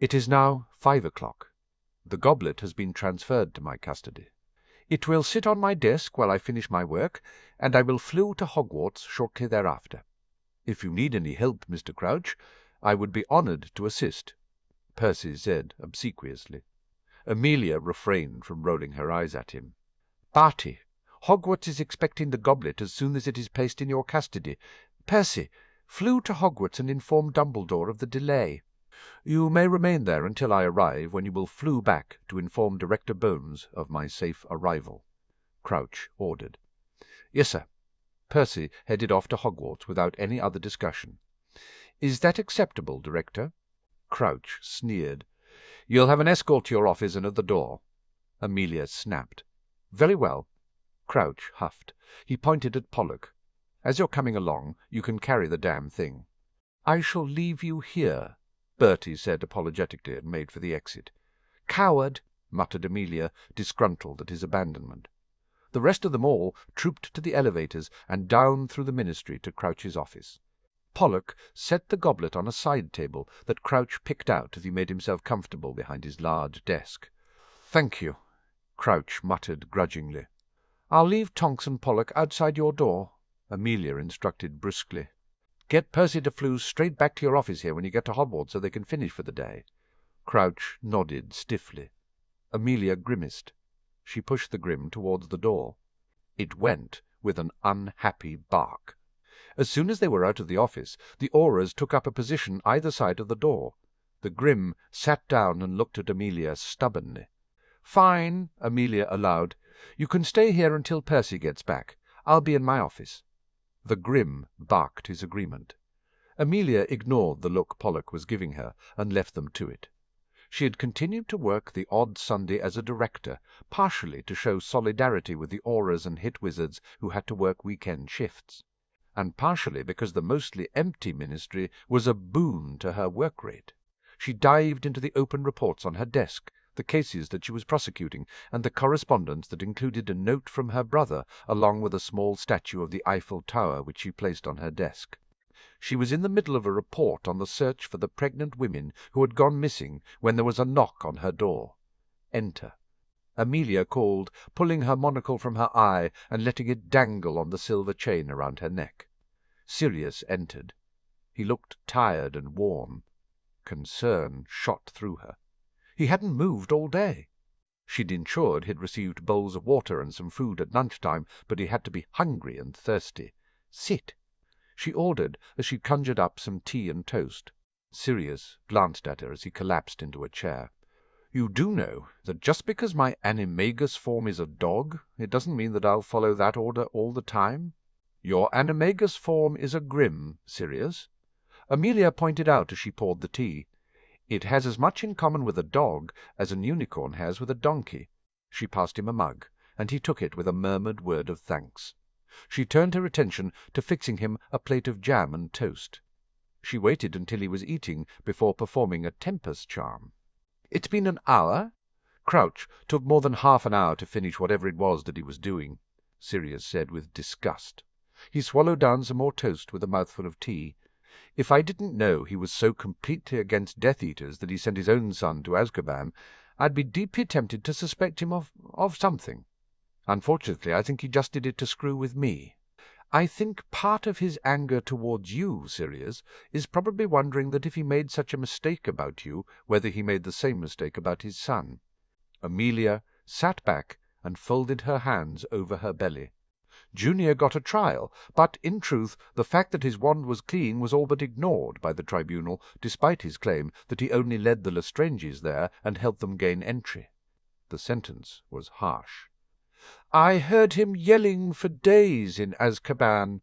It is now 5 o'clock. The goblet has been transferred to my custody. It will sit on my desk while I finish my work, and I will flew to Hogwarts shortly thereafter. If you need any help, Mr. Crouch, I would be honoured to assist," Percy said obsequiously. Amelia refrained from rolling her eyes at him. "Barty, Hogwarts is expecting the goblet as soon as it is placed in your custody. Percy, flew to Hogwarts and inform Dumbledore of the delay. You may remain there until I arrive, when you will flew back to inform Director Bones of my safe arrival," Crouch ordered. "Yes, sir." Percy headed off to Hogwarts without any other discussion. "Is that acceptable, Director?" Crouch sneered. "You'll have an escort to your office and at the door." Amelia snapped. "Very well." Crouch huffed. He pointed at Pollock. "As you're coming along, you can carry the damn thing." "I shall leave you here," Bertie said apologetically, and made for the exit. "Coward!" muttered Amelia, disgruntled at his abandonment. The rest of them all trooped to the elevators and down through the Ministry to Crouch's office. Pollock set the goblet on a side table that Crouch picked out as he made himself comfortable behind his large desk. "Thank you," Crouch muttered grudgingly. "I'll leave Tonks and Pollock outside your door," Amelia instructed brusquely. "Get Percy to flew straight back to your office here when you get to Hogwarts so they can finish for the day." Crouch nodded stiffly. Amelia grimaced. She pushed the Grim towards the door. It went with an unhappy bark. As soon as they were out of the office, the Aurors took up a position either side of the door. The Grim sat down and looked at Amelia stubbornly. "Fine," Amelia allowed. "You can stay here until Percy gets back. I'll be in my office." The Grim barked his agreement. Amelia ignored the look Pollock was giving her, and left them to it. She had continued to work the odd Sunday as a director, partially to show solidarity with the Aurors and Hit Wizards who had to work weekend shifts, and partially because the mostly empty ministry was a boon to her work rate. She dived into the open reports on her desk, the cases that she was prosecuting, and the correspondence that included a note from her brother, along with a small statue of the Eiffel Tower which she placed on her desk. She was in the middle of a report on the search for the pregnant women who had gone missing when there was a knock on her door. Enter. Amelia called, pulling her monocle from her eye and letting it dangle on the silver chain around her neck. Sirius entered. He looked tired and worn. Concern shot through her. He hadn't moved all day. She'd ensured he'd received bowls of water and some food at lunchtime, but he had to be hungry and thirsty. "Sit," she ordered as she conjured up some tea and toast. Sirius glanced at her as he collapsed into a chair. "You do know that just because my animagus form is a dog, it doesn't mean that I'll follow that order all the time?" "Your animagus form is a Grim, Sirius," Amelia pointed out as she poured the tea. "It has as much in common with a dog as an unicorn has with a donkey." She passed him a mug, and he took it with a murmured word of thanks. She turned her attention to fixing him a plate of jam and toast. She waited until he was eating before performing a tempest charm. "It's been an hour?" "Crouch took more than half an hour to finish whatever it was that he was doing," Sirius said with disgust. He swallowed down some more toast with a mouthful of tea. "If I didn't know he was so completely against Death Eaters that he sent his own son to Azkaban, I'd be deeply tempted to suspect him of something. Unfortunately, I think he just did it to screw with me. I think part of his anger towards you, Sirius, is probably wondering that if he made such a mistake about you, whether he made the same mistake about his son." Amelia sat back and folded her hands over her belly. Junior got a trial, but, in truth, the fact that his wand was clean was all but ignored by the tribunal, despite his claim that he only led the Lestranges there and helped them gain entry. The sentence was harsh. "I heard him yelling for days in Azkaban,"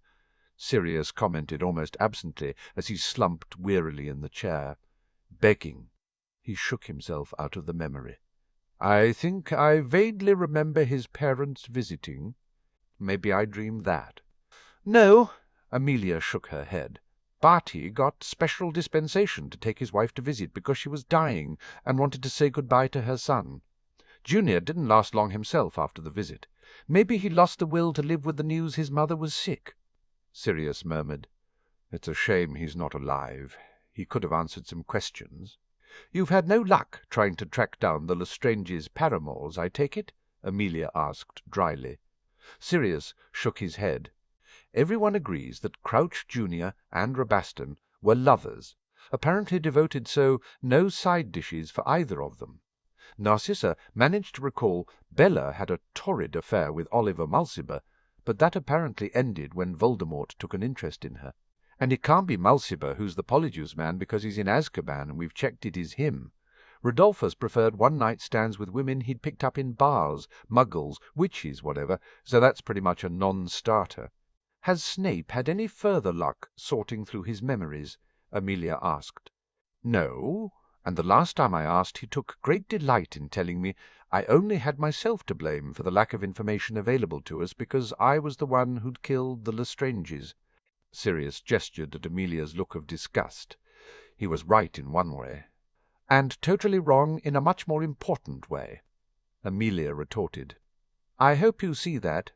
Sirius commented almost absently as he slumped wearily in the chair. "Begging." He shook himself out of the memory. "I think I vaguely remember his parents visiting. Maybe I dreamed that." "No." Amelia shook her head. "Barty got special dispensation to take his wife to visit because she was dying and wanted to say good-bye to her son. Junior didn't last long himself after the visit. Maybe he lost the will to live with the news his mother was sick." Sirius murmured, "It's a shame he's not alive. He could have answered some questions." "You've had no luck trying to track down the Lestranges' paramours, I take it?" Amelia asked dryly. Sirius shook his head. Everyone agrees that Crouch Junior and Rabaston were lovers, apparently devoted, so no side dishes for either of them. Narcissa managed to recall Bella had a torrid affair with Oliver Mulciber, but that apparently ended when Voldemort took an interest in her. And it can't be Mulciber who's the Polyjuice Man because he's in Azkaban and we've checked it is him. Rodolphus preferred one-night stands with women he'd picked up in bars, muggles, witches, whatever, so that's pretty much a non-starter. "Has Snape had any further luck sorting through his memories?" Amelia asked. "No, and the last time I asked he took great delight in telling me I only had myself to blame for the lack of information available to us because I was the one who'd killed the Lestranges." Sirius gestured at Amelia's look of disgust. "He was right in one way." "And totally wrong in a much more important way," Amelia retorted. "I hope you see that.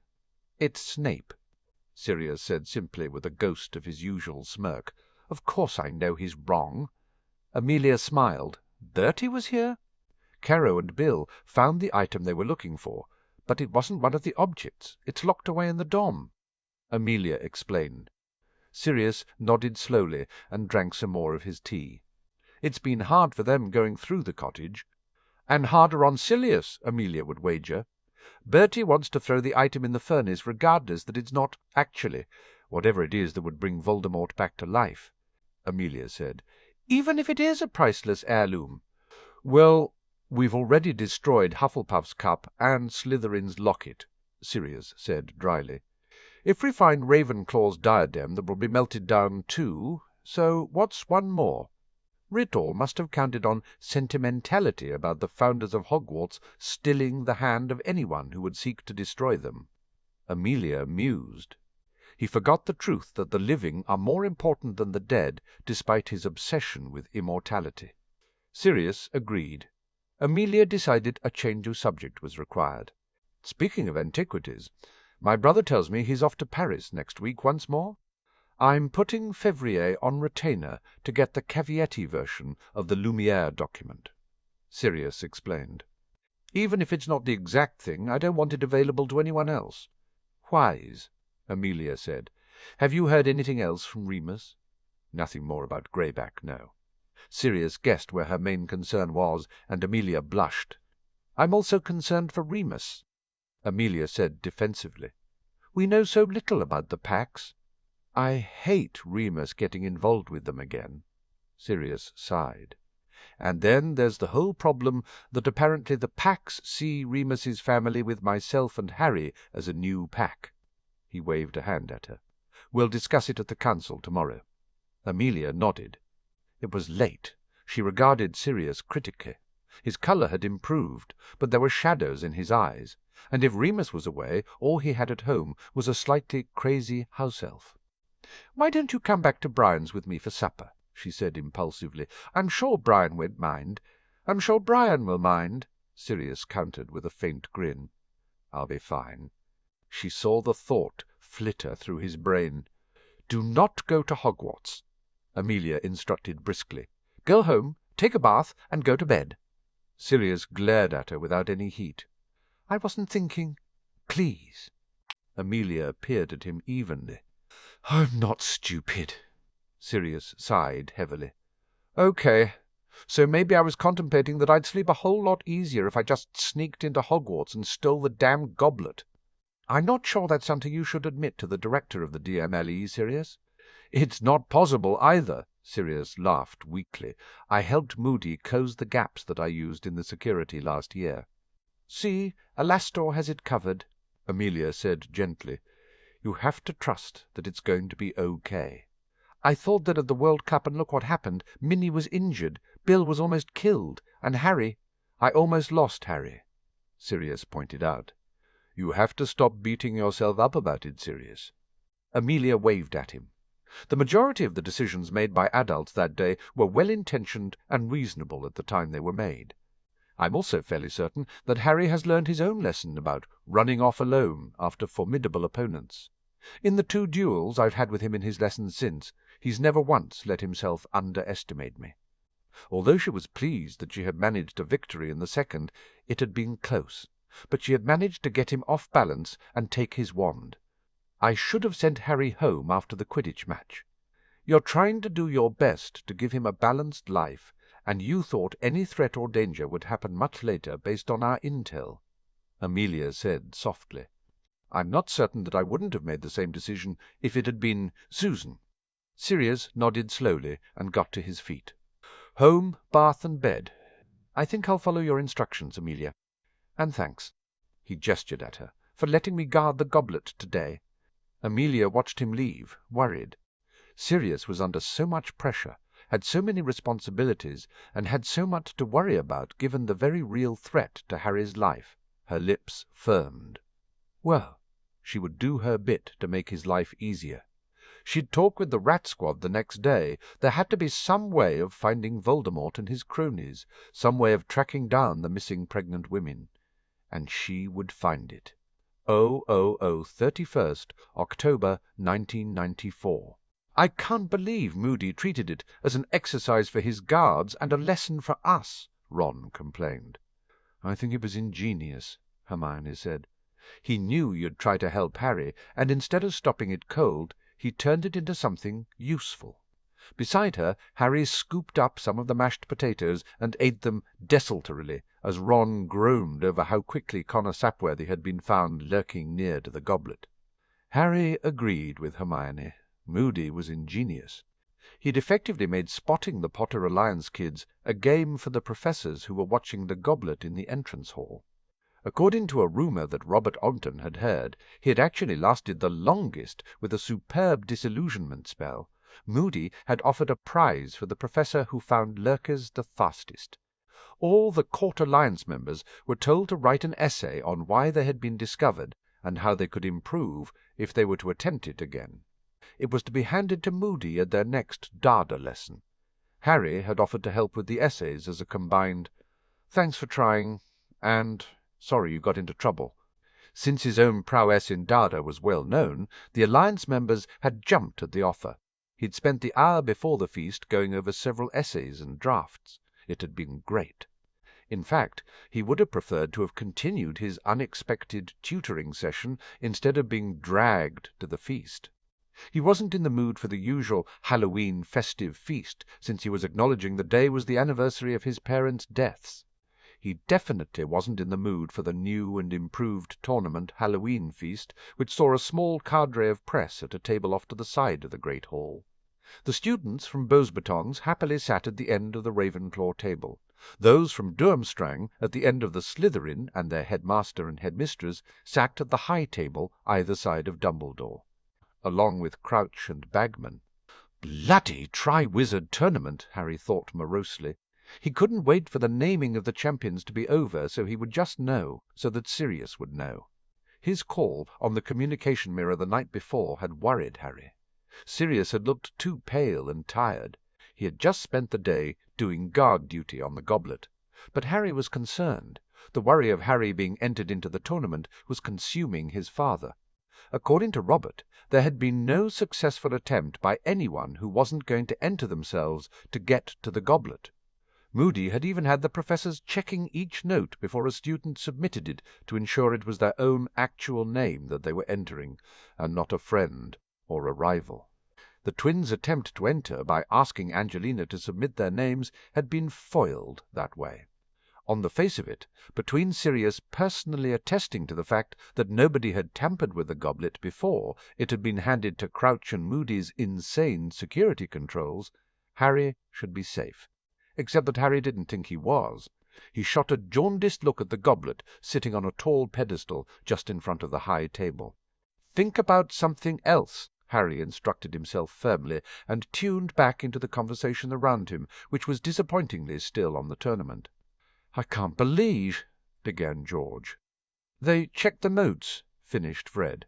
It's Snape," Sirius said simply with a ghost of his usual smirk. "Of course I know he's wrong." Amelia smiled. "Bertie was here?" "Caro and Bill found the item they were looking for, but it wasn't one of the objects. It's locked away in the dom," Amelia explained. Sirius nodded slowly and drank some more of his tea. "It's been hard for them going through the cottage." "And harder on Silius," Amelia would wager. "Bertie wants to throw the item in the furnace regardless that it's not actually whatever it is that would bring Voldemort back to life," Amelia said. "Even if it is a priceless heirloom?" "Well, we've already destroyed Hufflepuff's cup and Slytherin's locket," Sirius said dryly. "If we find Ravenclaw's diadem that will be melted down too, so what's one more? Riddle must have counted on sentimentality about the founders of Hogwarts stilling the hand of anyone who would seek to destroy them." Amelia mused. He forgot the truth that the living are more important than the dead, despite his obsession with immortality. Sirius agreed. Amelia decided a change of subject was required. "Speaking of antiquities, my brother tells me he's off to Paris next week once more. I'm putting Fevrier on retainer to get the Cavietti version of the Lumière document," Sirius explained. "Even if it's not the exact thing, I don't want it available to anyone else." "Wise," Amelia said. "Have you heard anything else from Remus?" "Nothing more about Greyback, no." Sirius guessed where her main concern was, and Amelia blushed. "I'm also concerned for Remus," Amelia said defensively. "We know so little about the Pacts." "I hate Remus getting involved with them again," Sirius sighed. "And then there's the whole problem that apparently the Pacts see Remus's family with myself and Harry as a new pack." He waved a hand at her. "We'll discuss it at the council tomorrow." Amelia nodded. It was late. She regarded Sirius critically. His colour had improved, but there were shadows in his eyes, and if Remus was away, all he had at home was a slightly crazy house-elf. "Why don't you come back to Brian's with me for supper?" she said impulsively. "I'm sure Brian won't mind." "I'm sure Brian will mind," Sirius countered with a faint grin. "I'll be fine." She saw the thought flitter through his brain. "Do not go to Hogwarts," Amelia instructed briskly. "Go home, take a bath, and go to bed." Sirius glared at her without any heat. "I wasn't thinking. Please." Amelia peered at him evenly. "I'm not stupid." Sirius sighed heavily. "Okay. So maybe I was contemplating that I'd sleep a whole lot easier if I just sneaked into Hogwarts and stole the damn goblet. I'm not sure that's something you should admit to the director of the DMLE, Sirius. It's not possible either, Sirius laughed weakly. I helped Moody close the gaps that I used in the security last year. See, Alastor has it covered, Amelia said gently. You have to trust that it's going to be okay. I thought that at the World Cup, and look what happened. Minnie was injured, Bill was almost killed, and Harry— I almost lost Harry, Sirius pointed out. You have to stop beating yourself up about it, Sirius. Amelia waved at him. The majority of the decisions made by adults that day were well-intentioned and reasonable at the time they were made. I'm also fairly certain that Harry has learned his own lesson about running off alone after formidable opponents. In the 2 duels I've had with him in his lessons since, he's never once let himself underestimate me. Although she was pleased that she had managed a victory in the second, it had been close, but she had managed to get him off balance and take his wand. I should have sent Harry home after the Quidditch match. You're trying to do your best to give him a balanced life, and you thought any threat or danger would happen much later based on our intel, Amelia said softly. I'm not certain that I wouldn't have made the same decision if it had been Susan. Sirius nodded slowly and got to his feet. Home, bath, and bed. I think I'll follow your instructions, Amelia. And thanks, he gestured at her, for letting me guard the goblet today. Amelia watched him leave, worried. Sirius was under so much pressure, had so many responsibilities, and had so much to worry about given the very real threat to Harry's life. Her lips firmed. Well, she would do her bit to make his life easier. She'd talk with the Rat Squad the next day. There had to be some way of finding Voldemort and his cronies, some way of tracking down the missing pregnant women. And she would find it. 31st October 1994. I can't believe Moody treated it as an exercise for his guards and a lesson for us, Ron complained. I think it was ingenious, Hermione said. He knew you'd try to help Harry, and instead of stopping it cold, he turned it into something useful. Beside her, Harry scooped up some of the mashed potatoes and ate them desultorily as Ron groaned over how quickly Connor Sapworthy had been found lurking near to the goblet. Harry agreed with Hermione. Moody was ingenious. He'd effectively made spotting the Potter Alliance kids a game for the professors who were watching the goblet in the entrance hall. According to a rumour that Robert Ogden had heard, he had actually lasted the longest with a superb disillusionment spell. Moody had offered a prize for the professor who found lurkers the fastest. All the Court Alliance members were told to write an essay on why they had been discovered and how they could improve if they were to attempt it again. It was to be handed to Moody at their next Dada lesson. Harry had offered to help with the essays as a combined "Thanks for trying" and "Sorry you got into trouble." Since his own prowess in Dada was well known, the Alliance members had jumped at the offer. He'd spent the hour before the feast going over several essays and drafts. It had been great. In fact, he would have preferred to have continued his unexpected tutoring session instead of being dragged to the feast. He wasn't in the mood for the usual Halloween festive feast, since he was acknowledging the day was the anniversary of his parents' deaths. He definitely wasn't in the mood for the new and improved tournament Halloween feast, which saw a small cadre of press at a table off to the side of the great hall. The students from Beauxbatons happily sat at the end of the Ravenclaw table. Those from Durmstrang at the end of the Slytherin, and their headmaster and headmistress sat at the high table either side of Dumbledore, along with Crouch and Bagman. Bloody Triwizard Tournament, Harry thought morosely. He couldn't wait for the naming of the champions to be over so he would just know, so that Sirius would know. His call on the communication mirror the night before had worried Harry. Sirius had looked too pale and tired. He had just spent the day doing guard duty on the goblet. But Harry was concerned. The worry of Harry being entered into the tournament was consuming his father. According to Robert, there had been no successful attempt by anyone who wasn't going to enter themselves to get to the goblet. Moody had even had the professors checking each note before a student submitted it to ensure it was their own actual name that they were entering, and not a friend or a rival. The twins' attempt to enter by asking Angelina to submit their names had been foiled that way. On the face of it, between Sirius personally attesting to the fact that nobody had tampered with the goblet before it had been handed to Crouch and Moody's insane security controls, Harry should be safe. Except that Harry didn't think he was. He shot a jaundiced look at the goblet sitting on a tall pedestal just in front of the high table. "Think about something else," Harry instructed himself firmly, and tuned back into the conversation around him, which was disappointingly still on the tournament. "I can't believe—" began George. "They checked the notes," finished Fred.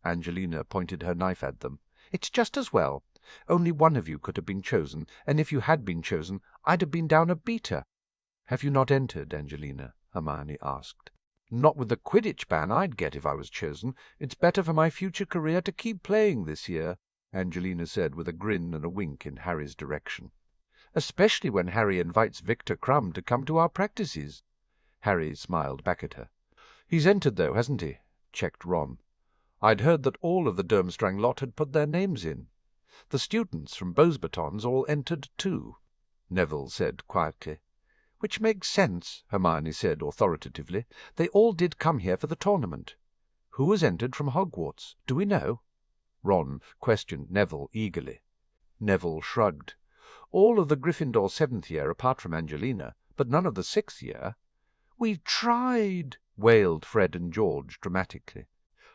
Angelina pointed her knife at them. "It's just as well. Only one of you could have been chosen, and if you had been chosen, I'd have been down a beater." "Have you not entered, Angelina?" Hermione asked. "Not with the Quidditch ban I'd get if I was chosen. It's better for my future career to keep playing this year," Angelina said with a grin and a wink in Harry's direction. "Especially when Harry invites Victor Crumb to come to our practices." Harry smiled back at her. "He's entered, though, hasn't he?" checked Ron. "I'd heard that all of the Durmstrang lot had put their names in." "The students from Beauxbatons all entered, too," Neville said quietly. "Which makes sense," Hermione said authoritatively. "They all did come here for the tournament." "Who has entered from Hogwarts? Do we know?" Ron questioned Neville eagerly. Neville shrugged. "All of the Gryffindor 7th year apart from Angelina, but none of the 6th year." "We tried," wailed Fred and George dramatically.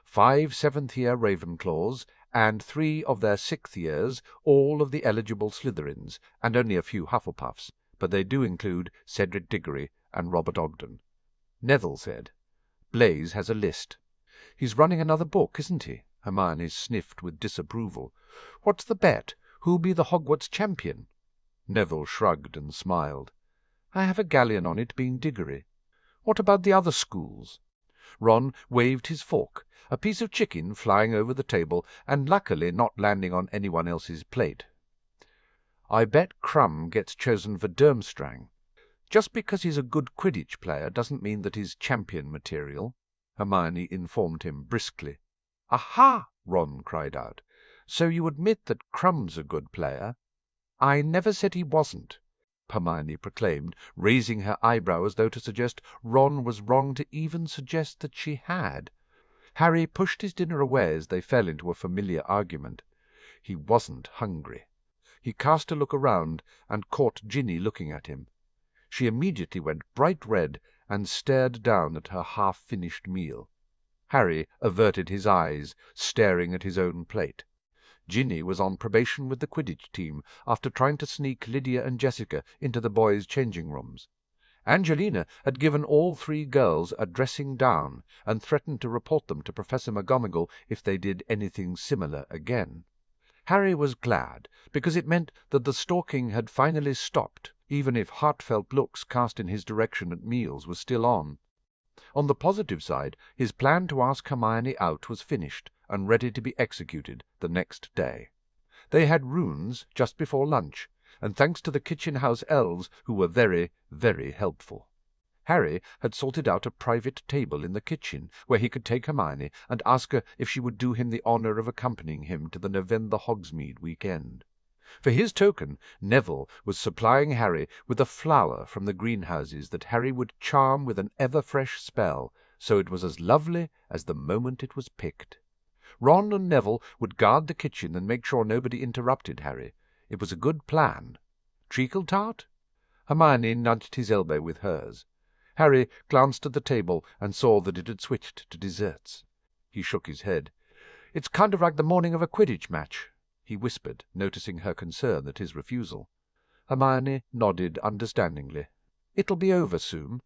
5 7th year Ravenclaws, and 3 of their 6th years, all of the eligible Slytherins, and only a few Hufflepuffs, but they do include Cedric Diggory and Robert Ogden," Neville said. "Blaise has a list." "He's running another book, isn't he?" Hermione sniffed with disapproval. "What's the bet? Who'll be the Hogwarts champion?" Neville shrugged and smiled. "I have a galleon on it being Diggory." "What about the other schools?" Ron waved his fork, a piece of chicken flying over the table and luckily not landing on anyone else's plate. "I bet Crumb gets chosen for Durmstrang. Just because he's a good Quidditch player doesn't mean that he's champion material," Hermione informed him briskly. "Aha!" Ron cried out. "So you admit that Crumb's a good player?" "I never said he wasn't," Hermione proclaimed, raising her eyebrow as though to suggest Ron was wrong to even suggest that she had. Harry pushed his dinner away as they fell into a familiar argument. He wasn't hungry. He cast a look around and caught Ginny looking at him. She immediately went bright red and stared down at her half-finished meal. Harry averted his eyes, staring at his own plate. Ginny was on probation with the Quidditch team after trying to sneak Lydia and Jessica into the boys' changing rooms. Angelina had given all 3 girls a dressing down and threatened to report them to Professor McGonagall if they did anything similar again. Harry was glad, because it meant that the stalking had finally stopped, even if heartfelt looks cast in his direction at meals were still on. On the positive side, his plan to ask Hermione out was finished and ready to be executed the next day. They had runes just before lunch, and thanks to the kitchen-house elves, who were very, very helpful. Harry had sorted out a private table in the kitchen, where he could take Hermione and ask her if she would do him the honour of accompanying him to the November Hogsmeade weekend. For his token, Neville was supplying Harry with a flower from the greenhouses that Harry would charm with an ever-fresh spell, so it was as lovely as the moment it was picked. Ron and Neville would guard the kitchen and make sure nobody interrupted Harry. It was a good plan. Treacle tart? Hermione nudged his elbow with hers. Harry glanced at the table and saw that it had switched to desserts. He shook his head. "It's kind of like the morning of a Quidditch match," he whispered, noticing her concern at his refusal. Hermione nodded understandingly. "It'll be over soon."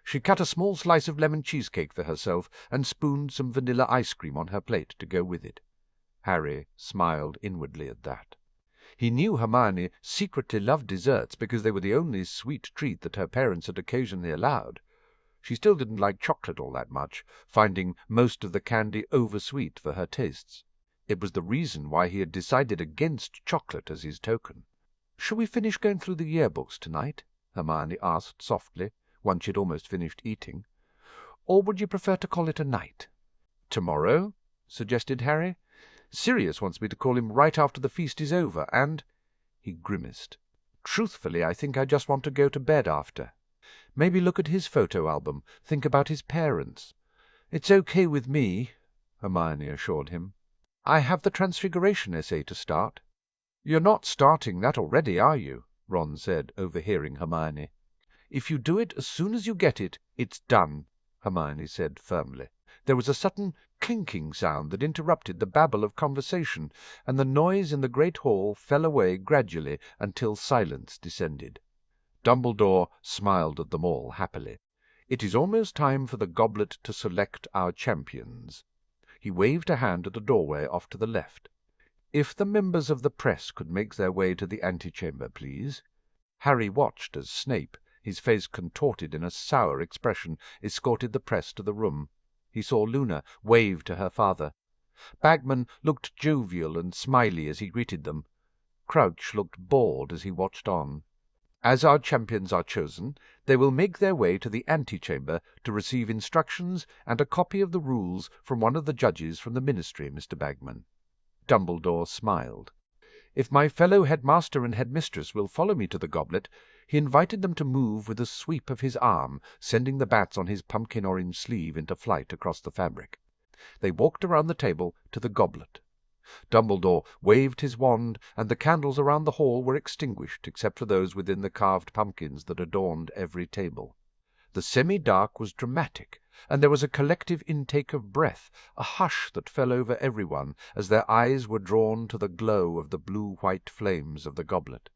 She cut a small slice of lemon cheesecake for herself and spooned some vanilla ice cream on her plate to go with it. Harry smiled inwardly at that. He knew Hermione secretly loved desserts because they were the only sweet treat that her parents had occasionally allowed. She still didn't like chocolate all that much, finding most of the candy over-sweet for her tastes. It was the reason why he had decided against chocolate as his token. "Shall we finish going through the yearbooks tonight?" Hermione asked softly, once she'd almost finished eating. "Or would you prefer to call it a night?" "Tomorrow?" suggested Harry. Sirius wants me to call him right after the feast is over, and—" He grimaced. "Truthfully, I think I just want to go to bed after. Maybe look at his photo album, think about his parents." "It's okay with me," Hermione assured him. "I have the Transfiguration essay to start." "You're not starting that already, are you?" Ron said, overhearing Hermione. "If you do it as soon as you get it, it's done," Hermione said firmly. There was a sudden clinking sound that interrupted the babble of conversation, and the noise in the great hall fell away gradually until silence descended. Dumbledore smiled at them all happily. "It is almost time for the goblet to select our champions." He waved a hand at a doorway off to the left. "If the members of the press could make their way to the antechamber, please." Harry watched as Snape, his face contorted in a sour expression, escorted the press to the room. He saw Luna wave to her father. Bagman looked jovial and smiley as he greeted them. Crouch looked bored as he watched on. "As our champions are chosen, they will make their way to the antechamber to receive instructions and a copy of the rules from one of the judges from the Ministry, Mr. Bagman." Dumbledore smiled. "If my fellow headmaster and headmistress will follow me to the goblet," he invited them to move with a sweep of his arm, sending the bats on his pumpkin-orange sleeve into flight across the fabric. They walked around the table to the goblet. Dumbledore waved his wand, and the candles around the hall were extinguished, except for those within the carved pumpkins that adorned every table. The semi-dark was dramatic, and there was a collective intake of breath, a hush that fell over everyone as their eyes were drawn to the glow of the blue-white flames of the goblet.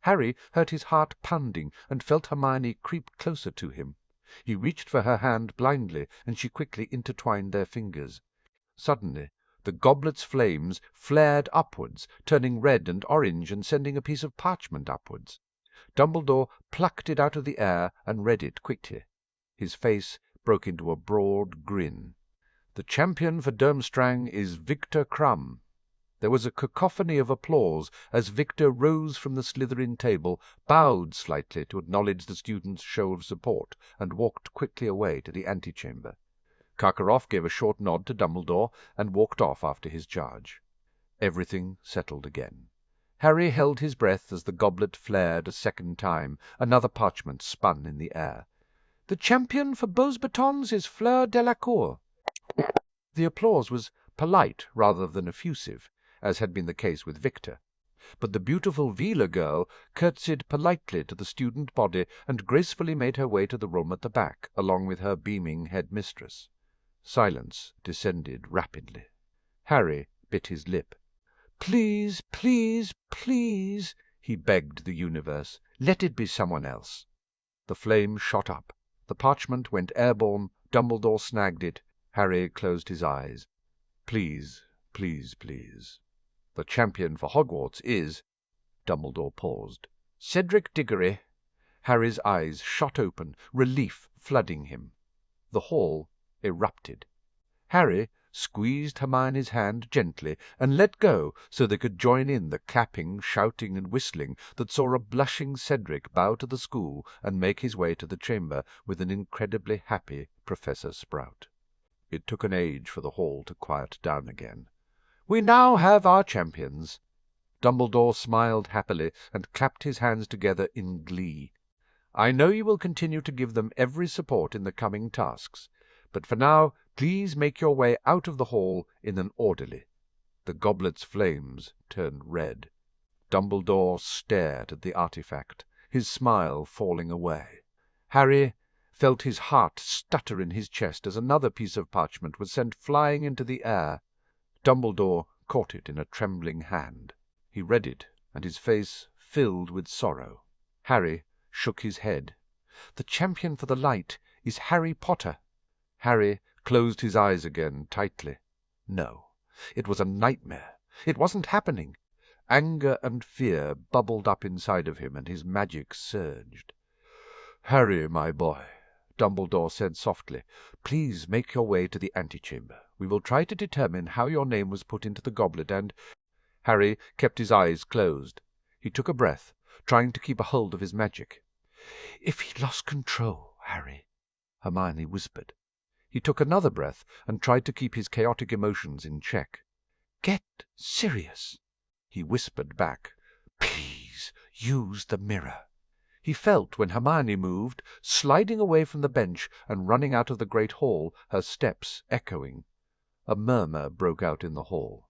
Harry heard his heart pounding and felt Hermione creep closer to him. He reached for her hand blindly, and she quickly intertwined their fingers. Suddenly the goblet's flames flared upwards, turning red and orange and sending a piece of parchment upwards. Dumbledore plucked it out of the air and read it quickly. His face broke into a broad grin. "The champion for Durmstrang is Victor Crumb." There was a cacophony of applause as Victor rose from the Slytherin table, bowed slightly to acknowledge the students' show of support, and walked quickly away to the antechamber. Karkaroff gave a short nod to Dumbledore and walked off after his charge. Everything settled again. Harry held his breath as the goblet flared a second time. Another parchment spun in the air. "The champion for Beauxbatons is Fleur Delacour." The applause was polite rather than effusive, as had been the case with Victor. But the beautiful Wheeler girl curtsied politely to the student body and gracefully made her way to the room at the back, along with her beaming head-mistress. Silence descended rapidly. Harry bit his lip. "Please, please, please," he begged the universe, "let it be someone else." The flame shot up. The parchment went airborne. Dumbledore snagged it. Harry closed his eyes. "Please, please, please. The champion for Hogwarts is—" Dumbledore paused. "Cedric Diggory." Harry's eyes shot open, relief flooding him. The hall erupted. Harry squeezed Hermione's hand gently and let go so they could join in the clapping, shouting, and whistling that saw a blushing Cedric bow to the school and make his way to the chamber with an incredibly happy Professor Sprout. It took an age for the hall to quiet down again. "We now have our champions." Dumbledore smiled happily and clapped his hands together in glee. "I know you will continue to give them every support in the coming tasks, but for now please make your way out of the hall in an orderly." The goblet's flames turned red. Dumbledore stared at the artifact, his smile falling away. Harry felt his heart stutter in his chest as another piece of parchment was sent flying into the air. Dumbledore caught it in a trembling hand. He read it, and his face filled with sorrow. Harry shook his head. "The champion for the light is Harry Potter." Harry closed his eyes again tightly. No, it was a nightmare. It wasn't happening. Anger and fear bubbled up inside of him, and his magic surged. "Harry, my boy," Dumbledore said softly, "please make your way to the antechamber. We will try to determine how your name was put into the goblet, and—" Harry kept his eyes closed. He took a breath, trying to keep a hold of his magic. "If he lost control, Harry," Hermione whispered. He took another breath and tried to keep his chaotic emotions in check. "Get serious," he whispered back. "Please use the mirror." He felt, when Hermione moved, sliding away from the bench and running out of the great hall, her steps echoing. A murmur broke out in the hall.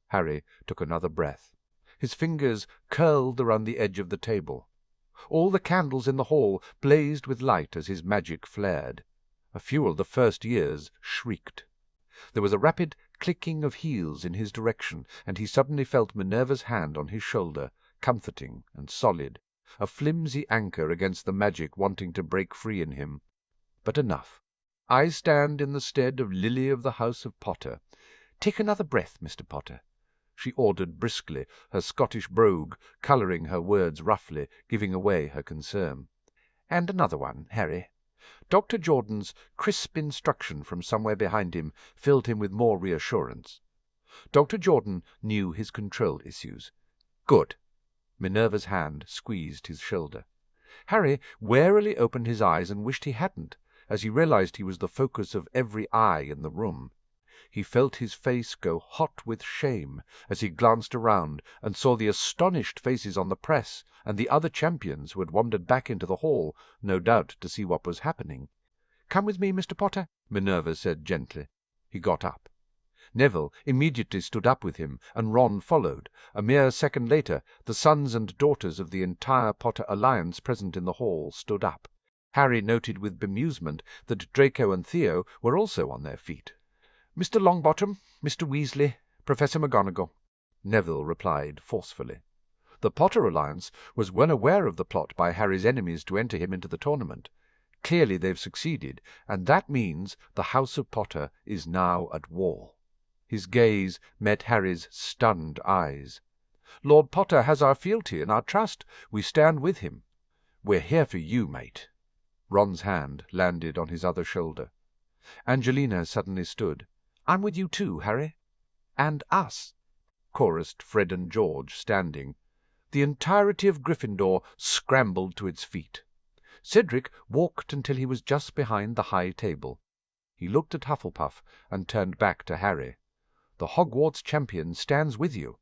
Harry took another breath. His fingers curled around the edge of the table. All the candles in the hall blazed with light as his magic flared. A few of the first years shrieked. There was a rapid clicking of heels in his direction, and he suddenly felt Minerva's hand on his shoulder, comforting and solid, a flimsy anchor against the magic wanting to break free in him. But enough. I stand in the stead of Lily of the House of Potter. Take another breath, Mr. Potter, she ordered briskly, her Scottish brogue colouring her words roughly, giving away her concern. And another one, Harry. Dr. Jordan's crisp instruction from somewhere behind him filled him with more reassurance. Dr. Jordan knew his control issues. Good. Minerva's hand squeezed his shoulder. Harry warily opened his eyes and wished he hadn't, as he realized he was the focus of every eye in the room. He felt his face go hot with shame as he glanced around and saw the astonished faces on the press and the other champions who had wandered back into the hall, no doubt to see what was happening. "Come with me, Mr. Potter," Minerva said gently. He got up. Neville immediately stood up with him, and Ron followed. A mere second later, the sons and daughters of the entire Potter alliance present in the hall stood up. Harry noted with bemusement that Draco and Theo were also on their feet. "Mr. Longbottom, Mr. Weasley, Professor McGonagall," Neville replied forcefully. The Potter alliance was well aware of the plot by Harry's enemies to enter him into the tournament. Clearly they've succeeded, and that means the House of Potter is now at war. His gaze met Harry's stunned eyes. "Lord Potter has our fealty and our trust. We stand with him." "We're here for you, mate." Ron's hand landed on his other shoulder. Angelina suddenly stood. "I'm with you too, Harry." "And us," chorused Fred and George, standing. The entirety of Gryffindor scrambled to its feet. Cedric walked until he was just behind the high table. He looked at Hufflepuff and turned back to Harry. "The Hogwarts champion stands with you."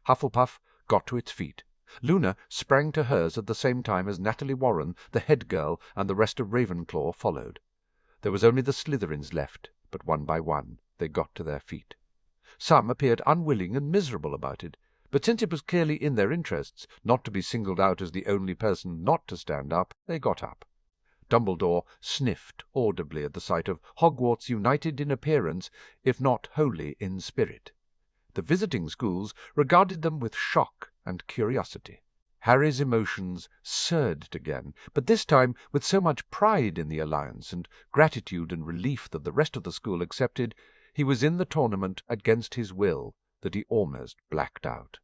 Hufflepuff got to its feet. Luna sprang to hers at the same time as Natalie Warren, the head girl, and the rest of Ravenclaw followed. There was only the Slytherins left, but one by one they got to their feet. Some appeared unwilling and miserable about it, but since it was clearly in their interests not to be singled out as the only person not to stand up, they got up. Dumbledore sniffed audibly at the sight of Hogwarts united in appearance, if not wholly in spirit. The visiting schools regarded them with shock and curiosity. Harry's emotions surged again, but this time with so much pride in the alliance and gratitude and relief that the rest of the school accepted he was in the tournament against his will that he almost blacked out.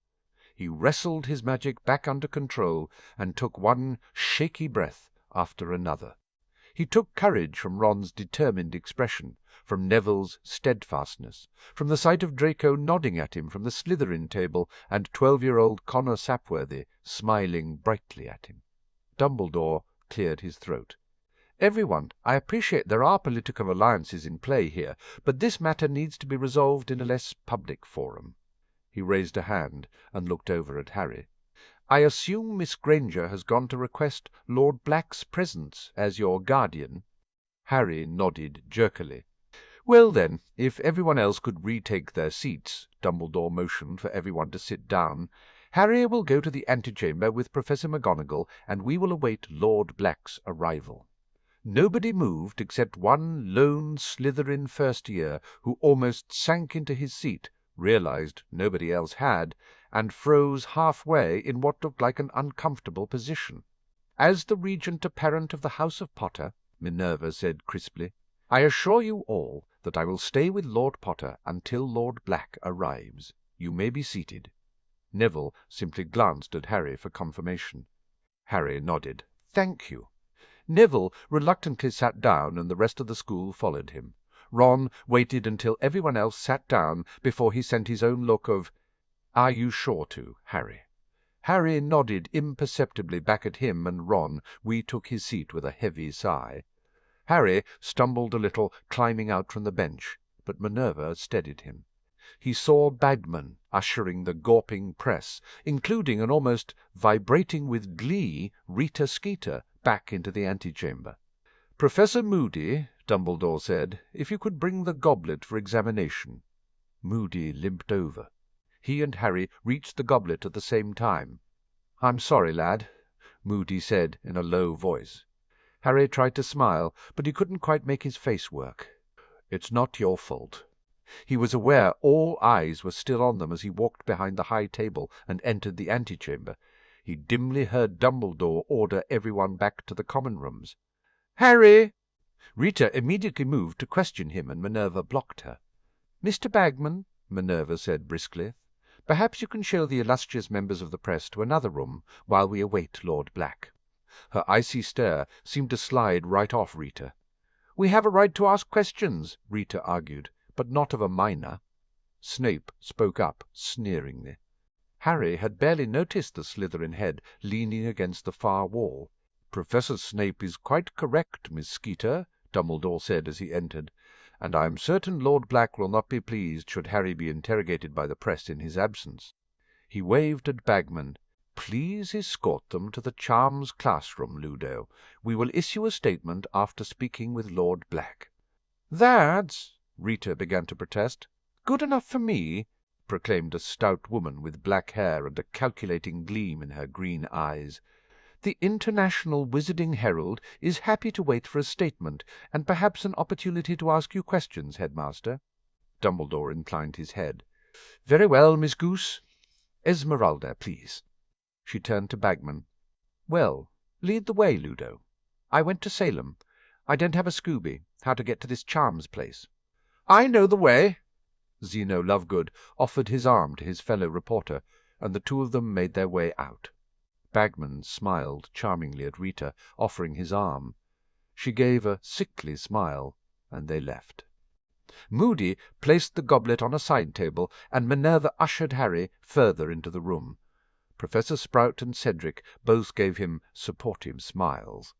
He wrestled his magic back under control and took one shaky breath after another. He took courage from Ron's determined expression, from Neville's steadfastness, from the sight of Draco nodding at him from the Slytherin table and 12-year-old Connor Sapworthy smiling brightly at him. Dumbledore cleared his throat. "Everyone, I appreciate there are political alliances in play here, but this matter needs to be resolved in a less public forum." He raised a hand and looked over at Harry. "I assume Miss Granger has gone to request Lord Black's presence as your guardian?" Harry nodded jerkily. "Well, then, if everyone else could retake their seats," Dumbledore motioned for everyone to sit down, "Harry will go to the antechamber with Professor McGonagall, and we will await Lord Black's arrival." Nobody moved except one lone Slytherin first year who almost sank into his seat, realized nobody else had, and froze halfway in what looked like an uncomfortable position. "As the regent apparent of the House of Potter," Minerva said crisply, "I assure you all that I will stay with Lord Potter until Lord Black arrives. You may be seated." Neville simply glanced at Harry for confirmation. Harry nodded. "Thank you." Neville reluctantly sat down, and the rest of the school followed him. Ron waited until everyone else sat down before he sent his own look of, "Are you sure to, Harry?" Harry nodded imperceptibly back at him, and Ron retook his seat with a heavy sigh. Harry stumbled a little, climbing out from the bench, but Minerva steadied him. he saw Bagman ushering the gawping press, including an almost vibrating with glee Rita Skeeter, back into the antechamber. "Professor Moody," Dumbledore said, "if you could bring the goblet for examination." Moody limped over. He and Harry reached the goblet at the same time. "I'm sorry, lad," Moody said in a low voice. Harry tried to smile, but he couldn't quite make his face work. "It's not your fault." He was aware all eyes were still on them as he walked behind the high table and entered the antechamber. He dimly heard Dumbledore order everyone back to the common rooms. "Harry!" Rita immediately moved to question him, and Minerva blocked her. "Mr. Bagman," Minerva said briskly, "perhaps you can show the illustrious members of the press to another room while we await Lord Black." Her icy stare seemed to slide right off Rita. "We have a right to ask questions," Rita argued, "but not of a minor." Snape spoke up sneeringly. Harry had barely noticed the Slytherin head leaning against the far wall. "Professor Snape is quite correct, Miss Skeeter," Dumbledore said as he entered, "and I am certain Lord Black will not be pleased should Harry be interrogated by the press in his absence." He waved at Bagman. "Please escort them to the Charms classroom, Ludo. We will issue a statement after speaking with Lord Black." "That's," Rita began to protest. "Good enough for me," proclaimed a stout woman with black hair and a calculating gleam in her green eyes. "The International Wizarding Herald is happy to wait for a statement, and perhaps an opportunity to ask you questions, Headmaster." Dumbledore inclined his head. "Very well, Miss Goose. Esmeralda, please." She turned to Bagman. "Well, lead the way, Ludo. I went to Salem. I don't have a Scooby. How to get to this Charms place?" "I know the way." Zeno Lovegood offered his arm to his fellow reporter, and the two of them made their way out. Bagman smiled charmingly at Rita, offering his arm. She gave a sickly smile, and they left. Moody placed the goblet on a side table, and Minerva ushered Harry further into the room. Professor Sprout and Cedric both gave him supportive smiles.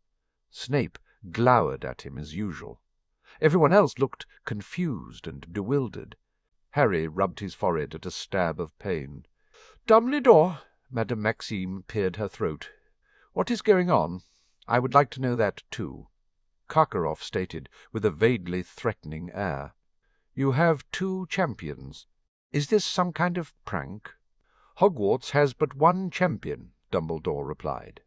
Snape glowered at him as usual. Everyone else looked confused and bewildered. Harry rubbed his forehead at a stab of pain. "Dumbledore!" Madame Maxime cleared her throat. "What is going on? I would like to know that, too." Karkaroff stated, with a vaguely threatening air. "You have two champions. Is this some kind of prank?" "Hogwarts has but one champion," Dumbledore replied.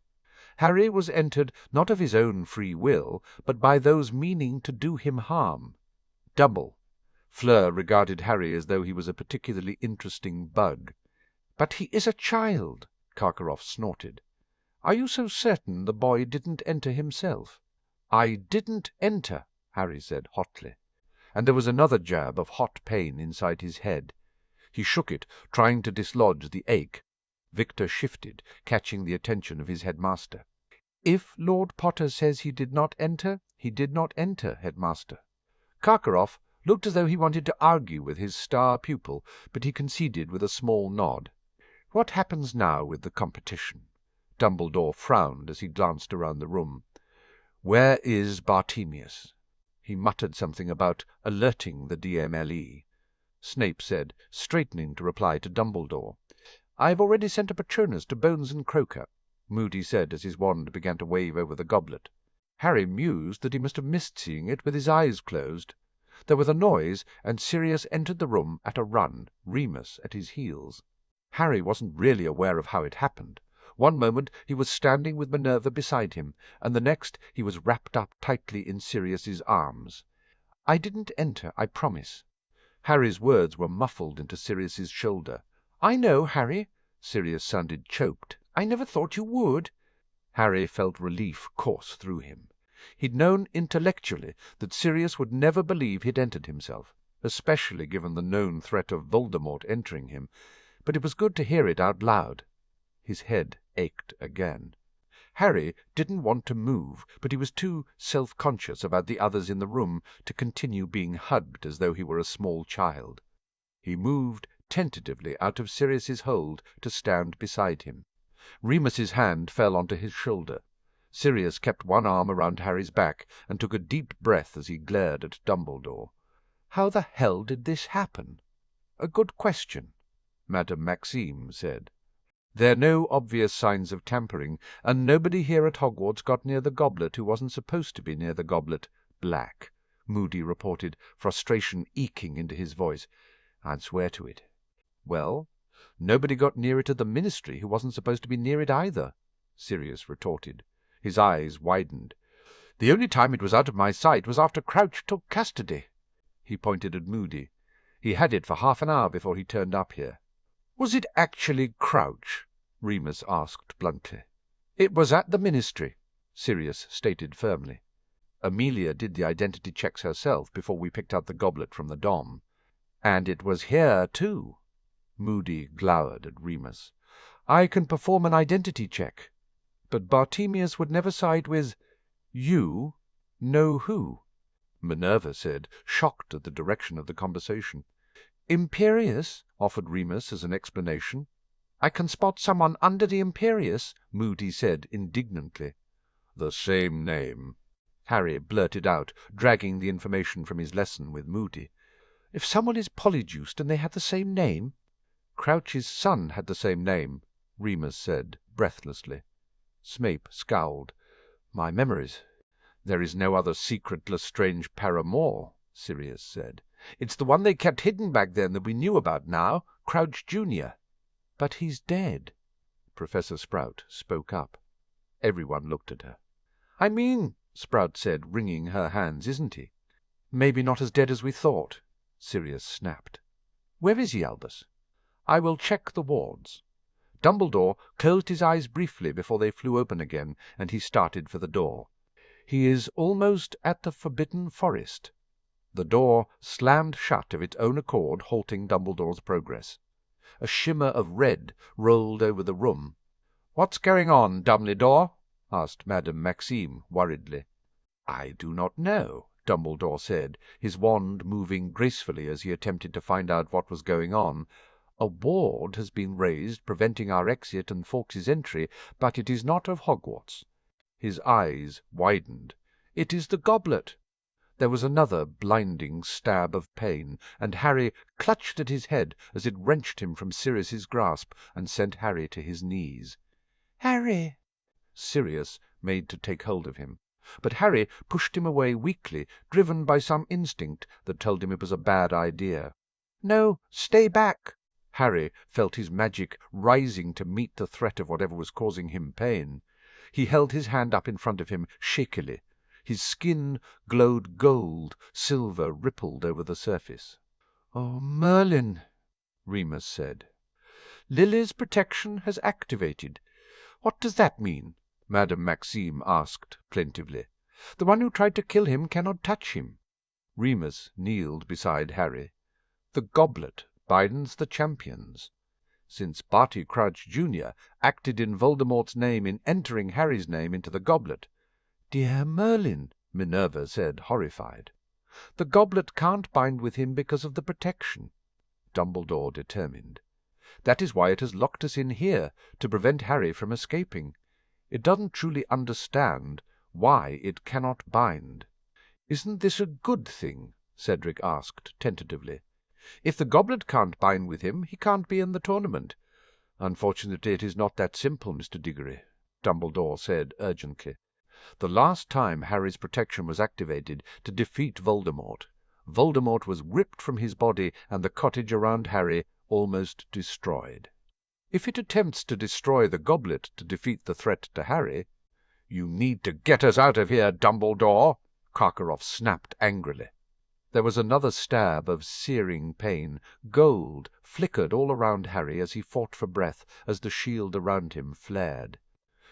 "Harry was entered not of his own free will, but by those meaning to do him harm. Double." Fleur regarded Harry as though he was a particularly interesting bug. "But he is a child," Karkaroff snorted. "Are you so certain the boy didn't enter himself?" "I didn't enter," Harry said hotly, and there was another jab of hot pain inside his head. He shook it, trying to dislodge the ache. Victor shifted, catching the attention of his headmaster. "If Lord Potter says he did not enter, he did not enter, Headmaster." Karkaroff looked as though he wanted to argue with his star pupil, but he conceded with a small nod. "What happens now with the competition?" Dumbledore frowned as he glanced around the room. "Where is Bartemius?" He muttered something about alerting the DMLE. Snape said, straightening to reply to Dumbledore. "I've already sent a Patronus to Bones and Croaker," Moody said as his wand began to wave over the goblet. Harry mused that he must have missed seeing it with his eyes closed. There was a noise, and Sirius entered the room at a run, Remus at his heels. Harry wasn't really aware of how it happened. One moment he was standing with Minerva beside him, and the next he was wrapped up tightly in Sirius's arms. "I didn't enter, I promise." Harry's words were muffled into Sirius's shoulder. "I know, Harry." Sirius sounded choked. "I never thought you would." Harry felt relief course through him. He'd known intellectually that Sirius would never believe he'd entered himself, especially given the known threat of Voldemort entering him, but it was good to hear it out loud. His head ached again. Harry didn't want to move, but he was too self-conscious about the others in the room to continue being hugged as though he were a small child. He moved tentatively out of Sirius's hold to stand beside him. Remus's hand fell onto his shoulder. Sirius kept one arm around Harry's back and took a deep breath as he glared at Dumbledore. How the hell did this happen? "A good question," Madame Maxime said. "There are no obvious signs of tampering, and nobody here at Hogwarts got near the goblet who wasn't supposed to be near the goblet. Black," Moody reported, frustration eking into his voice. "I'd swear to it." "Well, nobody got near it at the Ministry who wasn't supposed to be near it either," Sirius retorted. His eyes widened. "The only time it was out of my sight was after Crouch took custody." He pointed at Moody. "He had it for half an hour before he turned up here." "Was it actually Crouch?" Remus asked bluntly. "It was at the Ministry," Sirius stated firmly. "Amelia did the identity checks herself before we picked out the goblet from the Dom. And it was here, too." Moody glowered at Remus. "I can perform an identity check. But Bartemius would never side with you know who," Minerva said, shocked at the direction of the conversation. "Imperius," offered Remus as an explanation. "I can spot someone under the Imperius," Moody said indignantly. "The same name," Harry blurted out, dragging the information from his lesson with Moody. "If someone is polyjuiced and they have the same name—" "Crouch's son had the same name," Remus said breathlessly. Snape scowled. "My memories. There is no other secret Lestrange paramour," Sirius said. "It's the one they kept hidden back then that we knew about now, Crouch Junior." "But he's dead," Professor Sprout spoke up. Everyone looked at her. "I mean," Sprout said, wringing her hands, "isn't he?" "Maybe not as dead as we thought," Sirius snapped. "Where is he, Albus?" "I will check the wards." Dumbledore closed his eyes briefly before they flew open again, and he started for the door. "He is almost at the Forbidden Forest." The door slammed shut of its own accord, halting Dumbledore's progress. A shimmer of red rolled over the room. "What's going on, Dumbledore?" asked Madame Maxime worriedly. "I do not know," Dumbledore said, his wand moving gracefully as he attempted to find out what was going on. "A ward has been raised preventing our exit and Fawkes's entry, but it is not of Hogwarts." His eyes widened. "It is the goblet." There was another blinding stab of pain, and Harry clutched at his head as it wrenched him from Sirius's grasp and sent Harry to his knees. "Harry!" Sirius made to take hold of him. But Harry pushed him away weakly, driven by some instinct that told him it was a bad idea. "No, stay back!" Harry felt his magic rising to meet the threat of whatever was causing him pain. He held his hand up in front of him shakily. His skin glowed gold, silver rippled over the surface. "Oh, Merlin," Remus said. "Lily's protection has activated. What does that mean?" Madame Maxime asked plaintively. "The one who tried to kill him cannot touch him." Remus kneeled beside Harry. "The goblet binds the champions. Since Barty Crouch Junior acted in Voldemort's name in entering Harry's name into the goblet—" "Dear Merlin," Minerva said, horrified. "The goblet can't bind with him because of the protection," Dumbledore determined. "That is why it has locked us in here, to prevent Harry from escaping. It doesn't truly understand why it cannot bind." "Isn't this a good thing?" Cedric asked tentatively. "If the goblet can't bind with him, he can't be in the tournament." "Unfortunately, it is not that simple, Mr. Diggory," Dumbledore said urgently. "The last time Harry's protection was activated to defeat Voldemort, Voldemort was ripped from his body and the cottage around Harry almost destroyed. If it attempts to destroy the goblet to defeat the threat to Harry—" "You need to get us out of here, Dumbledore!" Karkaroff snapped angrily. There was another stab of searing pain. Gold flickered all around Harry as he fought for breath, as the shield around him flared.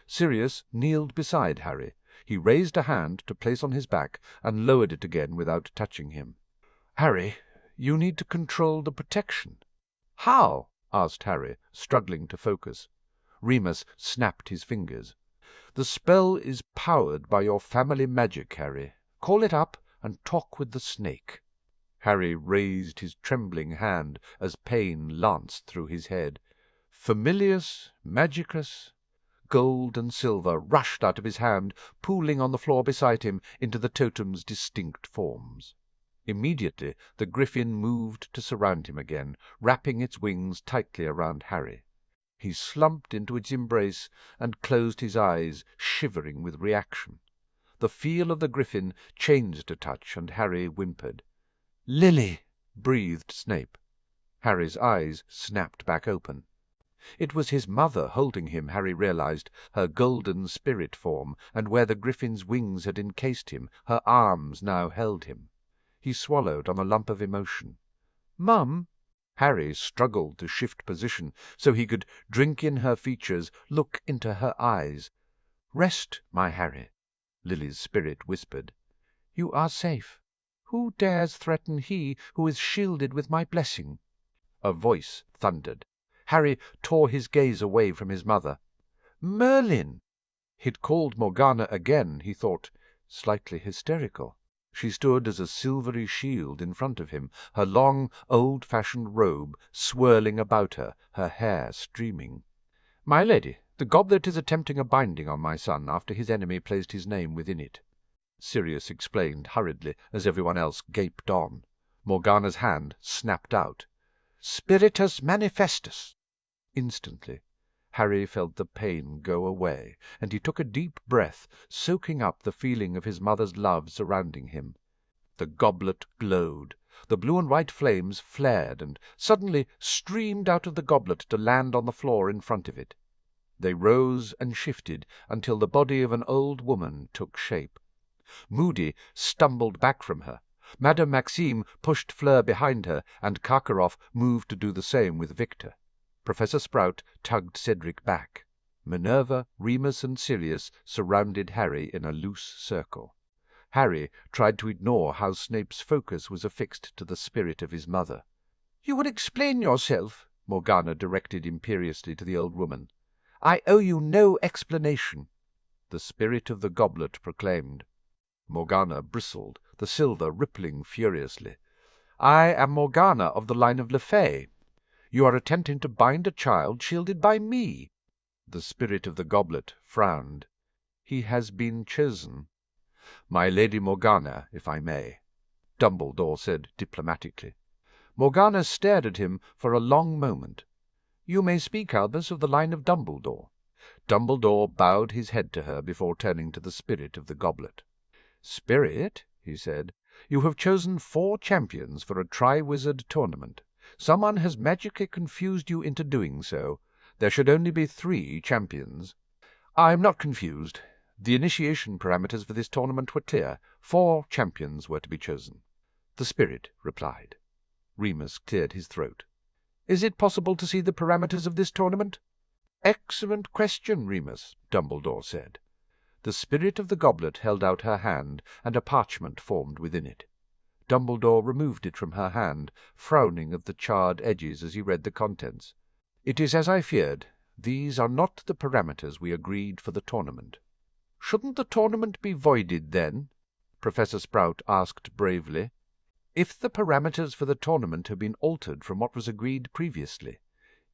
Sirius kneeled beside Harry. He raised a hand to place on his back and lowered it again without touching him. "Harry, you need to control the protection." "How?" asked Harry, struggling to focus. Remus snapped his fingers. "The spell is powered by your family magic, Harry. Call it up and talk with the snake." Harry raised his trembling hand as pain lanced through his head. "Familius Magicus—" Gold and silver rushed out of his hand, pooling on the floor beside him into the totem's distinct forms. Immediately the griffin moved to surround him again, wrapping its wings tightly around Harry. He slumped into its embrace and closed his eyes, shivering with reaction. The feel of the griffin changed a touch, and Harry whimpered. "Lily!" breathed Snape. Harry's eyes snapped back open. It was his mother holding him, Harry realized, her golden spirit form, and where the griffin's wings had encased him, her arms now held him. He swallowed on a lump of emotion. "Mum!" Harry struggled to shift position so he could drink in her features, look into her eyes. "Rest, my Harry," Lily's spirit whispered. "You are safe. Who dares threaten he who is shielded with my blessing?" A voice thundered. Harry tore his gaze away from his mother. "Merlin!" He'd called Morgana again, he thought, slightly hysterical. She stood as a silvery shield in front of him, her long, old-fashioned robe swirling about her, her hair streaming. "My lady, the goblet is attempting a binding on my son after his enemy placed his name within it," Sirius explained hurriedly as everyone else gaped on. Morgana's hand snapped out. "Spiritus manifestus!" Instantly Harry felt the pain go away, and he took a deep breath, soaking up the feeling of his mother's love surrounding him. The goblet glowed. The blue and white flames flared and suddenly streamed out of the goblet to land on the floor in front of it. They rose and shifted until the body of an old woman took shape. Moody stumbled back from her. Madame Maxime pushed Fleur behind her, and Karkaroff moved to do the same with Victor. Professor Sprout tugged Cedric back. Minerva, Remus, and Sirius surrounded Harry in a loose circle. Harry tried to ignore how Snape's focus was affixed to the spirit of his mother. "You will explain yourself," Morgana directed imperiously to the old woman. "I owe you no explanation," the spirit of the goblet proclaimed. Morgana bristled, the silver rippling furiously. "I am Morgana of the line of Le Fay. You are attempting to bind a child shielded by me." The spirit of the goblet frowned. "He has been chosen." "My Lady Morgana, if I may," Dumbledore said diplomatically. Morgana stared at him for a long moment. "You may speak, Albus, of the line of Dumbledore." Dumbledore bowed his head to her before turning to the spirit of the goblet. "Spirit," he said, "you have chosen 4 champions for a Triwizard Tournament. Someone has magically confused you into doing so. There should only be 3 champions." "I am not confused. The initiation parameters for this tournament were clear. 4 champions were to be chosen," the spirit replied. Remus cleared his throat. "Is it possible to see the parameters of this tournament?" "Excellent question, Remus," Dumbledore said. The spirit of the goblet held out her hand, and a parchment formed within it. Dumbledore removed it from her hand, frowning at the charred edges as he read the contents. "It is as I feared. These are not the parameters we agreed for the tournament." "Shouldn't the tournament be voided, then?" Professor Sprout asked bravely. "If the parameters for the tournament have been altered from what was agreed previously."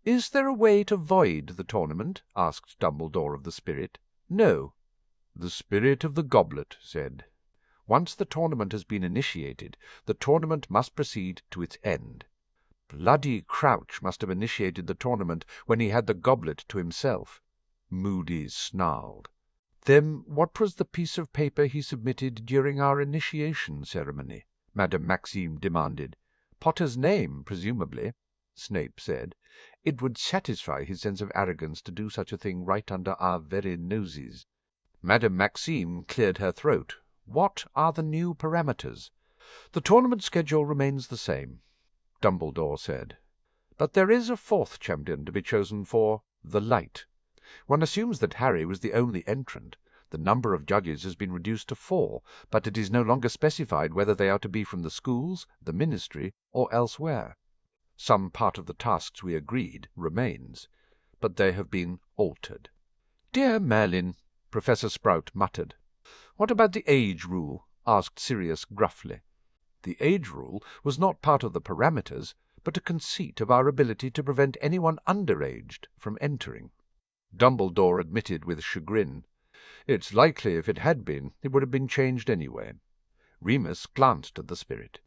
"Is there a way to void the tournament?" asked Dumbledore of the spirit. "No," the spirit of the goblet said. "Once the tournament has been initiated, the tournament must proceed to its end. Bloody Crouch must have initiated the tournament when he had the goblet to himself." Moody snarled. "Then what was the piece of paper he submitted during our initiation ceremony?" Madame Maxime demanded. "Potter's name, presumably," Snape said. "It would satisfy his sense of arrogance to do such a thing right under our very noses." Madame Maxime cleared her throat. "What are the new parameters?" "The tournament schedule remains the same," Dumbledore said. "But there is a 4th champion to be chosen for the Light. One assumes that Harry was the only entrant. The number of judges has been reduced to 4, but it is no longer specified whether they are to be from the schools, the ministry, or elsewhere. Some part of the tasks we agreed remains, but they have been altered." "Dear Merlin," Professor Sprout muttered. "What about the age rule?" asked Sirius gruffly. "The age rule was not part of the parameters, but a conceit of our ability to prevent anyone underaged from entering." Dumbledore admitted with chagrin. "It's likely if it had been, it would have been changed anyway." Remus glanced at the spirit.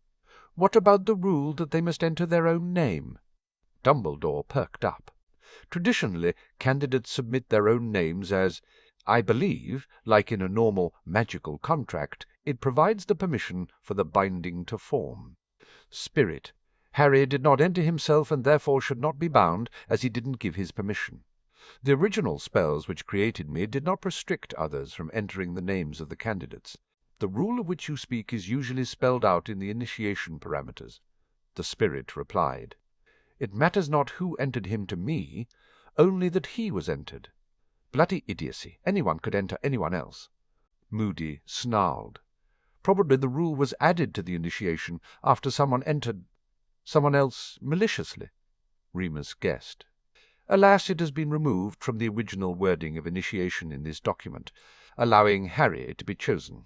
What about the rule that they must enter their own name? Dumbledore perked up. Traditionally, candidates submit their own names as, I believe, like in a normal magical contract, it provides the permission for the binding to form. Spirit. Harry did not enter himself and therefore should not be bound, as he didn't give his permission. The original spells which created me did not restrict others from entering the names of the candidates. The rule of which you speak is usually spelled out in the initiation parameters. The spirit replied. It matters not who entered him to me, only that he was entered. Bloody idiocy. Anyone could enter anyone else. Moody snarled. Probably the rule was added to the initiation after someone entered someone else maliciously. Remus guessed. Alas, it has been removed from the original wording of initiation in this document, allowing Harry to be chosen.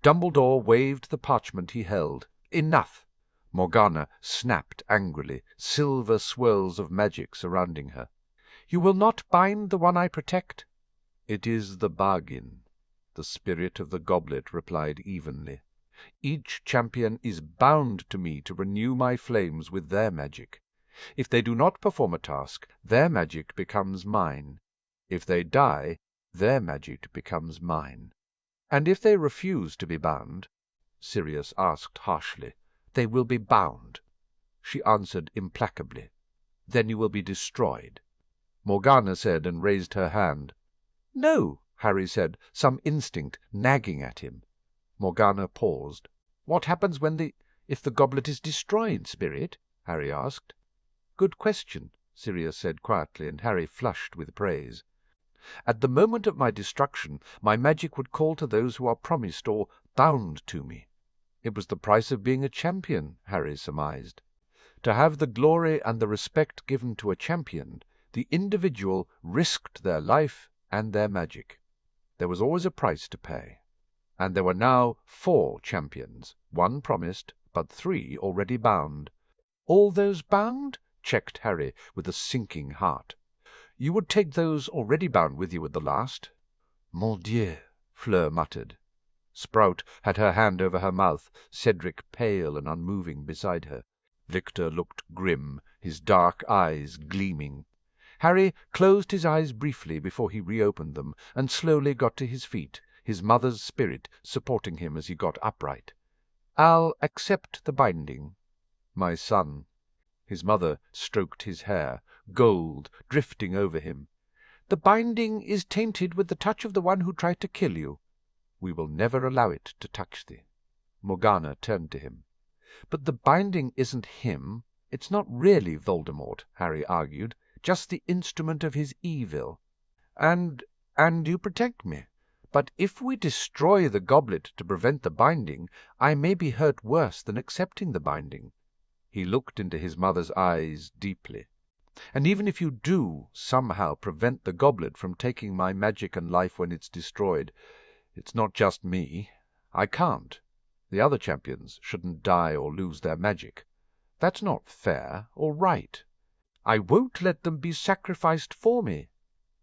Dumbledore waved the parchment he held. Enough! Morgana snapped angrily, silver swirls of magic surrounding her. You will not bind the one I protect? It is the bargain, the spirit of the goblet replied evenly. Each champion is bound to me to renew my flames with their magic. If they do not perform a task, their magic becomes mine. If they die, their magic becomes mine. And if they refuse to be bound? Sirius asked harshly. They will be bound. She answered implacably. Then you will be destroyed. Morgana said and raised her hand. No, Harry said, some instinct nagging at him. Morgana paused. What happens if the goblet is destroyed, Spirit? Harry asked. Good question, Sirius said quietly, and Harry flushed with praise. At the moment of my destruction, my magic would call to those who are promised or bound to me. It was the price of being a champion, Harry surmised. To have the glory and the respect given to a champion, the individual risked their life and their magic. There was always a price to pay. And there were now 4 champions, 1 promised, but 3 already bound. All those bound? Checked Harry, with a sinking heart. You would take those already bound with you at the last? Mon Dieu, Fleur muttered. Sprout had her hand over her mouth, Cedric pale and unmoving beside her. Victor looked grim, his dark eyes gleaming. Harry closed his eyes briefly before he reopened them, and slowly got to his feet, his mother's spirit supporting him as he got upright. I'll accept the binding, my son. His mother stroked his hair, gold drifting over him. The binding is tainted with the touch of the one who tried to kill you. We will never allow it to touch thee. Morgana turned to him. But the binding isn't him. It's not really Voldemort, Harry argued, just the instrument of his evil. And you protect me. But if we destroy the goblet to prevent the binding, I may be hurt worse than accepting the binding. He looked into his mother's eyes deeply. And even if you do somehow prevent the goblet from taking my magic and life when it's destroyed, it's not just me. I can't. The other champions shouldn't die or lose their magic. That's not fair or right. I won't let them be sacrificed for me.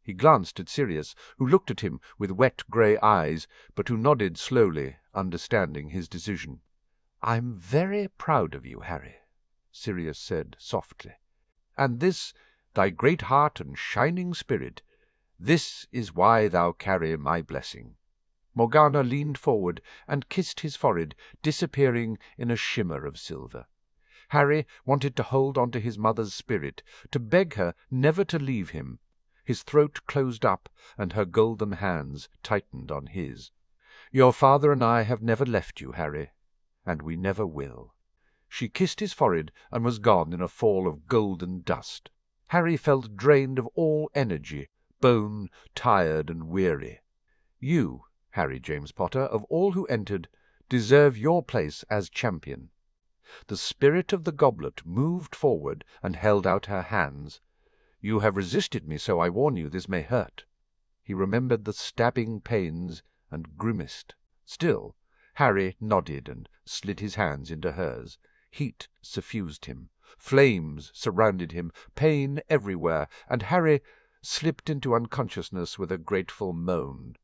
He glanced at Sirius, who looked at him with wet grey eyes, but who nodded slowly, understanding his decision. I'm very proud of you, Harry, Sirius said softly. And this, thy great heart and shining spirit, this is why thou carry my blessing. Morgana leaned forward and kissed his forehead, disappearing in a shimmer of silver. Harry wanted to hold on to his mother's spirit, to beg her never to leave him. His throat closed up, and her golden hands tightened on his. Your father and I have never left you, Harry, and we never will. She kissed his forehead and was gone in a fall of golden dust. Harry felt drained of all energy, bone, tired and weary. You, Harry James Potter, of all who entered, deserve your place as champion. The spirit of the goblet moved forward and held out her hands. You have resisted me, so I warn you this may hurt. He remembered the stabbing pains and grimaced. Still, Harry nodded and slid his hands into hers. Heat suffused him. Flames surrounded him, pain everywhere, and Harry slipped into unconsciousness with a grateful moan.